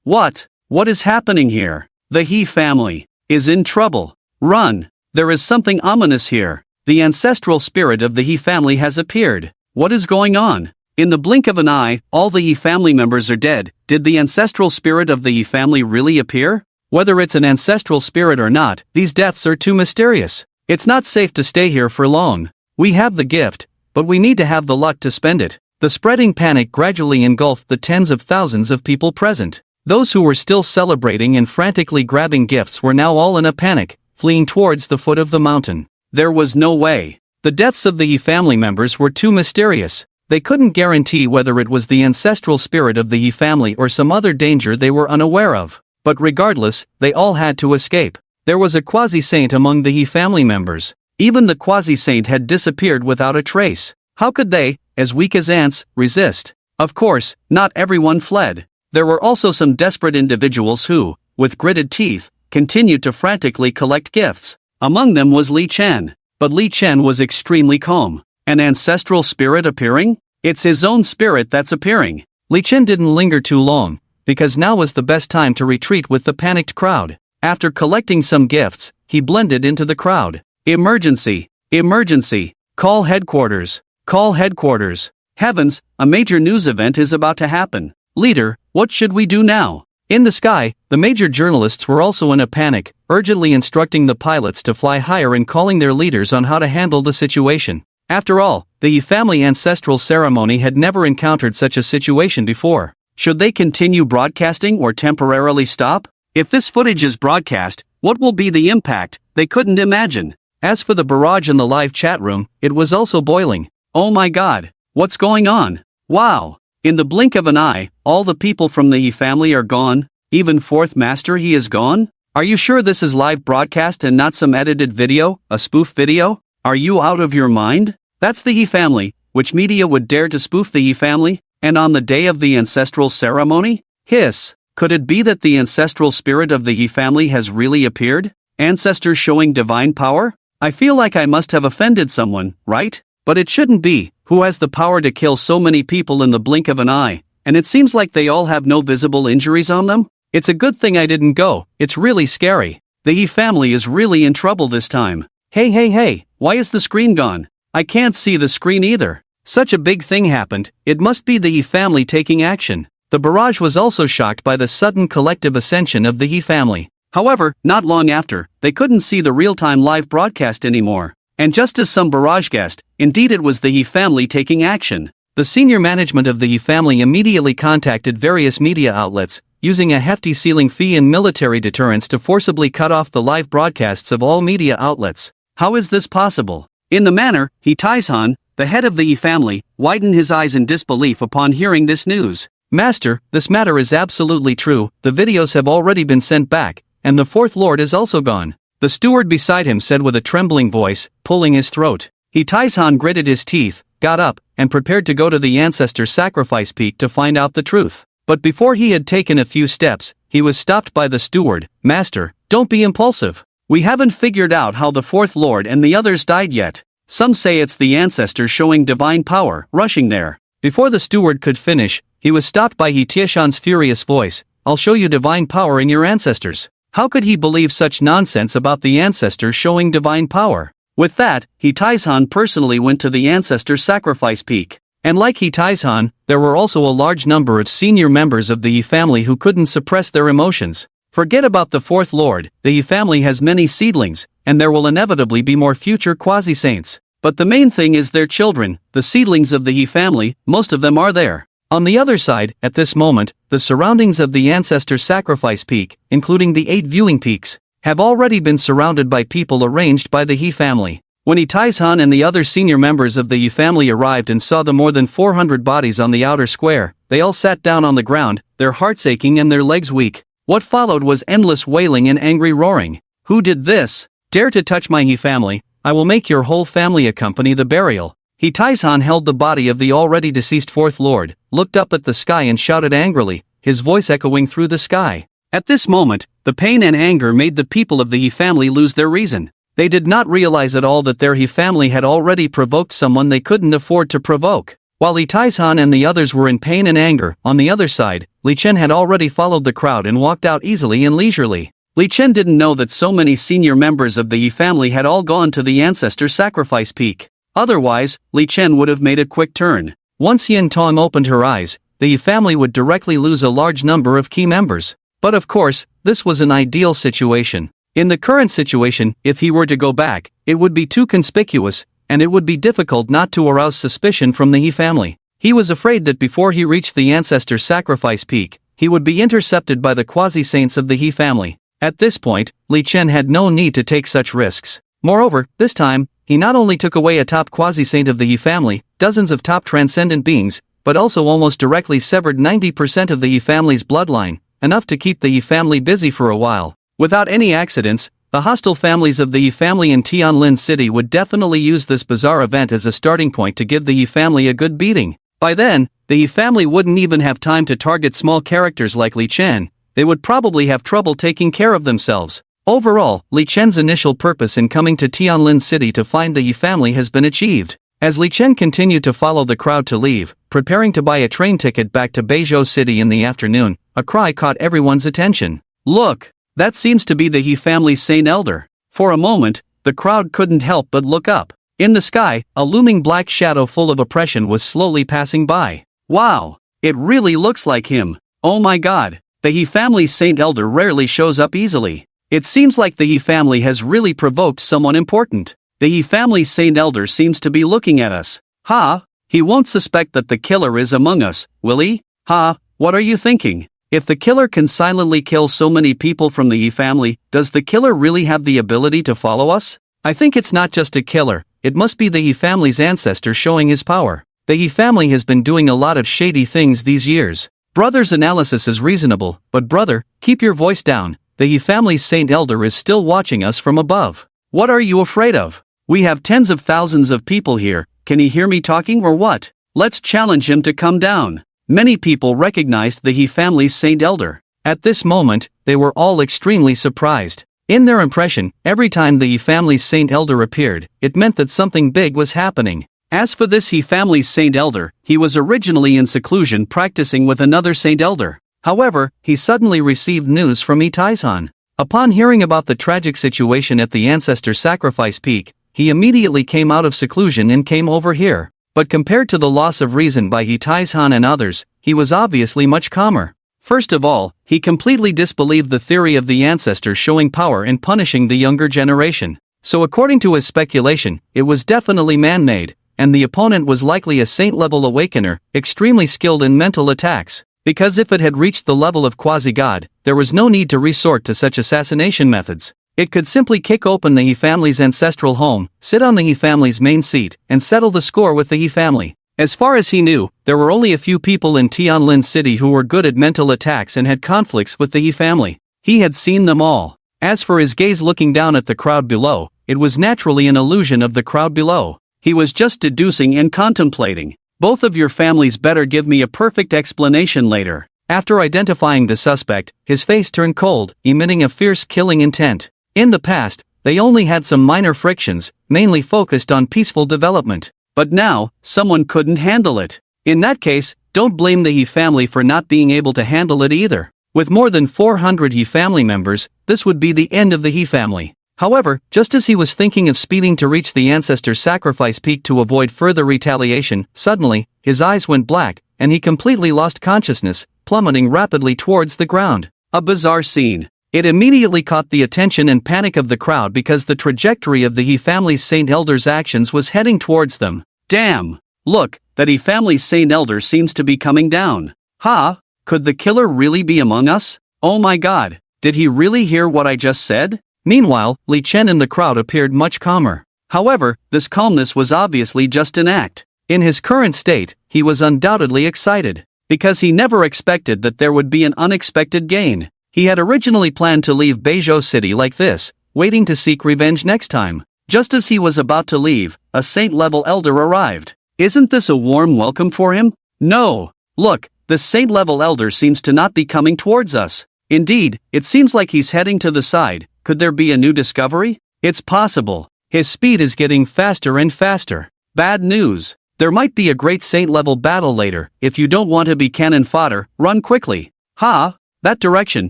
What? What is happening here? The He family is in trouble. Run! There is something ominous here. The ancestral spirit of the He family has appeared. What is going on? In the blink of an eye, all the He family members are dead. Did the ancestral spirit of the He family really appear? Whether it's an ancestral spirit or not, these deaths are too mysterious. It's not safe to stay here for long. We have the gift, but we need to have the luck to spend it. The spreading panic gradually engulfed the tens of thousands of people present. Those who were still celebrating and frantically grabbing gifts were now all in a panic, fleeing towards the foot of the mountain. There was no way. The deaths of the He family members were too mysterious. They couldn't guarantee whether it was the ancestral spirit of the He family or some other danger they were unaware of. But regardless, they all had to escape. There was a quasi-saint among the He family members. Even the quasi-saint had disappeared without a trace. How could they, as weak as ants, resist? Of course, not everyone fled. There were also some desperate individuals who, with gritted teeth, continued to frantically collect gifts. Among them was Li Chen. But Li Chen was extremely calm. An ancestral spirit appearing? It's his own spirit that's appearing. Li Chen didn't linger too long, because now was the best time to retreat with the panicked crowd. After collecting some gifts, he blended into the crowd. Emergency! Emergency! Call headquarters! Call headquarters! Heavens, a major news event is about to happen. Leader, what should we do now? In the sky, the major journalists were also in a panic, urgently instructing the pilots to fly higher and calling their leaders on how to handle the situation. After all, the He family ancestral ceremony had never encountered such a situation before. Should they continue broadcasting or temporarily stop? If this footage is broadcast, what will be the impact? They couldn't imagine. As for the barrage in the live chat room, it was also boiling. Oh my god, what's going on? Wow! In the blink of an eye, all the people from the He family are gone. Even fourth master He is gone? Are you sure this is live broadcast and not some edited video, a spoof video? Are you out of your mind? That's the He family. Which media would dare to spoof the He family? And on the day of the ancestral ceremony? Hiss! Could it be that the ancestral spirit of the He family has really appeared? Ancestors showing divine power? I feel like I must have offended someone, right? But it shouldn't be. Who has the power to kill so many people in the blink of an eye? And it seems like they all have no visible injuries on them? It's a good thing I didn't go. It's really scary. The He family is really in trouble this time. Hey, why is the screen gone? I can't see the screen either. Such a big thing happened, it must be the He family taking action. The barrage was also shocked by the sudden collective ascension of the He family. However, not long after, they couldn't see the real-time live broadcast anymore. And just as some barrage guessed, indeed it was the He family taking action. The senior management of the He family immediately contacted various media outlets, using a hefty ceiling fee and military deterrence to forcibly cut off the live broadcasts of all media outlets. How is this possible? In the manner, He Taizhan, the head of the He family, widened his eyes in disbelief upon hearing this news. Master, this matter is absolutely true. The videos have already been sent back, and the fourth lord is also gone. The steward beside him said with a trembling voice, pulling his throat. He Taizhan gritted his teeth, got up, and prepared to go to the ancestor sacrifice peak to find out the truth. But before he had taken a few steps, he was stopped by the steward. Master, don't be impulsive. We haven't figured out how the fourth lord and the others died yet. Some say it's the ancestor showing divine power, rushing there. Before the steward could finish, he was stopped by He Tieshan's furious voice. I'll show you divine power in your ancestors. How could he believe such nonsense about the ancestor showing divine power? With that, He Taizhan personally went to the ancestor sacrifice peak. And like He Taizhan, there were also a large number of senior members of the He family who couldn't suppress their emotions. Forget about the fourth lord, the He family has many seedlings, and there will inevitably be more future quasi-saints. But the main thing is their children, the seedlings of the He family, most of them are there. On the other side, at this moment, the surroundings of the ancestor sacrifice peak, including the 8 viewing peaks, have already been surrounded by people arranged by the He family. When He Taizhan and the other senior members of the He family arrived and saw the more than 400 bodies on the outer square, they all sat down on the ground, their hearts aching and their legs weak. What followed was endless wailing and angry roaring. Who did this? Dare to touch my He family, I will make your whole family accompany the burial. He Taizhan held the body of the already deceased fourth lord, looked up at the sky and shouted angrily, his voice echoing through the sky. At this moment, the pain and anger made the people of the He family lose their reason. They did not realize at all that their He family had already provoked someone they couldn't afford to provoke. While He Taizhan and the others were in pain and anger, on the other side, Li Chen had already followed the crowd and walked out easily and leisurely. Li Chen didn't know that so many senior members of the He family had all gone to the ancestor sacrifice peak. Otherwise, Li Chen would have made a quick turn. Once Yin Tong opened her eyes, the He family would directly lose a large number of key members. But of course, this was an ideal situation. In the current situation, if he were to go back, it would be too conspicuous, and it would be difficult not to arouse suspicion from the He family. He was afraid that before he reached the ancestor sacrifice peak, he would be intercepted by the quasi-saints of the He family. At this point, Li Chen had no need to take such risks. Moreover, this time, he not only took away a top quasi-saint of the He family, dozens of top transcendent beings, but also almost directly severed 90% of the He family's bloodline, enough to keep the He family busy for a while. Without any accidents, the hostile families of the He family in Tianlin City would definitely use this bizarre event as a starting point to give the He family a good beating. By then, the He family wouldn't even have time to target small characters like Li Chen. They would probably have trouble taking care of themselves. Overall, Li Chen's initial purpose in coming to Tianlin City to find the He family has been achieved. As Li Chen continued to follow the crowd to leave, preparing to buy a train ticket back to Beizhou City in the afternoon, a cry caught everyone's attention. "Look! That seems to be the He family's Saint Elder." For a moment, the crowd couldn't help but look up. In the sky, a looming black shadow full of oppression was slowly passing by. "Wow! It really looks like him. Oh my god! The He family's Saint Elder rarely shows up easily. It seems like the He family has really provoked someone important. The He family's Saint Elder seems to be looking at us. Ha! He won't suspect that the killer is among us, will he? Ha! What are you thinking? If the killer can silently kill so many people from the He family, does the killer really have the ability to follow us? I think it's not just a killer, it must be the He family's ancestor showing his power. The He family has been doing a lot of shady things these years. Brother's analysis is reasonable, but brother, keep your voice down. The He family's Saint Elder is still watching us from above. What are you afraid of? We have tens of thousands of people here. Can he hear me talking or what? Let's challenge him to come down. Many people recognized the He family's Saint Elder. At this moment, they were all extremely surprised. In their impression, every time the He family's Saint Elder appeared, it meant that something big was happening. As for this He family's Saint Elder, he was originally in seclusion practicing with another Saint Elder. However, he suddenly received news from Yi Taizhan. Upon hearing about the tragic situation at the Ancestor Sacrifice Peak, he immediately came out of seclusion and came over here. But compared to the loss of reason by Yi Taizhan and others, he was obviously much calmer. First of all, he completely disbelieved the theory of the ancestors showing power and punishing the younger generation. So according to his speculation, it was definitely man-made, and the opponent was likely a saint-level awakener, extremely skilled in mental attacks. Because if it had reached the level of quasi-god, there was no need to resort to such assassination methods. It could simply kick open the He family's ancestral home, sit on the He family's main seat, and settle the score with the He family. As far as he knew, there were only a few people in Tianlin City who were good at mental attacks and had conflicts with the He family. He had seen them all. As for his gaze looking down at the crowd below, it was naturally an illusion of the crowd below. He was just deducing and contemplating. Both of your families better give me a perfect explanation later. After identifying the suspect, his face turned cold, emitting a fierce killing intent. In the past, they only had some minor frictions, mainly focused on peaceful development. But now, someone couldn't handle it. In that case, don't blame the He family for not being able to handle it either. With more than 400 He family members, this would be the end of the He family. However, just as he was thinking of speeding to reach the Ancestor Sacrifice Peak to avoid further retaliation, suddenly, his eyes went black, and he completely lost consciousness, plummeting rapidly towards the ground. A bizarre scene. It immediately caught the attention and panic of the crowd because the trajectory of the He family's Saint Elder's actions was heading towards them. Damn! Look, that He family's Saint Elder seems to be coming down. Ha! Could the killer really be among us? Oh my god, did he really hear what I just said? Meanwhile, Li Chen in the crowd appeared much calmer. However, this calmness was obviously just an act. In his current state, he was undoubtedly excited. Because he never expected that there would be an unexpected gain. He had originally planned to leave Beizhou City like this, waiting to seek revenge next time. Just as he was about to leave, a saint-level elder arrived. Isn't this a warm welcome for him? No. Look, the saint-level elder seems to not be coming towards us. Indeed, it seems like he's heading to the side. Could there be a new discovery? It's possible. His speed is getting faster and faster. Bad news. There might be a great saint-level battle later. If you don't want to be cannon fodder, run quickly. Ha! That direction,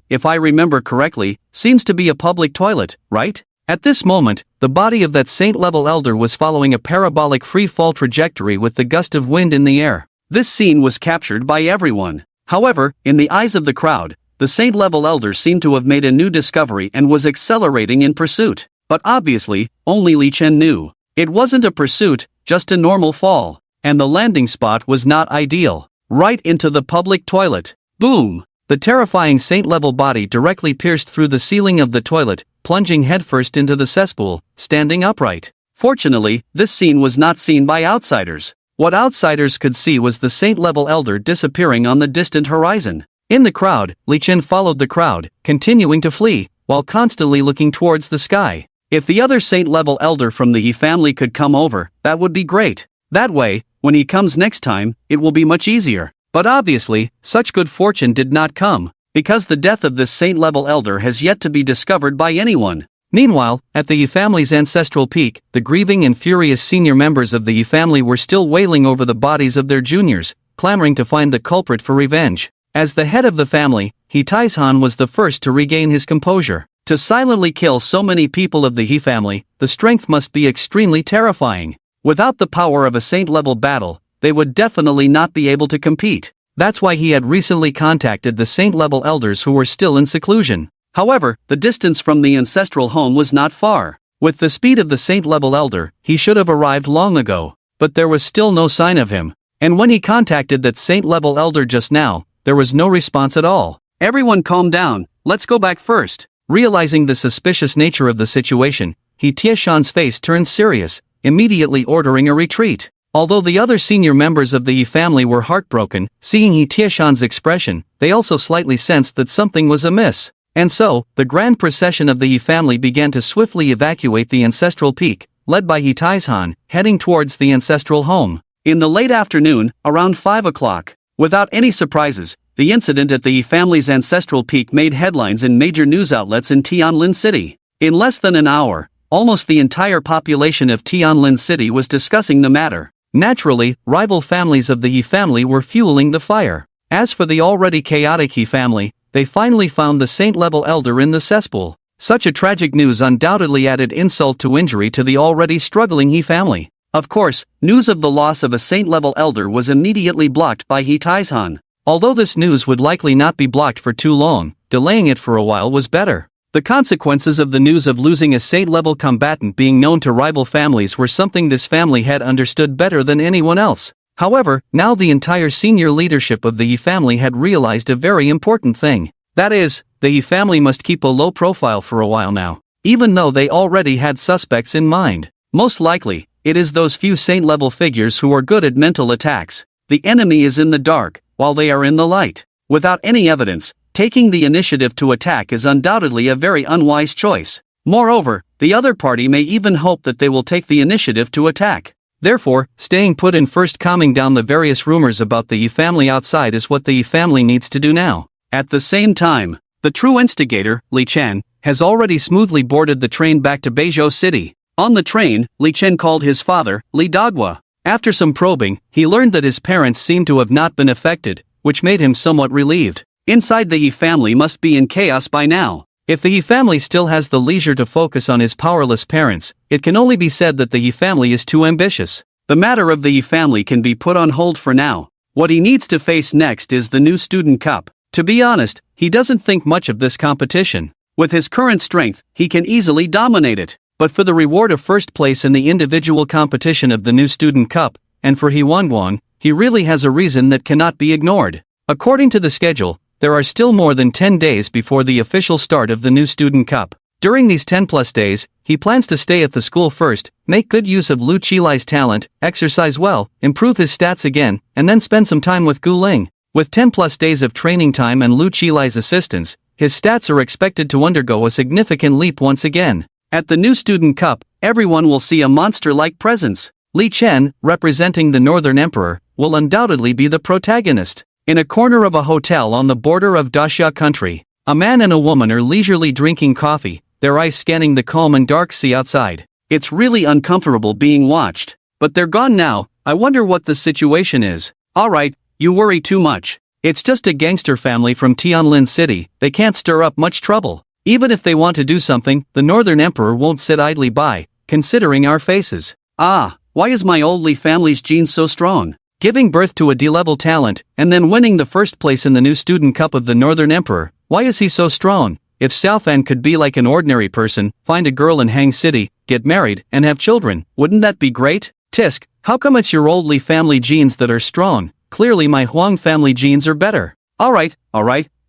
if I remember correctly, seems to be a public toilet, right? At this moment, the body of that saint-level elder was following a parabolic free-fall trajectory with the gust of wind in the air. This scene was captured by everyone. However, in the eyes of the crowd, the saint-level elder seemed to have made a new discovery and was accelerating in pursuit. But obviously, only Li Chen knew. It wasn't a pursuit, just a normal fall. And the landing spot was not ideal. Right into the public toilet. Boom! The terrifying saint-level body directly pierced through the ceiling of the toilet, plunging headfirst into the cesspool, standing upright. Fortunately, this scene was not seen by outsiders. What outsiders could see was the saint-level elder disappearing on the distant horizon. In the crowd, Li Chen followed the crowd, continuing to flee, while constantly looking towards the sky. If the other saint-level elder from the He family could come over, that would be great. That way, when he comes next time, it will be much easier. But obviously, such good fortune did not come, because the death of this saint-level elder has yet to be discovered by anyone. Meanwhile, at the Yi family's ancestral peak, the grieving and furious senior members of the Yi family were still wailing over the bodies of their juniors, clamoring to find the culprit for revenge. As the head of the family, He Taizhan was the first to regain his composure. To silently kill so many people of the He family, the strength must be extremely terrifying. Without the power of a saint-level battle, they would definitely not be able to compete. That's why he had recently contacted the saint-level elders who were still in seclusion. However, the distance from the ancestral home was not far. With the speed of the saint-level elder, he should have arrived long ago. But there was still no sign of him. And when he contacted that saint-level elder just now, there was no response at all. Everyone calm down, let's go back first. Realizing the suspicious nature of the situation, He Taizhan's face turned serious, immediately ordering a retreat. Although the other senior members of the Yi family were heartbroken, seeing He Taizhan's expression, they also slightly sensed that something was amiss. And so, the grand procession of the Yi family began to swiftly evacuate the ancestral peak, led by He Taizhan, heading towards the ancestral home. In the late afternoon, around 5 o'clock, without any surprises, the incident at the Yi family's ancestral peak made headlines in major news outlets in Tianlin City. In less than an hour, almost the entire population of Tianlin City was discussing the matter. Naturally, rival families of the Yi family were fueling the fire. As for the already chaotic He family, they finally found the saint-level elder in the cesspool. Such a tragic news undoubtedly added insult to injury to the already struggling He family. Of course, news of the loss of a saint-level elder was immediately blocked by He Taizhan. Although this news would likely not be blocked for too long, delaying it for a while was better. The consequences of the news of losing a saint-level combatant being known to rival families were something this family had understood better than anyone else. However, now the entire senior leadership of the Yi family had realized a very important thing. That is, the Yi family must keep a low profile for a while now, even though they already had suspects in mind. Most likely, it is those few saint-level figures who are good at mental attacks. The enemy is in the dark, while they are in the light. Without any evidence, taking the initiative to attack is undoubtedly a very unwise choice. Moreover, the other party may even hope that they will take the initiative to attack. Therefore, staying put and first calming down the various rumors about the Yi family outside is what the Yi family needs to do now. At the same time, the true instigator, Li Chen, has already smoothly boarded the train back to Beizhou City. On the train, Li Chen called his father, Li Dagua. After some probing, he learned that his parents seemed to have not been affected, which made him somewhat relieved. Inside the Yi family must be in chaos by now. If the Yi family still has the leisure to focus on his powerless parents, it can only be said that the Yi family is too ambitious. The matter of the Yi family can be put on hold for now. What he needs to face next is the new student cup. To be honest, he doesn't think much of this competition. With his current strength, he can easily dominate it. But for the reward of first place in the individual competition of the new student cup, and for Guan, he really has a reason that cannot be ignored. According to the schedule, there are still more than 10 days before the official start of the new student cup. During these 10+ days, he plans to stay at the school first, make good use of Lu Qilai's talent, exercise well, improve his stats again, and then spend some time with Gu Ling. With 10+ days of training time and Lu Qilai's assistance, his stats are expected to undergo a significant leap once again. At the new student cup, everyone will see a monster-like presence. Li Chen, representing the Northern Emperor, will undoubtedly be the protagonist. In a corner of a hotel on the border of Daxia country, a man and a woman are leisurely drinking coffee, their eyes scanning the calm and dark sea outside. It's really uncomfortable being watched. But they're gone now. I wonder what the situation is. Alright, you worry too much. It's just a gangster family from Tianlin City, they can't stir up much trouble. Even if they want to do something, the Northern Emperor won't sit idly by, considering our faces. Ah, why is my old Li family's genes so strong? Giving birth to a D-level talent, and then winning the first place in the new student cup of the Northern Emperor, why is he so strong? If Xiaofan could be like an ordinary person, find a girl in Hang City, get married, and have children, wouldn't that be great? Tisk, how come it's your old Li family genes that are strong? Clearly my Huang family genes are better. Alright,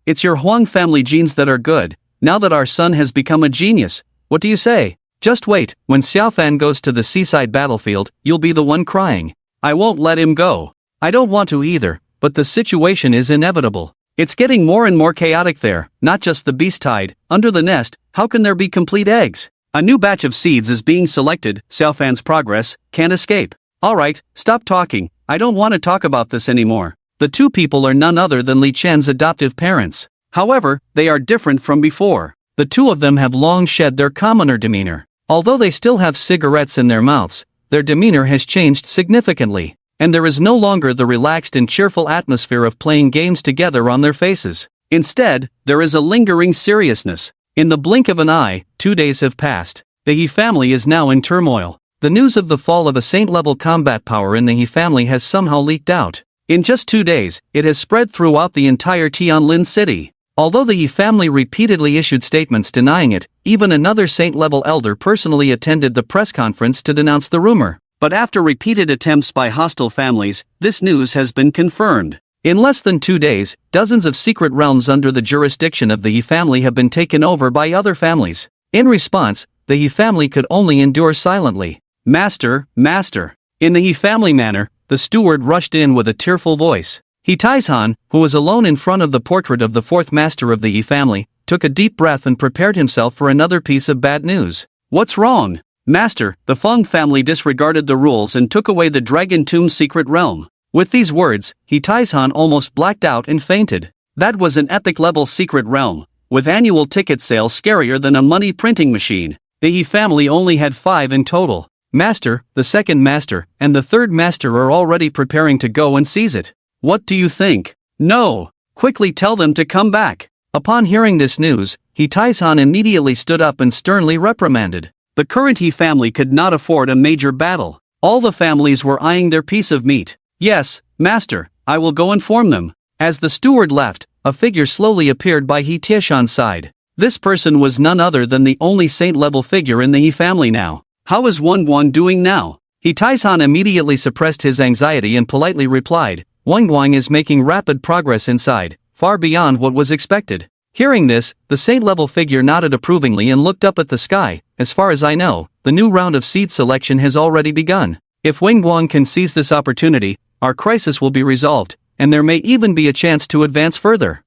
it's your Huang family genes that are good. Now that our son has become a genius, what do you say? Just wait, when Xiaofan goes to the seaside battlefield, you'll be the one crying. I won't let him go. I don't want to either, but the situation is inevitable. It's getting more and more chaotic there, not just the beast tide. Under the nest, how can there be complete eggs? A new batch of seeds is being selected. Xiaofan's progress can't escape. Alright, stop talking, I don't want to talk about this anymore. The two people are none other than Li Chen's adoptive parents. However, they are different from before. The two of them have long shed their commoner demeanor. Although they still have cigarettes in their mouths, their demeanor has changed significantly, and there is no longer the relaxed and cheerful atmosphere of playing games together on their faces. Instead, there is a lingering seriousness. In the blink of an eye, 2 days have passed. The He family is now in turmoil. The news of the fall of a saint-level combat power in the He family has somehow leaked out. In just 2 days, it has spread throughout the entire Tianlin city. Although the He family repeatedly issued statements denying it, even another saint-level elder personally attended the press conference to denounce the rumor. But after repeated attempts by hostile families, this news has been confirmed. In less than 2 days, dozens of secret realms under the jurisdiction of the He family have been taken over by other families. In response, the He family could only endure silently. Master, master. In the He family manner, the steward rushed in with a tearful voice. He Taizhan, who was alone in front of the portrait of the fourth master of the He family, took a deep breath and prepared himself for another piece of bad news. What's wrong? Master, the Feng family disregarded the rules and took away the Dragon Tomb secret realm. With these words, He Taizhan almost blacked out and fainted. That was an epic-level secret realm, with annual ticket sales scarier than a money printing machine. The He family only had 5 in total. Master, the second master, and the third master are already preparing to go and seize it. What do you think? No! Quickly tell them to come back. Upon hearing this news, He Taizhan immediately stood up and sternly reprimanded. The current He family could not afford a major battle. All the families were eyeing their piece of meat. Yes, master, I will go inform them. As the steward left, a figure slowly appeared by He Tieshan's side. This person was none other than the only saint-level figure in the He family now. How is Guan doing now? He Taizhan immediately suppressed his anxiety and politely replied, Guan is making rapid progress inside, far beyond what was expected. Hearing this, the saint-level figure nodded approvingly and looked up at the sky. As far as I know, the new round of seed selection has already begun. If Guan can seize this opportunity, our crisis will be resolved, and there may even be a chance to advance further.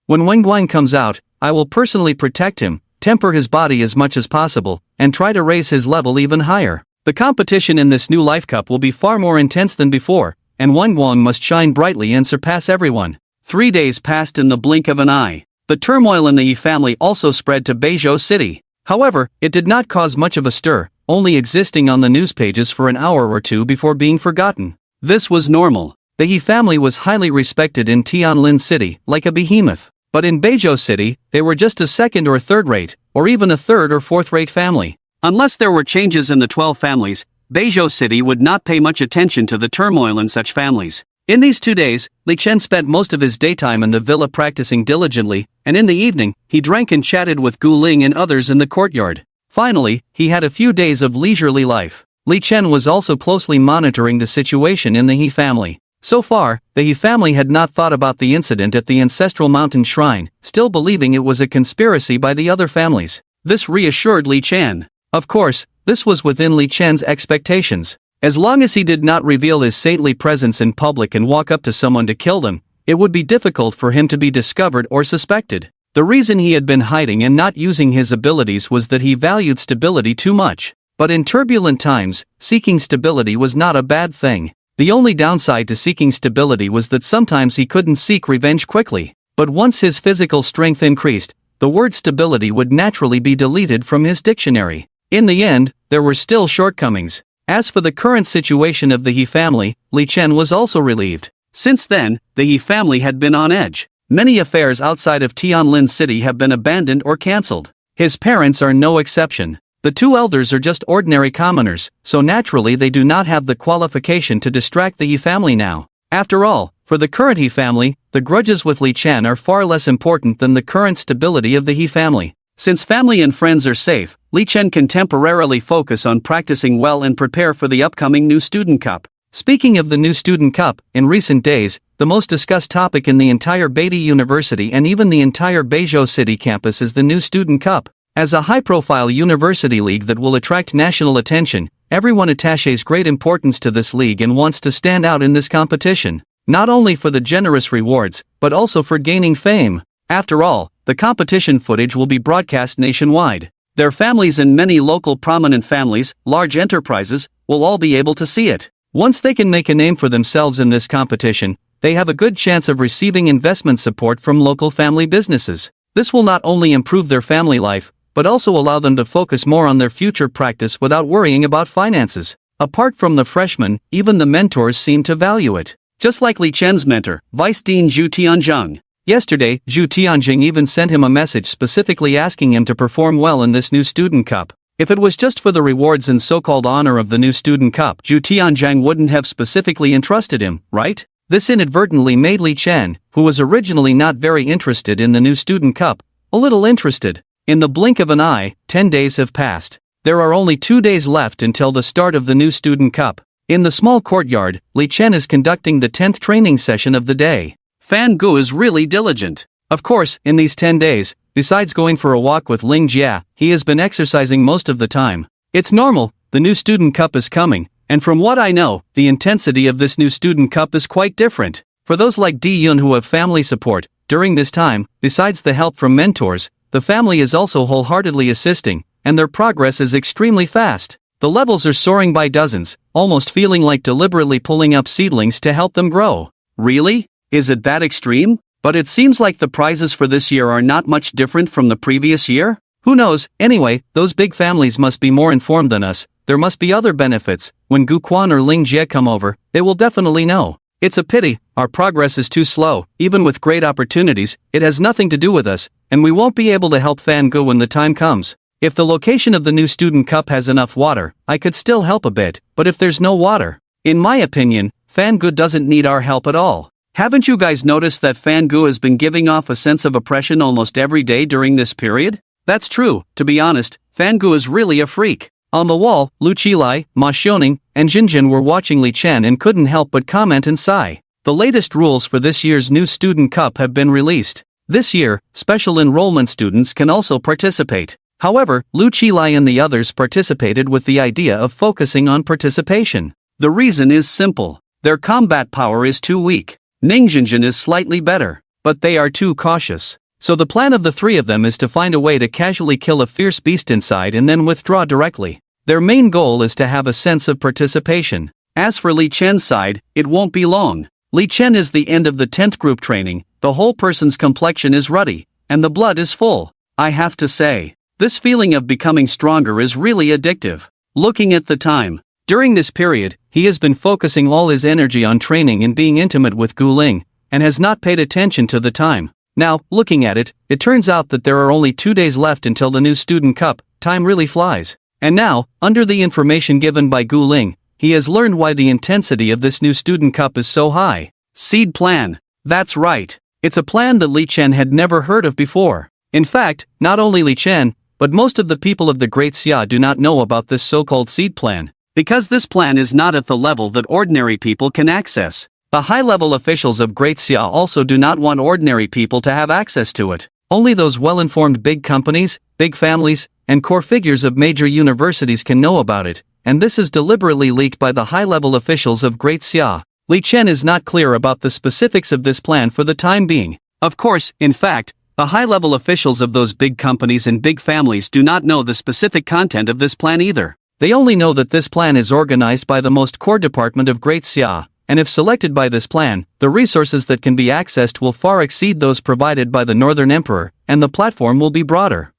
When Guan comes out, I will personally protect him, temper his body as much as possible, and try to raise his level even higher. The competition in this new Life Cup will be far more intense than before, and Guan must shine brightly and surpass everyone. 3 days passed in the blink of an eye. The turmoil in the He family also spread to Beizhou City. However, it did not cause much of a stir, only existing on the news pages for an hour or two before being forgotten. This was normal. The He family was highly respected in Tianlin City, like a behemoth. But in Beizhou City, they were just a second or third rate, or even a third or fourth rate family. Unless there were changes in the 12 families, Beizhou City would not pay much attention to the turmoil in such families. In these 2 days, Li Chen spent most of his daytime in the villa practicing diligently, and in the evening, he drank and chatted with Gu Ling and others in the courtyard. Finally, he had a few days of leisurely life. Li Chen was also closely monitoring the situation in the He family. So far, the He family had not thought about the incident at the ancestral mountain shrine, still believing it was a conspiracy by the other families. This reassured Li Chen. Of course, this was within Li Chen's expectations. As long as he did not reveal his saintly presence in public and walk up to someone to kill them, it would be difficult for him to be discovered or suspected. The reason he had been hiding and not using his abilities was that he valued stability too much. But in turbulent times, seeking stability was not a bad thing. The only downside to seeking stability was that sometimes he couldn't seek revenge quickly. But once his physical strength increased, the word stability would naturally be deleted from his dictionary. In the end, there were still shortcomings. As for the current situation of the He family, Li Chen was also relieved. Since then, the He family had been on edge. Many affairs outside of Tianlin City have been abandoned or cancelled. His parents are no exception. The 2 elders are just ordinary commoners, so naturally they do not have the qualification to distract the He family now. After all, for the current He family, the grudges with Li Chen are far less important than the current stability of the He family. Since family and friends are safe, Li Chen can temporarily focus on practicing well and prepare for the upcoming new Student Cup. Speaking of the new Student Cup, in recent days, the most discussed topic in the entire Beide University and even the entire Beizhou City campus is the new Student Cup. As a high-profile university league that will attract national attention, everyone attaches great importance to this league and wants to stand out in this competition, not only for the generous rewards, but also for gaining fame. After all, the competition footage will be broadcast nationwide. Their families and many local prominent families, large enterprises, will all be able to see it. Once they can make a name for themselves in this competition, they have a good chance of receiving investment support from local family businesses. This will not only improve their family life, but also allow them to focus more on their future practice without worrying about finances. Apart from the freshmen, even the mentors seem to value it. Just like Li Chen's mentor, Vice Dean Zhu Tianzheng. Yesterday, Zhu Tianjing even sent him a message specifically asking him to perform well in this new student cup. If it was just for the rewards and so-called honor of the new student cup, Zhu Tianjing wouldn't have specifically entrusted him, right? This inadvertently made Li Chen, who was originally not very interested in the new student cup, a little interested. In the blink of an eye, 10 days have passed. There are only 2 days left until the start of the new student cup. In the small courtyard, Li Chen is conducting the 10th training session of the day. Fan Gu is really diligent. Of course, in these 10 days, besides going for a walk with Ling Jia, he has been exercising most of the time. It's normal, the new student cup is coming, and from what I know, the intensity of this new student cup is quite different. For those like Dai Yun who have family support, during this time, besides the help from mentors, the family is also wholeheartedly assisting, and their progress is extremely fast. The levels are soaring by dozens, almost feeling like deliberately pulling up seedlings to help them grow. Really? Is it that extreme? But it seems like the prizes for this year are not much different from the previous year? Who knows? Anyway, those big families must be more informed than us. There must be other benefits. When Guan or Ling Jie come over, they will definitely know. It's a pity, our progress is too slow. Even with great opportunities, it has nothing to do with us, and we won't be able to help Fan Gu when the time comes. If the location of the new student cup has enough water, I could still help a bit, but if there's no water, in my opinion, Fan Gu doesn't need our help at all. Haven't you guys noticed that Fan Gu has been giving off a sense of oppression almost every day during this period? That's true, to be honest, Fan Gu is really a freak. On the wall, Lu Qilai, Ma Xiaoning, and Jinjin were watching Li Chen and couldn't help but comment and sigh. The latest rules for this year's new student cup have been released. This year, special enrollment students can also participate. However, Lu Qilai and the others participated with the idea of focusing on participation. The reason is simple. Their combat power is too weak. Ning Jinjin is slightly better, but they are too cautious. So the plan of the three of them is to find a way to casually kill a fierce beast inside and then withdraw directly. Their main goal is to have a sense of participation. As for Li Chen's side, it won't be long. Li Chen is the end of the 10th group training, the whole person's complexion is ruddy, and the blood is full. I have to say, this feeling of becoming stronger is really addictive. Looking at the time, during this period, he has been focusing all his energy on training and being intimate with Gu Ling, and has not paid attention to the time. Now, looking at it, it turns out that there are only 2 days left until the new student cup. Time really flies. And now, under the information given by Gu Ling, he has learned why the intensity of this new student cup is so high. Seed plan. That's right. It's a plan that Li Chen had never heard of before. In fact, not only Li Chen, but most of the people of the Great Xia do not know about this so-called seed plan. Because this plan is not at the level that ordinary people can access. The high-level officials of Great Xia also do not want ordinary people to have access to it. Only those well-informed big companies, big families, and core figures of major universities can know about it, and this is deliberately leaked by the high-level officials of Great Xia. Li Chen is not clear about the specifics of this plan for the time being. Of course, in fact, the high-level officials of those big companies and big families do not know the specific content of this plan either. They only know that this plan is organized by the most core department of Great Xia, and if selected by this plan, the resources that can be accessed will far exceed those provided by the Northern Emperor, and the platform will be broader.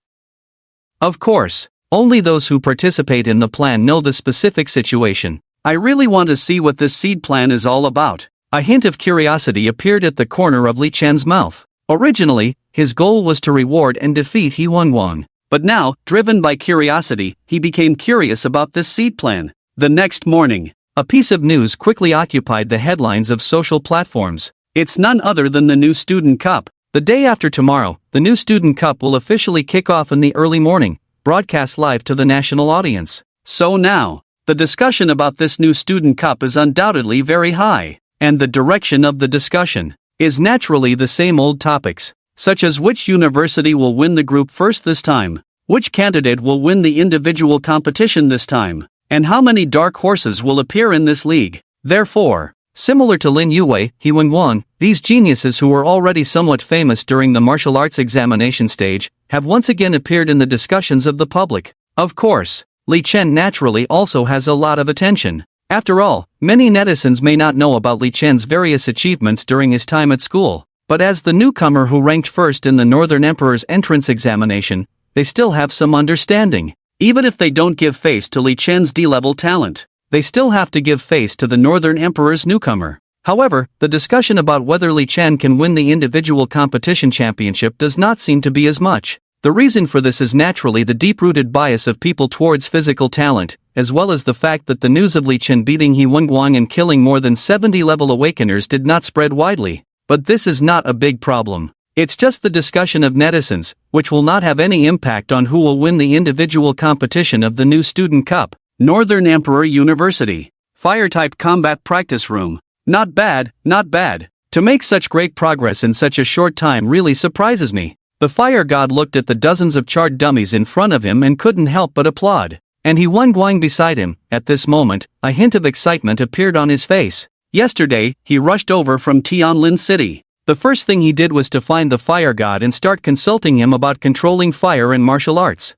Of course, only those who participate in the plan know the specific situation. I really want to see what this seed plan is all about. A hint of curiosity appeared at the corner of Li Chen's mouth. Originally, his goal was to reward and defeat He Wang. But now, driven by curiosity, he became curious about this seed plan. The next morning, a piece of news quickly occupied the headlines of social platforms. It's none other than the new student cup. The day after tomorrow, the new student cup will officially kick off in the early morning, broadcast live to the national audience. So now, the discussion about this new student cup is undoubtedly very high, and the direction of the discussion is naturally the same old topics, such as which university will win the group first this time. Which candidate will win the individual competition this time? And how many dark horses will appear in this league? Therefore, similar to Lin Yu, He Wang, these geniuses who were already somewhat famous during the martial arts examination stage, have once again appeared in the discussions of the public. Of course, Li Chen naturally also has a lot of attention. After all, many netizens may not know about Li Chen's various achievements during his time at school, but as the newcomer who ranked first in the Northern Emperor's entrance examination, they still have some understanding. Even if they don't give face to Li Chen's D-level talent, they still have to give face to the Northern Emperor's newcomer. However, the discussion about whether Li Chen can win the individual competition championship does not seem to be as much. The reason for this is naturally the deep-rooted bias of people towards physical talent, as well as the fact that the news of Li Chen beating He Wang and killing more than 70 level awakeners did not spread widely. But this is not a big problem. It's just the discussion of netizens, which will not have any impact on who will win the individual competition of the new Student Cup. Northern Emperor University. Fire-type combat practice room. Not bad, not bad. To make such great progress in such a short time really surprises me. The fire god looked at the dozens of charred dummies in front of him and couldn't help but applaud. And He Wang beside him. At this moment, a hint of excitement appeared on his face. Yesterday, he rushed over from Tianlin City. The first thing he did was to find the fire god and start consulting him about controlling fire and martial arts.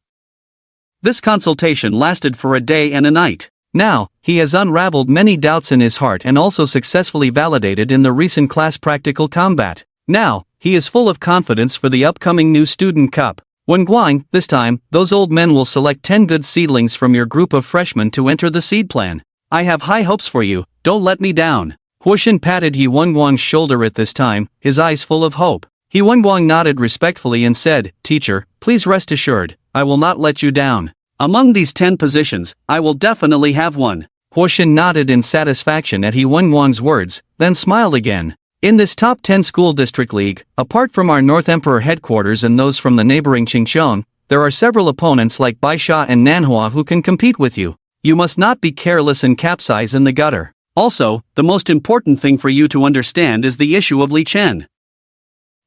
This consultation lasted for a day and a night. Now, he has unraveled many doubts in his heart and also successfully validated in the recent class practical combat. Now, he is full of confidence for the upcoming new Student Cup. When Guan, this time, those old men will select 10 good seedlings from your group of freshmen to enter the seed plan. I have high hopes for you, don't let me down. Huoshan patted He Wang's shoulder at this time, his eyes full of hope. He Wang nodded respectfully and said, "Teacher, please rest assured, I will not let you down. Among these 10 positions, I will definitely have one." Huoshan nodded in satisfaction at He Wang's words, then smiled again. In this top 10 school district league, apart from our North Emperor headquarters and those from the neighboring Qingqiang, there are several opponents like Baisha and Manhwa who can compete with you. You must not be careless and capsize in the gutter. Also, the most important thing for you to understand is the issue of Li Chen.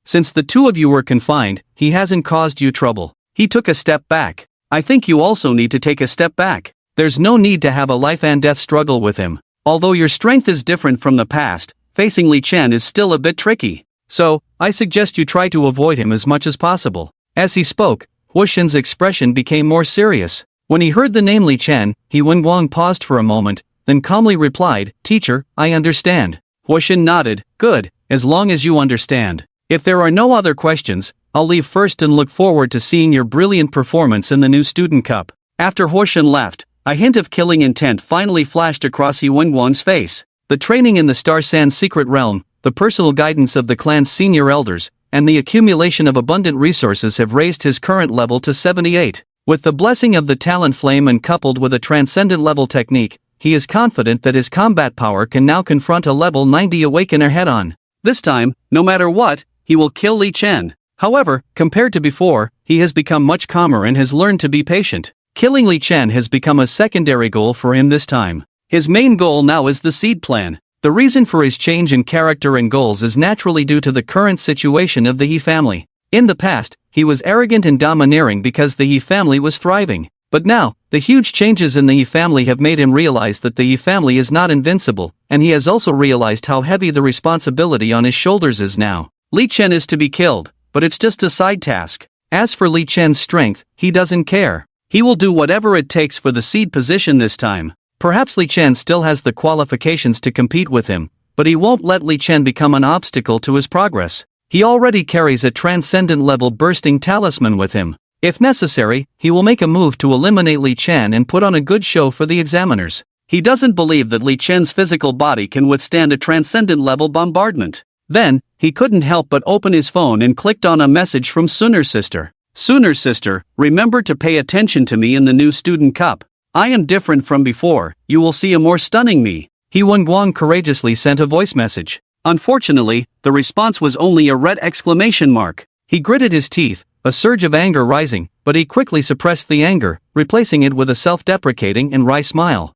Since the two of you were confined, he hasn't caused you trouble. He took a step back. I think you also need to take a step back. There's no need to have a life and death struggle with him. Although your strength is different from the past, facing Li Chen is still a bit tricky. So, I suggest you try to avoid him as much as possible. As he spoke, Huoshan's expression became more serious. When he heard the name Li Chen, He Wang paused for a moment, then calmly replied, "Teacher, I understand." Huoshan nodded, "Good, as long as you understand. If there are no other questions, I'll leave first and look forward to seeing your brilliant performance in the new Student Cup." After Huoshan left, a hint of killing intent finally flashed across He Wang's face. The training in the Star Sand secret realm, the personal guidance of the clan's senior elders, and the accumulation of abundant resources have raised his current level to 78. With the blessing of the talent flame and coupled with a transcendent level technique, he is confident that his combat power can now confront a level 90 awakener head-on. This time, no matter what, he will kill Li Chen. However, compared to before, he has become much calmer and has learned to be patient. Killing Li Chen has become a secondary goal for him this time. His main goal now is the seed plan. The reason for his change in character and goals is naturally due to the current situation of the He family. In the past, he was arrogant and domineering because the He family was thriving. But now, the huge changes in the He family have made him realize that the He family is not invincible, and he has also realized how heavy the responsibility on his shoulders is now. Li Chen is to be killed, but it's just a side task. As for Li Chen's strength, he doesn't care. He will do whatever it takes for the seed position this time. Perhaps Li Chen still has the qualifications to compete with him, but he won't let Li Chen become an obstacle to his progress. He already carries a transcendent level bursting talisman with him. If necessary, he will make a move to eliminate Li Chen and put on a good show for the examiners. He doesn't believe that Li Chen's physical body can withstand a transcendent level bombardment. Then, he couldn't help but open his phone and clicked on a message from Suner's sister. "Suner's sister, remember to pay attention to me in the new Student Cup. I am different from before, you will see a more stunning me." He Wang courageously sent a voice message. Unfortunately, the response was only a red exclamation mark. He gritted his teeth, a surge of anger rising, but he quickly suppressed the anger, replacing it with a self-deprecating and wry smile.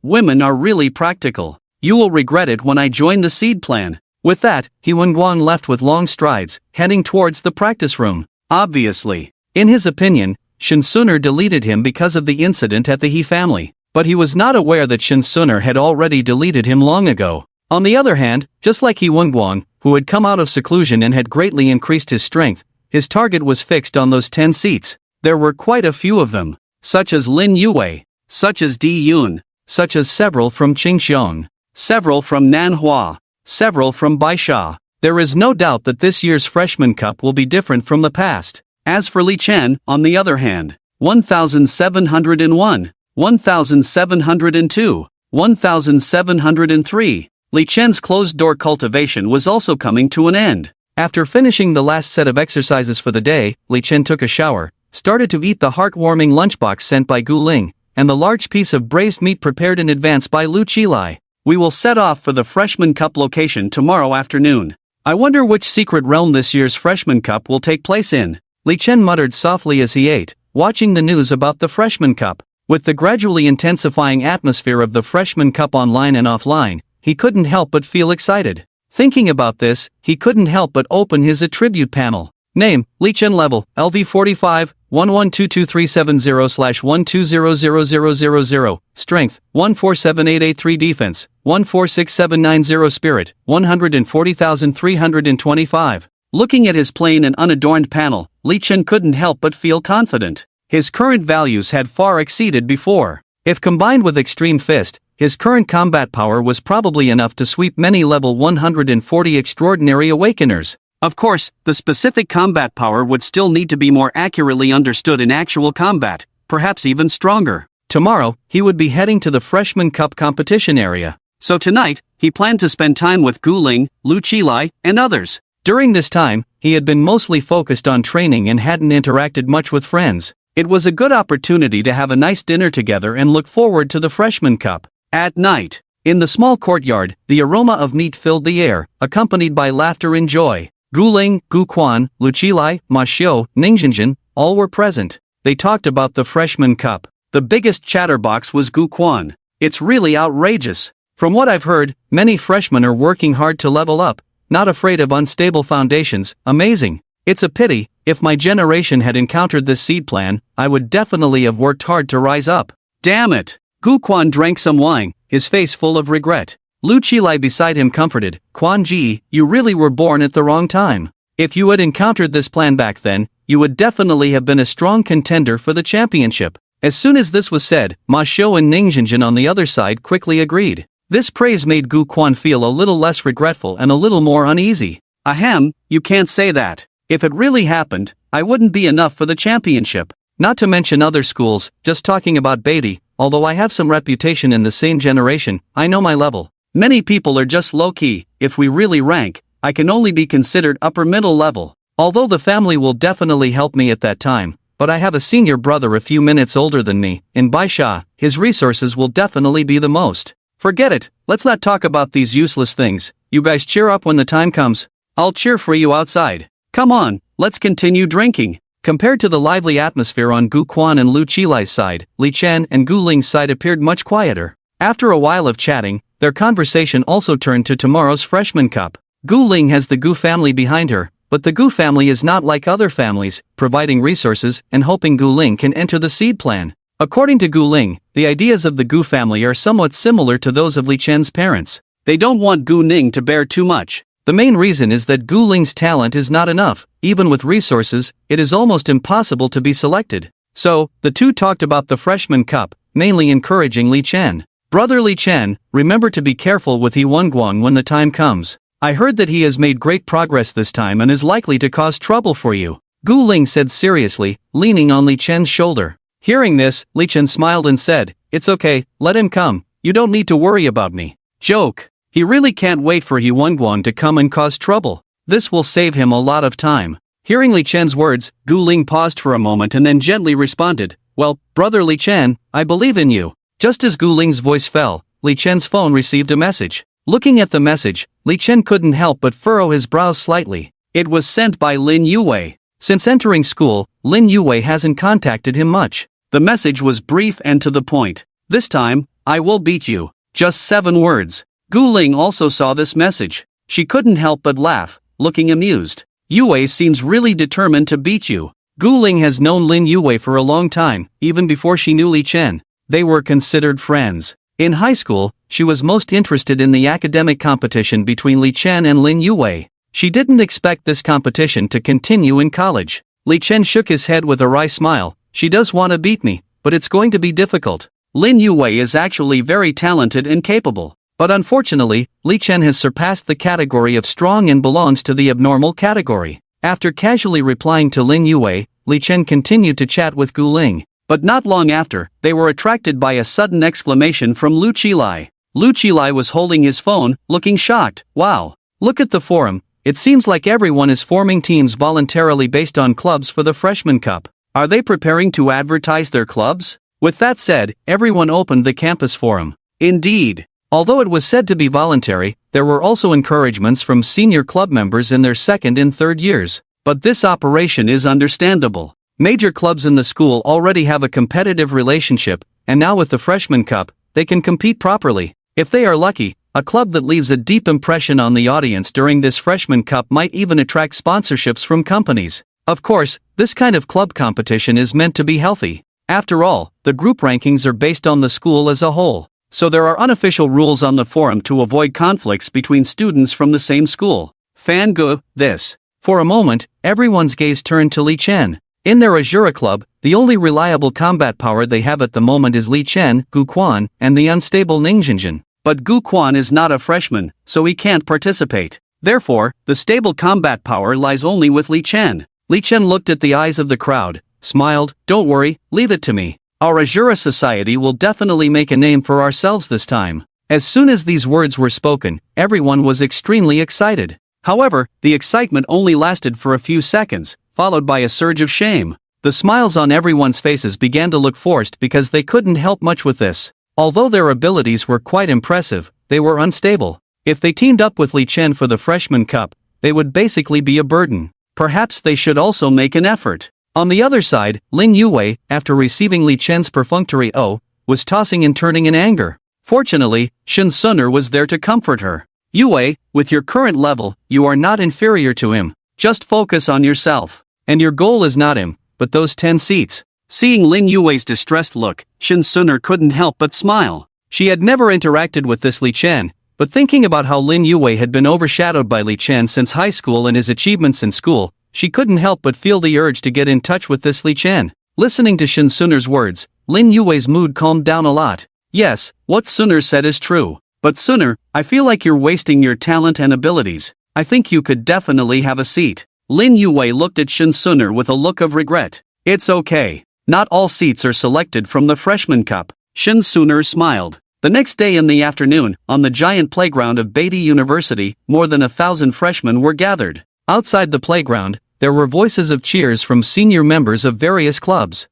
Women are really practical. You will regret it when I join the seed plan." With that, He Wang left with long strides, heading towards the practice room. Obviously, in his opinion, Shinsuner deleted him because of the incident at the He family, but he was not aware that Shinsuner had already deleted him long ago. On the other hand, just like He Wang, who had come out of seclusion and had greatly increased his strength, his target was fixed on those 10 seats. There were quite a few of them, such as Lin Yu, such as Dai Yun, such as several from Qingxiong, several from Manhwa, several from Baisha. There is no doubt that this year's Freshman Cup will be different from the past. As for Li Chen, on the other hand, 1701, 1702, 1703, Li Chen's closed-door cultivation was also coming to an end. After finishing the last set of exercises for the day, Li Chen took a shower, started to eat the heartwarming lunchbox sent by Guling, and the large piece of braised meat prepared in advance by Lu Qilai. We will set off for the Freshman Cup location tomorrow afternoon. I wonder which secret realm this year's Freshman Cup will take place in. Li Chen muttered softly as he ate, watching the news about the Freshman Cup. With the gradually intensifying atmosphere of the Freshman Cup online and offline, he couldn't help but feel excited. Thinking about this, he couldn't help but open his attribute panel. Name, Li Chen level, LV45, 112237/12000000. Strength, 147883. Defense, 146790. Spirit, 140,325. Looking at his plain and unadorned panel, Li Chen couldn't help but feel confident. His current values had far exceeded before. If combined with Extreme Fist, his current combat power was probably enough to sweep many level 140 extraordinary awakeners. Of course, the specific combat power would still need to be more accurately understood in actual combat, perhaps even stronger. Tomorrow, he would be heading to the Freshman Cup competition area. So tonight, he planned to spend time with Guling, Lu Qilai, and others. During this time, he had been mostly focused on training and hadn't interacted much with friends. It was a good opportunity to have a nice dinner together and look forward to the Freshman Cup. At night, in the small courtyard, the aroma of meat filled the air, accompanied by laughter and joy. Guling, Gu Quan, Lu Qilai, Ma Xiu, Ningjinjin, all were present. They talked about the Freshman Cup. The biggest chatterbox was Gu Quan. It's really outrageous. From what I've heard, many freshmen are working hard to level up, not afraid of unstable foundations. Amazing. It's a pity. If my generation had encountered this seed plan, I would definitely have worked hard to rise up. Damn it. Gu Quan drank some wine, his face full of regret. Lu Qilai beside him comforted, Quan Ji, you really were born at the wrong time. If you had encountered this plan back then, you would definitely have been a strong contender for the championship. As soon as this was said, Ma Xiu and Ningjinjin on the other side quickly agreed. This praise made Gu Quan feel a little less regretful and a little more uneasy. Ahem, you can't say that. If it really happened, I wouldn't be enough for the championship. Not to mention other schools, just talking about Beatty, although I have some reputation in the same generation, I know my level. Many people are just low-key. If we really rank, I can only be considered upper middle level. Although the family will definitely help me at that time, but I have a senior brother a few minutes older than me. In Baisha, his resources will definitely be the most. Forget it, let's not talk about these useless things. You guys cheer up when the time comes. I'll cheer for you outside. Come on, let's continue drinking. Compared to the lively atmosphere on Gu Quan and Lu Qilai's side, Li Chen and Gu Ling's side appeared much quieter. After a while of chatting, their conversation also turned to tomorrow's Freshman Cup. Gu Ling has the Gu family behind her, but the Gu family is not like other families, providing resources and hoping Gu Ling can enter the seed plan. According to Gu Ling, the ideas of the Gu family are somewhat similar to those of Li Chen's parents. They don't want Gu Ning to bear too much. The main reason is that Gu Ling's talent is not enough. Even with resources, it is almost impossible to be selected. So, the two talked about the Freshman Cup, mainly encouraging Li Chen. Brother Li Chen, remember to be careful with He Wang when the time comes. I heard that he has made great progress this time and is likely to cause trouble for you. Gu Ling said seriously, leaning on Li Chen's shoulder. Hearing this, Li Chen smiled and said, It's okay, let him come. You don't need to worry about me. Joke. He really can't wait for He Wang to come and cause trouble. This will save him a lot of time. Hearing Li Chen's words, Gu Ling paused for a moment and then gently responded, Well, brother Li Chen, I believe in you. Just as Gu Ling's voice fell, Li Chen's phone received a message. Looking at the message, Li Chen couldn't help but furrow his brows slightly. It was sent by Lin Yu. Since entering school, Lin Yu hasn't contacted him much. The message was brief and to the point. This time, I will beat you. Just 7 words. Gu Ling also saw this message. She couldn't help but laugh, looking amused. Yue seems really determined to beat you. Gu Ling has known Lin Yu for a long time, even before she knew Li Chen. They were considered friends. In high school, she was most interested in the academic competition between Li Chen and Lin Yu. She didn't expect this competition to continue in college. Li Chen shook his head with a wry smile. She does want to beat me, but it's going to be difficult. Lin Yu is actually very talented and capable. But unfortunately, Li Chen has surpassed the category of strong and belongs to the abnormal category. After casually replying to Lin Yu, Li Chen continued to chat with Gu Ling. But not long after, they were attracted by a sudden exclamation from Lu Qilai. Lu Qilai was holding his phone, looking shocked. Wow! Look at the forum. It seems like everyone is forming teams voluntarily based on clubs for the Freshman Cup. Are they preparing to advertise their clubs? With that said, everyone opened the campus forum. Indeed. Although it was said to be voluntary, there were also encouragements from senior club members in their second and third years. But this operation is understandable. Major clubs in the school already have a competitive relationship, and now with the Freshman Cup, they can compete properly. If they are lucky, a club that leaves a deep impression on the audience during this Freshman Cup might even attract sponsorships from companies. Of course, this kind of club competition is meant to be healthy. After all, the group rankings are based on the school as a whole. So there are unofficial rules on the forum to avoid conflicts between students from the same school. Fanggu, this. For a moment, everyone's gaze turned to Li Chen. In their Azura club, the only reliable combat power they have at the moment is Li Chen, Gu Quan, and the unstable Ningjinjin. But Gu Quan is not a freshman, so he can't participate. Therefore, the stable combat power lies only with Li Chen. Li Chen looked at the eyes of the crowd, smiled. Don't worry, leave it to me. Our Azura society will definitely make a name for ourselves this time. As soon as these words were spoken, everyone was extremely excited. However, the excitement only lasted for a few seconds, followed by a surge of shame. The smiles on everyone's faces began to look forced because they couldn't help much with this. Although their abilities were quite impressive, they were unstable. If they teamed up with Li Chen for the Freshman Cup, they would basically be a burden. Perhaps they should also make an effort. On the other side, Lin Yu, after receiving Li Chen's perfunctory "oh," was tossing and turning in anger. Fortunately, Shen Suner was there to comfort her. Yue, with your current level, you are not inferior to him. Just focus on yourself. And your goal is not him, but those 10 seats. Seeing Lin Yu's distressed look, Shen Suner couldn't help but smile. She had never interacted with this Li Chen, but thinking about how Lin Yu had been overshadowed by Li Chen since high school and his achievements in school, she couldn't help but feel the urge to get in touch with this Li Chen. Listening to Shen Suner's words, Lin Yu's mood calmed down a lot. Yes, what Suner said is true. But Suner, I feel like you're wasting your talent and abilities. I think you could definitely have a seat. Lin Yu looked at Shen Suner with a look of regret. It's okay. Not all seats are selected from the Freshman Cup. Shen Suner smiled. The next day in the afternoon, on the giant playground of Beatty University, more than 1,000 freshmen were gathered. Outside the playground, there were voices of cheers from senior members of various clubs.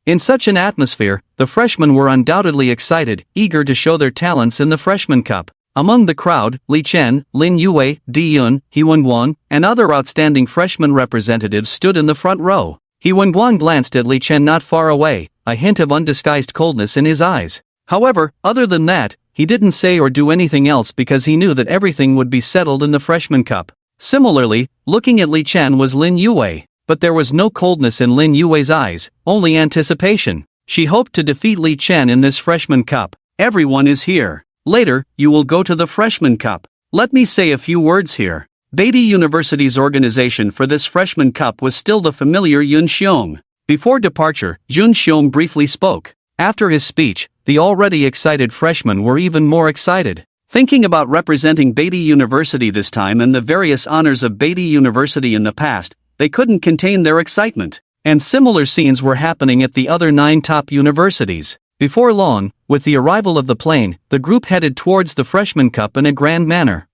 In such an atmosphere, the freshmen were undoubtedly excited, eager to show their talents in the Freshman Cup. Among the crowd, Li Chen, Lin Yu, Dai Yun, He Guan, and other outstanding freshman representatives stood in the front row. He Guan glanced at Li Chen not far away, a hint of undisguised coldness in his eyes. However, other than that, he didn't say or do anything else because he knew that everything would be settled in the Freshman Cup. Similarly, looking at Li Chen was Lin Yu, but there was no coldness in Lin Yu's eyes, only anticipation. She hoped to defeat Li Chen in this Freshman Cup. Everyone is here. Later, you will go to the Freshman Cup. Let me say a few words here. Beatty University's organization for this Freshman Cup was still the familiar Yun Xiong. Before departure, Yun Xiong briefly spoke. After his speech, the already excited freshmen were even more excited. Thinking about representing Beatty University this time and the various honors of Beatty University in the past, they couldn't contain their excitement. And similar scenes were happening at the other 9 top universities. Before long, with the arrival of the plane, the group headed towards the Freshman Cup in a grand manner.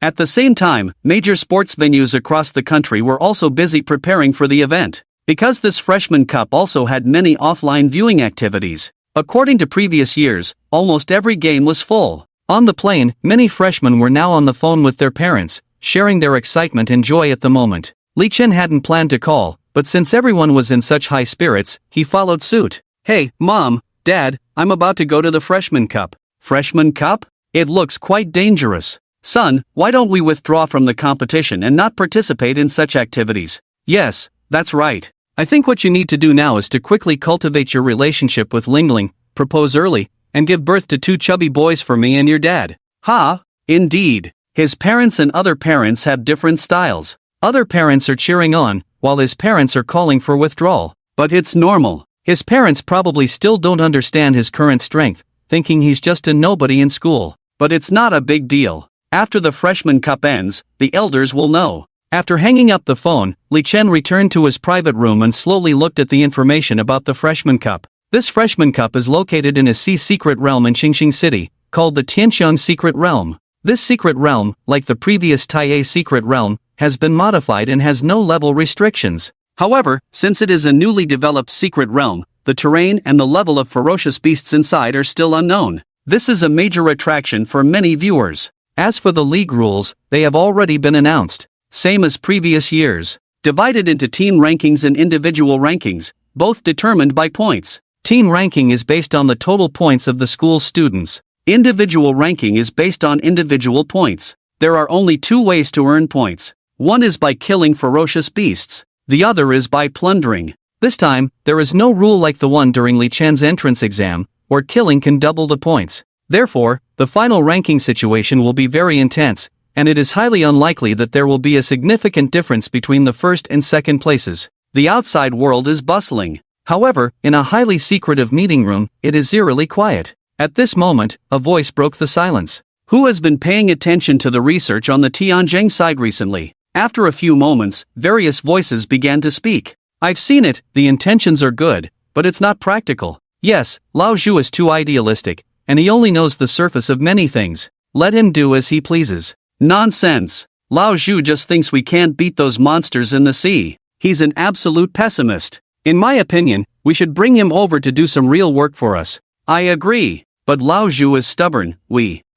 At the same time, major sports venues across the country were also busy preparing for the event. Because this Freshman Cup also had many offline viewing activities. According to previous years, almost every game was full. On the plane, many freshmen were now on the phone with their parents, sharing their excitement and joy at the moment. Li Chen hadn't planned to call, but since everyone was in such high spirits, he followed suit. Hey, Mom, Dad, I'm about to go to the Freshman Cup. Freshman Cup? It looks quite dangerous. Son, why don't we withdraw from the competition and not participate in such activities? Yes, That's right. I think what you need to do now is to quickly cultivate your relationship with Lingling, propose early, and give birth to 2 chubby boys for me and your dad. Ha! Indeed. His parents and other parents have different styles. Other parents are cheering on, while his parents are calling for withdrawal. But it's normal. His parents probably still don't understand his current strength, thinking he's just a nobody in school. But it's not a big deal. After the freshman cup ends, the elders will know. After hanging up the phone, Li Chen returned to his private room and slowly looked at the information about the freshman cup. This freshman cup is located in a sea secret realm in Xingxing City, called the Tianxiang Secret Realm. This secret realm, like the previous Taiyei Secret Realm, has been modified and has no level restrictions. However, since it is a newly developed secret realm, the terrain and the level of ferocious beasts inside are still unknown. This is a major attraction for many viewers. As for the league rules, they have already been announced. Same as previous years. Divided into team rankings and individual rankings, both determined by points. Team ranking is based on the total points of the school's students. Individual ranking is based on individual points. There are only 2 ways to earn points. One is by killing ferocious beasts. The other is by plundering. This time, there is no rule like the one during Li Chen's entrance exam, where killing can double the points. Therefore, the final ranking situation will be very intense, and it is highly unlikely that there will be a significant difference between the first and second places. The outside world is bustling. However, in a highly secretive meeting room, it is eerily quiet. At this moment, a voice broke the silence. Who has been paying attention to the research on the Tianjing side recently? After a few moments, various voices began to speak. I've seen it, the intentions are good, but it's not practical. Yes, Lao Zhu is too idealistic, and he only knows the surface of many things. Let him do as he pleases. Nonsense. Lao Zhu just thinks we can't beat those monsters in the sea. He's an absolute pessimist. In my opinion, we should bring him over to do some real work for us. I agree. But Lao Zhu is stubborn.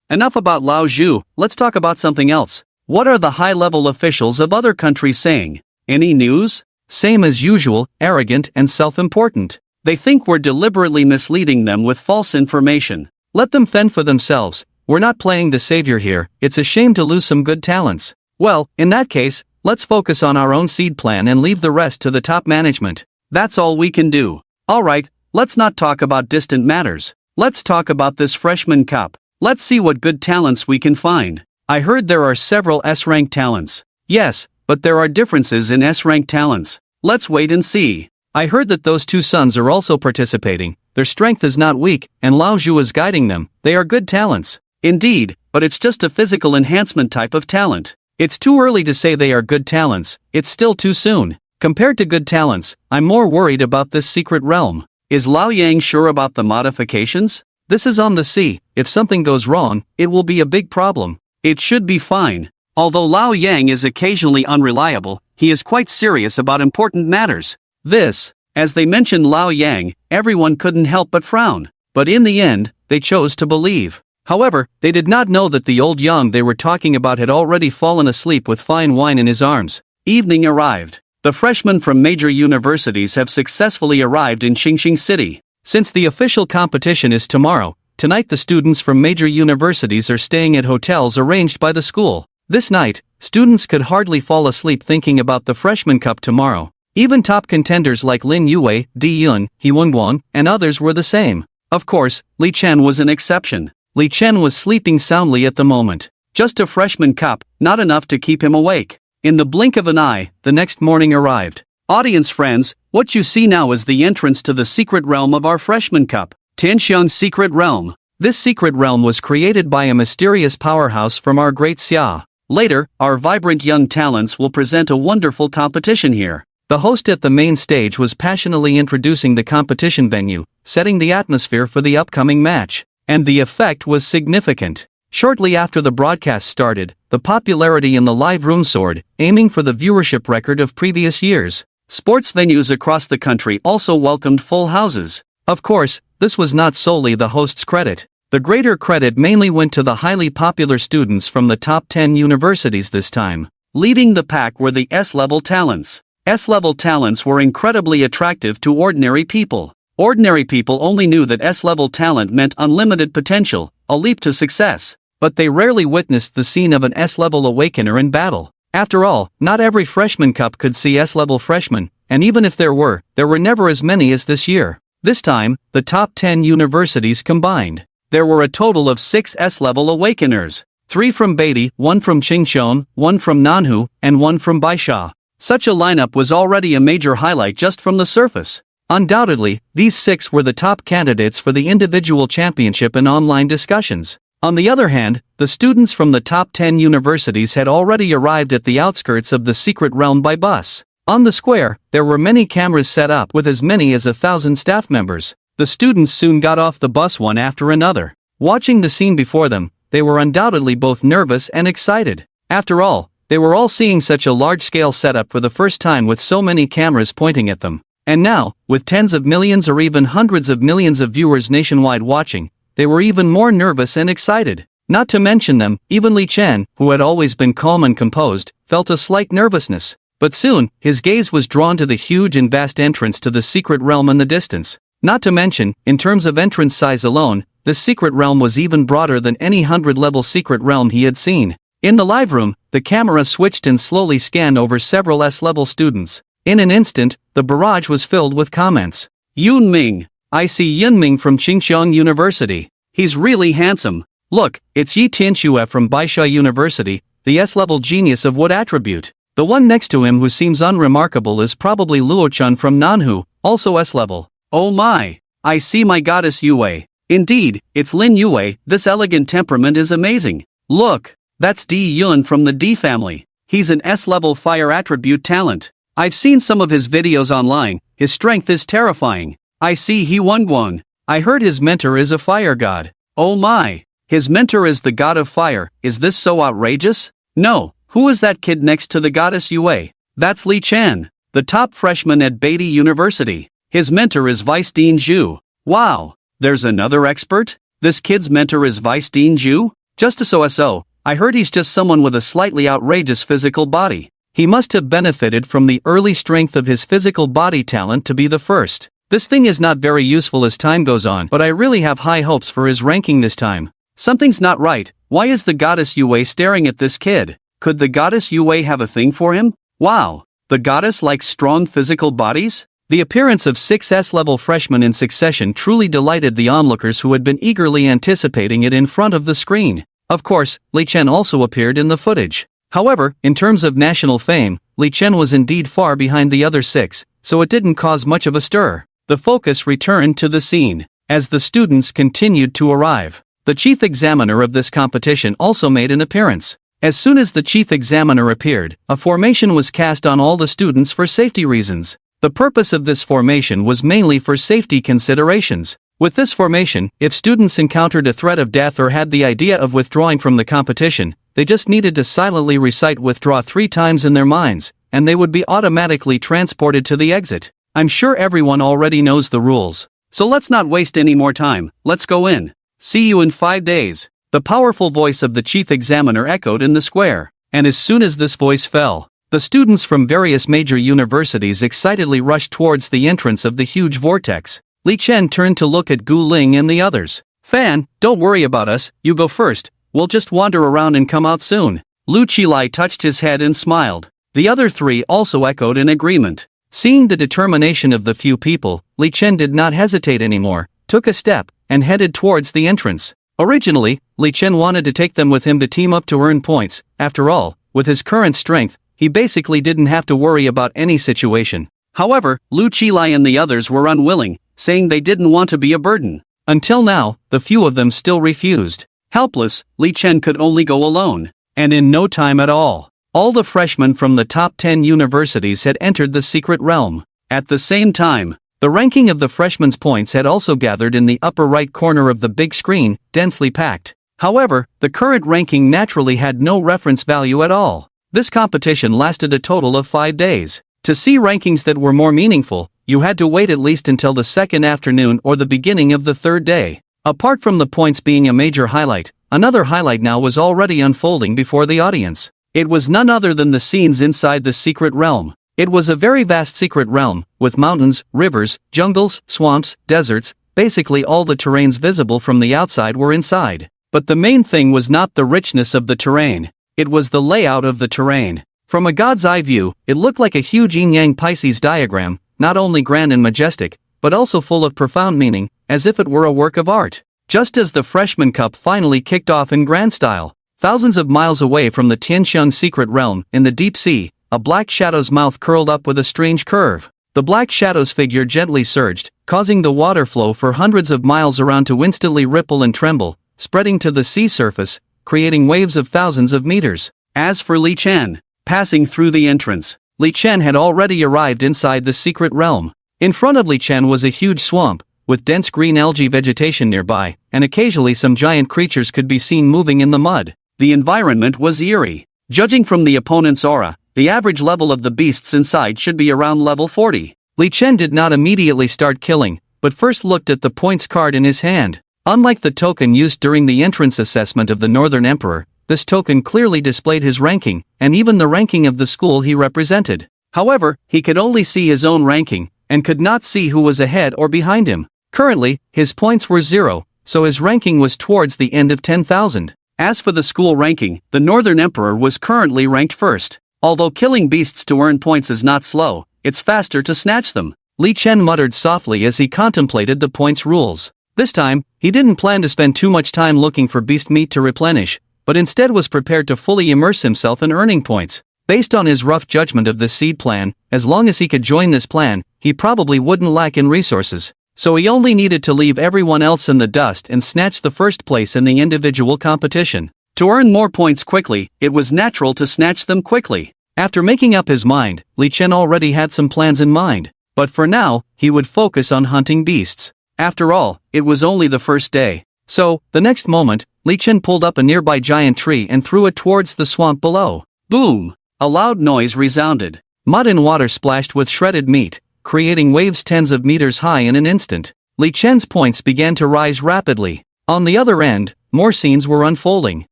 Enough about Lao Zhu, let's talk about something else. What are the high-level officials of other countries saying? Any news? Same as usual, arrogant and self-important. They think we're deliberately misleading them with false information. Let them fend for themselves. We're not playing the savior here. It's a shame to lose some good talents. Well, in that case, let's focus on our own seed plan and leave the rest to the top management. That's all we can do. Alright, let's not talk about distant matters. Let's talk about this freshman cup. Let's see what good talents we can find. I heard there are several S-rank talents. Yes, but there are differences in S-rank talents. Let's wait and see. I heard that those 2 sons are also participating. Their strength is not weak, and Lao Zhu is guiding them. They are good talents. Indeed, but it's just a physical enhancement type of talent. It's too early to say they are good talents. It's still too soon. Compared to good talents, I'm more worried about this secret realm. Is Lao Yang sure about the modifications? This is on the sea. If something goes wrong, it will be a big problem. It should be fine. Although Lao Yang is occasionally unreliable, he is quite serious about important matters. As they mentioned Lao Yang, everyone couldn't help but frown. But in the end, they chose to believe. However, they did not know that the old Yang they were talking about had already fallen asleep with fine wine in his arms. Evening arrived. The freshmen from major universities have successfully arrived in Xingxing City. Since the official competition is tomorrow, tonight the students from major universities are staying at hotels arranged by the school. This night, students could hardly fall asleep thinking about the freshman cup tomorrow. Even top contenders like Lin Yu, Dai Yun, He Wang, and others were the same. Of course, Li Chen was an exception. Li Chen was sleeping soundly at the moment. Just a freshman cup, not enough to keep him awake. In the blink of an eye, the next morning arrived. Audience friends, what you see now is the entrance to the secret realm of our freshman cup, Tianxiang Secret Realm. This secret realm was created by a mysterious powerhouse from our great Xia. Later, our vibrant young talents will present a wonderful competition here. The host at the main stage was passionately introducing the competition venue, setting the atmosphere for the upcoming match. And the effect was significant. Shortly after the broadcast started, the popularity in the live room soared, aiming for the viewership record of previous years. Sports venues across the country also welcomed full houses. Of course, this was not solely the host's credit. The greater credit mainly went to the highly popular students from the top 10 universities this time. Leading the pack were the S-level talents. S-level talents were incredibly attractive to ordinary people. Ordinary people only knew that S-level talent meant unlimited potential, a leap to success. But they rarely witnessed the scene of an S-level awakener in battle. After all, not every freshman cup could see S-level freshmen, and even if there were never as many as this year. This time, the top 10 universities combined. There were a total of 6 S-level awakeners. 3 from Beatty, 1 from Qingshun, 1 from Nanhu, and 1 from Baisha. Such a lineup was already a major highlight just from the surface. Undoubtedly, these 6 were the top candidates for the individual championship in online discussions. On the other hand, the students from the top 10 universities had already arrived at the outskirts of the secret realm by bus. On the square, there were many cameras set up with as many as 1,000 staff members. The students soon got off the bus one after another. Watching the scene before them, they were undoubtedly both nervous and excited. After all, they were all seeing such a large-scale setup for the first time with so many cameras pointing at them. And now, with tens of millions or even hundreds of millions of viewers nationwide watching, they were even more nervous and excited. Not to mention them, even Li Chen, who had always been calm and composed, felt a slight nervousness. But soon, his gaze was drawn to the huge and vast entrance to the secret realm in the distance. Not to mention, in terms of entrance size alone, the secret realm was even broader than any 100-level secret realm he had seen. In the live room, the camera switched and slowly scanned over several S-level students. In an instant, the barrage was filled with comments. Yun Ming. I see Yun Ming from Qingshun University. He's really handsome. Look, it's Yi Tianxue from Baisha University, the S-level genius of what attribute? The one next to him who seems unremarkable is probably Luochun from Nanhu, also S-level. Oh my! I see my goddess Yue. Indeed, it's Lin Yu. This elegant temperament is amazing. Look, that's Dai Yun from the D family. He's an S-level fire attribute talent. I've seen some of his videos online, his strength is terrifying. I see He Wang. I heard his mentor is a fire god. Oh my! His mentor is the god of fire, is this so outrageous? No, who is that kid next to the goddess Yue? That's Li Chen, the top freshman at Beatty University. His mentor is Vice Dean Zhu. Wow, there's another expert? This kid's mentor is Vice Dean Zhu? Just so, I heard he's just someone with a slightly outrageous physical body. He must have benefited from the early strength of his physical body talent to be the first. This thing is not very useful as time goes on, but I really have high hopes for his ranking this time. Something's not right. Why is the goddess Yue staring at this kid? Could the goddess Yue have a thing for him? Wow, the goddess likes strong physical bodies? The appearance of 6 S-level freshmen in succession truly delighted the onlookers who had been eagerly anticipating it in front of the screen. Of course, Li Chen also appeared in the footage. However, in terms of national fame, Li Chen was indeed far behind the other 6, so it didn't cause much of a stir. The focus returned to the scene. As the students continued to arrive, the chief examiner of this competition also made an appearance. As soon as the chief examiner appeared, a formation was cast on all the students for safety reasons. The purpose of this formation was mainly for safety considerations. With this formation, if students encountered a threat of death or had the idea of withdrawing from the competition, they just needed to silently recite withdraw 3 times in their minds, and they would be automatically transported to the exit. I'm sure everyone already knows the rules. So let's not waste any more time, let's go in. See you in 5 days. The powerful voice of the chief examiner echoed in the square, and as soon as this voice fell, the students from various major universities excitedly rushed towards the entrance of the huge vortex. Li Chen turned to look at Gu Ling and the others. Fan, don't worry about us, you go first, we'll just wander around and come out soon. Lu Qilai touched his head and smiled. The other 3 also echoed in agreement. Seeing the determination of the few people, Li Chen did not hesitate anymore, took a step, and headed towards the entrance. Originally, Li Chen wanted to take them with him to team up to earn points. After all, with his current strength, he basically didn't have to worry about any situation. However, Lu Qilai and the others were unwilling, saying they didn't want to be a burden. Until now, the few of them still refused. Helpless, Li Chen could only go alone. And in no time at all the freshmen from the top 10 universities had entered the secret realm. At the same time, the ranking of the freshmen's points had also gathered in the upper right corner of the big screen, densely packed. However, the current ranking naturally had no reference value at all. This competition lasted a total of 5 days. To see rankings that were more meaningful, you had to wait at least until the second afternoon or the beginning of the third day. Apart from the points being a major highlight, another highlight now was already unfolding before the audience. It was none other than the scenes inside the secret realm. It was a very vast secret realm, with mountains, rivers, jungles, swamps, deserts, basically all the terrains visible from the outside were inside. But the main thing was not the richness of the terrain. It was the layout of the terrain. From a god's eye view, it looked like a huge yin-yang Pisces diagram, not only grand and majestic, but also full of profound meaning, as if it were a work of art. Just as the Freshman Cup finally kicked off in grand style, thousands of miles away from the Tianxian secret realm, in the deep sea, a black shadow's mouth curled up with a strange curve. The black shadow's figure gently surged, causing the water flow for hundreds of miles around to instantly ripple and tremble, spreading to the sea surface, creating waves of thousands of meters. As for Li Chen, passing through the entrance, Li Chen had already arrived inside the secret realm. In front of Li Chen was a huge swamp, with dense green algae vegetation nearby, and occasionally some giant creatures could be seen moving in the mud. The environment was eerie. Judging from the opponent's aura, the average level of the beasts inside should be around level 40. Li Chen did not immediately start killing, but first looked at the points card in his hand. Unlike the token used during the entrance assessment of the Northern Emperor, this token clearly displayed his ranking, and even the ranking of the school he represented. However, he could only see his own ranking, and could not see who was ahead or behind him. Currently, his points were 0, so his ranking was towards the end of 10,000. As for the school ranking, the Northern Emperor was currently ranked first. Although killing beasts to earn points is not slow, it's faster to snatch them. Li Chen muttered softly as he contemplated the points rules. This time, he didn't plan to spend too much time looking for beast meat to replenish, but instead was prepared to fully immerse himself in earning points. Based on his rough judgment of this seed plan, as long as he could join this plan, he probably wouldn't lack in resources. So he only needed to leave everyone else in the dust and snatch the first place in the individual competition. To earn more points quickly, it was natural to snatch them quickly. After making up his mind, Li Chen already had some plans in mind. But for now, he would focus on hunting beasts. After all, it was only the first day. So, the next moment, Li Chen pulled up a nearby giant tree and threw it towards the swamp below. Boom! A loud noise resounded. Mud and water splashed with shredded meat, creating waves tens of meters high in an instant. Li Chen's points began to rise rapidly. On the other end, more scenes were unfolding.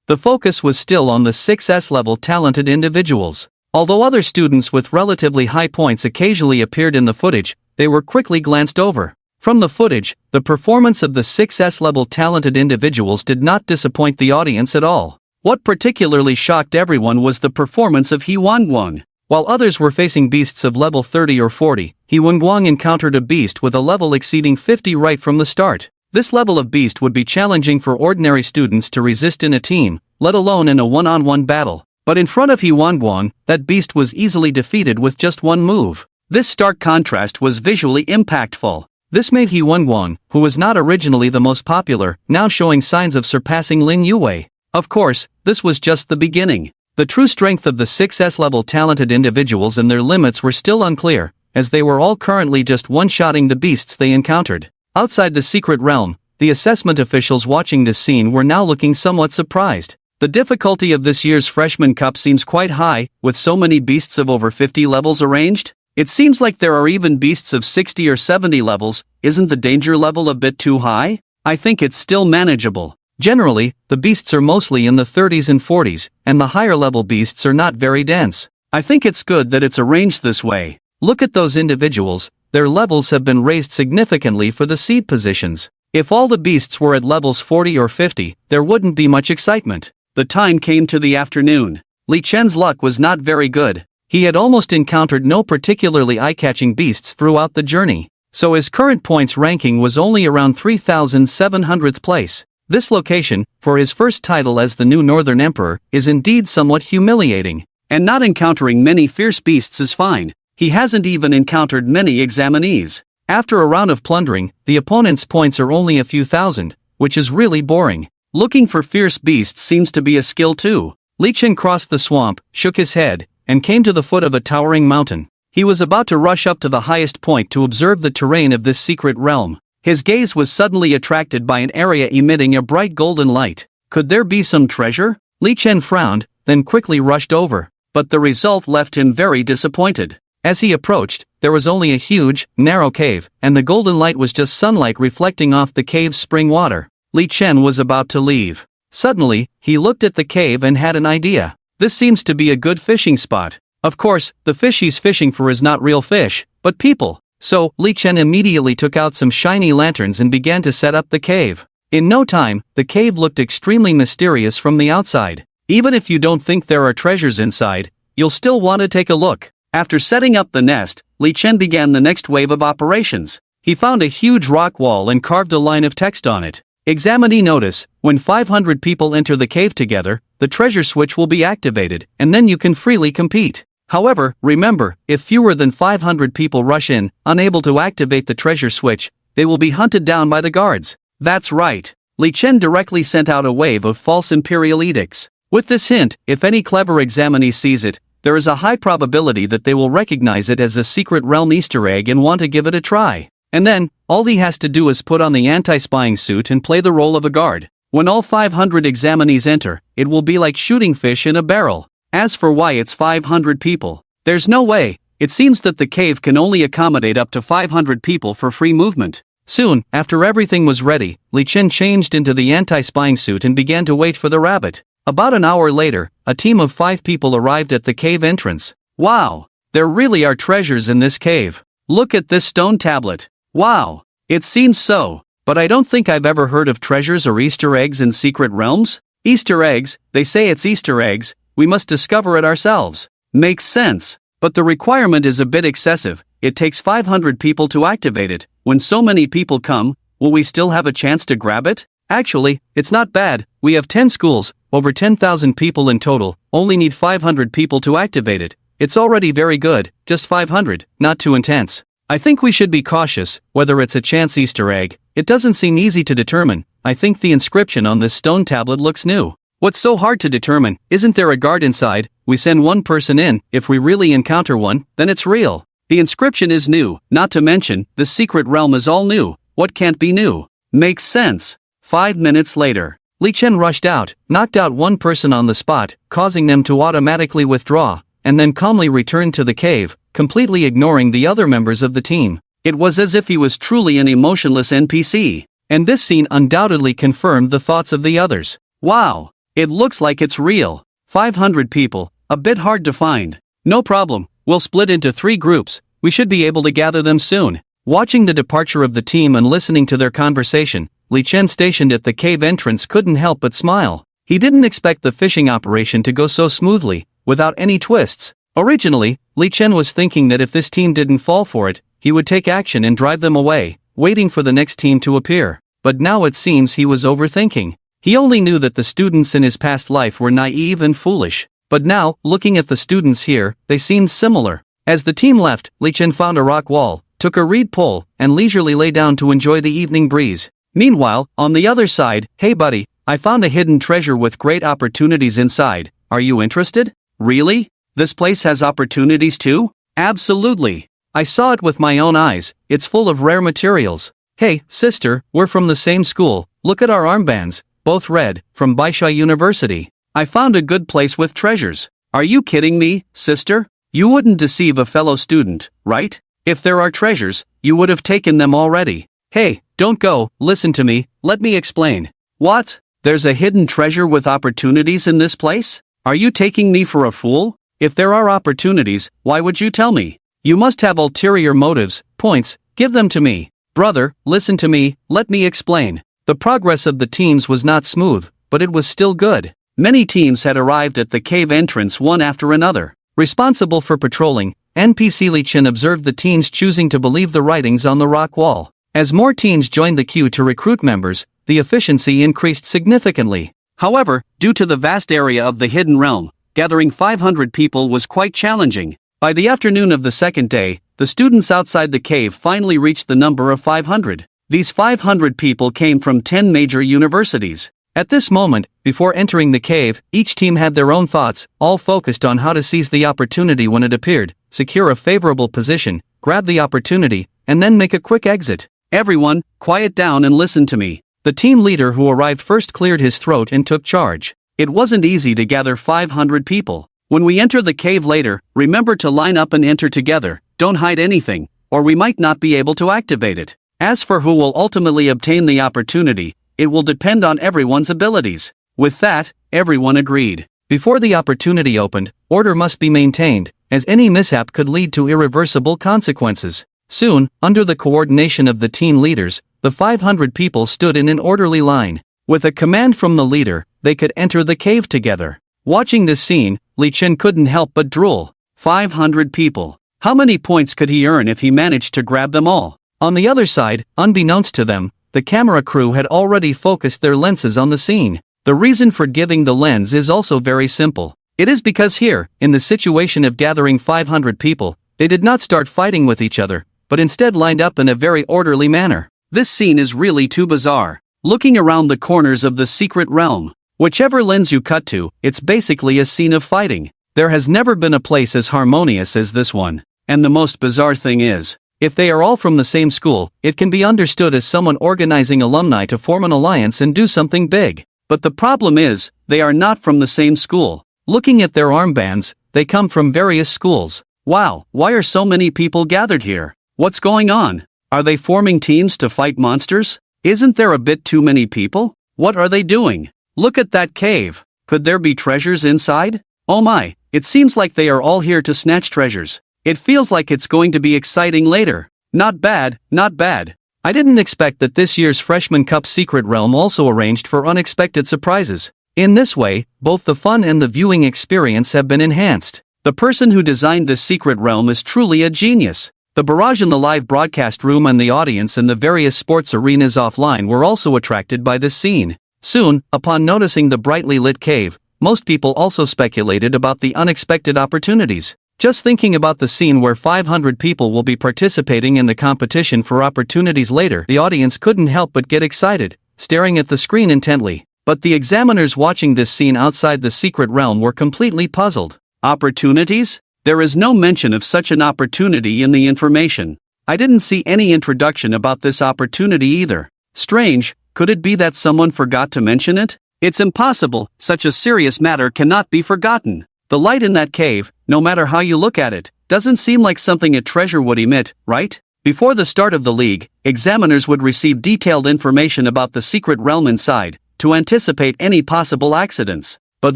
The focus was still on the 6S level talented individuals. Although other students with relatively high points occasionally appeared in the footage, they were quickly glanced over. From the footage, the performance of the 6S level talented individuals did not disappoint the audience at all. What particularly shocked everyone was the performance of He Wang. While others were facing beasts of level 30 or 40, He Wang encountered a beast with a level exceeding 50 right from the start. This level of beast would be challenging for ordinary students to resist in a team, let alone in a one-on-one battle. But in front of He Wang, that beast was easily defeated with just one move. This stark contrast was visually impactful. This made He Wang, who was not originally the most popular, now showing signs of surpassing Lin Yu. Of course, this was just the beginning. The true strength of the 6S level talented individuals and their limits were still unclear, as they were all currently just one-shotting the beasts they encountered. Outside the secret realm, the assessment officials watching this scene were now looking somewhat surprised. The difficulty of this year's Freshman Cup seems quite high, with so many beasts of over 50 levels arranged. It seems like there are even beasts of 60 or 70 levels. Isn't the danger level a bit too high? I think it's still manageable. Generally, the beasts are mostly in the 30s and 40s, and the higher level beasts are not very dense. I think it's good that it's arranged this way. Look at those individuals, their levels have been raised significantly for the seed positions. If all the beasts were at levels 40 or 50, there wouldn't be much excitement. The time came to the afternoon. Li Chen's luck was not very good. He had almost encountered no particularly eye-catching beasts throughout the journey, so his current points ranking was only around 3,700th place. This location, for his first title as the new Northern Emperor, is indeed somewhat humiliating. And not encountering many fierce beasts is fine. He hasn't even encountered many examinees. After a round of plundering, the opponent's points are only a few thousand, which is really boring. Looking for fierce beasts seems to be a skill too. Li Chen crossed the swamp, shook his head, and came to the foot of a towering mountain. He was about to rush up to the highest point to observe the terrain of this secret realm. His gaze was suddenly attracted by an area emitting a bright golden light. Could there be some treasure? Li Chen frowned, then quickly rushed over. But the result left him very disappointed. As he approached, there was only a huge, narrow cave, and the golden light was just sunlight reflecting off the cave's spring water. Li Chen was about to leave. Suddenly, he looked at the cave and had an idea. This seems to be a good fishing spot. Of course, the fish he's fishing for is not real fish, but people. So, Li Chen immediately took out some shiny lanterns and began to set up the cave. In no time, the cave looked extremely mysterious from the outside. Even if you don't think there are treasures inside, you'll still want to take a look. After setting up the nest, Li Chen began the next wave of operations. He found a huge rock wall and carved a line of text on it. Examinee notice, when 500 people enter the cave together, the treasure switch will be activated, and then you can freely compete. However, remember, if fewer than 500 people rush in, unable to activate the treasure switch, they will be hunted down by the guards. That's right. Li Chen directly sent out a wave of false imperial edicts. With this hint, if any clever examinee sees it, there is a high probability that they will recognize it as a secret realm Easter egg and want to give it a try. And then, all he has to do is put on the anti-spying suit and play the role of a guard. When all 500 examinees enter, it will be like shooting fish in a barrel. As for why it's 500 people, there's no way. It seems that the cave can only accommodate up to 500 people for free movement. Soon, after everything was ready, Li Chen changed into the anti-spying suit and began to wait for the rabbit. About an hour later, a team of 5 people arrived at the cave entrance. Wow! There really are treasures in this cave. Look at this stone tablet. Wow! It seems so, but I don't think I've ever heard of treasures or Easter eggs in secret realms. Easter eggs, they say it's Easter eggs, we must discover it ourselves. Makes sense, but the requirement is a bit excessive. It takes 500 people to activate it. When so many people come, will we still have a chance to grab it? Actually, it's not bad. We have 10 schools, over 10,000 people in total, only need 500 people to activate it. It's already very good, just 500, not too intense. I think we should be cautious, whether it's a chance Easter egg, it doesn't seem easy to determine. I think the inscription on this stone tablet looks new. What's so hard to determine? Isn't there a guard inside? We send one person in, if we really encounter one, then it's real. The inscription is new, not to mention, the secret realm is all new. What can't be new? Makes sense. 5 minutes later, Li Chen rushed out, knocked out one person on the spot, causing them to automatically withdraw, and then calmly returned to the cave, completely ignoring the other members of the team. It was as if he was truly an emotionless NPC. And this scene undoubtedly confirmed the thoughts of the others. Wow! It looks like it's real. 500 people, a bit hard to find. No problem, we'll split into 3 groups, we should be able to gather them soon. Watching the departure of the team and listening to their conversation, Li Chen stationed at the cave entrance couldn't help but smile. He didn't expect the fishing operation to go so smoothly, without any twists. Originally, Li Chen was thinking that if this team didn't fall for it, he would take action and drive them away, waiting for the next team to appear. But now it seems he was overthinking. He only knew that the students in his past life were naive and foolish. But now, looking at the students here, they seemed similar. As the team left, Li Chen found a rock wall, took a reed pole, and leisurely lay down to enjoy the evening breeze. Meanwhile, on the other side, hey buddy, I found a hidden treasure with great opportunities inside. Are you interested? Really? This place has opportunities too? Absolutely. I saw it with my own eyes, it's full of rare materials. Hey, sister, we're from the same school, look at our armbands, both red, from Baisha University. I found a good place with treasures. Are you kidding me, sister? You wouldn't deceive a fellow student, right? If there are treasures, you would have taken them already. Hey, don't go, listen to me, let me explain. What? There's a hidden treasure with opportunities in this place? Are you taking me for a fool? If there are opportunities, why would you tell me? You must have ulterior motives, points, give them to me. Brother, listen to me, let me explain. The progress of the teams was not smooth, but it was still good. Many teams had arrived at the cave entrance one after another. Responsible for patrolling, NPC Li Chen observed the teams choosing to believe the writings on the rock wall. As more teams joined the queue to recruit members, the efficiency increased significantly. However, due to the vast area of the hidden realm, gathering 500 people was quite challenging. By the afternoon of the second day, the students outside the cave finally reached the number of 500. These 500 people came from 10 major universities. At this moment, before entering the cave, each team had their own thoughts, all focused on how to seize the opportunity when it appeared, secure a favorable position, grab the opportunity, and then make a quick exit. Everyone, quiet down and listen to me. The team leader who arrived first cleared his throat and took charge. It wasn't easy to gather 500 people. When we enter the cave later, remember to line up and enter together, don't hide anything, or we might not be able to activate it. As for who will ultimately obtain the opportunity, it will depend on everyone's abilities. With that, everyone agreed. Before the opportunity opened, order must be maintained, as any mishap could lead to irreversible consequences. Soon, under the coordination of the team leaders, the 500 people stood in an orderly line. With a command from the leader, they could enter the cave together. Watching this scene, Li Chen couldn't help but drool. 500 people. How many points could he earn if he managed to grab them all? On the other side, unbeknownst to them, the camera crew had already focused their lenses on the scene. The reason for giving the lens is also very simple. It is because here, in the situation of gathering 500 people, they did not start fighting with each other, but instead lined up in a very orderly manner. This scene is really too bizarre. Looking around the corners of the secret realm, whichever lens you cut to, it's basically a scene of fighting. There has never been a place as harmonious as this one. And the most bizarre thing is, if they are all from the same school, it can be understood as someone organizing alumni to form an alliance and do something big. But the problem is, they are not from the same school. Looking at their armbands, they come from various schools. Wow, why are so many people gathered here? What's going on? Are they forming teams to fight monsters? Isn't there a bit too many people? What are they doing? Look at that cave. Could there be treasures inside? Oh my, it seems like they are all here to snatch treasures. It feels like it's going to be exciting later. Not bad, not bad. I didn't expect that this year's Freshman Cup Secret Realm also arranged for unexpected surprises. In this way, both the fun and the viewing experience have been enhanced. The person who designed this secret realm is truly a genius. The barrage in the live broadcast room and the audience in the various sports arenas offline were also attracted by this scene. Soon, upon noticing the brightly lit cave, most people also speculated about the unexpected opportunities. Just thinking about the scene where 500 people will be participating in the competition for opportunities later, the audience couldn't help but get excited, staring at the screen intently. But the examiners watching this scene outside the secret realm were completely puzzled. Opportunities? There is no mention of such an opportunity in the information. I didn't see any introduction about this opportunity either. Strange, could it be that someone forgot to mention it? It's impossible, such a serious matter cannot be forgotten. The light in that cave, no matter how you look at it, doesn't seem like something a treasure would emit, right? Before the start of the league, examiners would receive detailed information about the secret realm inside, to anticipate any possible accidents. But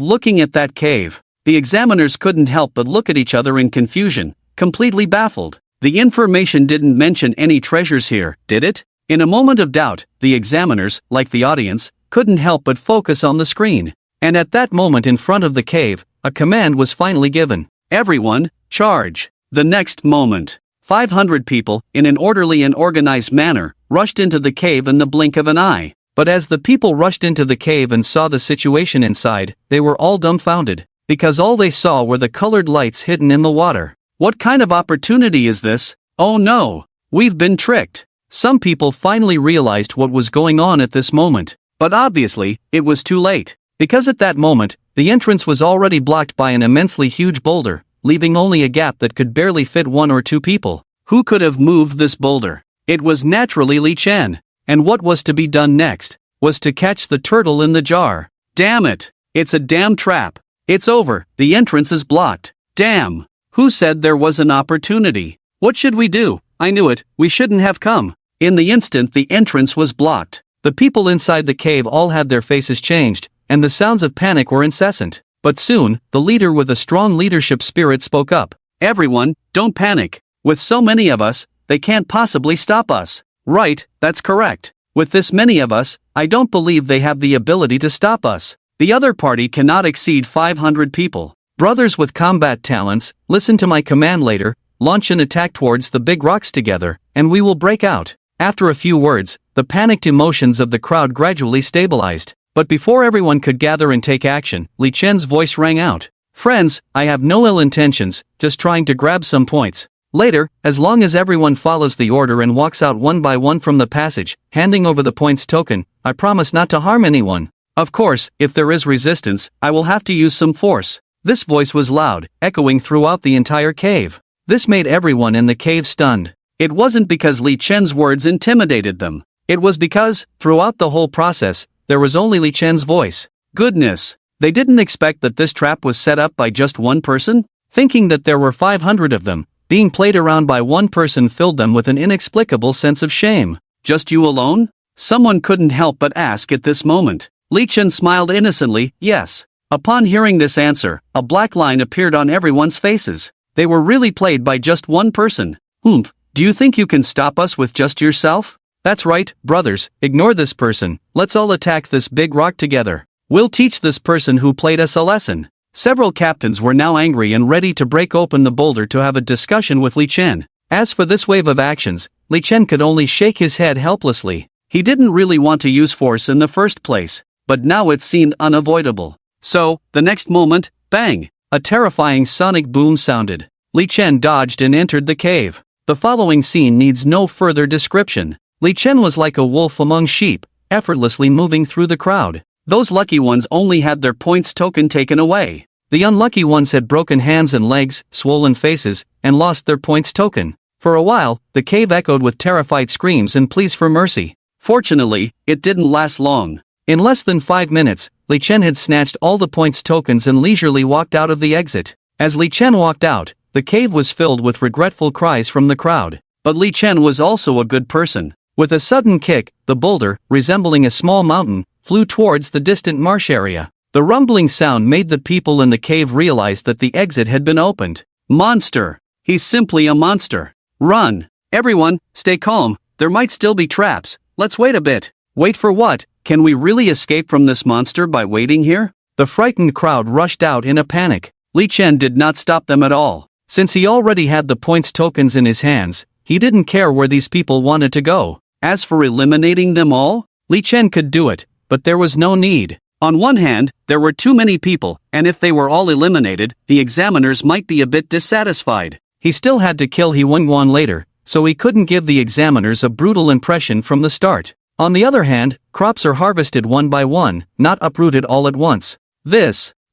looking at that cave, the examiners couldn't help but look at each other in confusion, completely baffled. The information didn't mention any treasures here, did it? In a moment of doubt, the examiners, like the audience, couldn't help but focus on the screen. And at that moment in front of the cave, a command was finally given. Everyone, charge! The next moment, 500 people, in an orderly and organized manner, rushed into the cave in the blink of an eye. But as the people rushed into the cave and saw the situation inside, they were all dumbfounded, because all they saw were the colored lights hidden in the water. What kind of opportunity is this? Oh no! We've been tricked! Some people finally realized what was going on at this moment. But obviously, it was too late. Because at that moment, the entrance was already blocked by an immensely huge boulder, leaving only a gap that could barely fit one or two people. Who could have moved this boulder? It was naturally Li Chen. And what was to be done next was to catch the turtle in the jar. Damn it! It's a damn trap. It's over, the entrance is blocked. Damn! Who said there was an opportunity? What should we do? I knew it, we shouldn't have come. In the instant the entrance was blocked, the people inside the cave all had their faces changed, and the sounds of panic were incessant. But soon, the leader with a strong leadership spirit spoke up. Everyone, don't panic. With so many of us, they can't possibly stop us. Right, that's correct. With this many of us, I don't believe they have the ability to stop us. The other party cannot exceed 500 people. Brothers with combat talents, listen to my command later, launch an attack towards the big rocks together, and we will break out. After a few words, the panicked emotions of the crowd gradually stabilized. But before everyone could gather and take action, Li Chen's voice rang out. Friends, I have no ill intentions, just trying to grab some points. Later, as long as everyone follows the order and walks out one by one from the passage, handing over the points token, I promise not to harm anyone. Of course, if there is resistance, I will have to use some force. This voice was loud, echoing throughout the entire cave. This made everyone in the cave stunned. It wasn't because Li Chen's words intimidated them. It was because, throughout the whole process, there was only Li Chen's voice. Goodness! They didn't expect that this trap was set up by just one person? Thinking that there were 500 of them, being played around by one person filled them with an inexplicable sense of shame. Just you alone? Someone couldn't help but ask at this moment. Li Chen smiled innocently, yes. Upon hearing this answer, a black line appeared on everyone's faces. They were really played by just one person. Do you think you can stop us with just yourself? That's right, brothers, ignore this person. Let's all attack this big rock together. We'll teach this person who played us a lesson. Several captains were now angry and ready to break open the boulder to have a discussion with Li Chen. As for this wave of actions, Li Chen could only shake his head helplessly. He didn't really want to use force in the first place, but now it seemed unavoidable. So, the next moment, bang! A terrifying sonic boom sounded. Li Chen dodged and entered the cave. The following scene needs no further description. Li Chen was like a wolf among sheep, effortlessly moving through the crowd. Those lucky ones only had their points token taken away. The unlucky ones had broken hands and legs, swollen faces, and lost their points token. For a while, the cave echoed with terrified screams and pleas for mercy. Fortunately, it didn't last long. In less than 5 minutes, Li Chen had snatched all the points tokens and leisurely walked out of the exit. As Li Chen walked out, the cave was filled with regretful cries from the crowd. But Li Chen was also a good person. With a sudden kick, the boulder, resembling a small mountain, flew towards the distant marsh area. The rumbling sound made the people in the cave realize that the exit had been opened. Monster! He's simply a monster. Run! Everyone, stay calm, there might still be traps. Let's wait a bit. Wait for what? Can we really escape from this monster by waiting here? The frightened crowd rushed out in a panic. Li Chen did not stop them at all. Since he already had the points tokens in his hands, he didn't care where these people wanted to go. As for eliminating them all, Li Chen could do it, but there was no need. On one hand, there were too many people, and if they were all eliminated, the examiners might be a bit dissatisfied. He still had to kill He Wang later, so he couldn't give the examiners a brutal impression from the start. On the other hand, crops are harvested one by one, not uprooted all at once.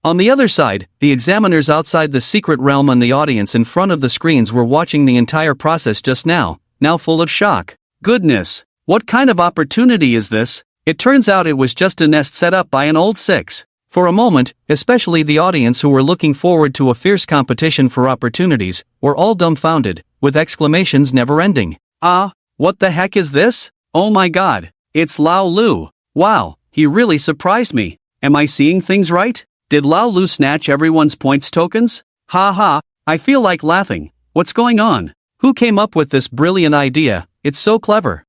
On the other side, the examiners outside the secret realm and the audience in front of the screens were watching the entire process just now full of shock. Goodness, what kind of opportunity is this? It turns out it was just a nest set up by an old six. For a moment, especially the audience who were looking forward to a fierce competition for opportunities, were all dumbfounded, with exclamations never ending. What the heck is this? Oh my god, it's Lao Lu. Wow, he really surprised me. Am I seeing things right? Did Lao Lu snatch everyone's points tokens? I feel like laughing. What's going on? Who came up with this brilliant idea? It's so clever.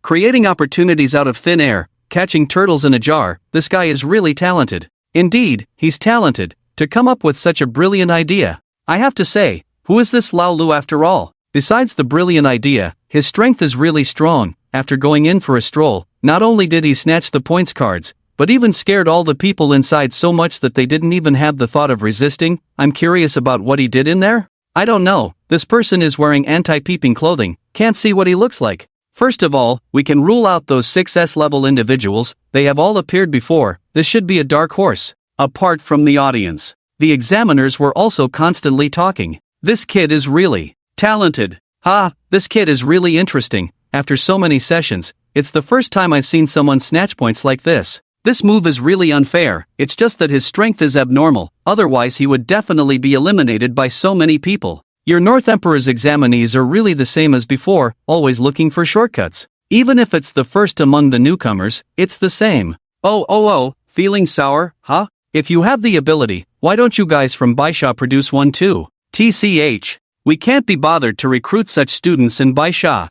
Creating opportunities out of thin air, catching turtles in a jar, this guy is really talented. Indeed, he's talented, to come up with such a brilliant idea. I have to say, who is this Lao Lu after all? Besides the brilliant idea, his strength is really strong. After going in for a stroll, not only did he snatch the points cards, but even scared all the people inside so much that they didn't even have the thought of resisting. I'm curious about what he did in there. I don't know, this person is wearing anti-peeping clothing, can't see what he looks like. First of all, we can rule out those 6S level individuals, they have all appeared before, this should be a dark horse. Apart from the audience, the examiners were also constantly talking. This kid is really talented. This kid is really interesting. After so many sessions, it's the first time I've seen someone snatch points like this. This move is really unfair, it's just that his strength is abnormal, otherwise he would definitely be eliminated by so many people. Your North Emperor's examinees are really the same as before, always looking for shortcuts. Even if it's the first among the newcomers, it's the same. Feeling sour, huh? If you have the ability, why don't you guys from Baisha produce one too? TCH. We can't be bothered to recruit such students in Baisha.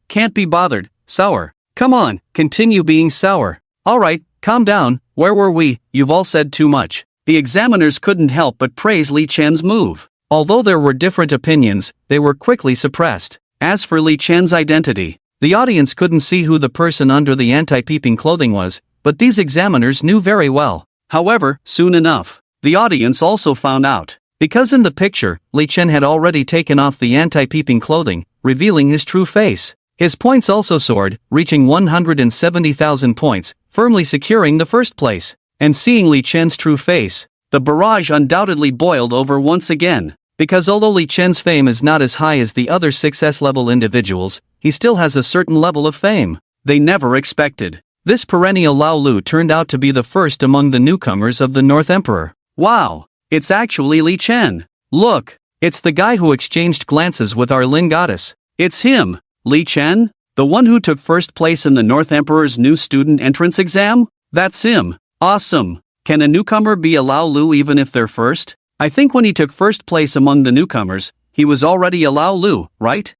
Can't be bothered, sour. Come on, continue being sour. Alright, calm down, where were we? You've all said too much. The examiners couldn't help but praise Li Chen's move. Although there were different opinions, they were quickly suppressed. As for Li Chen's identity, the audience couldn't see who the person under the anti-peeping clothing was, but these examiners knew very well. However, soon enough, the audience also found out. Because in the picture, Li Chen had already taken off the anti-peeping clothing, revealing his true face. His points also soared, reaching 170,000 points, firmly securing the first place. And seeing Li Chen's true face, the barrage undoubtedly boiled over once again. Because although Li Chen's fame is not as high as the other 6S level individuals, he still has a certain level of fame they never expected. This perennial Lao Lu turned out to be the first among the newcomers of the North Emperor. Wow! It's actually Li Chen. Look, it's the guy who exchanged glances with our Lin goddess. It's him, Li Chen, the one who took first place in the North Emperor's new student entrance exam? That's him. Awesome. Can a newcomer be a Lao Lu even if they're first? I think when he took first place among the newcomers, he was already a Lao Lu, right?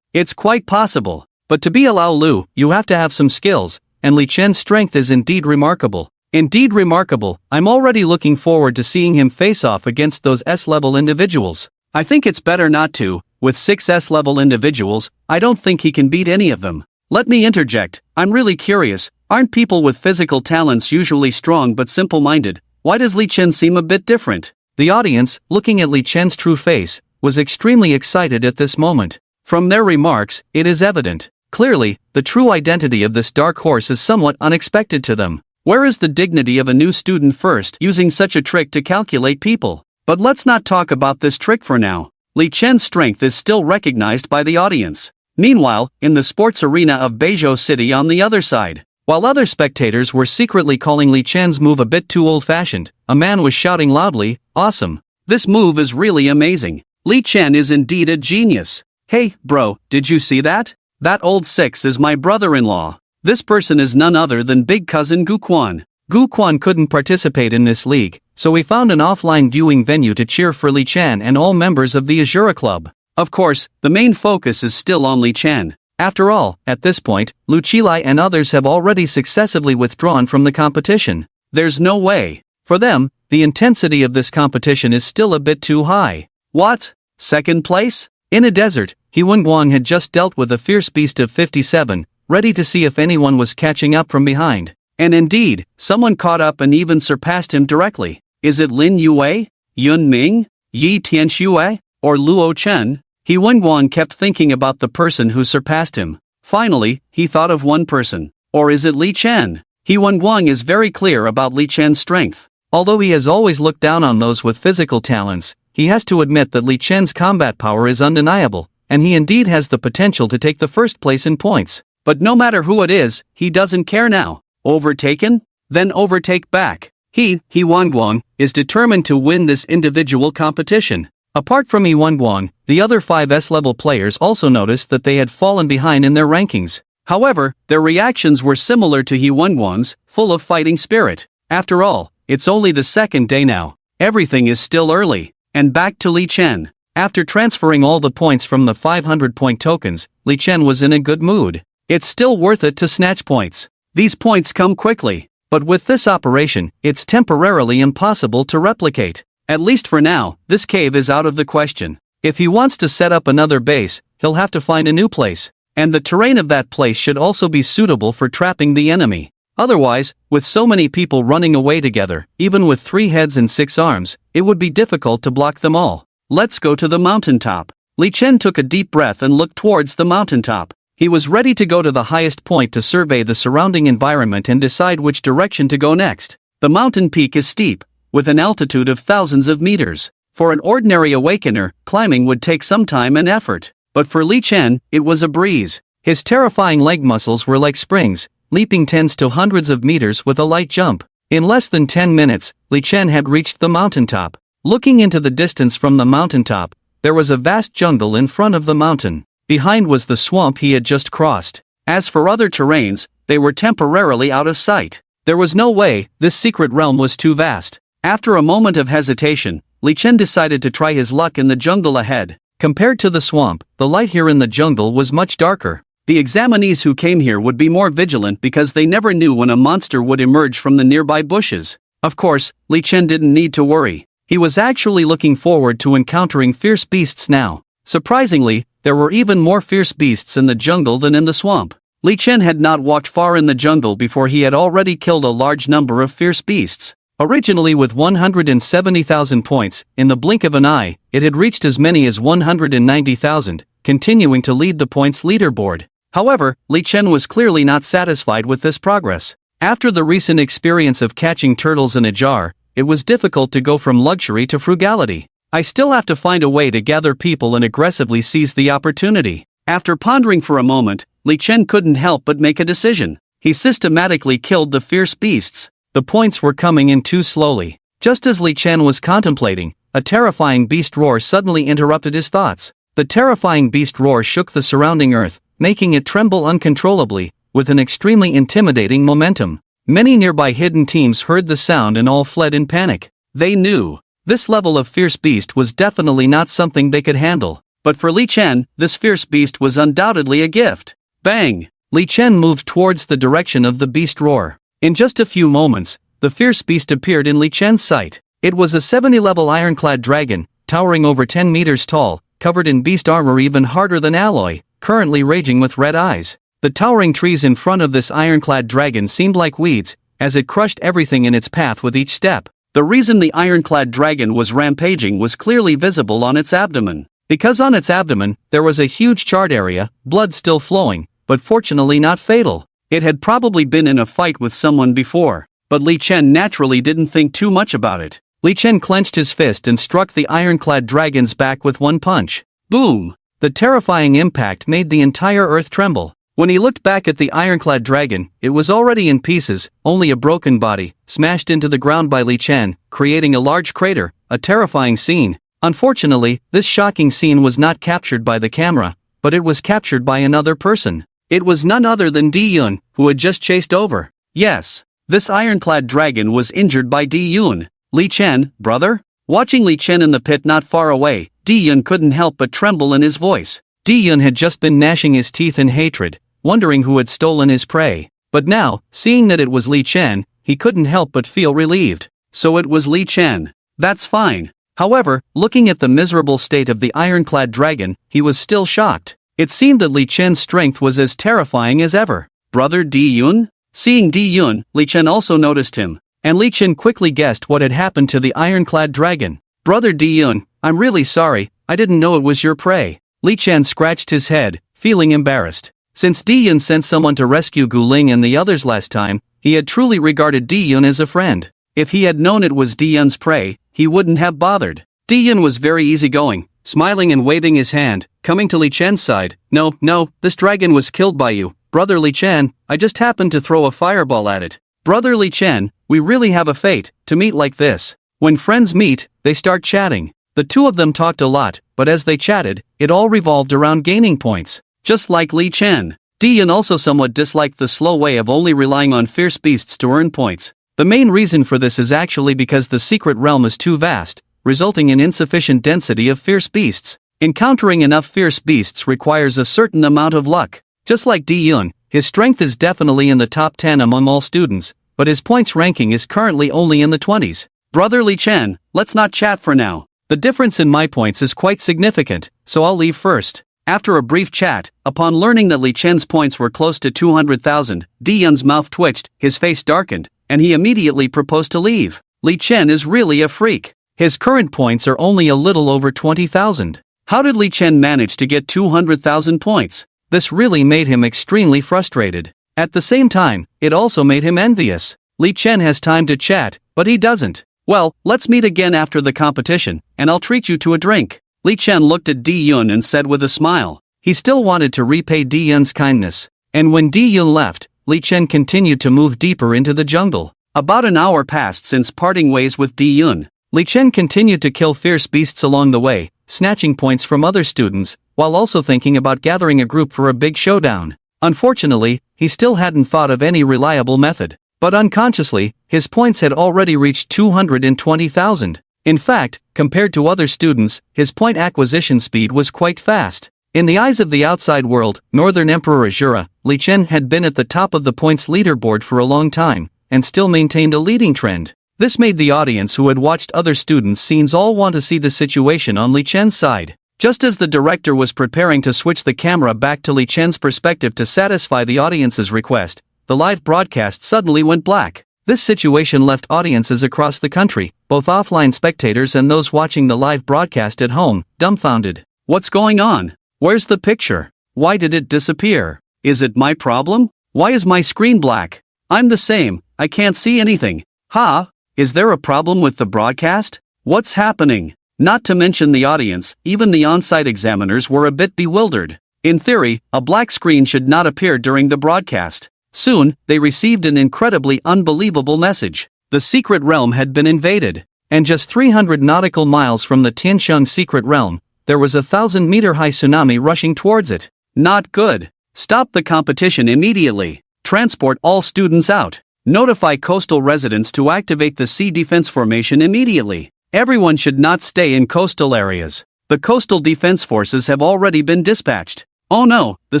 It's quite possible. But to be a Lao Lu, you have to have some skills, and Li Chen's strength is indeed remarkable. Indeed remarkable. I'm already looking forward to seeing him face off against those S-level individuals. I think it's better not to. With 6 S-level individuals, I don't think he can beat any of them. Let me interject, I'm really curious, aren't people with physical talents usually strong but simple-minded? Why does Li Chen seem a bit different? The audience, looking at Li Chen's true face, was extremely excited at this moment. From their remarks, it is evident. Clearly, the true identity of this dark horse is somewhat unexpected to them. Where is the dignity of a new student first using such a trick to calculate people? But let's not talk about this trick for now. Li Chen's strength is still recognized by the audience. Meanwhile, in the sports arena of Beizhou City on the other side, while other spectators were secretly calling Li Chen's move a bit too old-fashioned, a man was shouting loudly, "Awesome! This move is really amazing! Li Chen is indeed a genius! Hey, bro, did you see that? That old 6 is my brother-in-law. This person is none other than big cousin Guan." Guan couldn't participate in this league, so we found an offline viewing venue to cheer for Li Chen and all members of the Azura Club. Of course, the main focus is still on Li Chen. After all, at this point, Lu Qilai and others have already successively withdrawn from the competition. There's no way. For them, the intensity of this competition is still a bit too high. What? Second place? In a desert, He Wang had just dealt with a fierce beast of 57, ready to see if anyone was catching up from behind. And indeed, someone caught up and even surpassed him directly. Is it Lin Yu, Yun Ming, Yi Tianxue, or Luo Chen? He Wang kept thinking about the person who surpassed him. Finally, he thought of one person. Or is it Li Chen? He Wang is very clear about Li Chen's strength. Although he has always looked down on those with physical talents, he has to admit that Li Chen's combat power is undeniable, and he indeed has the potential to take the first place in points. But no matter who it is, he doesn't care now. Overtaken? Then overtake back. He Wang, is determined to win this individual competition. Apart from He Wang, the other 5 S-level players also noticed that they had fallen behind in their rankings. However, their reactions were similar to He Wang's, full of fighting spirit. After all, it's only the second day now. Everything is still early. And back to Li Chen. After transferring all the points from the 500-point tokens, Li Chen was in a good mood. It's still worth it to snatch points. These points come quickly, but with this operation, it's temporarily impossible to replicate. At least for now, this cave is out of the question. If he wants to set up another base, he'll have to find a new place, and the terrain of that place should also be suitable for trapping the enemy. Otherwise, with so many people running away together, even with 3 heads and 6 arms, it would be difficult to block them all. Let's go to the mountaintop. Li Chen took a deep breath and looked towards the mountaintop. He was ready to go to the highest point to survey the surrounding environment and decide which direction to go next. The mountain peak is steep, with an altitude of thousands of meters. For an ordinary awakener, climbing would take some time and effort. But for Li Chen, it was a breeze. His terrifying leg muscles were like springs, leaping tens to hundreds of meters with a light jump. In less than 10 minutes, Li Chen had reached the mountaintop. Looking into the distance from the mountaintop, there was a vast jungle in front of the mountain. Behind was the swamp he had just crossed. As for other terrains, they were temporarily out of sight. There was no way, this secret realm was too vast. After a moment of hesitation, Li Chen decided to try his luck in the jungle ahead. Compared to the swamp, the light here in the jungle was much darker. The examinees who came here would be more vigilant because they never knew when a monster would emerge from the nearby bushes. Of course, Li Chen didn't need to worry. He was actually looking forward to encountering fierce beasts now. Surprisingly, there were even more fierce beasts in the jungle than in the swamp. Li Chen had not walked far in the jungle before he had already killed a large number of fierce beasts. Originally with 170,000 points, in the blink of an eye, it had reached as many as 190,000, continuing to lead the points leaderboard. However, Li Chen was clearly not satisfied with this progress. After the recent experience of catching turtles in a jar, it was difficult to go from luxury to frugality. I still have to find a way to gather people and aggressively seize the opportunity. After pondering for a moment, Li Chen couldn't help but make a decision. He systematically killed the fierce beasts. The points were coming in too slowly. Just as Li Chen was contemplating, a terrifying beast roar suddenly interrupted his thoughts. The terrifying beast roar shook the surrounding earth, making it tremble uncontrollably, with an extremely intimidating momentum. Many nearby hidden teams heard the sound and all fled in panic. They knew this level of fierce beast was definitely not something they could handle. But for Li Chen, this fierce beast was undoubtedly a gift. Bang! Li Chen moved towards the direction of the beast roar. In just a few moments, the fierce beast appeared in Li Chen's sight. It was a 70-level ironclad dragon, towering over 10 meters tall, covered in beast armor even harder than alloy, currently raging with red eyes. The towering trees in front of this ironclad dragon seemed like weeds, as it crushed everything in its path with each step. The reason the ironclad dragon was rampaging was clearly visible on its abdomen. Because on its abdomen, there was a huge charred area, blood still flowing, but fortunately not fatal. It had probably been in a fight with someone before, but Li Chen naturally didn't think too much about it. Li Chen clenched his fist and struck the ironclad dragon's back with one punch. Boom! The terrifying impact made the entire earth tremble. When he looked back at the ironclad dragon, it was already in pieces, only a broken body, smashed into the ground by Li Chen, creating a large crater, a terrifying scene. Unfortunately, this shocking scene was not captured by the camera, but it was captured by another person. It was none other than Dai Yun, who had just chased over. Yes, this ironclad dragon was injured by Dai Yun. Li Chen, brother? Watching Li Chen in the pit not far away, Dai Yun couldn't help but tremble in his voice. Dai Yun had just been gnashing his teeth in hatred, wondering who had stolen his prey. But now, seeing that it was Li Chen, he couldn't help but feel relieved. So it was Li Chen. That's fine. However, looking at the miserable state of the ironclad dragon, he was still shocked. It seemed that Li Chen's strength was as terrifying as ever. Brother Dai Yun? Seeing Dai Yun, Li Chen also noticed him, and Li Chen quickly guessed what had happened to the ironclad dragon. Brother Dai Yun, I'm really sorry, I didn't know it was your prey. Li Chen scratched his head, feeling embarrassed. Since Dai Yun sent someone to rescue Guling and the others last time, he had truly regarded Dai Yun as a friend. If he had known it was Dai Yun's prey, he wouldn't have bothered. Dai Yun was very easygoing, smiling and waving his hand, coming to Li Chen's side. No, this dragon was killed by you, Brother Li Chen, I just happened to throw a fireball at it. Brother Li Chen, we really have a fate, to meet like this. When friends meet, they start chatting. The two of them talked a lot, but as they chatted, it all revolved around gaining points. Just like Li Chen, Dai Yun also somewhat disliked the slow way of only relying on fierce beasts to earn points. The main reason for this is actually because the secret realm is too vast, resulting in insufficient density of fierce beasts. Encountering enough fierce beasts requires a certain amount of luck. Just like Dai Yun, his strength is definitely in the top 10 among all students, but his points ranking is currently only in the 20s. Brother Li Chen, let's not chat for now. The difference in my points is quite significant, so I'll leave first. After a brief chat, upon learning that Li Chen's points were close to 200,000, Dai Yun's mouth twitched, his face darkened, and he immediately proposed to leave. Li Chen is really a freak. His current points are only a little over 20,000. How did Li Chen manage to get 200,000 points? This really made him extremely frustrated. At the same time, it also made him envious. Li Chen has time to chat, but he doesn't. Well, let's meet again after the competition, and I'll treat you to a drink. Li Chen looked at Dai Yun and said with a smile. He still wanted to repay Dai Yun's kindness. And when Dai Yun left, Li Chen continued to move deeper into the jungle. About an hour passed since parting ways with Dai Yun. Li Chen continued to kill fierce beasts along the way, snatching points from other students, while also thinking about gathering a group for a big showdown. Unfortunately, he still hadn't thought of any reliable method. But unconsciously, his points had already reached 220,000. In fact, compared to other students, his point acquisition speed was quite fast. In the eyes of the outside world, Northern Emperor Azura, Li Chen had been at the top of the points leaderboard for a long time, and still maintained a leading trend. This made the audience who had watched other students' scenes all want to see the situation on Li Chen's side. Just as the director was preparing to switch the camera back to Li Chen's perspective to satisfy the audience's request, the live broadcast suddenly went black. This situation left audiences across the country, both offline spectators and those watching the live broadcast at home, dumbfounded. What's going on? Where's the picture? Why did it disappear? Is it my problem? Why is my screen black? I'm the same, I can't see anything. Ha? Is there a problem with the broadcast? What's happening? Not to mention the audience, even the on-site examiners were a bit bewildered. In theory, a black screen should not appear during the broadcast. Soon, they received an incredibly unbelievable message. The secret realm had been invaded. And just 300 nautical miles from the Tiansheng secret realm, there was a 1,000-meter-high tsunami rushing towards it. Not good. Stop the competition immediately. Transport all students out. Notify coastal residents to activate the sea defense formation immediately. Everyone should not stay in coastal areas. The coastal defense forces have already been dispatched. Oh no, the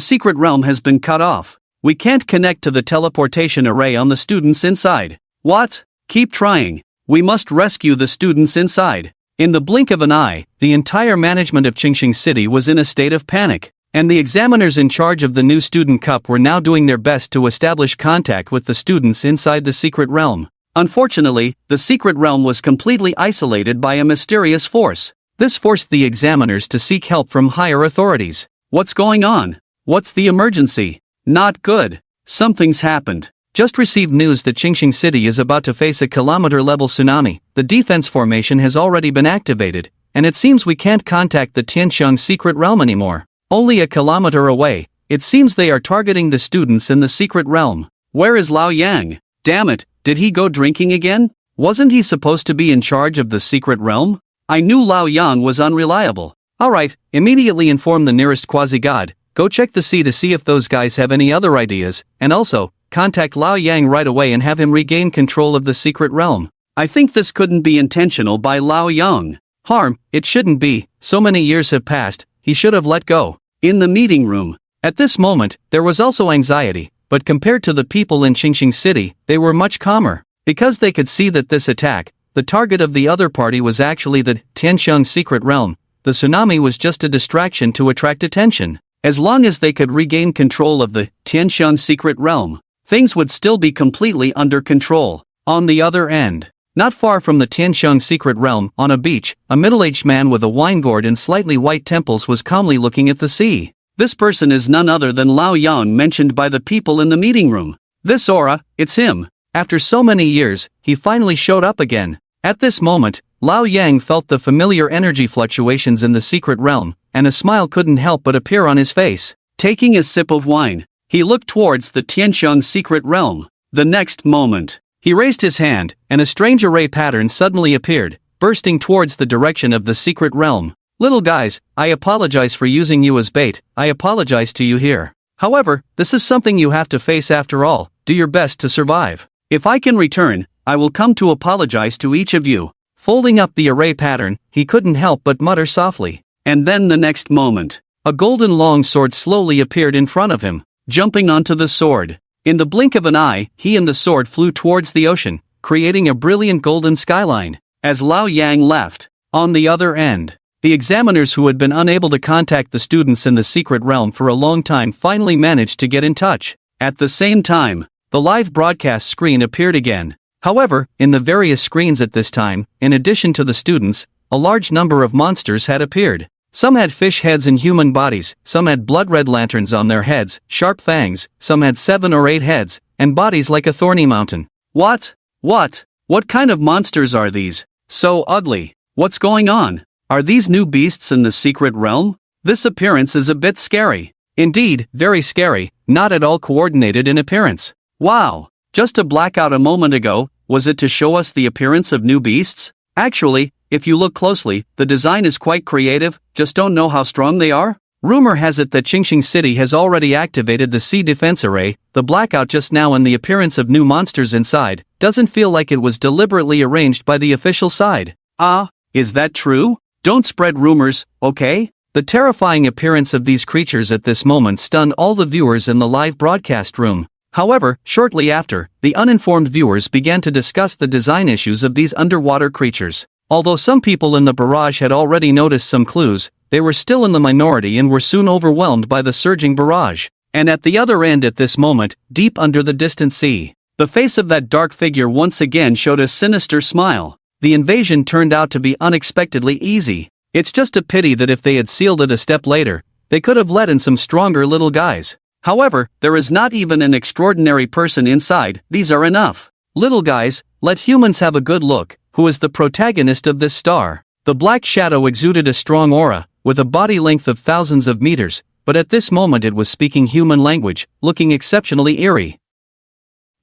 secret realm has been cut off. We can't connect to the teleportation array on the students inside. What? Keep trying. We must rescue the students inside. In the blink of an eye, the entire management of Qingxing City was in a state of panic, and the examiners in charge of the new student cup were now doing their best to establish contact with the students inside the secret realm. Unfortunately, the secret realm was completely isolated by a mysterious force. This forced the examiners to seek help from higher authorities. What's going on? What's the emergency? Not good. Something's happened. Just received news that Qingxing City is about to face a kilometer-level tsunami. The defense formation has already been activated, and it seems we can't contact the Tiansheng secret realm anymore. Only a kilometer away, it seems they are targeting the students in the secret realm. Where is Lao Yang? Damn it, did he go drinking again? Wasn't he supposed to be in charge of the secret realm? I knew Lao Yang was unreliable. Alright, immediately inform the nearest quasi-god. Go check the sea to see if those guys have any other ideas, and also, contact Lao Yang right away and have him regain control of the secret realm. I think this couldn't be intentional by Lao Yang. Harm, it shouldn't be, so many years have passed, he should have let go. In the meeting room. At this moment, there was also anxiety, but compared to the people in Qingxing City, they were much calmer. Because they could see that this attack, the target of the other party was actually the Tiansheng secret realm, the tsunami was just a distraction to attract attention. As long as they could regain control of the Tiansheng secret realm, things would still be completely under control. On the other end, not far from the Tiansheng secret realm, on a beach, a middle-aged man with a wine gourd and slightly white temples was calmly looking at the sea. This person is none other than Lao Yang mentioned by the people in the meeting room. This aura, it's him. After so many years, he finally showed up again. At this moment, Lao Yang felt the familiar energy fluctuations in the secret realm, and a smile couldn't help but appear on his face. Taking a sip of wine, he looked towards the Tiansheng secret realm. The next moment, he raised his hand, and a strange array pattern suddenly appeared, bursting towards the direction of the secret realm. Little guys, I apologize for using you as bait, I apologize to you here. However, this is something you have to face after all, do your best to survive. If I can return, I will come to apologize to each of you. Folding up the array pattern, he couldn't help but mutter softly. And then the next moment, a golden long sword slowly appeared in front of him. Jumping onto the sword. In the blink of an eye, he and the sword flew towards the ocean, creating a brilliant golden skyline. As Lao Yang left, on the other end, the examiners who had been unable to contact the students in the secret realm for a long time finally managed to get in touch. At the same time, the live broadcast screen appeared again. However, in the various screens at this time, in addition to the students, a large number of monsters had appeared. Some had fish heads and human bodies, some had blood-red lanterns on their heads, sharp fangs, some had 7 or 8 heads, and bodies like a thorny mountain. What? What kind of monsters are these? So ugly. What's going on? Are these new beasts in the secret realm? This appearance is a bit scary. Indeed, very scary, not at all coordinated in appearance. Wow! Just a blackout a moment ago, was it to show us the appearance of new beasts? Actually, if you look closely, the design is quite creative, just don't know how strong they are? Rumor has it that Qingxing City has already activated the sea defense array. The blackout just now and the appearance of new monsters inside, doesn't feel like it was deliberately arranged by the official side. Ah, is that true? Don't spread rumors, okay? The terrifying appearance of these creatures at this moment stunned all the viewers in the live broadcast room. However, shortly after, the uninformed viewers began to discuss the design issues of these underwater creatures. Although some people in the barrage had already noticed some clues, they were still in the minority and were soon overwhelmed by the surging barrage. And at the other end at this moment, deep under the distant sea, the face of that dark figure once again showed a sinister smile. The invasion turned out to be unexpectedly easy. It's just a pity that if they had sealed it a step later, they could have let in some stronger little guys. However, there is not even an extraordinary person inside, these are enough. Little guys, let humans have a good look. Who is the protagonist of this star? The black shadow exuded a strong aura, with a body length of thousands of meters, but at this moment it was speaking human language, looking exceptionally eerie.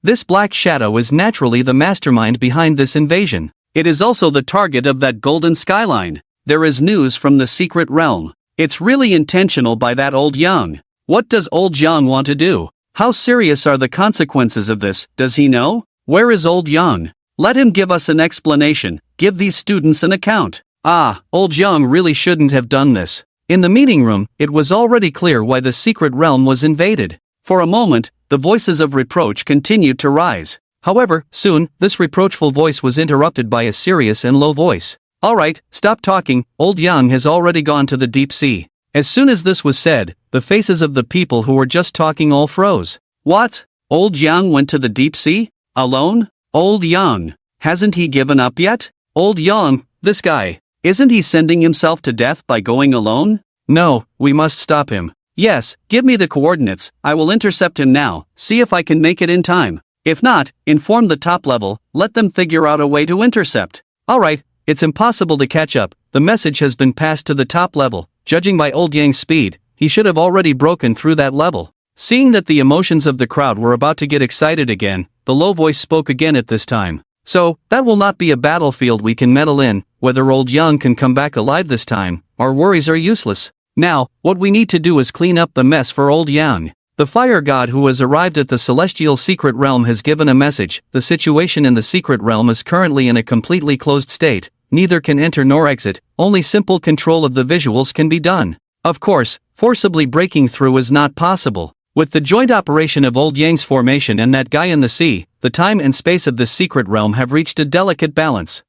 This black shadow is naturally the mastermind behind this invasion. It is also the target of that golden skyline. There is news from the secret realm. It's really intentional by that old Yang. What does old Yang want to do? How serious are the consequences of this? Does he know? Where is old Yang? Let him give us an explanation, give these students an account. Ah, old Zhang really shouldn't have done this. In the meeting room, it was already clear why the secret realm was invaded. For a moment, the voices of reproach continued to rise. However, soon, this reproachful voice was interrupted by a serious and low voice. Alright, stop talking, old Yang has already gone to the deep sea. As soon as this was said, the faces of the people who were just talking all froze. What? Old Yang went to the deep sea? Alone? Old Yang, hasn't he given up yet? Old Yang, this guy, isn't he sending himself to death by going alone? No, we must stop him. Yes, give me the coordinates, I will intercept him now, see if I can make it in time. If not, inform the top level, let them figure out a way to intercept. Alright, it's impossible to catch up, the message has been passed to the top level. Judging by old Yang's speed, he should have already broken through that level. Seeing that the emotions of the crowd were about to get excited again, the low voice spoke again at this time. So, that will not be a battlefield we can meddle in, whether old Yang can come back alive this time, our worries are useless. Now, what we need to do is clean up the mess for old Yang. The fire god who has arrived at the celestial secret realm has given a message. The situation in the secret realm is currently in a completely closed state, neither can enter nor exit, only simple control of the visuals can be done. Of course, forcibly breaking through is not possible. With the joint operation of old Yang's formation and that guy in the sea, the time and space of this secret realm have reached a delicate balance.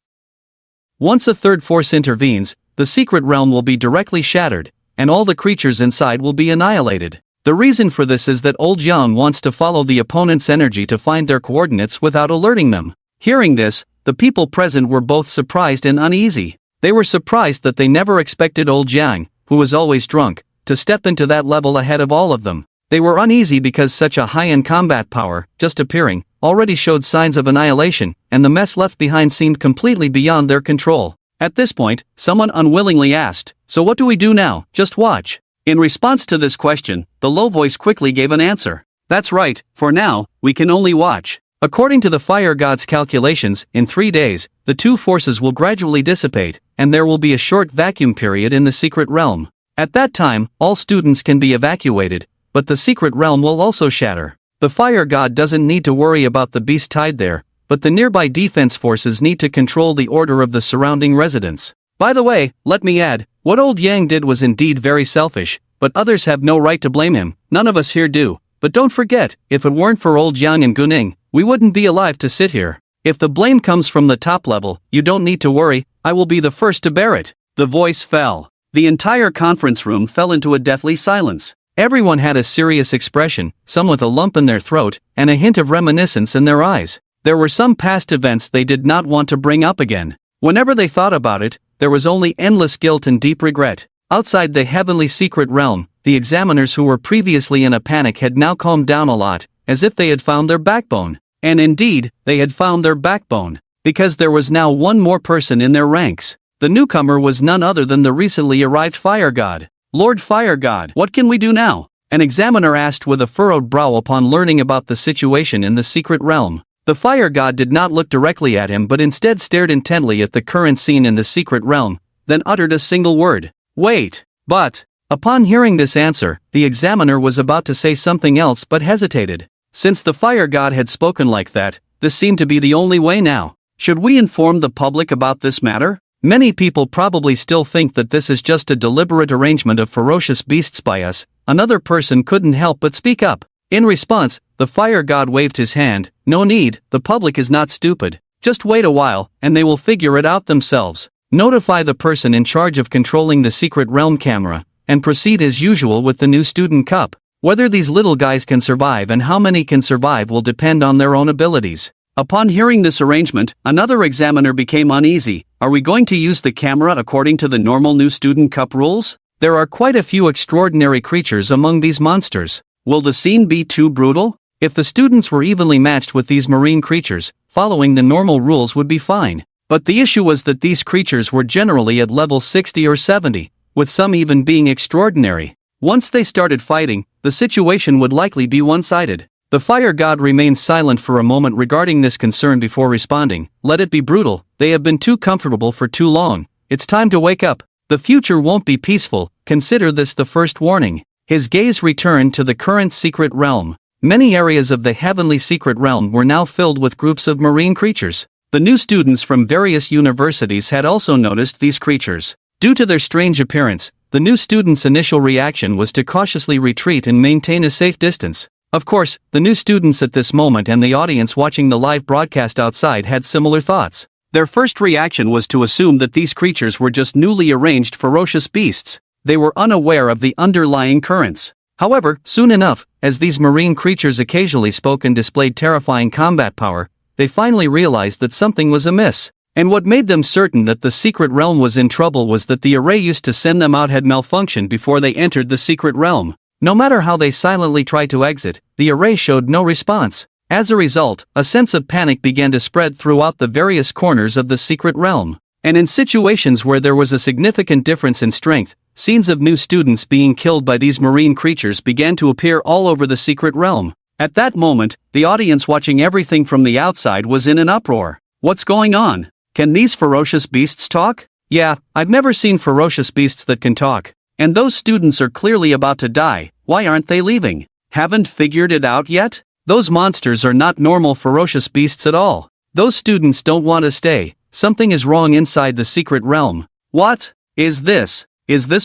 Once a third force intervenes, the secret realm will be directly shattered, and all the creatures inside will be annihilated. The reason for this is that old Yang wants to follow the opponent's energy to find their coordinates without alerting them. Hearing this, the people present were both surprised and uneasy. They were surprised that they never expected old Yang, who was always drunk, to step into that level ahead of all of them. They were uneasy because such a high-end combat power, just appearing, already showed signs of annihilation, and the mess left behind seemed completely beyond their control. At this point, someone unwillingly asked, "So what do we do now? Just watch?" In response to this question, the low voice quickly gave an answer. That's right, for now, we can only watch. According to the fire god's calculations, in 3 days, the two forces will gradually dissipate, and there will be a short vacuum period in the secret realm. At that time, all students can be evacuated, but the secret realm will also shatter. The fire god doesn't need to worry about the beast tied there, but the nearby defense forces need to control the order of the surrounding residents. By the way, let me add, what old Yang did was indeed very selfish, but others have no right to blame him, none of us here do. But don't forget, if it weren't for old Yang and Guning, we wouldn't be alive to sit here. If the blame comes from the top level, you don't need to worry, I will be the first to bear it. The voice fell. The entire conference room fell into a deathly silence. Everyone had a serious expression, some with a lump in their throat, and a hint of reminiscence in their eyes. There were some past events they did not want to bring up again. Whenever they thought about it, there was only endless guilt and deep regret. Outside the heavenly secret realm, the examiners who were previously in a panic had now calmed down a lot, as if they had found their backbone. And indeed, they had found their backbone, because there was now one more person in their ranks. The newcomer was none other than the recently arrived fire god. Lord Fire God, what can we do now? An examiner asked with a furrowed brow upon learning about the situation in the secret realm. The fire god did not look directly at him but instead stared intently at the current scene in the secret realm, then uttered a single word. Wait. But, upon hearing this answer, the examiner was about to say something else but hesitated. Since the fire god had spoken like that, this seemed to be the only way now. Should we inform the public about this matter? Many people probably still think that this is just a deliberate arrangement of ferocious beasts by us. Another person couldn't help but speak up. In response, the fire god waved his hand. No need, the public is not stupid. Just wait a while, and they will figure it out themselves. Notify the person in charge of controlling the secret realm camera, and proceed as usual with the new student cup. Whether these little guys can survive and how many can survive will depend on their own abilities. Upon hearing this arrangement, another examiner became uneasy. Are we going to use the camera according to the normal new student cup rules? There are quite a few extraordinary creatures among these monsters. Will the scene be too brutal? If the students were evenly matched with these marine creatures, following the normal rules would be fine. But the issue was that these creatures were generally at level 60 or 70, with some even being extraordinary. Once they started fighting, the situation would likely be one-sided. The fire god remained silent for a moment regarding this concern before responding. Let it be brutal, they have been too comfortable for too long. It's time to wake up. The future won't be peaceful, consider this the first warning. His gaze returned to the current secret realm. Many areas of the heavenly secret realm were now filled with groups of marine creatures. The new students from various universities had also noticed these creatures. Due to their strange appearance, the new students' initial reaction was to cautiously retreat and maintain a safe distance. Of course, the new students at this moment and the audience watching the live broadcast outside had similar thoughts. Their first reaction was to assume that these creatures were just newly arranged ferocious beasts. They were unaware of the underlying currents. However, soon enough, as these marine creatures occasionally spoke and displayed terrifying combat power, they finally realized that something was amiss. And what made them certain that the secret realm was in trouble was that the array used to send them out had malfunctioned before they entered the secret realm. No matter how they silently tried to exit, the array showed no response. As a result, a sense of panic began to spread throughout the various corners of the secret realm. And in situations where there was a significant difference in strength, scenes of new students being killed by these marine creatures began to appear all over the secret realm. At that moment, the audience watching everything from the outside was in an uproar. What's going on? Can these ferocious beasts talk? Yeah, I've never seen ferocious beasts that can talk. And those students are clearly about to die. Why aren't they leaving? Haven't figured it out yet? Those monsters are not normal ferocious beasts at all. Those students don't want to stay. Something is wrong inside the secret realm. What? Is this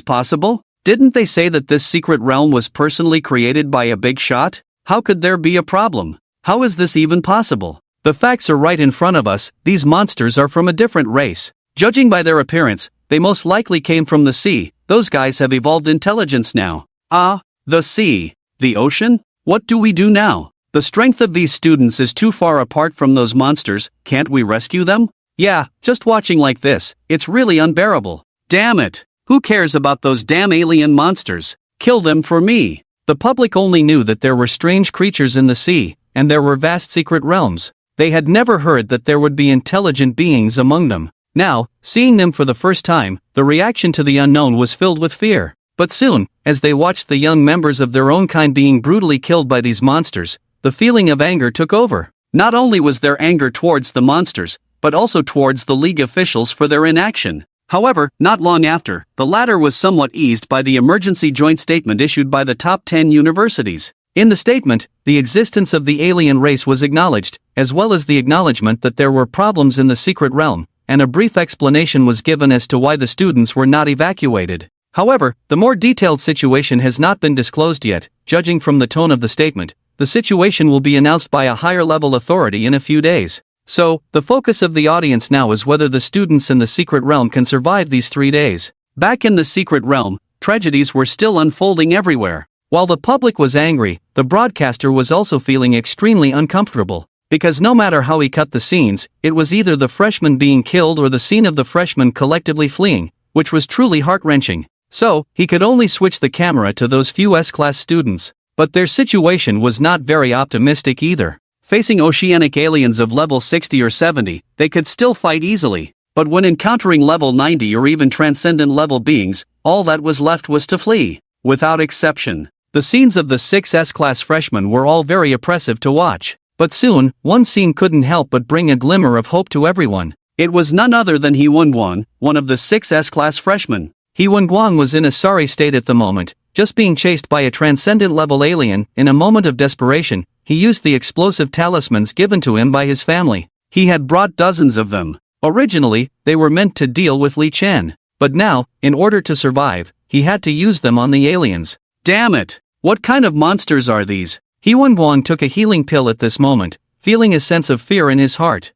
possible? Didn't they say that this secret realm was personally created by a big shot? How could there be a problem? How is this even possible? The facts are right in front of us. These monsters are from a different race. Judging by their appearance, they most likely came from the sea. Those guys have evolved intelligence now. The sea. The ocean? What do we do now? The strength of these students is too far apart from those monsters. Can't we rescue them? Yeah, just watching like this, it's really unbearable. Damn it. Who cares about those damn alien monsters? Kill them for me. The public only knew that there were strange creatures in the sea, and there were vast secret realms. They had never heard that there would be intelligent beings among them. Now, seeing them for the first time, the reaction to the unknown was filled with fear. But soon, as they watched the young members of their own kind being brutally killed by these monsters, the feeling of anger took over. Not only was there anger towards the monsters, but also towards the League officials for their inaction. However, not long after, the latter was somewhat eased by the emergency joint statement issued by the top 10 universities. In the statement, the existence of the alien race was acknowledged, as well as the acknowledgement that there were problems in the secret realm, and a brief explanation was given as to why the students were not evacuated. However, the more detailed situation has not been disclosed yet. Judging from the tone of the statement, the situation will be announced by a higher-level authority in a few days. So, the focus of the audience now is whether the students in the secret realm can survive these 3 days. Back in the secret realm, tragedies were still unfolding everywhere. While the public was angry, the broadcaster was also feeling extremely uncomfortable. Because no matter how he cut the scenes, it was either the freshmen being killed or the scene of the freshmen collectively fleeing, which was truly heart-wrenching. So, he could only switch the camera to those few S-class students. But their situation was not very optimistic either. Facing oceanic aliens of level 60 or 70, they could still fight easily. But when encountering level 90 or even transcendent level beings, all that was left was to flee. Without exception. The scenes of the 6 S-class freshmen were all very oppressive to watch. But soon, one scene couldn't help but bring a glimmer of hope to everyone. It was none other than He Guan, one of the 6 S-class freshmen. He Guan was in a sorry state at the moment, just being chased by a transcendent-level alien. In a moment of desperation, he used the explosive talismans given to him by his family. He had brought dozens of them. Originally, they were meant to deal with Li Chen. But now, in order to survive, he had to use them on the aliens. Damn it! What kind of monsters are these? He Guan took a healing pill at this moment, feeling a sense of fear in his heart.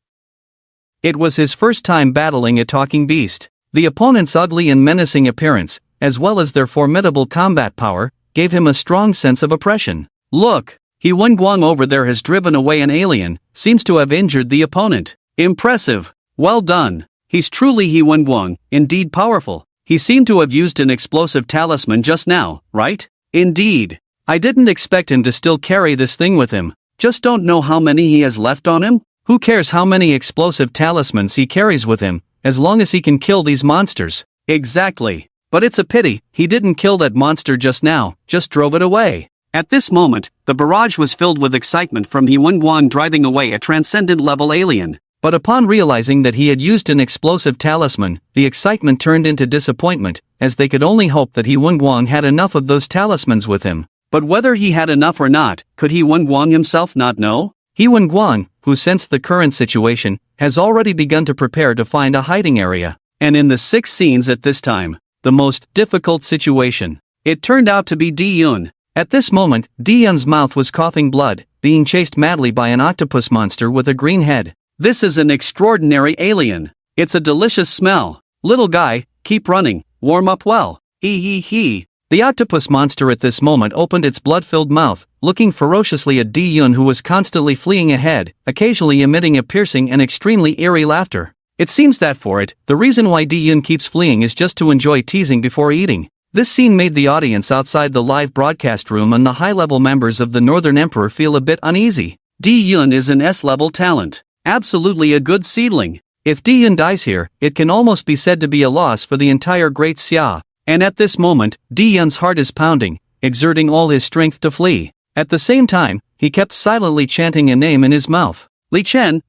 It was his first time battling a talking beast. The opponent's ugly and menacing appearance, as well as their formidable combat power, gave him a strong sense of oppression. Look! He Guan over there has driven away an alien, seems to have injured the opponent. Impressive! Well done! He's truly He Guan, indeed powerful. He seemed to have used an explosive talisman just now, right? Indeed. I didn't expect him to still carry this thing with him. Just don't know how many he has left on him? Who cares how many explosive talismans he carries with him, as long as he can kill these monsters? Exactly. But it's a pity, he didn't kill that monster just now, just drove it away. At this moment, the barrage was filled with excitement from He Guan driving away a transcendent-level alien. But upon realizing that he had used an explosive talisman, the excitement turned into disappointment, as they could only hope that He Guan had enough of those talismans with him. But whether he had enough or not, could He Guan himself not know? He Guan, who sensed the current situation, has already begun to prepare to find a hiding area. And in the 6 scenes at this time, the most difficult situation, it turned out to be Dai Yun. At this moment, Dai Yun's mouth was coughing blood, being chased madly by an octopus monster with a green head. This is an extraordinary alien. It's a delicious smell. Little guy, keep running, warm up well. Hee. The octopus monster at this moment opened its blood-filled mouth, looking ferociously at Dai Yun, who was constantly fleeing ahead, occasionally emitting a piercing and extremely eerie laughter. It seems that for it, the reason why Dai Yun keeps fleeing is just to enjoy teasing before eating. This scene made the audience outside the live broadcast room and the high-level members of the Northern Emperor feel a bit uneasy. Dai Yun is an S-level talent. Absolutely a good seedling. If Dai Yun dies here, it can almost be said to be a loss for the entire Great Xia. And at this moment, Dai Yun's heart is pounding, exerting all his strength to flee. At the same time, he kept silently chanting a name in his mouth. Li Chen,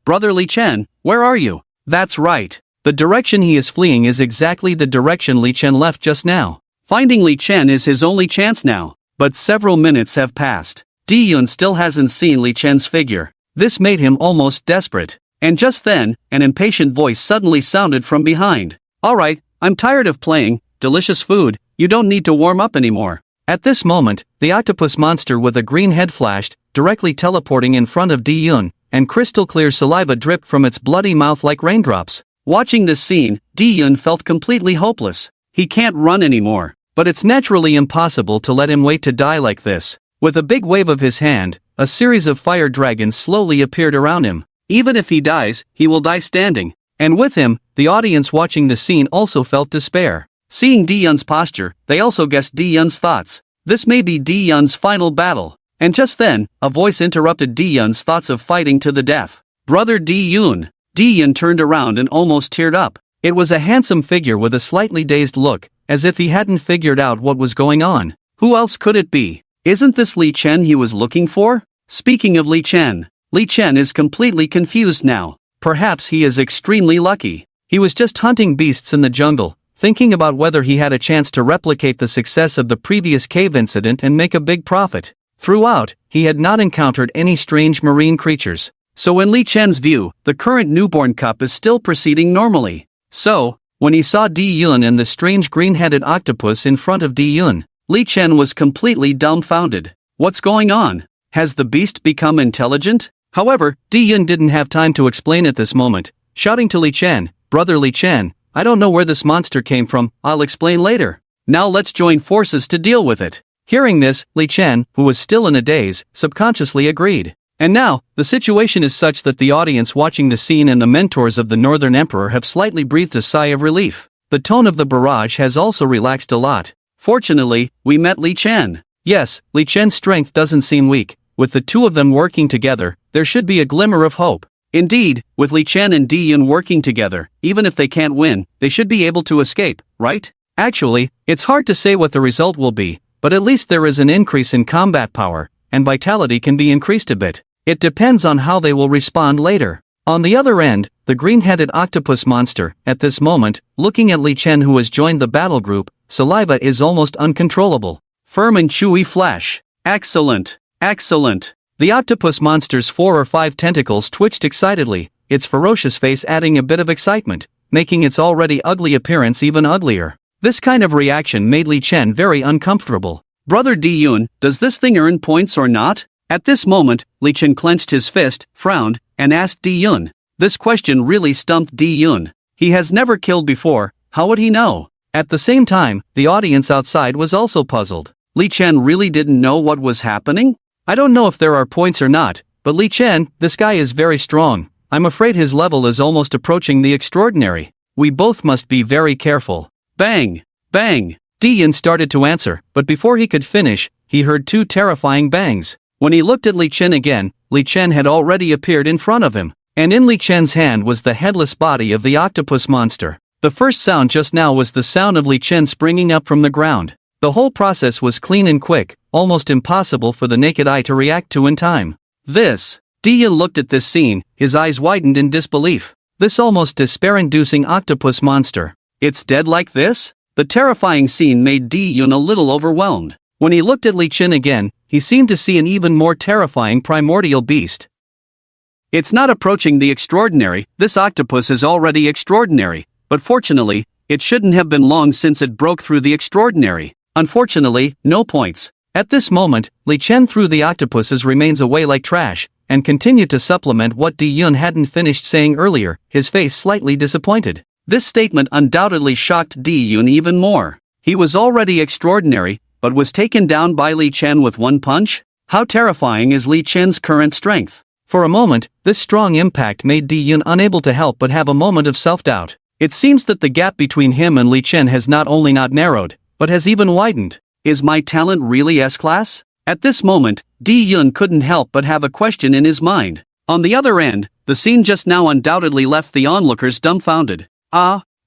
brother Li Chen, where are you? That's right. The direction he is fleeing is exactly the direction Li Chen left just now. Finding Li Chen is his only chance now. But several minutes have passed. Dai Yun still hasn't seen Li Chen's figure. This made him almost desperate. And just then, an impatient voice suddenly sounded from behind. Alright, I'm tired of playing, delicious food, you don't need to warm up anymore. At this moment, the octopus monster with a green head flashed, directly teleporting in front of Dai Yun, and crystal clear saliva dripped from its bloody mouth like raindrops. Watching this scene, Dai Yun felt completely hopeless. He can't run anymore, but it's naturally impossible to let him wait to die like this. With a big wave of his hand, a series of fire dragons slowly appeared around him. Even if he dies, he will die standing. And with him, the audience watching the scene also felt despair. Seeing Dai Yun's posture, they also guessed Dai Yun's thoughts. This may be Dai Yun's final battle. And just then, a voice interrupted Dai Yun's thoughts of fighting to the death. Brother Dai Yun. Dai Yun turned around and almost teared up. It was a handsome figure with a slightly dazed look, as if he hadn't figured out what was going on. Who else could it be? Isn't this Li Chen he was looking for? Speaking of Li Chen is completely confused now. Perhaps he is extremely lucky. He was just hunting beasts in the jungle, thinking about whether he had a chance to replicate the success of the previous cave incident and make a big profit. Throughout, he had not encountered any strange marine creatures. So in Li Chen's view, the current newborn cup is still proceeding normally. So, when he saw Dai Yun and the strange green-headed octopus in front of Dai Yun, Li Chen was completely dumbfounded. What's going on? Has the beast become intelligent? However, Dai Yun didn't have time to explain at this moment, shouting to Li Chen, Brother Li Chen, I don't know where this monster came from, I'll explain later. Now let's join forces to deal with it. Hearing this, Li Chen, who was still in a daze, subconsciously agreed. And now, the situation is such that the audience watching the scene and the mentors of the Northern Emperor have slightly breathed a sigh of relief. The tone of the barrage has also relaxed a lot. Fortunately, we met Li Chen. Yes, Li Chen's strength doesn't seem weak. With the two of them working together, there should be a glimmer of hope. Indeed, with Li Chen and Dai Yun working together, even if they can't win, they should be able to escape, right? Actually, it's hard to say what the result will be, but at least there is an increase in combat power, and vitality can be increased a bit. It depends on how they will respond later. On the other end, the green-headed octopus monster, at this moment, looking at Li Chen who has joined the battle group, saliva is almost uncontrollable. Firm and chewy flesh. Excellent. Excellent. The octopus monster's 4 or 5 tentacles twitched excitedly, its ferocious face adding a bit of excitement, making its already ugly appearance even uglier. This kind of reaction made Li Chen very uncomfortable. Brother Dai Yun, does this thing earn points or not? At this moment, Li Chen clenched his fist, frowned, and asked Dai Yun. This question really stumped Dai Yun. He has never killed before, how would he know? At the same time, the audience outside was also puzzled. Li Chen really didn't know what was happening? I don't know if there are points or not, but Li Chen, this guy is very strong. I'm afraid his level is almost approaching the extraordinary. We both must be very careful. Bang! Bang! Dai Yun started to answer, but before he could finish, he heard 2 terrifying bangs. When he looked at Li Chen again, Li Chen had already appeared in front of him, and in Li Chen's hand was the headless body of the octopus monster. The first sound just now was the sound of Li Chen springing up from the ground. The whole process was clean and quick, almost impossible for the naked eye to react to in time. Dai Yun looked at this scene, his eyes widened in disbelief. This almost despair-inducing octopus monster. It's dead like this? The terrifying scene made Dai Yun a little overwhelmed. When he looked at Li Chen again, he seemed to see an even more terrifying primordial beast. It's not approaching the extraordinary, this octopus is already extraordinary, but fortunately, it shouldn't have been long since it broke through the extraordinary. Unfortunately, no points. At this moment, Li Chen threw the octopus's remains away like trash, and continued to supplement what Dai Yun hadn't finished saying earlier, his face slightly disappointed. This statement undoubtedly shocked Dai Yun even more. He was already extraordinary, but was taken down by Li Chen with one punch? How terrifying is Li Chen's current strength? For a moment, this strong impact made Dai Yun unable to help but have a moment of self-doubt. It seems that the gap between him and Li Chen has not only not narrowed, but has even widened. Is my talent really S-class? At this moment, Dai Yun couldn't help but have a question in his mind. On the other end, the scene just now undoubtedly left the onlookers dumbfounded.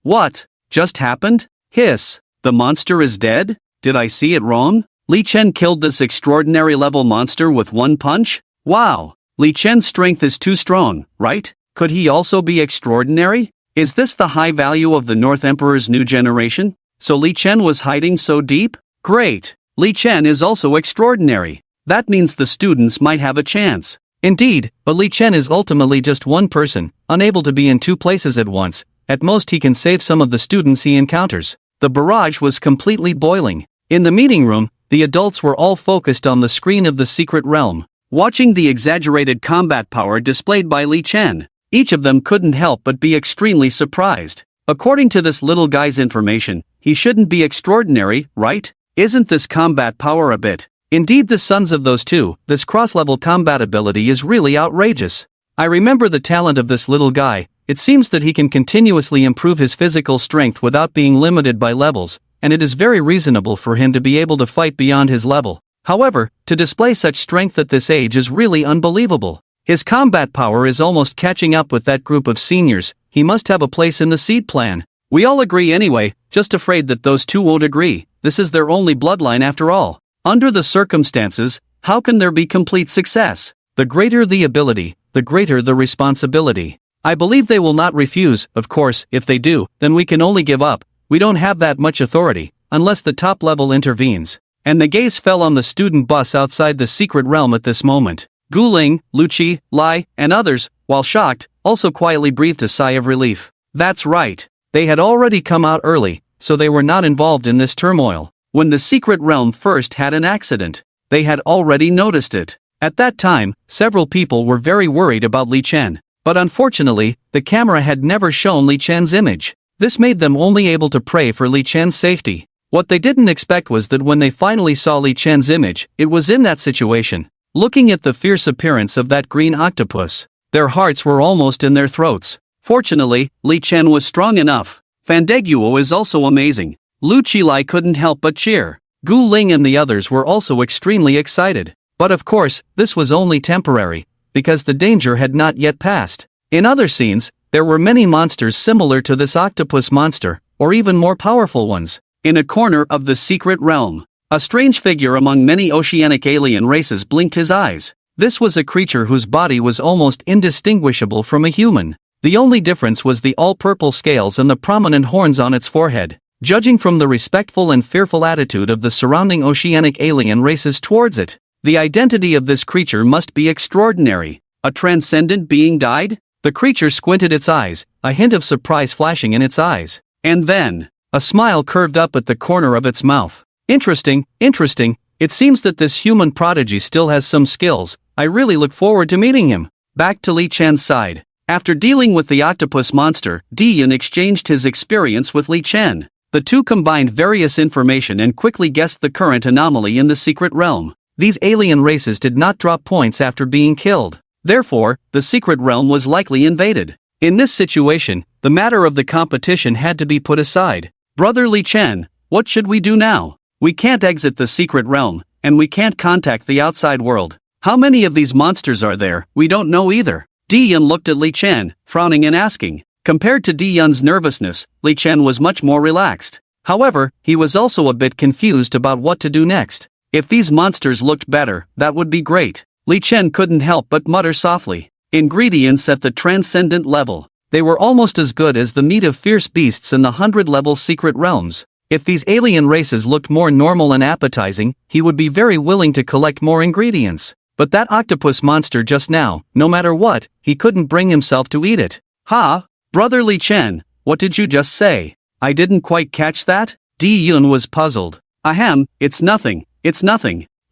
What just happened? Hiss. The monster is dead? Did I see it wrong? Li Chen killed this extraordinary level monster with one punch? Wow. Li Chen's strength is too strong, right? Could he also be extraordinary? Is this the high value of the North Emperor's new generation? So Li Chen was hiding so deep? Great! Li Chen is also extraordinary. That means the students might have a chance. Indeed, but Li Chen is ultimately just one person, unable to be in two places at once. At most he can save some of the students he encounters. The barrage was completely boiling. In the meeting room, the adults were all focused on the screen of the secret realm, watching the exaggerated combat power displayed by Li Chen. Each of them couldn't help but be extremely surprised. According to this little guy's information, he shouldn't be extraordinary, right? Isn't this combat power a bit? Indeed, the sons of those two, this cross-level combat ability is really outrageous. I remember the talent of this little guy. It seems that he can continuously improve his physical strength without being limited by levels, and it is very reasonable for him to be able to fight beyond his level. However, to display such strength at this age is really unbelievable. His combat power is almost catching up with that group of seniors. He must have a place in the seed plan. We all agree anyway, just afraid that those two won't agree. This is their only bloodline after all. Under the circumstances, how can there be complete success? The greater the ability, the greater the responsibility. I believe they will not refuse. Of course, if they do, then we can only give up. We don't have that much authority, unless the top level intervenes. And the gaze fell on the student bus outside the secret realm at this moment. Guling, Lucci, Lai, and others, while shocked, also quietly breathed a sigh of relief. That's right. They had already come out early, so they were not involved in this turmoil. When the secret realm first had an accident, they had already noticed it. At that time, several people were very worried about Li Chen. But unfortunately, the camera had never shown Li Chen's image. This made them only able to pray for Li Chen's safety. What they didn't expect was that when they finally saw Li Chen's image, it was in that situation. Looking at the fierce appearance of that green octopus, their hearts were almost in their throats. Fortunately, Li Chen was strong enough. Fandaguo is also amazing. Lu Qilai couldn't help but cheer. Gu Ling and the others were also extremely excited. But of course, this was only temporary, because the danger had not yet passed. In other scenes, there were many monsters similar to this octopus monster, or even more powerful ones. In a corner of the secret realm, a strange figure among many oceanic alien races blinked his eyes. This was a creature whose body was almost indistinguishable from a human. The only difference was the all-purple scales and the prominent horns on its forehead. Judging from the respectful and fearful attitude of the surrounding oceanic alien races towards it, the identity of this creature must be extraordinary. A transcendent being died? The creature squinted its eyes, a hint of surprise flashing in its eyes. And then, a smile curved up at the corner of its mouth. Interesting. It seems that this human prodigy still has some skills. I really look forward to meeting him. Back to Li Chen's side. After dealing with the octopus monster, Dai Yun exchanged his experience with Li Chen. The two combined various information and quickly guessed the current anomaly in the secret realm. These alien races did not drop points after being killed. Therefore, the secret realm was likely invaded. In this situation, the matter of the competition had to be put aside. Brother Li Chen, what should we do now? We can't exit the secret realm, and we can't contact the outside world. How many of these monsters are there? We don't know either. Dai Yun looked at Li Chen, frowning and asking. Compared to Dai Yun's nervousness, Li Chen was much more relaxed. However, he was also a bit confused about what to do next. If these monsters looked better, that would be great. Li Chen couldn't help but mutter softly. Ingredients at the transcendent level. They were almost as good as the meat of fierce beasts in the 100-level secret realms. If these alien races looked more normal and appetizing, he would be very willing to collect more ingredients. But that octopus monster just now, no matter what, he couldn't bring himself to eat it. Ha! Brother Li Chen, what did you just say? I didn't quite catch that? Dai Yun was puzzled. Ahem, it's nothing.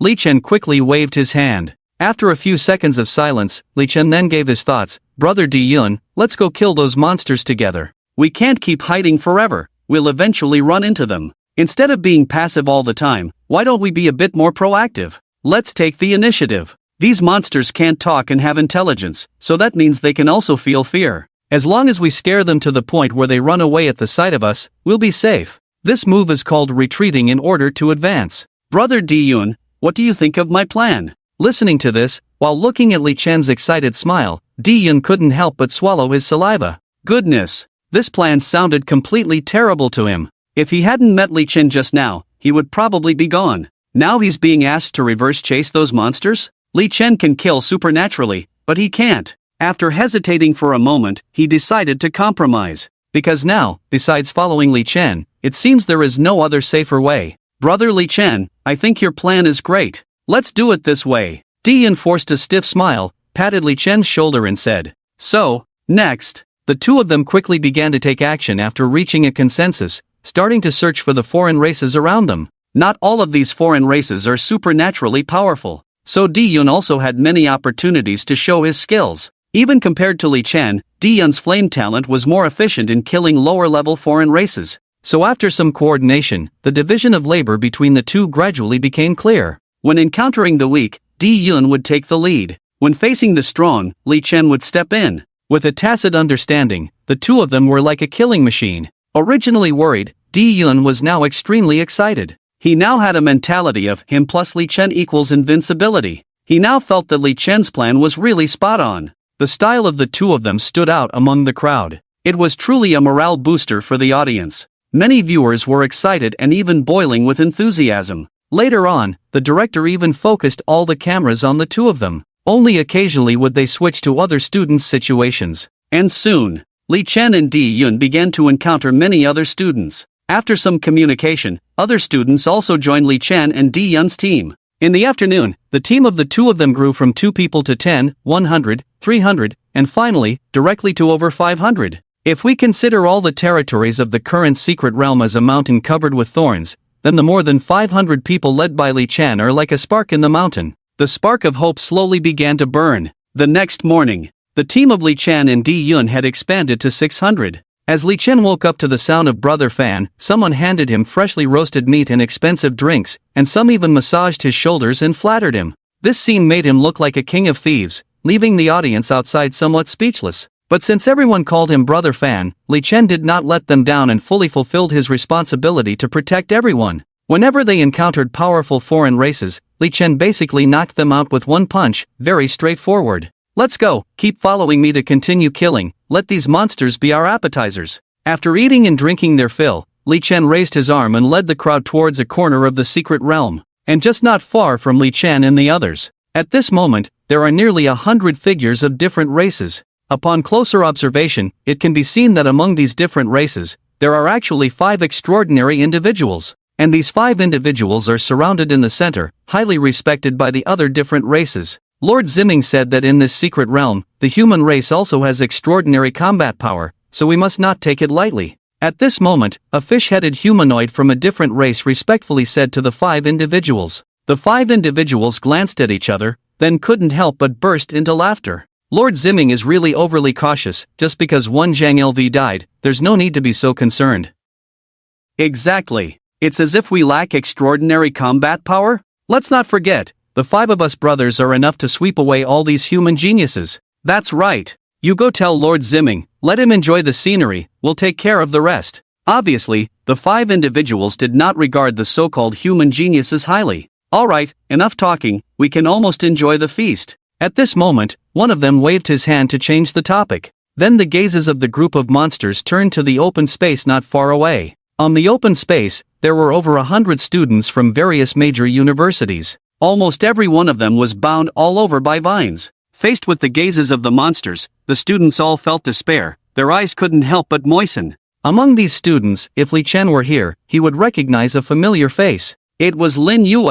Li Chen quickly waved his hand. After a few seconds of silence, Li Chen then gave his thoughts. Brother Dai Yun, let's go kill those monsters together. We can't keep hiding forever, we'll eventually run into them. Instead of being passive all the time, why don't we be a bit more proactive? Let's take the initiative. These monsters can't talk and have intelligence, so that means they can also feel fear. As long as we scare them to the point where they run away at the sight of us, we'll be safe. This move is called retreating in order to advance. Brother Dai Yun, what do you think of my plan? Listening to this, while looking at Li Chen's excited smile, Dai Yun couldn't help but swallow his saliva. Goodness! This plan sounded completely terrible to him. If he hadn't met Li Chen just now, he would probably be gone. Now he's being asked to reverse chase those monsters? Li Chen can kill supernaturally, but he can't. After hesitating for a moment, he decided to compromise. Because now, besides following Li Chen, it seems there is no other safer way. Brother Li Chen, I think your plan is great. Let's do it this way. Dai Yun forced a stiff smile, patted Li Chen's shoulder and said, "So, next." The two of them quickly began to take action after reaching a consensus, starting to search for the foreign races around them. Not all of these foreign races are supernaturally powerful, so Dai Yun also had many opportunities to show his skills. Even compared to Li Chen, Dai Yun's flame talent was more efficient in killing lower-level foreign races. So after some coordination, the division of labor between the two gradually became clear. When encountering the weak, Dai Yun would take the lead. When facing the strong, Li Chen would step in. With a tacit understanding, the two of them were like a killing machine. Originally worried, Dai Yun was now extremely excited. He now had a mentality of him plus Li Chen equals invincibility. He now felt that Li Chen's plan was really spot on. The style of the two of them stood out among the crowd. It was truly a morale booster for the audience. Many viewers were excited and even boiling with enthusiasm. Later on, the director even focused all the cameras on the two of them. Only occasionally would they switch to other students' situations. And soon, Li Chen and Dai Yun began to encounter many other students. After some communication, other students also joined Li Chen and Dai Yun's team. In the afternoon, the team of the two of them grew from 2 people to 10, 100, 300, and finally, directly to over 500. If we consider all the territories of the current secret realm as a mountain covered with thorns, then the more than 500 people led by Li Chen are like a spark in the mountain. The spark of hope slowly began to burn. The next morning, the team of Li Chen and Dai Yun had expanded to 600. As Li Chen woke up to the sound of Brother Fan, someone handed him freshly roasted meat and expensive drinks, and some even massaged his shoulders and flattered him. This scene made him look like a king of thieves, leaving the audience outside somewhat speechless. But since everyone called him Brother Fan, Li Chen did not let them down and fully fulfilled his responsibility to protect everyone. Whenever they encountered powerful foreign races, Li Chen basically knocked them out with one punch, very straightforward. Let's go, keep following me to continue killing, let these monsters be our appetizers. After eating and drinking their fill, Li Chen raised his arm and led the crowd towards a corner of the secret realm, and just not far from Li Chen and the others. At this moment, there are nearly 100 figures of different races. Upon closer observation, it can be seen that among these different races, there are actually 5 extraordinary individuals. And these 5 individuals are surrounded in the center, highly respected by the other different races. Lord Ziming said that in this secret realm, the human race also has extraordinary combat power, so we must not take it lightly. At this moment, a fish-headed humanoid from a different race respectfully said to the 5 individuals. The 5 individuals glanced at each other, then couldn't help but burst into laughter. Lord Ziming is really overly cautious. Just because one Zhang LV died, there's no need to be so concerned. Exactly. It's as if we lack extraordinary combat power? Let's not forget, the 5 of us brothers are enough to sweep away all these human geniuses. That's right. You go tell Lord Ziming, let him enjoy the scenery, we'll take care of the rest. Obviously, the 5 individuals did not regard the so-called human geniuses highly. Alright, enough talking, we can almost enjoy the feast. At this moment, one of them waved his hand to change the topic. Then the gazes of the group of monsters turned to the open space not far away. On the open space, there were over 100 students from various major universities. Almost every one of them was bound all over by vines. Faced with the gazes of the monsters, the students all felt despair, their eyes couldn't help but moisten. Among these students, if Li Chen were here, he would recognize a familiar face. It was Lin Yu.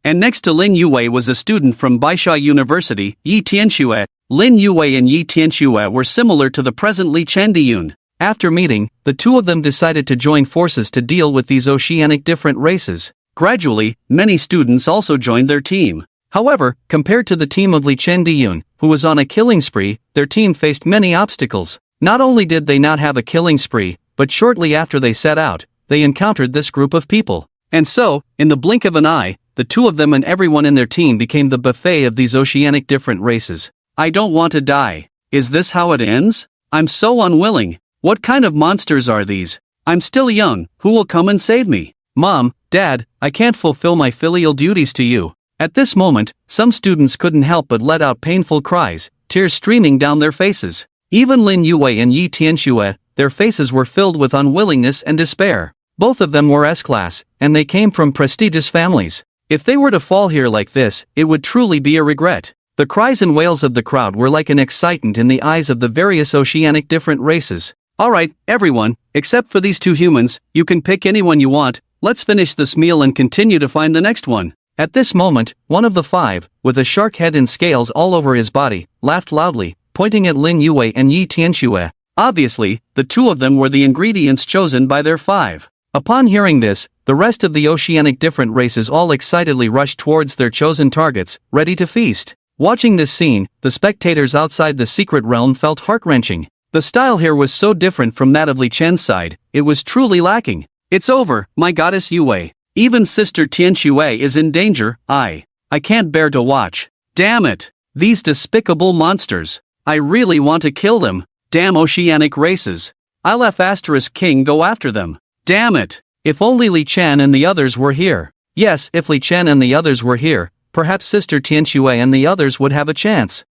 And next to Lin Yu was a student from Baisha University, Yi Tianxue. Lin Yu and Yi Tianxue were similar to the present Li Chen Dai Yun. After meeting, the two of them decided to join forces to deal with these oceanic different races. Gradually, many students also joined their team. However, compared to the team of Dai Yun, who was on a killing spree, their team faced many obstacles. Not only did they not have a killing spree, but shortly after they set out, they encountered this group of people. And so, in the blink of an eye, the two of them and everyone in their team became the buffet of these oceanic different races. I don't want to die. Is this how it ends? I'm so unwilling. What kind of monsters are these? I'm still young, who will come and save me? Mom, Dad, I can't fulfill my filial duties to you. At this moment, some students couldn't help but let out painful cries, tears streaming down their faces. Even Lin Yu and Yi Tianxue, their faces were filled with unwillingness and despair. Both of them were S-class, and they came from prestigious families. If they were to fall here like this, it would truly be a regret. The cries and wails of the crowd were like an excitant in the eyes of the various oceanic different races. Alright, everyone, except for these two humans, you can pick anyone you want. Let's finish this meal and continue to find the next one. At this moment, one of the five, with a shark head and scales all over his body, laughed loudly, pointing at Lin Yu and Yi Tianxue. Obviously, the two of them were the ingredients chosen by their five. Upon hearing this, the rest of the oceanic different races all excitedly rushed towards their chosen targets, ready to feast. Watching this scene, the spectators outside the secret realm felt heart-wrenching. The style here was so different from that of Li Chen's side, it was truly lacking. It's over, my goddess Yue. Even Sister Tianxue is in danger. I can't bear to watch. Damn it! These despicable monsters. I really want to kill them. Damn oceanic races. I'll F** King go after them. Damn it! If only Li Chen and the others were here. Yes, if Li Chen and the others were here, perhaps Sister Tianxue and the others would have a chance.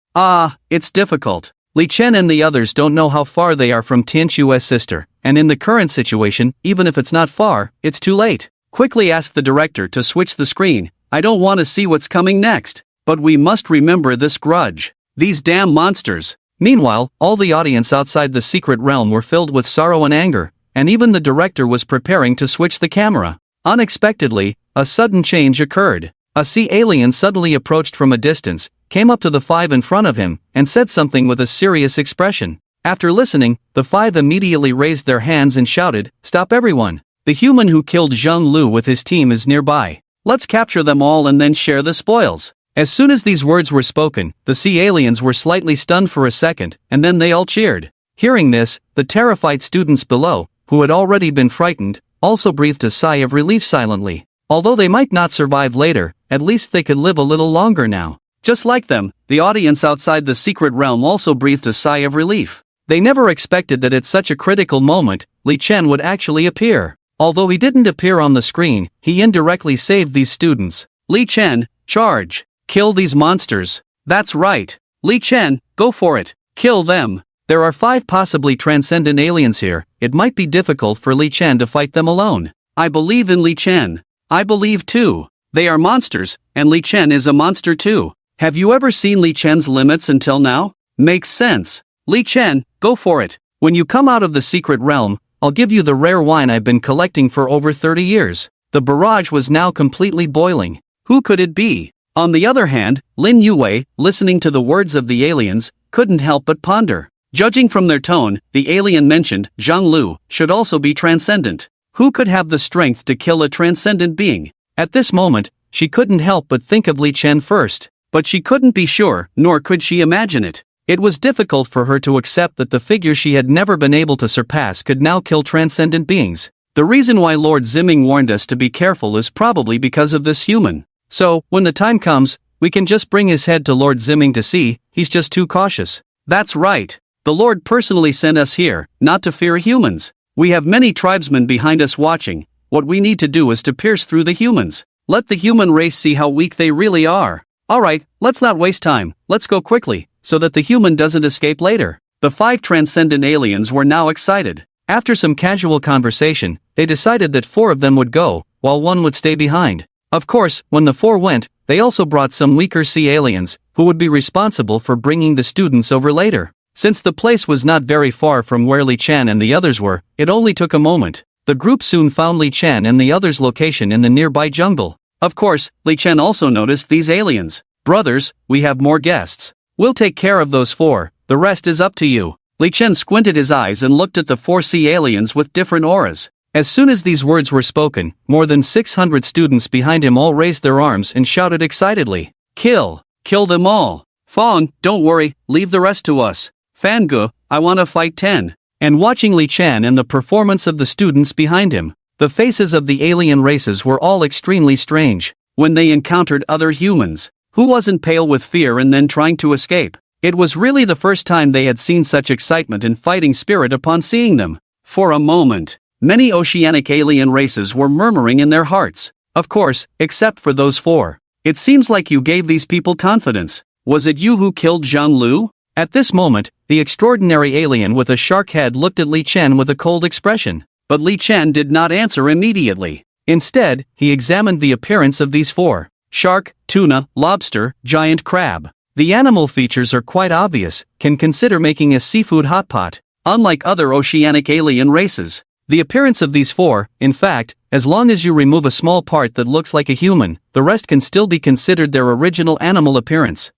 It's difficult. Li Chen and the others don't know how far they are from Tianxue's sister, and in the current situation, even if it's not far, it's too late. Quickly ask the director to switch the screen. I don't want to see what's coming next. But we must remember this grudge. These damn monsters. Meanwhile, all the audience outside the secret realm were filled with sorrow and anger, and even the director was preparing to switch the camera. Unexpectedly, a sudden change occurred. A sea alien suddenly approached from a distance, came up to the five in front of him, and said something with a serious expression. After listening, the five immediately raised their hands and shouted, "Stop everyone! The human who killed Zhang Lu with his team is nearby. Let's capture them all and then share the spoils." As soon as these words were spoken, the sea aliens were slightly stunned for a second, and then they all cheered. Hearing this, the terrified students below, who had already been frightened, also breathed a sigh of relief silently. Although they might not survive later, at least they could live a little longer now. Just like them, the audience outside the secret realm also breathed a sigh of relief. They never expected that at such a critical moment, Li Chen would actually appear. Although he didn't appear on the screen, he indirectly saved these students. Li Chen, charge! Kill these monsters. That's right. Li Chen, go for it. Kill them. There are 5 possibly transcendent aliens here. It might be difficult for Li Chen to fight them alone. I believe in Li Chen. I believe too. They are monsters, and Li Chen is a monster too. Have you ever seen Li Chen's limits until now? Makes sense. Li Chen, go for it. When you come out of the secret realm, I'll give you the rare wine I've been collecting for over 30 years. The barrage was now completely boiling. Who could it be? On the other hand, Lin Yu, listening to the words of the aliens, couldn't help but ponder. Judging from their tone, the alien mentioned, Zhang Lu, should also be transcendent. Who could have the strength to kill a transcendent being? At this moment, she couldn't help but think of Li Chen first. But she couldn't be sure, nor could she imagine it. It was difficult for her to accept that the figure she had never been able to surpass could now kill transcendent beings. The reason why Lord Ziming warned us to be careful is probably because of this human. So, when the time comes, we can just bring his head to Lord Ziming to see, he's just too cautious. That's right. The Lord personally sent us here, not to fear humans. We have many tribesmen behind us watching. What we need to do is to pierce through the humans. Let the human race see how weak they really are. Alright, let's not waste time, let's go quickly, so that the human doesn't escape later. The 5 transcendent aliens were now excited. After some casual conversation, they decided that 4 of them would go, while 1 would stay behind. Of course, when the 4 went, they also brought some weaker sea aliens, who would be responsible for bringing the students over later. Since the place was not very far from where Li Chen and the others were, it only took a moment. The group soon found Li Chen and the others' location in the nearby jungle. Of course, Li Chen also noticed these aliens. Brothers, we have more guests. We'll take care of those 4, the rest is up to you. Li Chen squinted his eyes and looked at the 4 sea aliens with different auras. As soon as these words were spoken, more than 600 students behind him all raised their arms and shouted excitedly, "Kill! Kill them all! Fong, don't worry, leave the rest to us. Fangu, I wanna fight 10. And watching Li Chan and the performance of the students behind him, the faces of the alien races were all extremely strange. When they encountered other humans, who wasn't pale with fear and then trying to escape, it was really the first time they had seen such excitement and fighting spirit upon seeing them. For a moment, many oceanic alien races were murmuring in their hearts. Of course, except for those 4. It seems like you gave these people confidence. Was it you who killed Zhang Lu? At this moment, the extraordinary alien with a shark head looked at Li Chen with a cold expression. But Li Chen did not answer immediately. Instead, he examined the appearance of these 4. Shark, tuna, lobster, giant crab. The animal features are quite obvious, can consider making a seafood hot pot. Unlike other oceanic alien races, the appearance of these 4, in fact, as long as you remove a small part that looks like a human, the rest can still be considered their original animal appearance.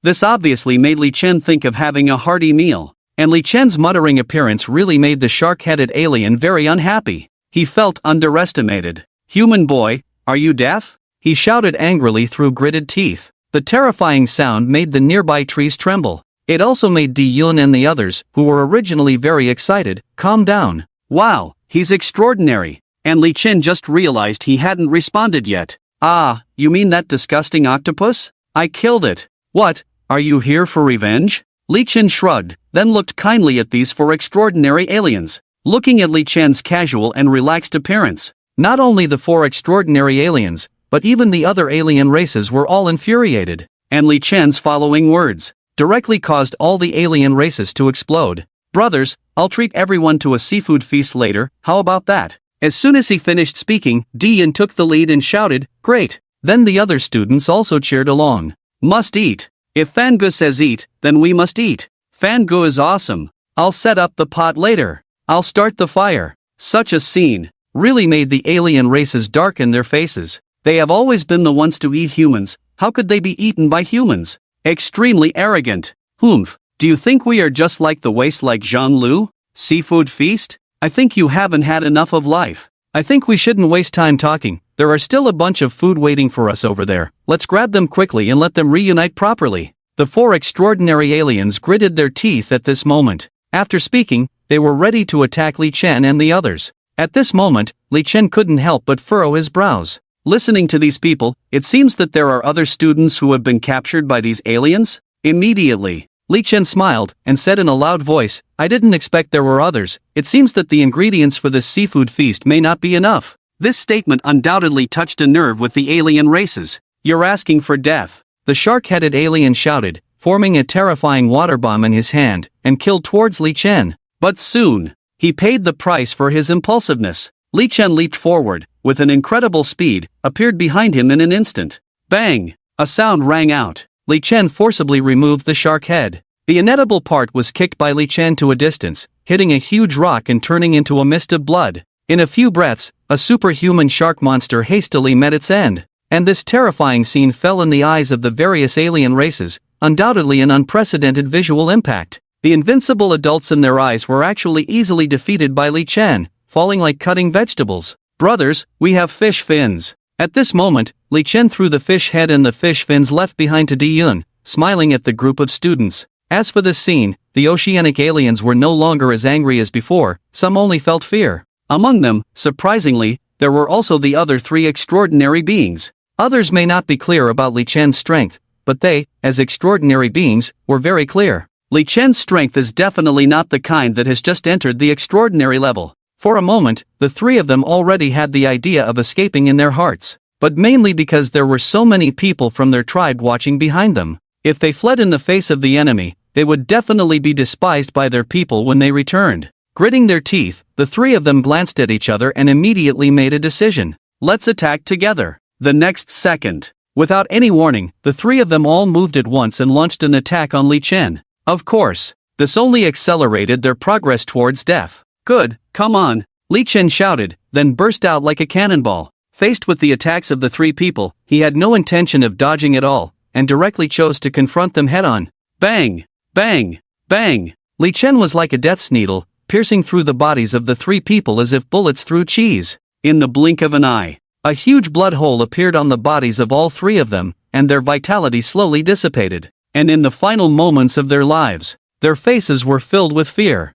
This obviously made Li Chen think of having a hearty meal, and Li Chen's muttering appearance really made the shark-headed alien very unhappy. He felt underestimated. "Human boy, are you deaf?" he shouted angrily through gritted teeth. The terrifying sound made the nearby trees tremble. It also made Dai Yun and the others, who were originally very excited, calm down. Wow, he's extraordinary. And Li Chen just realized he hadn't responded yet. "Ah, you mean that disgusting octopus? I killed it. What, are you here for revenge?" Li Chen shrugged, then looked kindly at these 4 extraordinary aliens. Looking at Li Chen's casual and relaxed appearance, not only the 4 extraordinary aliens, but even the other alien races were all infuriated. And Li Chen's following words directly caused all the alien races to explode. "Brothers, I'll treat everyone to a seafood feast later, how about that?" As soon as he finished speaking, Dai Yun took the lead and shouted, "Great!" Then the other students also cheered along. "Must eat. If Fangu says eat, then we must eat. Fangu is awesome. I'll set up the pot later. I'll start the fire." Such a scene really made the alien races darken their faces. They have always been the ones to eat humans, how could they be eaten by humans? Extremely arrogant. "Humph, do you think we are just like the waste like Zhang Lu? Seafood feast? I think you haven't had enough of life. I think we shouldn't waste time talking. There are still a bunch of food waiting for us over there. Let's grab them quickly and let them reunite properly." The 4 extraordinary aliens gritted their teeth at this moment. After speaking, they were ready to attack Li Chen and the others. At this moment, Li Chen couldn't help but furrow his brows. Listening to these people, it seems that there are other students who have been captured by these aliens? Immediately, Li Chen smiled and said in a loud voice, "I didn't expect there were others. It seems that the ingredients for this seafood feast may not be enough." This statement undoubtedly touched a nerve with the alien races. "You're asking for death," the shark-headed alien shouted, forming a terrifying water bomb in his hand, and killed towards Li Chen. But soon, he paid the price for his impulsiveness. Li Chen leaped forward, with an incredible speed, appeared behind him in an instant. Bang! A sound rang out. Li Chen forcibly removed the shark head. The inedible part was kicked by Li Chen to a distance, hitting a huge rock and turning into a mist of blood. In a few breaths, a superhuman shark monster hastily met its end. And this terrifying scene fell in the eyes of the various alien races, undoubtedly an unprecedented visual impact. The invincible adults in their eyes were actually easily defeated by Li Chen, falling like cutting vegetables. "Brothers, we have fish fins." At this moment, Li Chen threw the fish head and the fish fins left behind to Dai Yun, smiling at the group of students. As for this scene, the oceanic aliens were no longer as angry as before, some only felt fear. Among them, surprisingly, there were also the other 3 extraordinary beings. Others may not be clear about Li Chen's strength, but they, as extraordinary beings, were very clear. Li Chen's strength is definitely not the kind that has just entered the extraordinary level. For a moment, the 3 of them already had the idea of escaping in their hearts, but mainly because there were so many people from their tribe watching behind them. If they fled in the face of the enemy, they would definitely be despised by their people when they returned. Gritting their teeth, the 3 of them glanced at each other and immediately made a decision. "Let's attack together." The next second, without any warning, the 3 of them all moved at once and launched an attack on Li Chen. Of course, this only accelerated their progress towards death. "Good, come on," Li Chen shouted, then burst out like a cannonball. Faced with the attacks of the 3 people, he had no intention of dodging at all, and directly chose to confront them head-on. Bang! Bang! Bang! Li Chen was like a death's needle, piercing through the bodies of the three people as if bullets through cheese. In the blink of an eye, a huge blood hole appeared on the bodies of all three of them, and their vitality slowly dissipated. And in the final moments of their lives, their faces were filled with fear.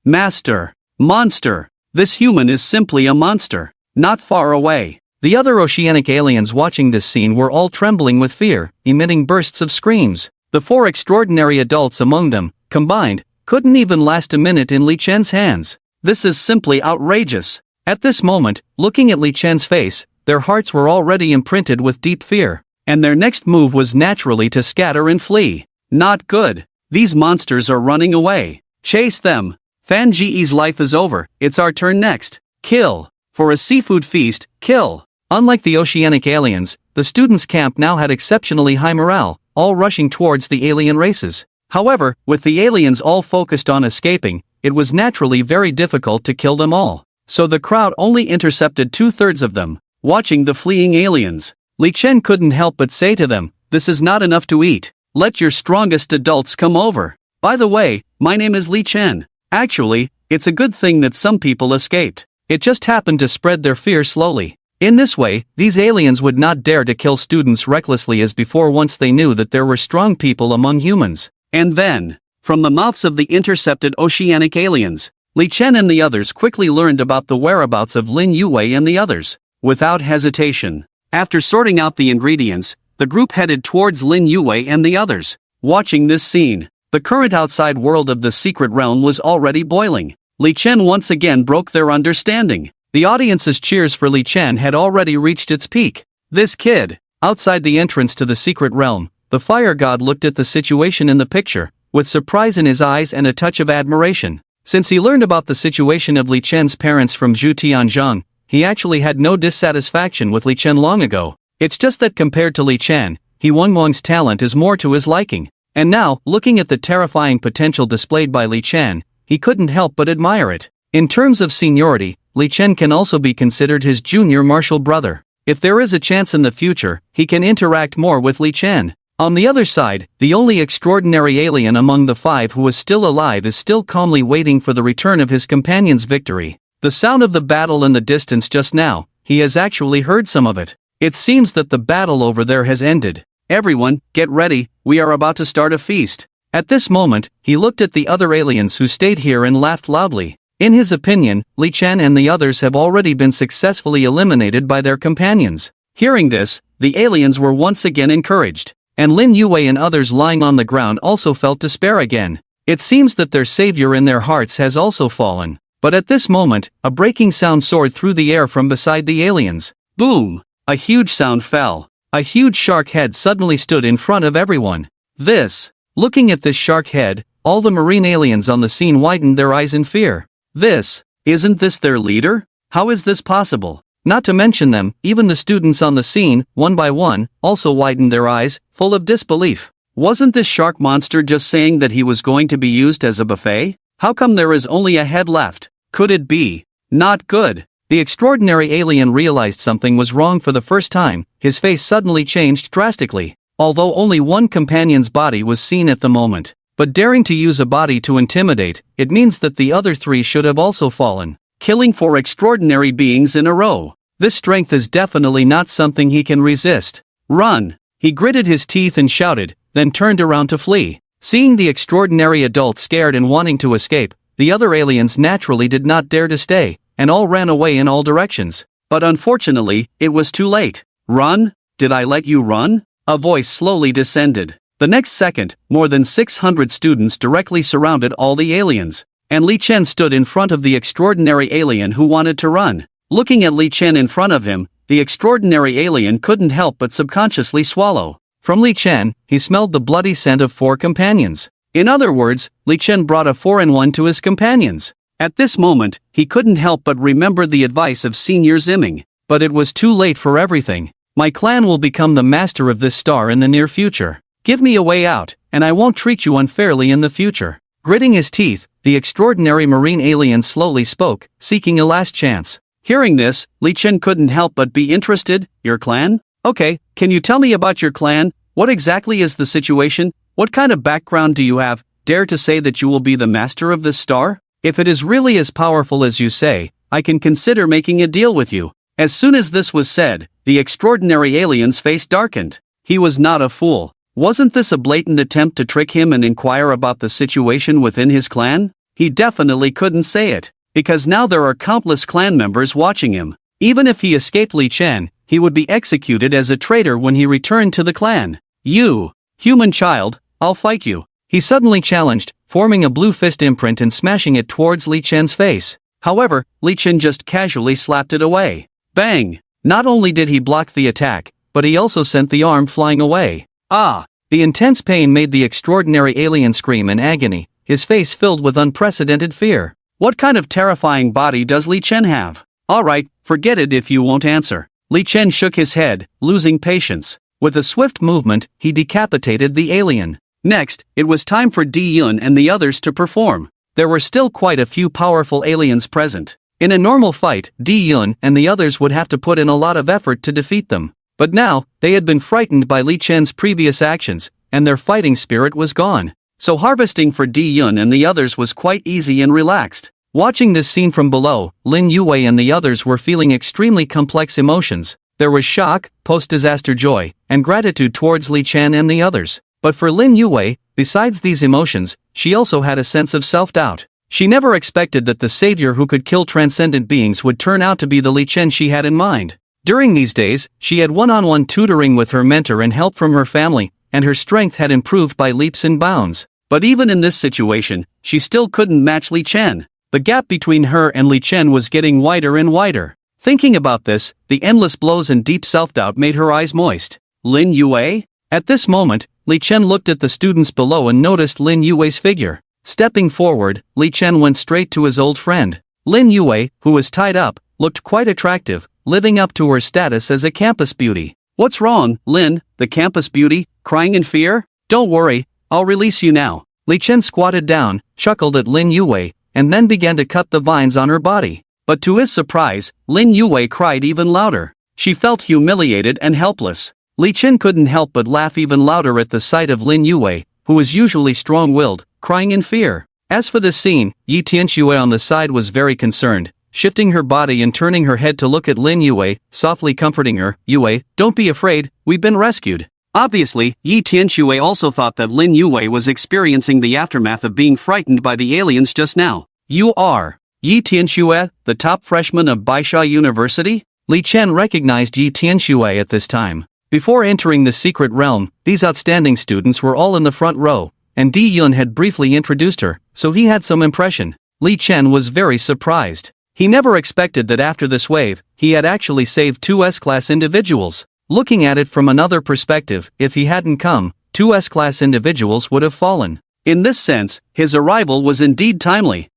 Master. Monster. This human is simply a monster. Not far away, the other oceanic aliens watching this scene were all trembling with fear, emitting bursts of screams. The four extraordinary adults among them, combined, couldn't even last a minute in Li Chen's hands. This is simply outrageous. At this moment, looking at Li Chen's face, their hearts were already imprinted with deep fear, and their next move was naturally to scatter and flee. Not good. These monsters are running away. Chase them. Fan Ji's life is over, it's our turn next. Kill. For a seafood feast, kill. Unlike the oceanic aliens, the students' camp now had exceptionally high morale, all rushing towards the alien races. However, with the aliens all focused on escaping, it was naturally very difficult to kill them all. So the crowd only intercepted 2/3 of them. Watching the fleeing aliens, Li Chen couldn't help but say to them, "This is not enough to eat. Let your strongest adults come over. By the way, my name is Li Chen. Actually, it's a good thing that some people escaped. It just happened to spread their fear slowly." In this way, these aliens would not dare to kill students recklessly as before once they knew that there were strong people among humans. And then, from the mouths of the intercepted oceanic aliens, Li Chen and the others quickly learned about the whereabouts of Lin Yu and the others. Without hesitation, after sorting out the ingredients, the group headed towards Lin Yu and the others. Watching this scene, the current outside world of the secret realm was already boiling. Li Chen once again broke their understanding. The audience's cheers for Li Chen had already reached its peak. This kid, outside the entrance to the secret realm, the fire god looked at the situation in the picture, with surprise in his eyes and a touch of admiration. Since he learned about the situation of Li Chen's parents from Zhu Tianzhang, he actually had no dissatisfaction with Li Chen long ago. It's just that compared to Li Chen, He Wang's talent is more to his liking. And now, looking at the terrifying potential displayed by Li Chen, he couldn't help but admire it. In terms of seniority, Li Chen can also be considered his junior martial brother. If there is a chance in the future, he can interact more with Li Chen. On the other side, the only extraordinary alien among the five who is still alive is still calmly waiting for the return of his companion's victory. The sound of the battle in the distance just now, he has actually heard some of it. It seems that the battle over there has ended. Everyone, get ready, we are about to start a feast. At this moment, he looked at the other aliens who stayed here and laughed loudly. In his opinion, Li Chen and the others have already been successfully eliminated by their companions. Hearing this, the aliens were once again encouraged, and Lin Yu and others lying on the ground also felt despair again. It seems that their savior in their hearts has also fallen. But at this moment, a breaking sound soared through the air from beside the aliens. Boom! A huge sound fell. A huge shark head suddenly stood in front of everyone. Looking at this shark head, all the marine aliens on the scene widened their eyes in fear. Isn't this their leader? How is this possible? Not to mention them, even the students on the scene, one by one, also widened their eyes, full of disbelief. Wasn't this shark monster just saying that he was going to be used as a buffet? How come there is only a head left? Could it be? Not good. The extraordinary alien realized something was wrong for the first time. His face suddenly changed drastically. Although only one companion's body was seen at the moment. But daring to use a body to intimidate, it means that the other three should have also fallen. Killing 4 extraordinary beings in a row. This strength is definitely not something he can resist. Run! He gritted his teeth and shouted, then turned around to flee. Seeing the extraordinary adult scared and wanting to escape, the other aliens naturally did not dare to stay, and all ran away in all directions. But unfortunately, it was too late. Run? Did I let you run? A voice slowly descended. The next second, more than 600 students directly surrounded all the aliens, and Li Chen stood in front of the extraordinary alien who wanted to run. Looking at Li Chen in front of him, the extraordinary alien couldn't help but subconsciously swallow. From Li Chen, he smelled the bloody scent of 4 companions. In other words, Li Chen brought a 4-in-1 to his companions. At this moment, he couldn't help but remember the advice of Senior Ziming. But it was too late for everything. My clan will become the master of this star in the near future. Give me a way out, and I won't treat you unfairly in the future. Gritting his teeth, the extraordinary marine alien slowly spoke, seeking a last chance. Hearing this, Li Chen couldn't help but be interested. Your clan? Okay, can you tell me about your clan? What exactly is the situation? What kind of background do you have? dare to say that you will be the master of this star? If it is really as powerful as you say, I can consider making a deal with you." As soon as this was said, the extraordinary alien's face darkened. He was not a fool. Wasn't this a blatant attempt to trick him and inquire about the situation within his clan? He definitely couldn't say it, because now there are countless clan members watching him. Even if he escaped Li Chen, he would be executed as a traitor when he returned to the clan. "You, human child, I'll fight you," he suddenly challenged, forming a blue fist imprint and smashing it towards Li Chen's face. However, Li Chen just casually slapped it away. Bang! Not only did he block the attack, but he also sent the arm flying away. Ah! The intense pain made the extraordinary alien scream in agony, his face filled with unprecedented fear. What kind of terrifying body does Li Chen have? Alright, forget it if you won't answer. Li Chen shook his head, losing patience. With a swift movement, he decapitated the alien. Next, it was time for Dai Yun and the others to perform. There were still quite a few powerful aliens present. In a normal fight, Dai Yun and the others would have to put in a lot of effort to defeat them. But now, they had been frightened by Li Chen's previous actions, and their fighting spirit was gone. So harvesting for Dai Yun and the others was quite easy and relaxed. Watching this scene from below, Lin Yu and the others were feeling extremely complex emotions. There was shock, post-disaster joy, and gratitude towards Li Chen and the others. But for Lin Yu, besides these emotions, she also had a sense of self-doubt. She never expected that the savior who could kill transcendent beings would turn out to be the Li Chen she had in mind. During these days, she had one-on-one tutoring with her mentor and help from her family, and her strength had improved by leaps and bounds. But even in this situation, she still couldn't match Li Chen. The gap between her and Li Chen was getting wider and wider. Thinking about this, the endless blows and deep self-doubt made her eyes moist. Lin Yu? At this moment, Li Chen looked at the students below and noticed Lin Yu's figure. Stepping forward, Li Chen went straight to his old friend. Lin Yu, who was tied up, looked quite attractive, living up to her status as a campus beauty. "What's wrong, Lin, the campus beauty, crying in fear? Don't worry, I'll release you now." Li Chen squatted down, chuckled at Lin Yu, and then began to cut the vines on her body. But to his surprise, Lin Yu cried even louder. She felt humiliated and helpless. Li Chen couldn't help but laugh even louder at the sight of Lin Yu, who was usually strong-willed, crying in fear. As for this scene, Yi Tianxue on the side was very concerned, shifting her body and turning her head to look at Lin Yu, softly comforting her. "Yue, don't be afraid, we've been rescued." Obviously, Yi Tianxue also thought that Lin Yu was experiencing the aftermath of being frightened by the aliens just now. "You are Yi Tianxue, the top freshman of Baisha University?" Li Chen recognized Yi Tianxue at this time. Before entering the secret realm, these outstanding students were all in the front row, and Dai Yun had briefly introduced her, so he had some impression. Li Chen was very surprised. He never expected that after this wave, he had actually saved two S-class individuals. Looking at it from another perspective, if he hadn't come, two S-class individuals would have fallen. In this sense, his arrival was indeed timely.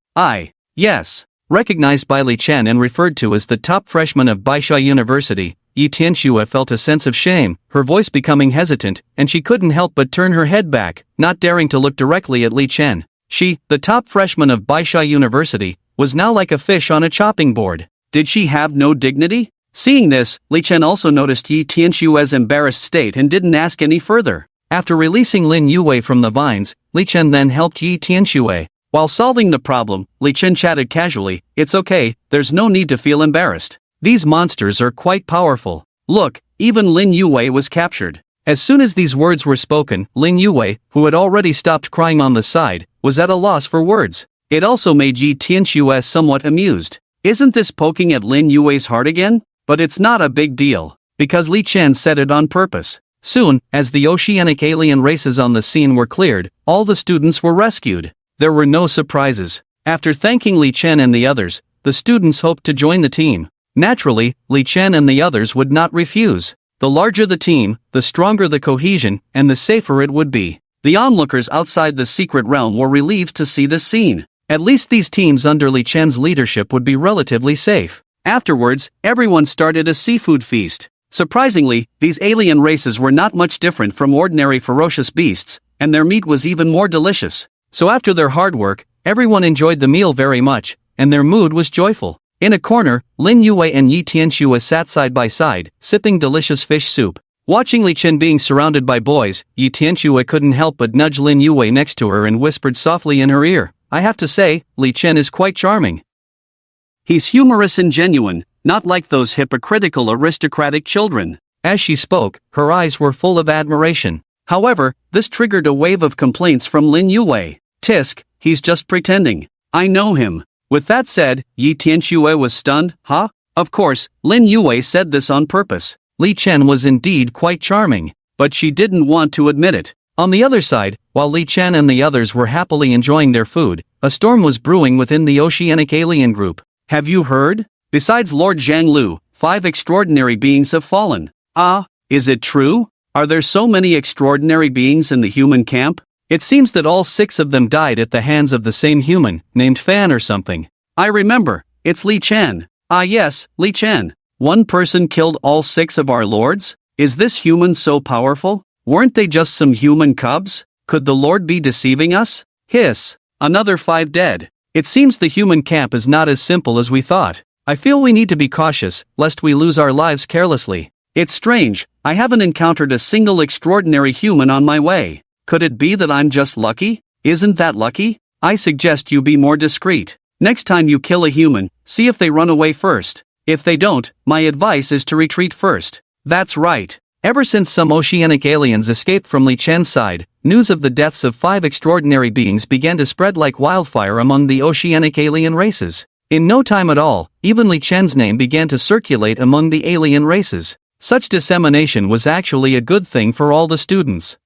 Yes. Recognized by Li Chen and referred to as the top freshman of Baisha University, Yi Tianxue felt a sense of shame, her voice becoming hesitant, and she couldn't help but turn her head back, not daring to look directly at Li Chen. She, the top freshman of Baisha University, was now like a fish on a chopping board. Did she have no dignity? Seeing this, Li Chen also noticed Yi Tianxue's embarrassed state and didn't ask any further. After releasing Lin Yu from the vines, Li Chen then helped Yi Tianxue. While solving the problem, Li Chen chatted casually, "It's okay, there's no need to feel embarrassed. These monsters are quite powerful. Look, even Lin Yu was captured." As soon as these words were spoken, Lin Yu, who had already stopped crying on the side, was at a loss for words. It also made Yi Tianxue somewhat amused. Isn't this poking at Lin Yu's heart again? But it's not a big deal, because Li Chen said it on purpose. Soon, as the oceanic alien races on the scene were cleared, all the students were rescued. There were no surprises. After thanking Li Chen and the others, the students hoped to join the team. Naturally, Li Chen and the others would not refuse. The larger the team, the stronger the cohesion, and the safer it would be. The onlookers outside the secret realm were relieved to see this scene. At least these teams under Li Chen's leadership would be relatively safe. Afterwards, everyone started a seafood feast. Surprisingly, these alien races were not much different from ordinary ferocious beasts, and their meat was even more delicious. So after their hard work, everyone enjoyed the meal very much, and their mood was joyful. In a corner, Lin Yu and Yi Tianxue sat side by side, sipping delicious fish soup. Watching Li Chen being surrounded by boys, Yi Tianxue couldn't help but nudge Lin Yu next to her and whispered softly in her ear, "I have to say, Li Chen is quite charming. He's humorous and genuine, not like those hypocritical aristocratic children." As she spoke, her eyes were full of admiration. However, this triggered a wave of complaints from Lin Yu. "Tisk, he's just pretending. I know him." With that said, Yi Tianxue was stunned. "Huh?" Of course, Lin Yu said this on purpose. Li Chen was indeed quite charming, but she didn't want to admit it. On the other side, while Li Chen and the others were happily enjoying their food, a storm was brewing within the oceanic alien group. "Have you heard? Besides Lord Zhang Lu, 5 extraordinary beings have fallen." "Ah, is it true? Are there so many extraordinary beings in the human camp?" "It seems that all 6 of them died at the hands of the same human, named Fan or something." "I remember, it's Li Chen." "Ah yes, Li Chen. One person killed all 6 of our lords? Is this human so powerful? Weren't they just some human cubs? Could the Lord be deceiving us?" "Hiss. Another 5 dead. It seems the human camp is not as simple as we thought. I feel we need to be cautious, lest we lose our lives carelessly. It's strange, I haven't encountered a single extraordinary human on my way. Could it be that I'm just lucky? Isn't that lucky? I suggest you be more discreet. Next time you kill a human, see if they run away first. If they don't, my advice is to retreat first." That's right. Ever since some oceanic aliens escaped from Li Chen's side, news of the deaths of 5 extraordinary beings began to spread like wildfire among the oceanic alien races. In no time at all, even Li Chen's name began to circulate among the alien races. Such dissemination was actually a good thing for all the students.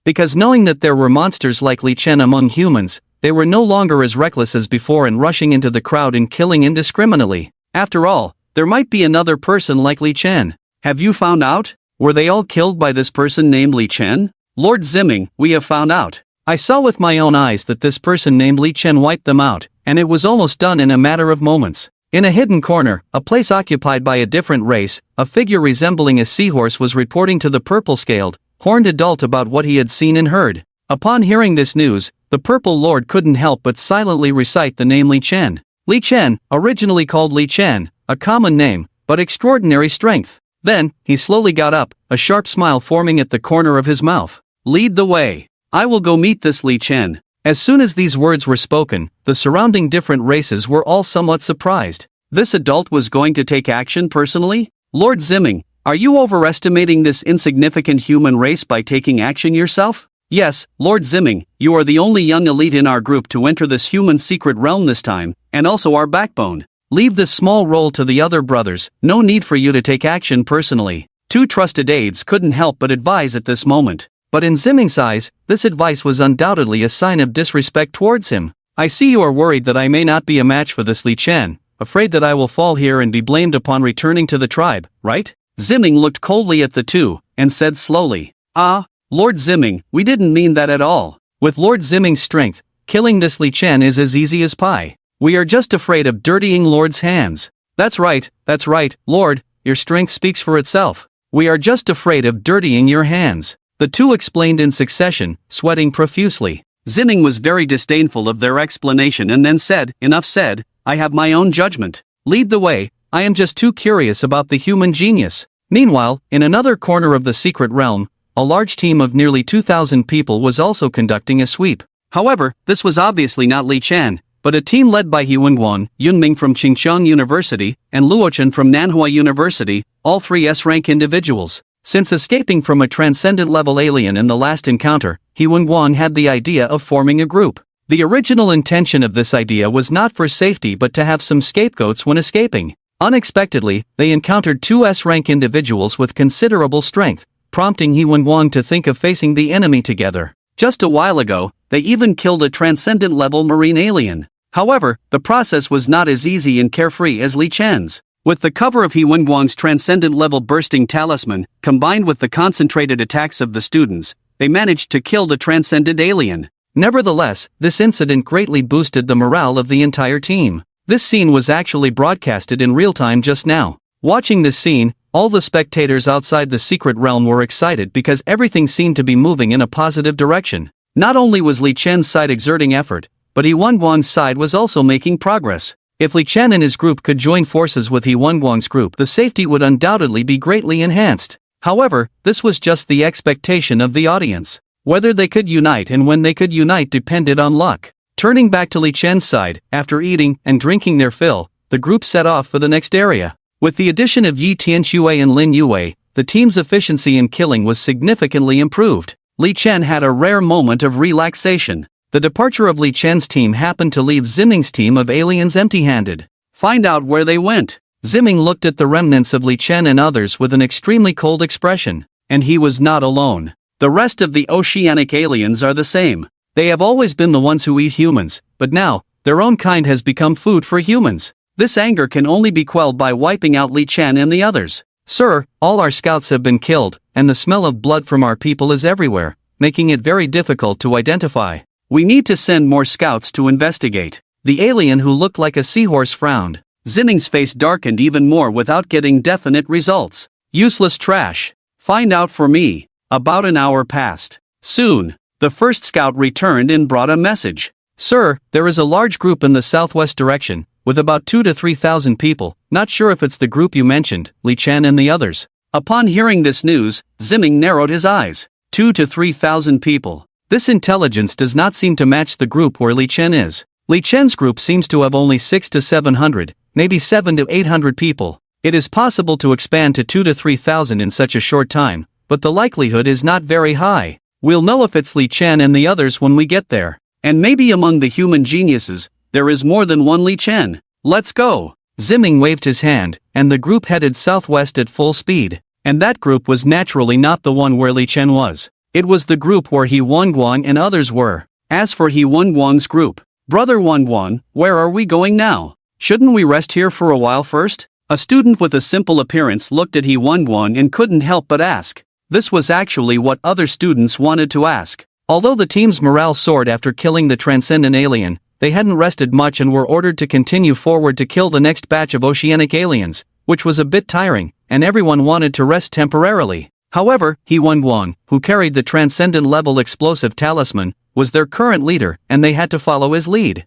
Because knowing that there were monsters like Li Chen among humans, they were no longer as reckless as before in rushing into the crowd and killing indiscriminately. After all, there might be another person like Li Chen. "Have you found out? Were they all killed by this person named Li Chen?" "Lord Ziming, we have found out. I saw with my own eyes that this person named Li Chen wiped them out, and it was almost done in a matter of moments." In a hidden corner, a place occupied by a different race, a figure resembling a seahorse was reporting to the purple-scaled, horned adult about what he had seen and heard. Upon hearing this news, the Purple Lord couldn't help but silently recite the name Li Chen. Li Chen, originally called Li Chen, a common name, but extraordinary strength. Then, he slowly got up, a sharp smile forming at the corner of his mouth. "Lead the way. I will go meet this Li Chen." As soon as these words were spoken, the surrounding different races were all somewhat surprised. This adult was going to take action personally? "Lord Ziming, are you overestimating this insignificant human race by taking action yourself?" "Yes, Lord Ziming, you are the only young elite in our group to enter this human secret realm this time, and also our backbone. Leave this small role to the other brothers, no need for you to take action personally." 2 trusted aides couldn't help but advise at this moment. But in Ziming's eyes, this advice was undoubtedly a sign of disrespect towards him. "I see you are worried that I may not be a match for this Li Chen, afraid that I will fall here and be blamed upon returning to the tribe, right?" Ziming looked coldly at the 2, and said slowly, "Ah, Lord Ziming, we didn't mean that at all. With Lord Ziming's strength, killing this Li Chen is as easy as pie. We are just afraid of dirtying Lord's hands." That's right, Lord, your strength speaks for itself. We are just afraid of dirtying your hands." The 2 explained in succession, sweating profusely. Ziming was very disdainful of their explanation and then said, "Enough said, I have my own judgment. Lead the way, I am just too curious about the human genius." Meanwhile, in another corner of the secret realm, a large team of nearly 2,000 people was also conducting a sweep. However, this was obviously not Li Chen, but a team led by Guan, Yunming from Qingxiang University, and Luochen from Manhwa University, all 3 S-rank individuals. Since escaping from a transcendent-level alien in the last encounter, Guan had the idea of forming a group. The original intention of this idea was not for safety but to have some scapegoats when escaping. Unexpectedly, they encountered 2 S-rank individuals with considerable strength, prompting Guan to think of facing the enemy together. Just a while ago, they even killed a transcendent-level marine alien. However, the process was not as easy and carefree as Li Chen's. With the cover of Guan's transcendent-level bursting talisman, combined with the concentrated attacks of the students, they managed to kill the transcendent alien. Nevertheless, this incident greatly boosted the morale of the entire team. This scene was actually broadcasted in real time just now. Watching this scene, all the spectators outside the secret realm were excited because everything seemed to be moving in a positive direction. Not only was Li Chen's side exerting effort, but Guan's side was also making progress. If Li Chen and his group could join forces with Guan's group, the safety would undoubtedly be greatly enhanced. However, this was just the expectation of the audience. Whether they could unite and when they could unite depended on luck. Turning back to Li Chen's side, after eating and drinking their fill, the group set off for the next area. With the addition of Yi Tianxue and Lin Yu, the team's efficiency in killing was significantly improved. Li Chen had a rare moment of relaxation. The departure of Li Chen's team happened to leave Ziming's team of aliens empty-handed. Find out where they went. Ziming looked at the remnants of Li Chen and others with an extremely cold expression. And he was not alone. The rest of the oceanic aliens are the same. They have always been the ones who eat humans, but now, their own kind has become food for humans. This anger can only be quelled by wiping out Li Chen and the others. Sir, all our scouts have been killed, and the smell of blood from our people is everywhere, making it very difficult to identify. We need to send more scouts to investigate. The alien who looked like a seahorse frowned. Ziming's face darkened even more without getting definite results. Useless trash. Find out for me. About an hour passed. Soon, the first scout returned and brought a message. Sir, there is a large group in the southwest direction, with about 2,000 to 3,000 people. Not sure if it's the group you mentioned, Li Chen and the others. Upon hearing this news, Ziming narrowed his eyes. 2,000 to 3,000 people. This intelligence does not seem to match the group where Li Chen is. Li Chen's group seems to have only 600 to 700, maybe 700 to 800 people. It is possible to expand to 2,000 to 3,000 in such a short time, but the likelihood is not very high. We'll know if it's Li Chen and the others when we get there. And maybe among the human geniuses, there is more than one Li Chen. Let's go. Ziming waved his hand, and the group headed southwest at full speed. And that group was naturally not the one where Li Chen was. It was the group where He Wang and others were. As for He Wang's group, Brother Wang, where are we going now? Shouldn't we rest here for a while first? A student with a simple appearance looked at He Wang and couldn't help but ask. This was actually what other students wanted to ask. Although the team's morale soared after killing the transcendent alien, they hadn't rested much and were ordered to continue forward to kill the next batch of oceanic aliens, which was a bit tiring, and everyone wanted to rest temporarily. However, He Wang, who carried the transcendent level explosive talisman, was their current leader, and they had to follow his lead.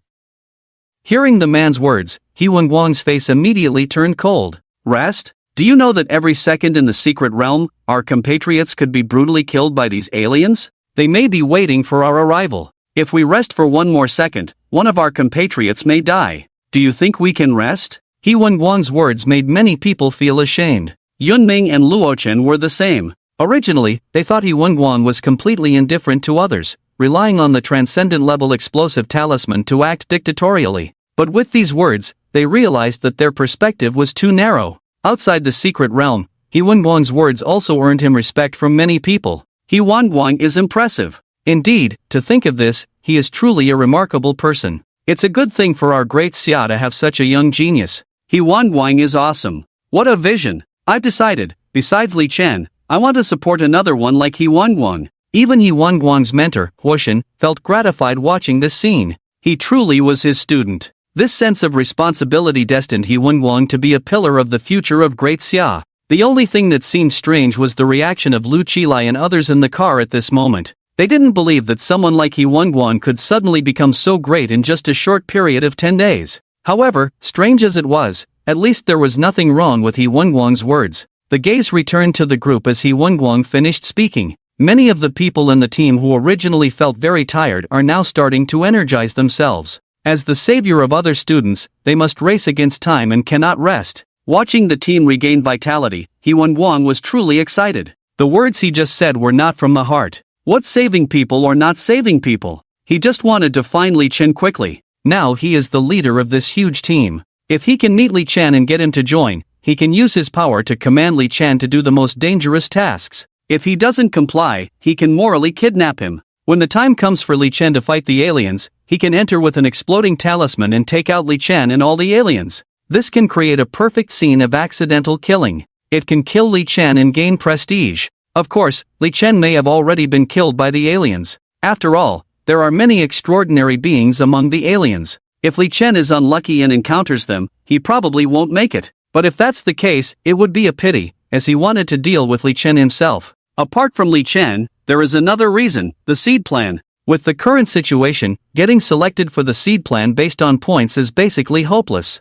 Hearing the man's words, He Wang's face immediately turned cold. Rest? Do you know that every second in the secret realm, our compatriots could be brutally killed by these aliens? They may be waiting for our arrival. If we rest for one more second, one of our compatriots may die. Do you think we can rest? He Wang's words made many people feel ashamed. Yunming and Luochen were the same. Originally, they thought He Wang was completely indifferent to others, relying on the transcendent level explosive talisman to act dictatorially. But with these words, they realized that their perspective was too narrow. Outside the secret realm, He Wang's words also earned him respect from many people. He Wang is impressive. Indeed, to think of this, he is truly a remarkable person. It's a good thing for our great Xia to have such a young genius. He Wang is awesome. What a vision. I've decided, besides Li Chen, I want to support another one like He Wang. Even He Wang's mentor, Shuan, felt gratified watching this scene. He truly was his student. This sense of responsibility destined He Wang to be a pillar of the future of Great Xia. The only thing that seemed strange was the reaction of Lu Qilai and others in the car at this moment. They didn't believe that someone like He Wang could suddenly become so great in just a short period of 10 days. However, strange as it was, at least there was nothing wrong with He Wang's words. The gaze returned to the group as He Wang finished speaking. Many of the people in the team who originally felt very tired are now starting to energize themselves. As the savior of other students, they must race against time and cannot rest. Watching the team regain vitality, He Wang was truly excited. The words he just said were not from the heart. What saving people or not saving people? He just wanted to find Li Chen quickly. Now he is the leader of this huge team. If he can meet Li Chen and get him to join, he can use his power to command Li Chen to do the most dangerous tasks. If he doesn't comply, he can morally kidnap him. When the time comes for Li Chen to fight the aliens, he can enter with an exploding talisman and take out Li Chen and all the aliens. This can create a perfect scene of accidental killing. It can kill Li Chen and gain prestige. Of course, Li Chen may have already been killed by the aliens. After all, there are many extraordinary beings among the aliens. If Li Chen is unlucky and encounters them, he probably won't make it. But if that's the case, it would be a pity, as he wanted to deal with Li Chen himself. Apart from Li Chen, there is another reason, the seed plan. With the current situation, getting selected for the seed plan based on points is basically hopeless.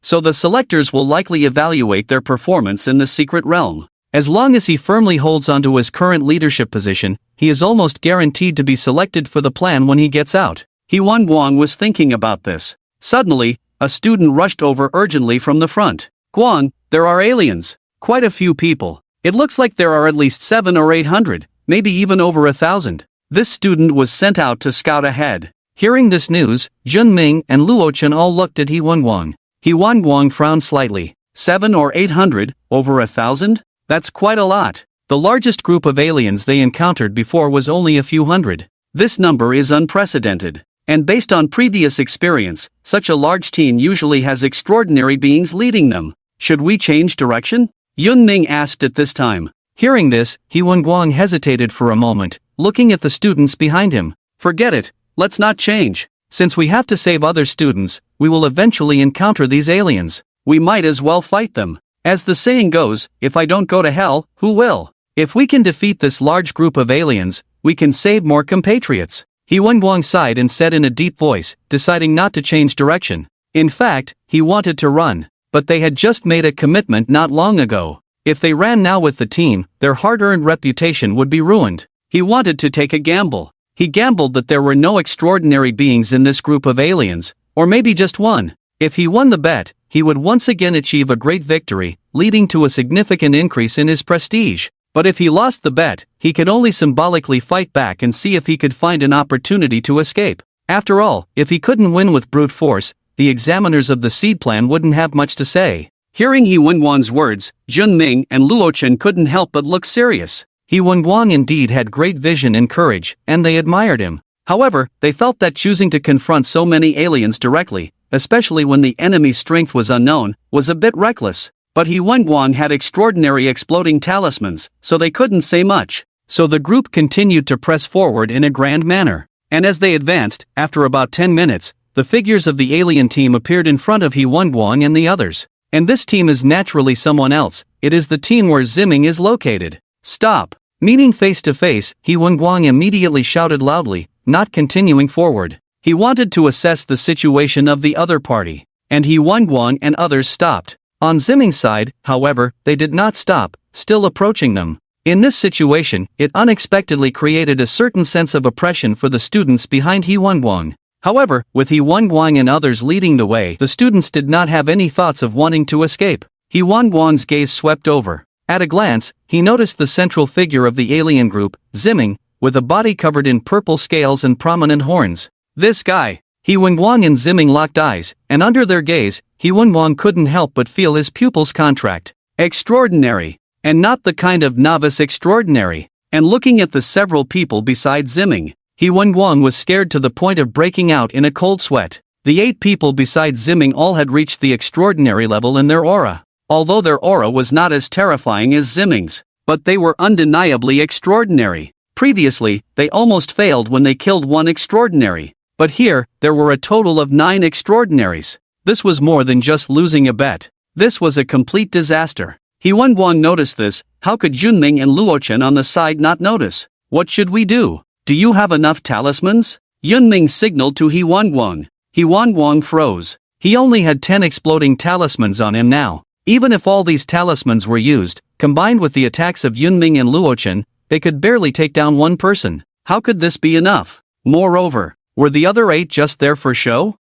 So the selectors will likely evaluate their performance in the secret realm. As long as he firmly holds onto his current leadership position, he is almost guaranteed to be selected for the plan when he gets out. He Wang was thinking about this. Suddenly, a student rushed over urgently from the front. Guan, there are aliens. Quite a few people. It looks like there are at least 700 or 800, maybe even over 1,000. This student was sent out to scout ahead. Hearing this news, Ziming and Luochen all looked at He Wang. He Wang frowned slightly. 700 or 800, over 1,000? That's quite a lot. The largest group of aliens they encountered before was only a few hundred. This number is unprecedented. And based on previous experience, such a large team usually has extraordinary beings leading them. Should we change direction? Yunming asked at this time. Hearing this, He Wang hesitated for a moment, looking at the students behind him. Forget it, let's not change. Since we have to save other students, we will eventually encounter these aliens. We might as well fight them. As the saying goes, if I don't go to hell, who will? If we can defeat this large group of aliens, we can save more compatriots. He Wang sighed and said in a deep voice, deciding not to change direction. In fact, he wanted to run. But they had just made a commitment not long ago. If they ran now with the team, their hard-earned reputation would be ruined. He wanted to take a gamble. He gambled that there were no extraordinary beings in this group of aliens, or maybe just one. If he won the bet, he would once again achieve a great victory, leading to a significant increase in his prestige. But if he lost the bet, he could only symbolically fight back and see if he could find an opportunity to escape. After all, if he couldn't win with brute force, the examiners of the seed plan wouldn't have much to say. Hearing He Wang's words, Ziming and Luochen couldn't help but look serious. He Wang indeed had great vision and courage, and they admired him. However, they felt that choosing to confront so many aliens directly, especially when the enemy's strength was unknown, was a bit reckless. But He Wang had extraordinary exploding talismans, so they couldn't say much. So the group continued to press forward in a grand manner. And as they advanced, after about 10 minutes, the figures of the alien team appeared in front of He Wang and the others. And this team is naturally someone else. It is the team where Ziming is located. Stop! Meeting face to face, He Wang immediately shouted loudly, not continuing forward. He wanted to assess the situation of the other party. And He Wang and others stopped. On Ziming's side, however, they did not stop, still approaching them. In this situation, it unexpectedly created a certain sense of oppression for the students behind He Wang. However, with He Wang and others leading the way, the students did not have any thoughts of wanting to escape. He Wang's gaze swept over. At a glance, he noticed the central figure of the alien group, Ziming, with a body covered in purple scales and prominent horns. This guy. He Wang and Ziming locked eyes, and under their gaze, He Wang couldn't help but feel his pupils contract. Extraordinary. And not the kind of novice extraordinary. And looking at the several people beside Ziming, He Wang was scared to the point of breaking out in a cold sweat. The 8 people beside Ziming all had reached the extraordinary level in their aura. Although their aura was not as terrifying as Ziming's, but they were undeniably extraordinary. Previously, they almost failed when they killed one extraordinary. But here, there were a total of 9 extraordinaries. This was more than just losing a bet. This was a complete disaster. He Wang noticed this. How could Ziming and Luochen on the side not notice? What should we do? Do you have enough talismans? Yunming signaled to He Wang. He Wang froze. He only had 10 exploding talismans on him now. Even if all these talismans were used, combined with the attacks of Yunming and Luochen, they could barely take down one person. How could this be enough? Moreover, were the other 8 just there for show?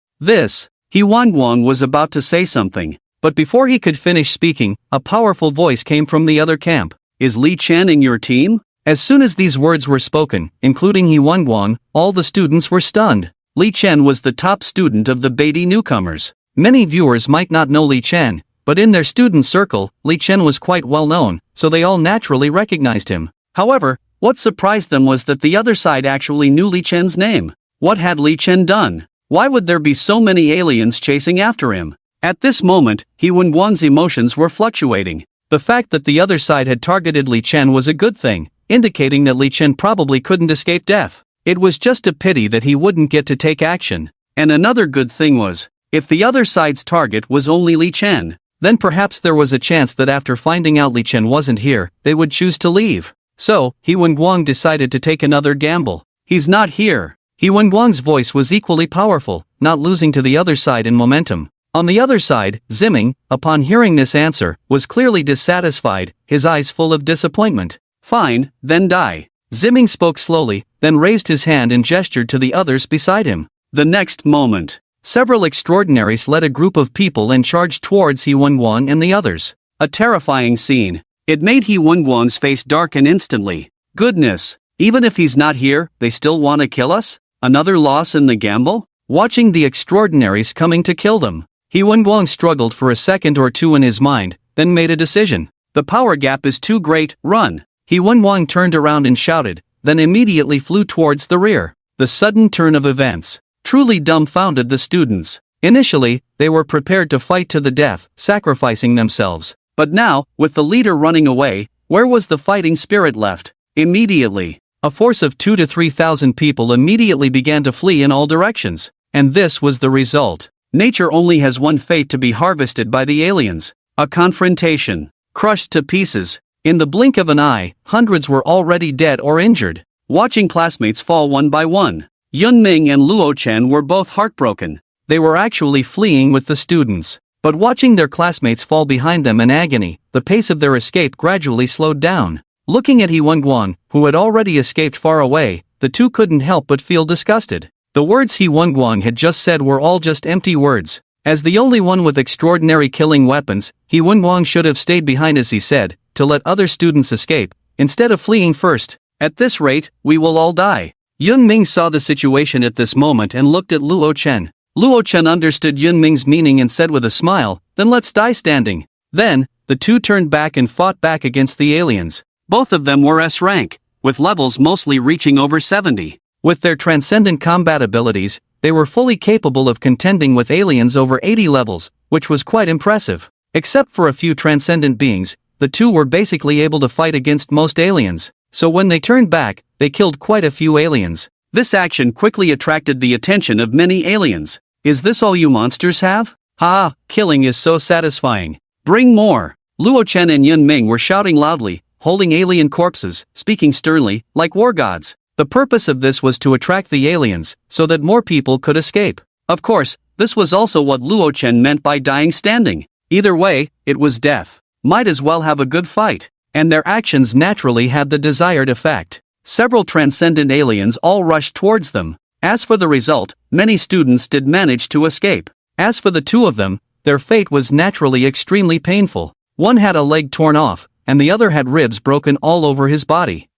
He Wang was about to say something, but before he could finish speaking, a powerful voice came from the other camp. Is Li Chen in your team? As soon as these words were spoken, including He Wang, all the students were stunned. Li Chen was the top student of the Beatty newcomers. Many viewers might not know Li Chen, but in their student circle, Li Chen was quite well known, so they all naturally recognized him. However, what surprised them was that the other side actually knew Li Chen's name. What had Li Chen done? Why would there be so many aliens chasing after him? At this moment, He Wang's emotions were fluctuating. The fact that the other side had targeted Li Chen was a good thing, indicating that Li Chen probably couldn't escape death. It was just a pity that he wouldn't get to take action. And another good thing was, if the other side's target was only Li Chen, then perhaps there was a chance that after finding out Li Chen wasn't here, they would choose to leave. So, He Wang decided to take another gamble. He's not here. He Wang's voice was equally powerful, not losing to the other side in momentum. On the other side, Ziming, upon hearing this answer, was clearly dissatisfied, his eyes full of disappointment. Fine, then die. Ziming spoke slowly, then raised his hand and gestured to the others beside him. The next moment, several extraordinaries led a group of people and charged towards He Wang and the others. A terrifying scene. It made He Wang's face darken instantly. Goodness, even if he's not here, they still want to kill us? Another loss in the gamble? Watching the extraordinaries coming to kill them, He Wang struggled for a second or two in his mind, then made a decision. The power gap is too great, run. He Wang turned around and shouted, then immediately flew towards the rear. The sudden turn of events truly dumbfounded the students. Initially, they were prepared to fight to the death, sacrificing themselves. But now, with the leader running away, where was the fighting spirit left? Immediately, a force of 2,000 to 3,000 people immediately began to flee in all directions. And this was the result. Nature only has one fate to be harvested by the aliens. A confrontation. Crushed to pieces. In the blink of an eye, hundreds were already dead or injured. Watching classmates fall one by one, Yunming and Luo Chen were both heartbroken. They were actually fleeing with the students. But watching their classmates fall behind them in agony, the pace of their escape gradually slowed down. Looking at He Wang, who had already escaped far away, the two couldn't help but feel disgusted. The words He Wang had just said were all just empty words. As the only one with extraordinary killing weapons, He Wang should have stayed behind, as he said, to let other students escape, instead of fleeing first. At this rate, we will all die. Yunming saw the situation at this moment and looked at Luo Chen. Luo Chen understood Yunming's meaning and said with a smile, then let's die standing. Then, the two turned back and fought back against the aliens. Both of them were S rank, with levels mostly reaching over 70. With their transcendent combat abilities, they were fully capable of contending with aliens over 80 levels, which was quite impressive. Except for a few transcendent beings, the two were basically able to fight against most aliens. So when they turned back, they killed quite a few aliens. This action quickly attracted the attention of many aliens. Is this all you monsters have? Ha, killing is so satisfying. Bring more. Luo Chen and Yunming were shouting loudly, holding alien corpses, speaking sternly, like war gods. The purpose of this was to attract the aliens, so that more people could escape. Of course, this was also what Luo Chen meant by dying standing. Either way, it was death. Might as well have a good fight. And their actions naturally had the desired effect. Several transcendent aliens all rushed towards them. As for the result, many students did manage to escape. As for the two of them, their fate was naturally extremely painful. One had a leg torn off, and the other had ribs broken all over his body.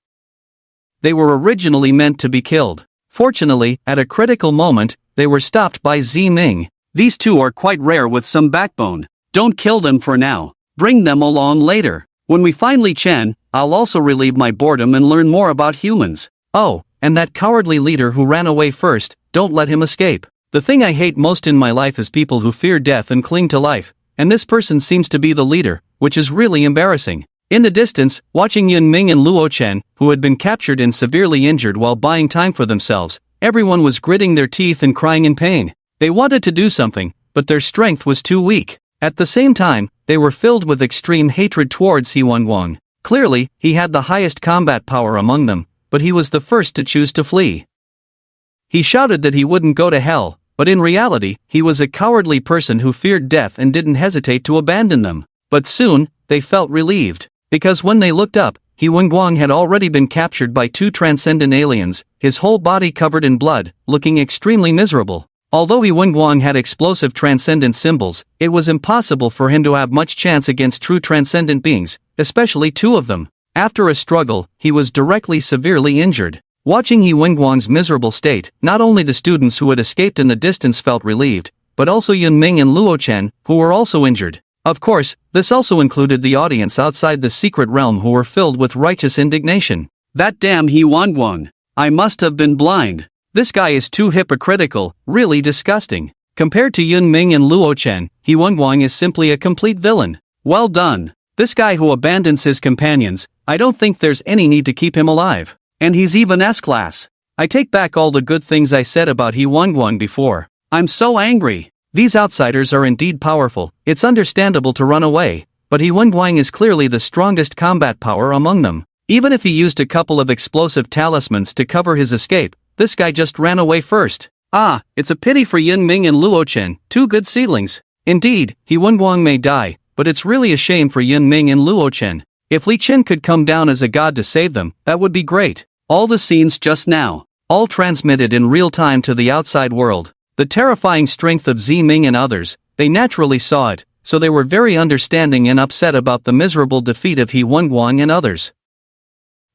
They were originally meant to be killed. Fortunately, at a critical moment, they were stopped by Ziming. These two are quite rare with some backbone. Don't kill them for now. Bring them along later. When we finally Chen, I'll also relieve my boredom and learn more about humans. Oh, and that cowardly leader who ran away first, don't let him escape. The thing I hate most in my life is people who fear death and cling to life, and this person seems to be the leader, which is really embarrassing. In the distance, watching Yunming and Luo Chen, who had been captured and severely injured while buying time for themselves, everyone was gritting their teeth and crying in pain. They wanted to do something, but their strength was too weak. At the same time, they were filled with extreme hatred towards He Wang. Clearly, he had the highest combat power among them, but he was the first to choose to flee. He shouted that he wouldn't go to hell, but in reality, he was a cowardly person who feared death and didn't hesitate to abandon them. But soon, they felt relieved. Because when they looked up, He Wang had already been captured by two transcendent aliens, his whole body covered in blood, looking extremely miserable. Although He Wang had explosive transcendent symbols, it was impossible for him to have much chance against true transcendent beings, especially two of them. After a struggle, he was directly severely injured. Watching He Wang's miserable state, not only the students who had escaped in the distance felt relieved, but also Yunming and Luo Chen, who were also injured. Of course, this also included the audience outside the secret realm who were filled with righteous indignation. That damn He Wang. I must have been blind. This guy is too hypocritical, really disgusting. Compared to Yunming and Luo Chen, He Wang is simply a complete villain. Well done. This guy who abandons his companions, I don't think there's any need to keep him alive. And he's even S-class. I take back all the good things I said about He Wang before. I'm so angry. These outsiders are indeed powerful. It's understandable to run away, but He Wang is clearly the strongest combat power among them. Even if he used a couple of explosive talismans to cover his escape, this guy just ran away first. Ah, it's a pity for Yunming and Luo Chen, two good seedlings. Indeed, He Wang may die, but it's really a shame for Yin Ming and Luo Chen. If Li Chen could come down as a god to save them, that would be great. All the scenes just now, all transmitted in real time to the outside world. The terrifying strength of Ziming and others, they naturally saw it, so they were very understanding and upset about the miserable defeat of He Wang and others.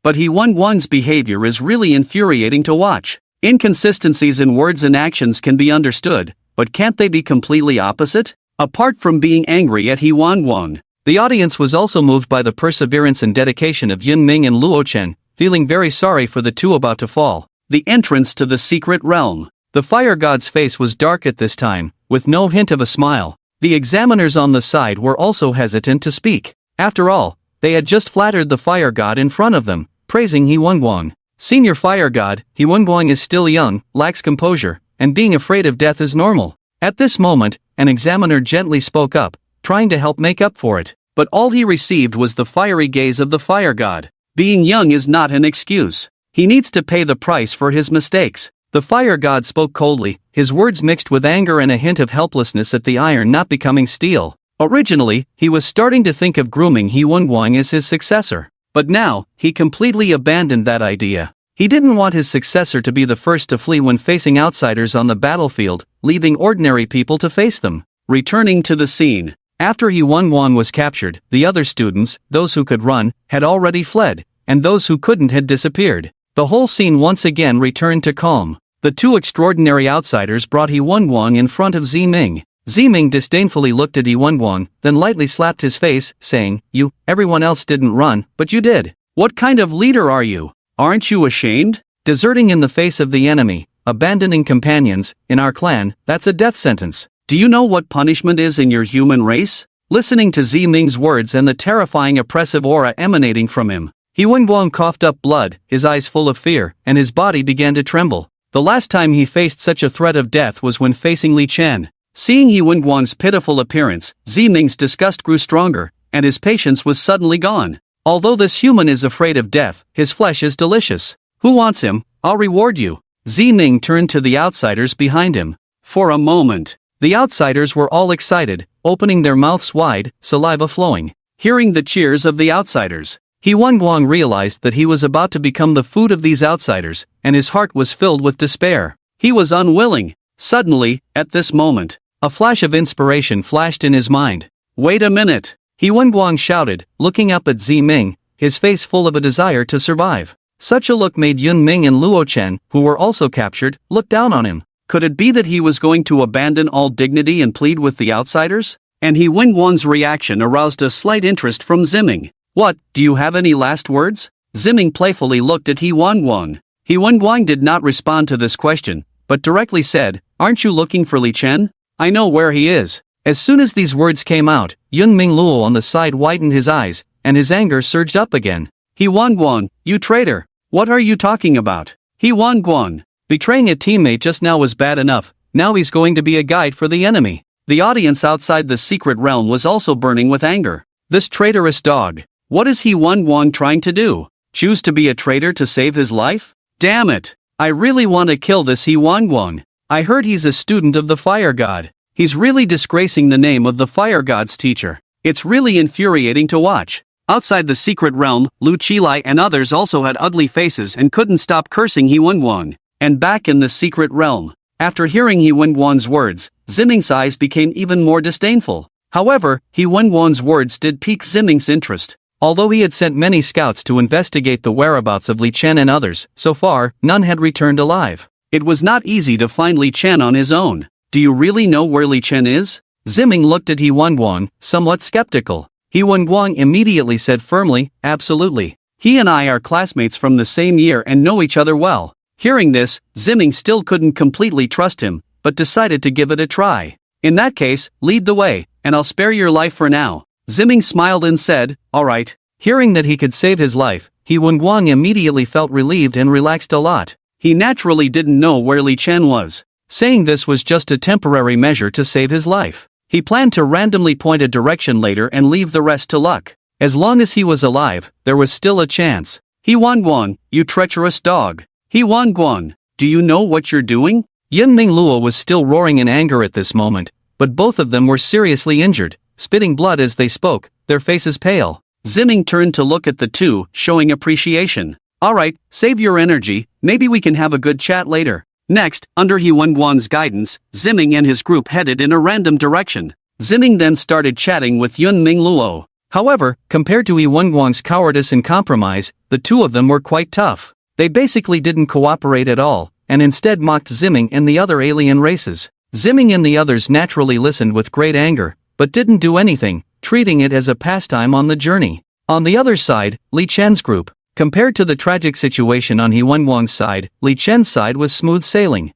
But He Wang's behavior is really infuriating to watch. Inconsistencies in words and actions can be understood, but can't they be completely opposite? Apart from being angry at He Wang, the audience was also moved by the perseverance and dedication of Yin Ming and Luo Chen, feeling very sorry for the two about to fall. The entrance to the secret realm. The fire god's face was dark at this time, with no hint of a smile. The examiners on the side were also hesitant to speak. After all, they had just flattered the fire god in front of them, praising He Wang. Senior fire god, He Wang is still young, lacks composure, and being afraid of death is normal. At this moment, an examiner gently spoke up, trying to help make up for it, but all he received was the fiery gaze of the fire god. Being young is not an excuse. He needs to pay the price for his mistakes. The fire god spoke coldly, his words mixed with anger and a hint of helplessness at the iron not becoming steel. Originally, he was starting to think of grooming He Wang as his successor, but now, he completely abandoned that idea. He didn't want his successor to be the first to flee when facing outsiders on the battlefield, leaving ordinary people to face them. Returning to the scene. After He Wang was captured, the other students, those who could run, had already fled, and those who couldn't had disappeared. The whole scene once again returned to calm. The two extraordinary outsiders brought He Wang in front of Ziming. Ziming disdainfully looked at He Wang, then lightly slapped his face, saying, Everyone else didn't run, but you did. What kind of leader are you? Aren't you ashamed? Deserting in the face of the enemy, abandoning companions, in our clan, that's a death sentence. Do you know what punishment is in your human race? Listening to Ziming's words and the terrifying oppressive aura emanating from him, He Wang coughed up blood, his eyes full of fear, and his body began to tremble. The last time he faced such a threat of death was when facing Li Chen. Seeing He Wang's pitiful appearance, Ziming's disgust grew stronger, and his patience was suddenly gone. Although this human is afraid of death, his flesh is delicious. Who wants him? I'll reward you. Ziming turned to the outsiders behind him. For a moment, the outsiders were all excited, opening their mouths wide, saliva flowing. Hearing the cheers of the outsiders, He Wang realized that he was about to become the food of these outsiders, and his heart was filled with despair. He was unwilling. Suddenly, at this moment, a flash of inspiration flashed in his mind. Wait a minute! He Wang shouted, looking up at Ziming, his face full of a desire to survive. Such a look made Yin Ming and Luo Chen, who were also captured, look down on him. Could it be that he was going to abandon all dignity and plead with the outsiders? And He Wang's reaction aroused a slight interest from Ziming. What, do you have any last words? Ziming playfully looked at He Wang. He Wang did not respond to this question, but directly said, Aren't you looking for Li Chen? I know where he is. As soon as these words came out, Yun Ming Luo on the side widened his eyes, and his anger surged up again. He Wang, you traitor! What are you talking about? He Wang, betraying a teammate just now was bad enough, now he's going to be a guide for the enemy. The audience outside the secret realm was also burning with anger. This traitorous dog. What is He Wang trying to do? Choose to be a traitor to save his life? Damn it! I really want to kill this He Wang. I heard he's a student of the fire god. He's really disgracing the name of the fire god's teacher. It's really infuriating to watch. Outside the secret realm, Lu Qilai and others also had ugly faces and couldn't stop cursing He Wang. And back in the secret realm, after hearing He Wang's words, Ziming's eyes became even more disdainful. However, He Wang's words did pique Ziming's interest. Although he had sent many scouts to investigate the whereabouts of Li Chen and others, so far, none had returned alive. It was not easy to find Li Chen on his own. Do you really know where Li Chen is? Ziming looked at He Wang, somewhat skeptical. He Wang immediately said firmly, Absolutely. He and I are classmates from the same year and know each other well. Hearing this, Ziming still couldn't completely trust him, but decided to give it a try. In that case, lead the way, and I'll spare your life for now. Ziming smiled and said, Alright. Hearing that he could save his life, He Wang immediately felt relieved and relaxed a lot. He naturally didn't know where Li Chen was. Saying this was just a temporary measure to save his life. He planned to randomly point a direction later and leave the rest to luck. As long as he was alive, there was still a chance. He Wang, you treacherous dog. He Wang, do you know what you're doing? Yin Ming Luo was still roaring in anger at this moment, but both of them were seriously injured, spitting blood as they spoke, their faces pale. Ziming turned to look at the two, showing appreciation. Alright, save your energy, maybe we can have a good chat later. Next, under He Wenguang's guidance, Ziming and his group headed in a random direction. Ziming then started chatting with Yun Ming Luo. However, compared to He Wenguang's cowardice and compromise, the two of them were quite tough. They basically didn't cooperate at all, and instead mocked Ziming and the other alien races. Ziming and the others naturally listened with great anger, but didn't do anything, treating it as a pastime on the journey. On the other side, Li Chen's group. Compared to the tragic situation on He Wenguang's side, Li Chen's side was smooth sailing.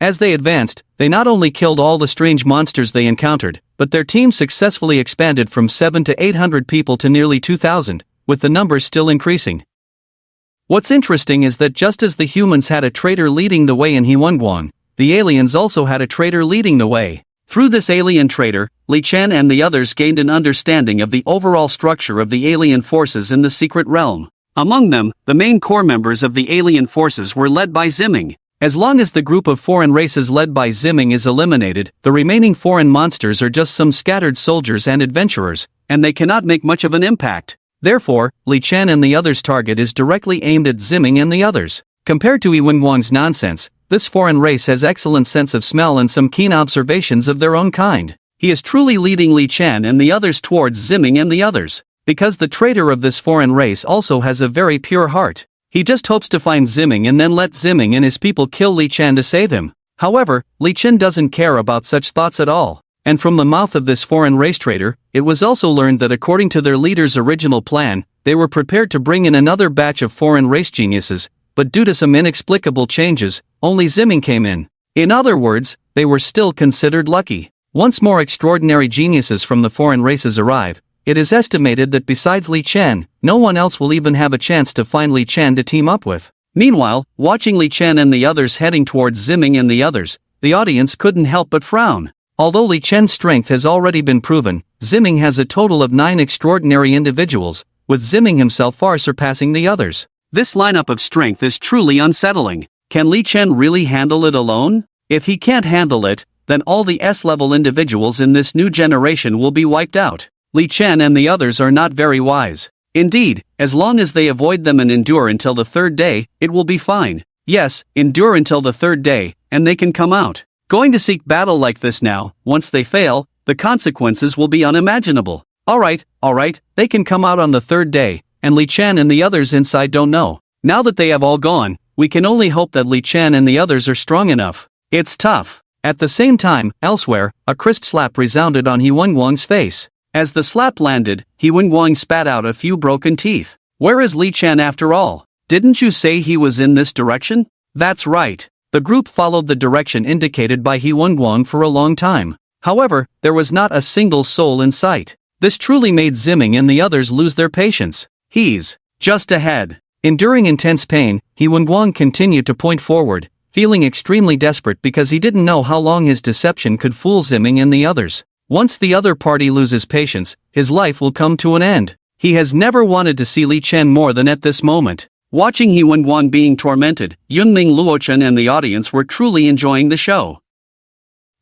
As they advanced, they not only killed all the strange monsters they encountered, but their team successfully expanded from 700 to 800 people to nearly 2,000, with the numbers still increasing. What's interesting is that just as the humans had a traitor leading the way in He Wenguang, the aliens also had a traitor leading the way. Through this alien traitor, Li Chen and the others gained an understanding of the overall structure of the alien forces in the secret realm. Among them, the main core members of the alien forces were led by Ziming. As long as the group of foreign races led by Ziming is eliminated, the remaining foreign monsters are just some scattered soldiers and adventurers, and they cannot make much of an impact. Therefore, Li Chen and the others' target is directly aimed at Ziming and the others. Compared to He Wenguang's nonsense, this foreign race has excellent sense of smell and some keen observations of their own kind. He is truly leading Li Chen and the others towards Ziming and the others. Because the traitor of this foreign race also has a very pure heart. He just hopes to find Ziming and then let Ziming and his people kill Li Chen to save him. However, Li Chen doesn't care about such thoughts at all. And from the mouth of this foreign race traitor, it was also learned that according to their leader's original plan, they were prepared to bring in another batch of foreign race geniuses, but due to some inexplicable changes, only Ziming came in. In other words, they were still considered lucky. Once more extraordinary geniuses from the foreign races arrive, it is estimated that besides Li Chen, no one else will even have a chance to find Li Chen to team up with. Meanwhile, watching Li Chen and the others heading towards Ziming and the others, the audience couldn't help but frown. Although Li Chen's strength has already been proven, Ziming has a total of 9 extraordinary individuals, with Ziming himself far surpassing the others. This lineup of strength is truly unsettling. Can Li Chen really handle it alone? If he can't handle it, then all the S-level individuals in this new generation will be wiped out. Li Chen and the others are not very wise. Indeed, as long as they avoid them and endure until the 3rd day, it will be fine. Yes, endure until the 3rd day, and they can come out. Going to seek battle like this now, once they fail, the consequences will be unimaginable. Alright, they can come out on the 3rd day, and Li Chen and the others inside don't know. Now that they have all gone, we can only hope that Li Chen and the others are strong enough. It's tough. At the same time, elsewhere, a crisp slap resounded on He Wenguang's face. As the slap landed, He Wenguang spat out a few broken teeth. Where is Li Chen after all? Didn't you say he was in this direction? That's right. The group followed the direction indicated by He Wenguang for a long time. However, there was not a single soul in sight. This truly made Ziming and the others lose their patience. He's just ahead. Enduring intense pain, He Wenguang continued to point forward, feeling extremely desperate because he didn't know how long his deception could fool Ziming and the others. Once the other party loses patience, his life will come to an end. He has never wanted to see Li Chen more than at this moment. Watching He Wenguang being tormented, Yunming Luochen and the audience were truly enjoying the show.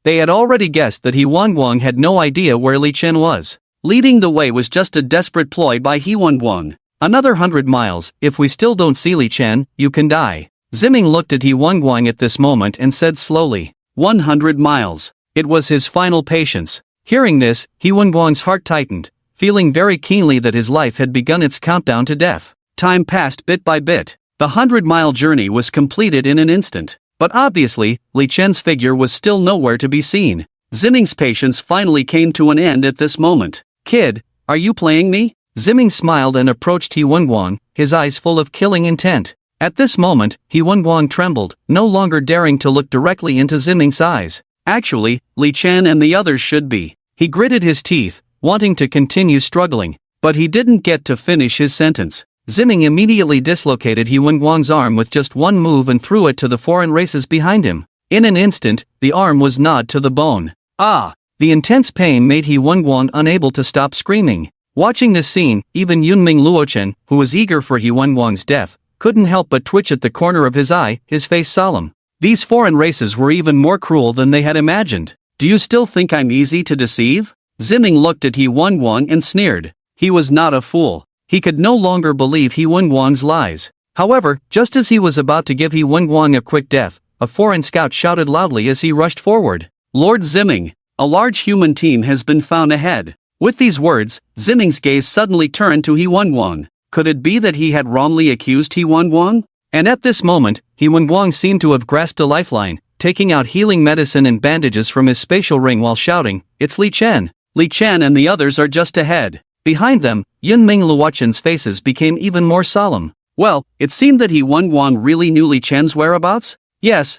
They had already guessed that He Wenguang had no idea where Li Chen was. Leading the way was just a desperate ploy by He Wenguang. Another 100 miles, if we still don't see Li Chen, you can die. Ziming looked at He Wenguang at this moment and said slowly, 100 miles. It was his final patience. Hearing this, He Wenguang's heart tightened, feeling very keenly that his life had begun its countdown to death. Time passed bit by bit. The 100-mile journey was completed in an instant. But obviously, Li Chen's figure was still nowhere to be seen. Ziming's patience finally came to an end at this moment. Kid, are you playing me? Ziming smiled and approached He Wenguang, his eyes full of killing intent. At this moment, He Wenguang trembled, no longer daring to look directly into Ziming's eyes. Actually, Li Chen and the others should be. He gritted his teeth, wanting to continue struggling, but he didn't get to finish his sentence. Ziming immediately dislocated He Wenguang's arm with just one move and threw it to the foreign races behind him. In an instant, the arm was gnawed to the bone. Ah! The intense pain made He Wenguang unable to stop screaming. Watching this scene, even Yunming Luochen, who was eager for He Wenguang's death, couldn't help but twitch at the corner of his eye, his face solemn. These foreign races were even more cruel than they had imagined. Do you still think I'm easy to deceive? Ziming looked at He Wang and sneered. He was not a fool. He could no longer believe He Wang's lies. However, just as he was about to give He Wang a quick death, a foreign scout shouted loudly as he rushed forward. Lord Ziming, a large human team has been found ahead. With these words, Ziming's gaze suddenly turned to He Wang. Could it be that he had wrongly accused He Wang? And at this moment, He Wang seemed to have grasped a lifeline, taking out healing medicine and bandages from his spatial ring while shouting, "It's Li Chen! Li Chen and the others are just ahead." Behind them, Yunming Luochen's faces became even more solemn. Well, it seemed that He Wang really knew Li Chen's whereabouts? Yes,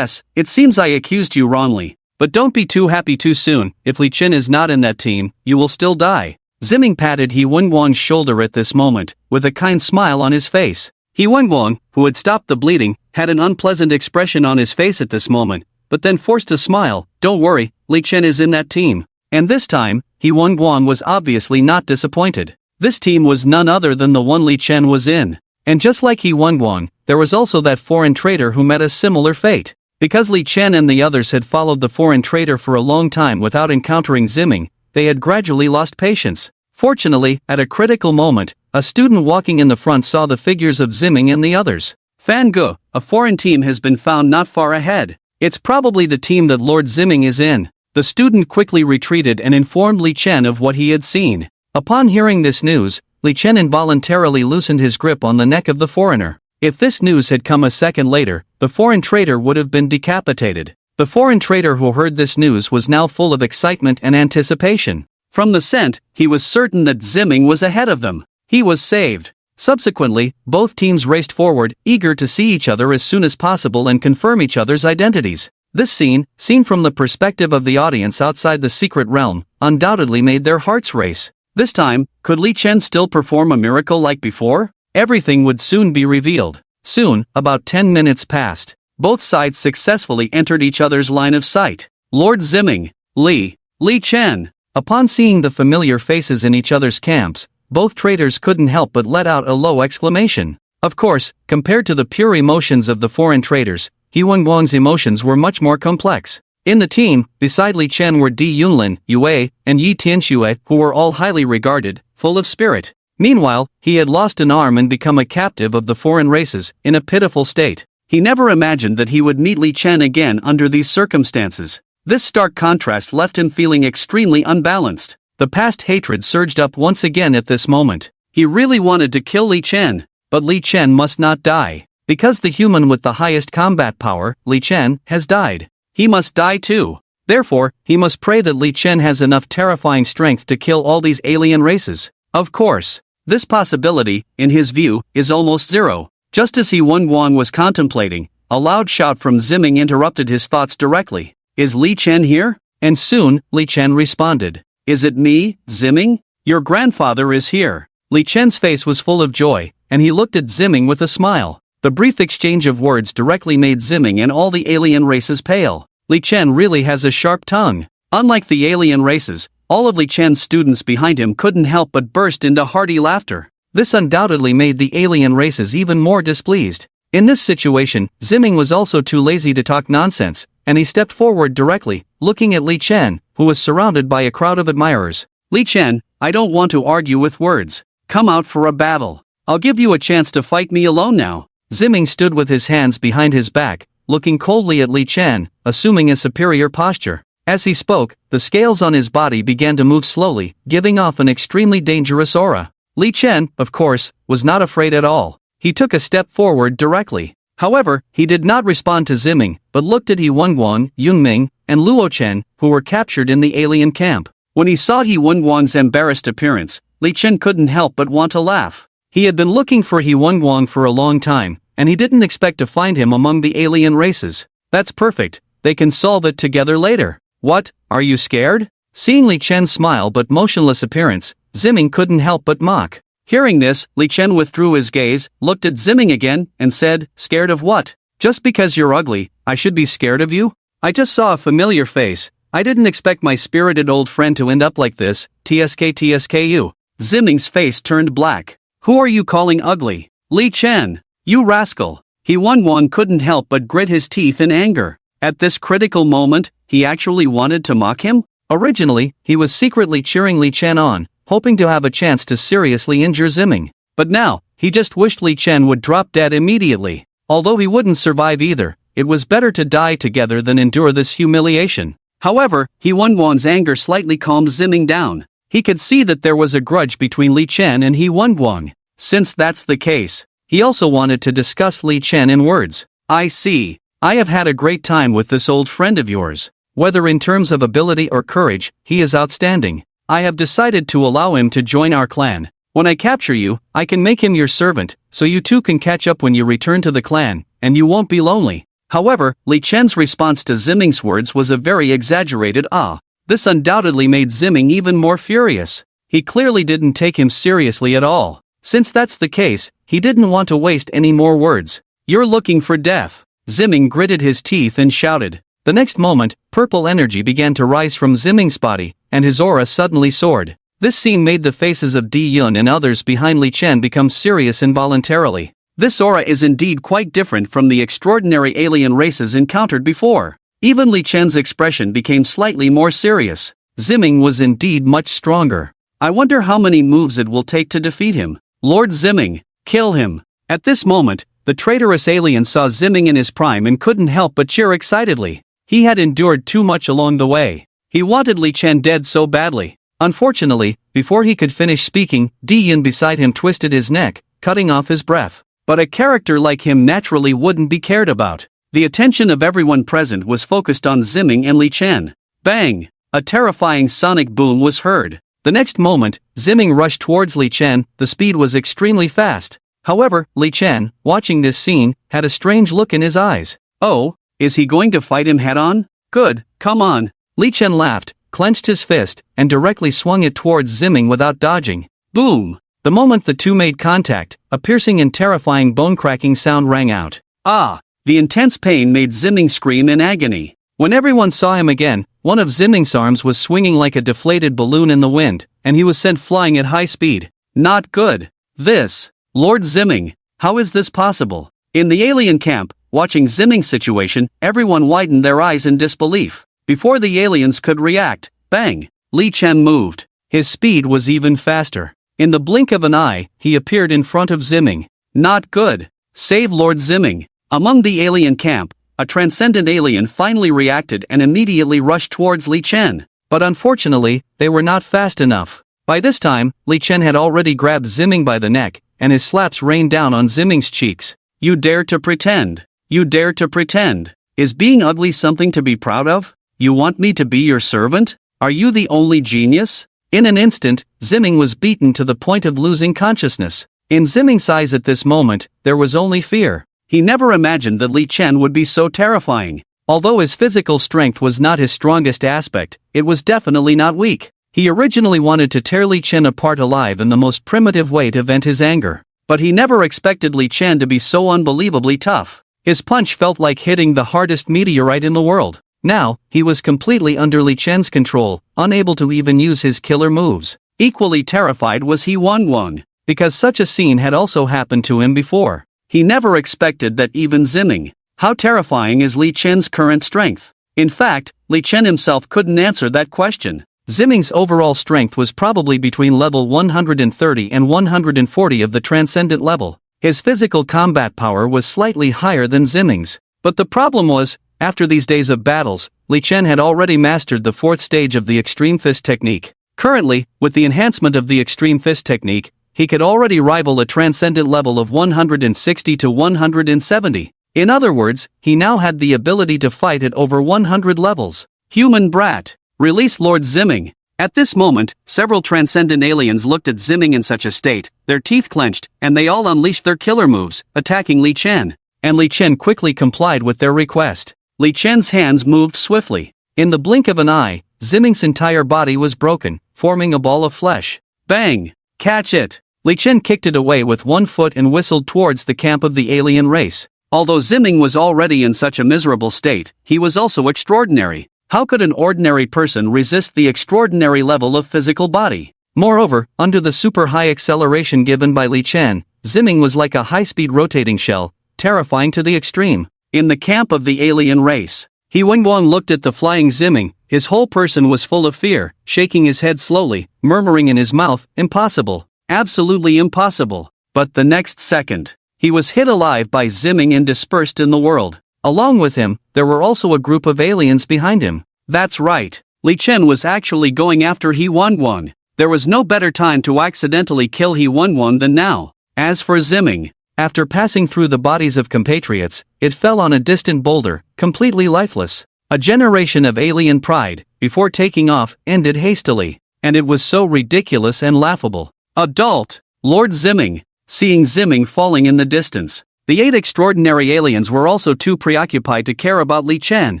it seems I accused you wrongly. But don't be too happy too soon. If Li Chen is not in that team, you will still die. Ziming patted He Wang's shoulder at this moment, with a kind smile on his face. He Wang, who had stopped the bleeding, had an unpleasant expression on his face at this moment, but then forced a smile. Don't worry, Li Chen is in that team. And this time, He Wang was obviously not disappointed. This team was none other than the one Li Chen was in. And just like He Wang, there was also that foreign trader who met a similar fate. Because Li Chen and the others had followed the foreign trader for a long time without encountering Ziming, they had gradually lost patience. Fortunately, at a critical moment, a student walking in the front saw the figures of Ziming and the others. Fan Gu, a foreign team has been found not far ahead. It's probably the team that Lord Ziming is in. The student quickly retreated and informed Li Chen of what he had seen. Upon hearing this news, Li Chen involuntarily loosened his grip on the neck of the foreigner. If this news had come a second later, the foreign trader would have been decapitated. The foreign trader who heard this news was now full of excitement and anticipation. From the scent, he was certain that Ziming was ahead of them. He was saved. Subsequently, both teams raced forward, eager to see each other as soon as possible and confirm each other's identities. This scene, seen from the perspective of the audience outside the secret realm, undoubtedly made their hearts race. This time, could Li Chen still perform a miracle like before? Everything would soon be revealed. Soon, about 10 minutes passed. Both sides successfully entered each other's line of sight. Lord Ziming, Li Chen. Upon seeing the familiar faces in each other's camps, both traders couldn't help but let out a low exclamation. Of course, compared to the pure emotions of the foreign traders, He Wang's emotions were much more complex. In the team, beside Li Chen were Dai Yun, Lin Yu, and Yi Tianxue, who were all highly regarded, full of spirit. Meanwhile, he had lost an arm and become a captive of the foreign races, in a pitiful state. He never imagined that he would meet Li Chen again under these circumstances. This stark contrast left him feeling extremely unbalanced. The past hatred surged up once again at this moment. He really wanted to kill Li Chen, but Li Chen must not die. Because the human with the highest combat power, Li Chen, has died. He must die too. Therefore, he must pray that Li Chen has enough terrifying strength to kill all these alien races. Of course, this possibility, in his view, is almost zero. Just as He Wang was contemplating, a loud shout from Ziming interrupted his thoughts directly. Is Li Chen here? And soon, Li Chen responded. Is it me, Ziming? Your grandfather is here. Li Chen's face was full of joy, and he looked at Ziming with a smile. The brief exchange of words directly made Ziming and all the alien races pale. Li Chen really has a sharp tongue. Unlike the alien races, all of Li Chen's students behind him couldn't help but burst into hearty laughter. This undoubtedly made the alien races even more displeased. In this situation, Ziming was also too lazy to talk nonsense, and he stepped forward directly, looking at Li Chen, who was surrounded by a crowd of admirers. Li Chen, I don't want to argue with words. Come out for a battle. I'll give you a chance to fight me alone now. Ziming stood with his hands behind his back, looking coldly at Li Chen, assuming a superior posture. As he spoke, the scales on his body began to move slowly, giving off an extremely dangerous aura. Li Chen, of course, was not afraid at all. He took a step forward directly. However, he did not respond to Ziming, but looked at He Wang, Yunming, and Luochen, who were captured in the alien camp. When he saw He Wang's embarrassed appearance, Li Chen couldn't help but want to laugh. He had been looking for He Wang for a long time, and he didn't expect to find him among the alien races. That's perfect, they can solve it together later. What, are you scared? Seeing Li Chen's smile but motionless appearance, Ziming couldn't help but mock. Hearing this, Li Chen withdrew his gaze, looked at Ziming again, and said, Scared of what? Just because you're ugly, I should be scared of you? I just saw a familiar face. I didn't expect my spirited old friend to end up like this, TSKTSKU. Ziming's face turned black. Who are you calling ugly? Li Chen. You rascal. He Wang couldn't help but grit his teeth in anger. At this critical moment, he actually wanted to mock him? Originally, he was secretly cheering Li Chen on, hoping to have a chance to seriously injure Ziming. But now, he just wished Li Chen would drop dead immediately. Although he wouldn't survive either, it was better to die together than endure this humiliation. However, He Wang's anger slightly calmed Ziming down. He could see that there was a grudge between Li Chen and He Wang. Since that's the case, he also wanted to discuss Li Chen in words. I see. I have had a great time with this old friend of yours. Whether in terms of ability or courage, he is outstanding. I have decided to allow him to join our clan. When I capture you, I can make him your servant, so you two can catch up when you return to the clan, and you won't be lonely. However, Li Chen's response to Ziming's words was a very exaggerated ah. This undoubtedly made Ziming even more furious. He clearly didn't take him seriously at all. Since that's the case, he didn't want to waste any more words. You're looking for death. Ziming gritted his teeth and shouted. The next moment, purple energy began to rise from Ziming's body, and his aura suddenly soared. This scene made the faces of Dai Yun and others behind Li Chen become serious involuntarily. This aura is indeed quite different from the extraordinary alien races encountered before. Even Li Chen's expression became slightly more serious. Ziming was indeed much stronger. I wonder how many moves it will take to defeat him. Lord Ziming, kill him. At this moment, the traitorous alien saw Ziming in his prime and couldn't help but cheer excitedly. He had endured too much along the way. He wanted Li Chen dead so badly. Unfortunately, before he could finish speaking, Dai Yun beside him twisted his neck, cutting off his breath. But a character like him naturally wouldn't be cared about. The attention of everyone present was focused on Ziming and Li Chen. Bang! A terrifying sonic boom was heard. The next moment, Ziming rushed towards Li Chen. The speed was extremely fast. However, Li Chen, watching this scene, had a strange look in his eyes. Oh, is he going to fight him head-on? Good, come on. Li Chen laughed, clenched his fist, and directly swung it towards Ziming without dodging. Boom! The moment the two made contact, a piercing and terrifying bone-cracking sound rang out. Ah! The intense pain made Ziming scream in agony. When everyone saw him again, one of Ziming's arms was swinging like a deflated balloon in the wind, and he was sent flying at high speed. Not good. This. Lord Ziming, how is this possible? In the alien camp, watching Ziming's situation, everyone widened their eyes in disbelief. Before the aliens could react, bang! Li Chen moved. His speed was even faster. In the blink of an eye, he appeared in front of Ziming. Not good. Save Lord Ziming. Among the alien camp, a transcendent alien finally reacted and immediately rushed towards Li Chen. But unfortunately, they were not fast enough. By this time, Li Chen had already grabbed Ziming by the neck, and his slaps rained down on Ziming's cheeks. You dare to pretend? You dare to pretend? Is being ugly something to be proud of? You want me to be your servant? Are you the only genius? In an instant, Ziming was beaten to the point of losing consciousness. In Ziming's eyes at this moment, there was only fear. He never imagined that Li Chen would be so terrifying. Although his physical strength was not his strongest aspect, it was definitely not weak. He originally wanted to tear Li Chen apart alive in the most primitive way to vent his anger. But he never expected Li Chen to be so unbelievably tough. His punch felt like hitting the hardest meteorite in the world. Now, he was completely under Li Chen's control, unable to even use his killer moves. Equally terrified was He Wang, because such a scene had also happened to him before. He never expected that even Ziming. How terrifying is Li Chen's current strength? In fact, Li Chen himself couldn't answer that question. Ziming's overall strength was probably between level 130 and 140 of the transcendent level. His physical combat power was slightly higher than Ziming's. But the problem was, after these days of battles, Li Chen had already mastered the fourth stage of the Extreme Fist technique. Currently, with the enhancement of the Extreme Fist technique, he could already rival a transcendent level of 160 to 170. In other words, he now had the ability to fight at over 100 levels. Human brat! Release Lord Ziming! At this moment, several transcendent aliens looked at Ziming in such a state, their teeth clenched, and they all unleashed their killer moves, attacking Li Chen. And Li Chen quickly complied with their request. Li Chen's hands moved swiftly. In the blink of an eye, Ziming's entire body was broken, forming a ball of flesh. Bang! Catch it! Li Chen kicked it away with one foot and whistled towards the camp of the alien race. Although Ziming was already in such a miserable state, he was also extraordinary. How could an ordinary person resist the extraordinary level of physical body? Moreover, under the super high acceleration given by Li Chen, Ziming was like a high-speed rotating shell, terrifying to the extreme. In the camp of the alien race, He Wenguang looked at the flying Ziming, his whole person was full of fear, shaking his head slowly, murmuring in his mouth, impossible, absolutely impossible. But the next second, he was hit alive by Ziming and dispersed in the world. Along with him, there were also a group of aliens behind him. That's right, Li Chen was actually going after He Wenguang. There was no better time to accidentally kill He Wenguang than now. As for Ziming, after passing through the bodies of compatriots, it fell on a distant boulder, completely lifeless. A generation of alien pride, before taking off, ended hastily, and it was so ridiculous and laughable. Adult, Lord Ziming. Seeing Ziming falling in the distance, the 8 extraordinary aliens were also too preoccupied to care about Li Chen,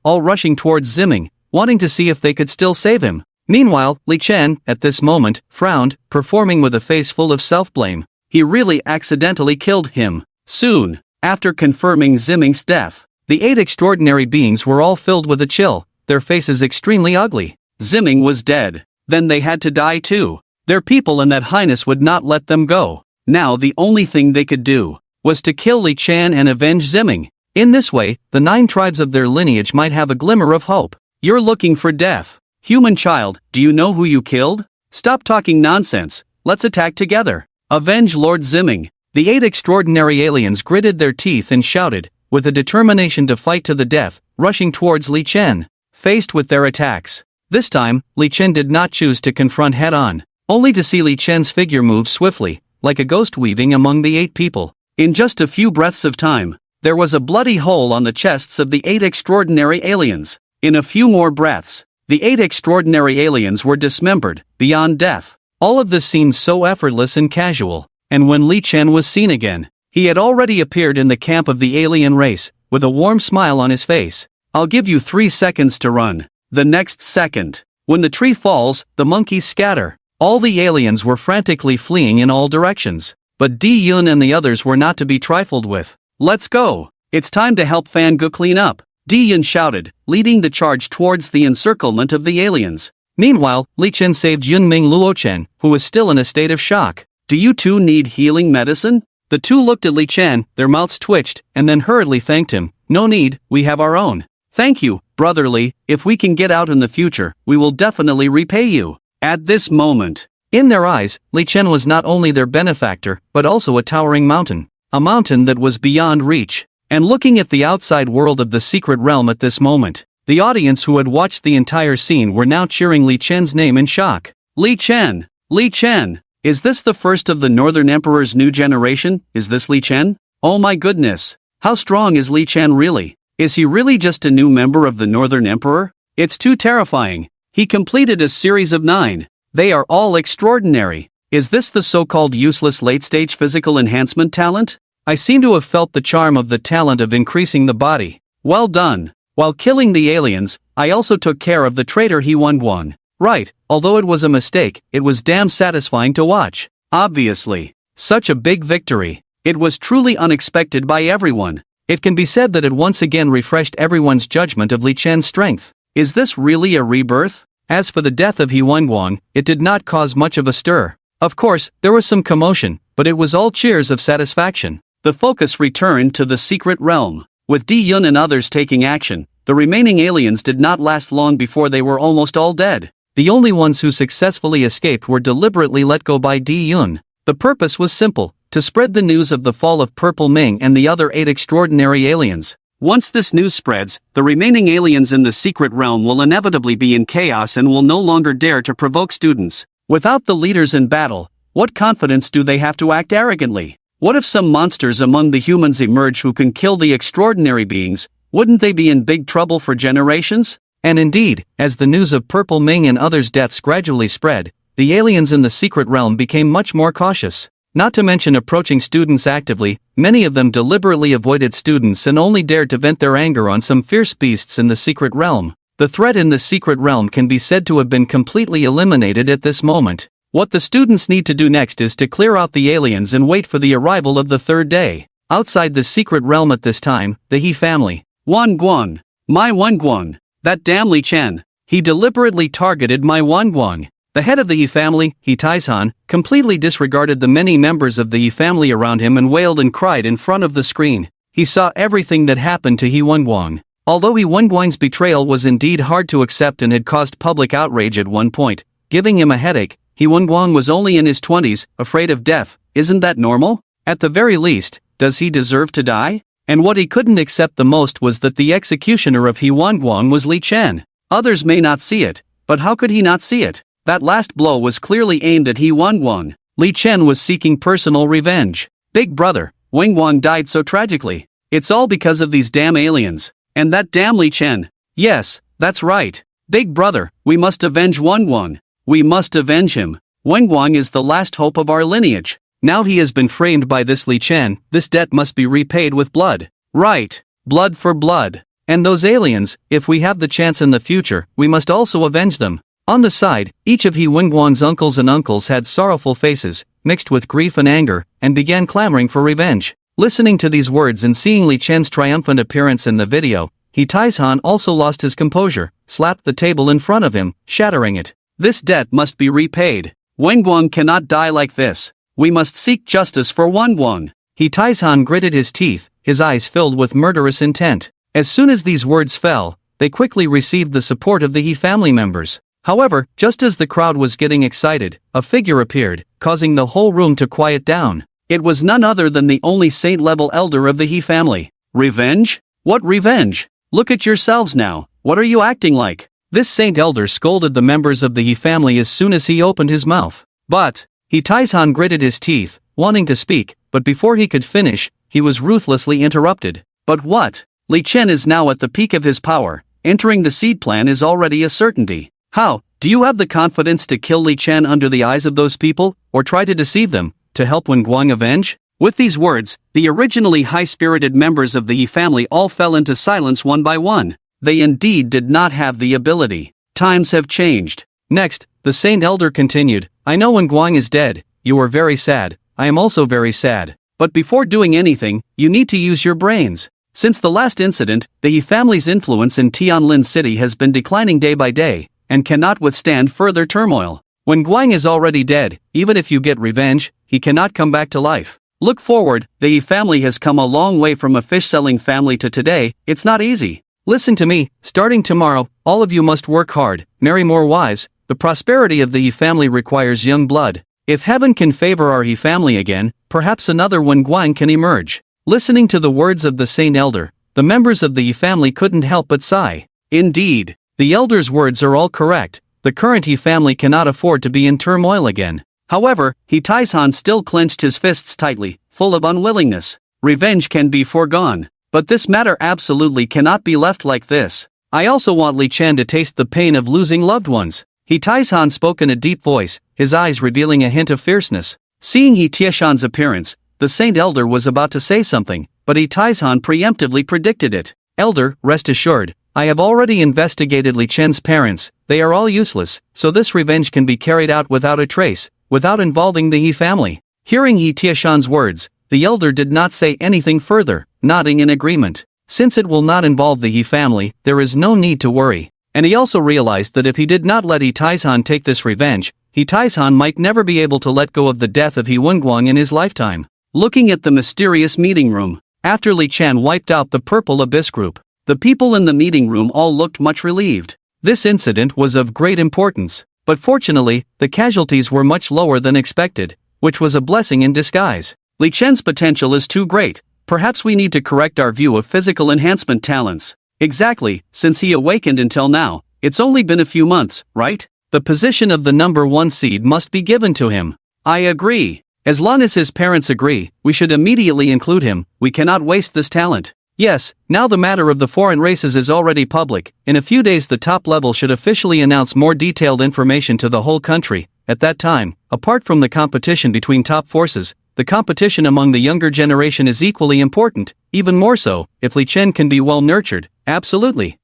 all rushing towards Ziming, wanting to see if they could still save him. Meanwhile, Li Chen, at this moment, frowned, performing with a face full of self-blame. He really accidentally killed him. Soon, after confirming Ziming's death, the 8 extraordinary beings were all filled with a chill, their faces extremely ugly. Ziming was dead. Then they had to die too. Their people and that highness would not let them go. Now the only thing they could do was to kill Li Chen and avenge Ziming. In this way, the 9 tribes of their lineage might have a glimmer of hope. You're looking for death. Human child, do you know who you killed? Stop talking nonsense, let's attack together. Avenge Lord Ziming. The 8 extraordinary aliens gritted their teeth and shouted, with a determination to fight to the death, rushing towards Li Chen. Faced with their attacks, this time, Li Chen did not choose to confront head-on, only to see Li Chen's figure move swiftly, like a ghost weaving among the 8 people. In just a few breaths of time, there was a bloody hole on the chests of the 8 extraordinary aliens. In a few more breaths, the 8 extraordinary aliens were dismembered, beyond death. All of this seemed so effortless and casual, and when Li Chen was seen again, he had already appeared in the camp of the alien race, with a warm smile on his face. I'll give you 3 seconds to run. The next second, when the tree falls, the monkeys scatter. All the aliens were frantically fleeing in all directions, but Dai Yun and the others were not to be trifled with. Let's go! It's time to help Fan Gu clean up, Dai Yun shouted, leading the charge towards the encirclement of the aliens. Meanwhile, Li Chen saved Yunming Luochen, who was still in a state of shock. Do you two need healing medicine? The two looked at Li Chen, their mouths twitched, and then hurriedly thanked him. No need, we have our own. Thank you, Brother Li, if we can get out in the future, we will definitely repay you. At this moment, in their eyes, Li Chen was not only their benefactor, but also a towering mountain. A mountain that was beyond reach. And looking at the outside world of the secret realm at this moment, the audience who had watched the entire scene were now cheering Li Chen's name in shock. Li Chen! Li Chen! Is this the first of the Northern Emperor's new generation? Is this Li Chen? Oh my goodness! How strong is Li Chen really? Is he really just a new member of the Northern Emperor? It's too terrifying. He completed a series of 9. They are all extraordinary. Is this the so-called useless late-stage physical enhancement talent? I seem to have felt the charm of the talent of increasing the body. Well done. While killing the aliens, I also took care of the traitor He Wenguang. Right, although it was a mistake, it was damn satisfying to watch. Obviously. Such a big victory. It was truly unexpected by everyone. It can be said that it once again refreshed everyone's judgment of Li Chen's strength. Is this really a rebirth? As for the death of He Wenguang, it did not cause much of a stir. Of course, there was some commotion, but it was all cheers of satisfaction. The focus returned to the secret realm. With Dai Yun and others taking action, the remaining aliens did not last long before they were almost all dead. The only ones who successfully escaped were deliberately let go by Dai Yun. The purpose was simple, to spread the news of the fall of Purple Ming and the other 8 extraordinary aliens. Once this news spreads, the remaining aliens in the secret realm will inevitably be in chaos and will no longer dare to provoke students. Without the leaders in battle, what confidence do they have to act arrogantly? What if some monsters among the humans emerge who can kill the extraordinary beings? Wouldn't they be in big trouble for generations? And indeed, as the news of Purple Ming and others' deaths gradually spread, the aliens in the secret realm became much more cautious. Not to mention approaching students actively, many of them deliberately avoided students and only dared to vent their anger on some fierce beasts in the secret realm. The threat in the secret realm can be said to have been completely eliminated at this moment. What the students need to do next is to clear out the aliens and wait for the arrival of the 3rd day. Outside the secret realm at this time, the He family. Guan. My Guan. That damn Li Chen. He deliberately targeted my Guan. The head of the He family, He Taizhan, completely disregarded the many members of the He family around him and wailed and cried in front of the screen. He saw everything that happened to He Wenguang. Although He Wenguang's betrayal was indeed hard to accept and had caused public outrage at one point, giving him a headache, He Wenguang was only in his 20s, afraid of death. Isn't that normal? At the very least, does he deserve to die? And what he couldn't accept the most was that the executioner of He Wenguang was Li Chen. Others may not see it, but how could he not see it? That last blow was clearly aimed at He Wenguang. Li Chen was seeking personal revenge. Big brother, Wenguang died so tragically. It's all because of these damn aliens. And that damn Li Chen. Yes, that's right. Big brother, we must avenge Wenguang. We must avenge him. Wenguang is the last hope of our lineage. Now he has been framed by this Li Chen, this debt must be repaid with blood. Right. Blood for blood. And those aliens, if we have the chance in the future, we must also avenge them. On the side, each of He Wenguang's uncles and uncles had sorrowful faces, mixed with grief and anger, and began clamoring for revenge. Listening to these words and seeing Li Chen's triumphant appearance in the video, He Taizhan also lost his composure, slapped the table in front of him, shattering it. This debt must be repaid. Wenguang cannot die like this. We must seek justice for Wenguang. He Taizhan gritted his teeth, his eyes filled with murderous intent. As soon as these words fell, they quickly received the support of the He family members. However, just as the crowd was getting excited, a figure appeared, causing the whole room to quiet down. It was none other than the only saint-level elder of the He family. Revenge? What revenge? Look at yourselves now, what are you acting like? This saint elder scolded the members of the He family as soon as he opened his mouth. But He Taizhan gritted his teeth, wanting to speak, but before he could finish, he was ruthlessly interrupted. But what? Li Chen is now at the peak of his power. Entering the seed plan is already a certainty. How? Do you have the confidence to kill Li Chen under the eyes of those people, or try to deceive them, to help Wenguang avenge? With these words, the originally high-spirited members of the He family all fell into silence one by one. They indeed did not have the ability. Times have changed. Next, the saint elder continued, I know Wenguang is dead, you are very sad, I am also very sad. But before doing anything, you need to use your brains. Since the last incident, the He family's influence in Tianlin City has been declining day by day, and cannot withstand further turmoil. Wenguang is already dead, even if you get revenge, he cannot come back to life. Look forward, the He family has come a long way from a fish-selling family to today, it's not easy. Listen to me, starting tomorrow, all of you must work hard, marry more wives. The prosperity of the He family requires young blood. If heaven can favor our He family again, perhaps another Wenguang can emerge. Listening to the words of the saint elder, the members of the He family couldn't help but sigh. Indeed, the elder's words are all correct. The current He family cannot afford to be in turmoil again. However, He Taizhan still clenched his fists tightly, full of unwillingness. Revenge can be foregone, but this matter absolutely cannot be left like this. I also want Li Chen to taste the pain of losing loved ones. He Taizhan spoke in a deep voice, his eyes revealing a hint of fierceness. Seeing He Tieshan's appearance, the saint elder was about to say something, but He Taizhan preemptively predicted it. Elder, rest assured, I have already investigated Li Chen's parents, they are all useless, so this revenge can be carried out without a trace, without involving the He family. Hearing He Tieshan's words, the elder did not say anything further, nodding in agreement. Since it will not involve the He family, there is no need to worry. And he also realized that if he did not let He Taizhan take this revenge, He Taizhan might never be able to let go of the death of He Wenguang in his lifetime. Looking at the mysterious meeting room, after Li Chen wiped out the Purple Abyss group, the people in the meeting room all looked much relieved. This incident was of great importance, but fortunately, the casualties were much lower than expected, which was a blessing in disguise. Li Chen's potential is too great, perhaps we need to correct our view of physical enhancement talents. Exactly, since he awakened until now, it's only been a few months, right? The position of the number 1 seed must be given to him. I agree. As long as his parents agree, we should immediately include him, we cannot waste this talent. Yes, now the matter of the foreign races is already public, in a few days the top level should officially announce more detailed information to the whole country. At that time, apart from the competition between top forces, the competition among the younger generation is equally important, even more so, if Li Chen can be well nurtured, absolutely.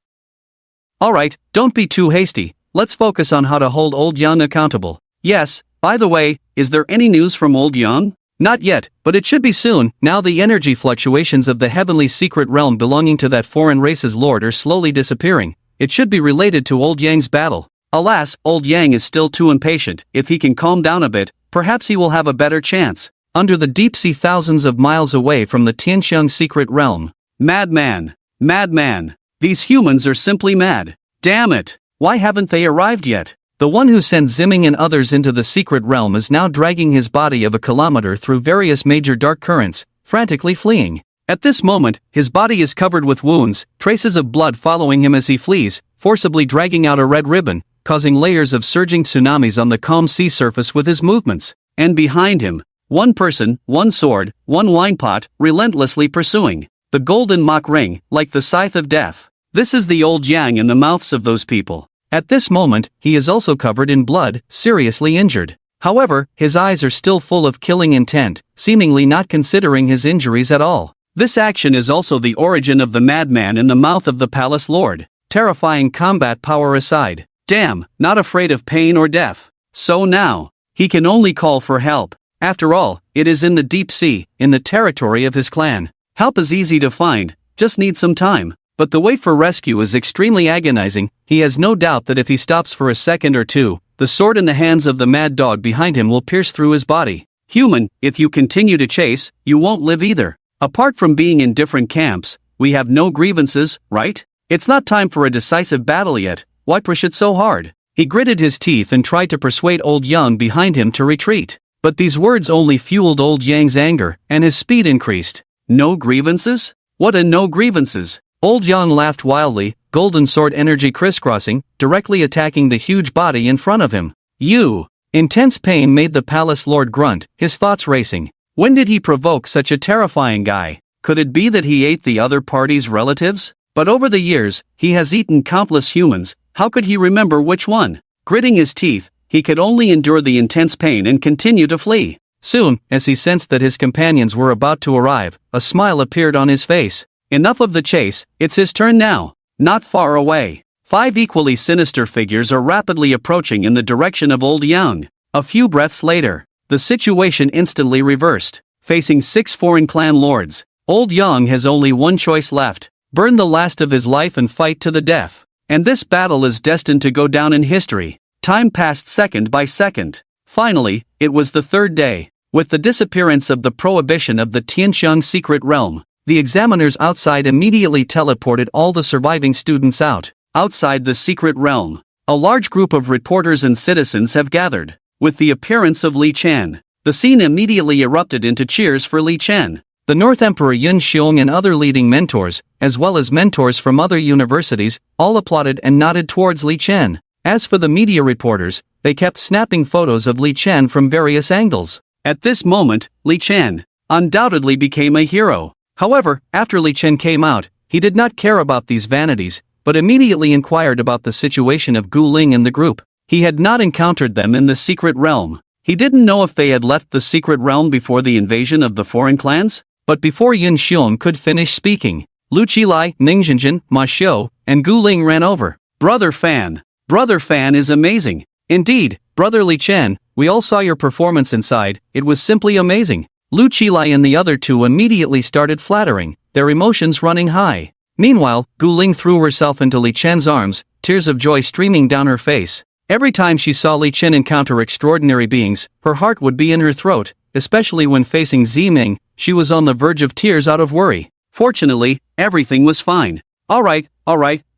Alright, don't be too hasty, let's focus on how to hold old Yang accountable. Yes, by the way, is there any news from old Yang? Not yet, but it should be soon. Now the energy fluctuations of the heavenly secret realm belonging to that foreign race's lord are slowly disappearing. It should be related to old Yang's battle. Alas, old Yang is still too impatient. If he can calm down a bit, perhaps he will have a better chance. Under the deep sea thousands of miles away from the Tianxiang secret realm. Madman! Madman! These humans are simply mad. Damn it! Why haven't they arrived yet? The one who sent Ziming and others into the secret realm is now dragging his body of a kilometer through various major dark currents, frantically fleeing. At this moment, his body is covered with wounds, traces of blood following him as he flees, forcibly dragging out a red ribbon, causing layers of surging tsunamis on the calm sea surface with his movements. And behind him, one person, one sword, one wine pot, relentlessly pursuing. The golden mock ring, like the scythe of death. This is the old Yang in the mouths of those people. At this moment, he is also covered in blood, seriously injured. However, his eyes are still full of killing intent, seemingly not considering his injuries at all. This action is also the origin of the madman in the mouth of the palace lord. Terrifying combat power aside. Damn, not afraid of pain or death. So now, he can only call for help. After all, it is in the deep sea, in the territory of his clan. Help is easy to find, just need some time. But the wait for rescue is extremely agonizing. He has no doubt that if he stops for a second or two, the sword in the hands of the mad dog behind him will pierce through his body. Human, if you continue to chase, you won't live either. Apart from being in different camps, we have no grievances, right? It's not time for a decisive battle yet. Why push it so hard? He gritted his teeth and tried to persuade old Yang behind him to retreat. But these words only fueled old Yang's anger, and his speed increased. No grievances? What a no grievances? Old Yang laughed wildly, golden sword energy crisscrossing, directly attacking the huge body in front of him. You! Intense pain made the palace lord grunt, his thoughts racing. When did he provoke such a terrifying guy? Could it be that he ate the other party's relatives? But over the years, he has eaten countless humans, how could he remember which one? Gritting his teeth, he could only endure the intense pain and continue to flee. Soon, as he sensed that his companions were about to arrive, a smile appeared on his face. Enough of the chase, it's his turn now. Not far away. 5 equally sinister figures are rapidly approaching in the direction of old Yang. A few breaths later, the situation instantly reversed. Facing 6 foreign clan lords, old Yang has only one choice left. Burn the last of his life and fight to the death. And this battle is destined to go down in history. Time passed second by second. Finally, it was the 3rd day. With the disappearance of the prohibition of the Tianxiang secret realm, the examiners outside immediately teleported all the surviving students out. Outside the secret realm, a large group of reporters and citizens have gathered. With the appearance of Li Chen, the scene immediately erupted into cheers for Li Chen. The North Emperor Yun Xiong and other leading mentors, as well as mentors from other universities, all applauded and nodded towards Li Chen. As for the media reporters, they kept snapping photos of Li Chen from various angles. At this moment, Li Chen undoubtedly became a hero. However, after Li Chen came out, he did not care about these vanities, but immediately inquired about the situation of Gu Ling and the group. He had not encountered them in the secret realm. He didn't know if they had left the secret realm before the invasion of the foreign clans. But before Yun Xiong could finish speaking, Lu Qilai, Ning Zhenjin, Ma Xiu, and Gu Ling ran over. Brother Fan is amazing. Indeed, Brother Li Chen, we all saw your performance inside, it was simply amazing. Lu Qilai and the other 2 immediately started flattering, their emotions running high. Meanwhile, Gu Ling threw herself into Li Chen's arms, tears of joy streaming down her face. Every time she saw Li Chen encounter extraordinary beings, her heart would be in her throat, especially when facing Ziming. She was on the verge of tears out of worry. Fortunately, everything was fine. Alright,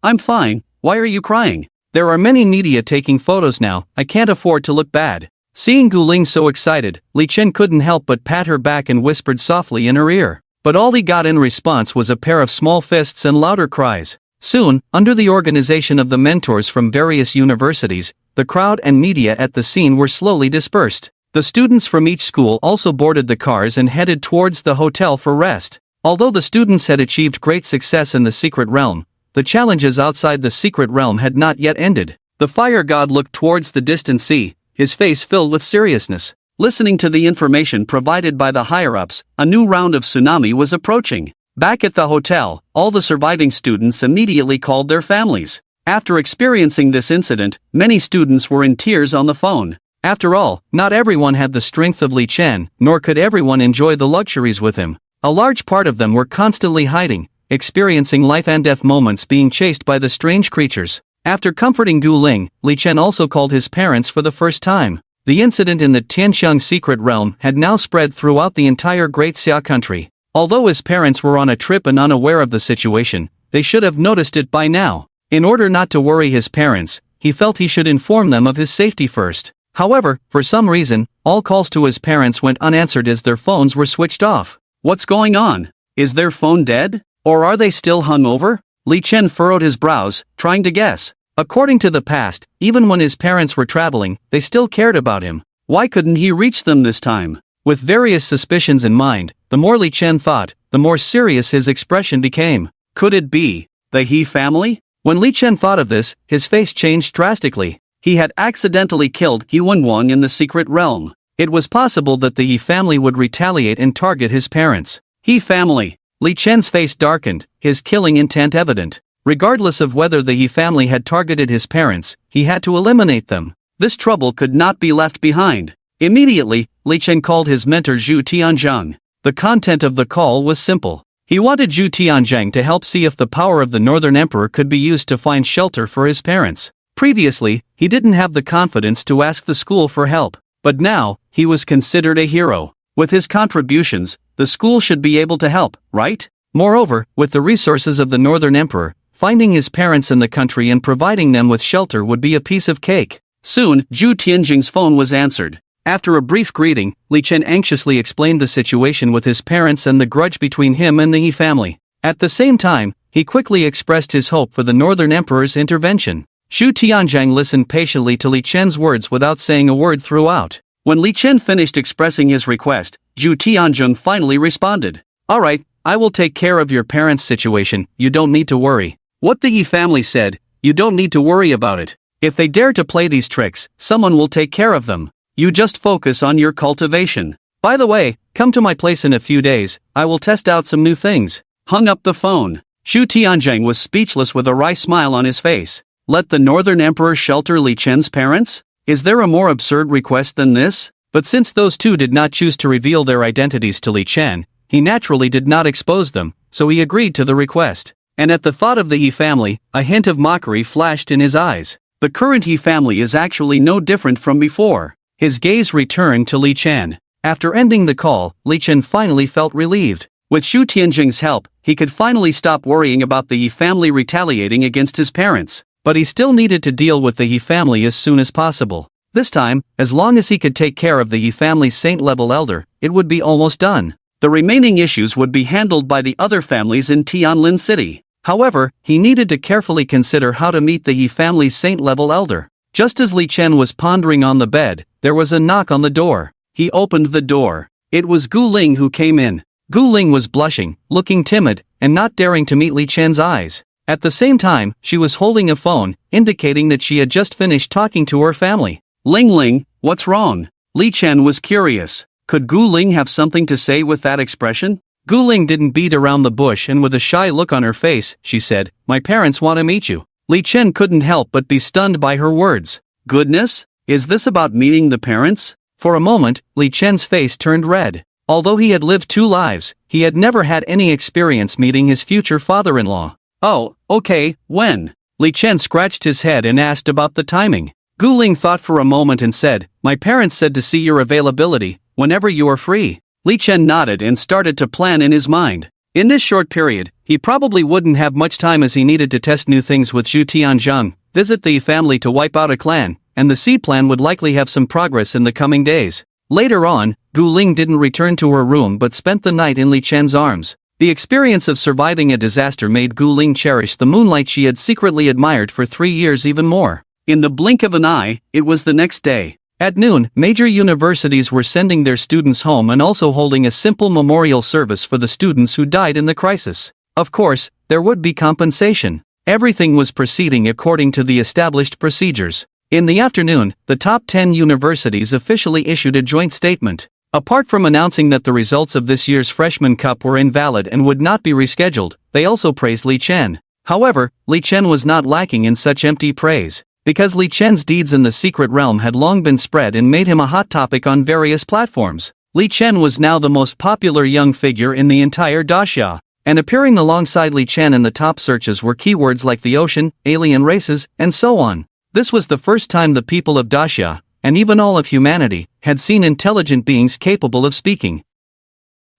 I'm fine, why are you crying? There are many media taking photos now, I can't afford to look bad. Seeing Gu Ling so excited, Li Chen couldn't help but pat her back and whispered softly in her ear. But all he got in response was a pair of small fists and louder cries. Soon, under the organization of the mentors from various universities, the crowd and media at the scene were slowly dispersed. The students from each school also boarded the cars and headed towards the hotel for rest. Although the students had achieved great success in the secret realm, the challenges outside the secret realm had not yet ended. The fire god looked towards the distant sea, his face filled with seriousness. Listening to the information provided by the higher-ups, a new round of tsunami was approaching. Back at the hotel, all the surviving students immediately called their families. After experiencing this incident, many students were in tears on the phone. After all, not everyone had the strength of Li Chen, nor could everyone enjoy the luxuries with him. A large part of them were constantly hiding, experiencing life and death moments being chased by the strange creatures. After comforting Gu Ling, Li Chen also called his parents for the first time. The incident in the Tianxiang secret realm had now spread throughout the entire Great Xia country. Although his parents were on a trip and unaware of the situation, they should have noticed it by now. In order not to worry his parents, he felt he should inform them of his safety first. However, for some reason, all calls to his parents went unanswered as their phones were switched off. What's going on? Is their phone dead? Or are they still hungover? Li Chen furrowed his brows, trying to guess. According to the past, even when his parents were traveling, they still cared about him. Why couldn't he reach them this time? With various suspicions in mind, the more Li Chen thought, the more serious his expression became. Could it be the He family? When Li Chen thought of this, his face changed drastically. He had accidentally killed He Wang in the secret realm. It was possible that the He family would retaliate and target his parents. He family. Li Chen's face darkened, his killing intent evident. Regardless of whether the He family had targeted his parents, he had to eliminate them. This trouble could not be left behind. Immediately, Li Chen called his mentor Zhu Tianzhang. The content of the call was simple. He wanted Zhu Tianzhang to help see if the power of the Northern Emperor could be used to find shelter for his parents. Previously, he didn't have the confidence to ask the school for help, but now, he was considered a hero. With his contributions, the school should be able to help, right? Moreover, with the resources of the Northern Emperor, finding his parents in the country and providing them with shelter would be a piece of cake. Soon, Zhu Tianjing's phone was answered. After a brief greeting, Li Chen anxiously explained the situation with his parents and the grudge between him and the He family. At the same time, he quickly expressed his hope for the Northern Emperor's intervention. Zhu Tianzhang listened patiently to Li Chen's words without saying a word throughout. When Li Chen finished expressing his request, Zhu Tianzhang finally responded. Alright, I will take care of your parents' situation, you don't need to worry. What the He family said, you don't need to worry about it. If they dare to play these tricks, someone will take care of them. You just focus on your cultivation. By the way, come to my place in a few days, I will test out some new things. Hung up the phone. Zhu Tianzhang was speechless with a wry smile on his face. Let the Northern Emperor shelter Li Chen's parents? Is there a more absurd request than this? But since those two did not choose to reveal their identities to Li Chen, he naturally did not expose them, so he agreed to the request. And at the thought of the He family, a hint of mockery flashed in his eyes. The current He family is actually no different from before. His gaze returned to Li Chen. After ending the call, Li Chen finally felt relieved. With Zhu Tianjing's help, he could finally stop worrying about the He family retaliating against his parents. But he still needed to deal with the He family as soon as possible. This time, as long as he could take care of the He family's saint-level elder, it would be almost done. The remaining issues would be handled by the other families in Tianlin City. However, he needed to carefully consider how to meet the He family's saint-level elder. Just as Li Chen was pondering on the bed, there was a knock on the door. He opened the door. It was Gu Ling who came in. Gu Ling was blushing, looking timid, and not daring to meet Li Chen's eyes. At the same time, she was holding a phone, indicating that she had just finished talking to her family. Ling, what's wrong? Li Chen was curious. Could Gu Ling have something to say with that expression? Gu Ling didn't beat around the bush, and with a shy look on her face, she said, "My parents want to meet you." Li Chen couldn't help but be stunned by her words. Goodness? Is this about meeting the parents? For a moment, Li Chen's face turned red. Although he had lived 2 lives, he had never had any experience meeting his future father-in-law. Oh, okay, when? Li Chen scratched his head and asked about the timing. Gu Ling thought for a moment and said, "My parents said to see your availability, whenever you are free." Li Chen nodded and started to plan in his mind. In this short period, he probably wouldn't have much time as he needed to test new things with Zhu Tianzhang, visit the family to wipe out a clan, and the seed plan would likely have some progress in the coming days. Later on, Gu Ling didn't return to her room but spent the night in Li Chen's arms. The experience of surviving a disaster made Gu Ling cherish the moonlight she had secretly admired for 3 years even more. In the blink of an eye, it was the next day. At noon, major universities were sending their students home and also holding a simple memorial service for the students who died in the crisis. Of course, there would be compensation. Everything was proceeding according to the established procedures. In the afternoon, the top 10 universities officially issued a joint statement. Apart from announcing that the results of this year's Freshman Cup were invalid and would not be rescheduled, they also praised Li Chen. However, Li Chen was not lacking in such empty praise. Because Li Chen's deeds in the secret realm had long been spread and made him a hot topic on various platforms, Li Chen was now the most popular young figure in the entire Daxia. And appearing alongside Li Chen in the top searches were keywords like the ocean, alien races, and so on. This was the first time the people of Daxia, and even all of humanity, had seen intelligent beings capable of speaking.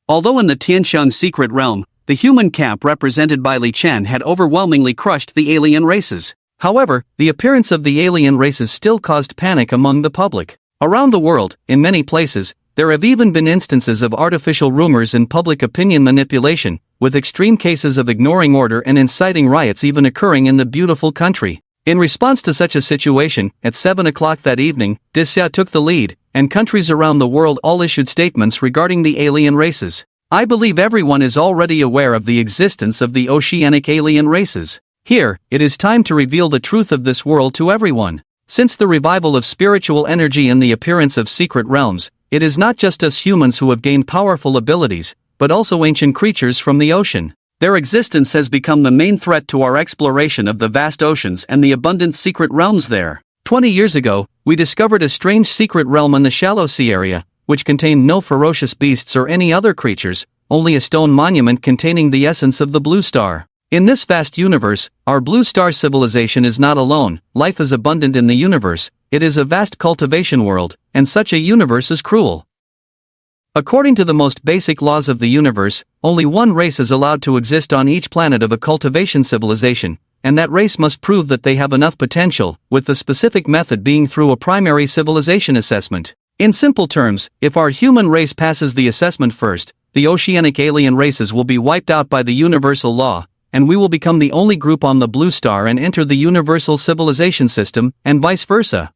Although in the Tianxiang secret realm, the human camp represented by Li Chen had overwhelmingly crushed the alien races. However, the appearance of the alien races still caused panic among the public. Around the world, in many places, there have even been instances of artificial rumors and public opinion manipulation, with extreme cases of ignoring order and inciting riots even occurring in the beautiful country. In response to such a situation, at 7 o'clock that evening, Dixia took the lead, and countries around the world all issued statements regarding the alien races. I believe everyone is already aware of the existence of the oceanic alien races. Here, it is time to reveal the truth of this world to everyone. Since the revival of spiritual energy and the appearance of secret realms, it is not just us humans who have gained powerful abilities, but also ancient creatures from the ocean. Their existence has become the main threat to our exploration of the vast oceans and the abundant secret realms there. 20 years ago, we discovered a strange secret realm in the shallow sea area, which contained no ferocious beasts or any other creatures, only a stone monument containing the essence of the blue star. In this vast universe, our blue star civilization is not alone. Life is abundant in the universe. It is a vast cultivation world, and such a universe is cruel. According to the most basic laws of the universe, only one race is allowed to exist on each planet of a cultivation civilization, and that race must prove that they have enough potential, with the specific method being through a primary civilization assessment. In simple terms, if our human race passes the assessment first, the oceanic alien races will be wiped out by the universal law, and we will become the only group on the blue star and enter the universal civilization system, and vice versa.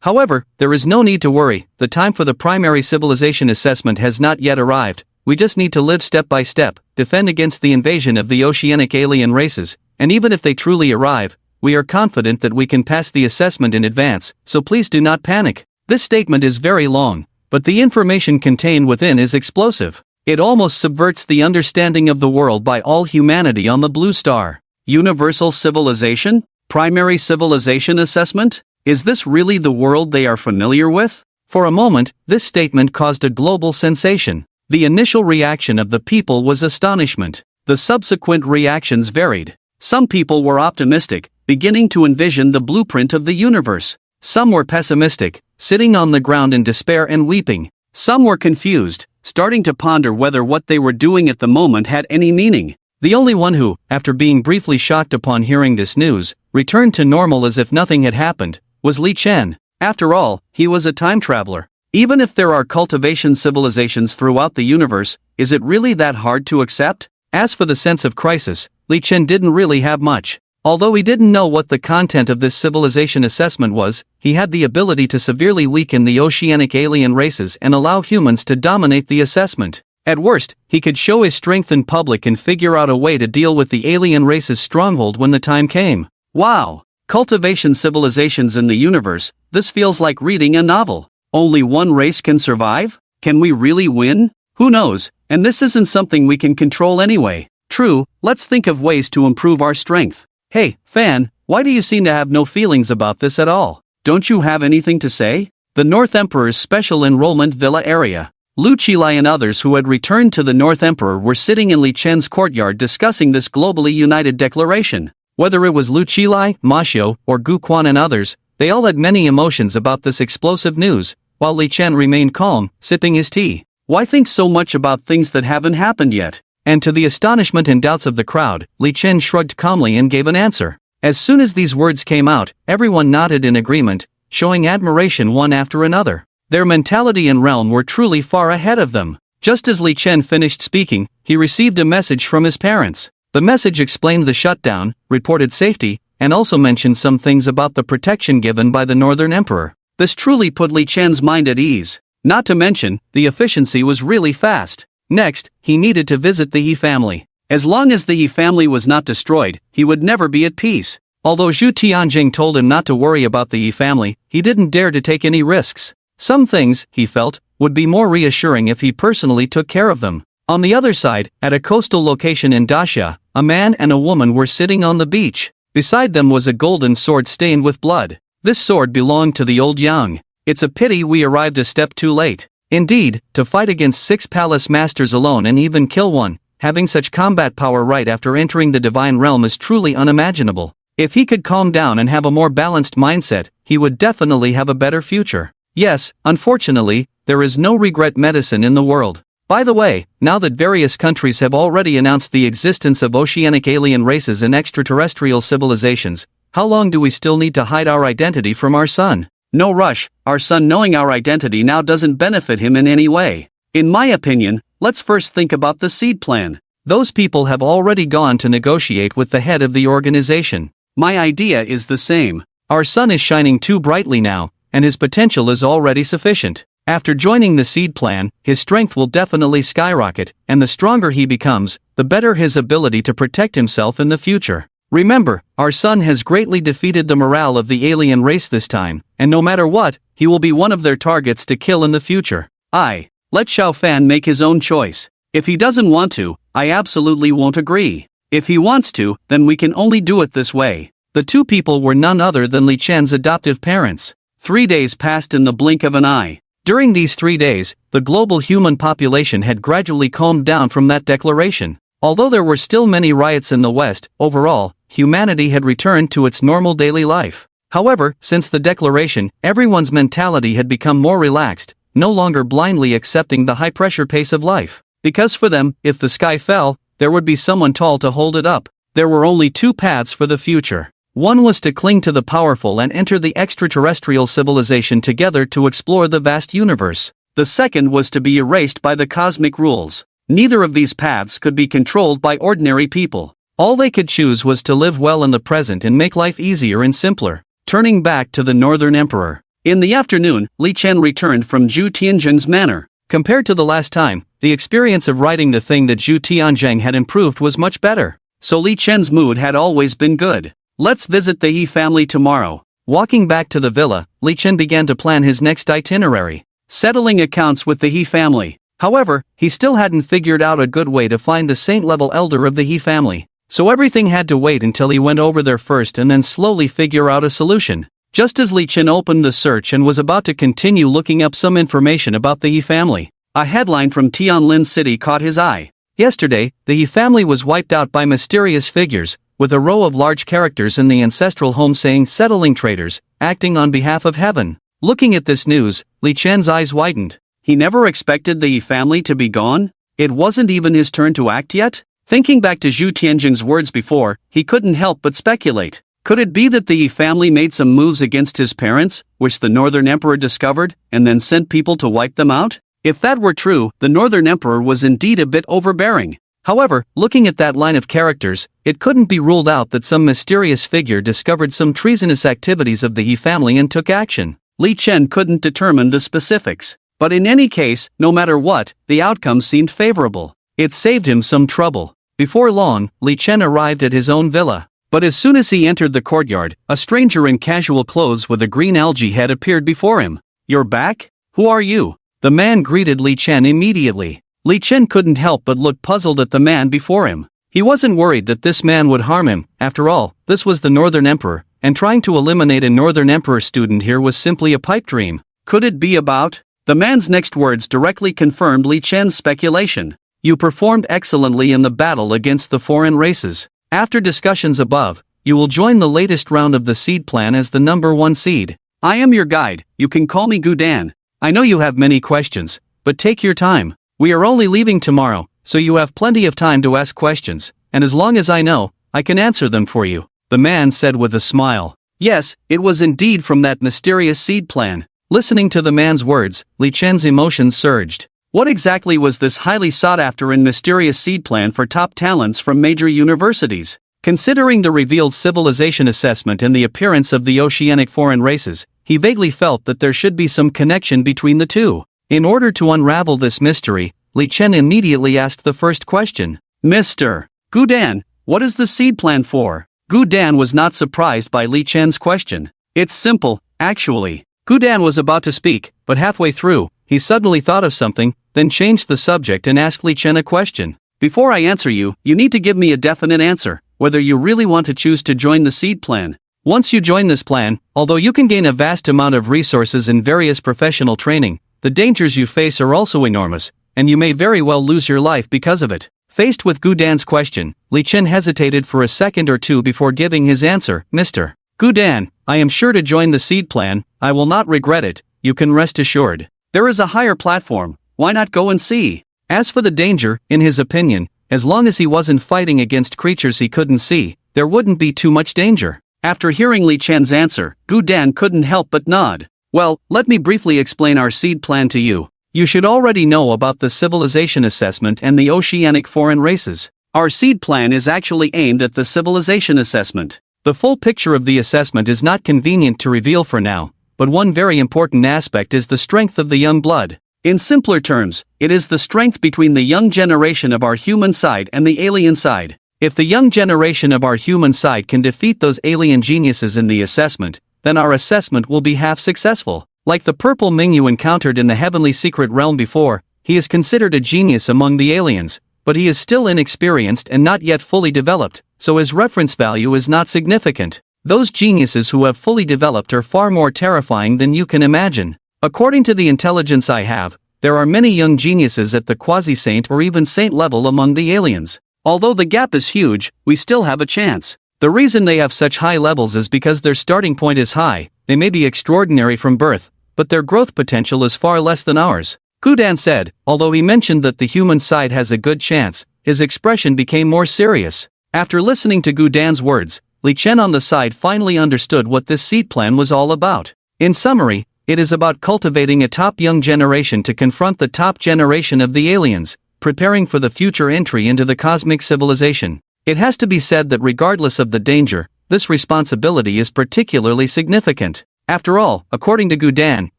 However, there is no need to worry. The time for the primary civilization assessment has not yet arrived. We just need to live step by step, defend against the invasion of the oceanic alien races, and even if they truly arrive, we are confident that we can pass the assessment in advance, so please do not panic. This statement is very long, but the information contained within is explosive. It almost subverts the understanding of the world by all humanity on the blue star. Universal civilization? Primary civilization assessment? Is this really the world they are familiar with? For a moment, this statement caused a global sensation. The initial reaction of the people was astonishment. The subsequent reactions varied. Some people were optimistic, beginning to envision the blueprint of the universe. Some were pessimistic, sitting on the ground in despair and weeping. Some were confused, starting to ponder whether what they were doing at the moment had any meaning. The only one who, after being briefly shocked upon hearing this news, returned to normal as if nothing had happened, was Li Chen. After all, he was a time traveler. Even if there are cultivation civilizations throughout the universe, is it really that hard to accept? As for the sense of crisis, Li Chen didn't really have much. Although he didn't know what the content of this civilization assessment was, he had the ability to severely weaken the oceanic alien races and allow humans to dominate the assessment. At worst, he could show his strength in public and figure out a way to deal with the alien race's stronghold when the time came. Wow! Cultivation civilizations in the universe, this feels like reading a novel. Only one race can survive? Can we really win? Who knows, and this isn't something we can control anyway. True, let's think of ways to improve our strength. Hey, fan, why do you seem to have no feelings about this at all? Don't you have anything to say? The North Emperor's special enrollment villa area. Lu Qilai and others who had returned to the North Emperor were sitting in Li Chen's courtyard discussing this globally united declaration. Whether it was Lu Qilai, Ma Xiu, or Gu Quan and others, they all had many emotions about this explosive news, while Li Chen remained calm, sipping his tea. Why think so much about things that haven't happened yet? And to the astonishment and doubts of the crowd, Li Chen shrugged calmly and gave an answer. As soon as these words came out, everyone nodded in agreement, showing admiration one after another. Their mentality and realm were truly far ahead of them. Just as Li Chen finished speaking, he received a message from his parents. The message explained the shutdown, reported safety, and also mentioned some things about the protection given by the Northern Emperor. This truly put Li Chen's mind at ease. Not to mention, the efficiency was really fast. Next, he needed to visit the He family. As long as the He family was not destroyed, he would never be at peace. Although Zhu Tianjing told him not to worry about the He family, he didn't dare to take any risks. Some things, he felt, would be more reassuring if he personally took care of them. On the other side, at a coastal location in Daxia, a man and a woman were sitting on the beach. Beside them was a golden sword stained with blood. This sword belonged to the old Yang. It's a pity we arrived a step too late. Indeed, to fight against 6 palace masters alone and even kill one, having such combat power right after entering the divine realm is truly unimaginable. If he could calm down and have a more balanced mindset, he would definitely have a better future. Yes, unfortunately, there is no regret medicine in the world. By the way, now that various countries have already announced the existence of oceanic alien races and extraterrestrial civilizations, how long do we still need to hide our identity from our son? No rush, our son knowing our identity now doesn't benefit him in any way. In my opinion, let's first think about the seed plan. Those people have already gone to negotiate with the head of the organization. My idea is the same. Our son is shining too brightly now, and his potential is already sufficient. After joining the seed plan, his strength will definitely skyrocket, and the stronger he becomes, the better his ability to protect himself in the future. Remember, our son has greatly defeated the morale of the alien race this time, and no matter what, he will be one of their targets to kill in the future. Let Xiao Fan make his own choice. If he doesn't want to, I absolutely won't agree. If he wants to, then we can only do it this way. The two people were none other than Li Chen's adoptive parents. 3 days passed in the blink of an eye. During these 3 days, the global human population had gradually calmed down from that declaration. Although there were still many riots in the West, overall, humanity had returned to its normal daily life. However, since the declaration, everyone's mentality had become more relaxed, no longer blindly accepting the high-pressure pace of life. Because for them, if the sky fell, there would be someone tall to hold it up. There were only two paths for the future. One was to cling to the powerful and enter the extraterrestrial civilization together to explore the vast universe. The second was to be erased by the cosmic rules. Neither of these paths could be controlled by ordinary people. All they could choose was to live well in the present and make life easier and simpler. Turning back to the Northern Emperor. In the afternoon, Li Chen returned from Zhu Tianzheng's manor. Compared to the last time, the experience of writing the thing that Zhu Tianzheng had improved was much better. So Li Chen's mood had always been good. Let's visit the He family tomorrow. Walking back to the villa, Li Chen began to plan his next itinerary. Settling accounts with the He family. However, he still hadn't figured out a good way to find the saint-level elder of the He family. So everything had to wait until he went over there first and then slowly figure out a solution. Just as Li Chen opened the search and was about to continue looking up some information about the He family, a headline from Tianlin City caught his eye. Yesterday, the He family was wiped out by mysterious figures, with a row of large characters in the ancestral home saying settling traders, acting on behalf of heaven. Looking at this news, Li Chen's eyes widened. He never expected the He family to be gone? It wasn't even his turn to act yet? Thinking back to Zhu Tianzheng's words before, he couldn't help but speculate. Could it be that the He family made some moves against his parents, which the Northern Emperor discovered, and then sent people to wipe them out? If that were true, the Northern Emperor was indeed a bit overbearing. However, looking at that line of characters, it couldn't be ruled out that some mysterious figure discovered some treasonous activities of the He family and took action. Li Chen couldn't determine the specifics. But in any case, no matter what, the outcome seemed favorable. It saved him some trouble. Before long, Li Chen arrived at his own villa. But as soon as he entered the courtyard, a stranger in casual clothes with a green algae head appeared before him. "You're back? Who are you?" The man greeted Li Chen immediately. Li Chen couldn't help but look puzzled at the man before him. He wasn't worried that this man would harm him. After all, this was the Northern Emperor, and trying to eliminate a Northern Emperor student here was simply a pipe dream. Could it be about? The man's next words directly confirmed Li Chen's speculation. "You performed excellently in the battle against the foreign races. After discussions above, you will join the latest round of the seed plan as the #1 seed. I am your guide, you can call me Gudan. I know you have many questions, but take your time. We are only leaving tomorrow, so you have plenty of time to ask questions, and as long as I know, I can answer them for you," the man said with a smile. Yes, it was indeed from that mysterious seed plan. Listening to the man's words, Li Chen's emotions surged. What exactly was this highly sought-after and mysterious seed plan for top talents from major universities? Considering the revealed civilization assessment and the appearance of the oceanic foreign races, he vaguely felt that there should be some connection between the two. In order to unravel this mystery, Li Chen immediately asked the first question. "Mr. Gudan, what is the seed plan for?" Gudan was not surprised by Li Chen's question. "It's simple, actually." Gudan was about to speak, but halfway through, he suddenly thought of something, then changed the subject and asked Li Chen a question. "Before I answer you, you need to give me a definite answer, whether you really want to choose to join the seed plan. Once you join this plan, although you can gain a vast amount of resources and various professional training, the dangers you face are also enormous, and you may very well lose your life because of it." Faced with Gudan's question, Li Chen hesitated for a second or two before giving his answer. "Mr. Gudan, I am sure to join the seed plan. I will not regret it, you can rest assured. There is a higher platform, why not go and see?" As for the danger, in his opinion, as long as he wasn't fighting against creatures he couldn't see, there wouldn't be too much danger. After hearing Li Chen's answer, Gu Dan couldn't help but nod. Well, let me briefly explain our seed plan to you. You should already know about the civilization assessment and the oceanic foreign races. Our seed plan is actually aimed at the civilization assessment. The full picture of the assessment is not convenient to reveal for now, but one very important aspect is the strength of the young blood. In simpler terms, it is the strength between the young generation of our human side and the alien side. If the young generation of our human side can defeat those alien geniuses in the assessment, then our assessment will be half successful. Like the purple Ming you encountered in the heavenly secret realm before, he is considered a genius among the aliens, but he is still inexperienced and not yet fully developed, so his reference value is not significant. Those geniuses who have fully developed are far more terrifying than you can imagine. According to the intelligence I have, there are many young geniuses at the quasi-saint or even saint level among the aliens. Although the gap is huge, we still have a chance. The reason they have such high levels is because their starting point is high. They may be extraordinary from birth, but their growth potential is far less than ours. Gu Dan said. Although he mentioned that the human side has a good chance, his expression became more serious. After listening to Gu Dan's words, Li Chen on the side finally understood what this seed plan was all about. In summary, it is about cultivating a top young generation to confront the top generation of the aliens, preparing for the future entry into the cosmic civilization. It has to be said that regardless of the danger, this responsibility is particularly significant. After all, according to Gu Dan,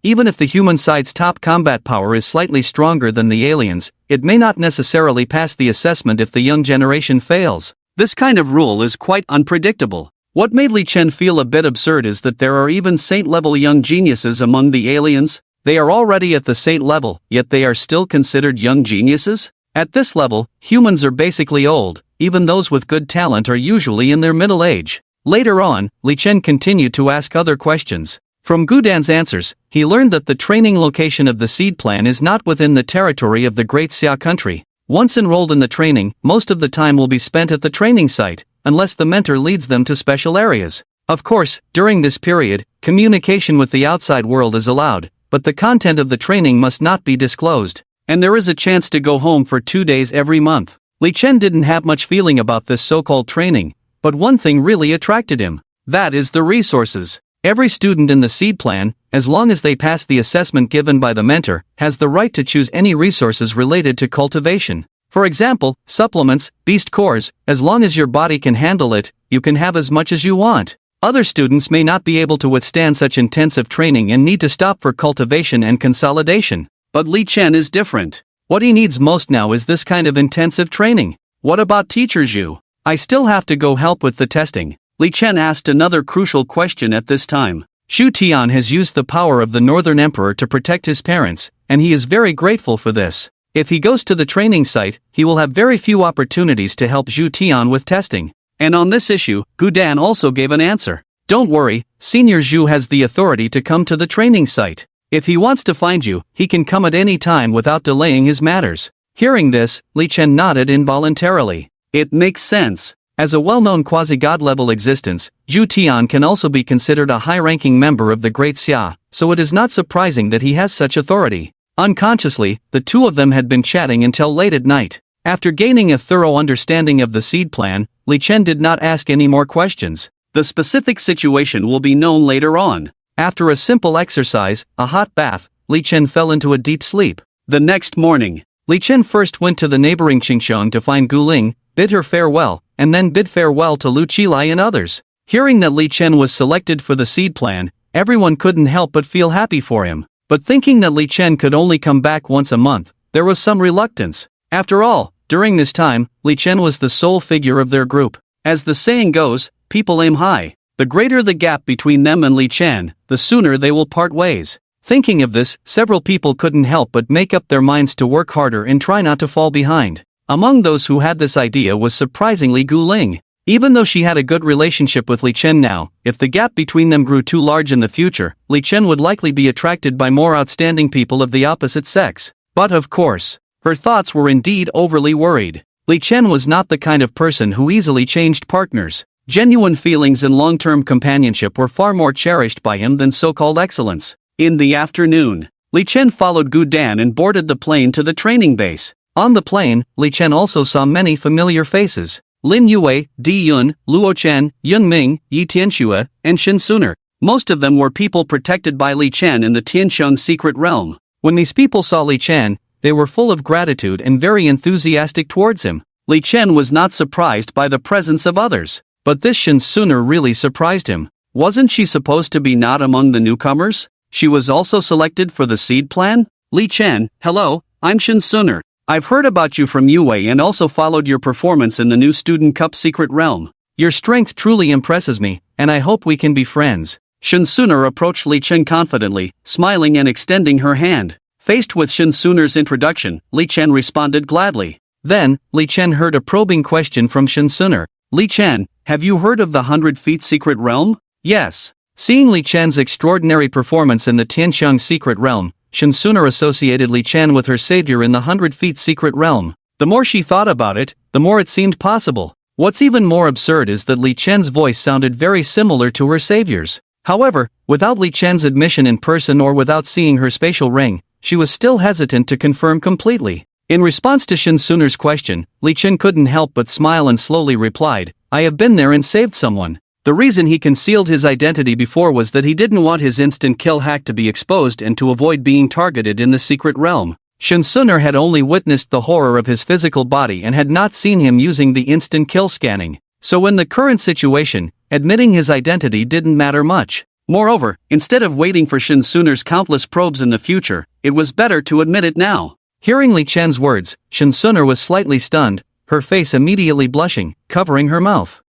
even if the human side's top combat power is slightly stronger than the aliens, it may not necessarily pass the assessment if the young generation fails. This kind of rule is quite unpredictable. What made Li Chen feel a bit absurd is that there are even saint-level young geniuses among the aliens. They are already at the saint level, yet they are still considered young geniuses? At this level, humans are basically old, even those with good talent are usually in their middle age. Later on, Li Chen continued to ask other questions. From Gu Dan's answers, he learned that the training location of the seed plan is not within the territory of the Great Xia country. Once enrolled in the training, most of the time will be spent at the training site, unless the mentor leads them to special areas. Of course, during this period, communication with the outside world is allowed, but the content of the training must not be disclosed, and there is a chance to go home for 2 days every month. Li Chen didn't have much feeling about this so-called training, but one thing really attracted him. That is the resources. Every student in the seed plan, as long as they pass the assessment given by the mentor, has the right to choose any resources related to cultivation. For example, supplements, beast cores. As long as your body can handle it, you can have as much as you want. Other students may not be able to withstand such intensive training and need to stop for cultivation and consolidation. But Li Chen is different. What he needs most now is this kind of intensive training. What about Teacher Zhu? I still have to go help with the testing. Li Chen asked another crucial question at this time. Shu Tian has used the power of the Northern Emperor to protect his parents, and he is very grateful for this. If he goes to the training site, he will have very few opportunities to help Zhu Tian with testing. And on this issue, Gu Dan also gave an answer. Don't worry, Senior Zhu has the authority to come to the training site. If he wants to find you, he can come at any time without delaying his matters. Hearing this, Li Chen nodded involuntarily. It makes sense. As a well-known quasi-god level existence, Zhu Tian can also be considered a high-ranking member of the Great Xia, so it is not surprising that he has such authority. Unconsciously, the two of them had been chatting until late at night. After gaining a thorough understanding of the seed plan, Li Chen did not ask any more questions. The specific situation will be known later on. After a simple exercise, a hot bath, Li Chen fell into a deep sleep. The next morning, Li Chen first went to the neighboring Qingsheng to find Gu Ling, bid her farewell, and then bid farewell to Lu Qilai and others. Hearing that Li Chen was selected for the seed plan, everyone couldn't help but feel happy for him. But thinking that Li Chen could only come back once a month, there was some reluctance. After all, during this time, Li Chen was the sole figure of their group. As the saying goes, people aim high. The greater the gap between them and Li Chen, the sooner they will part ways. Thinking of this, several people couldn't help but make up their minds to work harder and try not to fall behind. Among those who had this idea was surprisingly Gu Ling. Even though she had a good relationship with Li Chen now, if the gap between them grew too large in the future, Li Chen would likely be attracted by more outstanding people of the opposite sex. But of course, her thoughts were indeed overly worried. Li Chen was not the kind of person who easily changed partners. Genuine feelings and long-term companionship were far more cherished by him than so-called excellence. In the afternoon, Li Chen followed Gu Dan and boarded the plane to the training base. On the plane, Li Chen also saw many familiar faces. Lin Yu, Dai Yun, Luo Chen, Yun Ming, Yi Tianxue, and Shin Suner. Most of them were people protected by Li Chen in the Tiansheng secret realm. When these people saw Li Chen, they were full of gratitude and very enthusiastic towards him. Li Chen was not surprised by the presence of others, but this Shin Suner really surprised him. Wasn't she supposed to be not among the newcomers? She was also selected for the seed plan? Li Chen, hello, I'm Shin Suner. I've heard about you from Yue and also followed your performance in the new Student Cup Secret Realm. Your strength truly impresses me, and I hope we can be friends. Shin Suner approached Li Chen confidently, smiling and extending her hand. Faced with Shin Suner's introduction, Li Chen responded gladly. Then, Li Chen heard a probing question from Shin Suner. Li Chen, have you heard of the 100 Feet Secret Realm? Yes. Seeing Li Chen's extraordinary performance in the Tiansheng Secret Realm, Shin Suner associated Li Chen with her savior in the 100 Feet Secret Realm. The more she thought about it, the more it seemed possible. What's even more absurd is that Li Chen's voice sounded very similar to her savior's. However, without Li Chen's admission in person or without seeing her spatial ring, she was still hesitant to confirm completely. In response to Shin Suner's question, Li Chen couldn't help but smile and slowly replied, I have been there and saved someone. The reason he concealed his identity before was that he didn't want his instant kill hack to be exposed and to avoid being targeted in the secret realm. Shin Suner had only witnessed the horror of his physical body and had not seen him using the instant kill scanning. So in the current situation, admitting his identity didn't matter much. Moreover, instead of waiting for Shin Suner's countless probes in the future, it was better to admit it now. Hearing Li Chen's words, Shin Suner was slightly stunned, her face immediately blushing, covering her mouth.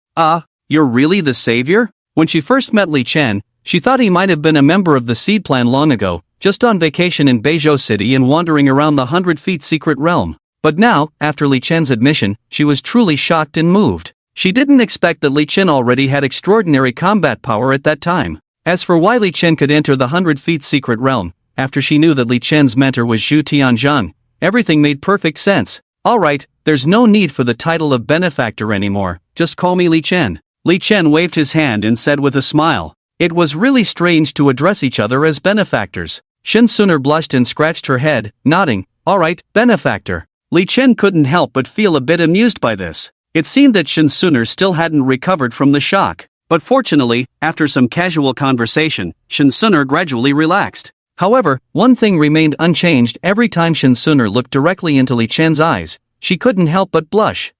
You're really the savior? When she first met Li Chen, she thought he might have been a member of the seed plan long ago, just on vacation in Beizhou City and wandering around the 100 Feet Secret Realm. But now, after Li Chen's admission, she was truly shocked and moved. She didn't expect that Li Chen already had extraordinary combat power at that time. As for why Li Chen could enter the 100 Feet Secret Realm, after she knew that Li Chen's mentor was Zhu Tianzhang, everything made perfect sense. Alright, there's no need for the title of benefactor anymore, just call me Li Chen. Li Chen waved his hand and said with a smile. It was really strange to address each other as benefactors. Shin Suner blushed and scratched her head, nodding, alright, benefactor. Li Chen couldn't help but feel a bit amused by this. It seemed that Shin Suner still hadn't recovered from the shock. But fortunately, after some casual conversation, Shin Suner gradually relaxed. However, one thing remained unchanged every time Shin Suner looked directly into Li Chen's eyes. She couldn't help but blush.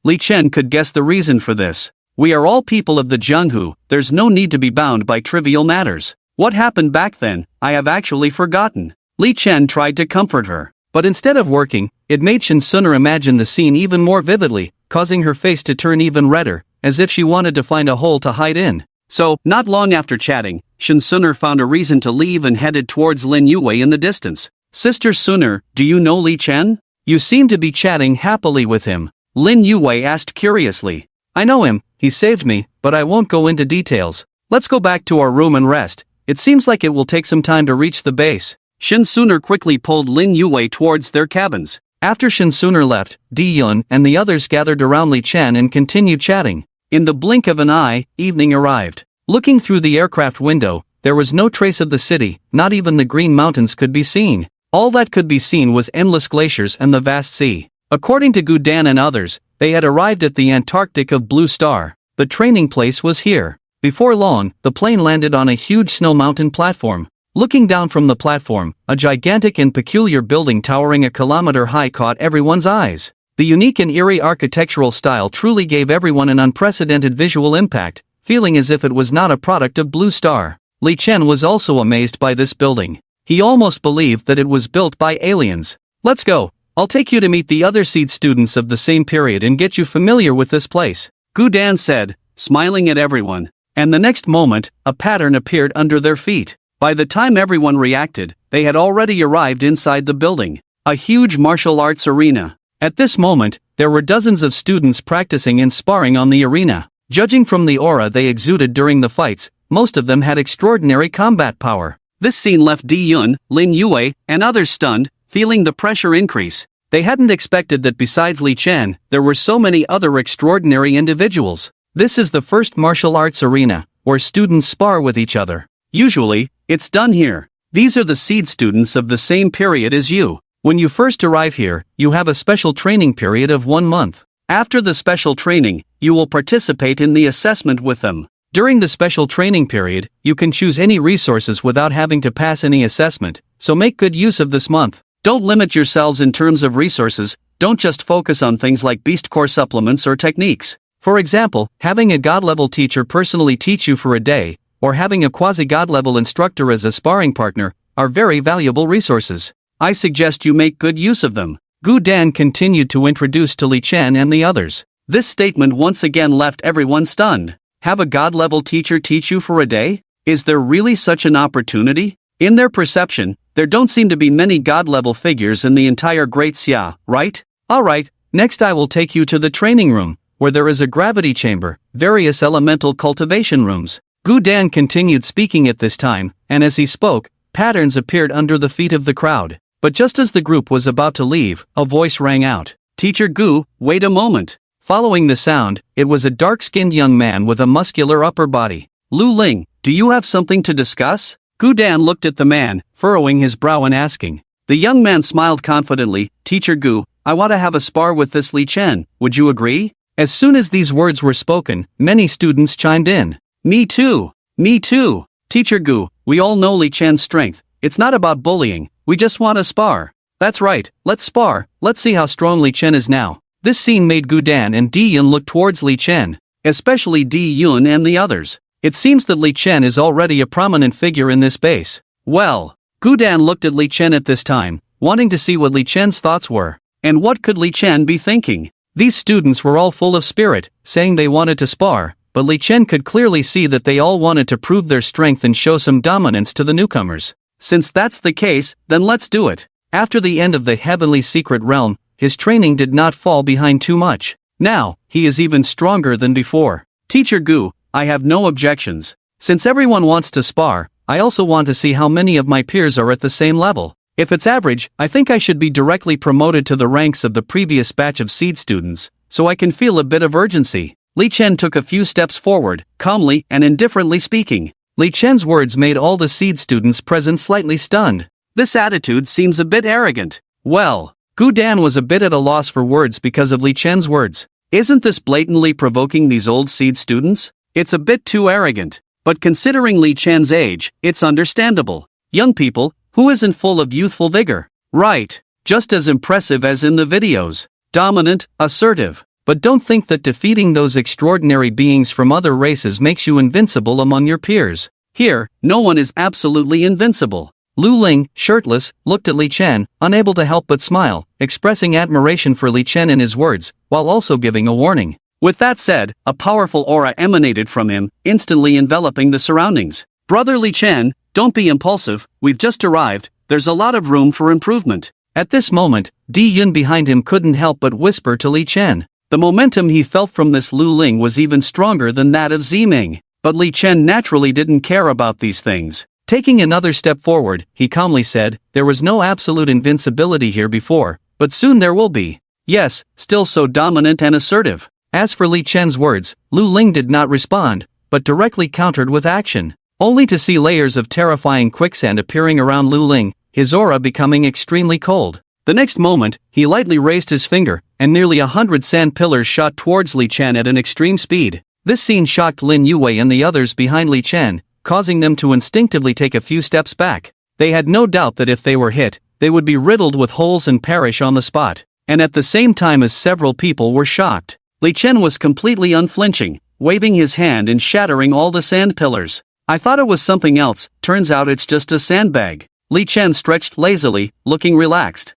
Li Chen could guess the reason for this. We are all people of the Jianghu, there's no need to be bound by trivial matters. What happened back then, I have actually forgotten. Li Chen tried to comfort her. But instead of working, it made Shin Suner imagine the scene even more vividly, causing her face to turn even redder, as if she wanted to find a hole to hide in. So, not long after chatting, Shin Suner found a reason to leave and headed towards Lin Yu in the distance. Sister Suner, do you know Li Chen? You seem to be chatting happily with him. Lin Yu asked curiously. I know him, he saved me, but I won't go into details. Let's go back to our room and rest. It seems like it will take some time to reach the base. Shin Suner quickly pulled Lin Yu towards their cabins. After Shin Suner left, Dai Yun and the others gathered around Li Chen and continued chatting. In the blink of an eye, evening arrived. Looking through the aircraft window, there was no trace of the city, not even the Green Mountains could be seen. All that could be seen was endless glaciers and the vast sea. According to Guan and others, they had arrived at the Antarctic of Blue Star. The training place was here. Before long, the plane landed on a huge snow mountain platform. Looking down from the platform, a gigantic and peculiar building towering a kilometer high caught everyone's eyes. The unique and eerie architectural style truly gave everyone an unprecedented visual impact, feeling as if it was not a product of Blue Star. Li Chen was also amazed by this building. He almost believed that it was built by aliens. Let's go. I'll take you to meet the other seed students of the same period and get you familiar with this place, Guan said, smiling at everyone. And the next moment, a pattern appeared under their feet. By the time everyone reacted, they had already arrived inside the building. A huge martial arts arena. At this moment, there were dozens of students practicing and sparring on the arena. Judging from the aura they exuded during the fights, most of them had extraordinary combat power. This scene left Dai Yun, Lin Yu, and others stunned, feeling the pressure increase. They hadn't expected that besides Li Chen, there were so many other extraordinary individuals. This is the first martial arts arena, where students spar with each other. Usually, it's done here. These are the seed students of the same period as you. When you first arrive here, you have a special training period of 1 month. After the special training, you will participate in the assessment with them. During the special training period, you can choose any resources without having to pass any assessment, so make good use of this month. Don't limit yourselves in terms of resources, don't just focus on things like beast core supplements or techniques. For example, having a god-level teacher personally teach you for a day, or having a quasi-god level instructor as a sparring partner, are very valuable resources. I suggest you make good use of them. Gu Dan continued to introduce to Li Chen and the others. This statement once again left everyone stunned. Have a god-level teacher teach you for a day? Is there really such an opportunity? In their perception, there don't seem to be many god-level figures in the entire Great Xia, right? Alright, next I will take you to the training room, where there is a gravity chamber, various elemental cultivation rooms. Gu Dan continued speaking at this time, and as he spoke, patterns appeared under the feet of the crowd. But just as the group was about to leave, a voice rang out. Teacher Gu, wait a moment. Following the sound, it was a dark-skinned young man with a muscular upper body. Lu Ling, do you have something to discuss? Gu Dan looked at the man, furrowing his brow and asking. The young man smiled confidently. Teacher Gu, I want to have a spar with this Li Chen, would you agree? As soon as these words were spoken, many students chimed in. Me too. Me too. Teacher Gu, we all know Li Chen's strength. It's not about bullying, we just want a spar. That's right, let's spar, let's see how strong Li Chen is now. This scene made Gu Dan and Dai Yun look towards Li Chen, especially Dai Yun and the others. It seems that Li Chen is already a prominent figure in this base. Well, Gu Dan looked at Li Chen at this time, wanting to see what Li Chen's thoughts were. And what could Li Chen be thinking? These students were all full of spirit, saying they wanted to spar, but Li Chen could clearly see that they all wanted to prove their strength and show some dominance to the newcomers. Since that's the case, then let's do it. After the end of the Heavenly Secret Realm, his training did not fall behind too much. Now, he is even stronger than before. Teacher Gu, I have no objections. Since everyone wants to spar, I also want to see how many of my peers are at the same level. If it's average, I think I should be directly promoted to the ranks of the previous batch of seed students, so I can feel a bit of urgency. Li Chen took a few steps forward, calmly and indifferently speaking. Li Chen's words made all the seed students present slightly stunned. This attitude seems a bit arrogant. Well, Gu Dan was a bit at a loss for words because of Li Chen's words. Isn't this blatantly provoking these old seed students? It's a bit too arrogant. But considering Li Chen's age, it's understandable. Young people, who isn't full of youthful vigor? Right. Just as impressive as in the videos. Dominant, assertive. But don't think that defeating those extraordinary beings from other races makes you invincible among your peers. Here, no one is absolutely invincible. Lu Ling, shirtless, looked at Li Chen, unable to help but smile, expressing admiration for Li Chen in his words, while also giving a warning. With that said, a powerful aura emanated from him, instantly enveloping the surroundings. Brother Li Chen, don't be impulsive, we've just arrived, there's a lot of room for improvement. At this moment, Dai Yun behind him couldn't help but whisper to Li Chen. The momentum he felt from this Lu Ling was even stronger than that of Ziming. But Li Chen naturally didn't care about these things. Taking another step forward, he calmly said, there was no absolute invincibility here before, but soon there will be. Yes, still so dominant and assertive. As for Li Chen's words, Lu Ling did not respond, but directly countered with action. Only to see layers of terrifying quicksand appearing around Lu Ling, his aura becoming extremely cold. The next moment, he lightly raised his finger, and nearly 100 sand pillars shot towards Li Chen at an extreme speed. This scene shocked Lin Yu and the others behind Li Chen, causing them to instinctively take a few steps back. They had no doubt that if they were hit, they would be riddled with holes and perish on the spot. And at the same time as several people were shocked, Li Chen was completely unflinching, waving his hand and shattering all the sand pillars. I thought it was something else, turns out it's just a sandbag. Li Chen stretched lazily, looking relaxed.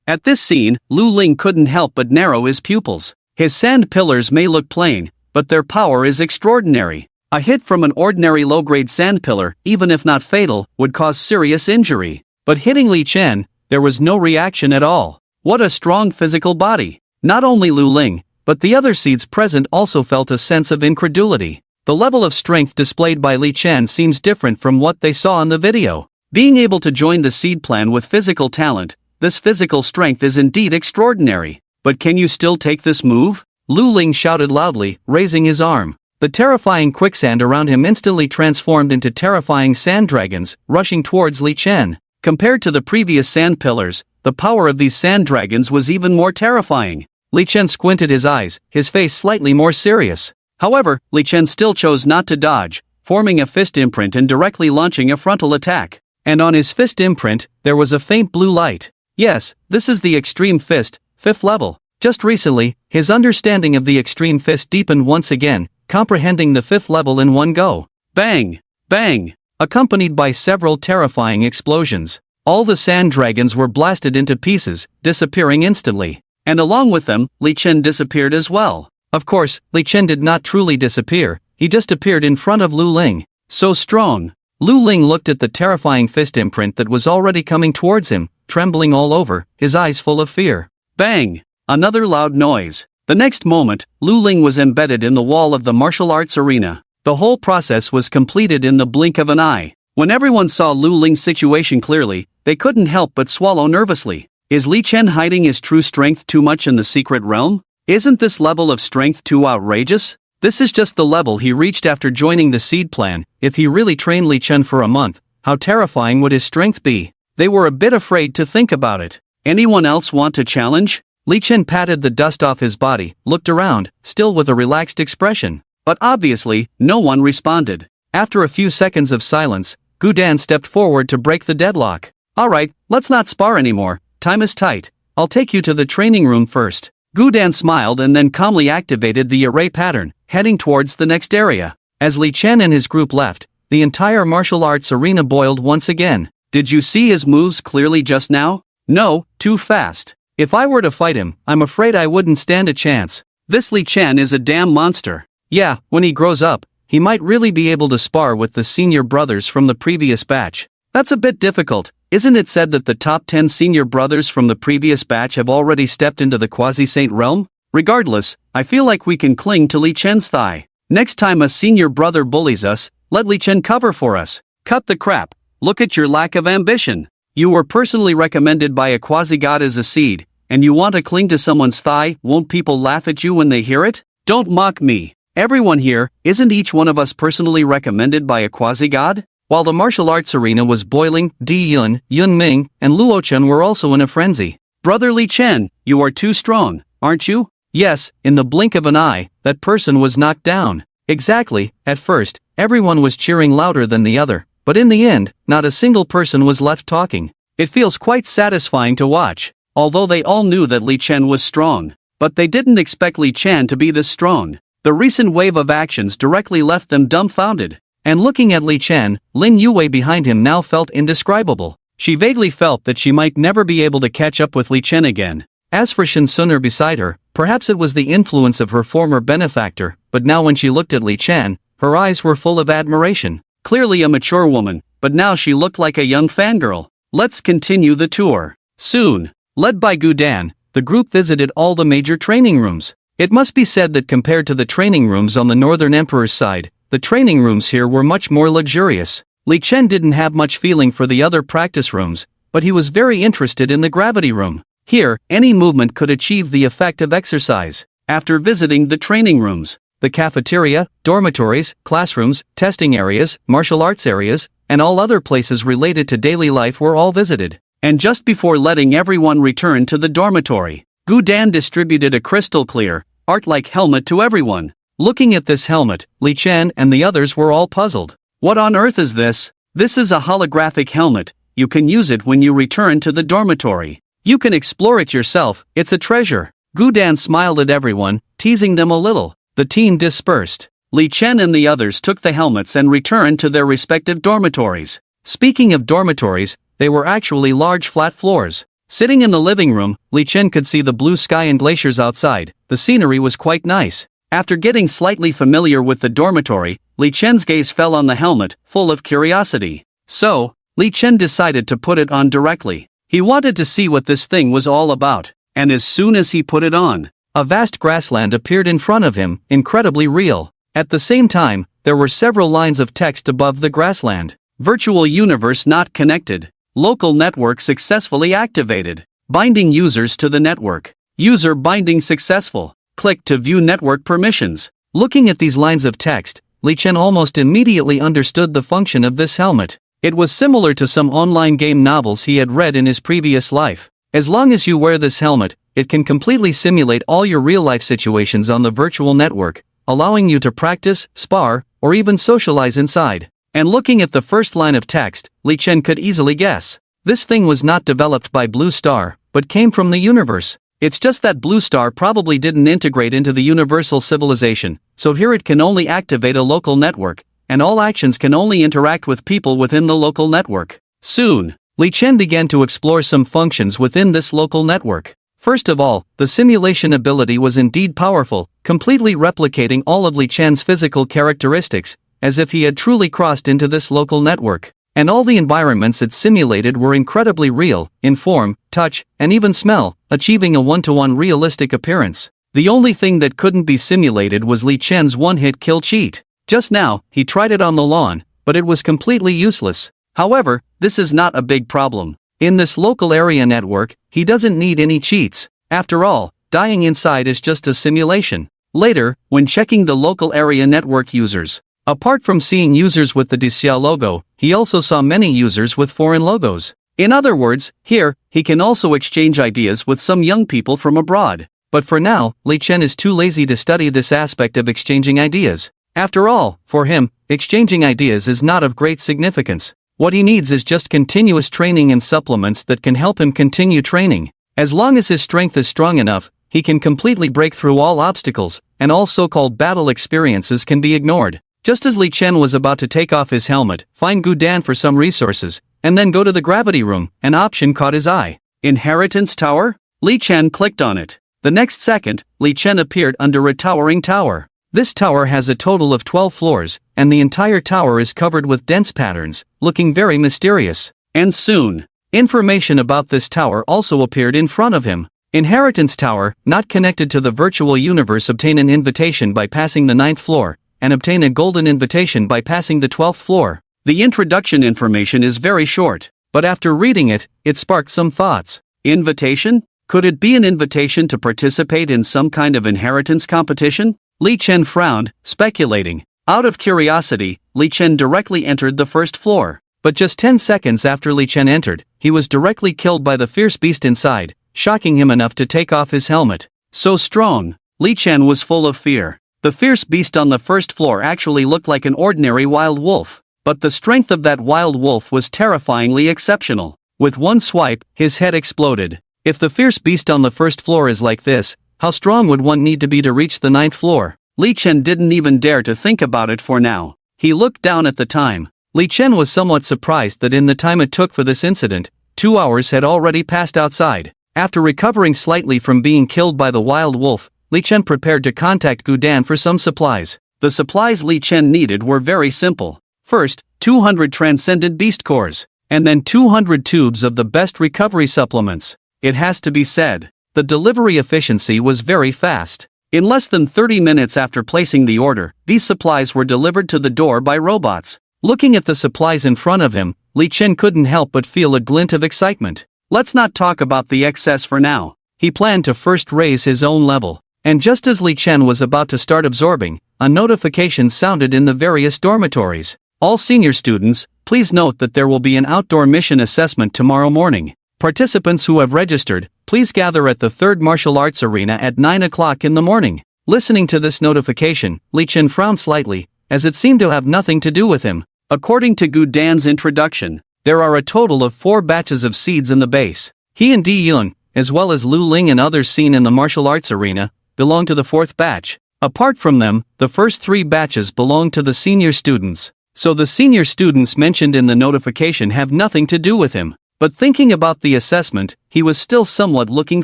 At this scene, Lu Ling couldn't help but narrow his pupils. His sand pillars may look plain, but their power is extraordinary. A hit from an ordinary low-grade sand pillar, even if not fatal, would cause serious injury. But hitting Li Chen, there was no reaction at all. What a strong physical body. Not only Lu Ling, but the other seeds present also felt a sense of incredulity. The level of strength displayed by Li Chen seems different from what they saw in the video. Being able to join the seed clan with physical talent, this physical strength is indeed extraordinary. But can you still take this move? Lu Ling shouted loudly, raising his arm. The terrifying quicksand around him instantly transformed into terrifying sand dragons, rushing towards Li Chen. Compared to the previous sand pillars, the power of these sand dragons was even more terrifying. Li Chen squinted his eyes, his face slightly more serious. However, Li Chen still chose not to dodge, forming a fist imprint and directly launching a frontal attack. And on his fist imprint, there was a faint blue light. Yes, this is the Extreme Fist, 5th level. Just recently, his understanding of the Extreme Fist deepened once again, comprehending the 5th level in one go. Bang! Bang! Accompanied by several terrifying explosions. All the sand dragons were blasted into pieces, disappearing instantly. And along with them, Li Chen disappeared as well. Of course, Li Chen did not truly disappear, he just appeared in front of Lu Ling. So strong! Lu Ling looked at the terrifying fist imprint that was already coming towards him, trembling all over, his eyes full of fear. Bang! Another loud noise. The next moment, Lu Ling was embedded in the wall of the martial arts arena. The whole process was completed in the blink of an eye. When everyone saw Lu Ling's situation clearly, they couldn't help but swallow nervously. Is Li Chen hiding his true strength too much in the secret realm? Isn't this level of strength too outrageous? This is just the level he reached after joining the seed plan. If he really trained Li Chen for a month, how terrifying would his strength be? They were a bit afraid to think about it. Anyone else want to challenge? Li Chen patted the dust off his body, looked around, still with a relaxed expression. But obviously, no one responded. After a few seconds of silence, Guan stepped forward to break the deadlock. Alright, let's not spar anymore. Time is tight. I'll take you to the training room first. Guan smiled and then calmly activated the array pattern, heading towards the next area. As Li Chen and his group left, the entire martial arts arena boiled once again. Did you see his moves clearly just now? No, too fast. If I were to fight him, I'm afraid I wouldn't stand a chance. This Li Chen is a damn monster. Yeah, when he grows up, he might really be able to spar with the senior brothers from the previous batch. That's a bit difficult. Isn't it said that the top 10 senior brothers from the previous batch have already stepped into the quasi-saint realm? Regardless, I feel like we can cling to Li Chen's thigh. Next time a senior brother bullies us, let Li Chen cover for us. Cut the crap. Look at your lack of ambition. You were personally recommended by a quasi-god as a seed, and you want to cling to someone's thigh. Won't people laugh at you when they hear it? Don't mock me. Everyone here, isn't each one of us personally recommended by a quasi-god? While the martial arts arena was boiling, Dai Yun, Yun Ming, and Luo Chen were also in a frenzy. Brother Li Chen, you are too strong, aren't you? Yes, in the blink of an eye, that person was knocked down. Exactly, at first, everyone was cheering louder than the other, but in the end, not a single person was left talking. It feels quite satisfying to watch. Although they all knew that Li Chen was strong, but they didn't expect Li Chen to be this strong. The recent wave of actions directly left them dumbfounded. And looking at Li Chen, Lin Yu behind him now felt indescribable. She vaguely felt that she might never be able to catch up with Li Chen again. As for Shin Suner beside her, perhaps it was the influence of her former benefactor, but now when she looked at Li Chen, her eyes were full of admiration. Clearly a mature woman, but now she looked like a young fangirl. Let's continue the tour. Soon, led by Guan, the group visited all the major training rooms. It must be said that compared to the training rooms on the Northern Emperor's side, the training rooms here were much more luxurious. Li Chen didn't have much feeling for the other practice rooms, but he was very interested in the gravity room. Here, any movement could achieve the effect of exercise. After visiting the training rooms, the cafeteria, dormitories, classrooms, testing areas, martial arts areas, and all other places related to daily life were all visited. And just before letting everyone return to the dormitory, Guan distributed a crystal clear, art-like helmet to everyone. Looking at this helmet, Li Chen and the others were all puzzled. What on earth is this? This is a holographic helmet. You can use it when you return to the dormitory. You can explore it yourself, it's a treasure. Guan smiled at everyone, teasing them a little. The team dispersed. Li Chen and the others took the helmets and returned to their respective dormitories. Speaking of dormitories, they were actually large flat floors. Sitting in the living room, Li Chen could see the blue sky and glaciers outside. The scenery was quite nice. After getting slightly familiar with the dormitory, Li Chen's gaze fell on the helmet, full of curiosity. So, Li Chen decided to put it on directly. He wanted to see what this thing was all about. And as soon as he put it on, a vast grassland appeared in front of him, incredibly real. At the same time, there were several lines of text above the grassland. Virtual universe not connected. Local network successfully activated. Binding users to the network. User binding successful. Click to view network permissions. Looking at these lines of text, Li Chen almost immediately understood the function of this helmet. It was similar to some online game novels he had read in his previous life. As long as you wear this helmet, it can completely simulate all your real-life situations on the virtual network, allowing you to practice, spar, or even socialize inside. And looking at the first line of text, Li Chen could easily guess. This thing was not developed by Blue Star, but came from the universe. It's just that Blue Star probably didn't integrate into the universal civilization, so here it can only activate a local network, and all actions can only interact with people within the local network. Soon, Li Chen began to explore some functions within this local network. First of all, the simulation ability was indeed powerful, completely replicating all of Li Chen's physical characteristics, as if he had truly crossed into this local network. And all the environments it simulated were incredibly real, in form, touch, and even smell, achieving a one-to-one realistic appearance. The only thing that couldn't be simulated was Li Chen's one-hit kill cheat. Just now, he tried it on the lawn, but it was completely useless. However, this is not a big problem. In this local area network, he doesn't need any cheats. After all, dying inside is just a simulation. Later, when checking the local area network users, apart from seeing users with the Dixia logo, he also saw many users with foreign logos. In other words, here, he can also exchange ideas with some young people from abroad. But for now, Li Chen is too lazy to study this aspect of exchanging ideas. After all, for him, exchanging ideas is not of great significance. What he needs is just continuous training and supplements that can help him continue training. As long as his strength is strong enough, he can completely break through all obstacles, and all so-called battle experiences can be ignored. Just as Li Chen was about to take off his helmet, find Guan for some resources, and then go to the gravity room, an option caught his eye. Inheritance Tower? Li Chen clicked on it. The next second, Li Chen appeared under a towering tower. This tower has a total of 12 floors, and the entire tower is covered with dense patterns, looking very mysterious. And soon, information about this tower also appeared in front of him. Inheritance Tower, not connected to the virtual universe. Obtain an invitation by passing the 9th floor, and obtain a golden invitation by passing the 12th floor. The introduction information is very short, but after reading it, it sparked some thoughts. Invitation? Could it be an invitation to participate in some kind of inheritance competition? Li Chen frowned, speculating. Out of curiosity, Li Chen directly entered the first floor. But just 10 seconds after Li Chen entered, he was directly killed by the fierce beast inside, shocking him enough to take off his helmet. So strong, Li Chen was full of fear. The fierce beast on the first floor actually looked like an ordinary wild wolf, but the strength of that wild wolf was terrifyingly exceptional. With one swipe, his head exploded. If the fierce beast on the first floor is like this, how strong would one need to be to reach the 9th floor? Li Chen didn't even dare to think about it for now. He looked down at the time. Li Chen was somewhat surprised that in the time it took for this incident, 2 hours had already passed outside. After recovering slightly from being killed by the wild wolf, Li Chen prepared to contact Guan for some supplies. The supplies Li Chen needed were very simple. First, 200 transcendent beast cores, and then 200 tubes of the best recovery supplements. It has to be said, the delivery efficiency was very fast. In less than 30 minutes after placing the order, these supplies were delivered to the door by robots. Looking at the supplies in front of him, Li Chen couldn't help but feel a glint of excitement. Let's not talk about the excess for now. He planned to first raise his own level. And just as Li Chen was about to start absorbing, a notification sounded in the various dormitories. All senior students, please note that there will be an outdoor mission assessment tomorrow morning. Participants who have registered, please gather at the 3rd martial arts arena at 9 o'clock in the morning. Listening to this notification, Li Chen frowned slightly, as it seemed to have nothing to do with him. According to Guan's introduction, there are a total of 4 batches of seeds in the base. He and Dai Yun, as well as Lu Ling and others seen in the martial arts arena, belong to the 4th batch. Apart from them, the first 3 batches belong to the senior students. So the senior students mentioned in the notification have nothing to do with him. But thinking about the assessment, he was still somewhat looking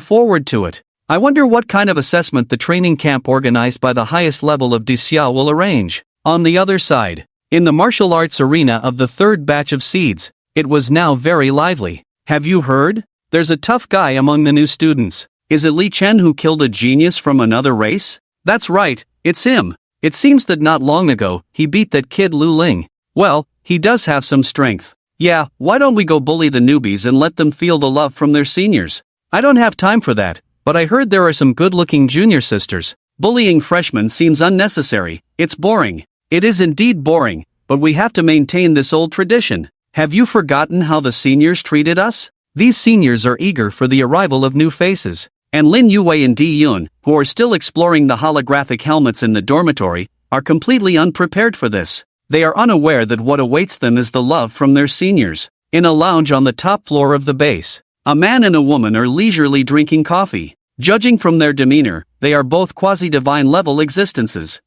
forward to it. I wonder what kind of assessment the training camp organized by the highest level of Dixia will arrange. On the other side, in the martial arts arena of the 3rd batch of seeds, it was now very lively. Have you heard? There's a tough guy among the new students. Is it Li Chen who killed a genius from another race? That's right, it's him. It seems that not long ago, he beat that kid Lu Ling. Well, he does have some strength. Yeah, why don't we go bully the newbies and let them feel the love from their seniors? I don't have time for that, but I heard there are some good-looking junior sisters. Bullying freshmen seems unnecessary. It's boring. It is indeed boring, but we have to maintain this old tradition. Have you forgotten how the seniors treated us? These seniors are eager for the arrival of new faces. And Lin Yu and Dai Yun, who are still exploring the holographic helmets in the dormitory, are completely unprepared for this. They are unaware that what awaits them is the love from their seniors. In a lounge on the top floor of the base, a man and a woman are leisurely drinking coffee. Judging from their demeanor, they are both quasi-divine level existences.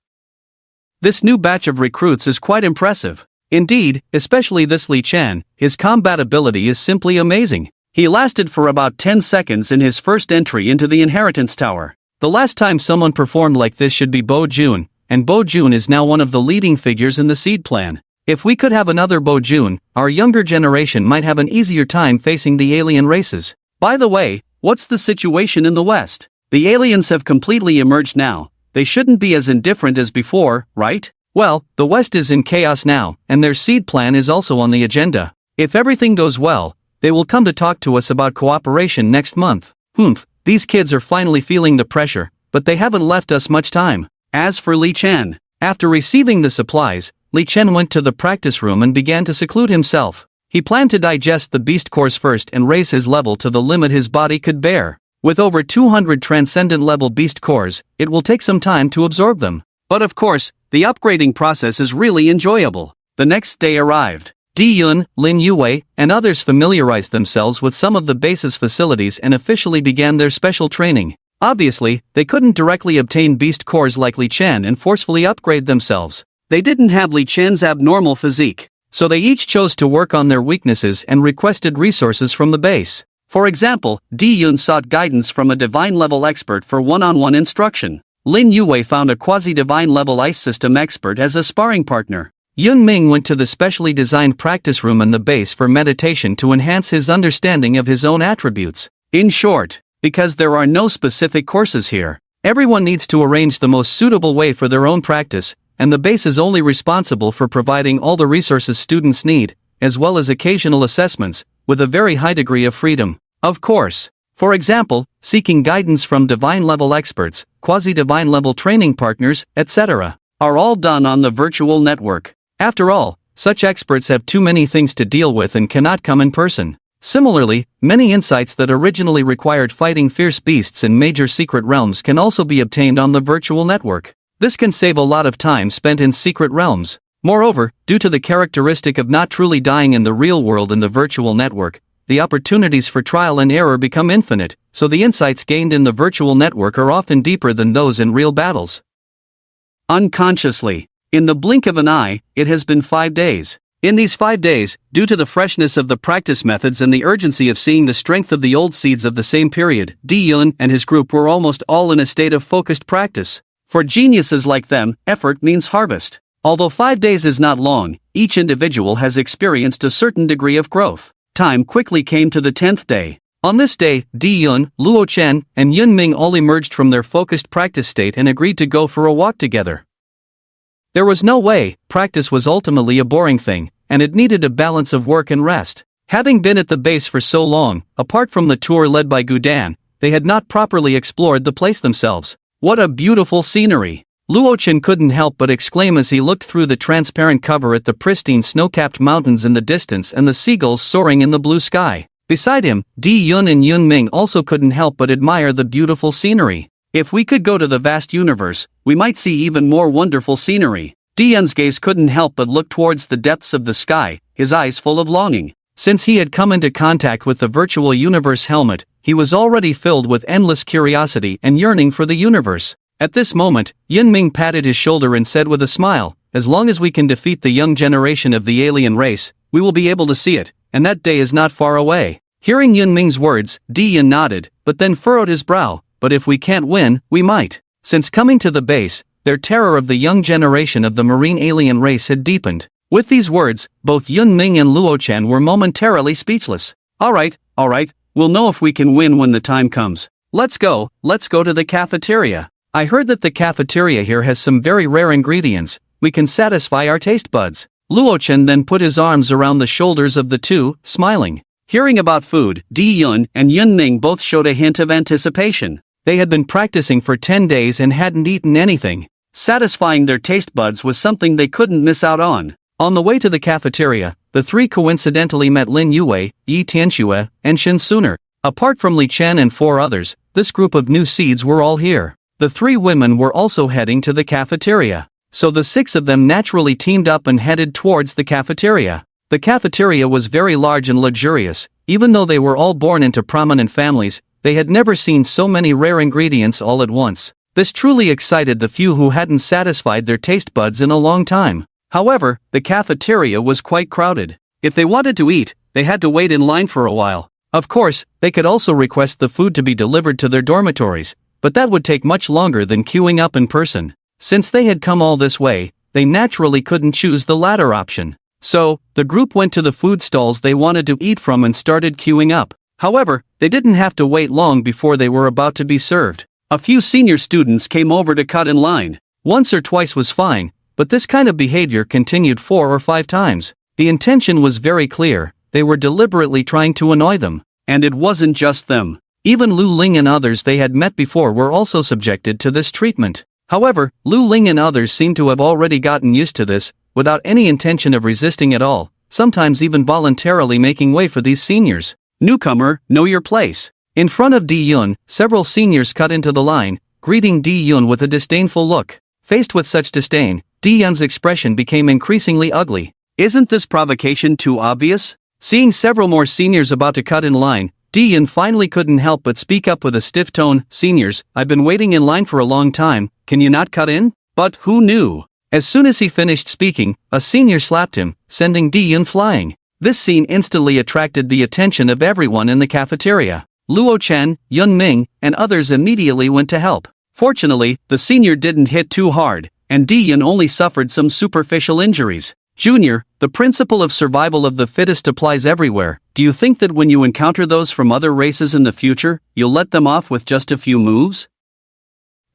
This new batch of recruits is quite impressive. Indeed, especially this Li Chan, his combat ability is simply amazing. He lasted for about 10 seconds in his first entry into the Inheritance Tower. The last time someone performed like this should be Bo Jun, and Bo Jun is now one of the leading figures in the seed plan. If we could have another Bo Jun, our younger generation might have an easier time facing the alien races. By the way, what's the situation in the West? The aliens have completely emerged now. They shouldn't be as indifferent as before, right? Well, the West is in chaos now, and their seed plan is also on the agenda. If everything goes well, they will come to talk to us about cooperation next month. These kids are finally feeling the pressure, but they haven't left us much time. As for Li Chan, after receiving the supplies, Li Chen went to the practice room and began to seclude himself. He planned to digest the beast cores first and raise his level to the limit his body could bear. With over 200 transcendent level beast cores, it will take some time to absorb them. But of course, the upgrading process is really enjoyable. The next day arrived. Dai Yun, Lin Yu, and others familiarized themselves with some of the base's facilities and officially began their special training. Obviously, they couldn't directly obtain beast cores like Li Chen and forcefully upgrade themselves. They didn't have Li Chen's abnormal physique, so they each chose to work on their weaknesses and requested resources from the base. For example, Dai Yun sought guidance from a divine-level expert for one-on-one instruction. Lin Yu found a quasi-divine-level ice system expert as a sparring partner. Yun Ming went to the specially designed practice room in the base for meditation to enhance his understanding of his own attributes. In short, because there are no specific courses here, everyone needs to arrange the most suitable way for their own practice, and the base is only responsible for providing all the resources students need, as well as occasional assessments, with a very high degree of freedom. Of course, for example, seeking guidance from divine-level experts, quasi-divine-level training partners, etc., are all done on the virtual network. After all, such experts have too many things to deal with and cannot come in person. Similarly, many insights that originally required fighting fierce beasts in major secret realms can also be obtained on the virtual network. This can save a lot of time spent in secret realms. Moreover, due to the characteristic of not truly dying in the real world in the virtual network, the opportunities for trial and error become infinite, so the insights gained in the virtual network are often deeper than those in real battles. Unconsciously, in the blink of an eye, it has been 5 days. In these 5 days, due to the freshness of the practice methods and the urgency of seeing the strength of the old seeds of the same period, Dai Yun and his group were almost all in a state of focused practice. For geniuses like them, effort means harvest. Although 5 days is not long, each individual has experienced a certain degree of growth. Time quickly came to the 10th day. On this day, Dai Yun, Luo Chen, and Yun Ming all emerged from their focused practice state and agreed to go for a walk together. There was no way, practice was ultimately a boring thing, and it needed a balance of work and rest. Having been at the base for so long, apart from the tour led by Gudan, they had not properly explored the place themselves. What a beautiful scenery! Luo Chen couldn't help but exclaim as he looked through the transparent cover at the pristine snow-capped mountains in the distance and the seagulls soaring in the blue sky. Beside him, Dai Yun and Yun Ming also couldn't help but admire the beautiful scenery. If we could go to the vast universe, we might see even more wonderful scenery. Dai Yun's gaze couldn't help but look towards the depths of the sky, his eyes full of longing. Since he had come into contact with the virtual universe helmet, he was already filled with endless curiosity and yearning for the universe. At this moment, Yun Ming patted his shoulder and said with a smile, "As long as we can defeat the young generation of the alien race, we will be able to see it, and that day is not far away." Hearing Yun Ming's words, Dai Yun nodded, but then furrowed his brow. "But if we can't win, we might." Since coming to the base, their terror of the young generation of the marine alien race had deepened. With these words, both Yun Ming and Luo Chen were momentarily speechless. Alright, we'll know if we can win when the time comes. Let's go to the cafeteria. I heard that the cafeteria here has some very rare ingredients. We can satisfy our taste buds. Luo Chen then put his arms around the shoulders of the two, smiling. Hearing about food, Dai Yun and Yun Ming both showed a hint of anticipation. They had been practicing for 10 days and hadn't eaten anything. Satisfying their taste buds was something they couldn't miss out on. On the way to the cafeteria, the three coincidentally met Lin Yu, Yi Tianxue, and Shin Suner. Apart from Li Chen and 4 others, this group of new seeds were all here. The 3 women were also heading to the cafeteria. So the 6 of them naturally teamed up and headed towards the cafeteria. The cafeteria was very large and luxurious. Even though they were all born into prominent families, they had never seen so many rare ingredients all at once. This truly excited the few who hadn't satisfied their taste buds in a long time. However, the cafeteria was quite crowded. If they wanted to eat, they had to wait in line for a while. Of course, they could also request the food to be delivered to their dormitories, but that would take much longer than queuing up in person. Since they had come all this way, they naturally couldn't choose the latter option. So, the group went to the food stalls they wanted to eat from and started queuing up. However, they didn't have to wait long before they were about to be served. A few senior students came over to cut in line. Once or twice was fine, but this kind of behavior continued 4 or 5 times. The intention was very clear. They were deliberately trying to annoy them. And it wasn't just them. Even Lu Ling and others they had met before were also subjected to this treatment. However, Lu Ling and others seemed to have already gotten used to this, without any intention of resisting at all, sometimes even voluntarily making way for these seniors. Newcomer, know your place. In front of Dai Yun, several seniors cut into the line, greeting Dai Yun with a disdainful look. Faced with such disdain, Dai Yun's expression became increasingly ugly. Isn't this provocation too obvious? Seeing several more seniors about to cut in line, Dai Yun finally couldn't help but speak up with a stiff tone. Seniors, I've been waiting in line for a long time, can you not cut in? But who knew? As soon as he finished speaking, a senior slapped him, sending Dai Yun flying. This scene instantly attracted the attention of everyone in the cafeteria. Luo Chen, Yun Ming, and others immediately went to help. Fortunately, the senior didn't hit too hard, and Dai Yun only suffered some superficial injuries. Junior, the principle of survival of the fittest applies everywhere. Do you think that when you encounter those from other races in the future, you'll let them off with just a few moves?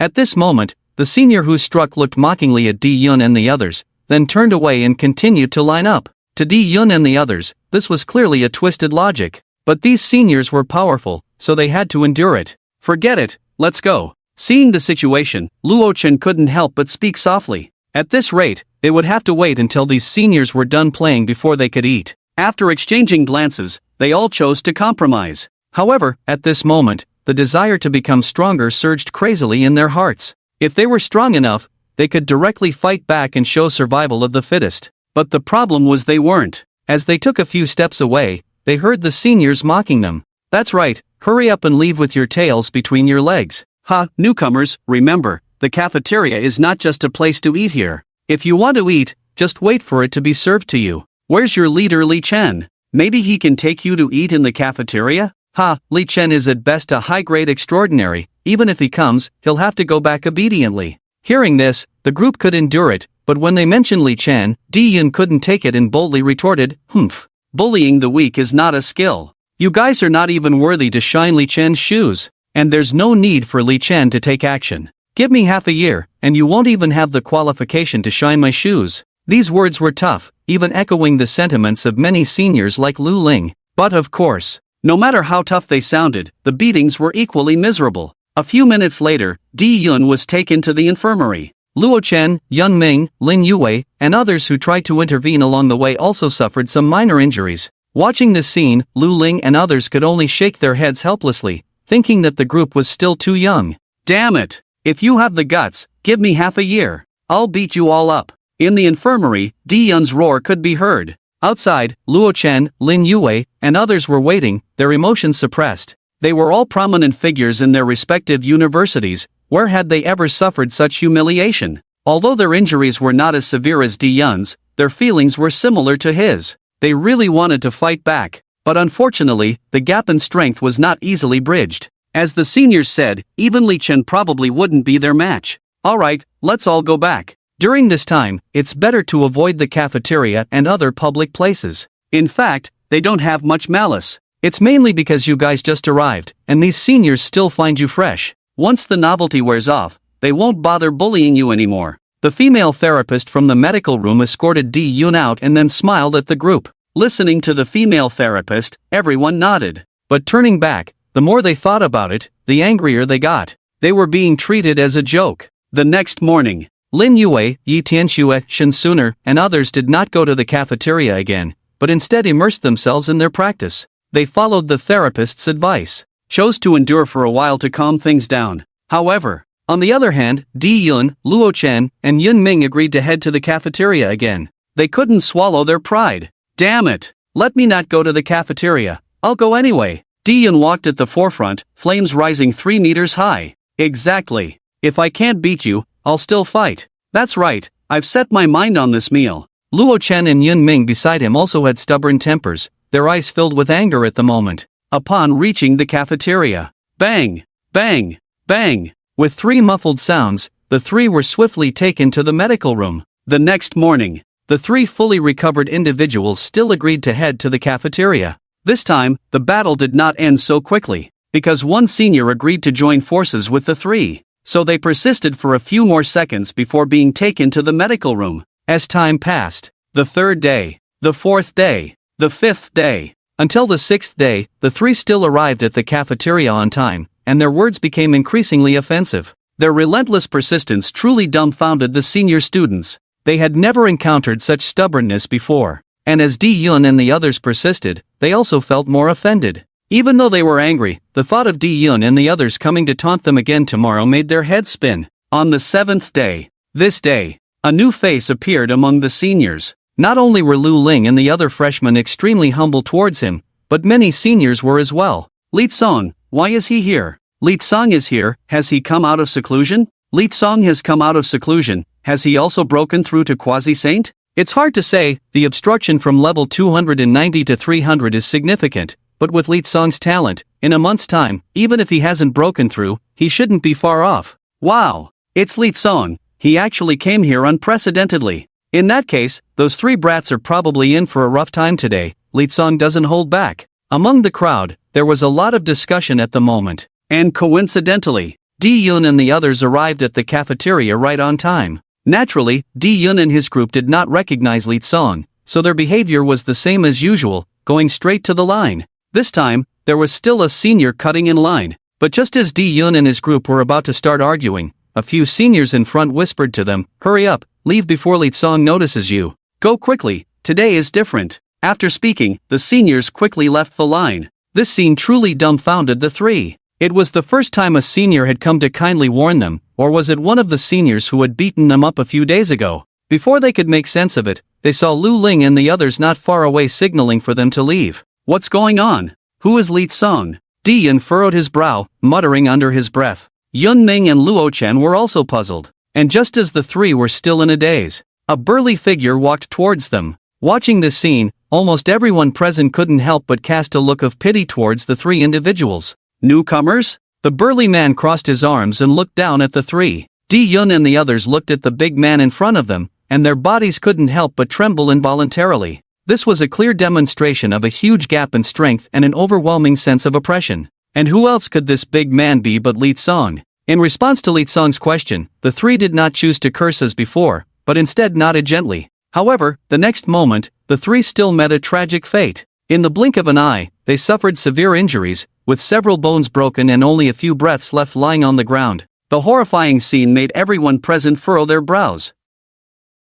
At this moment, the senior who struck looked mockingly at Dai Yun and the others, then turned away and continued to line up. To Dai Yun and the others, this was clearly a twisted logic. But these seniors were powerful, so they had to endure it. Forget it, let's go. Seeing the situation, Luo Chen couldn't help but speak softly. At this rate, they would have to wait until these seniors were done playing before they could eat. After exchanging glances, they all chose to compromise. However, at this moment, the desire to become stronger surged crazily in their hearts. If they were strong enough, they could directly fight back and show survival of the fittest. But the problem was they weren't. As they took a few steps away, they heard the seniors mocking them. That's right, hurry up and leave with your tails between your legs. Ha, newcomers, remember, the cafeteria is not just a place to eat here. If you want to eat, just wait for it to be served to you. Where's your leader Li Chen? Maybe he can take you to eat in the cafeteria? Ha, Li Chen is at best a high-grade extraordinary. Even if he comes, he'll have to go back obediently. Hearing this, the group could endure it, but when they mentioned Li Chen, Dai Yun couldn't take it and boldly retorted, "Humph. Bullying the weak is not a skill. You guys are not even worthy to shine Li Chen's shoes. And there's no need for Li Chen to take action. Give me half a year, and you won't even have the qualification to shine my shoes." These words were tough, even echoing the sentiments of many seniors like Lu Ling. But of course, no matter how tough they sounded, the beatings were equally miserable. A few minutes later, Dai Yun was taken to the infirmary. Luo Chen, Yun Ming, Lin Yu, and others who tried to intervene along the way also suffered some minor injuries. Watching this scene, Lu Ling and others could only shake their heads helplessly, thinking that the group was still too young. Damn it! If you have the guts, give me half a year. I'll beat you all up. In the infirmary, Dai Yun's roar could be heard. Outside, Luo Chen, Lin Yu, and others were waiting, their emotions suppressed. They were all prominent figures in their respective universities. Where had they ever suffered such humiliation? Although their injuries were not as severe as Dai Yun's, their feelings were similar to his. They really wanted to fight back. But unfortunately, the gap in strength was not easily bridged. As the seniors said, even Li Chen probably wouldn't be their match. Alright, let's all go back. During this time, it's better to avoid the cafeteria and other public places. In fact, they don't have much malice. It's mainly because you guys just arrived, and these seniors still find you fresh. Once the novelty wears off, they won't bother bullying you anymore. The female therapist from the medical room escorted Dai Yun out and then smiled at the group. Listening to the female therapist, everyone nodded. But turning back, the more they thought about it, the angrier they got. They were being treated as a joke. The next morning, Lin Yu, Yi Tianxue, Shin Suner, and others did not go to the cafeteria again. but instead immersed themselves in their practice. They followed the therapist's advice, chose to endure for a while to calm things down. However, on the other hand, Dai Yun, Luo Chen, and Yun Ming agreed to head to the cafeteria again. They couldn't swallow their pride. Damn it! Let me not go to the cafeteria. I'll go anyway. Dai Yun walked at the forefront, flames rising 3 meters high. Exactly. If I can't beat you, I'll still fight. That's right, I've set my mind on this meal. Luo Chen and Yun Ming beside him also had stubborn tempers, their eyes filled with anger at the moment. Upon reaching the cafeteria, bang, bang, bang. With 3 muffled sounds, the 3 were swiftly taken to the medical room. The next morning, the 3 fully recovered individuals still agreed to head to the cafeteria. This time, the battle did not end so quickly, because one senior agreed to join forces with the 3. So they persisted for a few more seconds before being taken to the medical room. As time passed, the 3rd day, the 4th day, the 5th day, until the 6th day, the 3 still arrived at the cafeteria on time, and their words became increasingly offensive. Their relentless persistence truly dumbfounded the senior students. They had never encountered such stubbornness before, and as Dai Yun and the others persisted, they also felt more offended. Even though they were angry, the thought of Dai Yun and the others coming to taunt them again tomorrow made their heads spin. On the 7th day, this day, a new face appeared among the seniors. Not only were Lu Ling and the other freshmen extremely humble towards him, but many seniors were as well. Li Song, why is he here? Li Song is here, has he come out of seclusion? Li Song has come out of seclusion, has he also broken through to Quasi-Saint? It's hard to say, the obstruction from level 290 to 300 is significant, but with Li Song's talent, in a month's time, even if he hasn't broken through, he shouldn't be far off. Wow! It's Li Song, he actually came here unprecedentedly. In that case, those 3 brats are probably in for a rough time today. Li Song doesn't hold back. Among the crowd, there was a lot of discussion at the moment, and coincidentally, Dai Yun and the others arrived at the cafeteria right on time. Naturally, Dai Yun and his group did not recognize Li Song, so their behavior was the same as usual, going straight to the line. This time, there was still a senior cutting in line, but just as Dai Yun and his group were about to start arguing, a few seniors in front whispered to them, "Hurry up, leave before Li Song notices you. Go quickly, today is different." After speaking, the seniors quickly left the line. This scene truly dumbfounded the 3. It was the first time a senior had come to kindly warn them, or was it one of the seniors who had beaten them up a few days ago? Before they could make sense of it, they saw Lu Ling and the others not far away signaling for them to leave. What's going on? Who is Li Song? Dai Yun furrowed his brow, muttering under his breath. Yun Ming and Luo Chen were also puzzled. And just as the 3 were still in a daze, a burly figure walked towards them. Watching this scene, almost everyone present couldn't help but cast a look of pity towards the 3 individuals. Newcomers? The burly man crossed his arms and looked down at the 3. Dai Yun and the others looked at the big man in front of them, and their bodies couldn't help but tremble involuntarily. This was a clear demonstration of a huge gap in strength and an overwhelming sense of oppression. And who else could this big man be but Li Song? In response to Li Song's question, the 3 did not choose to curse as before, but instead nodded gently. However, the next moment, the 3 still met a tragic fate. In the blink of an eye, they suffered severe injuries, with several bones broken and only a few breaths left lying on the ground. The horrifying scene made everyone present furrow their brows.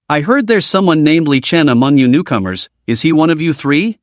I heard there's someone named Li Chen among you newcomers, is he one of you 3?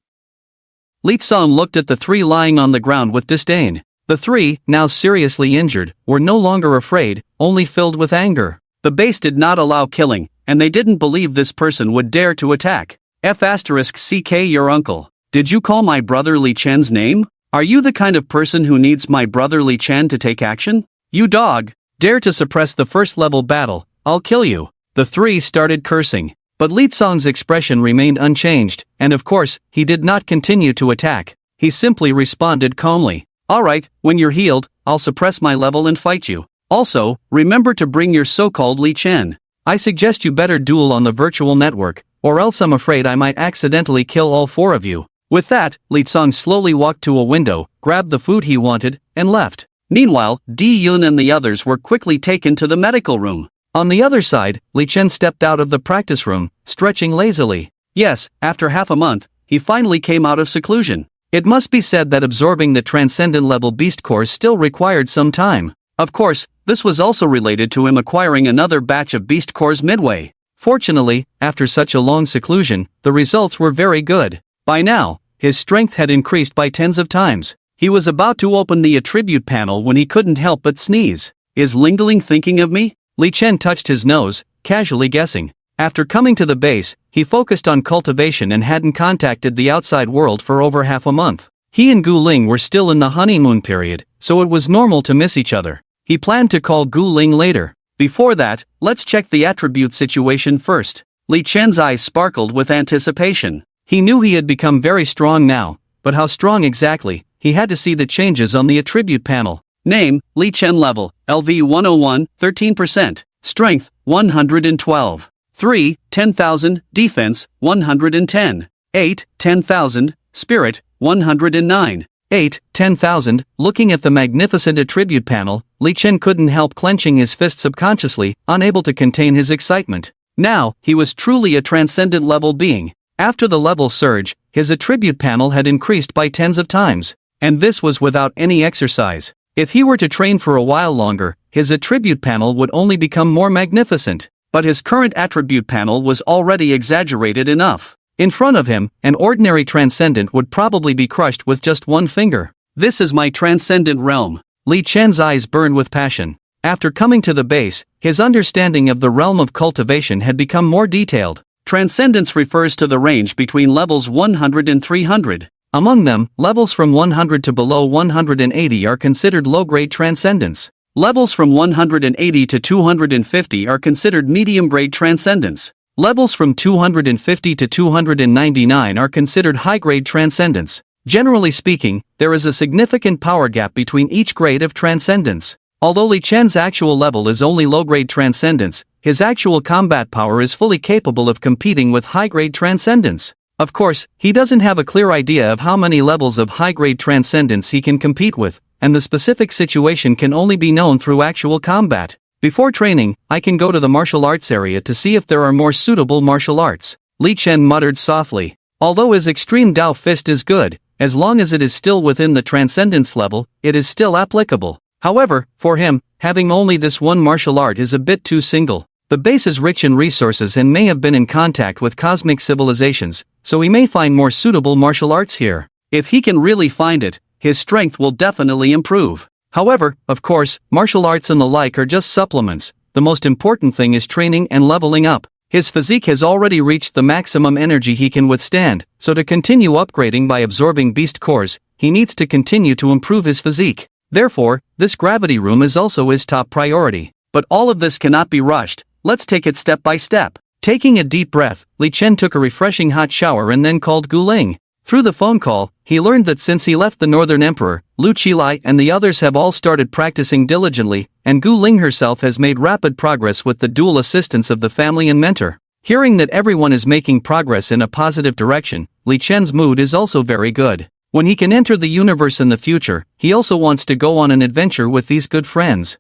Li Song looked at the 3 lying on the ground with disdain. The 3, now seriously injured, were no longer afraid, only filled with anger. The base did not allow killing, and they didn't believe this person would dare to attack. F***CK your uncle. Did you call my brother Li Chen's name? Are you the kind of person who needs my brother Li Chen to take action? You dog, dare to suppress the first level battle, I'll kill you. The 3 started cursing, but Li Song's expression remained unchanged, and of course, he did not continue to attack. He simply responded calmly. Alright, when you're healed, I'll suppress my level and fight you. Also, remember to bring your so-called Li Chen. I suggest you better duel on the virtual network, or else I'm afraid I might accidentally kill all 4 of you. With that, Li Song slowly walked to a window, grabbed the food he wanted, and left. Meanwhile, Dai Yun and the others were quickly taken to the medical room. On the other side, Li Chen stepped out of the practice room, stretching lazily. Yes, after half a month, he finally came out of seclusion. It must be said that absorbing the transcendent level beast core still required some time. Of course, this was also related to him acquiring another batch of beast cores midway. Fortunately, after such a long seclusion, the results were very good. By now, his strength had increased by tens of times. He was about to open the attribute panel when he couldn't help but sneeze. Is Ling thinking of me? Li Chen touched his nose, casually guessing. After coming to the base, he focused on cultivation and hadn't contacted the outside world for over half a month. He and Gu Ling were still in the honeymoon period, so it was normal to miss each other. He planned to call Gu Ling later. Before that, let's check the attribute situation first. Li Chen's eyes sparkled with anticipation. He knew he had become very strong now, but how strong exactly? He had to see the changes on the attribute panel. Name, Li Chen level, LV 101, 13%. Strength, 112. 3, 10,000, defense, 110. 8, 10,000, spirit, 109. 8, 10,000, looking at the magnificent attribute panel, Li Chen couldn't help clenching his fist subconsciously, unable to contain his excitement. Now, he was truly a transcendent level being. After the level surge, his attribute panel had increased by tens of times. And this was without any exercise. If he were to train for a while longer, his attribute panel would only become more magnificent. But his current attribute panel was already exaggerated enough. In front of him, an ordinary transcendent would probably be crushed with just one finger. This is my transcendent realm. Li Chen's eyes burned with passion. After coming to the base, his understanding of the realm of cultivation had become more detailed. Transcendence refers to the range between levels 100 and 300. Among them, levels from 100 to below 180 are considered low-grade transcendence. Levels from 180 to 250 are considered medium-grade transcendence. Levels from 250 to 299 are considered high-grade transcendence. Generally speaking, there is a significant power gap between each grade of transcendence. Although Li Chen's actual level is only low-grade transcendence, his actual combat power is fully capable of competing with high-grade transcendence. Of course, he doesn't have a clear idea of how many levels of high-grade transcendence he can compete with, and the specific situation can only be known through actual combat. Before training, I can go to the martial arts area to see if there are more suitable martial arts. Li Chen muttered softly. Although his extreme Dao fist is good, as long as it is still within the transcendence level, it is still applicable. However, for him, having only this one martial art is a bit too single. The base is rich in resources and may have been in contact with cosmic civilizations, so he may find more suitable martial arts here. If he can really find it, his strength will definitely improve. However, of course, martial arts and the like are just supplements. The most important thing is training and leveling up. His physique has already reached the maximum energy he can withstand, so to continue upgrading by absorbing beast cores, he needs to continue to improve his physique. Therefore, this gravity room is also his top priority. But all of this cannot be rushed. Let's take it step by step. Taking a deep breath, Li Chen took a refreshing hot shower and then called Gu Ling. Through the phone call, he learned that since he left the Northern Emperor, Lu Qilai and the others have all started practicing diligently, and Gu Ling herself has made rapid progress with the dual assistance of the family and mentor. Hearing that everyone is making progress in a positive direction, Li Chen's mood is also very good. When he can enter the universe in the future, he also wants to go on an adventure with these good friends.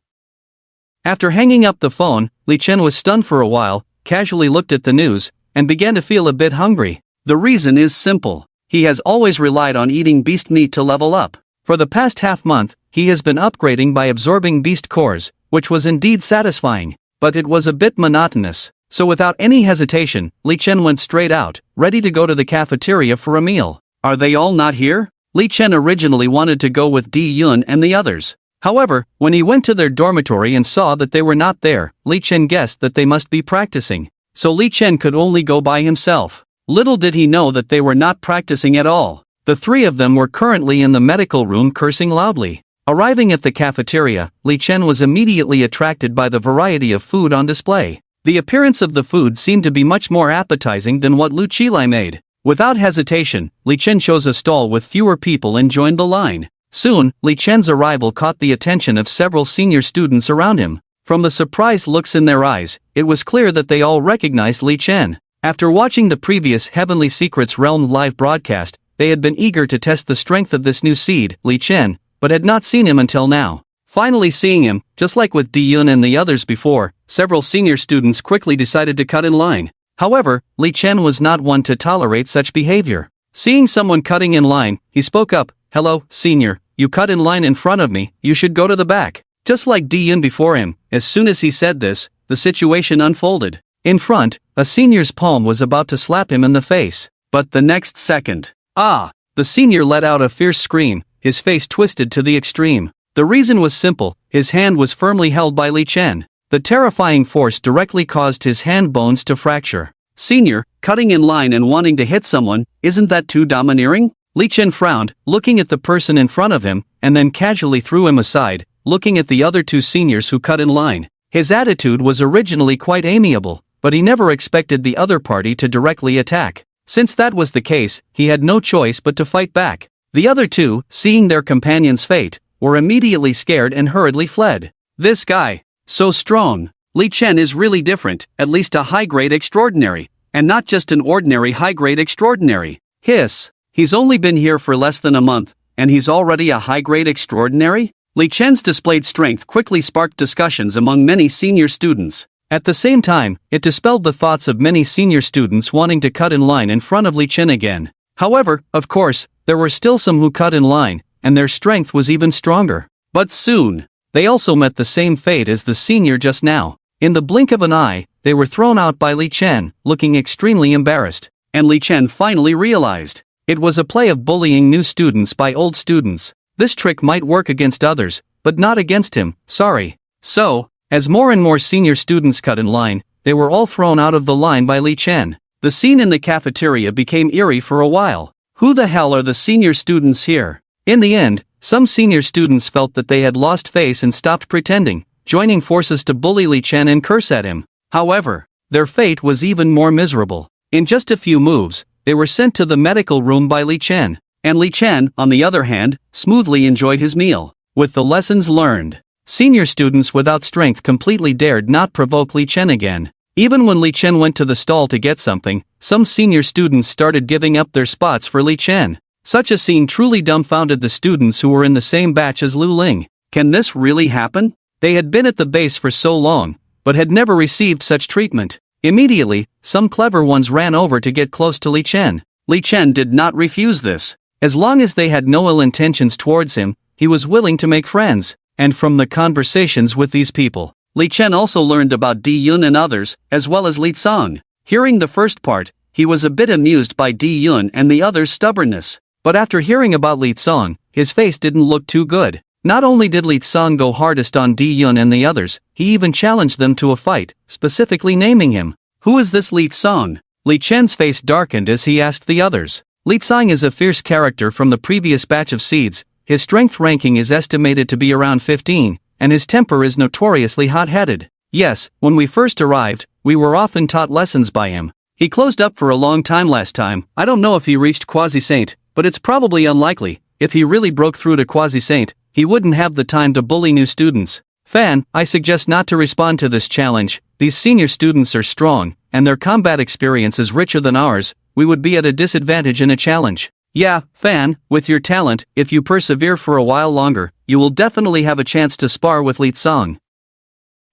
After hanging up the phone, Li Chen was stunned for a while, casually looked at the news, and began to feel a bit hungry. The reason is simple. He has always relied on eating beast meat to level up. For the past half-month, he has been upgrading by absorbing beast cores, which was indeed satisfying, but it was a bit monotonous. So without any hesitation, Li Chen went straight out, ready to go to the cafeteria for a meal. Are they all not here? Li Chen originally wanted to go with Dai Yun and the others. However, when he went to their dormitory and saw that they were not there, Li Chen guessed that they must be practicing. So Li Chen could only go by himself. Little did he know that they were not practicing at all. The three of them were currently in the medical room cursing loudly. Arriving at the cafeteria, Li Chen was immediately attracted by the variety of food on display. The appearance of the food seemed to be much more appetizing than what Lu Qilai made. Without hesitation, Li Chen chose a stall with fewer people and joined the line. Soon, Li Chen's arrival caught the attention of several senior students around him. From the surprised looks in their eyes, it was clear that they all recognized Li Chen. After watching the previous Heavenly Secrets Realm live broadcast, they had been eager to test the strength of this new seed, Li Chen, but had not seen him until now. Finally seeing him, just like with Dai Yun and the others before, several senior students quickly decided to cut in line. However, Li Chen was not one to tolerate such behavior. Seeing someone cutting in line, he spoke up, "Hello, senior, you cut in line in front of me, you should go to the back." Just like Dai Yun before him, as soon as he said this, the situation unfolded. In front, a senior's palm was about to slap him in the face. But the next second, the senior let out a fierce scream, his face twisted to the extreme. The reason was simple, his hand was firmly held by Li Chen. The terrifying force directly caused his hand bones to fracture. Senior, cutting in line and wanting to hit someone, isn't that too domineering? Li Chen frowned, looking at the person in front of him, and then casually threw him aside, looking at the other two seniors who cut in line. His attitude was originally quite amiable, but he never expected the other party to directly attack. Since that was the case, he had no choice but to fight back. The other two, seeing their companion's fate, were immediately scared and hurriedly fled. This guy, so strong. Li Chen is really different, at least a high-grade extraordinary, and not just an ordinary high-grade extraordinary. Hiss. He's only been here for less than a month, and he's already a high-grade extraordinary? Li Chen's displayed strength quickly sparked discussions among many senior students. At the same time, it dispelled the thoughts of many senior students wanting to cut in line in front of Li Chen again. However, of course, there were still some who cut in line, and their strength was even stronger. But soon, they also met the same fate as the senior just now. In the blink of an eye, they were thrown out by Li Chen, looking extremely embarrassed. And Li Chen finally realized. It was a play of bullying new students by old students. This trick might work against others, but not against him, sorry. So, as more and more senior students cut in line, they were all thrown out of the line by Li Chen. The scene in the cafeteria became eerie for a while. Who the hell are the senior students here? In the end, some senior students felt that they had lost face and stopped pretending, joining forces to bully Li Chen and curse at him. However, their fate was even more miserable. In just a few moves, they were sent to the medical room by Li Chen. And Li Chen, on the other hand, smoothly enjoyed his meal. With the lessons learned, senior students without strength completely dared not provoke Li Chen again. Even when Li Chen went to the stall to get something, some senior students started giving up their spots for Li Chen. Such a scene truly dumbfounded the students who were in the same batch as Lu Ling. Can this really happen? They had been at the base for so long, but had never received such treatment. Immediately, some clever ones ran over to get close to Li Chen. Li Chen did not refuse this. As long as they had no ill intentions towards him, he was willing to make friends. And from the conversations with these people, Li Chen also learned about Dai Yun and others, as well as Li Tsong. Hearing the first part, he was a bit amused by Dai Yun and the others' stubbornness. But after hearing about Li Tsong, his face didn't look too good. Not only did Li Tsong go hardest on Dai Yun and the others, he even challenged them to a fight, specifically naming him. Who is this Li Tsong? Li Chen's face darkened as he asked the others. Li Tsong is a fierce character from the previous batch of seeds. His strength ranking is estimated to be around 15, and his temper is notoriously hot-headed. Yes, when we first arrived, we were often taught lessons by him. He closed up for a long time last time. I don't know if he reached Quasi-Saint, but it's probably unlikely. If he really broke through to Quasi-Saint, he wouldn't have the time to bully new students. Fan, I suggest not to respond to this challenge. These senior students are strong, and their combat experience is richer than ours. We would be at a disadvantage in a challenge. Yeah, Fan, with your talent, if you persevere for a while longer, you will definitely have a chance to spar with Li Tsong.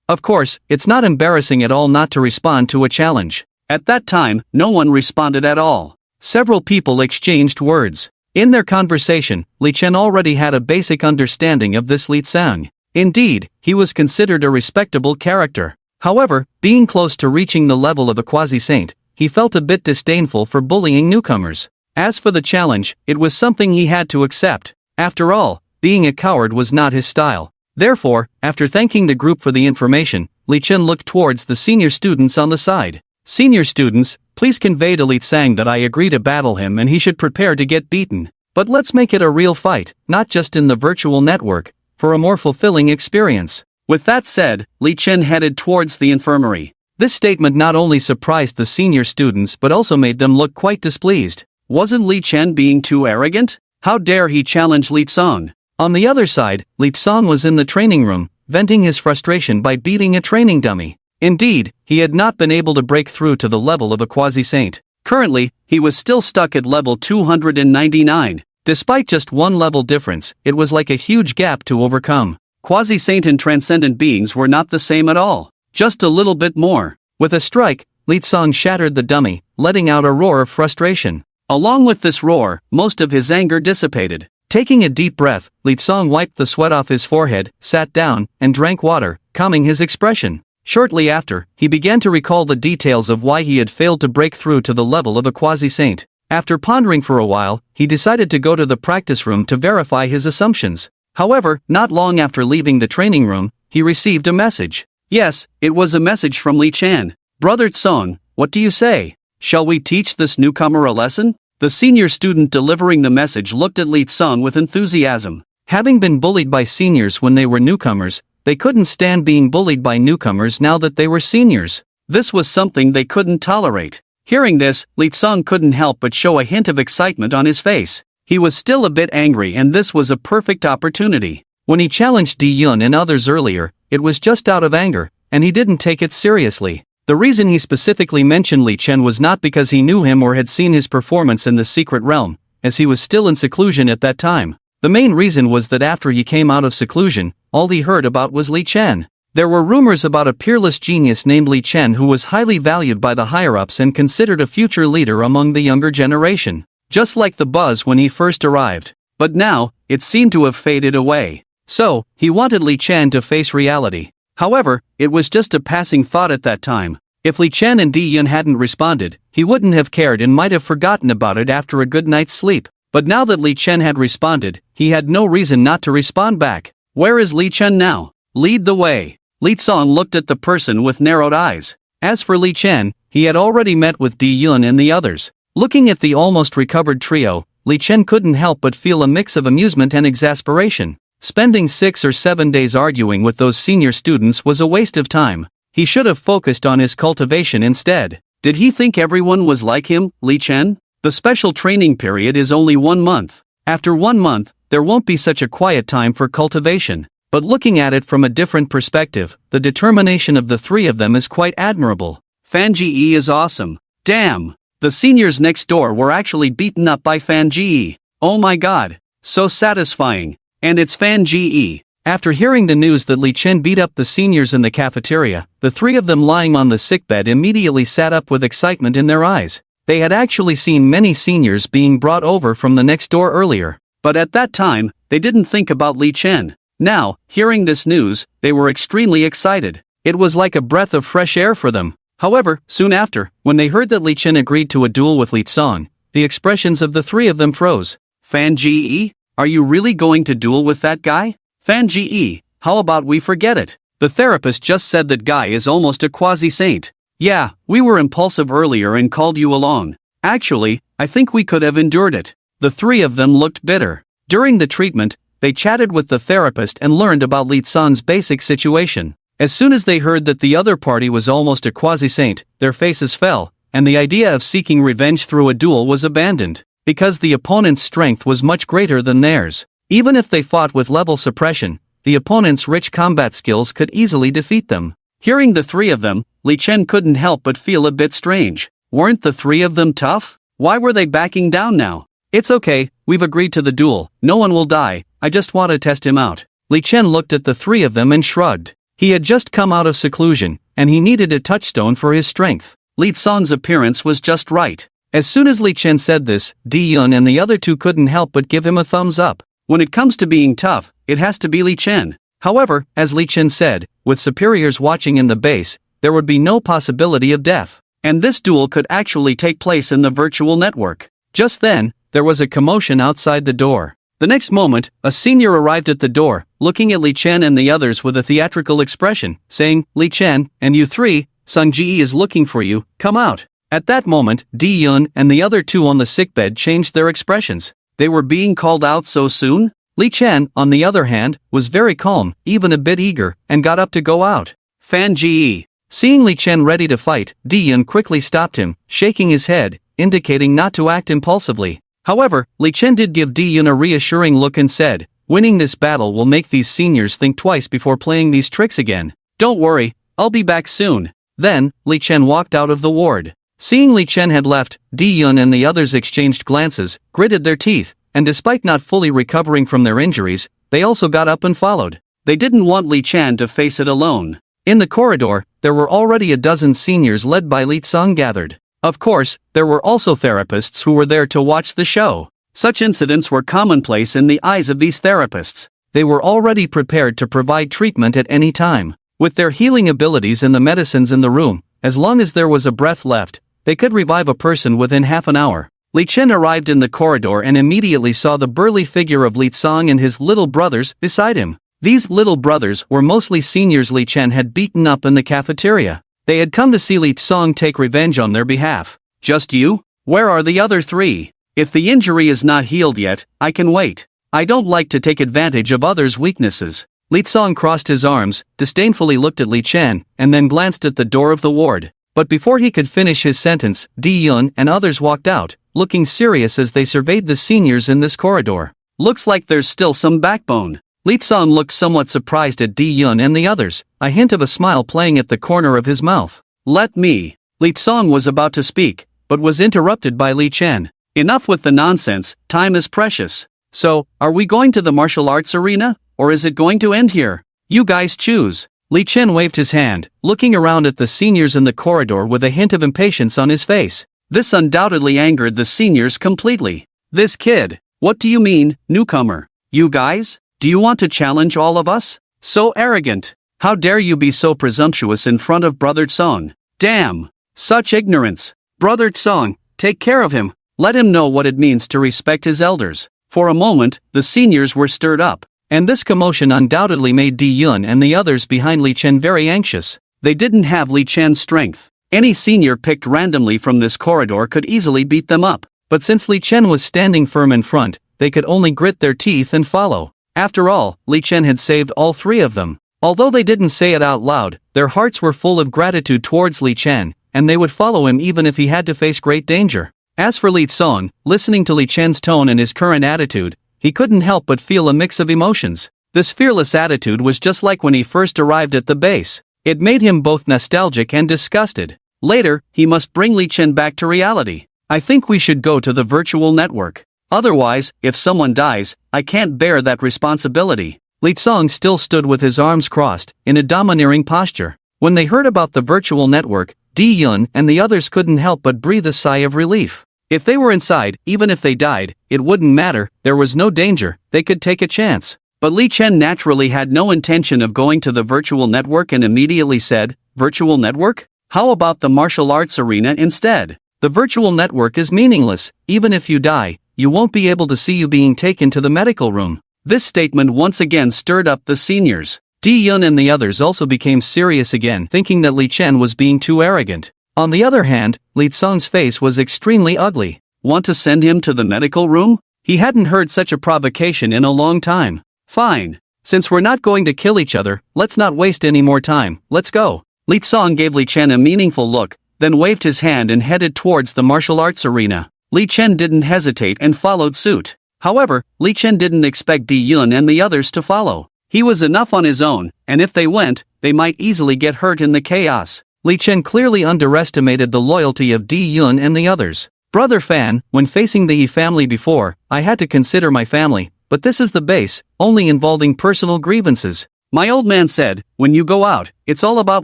Of course, it's not embarrassing at all not to respond to a challenge. At that time, no one responded at all. Several people exchanged words. In their conversation, Li Chen already had a basic understanding of this Li Tsong. Indeed, he was considered a respectable character. However, being close to reaching the level of a quasi-saint, he felt a bit disdainful for bullying newcomers. As for the challenge, it was something he had to accept. After all, being a coward was not his style. Therefore, after thanking the group for the information, Li Chen looked towards the senior students on the side. Senior students, please convey to Li Tsang that I agree to battle him and he should prepare to get beaten. But let's make it a real fight, not just in the virtual network, for a more fulfilling experience. With that said, Li Chen headed towards the infirmary. This statement not only surprised the senior students but also made them look quite displeased. Wasn't Li Chen being too arrogant? How dare he challenge Li Tsang? On the other side, Li Tsang was in the training room, venting his frustration by beating a training dummy. Indeed, he had not been able to break through to the level of a quasi-saint. Currently, he was still stuck at level 299. Despite just one level difference, it was like a huge gap to overcome. Quasi-saint and transcendent beings were not the same at all. Just a little bit more. With a strike, Li Tsang shattered the dummy, letting out a roar of frustration. Along with this roar, most of his anger dissipated. Taking a deep breath, Li Tsang wiped the sweat off his forehead, sat down, and drank water, calming his expression. Shortly after, he began to recall the details of why he had failed to break through to the level of a quasi-saint. After pondering for a while, he decided to go to the practice room to verify his assumptions. However, not long after leaving the training room, he received a message. Yes, it was a message from Li Chan. Brother Tsong, what do you say? Shall we teach this newcomer a lesson? The senior student delivering the message looked at Li Tsong with enthusiasm. Having been bullied by seniors when they were newcomers, they couldn't stand being bullied by newcomers now that they were seniors. This was something they couldn't tolerate. Hearing this, Li Tsong couldn't help but show a hint of excitement on his face. He was still a bit angry and this was a perfect opportunity. When he challenged Dai Yun and others earlier, it was just out of anger, and he didn't take it seriously. The reason he specifically mentioned Li Chen was not because he knew him or had seen his performance in the secret realm, as he was still in seclusion at that time. The main reason was that after he came out of seclusion, all he heard about was Li Chen. There were rumors about a peerless genius named Li Chen who was highly valued by the higher-ups and considered a future leader among the younger generation. Just like the buzz when he first arrived. But now, it seemed to have faded away. So, he wanted Li Chen to face reality. However, it was just a passing thought at that time. If Li Chen and Dai Yun hadn't responded, he wouldn't have cared and might have forgotten about it after a good night's sleep. But now that Li Chen had responded, he had no reason not to respond back. Where is Li Chen now? Lead the way. Li Tsong looked at the person with narrowed eyes. As for Li Chen, he had already met with Dai Yun and the others. Looking at the almost recovered trio, Li Chen couldn't help but feel a mix of amusement and exasperation. Spending 6 or 7 days arguing with those senior students was a waste of time. He should have focused on his cultivation instead. Did he think everyone was like him, Li Chen? The special training period is only 1 month. After 1 month, there won't be such a quiet time for cultivation. But looking at it from a different perspective, the determination of the three of them is quite admirable. Fan Ji is awesome. Damn! The seniors next door were actually beaten up by Fan Ji. Oh my god. So satisfying. And it's Fan Ji. After hearing the news that Li Chen beat up the seniors in the cafeteria, the three of them lying on the sickbed immediately sat up with excitement in their eyes. They had actually seen many seniors being brought over from the next door earlier. But at that time, they didn't think about Li Chen. Now, hearing this news, they were extremely excited. It was like a breath of fresh air for them. However, soon after, when they heard that Li Chen agreed to a duel with Li Tsong, the expressions of the three of them froze. Fan Ji? Are you really going to duel with that guy? Fan Ji, how about we forget it? The therapist just said that guy is almost a quasi-saint. Yeah, we were impulsive earlier and called you along. Actually, I think we could have endured it. The three of them looked bitter. During the treatment, they chatted with the therapist and learned about Li Tsong's basic situation. As soon as they heard that the other party was almost a quasi-saint, their faces fell, and the idea of seeking revenge through a duel was abandoned. Because the opponent's strength was much greater than theirs. Even if they fought with level suppression, the opponent's rich combat skills could easily defeat them. Hearing the three of them, Li Chen couldn't help but feel a bit strange. Weren't the three of them tough? Why were they backing down now? It's okay, we've agreed to the duel, no one will die, I just want to test him out. Li Chen looked at the three of them and shrugged. He had just come out of seclusion, and he needed a touchstone for his strength. Li Tsong's appearance was just right. As soon as Li Chen said this, Dai Yun and the other two couldn't help but give him a thumbs up. When it comes to being tough, it has to be Li Chen. However, as Li Chen said, with superiors watching in the base, there would be no possibility of death. And this duel could actually take place in the virtual network. Just then, there was a commotion outside the door. The next moment, a senior arrived at the door, looking at Li Chen and the others with a theatrical expression, saying, Li Chen, and you three, Sung Ji is looking for you, come out. At that moment, Dai Yun and the other two on the sickbed changed their expressions. They were being called out so soon? Li Chen, on the other hand, was very calm, even a bit eager, and got up to go out. Fan Ji. Seeing Li Chen ready to fight, Dai Yun quickly stopped him, shaking his head, indicating not to act impulsively. However, Li Chen did give Dai Yun a reassuring look and said, winning this battle will make these seniors think twice before playing these tricks again. Don't worry, I'll be back soon. Then, Li Chen walked out of the ward. Seeing Li Chen had left, Dai Yun and the others exchanged glances, gritted their teeth, and despite not fully recovering from their injuries, they also got up and followed. They didn't want Li Chen to face it alone. In the corridor, there were already a dozen seniors led by Li Tsong gathered. Of course, there were also therapists who were there to watch the show. Such incidents were commonplace in the eyes of these therapists. They were already prepared to provide treatment at any time. With their healing abilities and the medicines in the room, as long as there was a breath left, they could revive a person within half an hour. Li Chen arrived in the corridor and immediately saw the burly figure of Li Cong and his little brothers beside him. These little brothers were mostly seniors Li Chen had beaten up in the cafeteria. They had come to see Li Cong take revenge on their behalf. Just you? Where are the other three? If the injury is not healed yet, I can wait. I don't like to take advantage of others' weaknesses. Li Cong crossed his arms, disdainfully looked at Li Chen, and then glanced at the door of the ward. But before he could finish his sentence, Dai Yun and others walked out, looking serious as they surveyed the seniors in this corridor. Looks like there's still some backbone. Li Cong looked somewhat surprised at Dai Yun and the others, a hint of a smile playing at the corner of his mouth. Let me. Li Cong was about to speak, but was interrupted by Li Chen. Enough with the nonsense, time is precious. So, are we going to the martial arts arena, or is it going to end here? You guys choose. Li Chen waved his hand, looking around at the seniors in the corridor with a hint of impatience on his face. This undoubtedly angered the seniors completely. This kid. What do you mean, newcomer? You guys? Do you want to challenge all of us? So arrogant. How dare you be so presumptuous in front of Brother Song? Damn. Such ignorance. Brother Song, take care of him. Let him know what it means to respect his elders. For a moment, the seniors were stirred up, and this commotion undoubtedly made Dai Yun and the others behind Li Chen very anxious. They didn't have Li Chen's strength. Any senior picked randomly from this corridor could easily beat them up, but since Li Chen was standing firm in front, they could only grit their teeth and follow. After all, Li Chen had saved all three of them. Although they didn't say it out loud, their hearts were full of gratitude towards Li Chen, and they would follow him even if he had to face great danger. As for Li Cong, listening to Li Chen's tone and his current attitude, he couldn't help but feel a mix of emotions. This fearless attitude was just like when he first arrived at the base. It made him both nostalgic and disgusted. Later, he must bring Li Chen back to reality. I think we should go to the virtual network. Otherwise, if someone dies, I can't bear that responsibility. Li Cong still stood with his arms crossed, in a domineering posture. When they heard about the virtual network, Dai Yun and the others couldn't help but breathe a sigh of relief. If they were inside, even if they died, it wouldn't matter, there was no danger, they could take a chance. But Li Chen naturally had no intention of going to the virtual network and immediately said, "Virtual network? How about the martial arts arena instead? The virtual network is meaningless, even if you die, you won't be able to see you being taken to the medical room." This statement once again stirred up the seniors. Dai Yun and the others also became serious again, thinking that Li Chen was being too arrogant. On the other hand, Li Cong's face was extremely ugly. Want to send him to the medical room? He hadn't heard such a provocation in a long time. Fine. Since we're not going to kill each other, let's not waste any more time, let's go. Li Cong gave Li Chen a meaningful look, then waved his hand and headed towards the martial arts arena. Li Chen didn't hesitate and followed suit. However, Li Chen didn't expect Dai Yun and the others to follow. He was enough on his own, and if they went, they might easily get hurt in the chaos. Li Chen clearly underestimated the loyalty of Dai Yun and the others. Brother Fan, when facing the He family before, I had to consider my family, but this is the base, only involving personal grievances. My old man said, when you go out, it's all about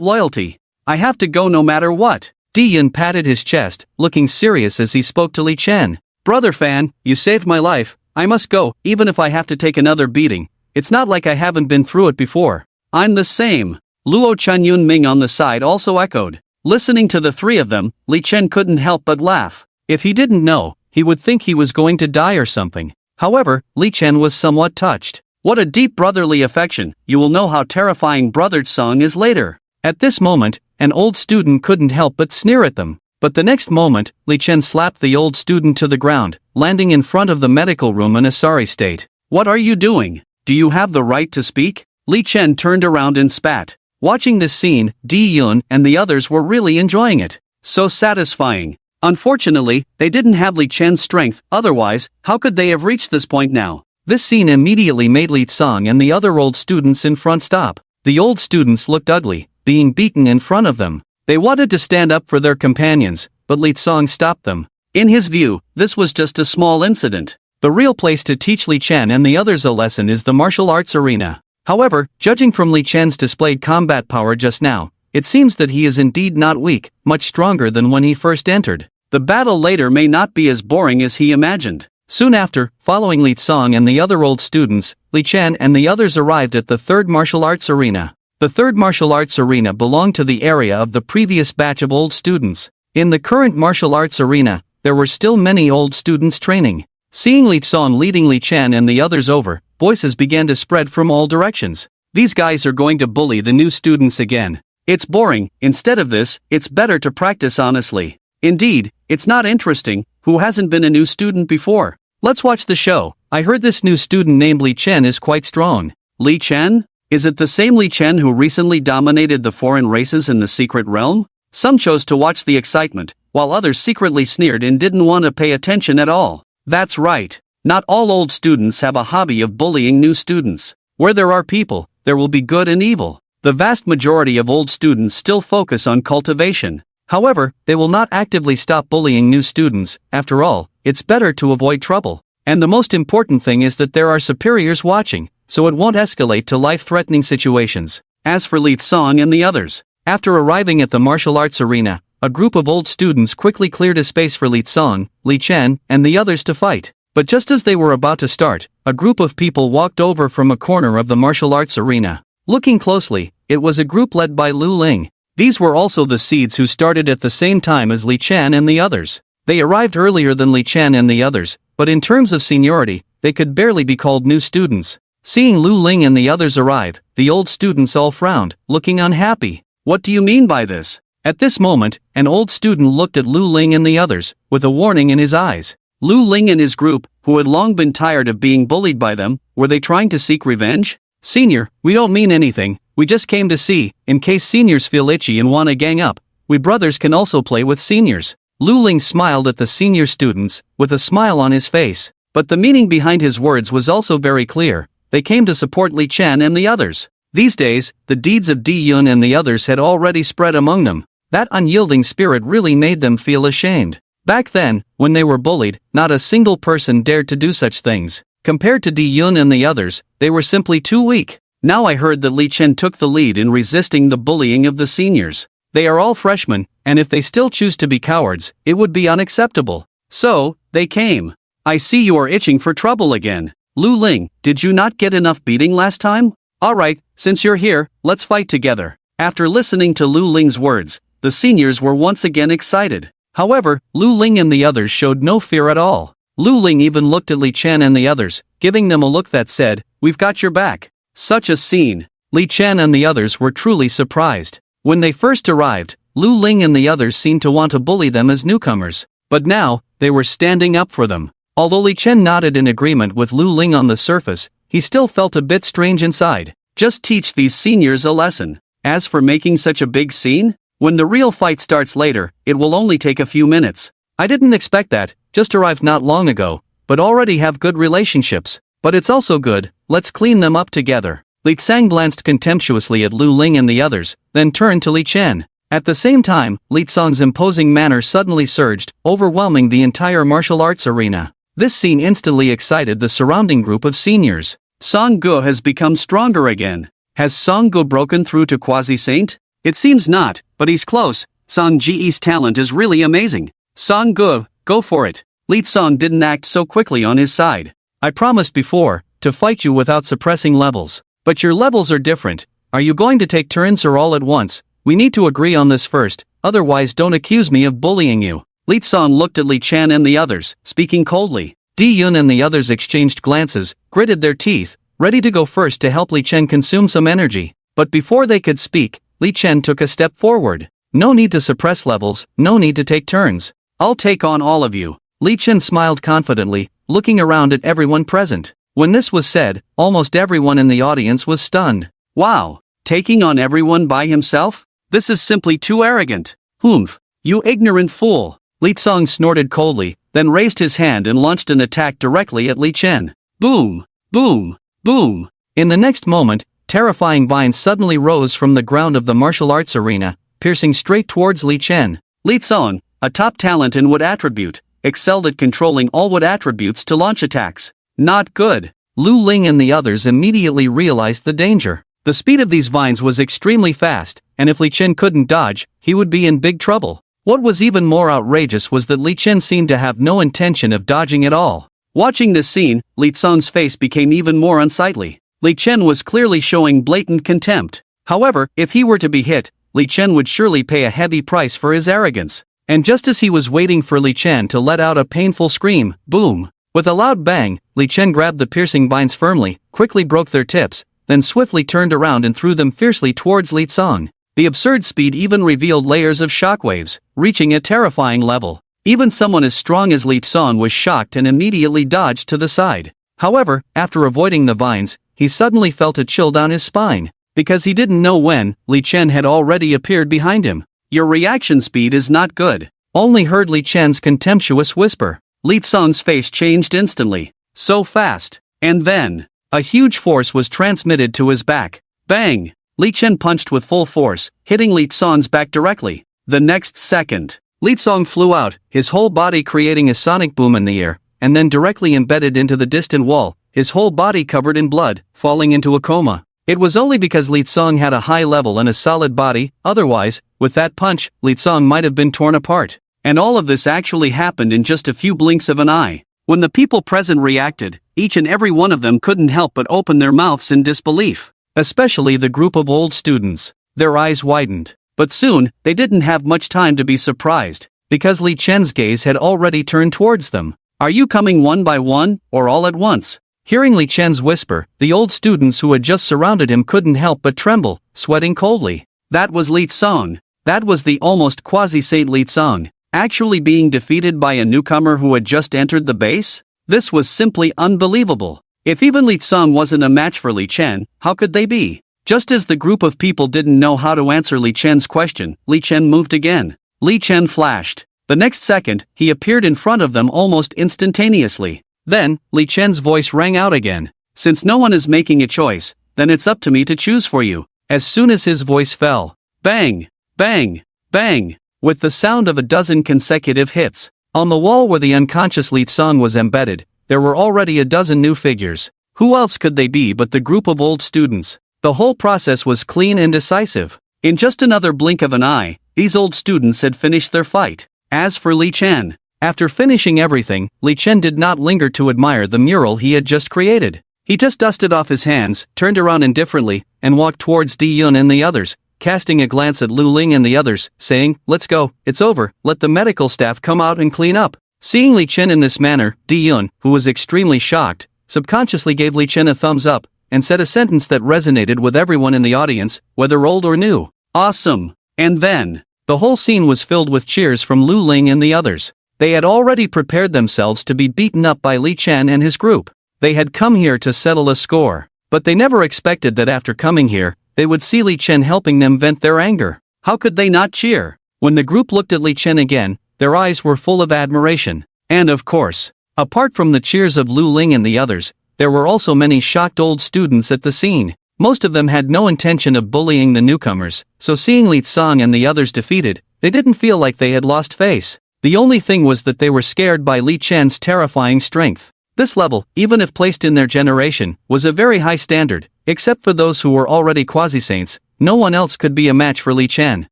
loyalty. I have to go no matter what. Dai Yun patted his chest, looking serious as he spoke to Li Chen. Brother Fan, you saved my life, I must go, even if I have to take another beating. It's not like I haven't been through it before. I'm the same. Luo Chunyun Ming on the side also echoed. Listening to the three of them, Li Chen couldn't help but laugh. If he didn't know, he would think he was going to die or something. However, Li Chen was somewhat touched. What a deep brotherly affection, you will know how terrifying Brother Song is later. At this moment, an old student couldn't help but sneer at them. But the next moment, Li Chen slapped the old student to the ground, landing in front of the medical room in a sorry state. What are you doing? Do you have the right to speak? Li Chen turned around and spat. Watching this scene, Dai Yun and the others were really enjoying it. So satisfying. Unfortunately, they didn't have Li Chen's strength, otherwise, how could they have reached this point now? This scene immediately made Li Cong and the other old students in front stop. The old students looked ugly, being beaten in front of them. They wanted to stand up for their companions, but Li Cong stopped them. In his view, this was just a small incident. The real place to teach Li Chen and the others a lesson is the martial arts arena. However, judging from Li Chen's displayed combat power just now, it seems that he is indeed not weak, much stronger than when he first entered. The battle later may not be as boring as he imagined. Soon after, following Li Cong and the other old students, Li Chen and the others arrived at the third martial arts arena. The third martial arts arena belonged to the area of the previous batch of old students. In the current martial arts arena, there were still many old students training. Seeing Li Tsong leading Li Chen and the others over, voices began to spread from all directions. These guys are going to bully the new students again. It's boring. Instead of this, it's better to practice honestly. Indeed, it's not interesting. Who hasn't been a new student before? Let's watch the show. I heard this new student named Li Chen is quite strong. Li Chen? Is it the same Li Chen who recently dominated the foreign races in the secret realm? Some chose to watch the excitement, while others secretly sneered and didn't want to pay attention at all. That's right. Not all old students have a hobby of bullying new students. Where there are people, there will be good and evil. The vast majority of old students still focus on cultivation. However, they will not actively stop bullying new students. After all, it's better to avoid trouble. And the most important thing is that there are superiors watching, so it won't escalate to life-threatening situations. As for Li Tsong and the others, after arriving at the martial arts arena, a group of old students quickly cleared a space for Li Tsong, Li Chen, and the others to fight. But just as they were about to start, a group of people walked over from a corner of the martial arts arena. Looking closely, it was a group led by Lu Ling. These were also the seeds who started at the same time as Li Chen and the others. They arrived earlier than Li Chen and the others, but in terms of seniority, they could barely be called new students. Seeing Lu Ling and the others arrive, the old students all frowned, looking unhappy. What do you mean by this? At this moment, an old student looked at Lu Ling and the others, with a warning in his eyes. Lu Ling and his group, who had long been tired of being bullied by them, were they trying to seek revenge? Senior, we don't mean anything, we just came to see, in case seniors feel itchy and want to gang up. We brothers can also play with seniors. Lu Ling smiled at the senior students, with a smile on his face. But the meaning behind his words was also very clear. They came to support Li Chen and the others. These days, the deeds of Dai Yun and the others had already spread among them. That unyielding spirit really made them feel ashamed. Back then, when they were bullied, not a single person dared to do such things. Compared to Dai Yun and the others, they were simply too weak. Now I heard that Li Chen took the lead in resisting the bullying of the seniors. They are all freshmen, and if they still choose to be cowards, it would be unacceptable. So, they came. I see you are itching for trouble again. Lu Ling, did you not get enough beating last time? Alright, since you're here, let's fight together. After listening to Lu Ling's words, the seniors were once again excited. However, Lu Ling and the others showed no fear at all. Lu Ling even looked at Li Chen and the others, giving them a look that said, "We've got your back." Such a scene. Li Chen and the others were truly surprised. When they first arrived, Lu Ling and the others seemed to want to bully them as newcomers. But now, they were standing up for them. Although Li Chen nodded in agreement with Lu Ling on the surface, he still felt a bit strange inside. Just teach these seniors a lesson. As for making such a big scene, when the real fight starts later, it will only take a few minutes. I didn't expect that, just arrived not long ago, but already have good relationships. But it's also good, let's clean them up together. Li Tsang glanced contemptuously at Lu Ling and the others, then turned to Li Chen. At the same time, Li Tsang's imposing manner suddenly surged, overwhelming the entire martial arts arena. This scene instantly excited the surrounding group of seniors. Song Gu has become stronger again. Has Song Gu broken through to Quasi-Saint? It seems not, but he's close. Song Ji's talent is really amazing. Song Gu, go for it. Li Tsang didn't act so quickly on his side. I promised before, to fight you without suppressing levels. But your levels are different. Are you going to take turns or all at once? We need to agree on this first, otherwise don't accuse me of bullying you. Li Tsang looked at Li Chen and the others, speaking coldly. Dai Yun and the others exchanged glances, gritted their teeth, ready to go first to help Li Chen consume some energy. But before they could speak, Li Chen took a step forward. No need to suppress levels, no need to take turns. I'll take on all of you. Li Chen smiled confidently, looking around at everyone present. When this was said, almost everyone in the audience was stunned. Wow, taking on everyone by himself? This is simply too arrogant. Humph, you ignorant fool. Li Tsang snorted coldly, then raised his hand and launched an attack directly at Li Chen. Boom, boom, boom. In the next moment, terrifying vines suddenly rose from the ground of the martial arts arena, piercing straight towards Li Chen. Li Tsang, a top talent in wood attribute, excelled at controlling all wood attributes to launch attacks. Not good. Lu Ling and the others immediately realized the danger. The speed of these vines was extremely fast, and if Li Chen couldn't dodge, he would be in big trouble. What was even more outrageous was that Li Chen seemed to have no intention of dodging at all. Watching this scene, Li Tsang's face became even more unsightly. Li Chen was clearly showing blatant contempt. However, if he were to be hit, Li Chen would surely pay a heavy price for his arrogance. And just as he was waiting for Li Chen to let out a painful scream, boom! With a loud bang, Li Chen grabbed the piercing vines firmly, quickly broke their tips, then swiftly turned around and threw them fiercely towards Li Tsong. The absurd speed even revealed layers of shockwaves, reaching a terrifying level. Even someone as strong as Li Tsong was shocked and immediately dodged to the side. However, after avoiding the vines, he suddenly felt a chill down his spine, because he didn't know when Li Chen had already appeared behind him. "Your reaction speed is not good," only heard Li Chen's contemptuous whisper. Li Tsong's face changed instantly. So fast. And then, a huge force was transmitted to his back. Bang! Li Chen punched with full force, hitting Li Tsong's back directly. The next second, Li Tsong flew out, his whole body creating a sonic boom in the air, and then directly embedded into the distant wall, his whole body covered in blood, falling into a coma. It was only because Li Tsong had a high level and a solid body, otherwise, with that punch, Li Tsong might have been torn apart. And all of this actually happened in just a few blinks of an eye. When the people present reacted, each and every one of them couldn't help but open their mouths in disbelief. Especially the group of old students. Their eyes widened. But soon, they didn't have much time to be surprised, because Li Chen's gaze had already turned towards them. "Are you coming one by one, or all at once?" Hearing Li Chen's whisper, the old students who had just surrounded him couldn't help but tremble, sweating coldly. That was Li Tsong. That was the almost quasi-saint Li Tsong, actually being defeated by a newcomer who had just entered the base? This was simply unbelievable. If even Li Tsong wasn't a match for Li Chen, how could they be? Just as the group of people didn't know how to answer Li Chen's question, Li Chen moved again. Li Chen flashed. The next second, he appeared in front of them almost instantaneously. Then, Li Chen's voice rang out again. "Since no one is making a choice, then it's up to me to choose for you." As soon as his voice fell, bang, bang, bang, with the sound of a dozen consecutive hits, on the wall where the unconscious Li Tsong was embedded, there were already a dozen new figures. Who else could they be but the group of old students? The whole process was clean and decisive. In just another blink of an eye, these old students had finished their fight. As for Li Chen, after finishing everything, Li Chen did not linger to admire the mural he had just created. He just dusted off his hands, turned around indifferently, and walked towards Dai Yun and the others, casting a glance at Lu Ling and the others, saying, "Let's go, it's over, let the medical staff come out and clean up." Seeing Li Chen in this manner, Dai Yun, who was extremely shocked, subconsciously gave Li Chen a thumbs up, and said a sentence that resonated with everyone in the audience, whether old or new. "Awesome!" And then, the whole scene was filled with cheers from Lu Ling and the others. They had already prepared themselves to be beaten up by Li Chen and his group. They had come here to settle a score. But they never expected that after coming here, they would see Li Chen helping them vent their anger. How could they not cheer? When the group looked at Li Chen again, their eyes were full of admiration. And of course, apart from the cheers of Lu Ling and the others, there were also many shocked old students at the scene. Most of them had no intention of bullying the newcomers, so seeing Li Tsong and the others defeated, they didn't feel like they had lost face. The only thing was that they were scared by Li Chen's terrifying strength. This level, even if placed in their generation, was a very high standard. Except for those who were already quasi-saints, no one else could be a match for Li Chen.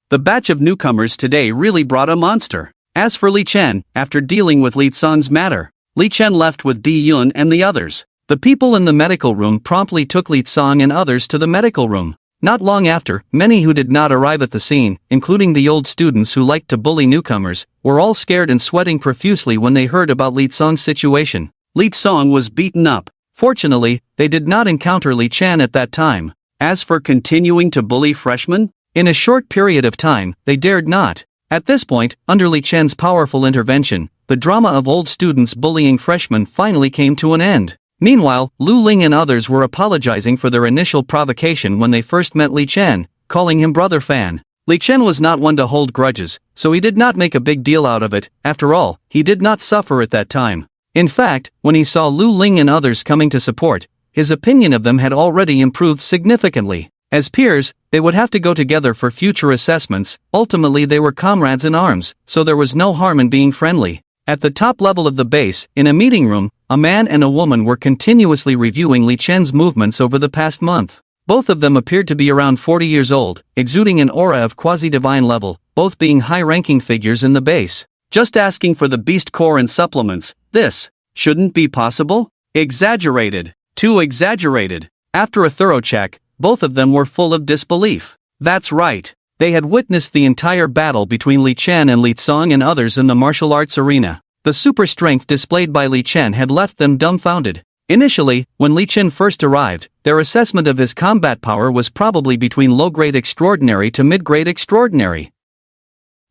The batch of newcomers today really brought a monster. As for Li Chen, after dealing with Li Tsong's matter, Li Chen left with Dai Yun and the others. The people in the medical room promptly took Li Tsong and others to the medical room. Not long after, many who did not arrive at the scene, including the old students who liked to bully newcomers, were all scared and sweating profusely when they heard about Li Tsong's situation. Li Tsong was beaten up. Fortunately, they did not encounter Li Chen at that time. As for continuing to bully freshmen, in a short period of time, they dared not. At this point, under Li Chen's powerful intervention, the drama of old students bullying freshmen finally came to an end. Meanwhile, Lu Ling and others were apologizing for their initial provocation when they first met Li Chen, calling him brother Fan. Li Chen was not one to hold grudges, so he did not make a big deal out of it. After all, he did not suffer at that time. In fact, when he saw Lu Ling and others coming to support, his opinion of them had already improved significantly. As peers, they would have to go together for future assessments. Ultimately they were comrades in arms, so there was no harm in being friendly. At the top level of the base, in a meeting room, a man and a woman were continuously reviewing Li Chen's movements over the past month. Both of them appeared to be around 40 years old, exuding an aura of quasi-divine level, both being high-ranking figures in the base. Just asking for the beast core and supplements, this shouldn't be possible? Exaggerated. Too exaggerated. After a thorough check, both of them were full of disbelief. That's right. They had witnessed the entire battle between Li Chen and Li Tsong and others in the martial arts arena. The super strength displayed by Li Chen had left them dumbfounded. Initially, when Li Chen first arrived, their assessment of his combat power was probably between low-grade extraordinary to mid-grade extraordinary.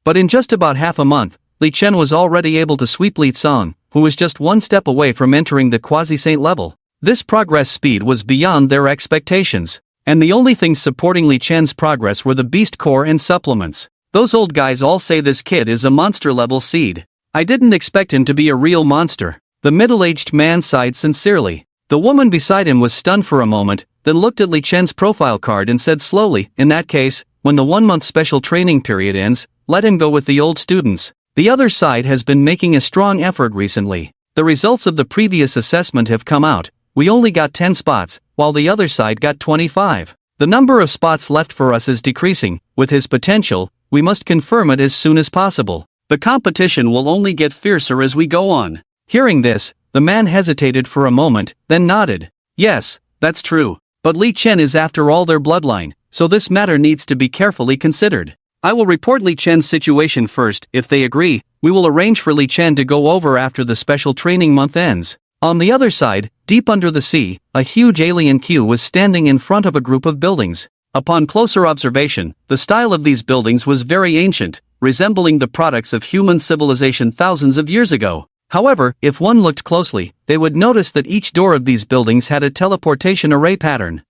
But in just about half a month, Li Chen was already able to sweep Li Tsong, who was just one step away from entering the quasi-saint level. This progress speed was beyond their expectations. And the only things supporting Li Chen's progress were the beast core and supplements. Those old guys all say this kid is a monster-level seed. I didn't expect him to be a real monster. The middle-aged man sighed sincerely. The woman beside him was stunned for a moment, then looked at Li Chen's profile card and said slowly, in that case, when the 1-month special training period ends, let him go with the old students. The other side has been making a strong effort recently. The results of the previous assessment have come out. We only got 10 spots, while the other side got 25. The number of spots left for us is decreasing. With his potential, we must confirm it as soon as possible. The competition will only get fiercer as we go on. Hearing this, the man hesitated for a moment, then nodded. Yes, that's true. But Li Chen is after all their bloodline, so this matter needs to be carefully considered. I will report Li Chen's situation first. If they agree, we will arrange for Li Chen to go over after the special training month ends. On the other side, deep under the sea, a huge alien queue was standing in front of a group of buildings. Upon closer observation, the style of these buildings was very ancient, resembling the products of human civilization thousands of years ago. However, if one looked closely, they would notice that each door of these buildings had a teleportation array pattern.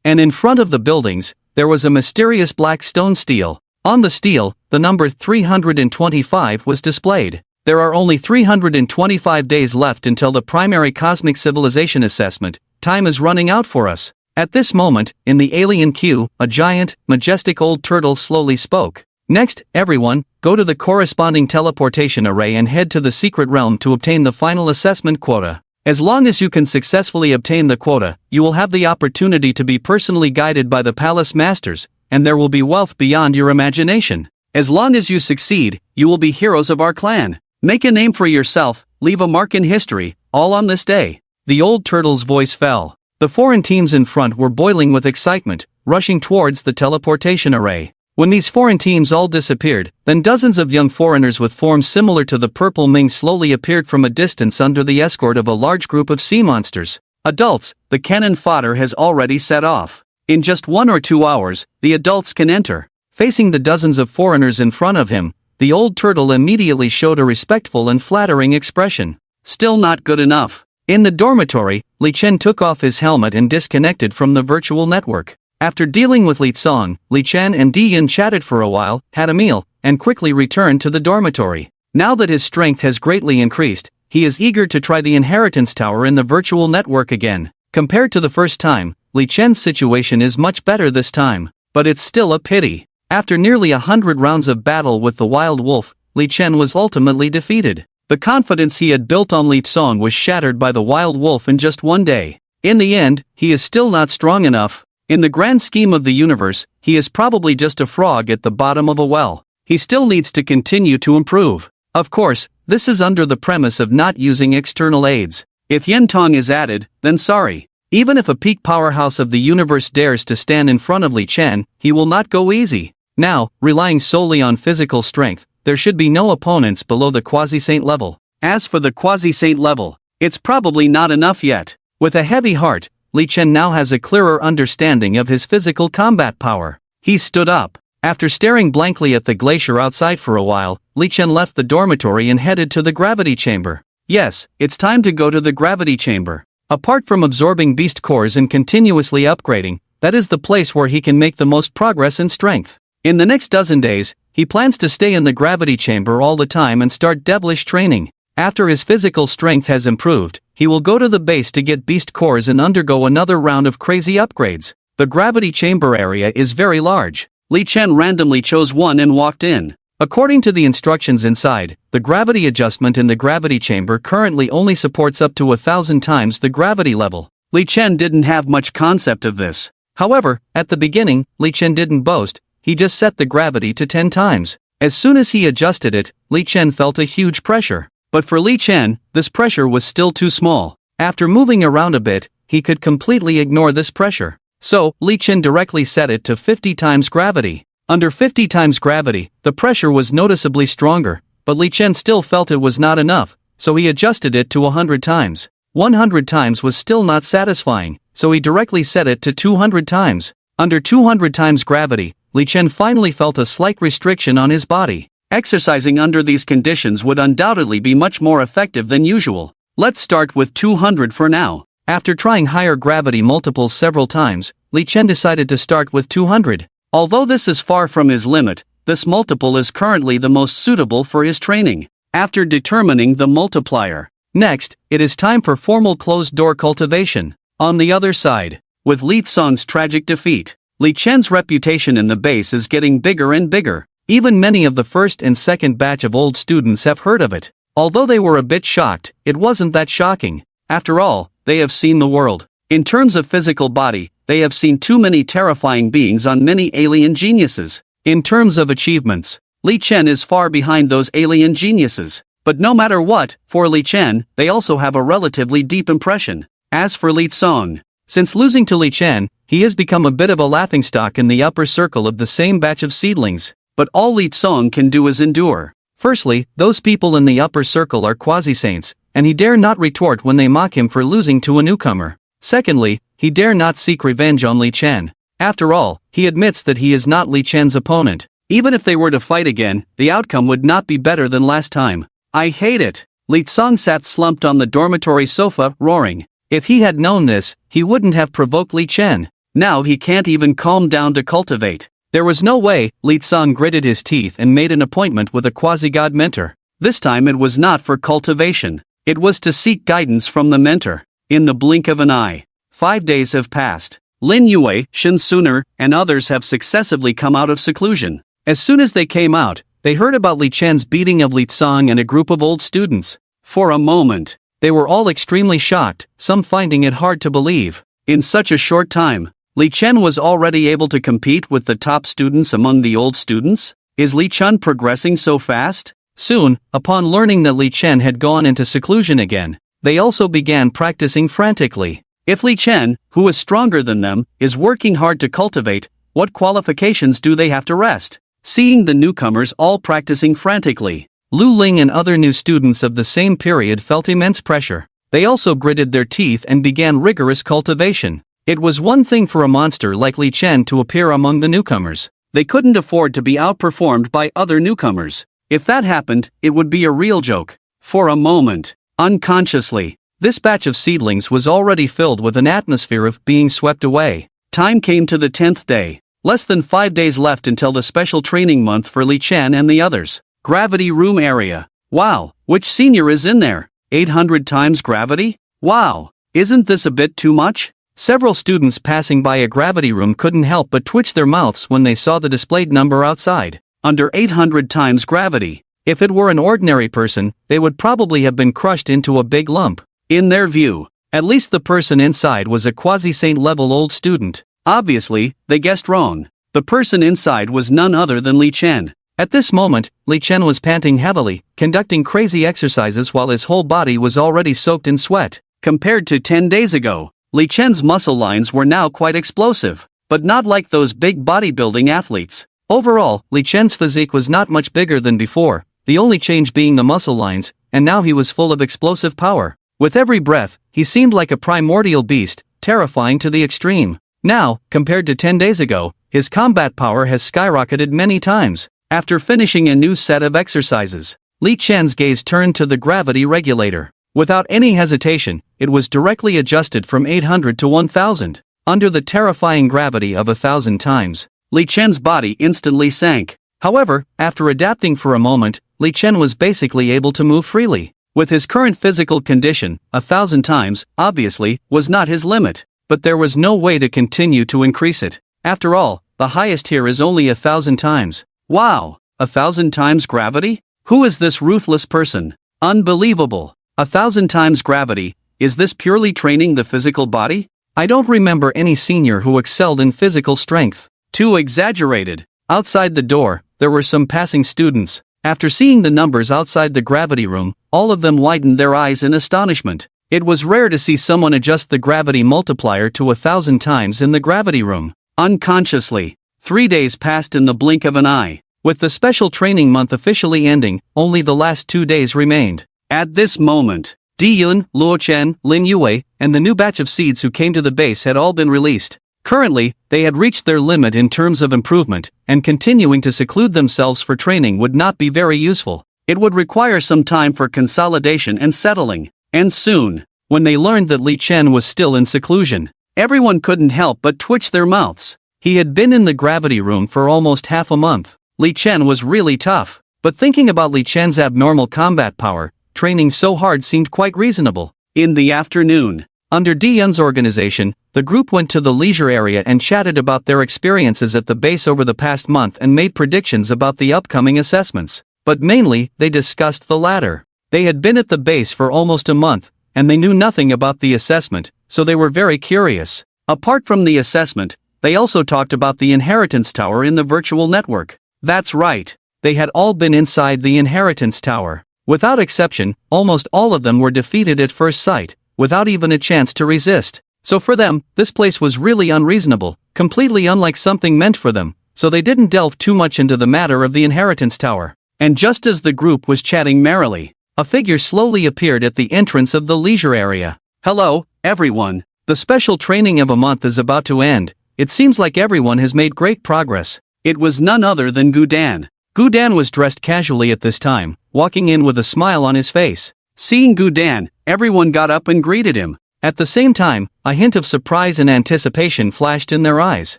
And in front of the buildings, there was a mysterious black stone stele. On the stele, the number 325 was displayed. There are only 325 days left until the primary cosmic civilization assessment. Time is running out for us. At this moment, in the alien queue, a giant, majestic old turtle slowly spoke. Next, everyone, go to the corresponding teleportation array and head to the secret realm to obtain the final assessment quota. As long as you can successfully obtain the quota, you will have the opportunity to be personally guided by the palace masters, and there will be wealth beyond your imagination. As long as you succeed, you will be heroes of our clan. Make a name for yourself, leave a mark in history, all on this day. The old turtle's voice fell. The foreign teams in front were boiling with excitement, rushing towards the teleportation array. When these foreign teams all disappeared, then dozens of young foreigners with forms similar to the purple Ming slowly appeared from a distance under the escort of a large group of sea monsters. Adults, the cannon fodder has already set off. In just 1 or 2 hours, the adults can enter. Facing the dozens of foreigners in front of him, the old turtle immediately showed a respectful and flattering expression. Still not good enough. In the dormitory, Li Chen took off his helmet and disconnected from the virtual network. After dealing with Li Tsong, Li Chen and Dai Yun chatted for a while, had a meal, and quickly returned to the dormitory. Now that his strength has greatly increased, he is eager to try the inheritance tower in the virtual network again. Compared to the first time, Li Chen's situation is much better this time, but it's still a pity. After nearly 100 rounds of battle with the wild wolf, Li Chen was ultimately defeated. The confidence he had built on Li Tsong was shattered by the wild wolf in just 1 day. In the end, he is still not strong enough. In the grand scheme of the universe, he is probably just a frog at the bottom of a well. He still needs to continue to improve. Of course, this is under the premise of not using external aids. If Yentong is added, then sorry. Even if a peak powerhouse of the universe dares to stand in front of Li Chen, he will not go easy. Now, relying solely on physical strength, there should be no opponents below the quasi-saint level. As for the quasi-saint level, it's probably not enough yet. With a heavy heart, Li Chen now has a clearer understanding of his physical combat power. He stood up. After staring blankly at the glacier outside for a while, Li Chen left the dormitory and headed to the gravity chamber. Yes, it's time to go to the gravity chamber. Apart from absorbing beast cores and continuously upgrading, that is the place where he can make the most progress in strength. In the next dozen days, he plans to stay in the gravity chamber all the time and start devilish training. After his physical strength has improved, he will go to the base to get beast cores and undergo another round of crazy upgrades. The gravity chamber area is very large. Li Chen randomly chose one and walked in. According to the instructions inside, the gravity adjustment in the gravity chamber currently only supports up to 1,000 times the gravity level. Li Chen didn't have much concept of this. However, at the beginning, Li Chen didn't boast. He just set the gravity to 10 times. As soon as he adjusted it, Li Chen felt a huge pressure. But for Li Chen, this pressure was still too small. After moving around a bit, he could completely ignore this pressure. So, Li Chen directly set it to 50 times gravity. Under 50 times gravity, the pressure was noticeably stronger, but Li Chen still felt it was not enough, so he adjusted it to 100 times. 100 times was still not satisfying, so he directly set it to 200 times. Under 200 times gravity, Li Chen finally felt a slight restriction on his body. Exercising under these conditions would undoubtedly be much more effective than usual. Let's start with 200 for now. After trying higher gravity multiples several times, Li Chen decided to start with 200. Although this is far from his limit, this multiple is currently the most suitable for his training. After determining the multiplier, next, it is time for formal closed-door cultivation. On the other side, with Li Tsong's tragic defeat, Li Chen's reputation in the base is getting bigger and bigger. Even many of the first and second batch of old students have heard of it. Although they were a bit shocked, it wasn't that shocking. After all, they have seen the world. In terms of physical body, they have seen too many terrifying beings on many alien geniuses. In terms of achievements, Li Chen is far behind those alien geniuses. But no matter what, for Li Chen, they also have a relatively deep impression. As for Li Tsong, since losing to Li Chen, he has become a bit of a laughingstock in the upper circle of the same batch of seedlings. But all Li Tsong can do is endure. Firstly, those people in the upper circle are quasi-saints, and he dare not retort when they mock him for losing to a newcomer. Secondly, he dare not seek revenge on Li Chen. After all, he admits that he is not Li Chen's opponent. Even if they were to fight again, the outcome would not be better than last time. I hate it. Li Tsong sat slumped on the dormitory sofa, roaring. If he had known this, he wouldn't have provoked Li Chen. Now he can't even calm down to cultivate. There was no way. Li Tsong gritted his teeth and made an appointment with a quasi-god mentor. This time it was not for cultivation. It was to seek guidance from the mentor. In the blink of an eye, 5 days have passed. Lin Yu, Shen Suner, and others have successively come out of seclusion. As soon as they came out, they heard about Li Chen's beating of Li Tsong and a group of old students. For a moment, they were all extremely shocked, some finding it hard to believe. In such a short time, Li Chen was already able to compete with the top students among the old students? Is Li Chen progressing so fast? Soon, upon learning that Li Chen had gone into seclusion again, they also began practicing frantically. If Li Chen, who is stronger than them, is working hard to cultivate, what qualifications do they have to rest? Seeing the newcomers all practicing frantically, Lu Ling and other new students of the same period felt immense pressure. They also gritted their teeth and began rigorous cultivation. It was one thing for a monster like Li Chen to appear among the newcomers. They couldn't afford to be outperformed by other newcomers. If that happened, it would be a real joke. For a moment, unconsciously, this batch of seedlings was already filled with an atmosphere of being swept away. Time came to the 10th day. Less than 5 days left until the special training month for Li Chen and the others. Gravity room area. Wow, which senior is in there? 800 times gravity? Wow, isn't this a bit too much? Several students passing by a gravity room couldn't help but twitch their mouths when they saw the displayed number outside. Under 800 times gravity. If it were an ordinary person, they would probably have been crushed into a big lump. In their view, at least the person inside was a quasi-saint level old student. Obviously, they guessed wrong. The person inside was none other than Li Chen. At this moment, Li Chen was panting heavily, conducting crazy exercises while his whole body was already soaked in sweat. Compared to 10 days ago, Li Chen's muscle lines were now quite explosive, but not like those big bodybuilding athletes. Overall, Li Chen's physique was not much bigger than before, the only change being the muscle lines, and now he was full of explosive power. With every breath, he seemed like a primordial beast, terrifying to the extreme. Now, compared to 10 days ago, his combat power has skyrocketed many times. After finishing a new set of exercises, Li Chen's gaze turned to the gravity regulator. Without any hesitation, it was directly adjusted from 800 to 1000. Under the terrifying gravity of 1000 times, Li Chen's body instantly sank. However, after adapting for a moment, Li Chen was basically able to move freely. With his current physical condition, 1000 times, obviously, was not his limit. But there was no way to continue to increase it. After all, the highest here is only 1000 times. Wow, 1000 times gravity? Who is this ruthless person? Unbelievable. 1000 times gravity, is this purely training the physical body? I don't remember any senior who excelled in physical strength. Too exaggerated. Outside the door, there were some passing students. After seeing the numbers outside the gravity room, all of them widened their eyes in astonishment. It was rare to see someone adjust the gravity multiplier to 1000 times in the gravity room. Unconsciously, 3 days passed in the blink of an eye. With the special training month officially ending, only the last 2 days remained. At this moment, Dai Yun, Luo Chen, Lin Yu, and the new batch of seeds who came to the base had all been released. Currently, they had reached their limit in terms of improvement, and continuing to seclude themselves for training would not be very useful. It would require some time for consolidation and settling. And soon, when they learned that Li Chen was still in seclusion, everyone couldn't help but twitch their mouths. He had been in the gravity room for almost half a month. Li Chen was really tough, but thinking about Li Chen's abnormal combat power, training so hard seemed quite reasonable. In the afternoon, under Dai Yun's organization, the group went to the leisure area and chatted about their experiences at the base over the past month and made predictions about the upcoming assessments. But mainly, they discussed the latter. They had been at the base for almost a month, and they knew nothing about the assessment, so they were very curious. Apart from the assessment, they also talked about the inheritance tower in the virtual network. That's right, they had all been inside the inheritance tower. Without exception, almost all of them were defeated at first sight, without even a chance to resist. So for them, this place was really unreasonable, completely unlike something meant for them, so they didn't delve too much into the matter of the inheritance tower. And just as the group was chatting merrily, a figure slowly appeared at the entrance of the leisure area. Hello, everyone. The special training of a month is about to end. It seems like everyone has made great progress. It was none other than Guan. Guan was dressed casually at this time, walking in with a smile on his face. Seeing Guan, everyone got up and greeted him. At the same time, a hint of surprise and anticipation flashed in their eyes.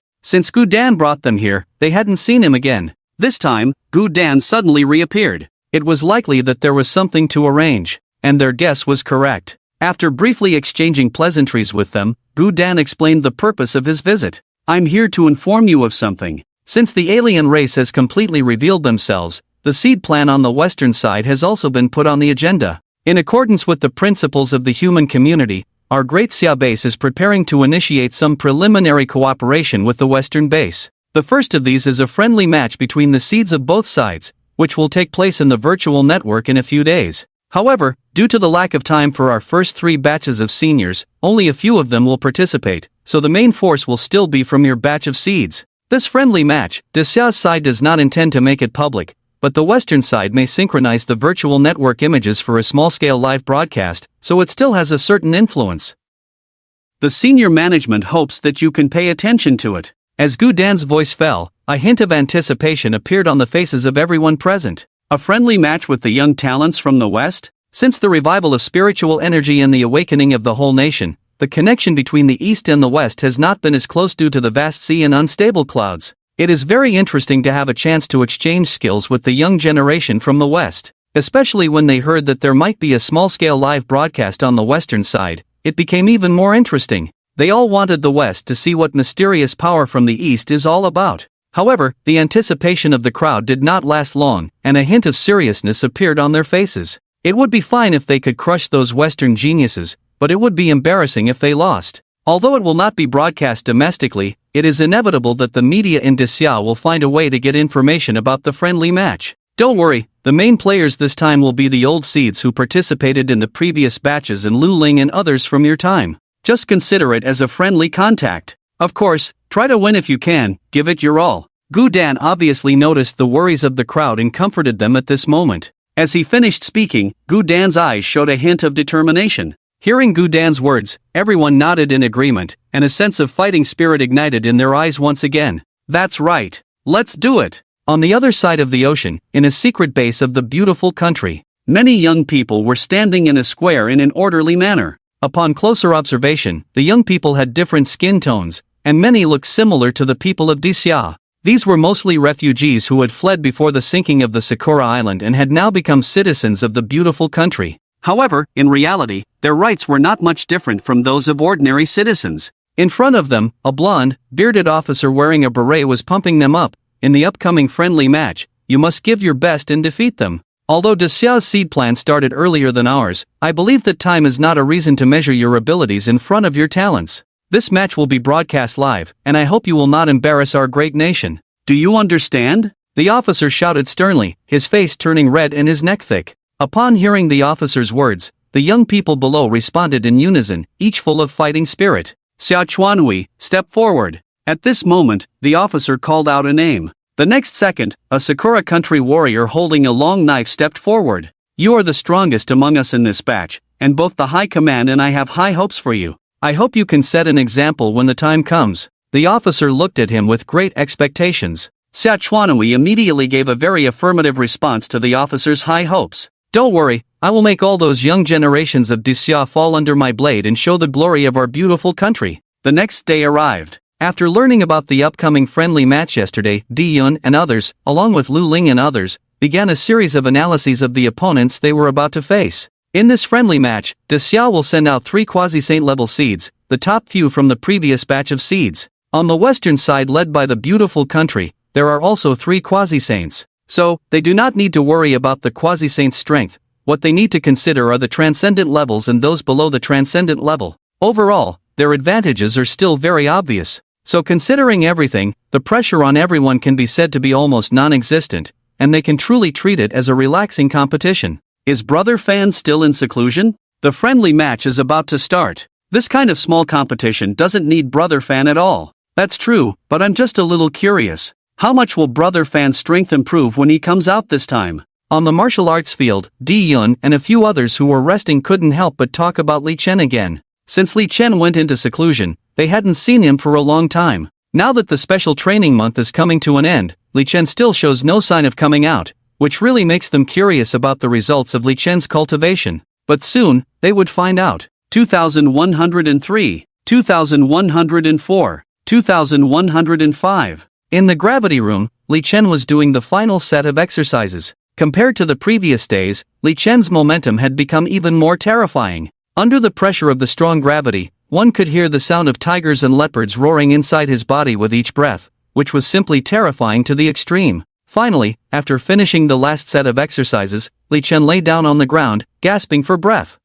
Since Guan brought them here, they hadn't seen him again. This time, Guan suddenly reappeared. It was likely that there was something to arrange, and their guess was correct. After briefly exchanging pleasantries with them, Guan explained the purpose of his visit. I'm here to inform you of something. Since the alien race has completely revealed themselves, the seed plan on the western side has also been put on the agenda. In accordance with the principles of the human community, our Great Xia base is preparing to initiate some preliminary cooperation with the western base. The first of these is a friendly match between the seeds of both sides, which will take place in the virtual network in a few days. However, due to the lack of time for our first 3 batches of seniors, only a few of them will participate, so the main force will still be from your batch of seeds. This friendly match, Xia's side does not intend to make it public, but the western side may synchronize the virtual network images for a small-scale live broadcast, so it still has a certain influence. The senior management hopes that you can pay attention to it. As Gudan's voice fell, a hint of anticipation appeared on the faces of everyone present. A friendly match with the young talents from the West? Since the revival of spiritual energy and the awakening of the whole nation, the connection between the East and the West has not been as close due to the vast sea and unstable clouds. It is very interesting to have a chance to exchange skills with the young generation from the West. Especially when they heard that there might be a small-scale live broadcast on the western side, it became even more interesting. They all wanted the West to see what mysterious power from the East is all about. However, the anticipation of the crowd did not last long, and a hint of seriousness appeared on their faces. It would be fine if they could crush those Western geniuses, but it would be embarrassing if they lost. Although it will not be broadcast domestically, it is inevitable that the media in Xia will find a way to get information about the friendly match. Don't worry, the main players this time will be the old seeds who participated in the previous batches and Lu Ling and others from your time. Just consider it as a friendly contact. Of course, try to win if you can, give it your all. Gudan obviously noticed the worries of the crowd and comforted them at this moment. As he finished speaking, Gudan's eyes showed a hint of determination. Hearing Gudan's words, everyone nodded in agreement, and a sense of fighting spirit ignited in their eyes once again. That's right. Let's do it. On the other side of the ocean, in a secret base of the beautiful country, many young people were standing in a square in an orderly manner. Upon closer observation, the young people had different skin tones, and many looked similar to the people of Xia. These were mostly refugees who had fled before the sinking of the Sakura Island and had now become citizens of the beautiful country. However, in reality, their rights were not much different from those of ordinary citizens. In front of them, a blonde, bearded officer wearing a beret was pumping them up. In the upcoming friendly match, you must give your best and defeat them. Although Xia's seed plan started earlier than ours, I believe that time is not a reason to measure your abilities in front of your talents. This match will be broadcast live, and I hope you will not embarrass our great nation. Do you understand? The officer shouted sternly, his face turning red and his neck thick. Upon hearing the officer's words, the young people below responded in unison, each full of fighting spirit. Xia Chuanhui, step forward. At this moment, the officer called out a name. The next second, a Sakura country warrior holding a long knife stepped forward. "You are the strongest among us in this batch, and both the High Command and I have high hopes for you. I hope you can set an example when the time comes." The officer looked at him with great expectations. Sichuanui immediately gave a very affirmative response to the officer's high hopes. "Don't worry, I will make all those young generations of Dixia fall under my blade and show the glory of our beautiful country." The next day arrived. After learning about the upcoming friendly match yesterday, Dai Yun and others, along with Lu Ling and others, began a series of analyses of the opponents they were about to face. In this friendly match, Dixia will send out 3 quasi-saint level seeds, the top few from the previous batch of seeds. On the western side led by the beautiful country, there are also 3 quasi-saints. So, they do not need to worry about the quasi-saint's strength. What they need to consider are the transcendent levels and those below the transcendent level. Overall, their advantages are still very obvious. So considering everything, the pressure on everyone can be said to be almost non-existent, and they can truly treat it as a relaxing competition. Is Brother Fan still in seclusion? The friendly match is about to start. This kind of small competition doesn't need Brother Fan at all. That's true, but I'm just a little curious. How much will Brother Fan's strength improve when he comes out this time? On the martial arts field, Dai Yun and a few others who were resting couldn't help but talk about Li Chen again. Since Li Chen went into seclusion, they hadn't seen him for a long time. Now that the special training month is coming to an end, Li Chen still shows no sign of coming out, which really makes them curious about the results of Li Chen's cultivation. But soon, they would find out. 2103, 2104, 2105. In the gravity room, Li Chen was doing the final set of exercises. Compared to the previous days, Li Chen's momentum had become even more terrifying. Under the pressure of the strong gravity, one could hear the sound of tigers and leopards roaring inside his body with each breath, which was simply terrifying to the extreme. Finally, after finishing the last set of exercises, Li Chen lay down on the ground, gasping for breath.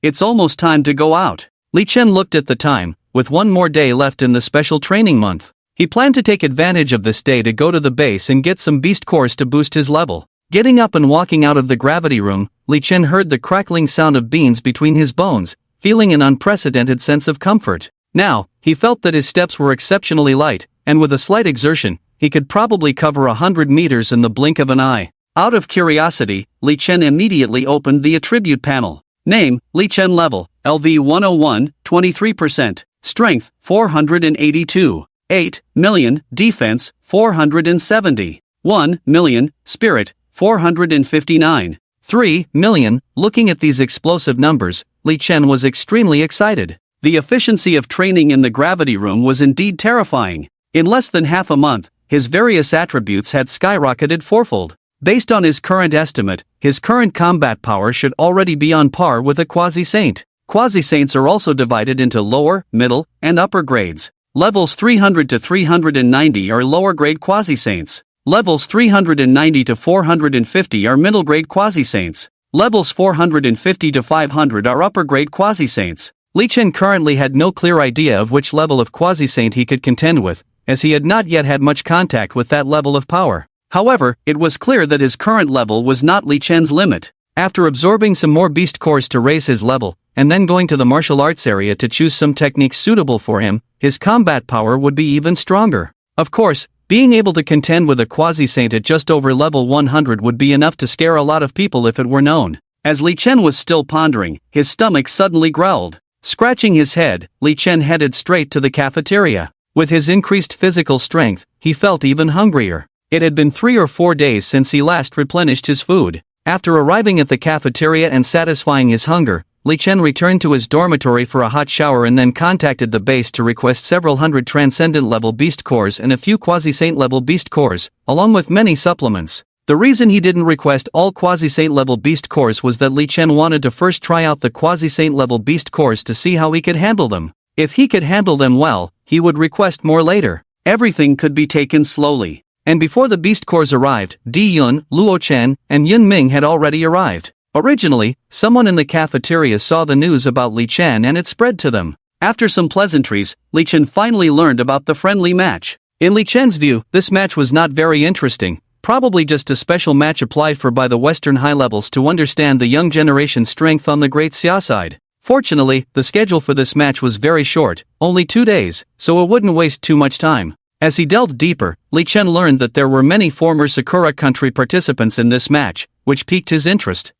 It's almost time to go out. Li Chen looked at the time, with one more day left in the special training month. He planned to take advantage of this day to go to the base and get some beast cores to boost his level. Getting up and walking out of the gravity room, Li Chen heard the crackling sound of beans between his bones, feeling an unprecedented sense of comfort. Now, he felt that his steps were exceptionally light, and with a slight exertion, he could probably cover 100 meters in the blink of an eye. Out of curiosity, Li Chen immediately opened the attribute panel. Name, Li Chen level, LV 101, 23%. Strength, 482. 8 million, defense, 470. 1 million, spirit, 459. 3 million, looking at these explosive numbers, Li Chen was extremely excited. The efficiency of training in the gravity room was indeed terrifying. In less than half a month, his various attributes had skyrocketed fourfold. Based on his current estimate, his current combat power should already be on par with a quasi-saint. Quasi-saints are also divided into lower, middle, and upper grades. Levels 300 to 390 are lower grade quasi-saints. Levels 390 to 450 are middle grade quasi-saints. Levels 450 to 500 are upper grade quasi-saints. Li Chen currently had no clear idea of which level of quasi-saint he could contend with, as he had not yet had much contact with that level of power. However, it was clear that his current level was not Li Chen's limit. After absorbing some more beast cores to raise his level, and then going to the martial arts area to choose some techniques suitable for him, his combat power would be even stronger. Of course, being able to contend with a quasi-saint at just over level 100 would be enough to scare a lot of people if it were known. As Li Chen was still pondering, his stomach suddenly growled. Scratching his head, Li Chen headed straight to the cafeteria. With his increased physical strength, he felt even hungrier. It had been 3 or 4 days since he last replenished his food. After arriving at the cafeteria and satisfying his hunger, Li Chen returned to his dormitory for a hot shower and then contacted the base to request several hundred transcendent level beast cores and a few quasi-saint level beast cores, along with many supplements. The reason he didn't request all quasi-saint level beast cores was that Li Chen wanted to first try out the quasi-saint level beast cores to see how he could handle them. If he could handle them well, he would request more later. Everything could be taken slowly. And before the beast cores arrived, Dai Yun, Luo Chen, and Yun Ming had already arrived. Originally, someone in the cafeteria saw the news about Li Chen and it spread to them. After some pleasantries, Li Chen finally learned about the friendly match. In Li Chen's view, this match was not very interesting, probably just a special match applied for by the Western high levels to understand the young generation's strength on the Great Xia side. Fortunately, the schedule for this match was very short, only 2 days, so it wouldn't waste too much time. As he delved deeper, Li Chen learned that there were many former Sakura country participants in this match, which piqued his interest.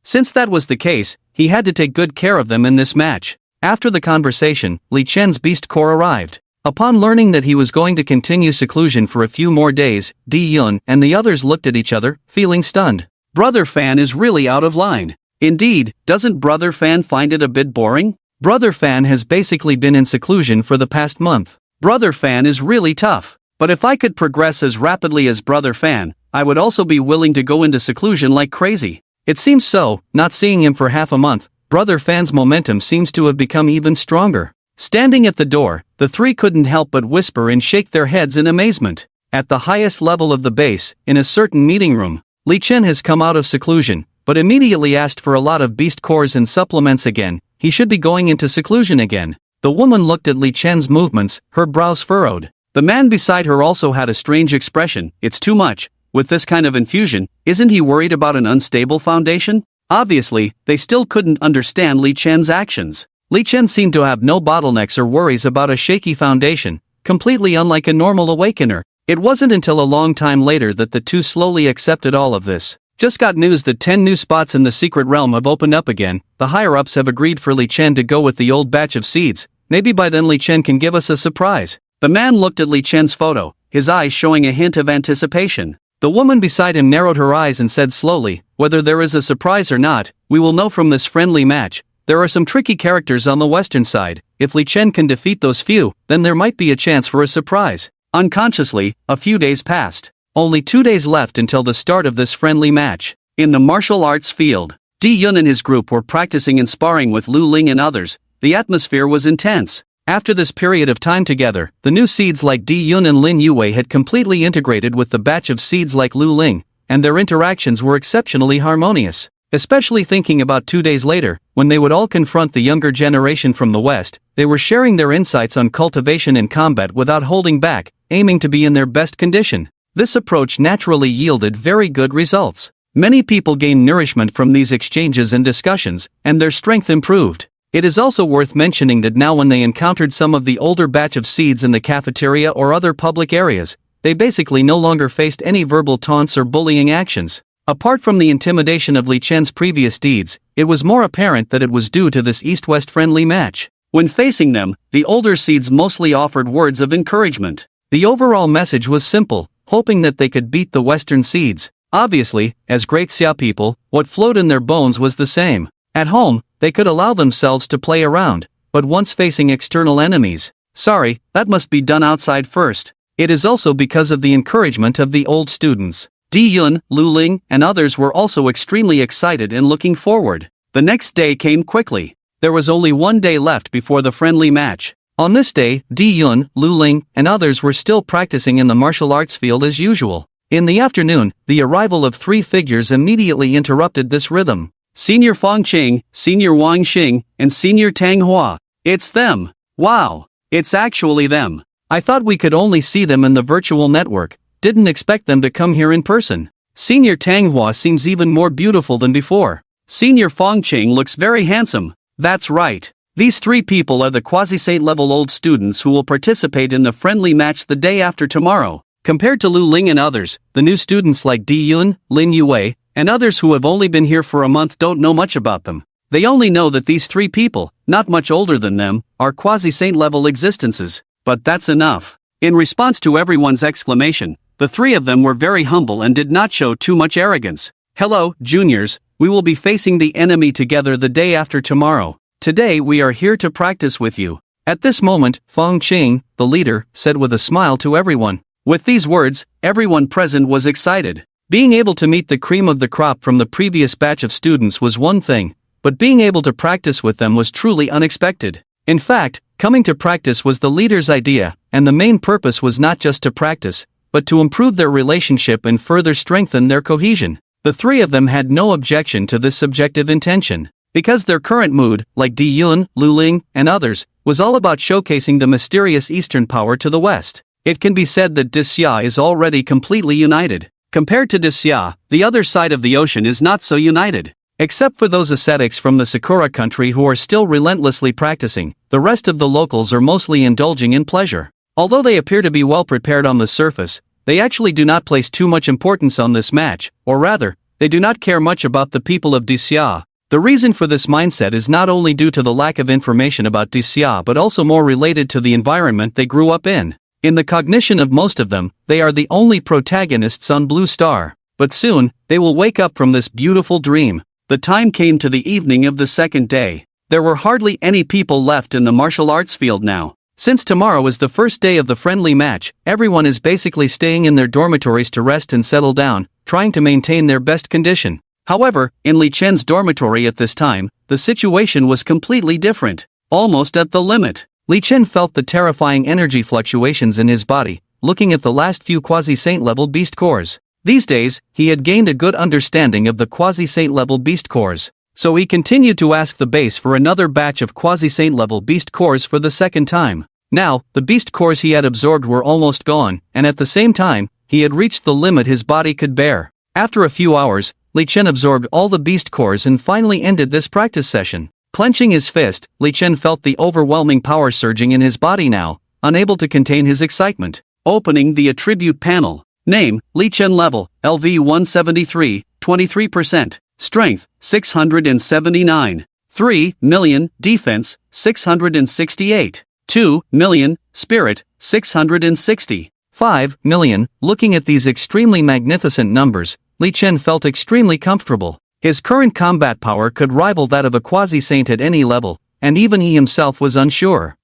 Since that was the case, he had to take good care of them in this match. After the conversation, Li Chen's beast core arrived. Upon learning that he was going to continue seclusion for a few more days, Dai Yun and the others looked at each other, feeling stunned. Brother Fan is really out of line. Indeed, doesn't Brother Fan find it a bit boring? Brother Fan has basically been in seclusion for the past month. Brother Fan is really tough. But if I could progress as rapidly as Brother Fan, I would also be willing to go into seclusion like crazy. It seems so, not seeing him for half a month, Brother Fan's momentum seems to have become even stronger. Standing at the door, the three couldn't help but whisper and shake their heads in amazement. At the highest level of the base, in a certain meeting room, Li Chen has come out of seclusion, but immediately asked for a lot of beast cores and supplements again. He should be going into seclusion again. The woman looked at Li Chen's movements, her brows furrowed. The man beside her also had a strange expression. It's too much. With this kind of infusion, isn't he worried about an unstable foundation? Obviously, they still couldn't understand Li Chen's actions. Li Chen seemed to have no bottlenecks or worries about a shaky foundation, completely unlike a normal awakener. It wasn't until a long time later that the two slowly accepted all of this. Just got news that 10 new spots in the secret realm have opened up again. The higher-ups have agreed for Li Chen to go with the old batch of seeds. Maybe by then Li Chen can give us a surprise. The man looked at Li Chen's photo, his eyes showing a hint of anticipation. The woman beside him narrowed her eyes and said slowly, whether there is a surprise or not, we will know from this friendly match. There are some tricky characters on the western side. If Li Chen can defeat those few, then there might be a chance for a surprise. Unconsciously, a few days passed. Only 2 days left until the start of this friendly match. In the martial arts field, Dai Yun and his group were practicing and sparring with Lu Ling and others. The atmosphere was intense. After this period of time together, the new seeds like Dai Yun and Lin Yu had completely integrated with the batch of seeds like Lu Ling, and their interactions were exceptionally harmonious. Especially thinking about 2 days later, when they would all confront the younger generation from the West, they were sharing their insights on cultivation and combat without holding back, aiming to be in their best condition. This approach naturally yielded very good results. Many people gained nourishment from these exchanges and discussions, and their strength improved. It is also worth mentioning that now when they encountered some of the older batch of seeds in the cafeteria or other public areas, they basically no longer faced any verbal taunts or bullying actions. Apart from the intimidation of Li Chen's previous deeds, it was more apparent that it was due to this East-West friendly match. When facing them, the older seeds mostly offered words of encouragement. The overall message was simple, hoping that they could beat the Western seeds. Obviously, as great Xia people, what flowed in their bones was the same. At home, they could allow themselves to play around, but once facing external enemies, sorry, that must be done outside first. It is also because of the encouragement of the old students. Dai Yun, Lu Ling, and others were also extremely excited and looking forward. The next day came quickly. There was only 1 day left before the friendly match. On this day, Dai Yun, Lu Ling, and others were still practicing in the martial arts field as usual. In the afternoon, the arrival of 3 figures immediately interrupted this rhythm. Senior Fong Qing, Senior Wang Xing, and Senior Tang Hua. It's them. Wow. It's actually them. I thought we could only see them in the virtual network. Didn't expect them to come here in person. Senior Tang Hua seems even more beautiful than before. Senior Fong Qing looks very handsome. That's right. These 3 people are the quasi-saint level old students who will participate in the friendly match the day after tomorrow. Compared to Lu Ling and others, the new students like Dai Yun, Lin Yu, and others who have only been here for a month don't know much about them. They only know that these 3 people, not much older than them, are quasi-saint level existences. But that's enough. In response to everyone's exclamation, the 3 of them were very humble and did not show too much arrogance. Hello, juniors, we will be facing the enemy together the day after tomorrow. Today we are here to practice with you. At this moment, Fong Qing, the leader, said with a smile to everyone. With these words, everyone present was excited. Being able to meet the cream of the crop from the previous batch of students was one thing, but being able to practice with them was truly unexpected. In fact, coming to practice was the leader's idea, and the main purpose was not just to practice, but to improve their relationship and further strengthen their cohesion. The 3 of them had no objection to this subjective intention, because their current mood, like Dai Yun, Lu Ling, and others, was all about showcasing the mysterious Eastern power to the West. It can be said that Disxia is already completely united. Compared to Disxia, the other side of the ocean is not so united. Except for those ascetics from the Sakura country who are still relentlessly practicing, the rest of the locals are mostly indulging in pleasure. Although they appear to be well prepared on the surface, they actually do not place too much importance on this match, or rather, they do not care much about the people of Dixia. The reason for this mindset is not only due to the lack of information about Dixia but also more related to the environment they grew up in. In the cognition of most of them, they are the only protagonists on Blue Star. But soon, they will wake up from this beautiful dream. The time came to the evening of the second day. There were hardly any people left in the martial arts field now. Since tomorrow is the first day of the friendly match, everyone is basically staying in their dormitories to rest and settle down, trying to maintain their best condition. However, in Li Chen's dormitory at this time, the situation was completely different. Almost at the limit. Li Chen felt the terrifying energy fluctuations in his body, looking at the last few quasi-saint level beast cores. These days, he had gained a good understanding of the quasi-saint level beast cores. So he continued to ask the base for another batch of quasi-saint level beast cores for the second time. Now, the beast cores he had absorbed were almost gone, and at the same time, he had reached the limit his body could bear. After a few hours, Li Chen absorbed all the beast cores and finally ended this practice session. Clenching his fist, Li Chen felt the overwhelming power surging in his body now, unable to contain his excitement. Opening the attribute panel. Name, Li Chen level, LV 173, 23%. Strength, 679. 3 million, defense, 668. 2 million, spirit, 660. 5 million, looking at these extremely magnificent numbers, Li Chen felt extremely comfortable. His current combat power could rival that of a quasi-saint at any level, and even he himself was unsure.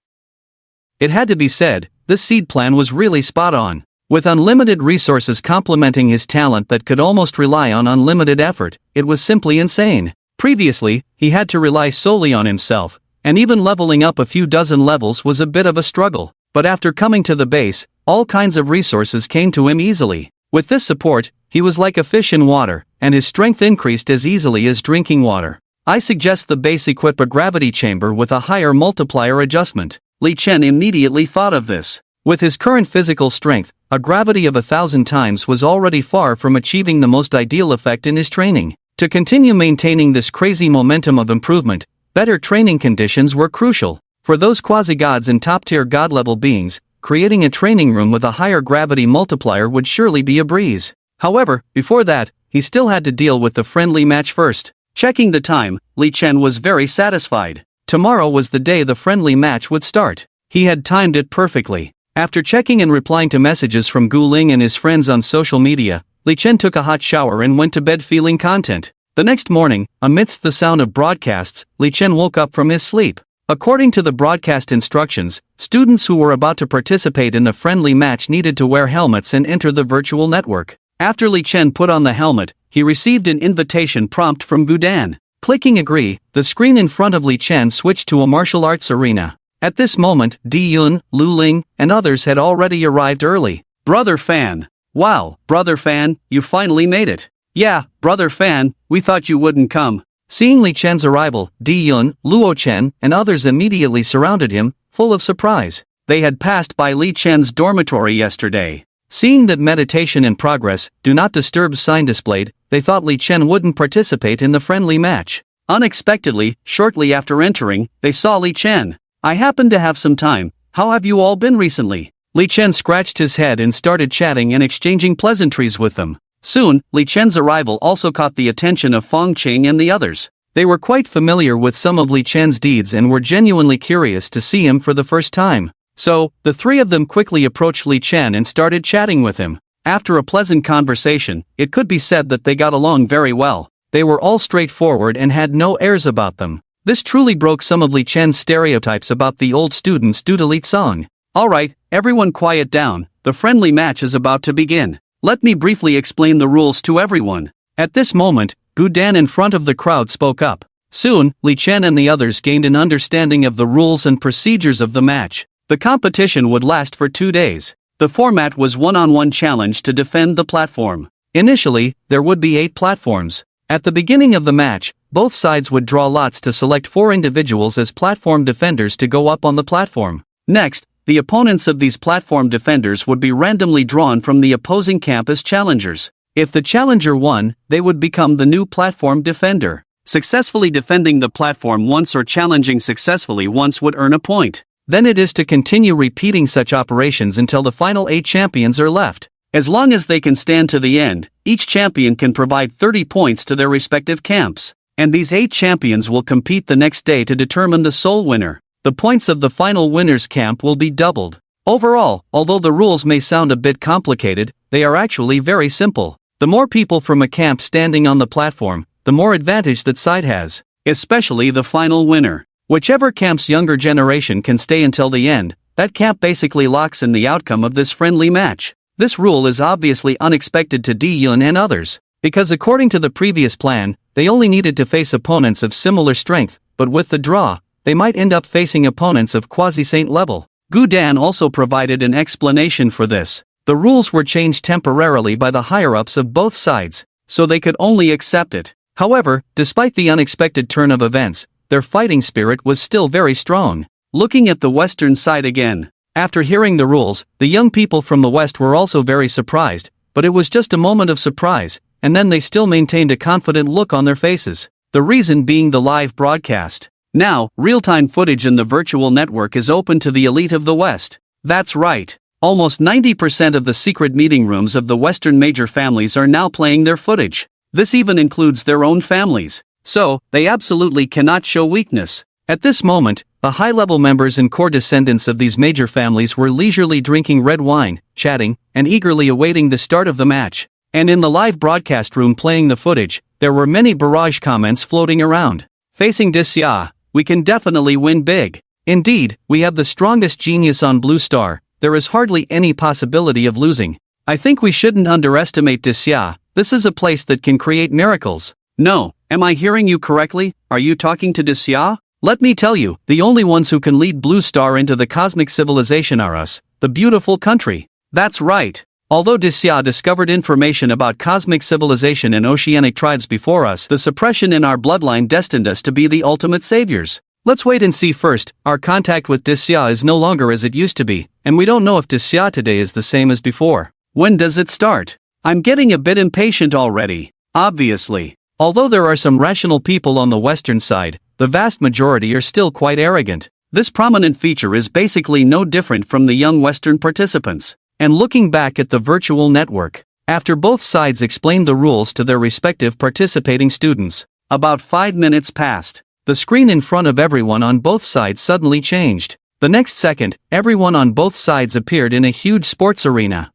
It had to be said, this seed plan was really spot on. With unlimited resources complementing his talent that could almost rely on unlimited effort, it was simply insane. Previously, he had to rely solely on himself, and even leveling up a few dozen levels was a bit of a struggle. But after coming to the base, all kinds of resources came to him easily. With this support, he was like a fish in water, and his strength increased as easily as drinking water. I suggest the base equip a gravity chamber with a higher multiplier adjustment. Li Chen immediately thought of this. With his current physical strength, a gravity of 1,000 times was already far from achieving the most ideal effect in his training. To continue maintaining this crazy momentum of improvement, better training conditions were crucial. For those quasi-gods and top-tier god-level beings, creating a training room with a higher gravity multiplier would surely be a breeze. However, before that, he still had to deal with the friendly match first. Checking the time, Li Chen was very satisfied. Tomorrow was the day the friendly match would start. He had timed it perfectly. After checking and replying to messages from Gu Ling and his friends on social media, Li Chen took a hot shower and went to bed feeling content. The next morning, amidst the sound of broadcasts, Li Chen woke up from his sleep. According to the broadcast instructions, students who were about to participate in the friendly match needed to wear helmets and enter the virtual network. After Li Chen put on the helmet, he received an invitation prompt from Gudan. Clicking agree, the screen in front of Li Chen switched to a martial arts arena. At this moment, Dai Yun, Lu Ling, and others had already arrived early. Brother Fan. Wow, Brother Fan, you finally made it. Yeah, Brother Fan, we thought you wouldn't come. Seeing Li Chen's arrival, Dai Yun, Luo Chen, and others immediately surrounded him, full of surprise. They had passed by Li Chen's dormitory yesterday. Seeing that meditation in progress, do not disturb sign displayed, they thought Li Chen wouldn't participate in the friendly match. Unexpectedly, shortly after entering, they saw Li Chen. I happen to have some time, how have you all been recently? Li Chen scratched his head and started chatting and exchanging pleasantries with them. Soon, Li Chen's arrival also caught the attention of Feng Qing and the others. They were quite familiar with some of Li Chen's deeds and were genuinely curious to see him for the first time. So, the three of them quickly approached Li Chen and started chatting with him. After a pleasant conversation, it could be said that they got along very well. They were all straightforward and had no airs about them. This truly broke some of Li Chen's stereotypes about the old students due to Li Tsong. Alright, everyone quiet down, the friendly match is about to begin. Let me briefly explain the rules to everyone. At this moment, Gudan in front of the crowd spoke up. Soon, Li Chen and the others gained an understanding of the rules and procedures of the match. The competition would last for 2 days. The format was one-on-one challenge to defend the platform. Initially, there would be 8 platforms. At the beginning of the match, both sides would draw lots to select 4 individuals as platform defenders to go up on the platform. Next, the opponents of these platform defenders would be randomly drawn from the opposing camp as challengers. If the challenger won, they would become the new platform defender. Successfully defending the platform once or challenging successfully once would earn a point. Then it is to continue repeating such operations until the final 8 champions are left. As long as they can stand to the end, each champion can provide 30 points to their respective camps. And these 8 champions will compete the next day to determine the sole winner. The points of the final winner's camp will be doubled. Overall, although the rules may sound a bit complicated, they are actually very simple. The more people from a camp standing on the platform, the more advantage that side has, especially the final winner. Whichever camp's younger generation can stay until the end, that camp basically locks in the outcome of this friendly match. This rule is obviously unexpected to Dai Yun and others, because according to the previous plan, they only needed to face opponents of similar strength, but with the draw, they might end up facing opponents of quasi-saint level. Guan also provided an explanation for this. The rules were changed temporarily by the higher-ups of both sides, so they could only accept it. However, despite the unexpected turn of events, their fighting spirit was still very strong. Looking at the Western side again, after hearing the rules, the young people from the West were also very surprised, but it was just a moment of surprise, and then they still maintained a confident look on their faces. The reason being the live broadcast. Now, real-time footage in the virtual network is open to the elite of the West. That's right. Almost 90% of the secret meeting rooms of the Western major families are now playing their footage. This even includes their own families. So, they absolutely cannot show weakness. At this moment, the high-level members and core descendants of these major families were leisurely drinking red wine, chatting, and eagerly awaiting the start of the match. And in the live broadcast room playing the footage, there were many barrage comments floating around. Facing Disya, we can definitely win big. Indeed, we have the strongest genius on Blue Star, there is hardly any possibility of losing. I think we shouldn't underestimate Disya, this is a place that can create miracles. No, am I hearing you correctly? Are you talking to Disya? Let me tell you, the only ones who can lead Blue Star into the cosmic civilization are us, the beautiful country. That's right. Although Disya discovered information about cosmic civilization and oceanic tribes before us, the suppression in our bloodline destined us to be the ultimate saviors. Let's wait and see first. Our contact with Disya is no longer as it used to be, and we don't know if Disya today is the same as before. When does it start? I'm getting a bit impatient already. Obviously. Although there are some rational people on the Western side, the vast majority are still quite arrogant. This prominent feature is basically no different from the young Western participants. And looking back at the virtual network, after both sides explained the rules to their respective participating students, about 5 minutes passed. The screen in front of everyone on both sides suddenly changed. The next second, everyone on both sides appeared in a huge sports arena.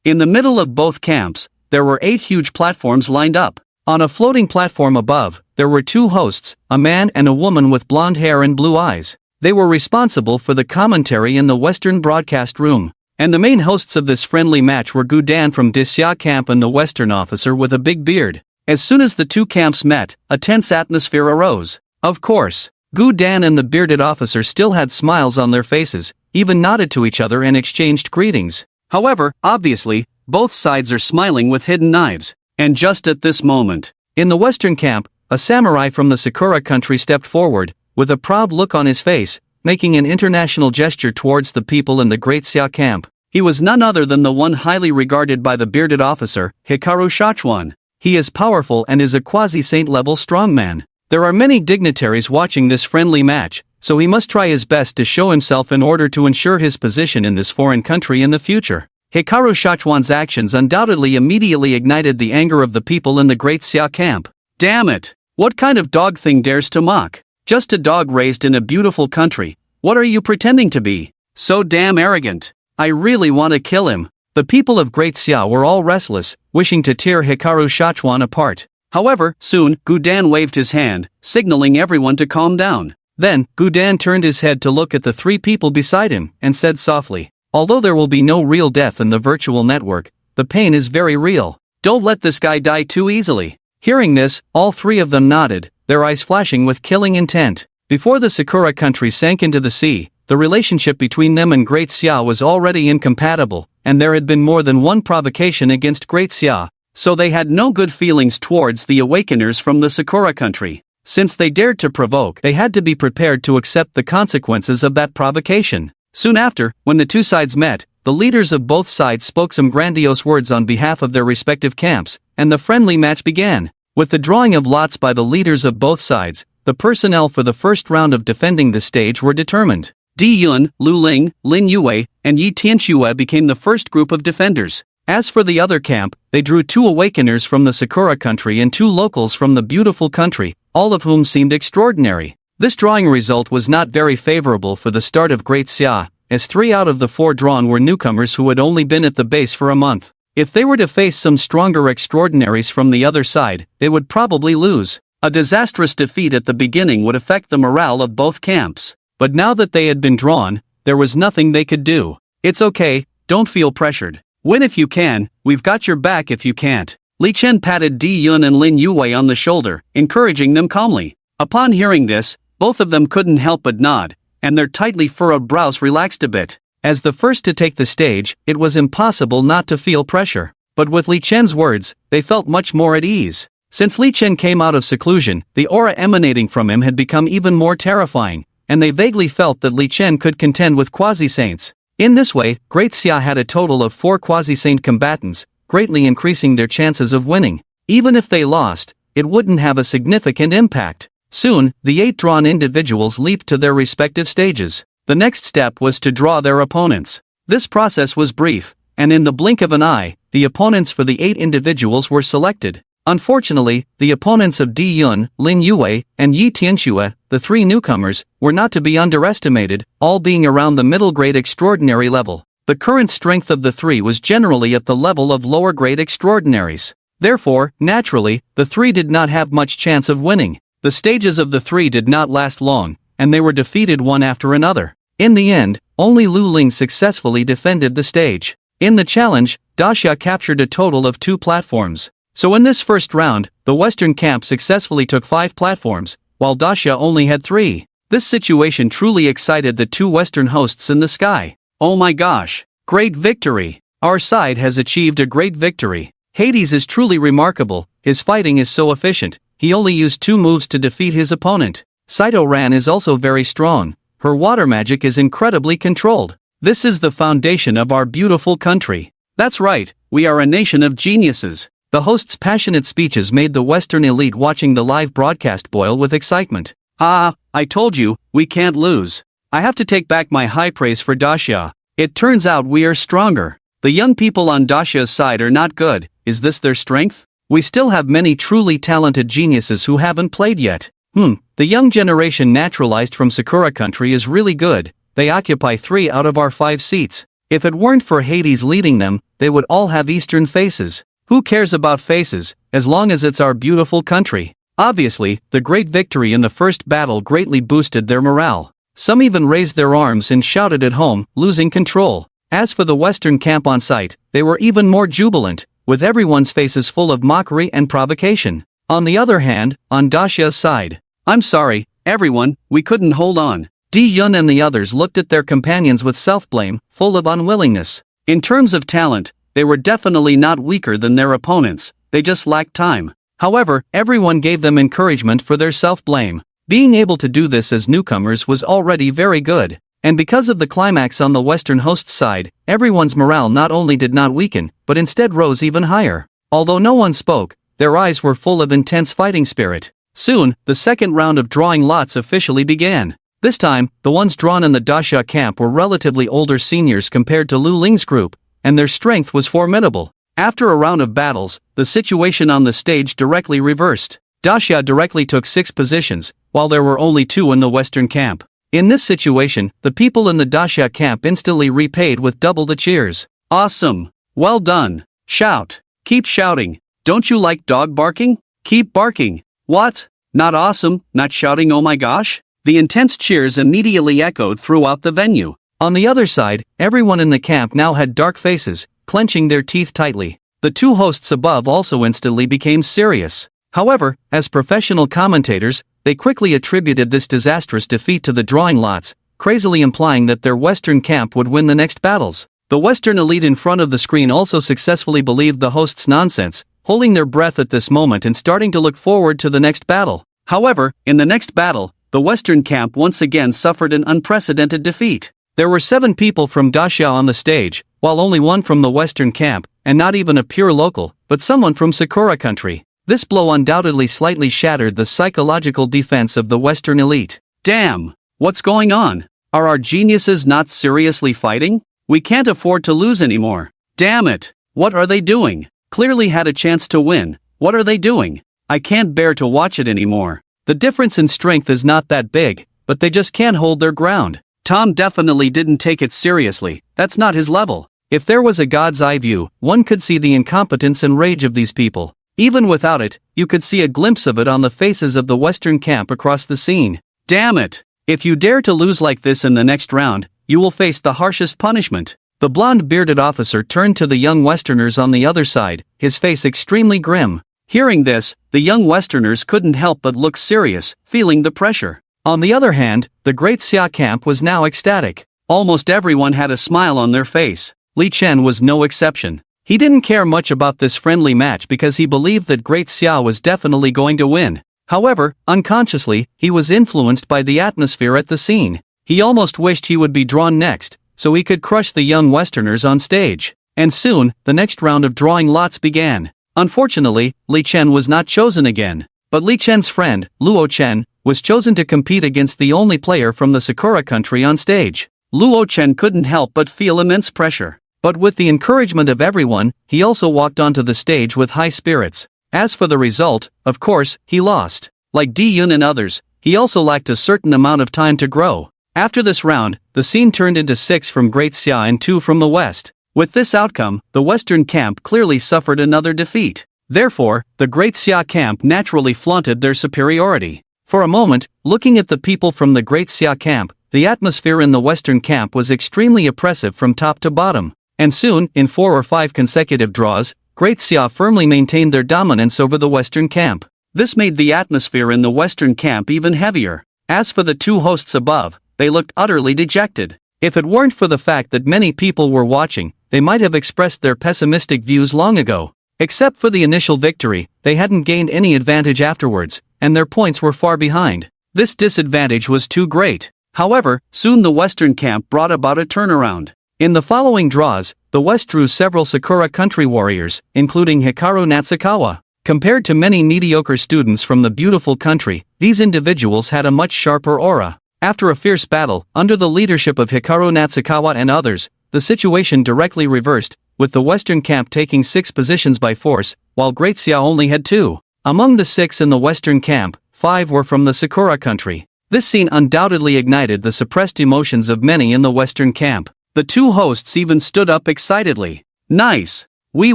In the middle of both camps, there were 8 huge platforms lined up. On a floating platform above, there were 2 hosts, a man and a woman with blonde hair and blue eyes. They were responsible for the commentary in the Western broadcast room. And the main hosts of this friendly match were Guan from Disya camp and the Western officer with a big beard. As soon as the 2 camps met, a tense atmosphere arose. Of course, Guan and the bearded officer still had smiles on their faces, even nodded to each other and exchanged greetings. However, obviously, both sides are smiling with hidden knives. And just at this moment, in the Western camp, a samurai from the Sakura country stepped forward, with a proud look on his face, making an international gesture towards the people in the Great Xia camp. He was none other than the one highly regarded by the bearded officer, Hikaru Shuan. He is powerful and is a quasi-saint level strongman. There are many dignitaries watching this friendly match, so he must try his best to show himself in order to ensure his position in this foreign country in the future. Hikaru Shuan's actions undoubtedly immediately ignited the anger of the people in the Great Xia camp. Damn it! What kind of dog thing dares to mock? Just a dog raised in a beautiful country. What are you pretending to be? So damn arrogant. I really want to kill him. The people of Great Xia were all restless, wishing to tear Hikaru Shuan apart. However, soon, Guan waved his hand, signaling everyone to calm down. Then, Guan turned his head to look at the 3 people beside him, and said softly, "Although there will be no real death in the virtual network, the pain is very real. Don't let this guy die too easily." Hearing this, all 3 of them nodded, their eyes flashing with killing intent. Before the Sakura country sank into the sea, the relationship between them and Great Xia was already incompatible, and there had been more than one provocation against Great Xia, so they had no good feelings towards the awakeners from the Sakura country. Since they dared to provoke, they had to be prepared to accept the consequences of that provocation. Soon after, when the 2 sides met, the leaders of both sides spoke some grandiose words on behalf of their respective camps, and the friendly match began. With the drawing of lots by the leaders of both sides, the personnel for the first round of defending the stage were determined. Dai Yun, Lu Ling, Lin Yu, and Yi Tianxue became the first group of defenders. As for the other camp, they drew 2 awakeners from the Sakura country and 2 locals from the beautiful country, all of whom seemed extraordinary. This drawing result was not very favorable for the start of Great Xia, as 3 out of the 4 drawn were newcomers who had only been at the base for a month. If they were to face some stronger extraordinaries from the other side, they would probably lose. A disastrous defeat at the beginning would affect the morale of both camps. But now that they had been drawn, there was nothing they could do. It's okay, don't feel pressured. Win if you can, we've got your back if you can't. Li Chen patted Dai Yun and Lin Yu on the shoulder, encouraging them calmly. Upon hearing this, both of them couldn't help but nod, and their tightly furrowed brows relaxed a bit. As the first to take the stage, it was impossible not to feel pressure. But with Li Chen's words, they felt much more at ease. Since Li Chen came out of seclusion, the aura emanating from him had become even more terrifying, and they vaguely felt that Li Chen could contend with quasi-saints. In this way, Great Xia had a total of 4 quasi-saint combatants, greatly increasing their chances of winning. Even if they lost, it wouldn't have a significant impact. Soon, the 8 drawn individuals leaped to their respective stages. The next step was to draw their opponents. This process was brief, and in the blink of an eye, the opponents for the 8 individuals were selected. Unfortunately, the opponents of Dai Yun, Lin Yu, and Yi Tianxue, the 3 newcomers, were not to be underestimated, all being around the middle-grade extraordinary level. The current strength of the 3 was generally at the level of lower-grade extraordinaries. Therefore, naturally, the 3 did not have much chance of winning. The stages of the 3 did not last long, and they were defeated one after another. In the end, only Lu Ling successfully defended the stage. In the challenge, Daxia captured a total of 2 platforms. So in this first round, the Western camp successfully took 5 platforms, while Daxia only had 3. This situation truly excited the 2 Western hosts in the sky. Oh my gosh! Great victory! Our side has achieved a great victory. Hades is truly remarkable, his fighting is so efficient, he only used 2 moves to defeat his opponent. Saito Ran is also very strong, her water magic is incredibly controlled. This is the foundation of our beautiful country. That's right, we are a nation of geniuses. The host's passionate speeches made the Western elite watching the live broadcast boil with excitement. I told you, we can't lose. I have to take back my high praise for Daxia. It turns out we are stronger. The young people on Daxia's side are not good, is this their strength? We still have many truly talented geniuses who haven't played yet. The young generation naturalized from Sakura country is really good, they occupy 3 out of our 5 seats. If it weren't for Hades leading them, they would all have Eastern faces. Who cares about faces, as long as it's our beautiful country? Obviously, the great victory in the first battle greatly boosted their morale. Some even raised their arms and shouted at home, losing control. As for the Western camp on site, they were even more jubilant, with everyone's faces full of mockery and provocation. On the other hand, on Daxia's side, I'm sorry, everyone, we couldn't hold on. Dai Yun and the others looked at their companions with self-blame, full of unwillingness. In terms of talent, they were definitely not weaker than their opponents, they just lacked time. However, everyone gave them encouragement for their self-blame. Being able to do this as newcomers was already very good. And because of the climax on the Western host's side, everyone's morale not only did not weaken, but instead rose even higher. Although no one spoke, their eyes were full of intense fighting spirit. Soon, the second round of drawing lots officially began. This time, the ones drawn in the Daxia camp were relatively older seniors compared to Lu Ling's group, and their strength was formidable. After a round of battles, the situation on the stage directly reversed. Daxia directly took 6 positions, while there were only 2 in the Western camp. In this situation, the people in the Daxia camp instantly repaid with double the cheers. Awesome! Well done! Shout! Keep shouting! Don't you like dog barking? Keep barking! What? Not awesome, not shouting oh my gosh? The intense cheers immediately echoed throughout the venue. On the other side, everyone in the camp now had dark faces, clenching their teeth tightly. The 2 hosts above also instantly became serious. However, as professional commentators, they quickly attributed this disastrous defeat to the drawing lots, crazily implying that their Western camp would win the next battles. The Western elite in front of the screen also successfully believed the host's nonsense, holding their breath at this moment and starting to look forward to the next battle. However, in the next battle, the Western camp once again suffered an unprecedented defeat. There were 7 people from Daxia on the stage, while only 1 from the Western camp, and not even a pure local, but someone from Sakura country. This blow undoubtedly slightly shattered the psychological defense of the Western elite. Damn! What's going on? Are our geniuses not seriously fighting? We can't afford to lose anymore. Damn it! What are they doing? Clearly had a chance to win. What are they doing? I can't bear to watch it anymore. The difference in strength is not that big, but they just can't hold their ground. Tom definitely didn't take it seriously. That's not his level. If there was a god's eye view, one could see the incompetence and rage of these people. Even without it, you could see a glimpse of it on the faces of the Western camp across the scene. Damn it! If you dare to lose like this in the next round, you will face the harshest punishment. The blonde bearded officer turned to the young Westerners on the other side, his face extremely grim. Hearing this, the young Westerners couldn't help but look serious, feeling the pressure. On the other hand, the Great Xia camp was now ecstatic. Almost everyone had a smile on their face. Li Chen was no exception. He didn't care much about this friendly match because he believed that Great Xia was definitely going to win. However, unconsciously, he was influenced by the atmosphere at the scene. He almost wished he would be drawn next, so he could crush the young Westerners on stage. And soon, the next round of drawing lots began. Unfortunately, Li Chen was not chosen again. But Li Chen's friend, Luo Chen, was chosen to compete against the only player from the Sakura country on stage. Luo Chen couldn't help but feel immense pressure. But with the encouragement of everyone, he also walked onto the stage with high spirits. As for the result, of course, he lost. Like Dai Yun and others, he also lacked a certain amount of time to grow. After this round, the scene turned into 6 from Great Xia and 2 from the West. With this outcome, the Western camp clearly suffered another defeat. Therefore, the Great Xia camp naturally flaunted their superiority. For a moment, looking at the people from the Great Xia camp, the atmosphere in the Western camp was extremely oppressive from top to bottom. And soon, in 4 or 5 consecutive draws, Great Xia firmly maintained their dominance over the Western camp. This made the atmosphere in the Western camp even heavier. As for the 2 hosts above, they looked utterly dejected. If it weren't for the fact that many people were watching, they might have expressed their pessimistic views long ago. Except for the initial victory, they hadn't gained any advantage afterwards, and their points were far behind. This disadvantage was too great. However, soon the Western camp brought about a turnaround. In the following draws, the West drew several Sakura country warriors, including Hikaru Natsukawa. Compared to many mediocre students from the beautiful country, these individuals had a much sharper aura. After a fierce battle, under the leadership of Hikaru Natsukawa and others, the situation directly reversed, with the Western camp taking 6 positions by force, while Great Xia only had 2. Among the 6 in the Western camp, 5 were from the Sakura country. This scene undoubtedly ignited the suppressed emotions of many in the Western camp. The 2 hosts even stood up excitedly. Nice! We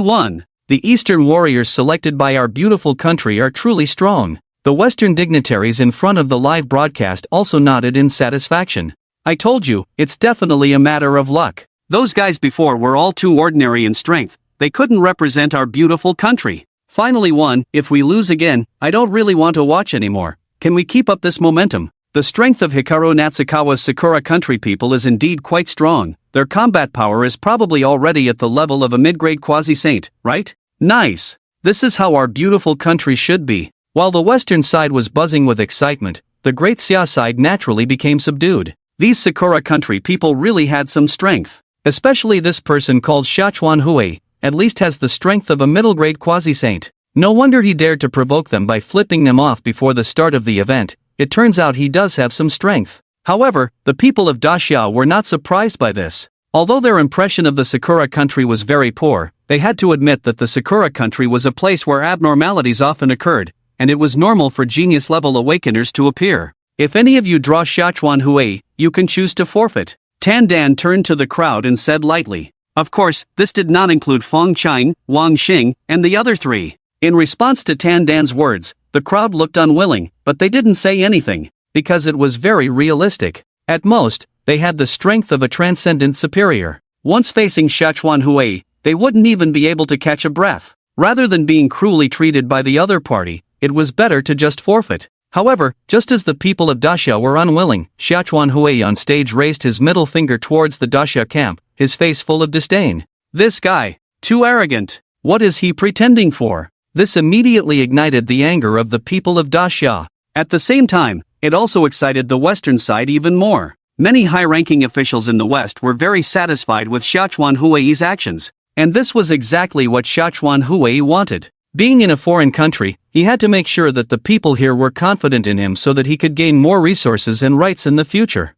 won! The Eastern warriors selected by our beautiful country are truly strong. The Western dignitaries in front of the live broadcast also nodded in satisfaction. I told you, it's definitely a matter of luck. Those guys before were all too ordinary in strength. They couldn't represent our beautiful country. Finally won. If we lose again, I don't really want to watch anymore. Can we keep up this momentum? The strength of Hikaru Natsukawa's Sakura country people is indeed quite strong. Their combat power is probably already at the level of a mid-grade quasi-saint, right? Nice! This is how our beautiful country should be. While the Western side was buzzing with excitement, the Great Xia side naturally became subdued. These Sakura country people really had some strength. Especially this person called Shuan Hui, at least has the strength of a middle-grade quasi-saint. No wonder he dared to provoke them by flipping them off before the start of the event. It turns out he does have some strength. However, the people of Daxia were not surprised by this. Although their impression of the Sakura country was very poor, they had to admit that the Sakura country was a place where abnormalities often occurred, and it was normal for genius-level awakeners to appear. If any of you draw Shuan Hui, you can choose to forfeit. Tan Dan turned to the crowd and said lightly. Of course, this did not include Feng Qiang, Wang Xing, and the other 3. In response to Tan Dan's words, the crowd looked unwilling, but they didn't say anything, because it was very realistic. At most, they had the strength of a transcendent superior. Once facing Shuan Hui, they wouldn't even be able to catch a breath. Rather than being cruelly treated by the other party, it was better to just forfeit. However, just as the people of Daxia were unwilling, Shuan Hui on stage raised his middle finger towards the Daxia camp, his face full of disdain. This guy, too arrogant. What is he pretending for? This immediately ignited the anger of the people of Daxia. At the same time, it also excited the Western side even more. Many high-ranking officials in the West were very satisfied with Shuan Hui's actions, and this was exactly what Shuan Hui wanted. Being in a foreign country, He had to make sure that the people here were confident in him so that he could gain more resources and rights in the future.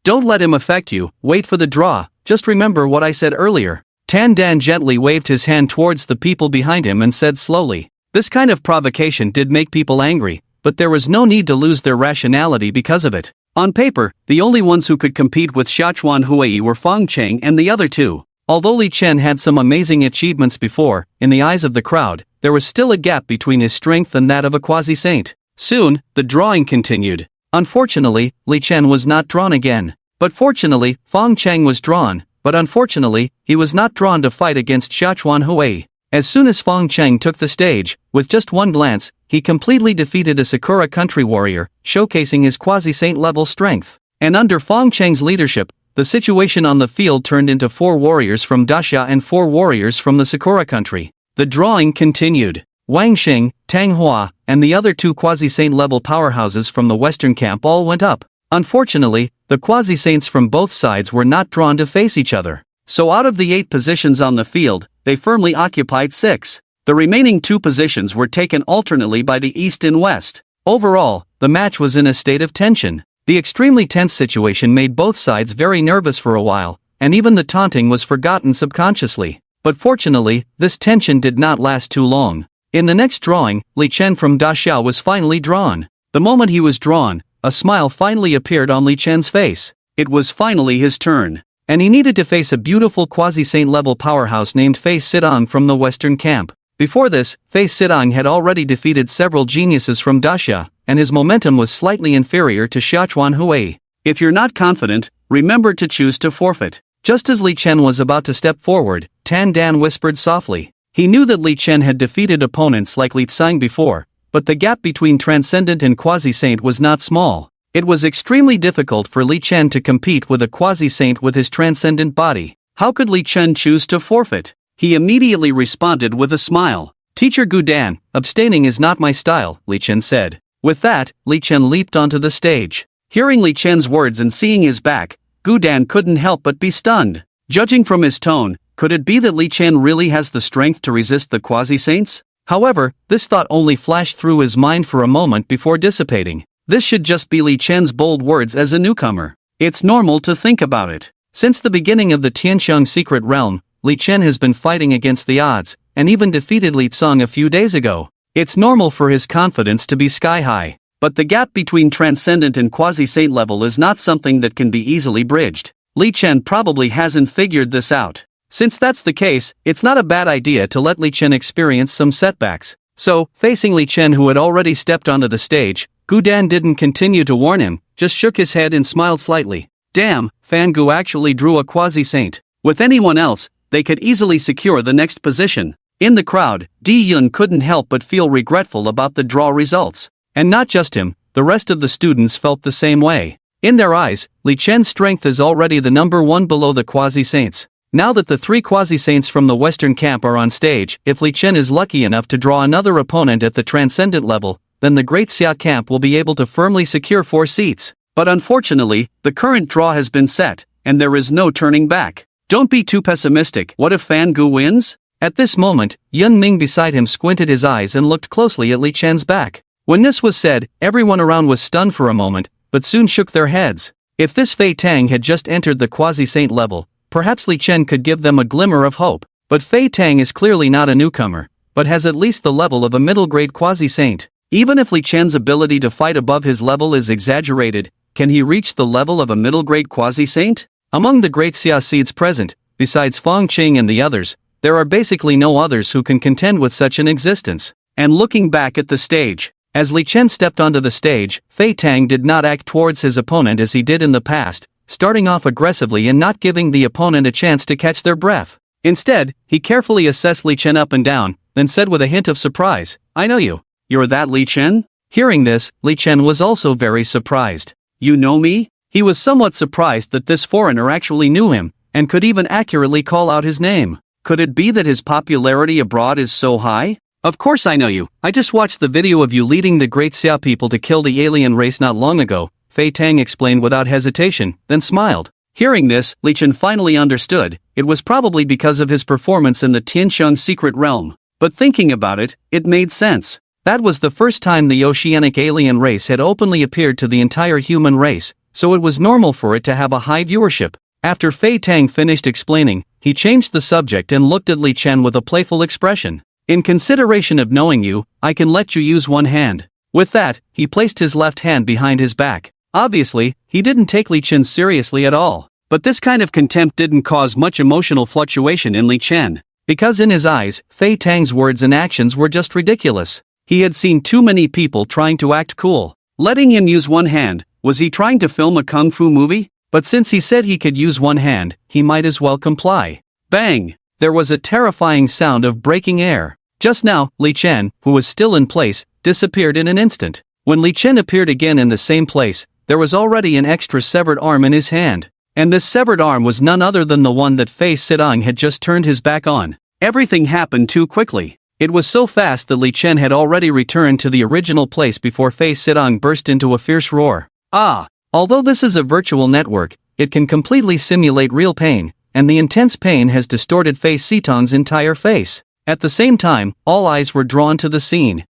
Don't let him affect you, wait for the draw, just remember what I said earlier. Tan Dan gently waved his hand towards the people behind him and said slowly. This kind of provocation did make people angry, but there was no need to lose their rationality because of it. On paper, the only ones who could compete with Sichuan Huai were Fang Cheng and the other two. Although Li Chen had some amazing achievements before, in the eyes of the crowd, there was still a gap between his strength and that of a quasi-saint. Soon, the drawing continued. Unfortunately, Li Chen was not drawn again. But fortunately, Fang Cheng was drawn, but unfortunately, he was not drawn to fight against Sichuan Huai. As soon as Fang Cheng took the stage, with just one glance, he completely defeated a Sakura country warrior, showcasing his quasi-saint level strength. And under Fang Cheng's leadership, the situation on the field turned into 4 warriors from Daxia and 4 warriors from the Sakura country. The drawing continued. Wang Xing, Tang Hua, and the other 2 quasi-saint level powerhouses from the western camp all went up. Unfortunately, the quasi-saints from both sides were not drawn to face each other. So out of the 8 positions on the field, they firmly occupied 6. The remaining 2 positions were taken alternately by the East and West. Overall, the match was in a state of tension. The extremely tense situation made both sides very nervous for a while, and even the taunting was forgotten subconsciously. But fortunately, this tension did not last too long. In the next drawing, Li Chen from Daxia was finally drawn. The moment he was drawn, a smile finally appeared on Li Chen's face. It was finally his turn. And he needed to face a beautiful quasi-saint level powerhouse named Fei Sidong from the western camp. Before this, Fei Sidong had already defeated several geniuses from Daxia, and his momentum was slightly inferior to Sichuan Huai. If you're not confident, remember to choose to forfeit. Just as Li Chen was about to step forward, Tan Dan whispered softly. He knew that Li Chen had defeated opponents like Li Tsang before, but the gap between Transcendent and Quasi-Saint was not small. It was extremely difficult for Li Chen to compete with a quasi-saint with his transcendent body. How could Li Chen choose to forfeit? He immediately responded with a smile. Teacher Gudan, abstaining is not my style, Li Chen said. With that, Li Chen leaped onto the stage. Hearing Li Chen's words and seeing his back, Gudan couldn't help but be stunned. Judging from his tone, could it be that Li Chen really has the strength to resist the quasi-saints? However, this thought only flashed through his mind for a moment before dissipating. This should just be Li Chen's bold words as a newcomer. It's normal to think about it. Since the beginning of the Tianxiang secret realm, Li Chen has been fighting against the odds, and even defeated Li Tsang a few days ago. It's normal for his confidence to be sky-high. But the gap between transcendent and quasi-saint level is not something that can be easily bridged. Li Chen probably hasn't figured this out. Since that's the case, it's not a bad idea to let Li Chen experience some setbacks. So, facing Li Chen who had already stepped onto the stage, Gudan didn't continue to warn him, just shook his head and smiled slightly. Damn, Fan Gu actually drew a quasi-saint. With anyone else, they could easily secure the next position. In the crowd, Dai Yun couldn't help but feel regretful about the draw results. And not just him, the rest of the students felt the same way. In their eyes, Li Chen's strength is already the number 1 below the quasi-saints. Now that the 3 quasi-saints from the western camp are on stage, if Li Chen is lucky enough to draw another opponent at the transcendent level, then the Great Xia camp will be able to firmly secure 4 seats. But unfortunately, the current draw has been set, and there is no turning back. Don't be too pessimistic. What if Fan Gu wins? At this moment, Yun Ming beside him squinted his eyes and looked closely at Li Chen's back. When this was said, everyone around was stunned for a moment, but soon shook their heads. If this Fei Tang had just entered the quasi-saint level, perhaps Li Chen could give them a glimmer of hope. But Fei Tang is clearly not a newcomer, but has at least the level of a middle-grade quasi-saint. Even if Li Chen's ability to fight above his level is exaggerated, can he reach the level of a middle-grade quasi-saint? Among the great Xia seeds present, besides Fang Qing and the others, there are basically no others who can contend with such an existence. And looking back at the stage, as Li Chen stepped onto the stage, Fei Tang did not act towards his opponent as he did in the past, starting off aggressively and not giving the opponent a chance to catch their breath. Instead, he carefully assessed Li Chen up and down, then said with a hint of surprise, "I know you. You're that Li Chen?" Hearing this, Li Chen was also very surprised. "You know me?" He was somewhat surprised that this foreigner actually knew him, and could even accurately call out his name. Could it be that his popularity abroad is so high? "Of course I know you. I just watched the video of you leading the Great Xia people to kill the alien race not long ago," Fei Tang explained without hesitation, then smiled. Hearing this, Li Chen finally understood. It was probably because of his performance in the Tianxiang secret realm. But thinking about it, it made sense. That was the first time the oceanic alien race had openly appeared to the entire human race, so it was normal for it to have a high viewership. After Fei Tang finished explaining, he changed the subject and looked at Li Chen with a playful expression. In consideration of knowing you, I can let you use one hand. With that, he placed his left hand behind his back. Obviously, he didn't take Li Chen seriously at all. But this kind of contempt didn't cause much emotional fluctuation in Li Chen. Because in his eyes, Fei Tang's words and actions were just ridiculous. He had seen too many people trying to act cool. Letting him use one hand, was he trying to film a kung fu movie? But since he said he could use one hand, he might as well comply. Bang! There was a terrifying sound of breaking air. Just now, Li Chen, who was still in place, disappeared in an instant. When Li Chen appeared again in the same place, there was already an extra severed arm in his hand. And this severed arm was none other than the one that Fei Sidong had just turned his back on. Everything happened too quickly. It was so fast that Li Chen had already returned to the original place before Fei Sidong burst into a fierce roar. Although this is a virtual network, it can completely simulate real pain, and the intense pain has distorted Fei Sidong's entire face. At the same time, all eyes were drawn to the scene.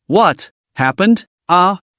What happened?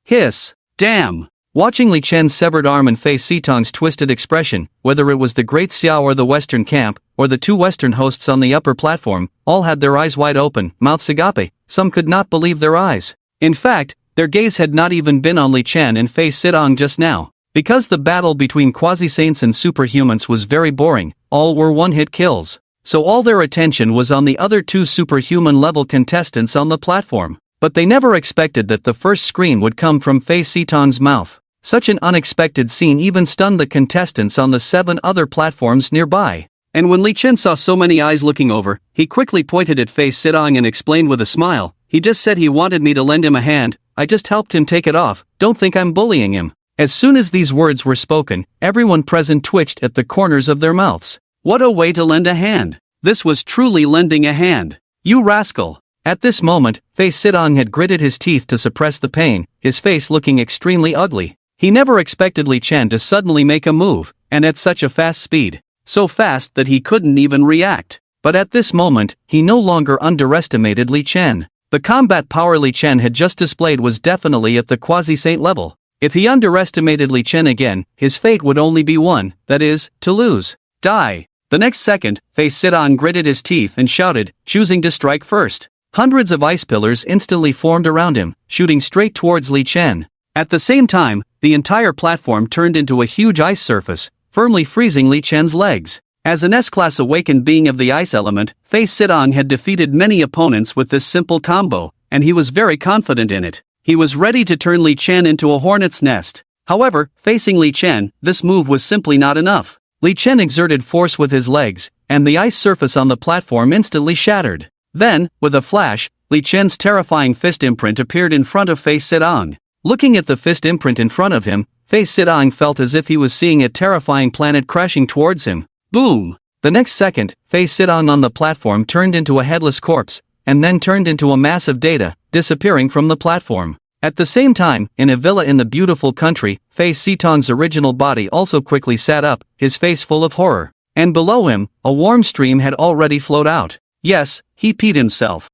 Hiss. Damn. Watching Li Chen's severed arm and Fei Sidong's twisted expression, whether it was the Great Xiao or the Western camp, or the two Western hosts on the upper platform, all had their eyes wide open, mouths agape. Some could not believe their eyes. In fact, their gaze had not even been on Li Chen and Fei Sidong just now. Because the battle between quasi-saints and superhumans was very boring, all were one-hit kills. So all their attention was on the other two superhuman-level contestants on the platform. But they never expected that the first scream would come from Fei Sidong's mouth. Such an unexpected scene even stunned the contestants on the 7 other platforms nearby. And when Li Chen saw so many eyes looking over, he quickly pointed at Fei Sidong and explained with a smile, "He just said he wanted me to lend him a hand, I just helped him take it off, don't think I'm bullying him." As soon as these words were spoken, everyone present twitched at the corners of their mouths. What a way to lend a hand. This was truly lending a hand. You rascal. At this moment, Fei Sidong had gritted his teeth to suppress the pain, his face looking extremely ugly. He never expected Li Chen to suddenly make a move, and at such a fast speed. So fast that he couldn't even react. But at this moment, he no longer underestimated Li Chen. The combat power Li Chen had just displayed was definitely at the quasi-saint level. If he underestimated Li Chen again, his fate would only be one, that is, to lose. Die. The next second, Fei Sidong gritted his teeth and shouted, choosing to strike first. Hundreds of ice pillars instantly formed around him, shooting straight towards Li Chen. At the same time, the entire platform turned into a huge ice surface, firmly freezing Li Chen's legs. As an S-class awakened being of the ice element, Fei Sidong had defeated many opponents with this simple combo, and he was very confident in it. He was ready to turn Li Chen into a hornet's nest. However, facing Li Chen, this move was simply not enough. Li Chen exerted force with his legs, and the ice surface on the platform instantly shattered. Then, with a flash, Li Chen's terrifying fist imprint appeared in front of Fei Sidong. Looking at the fist imprint in front of him, Fei Sidong felt as if he was seeing a terrifying planet crashing towards him. Boom! The next second, Fei Sidong on the platform turned into a headless corpse, and then turned into a mass of data, disappearing from the platform. At the same time, in a villa in the beautiful country, Fei Sidong's original body also quickly sat up, his face full of horror. And below him, a warm stream had already flowed out. Yes, he peed himself.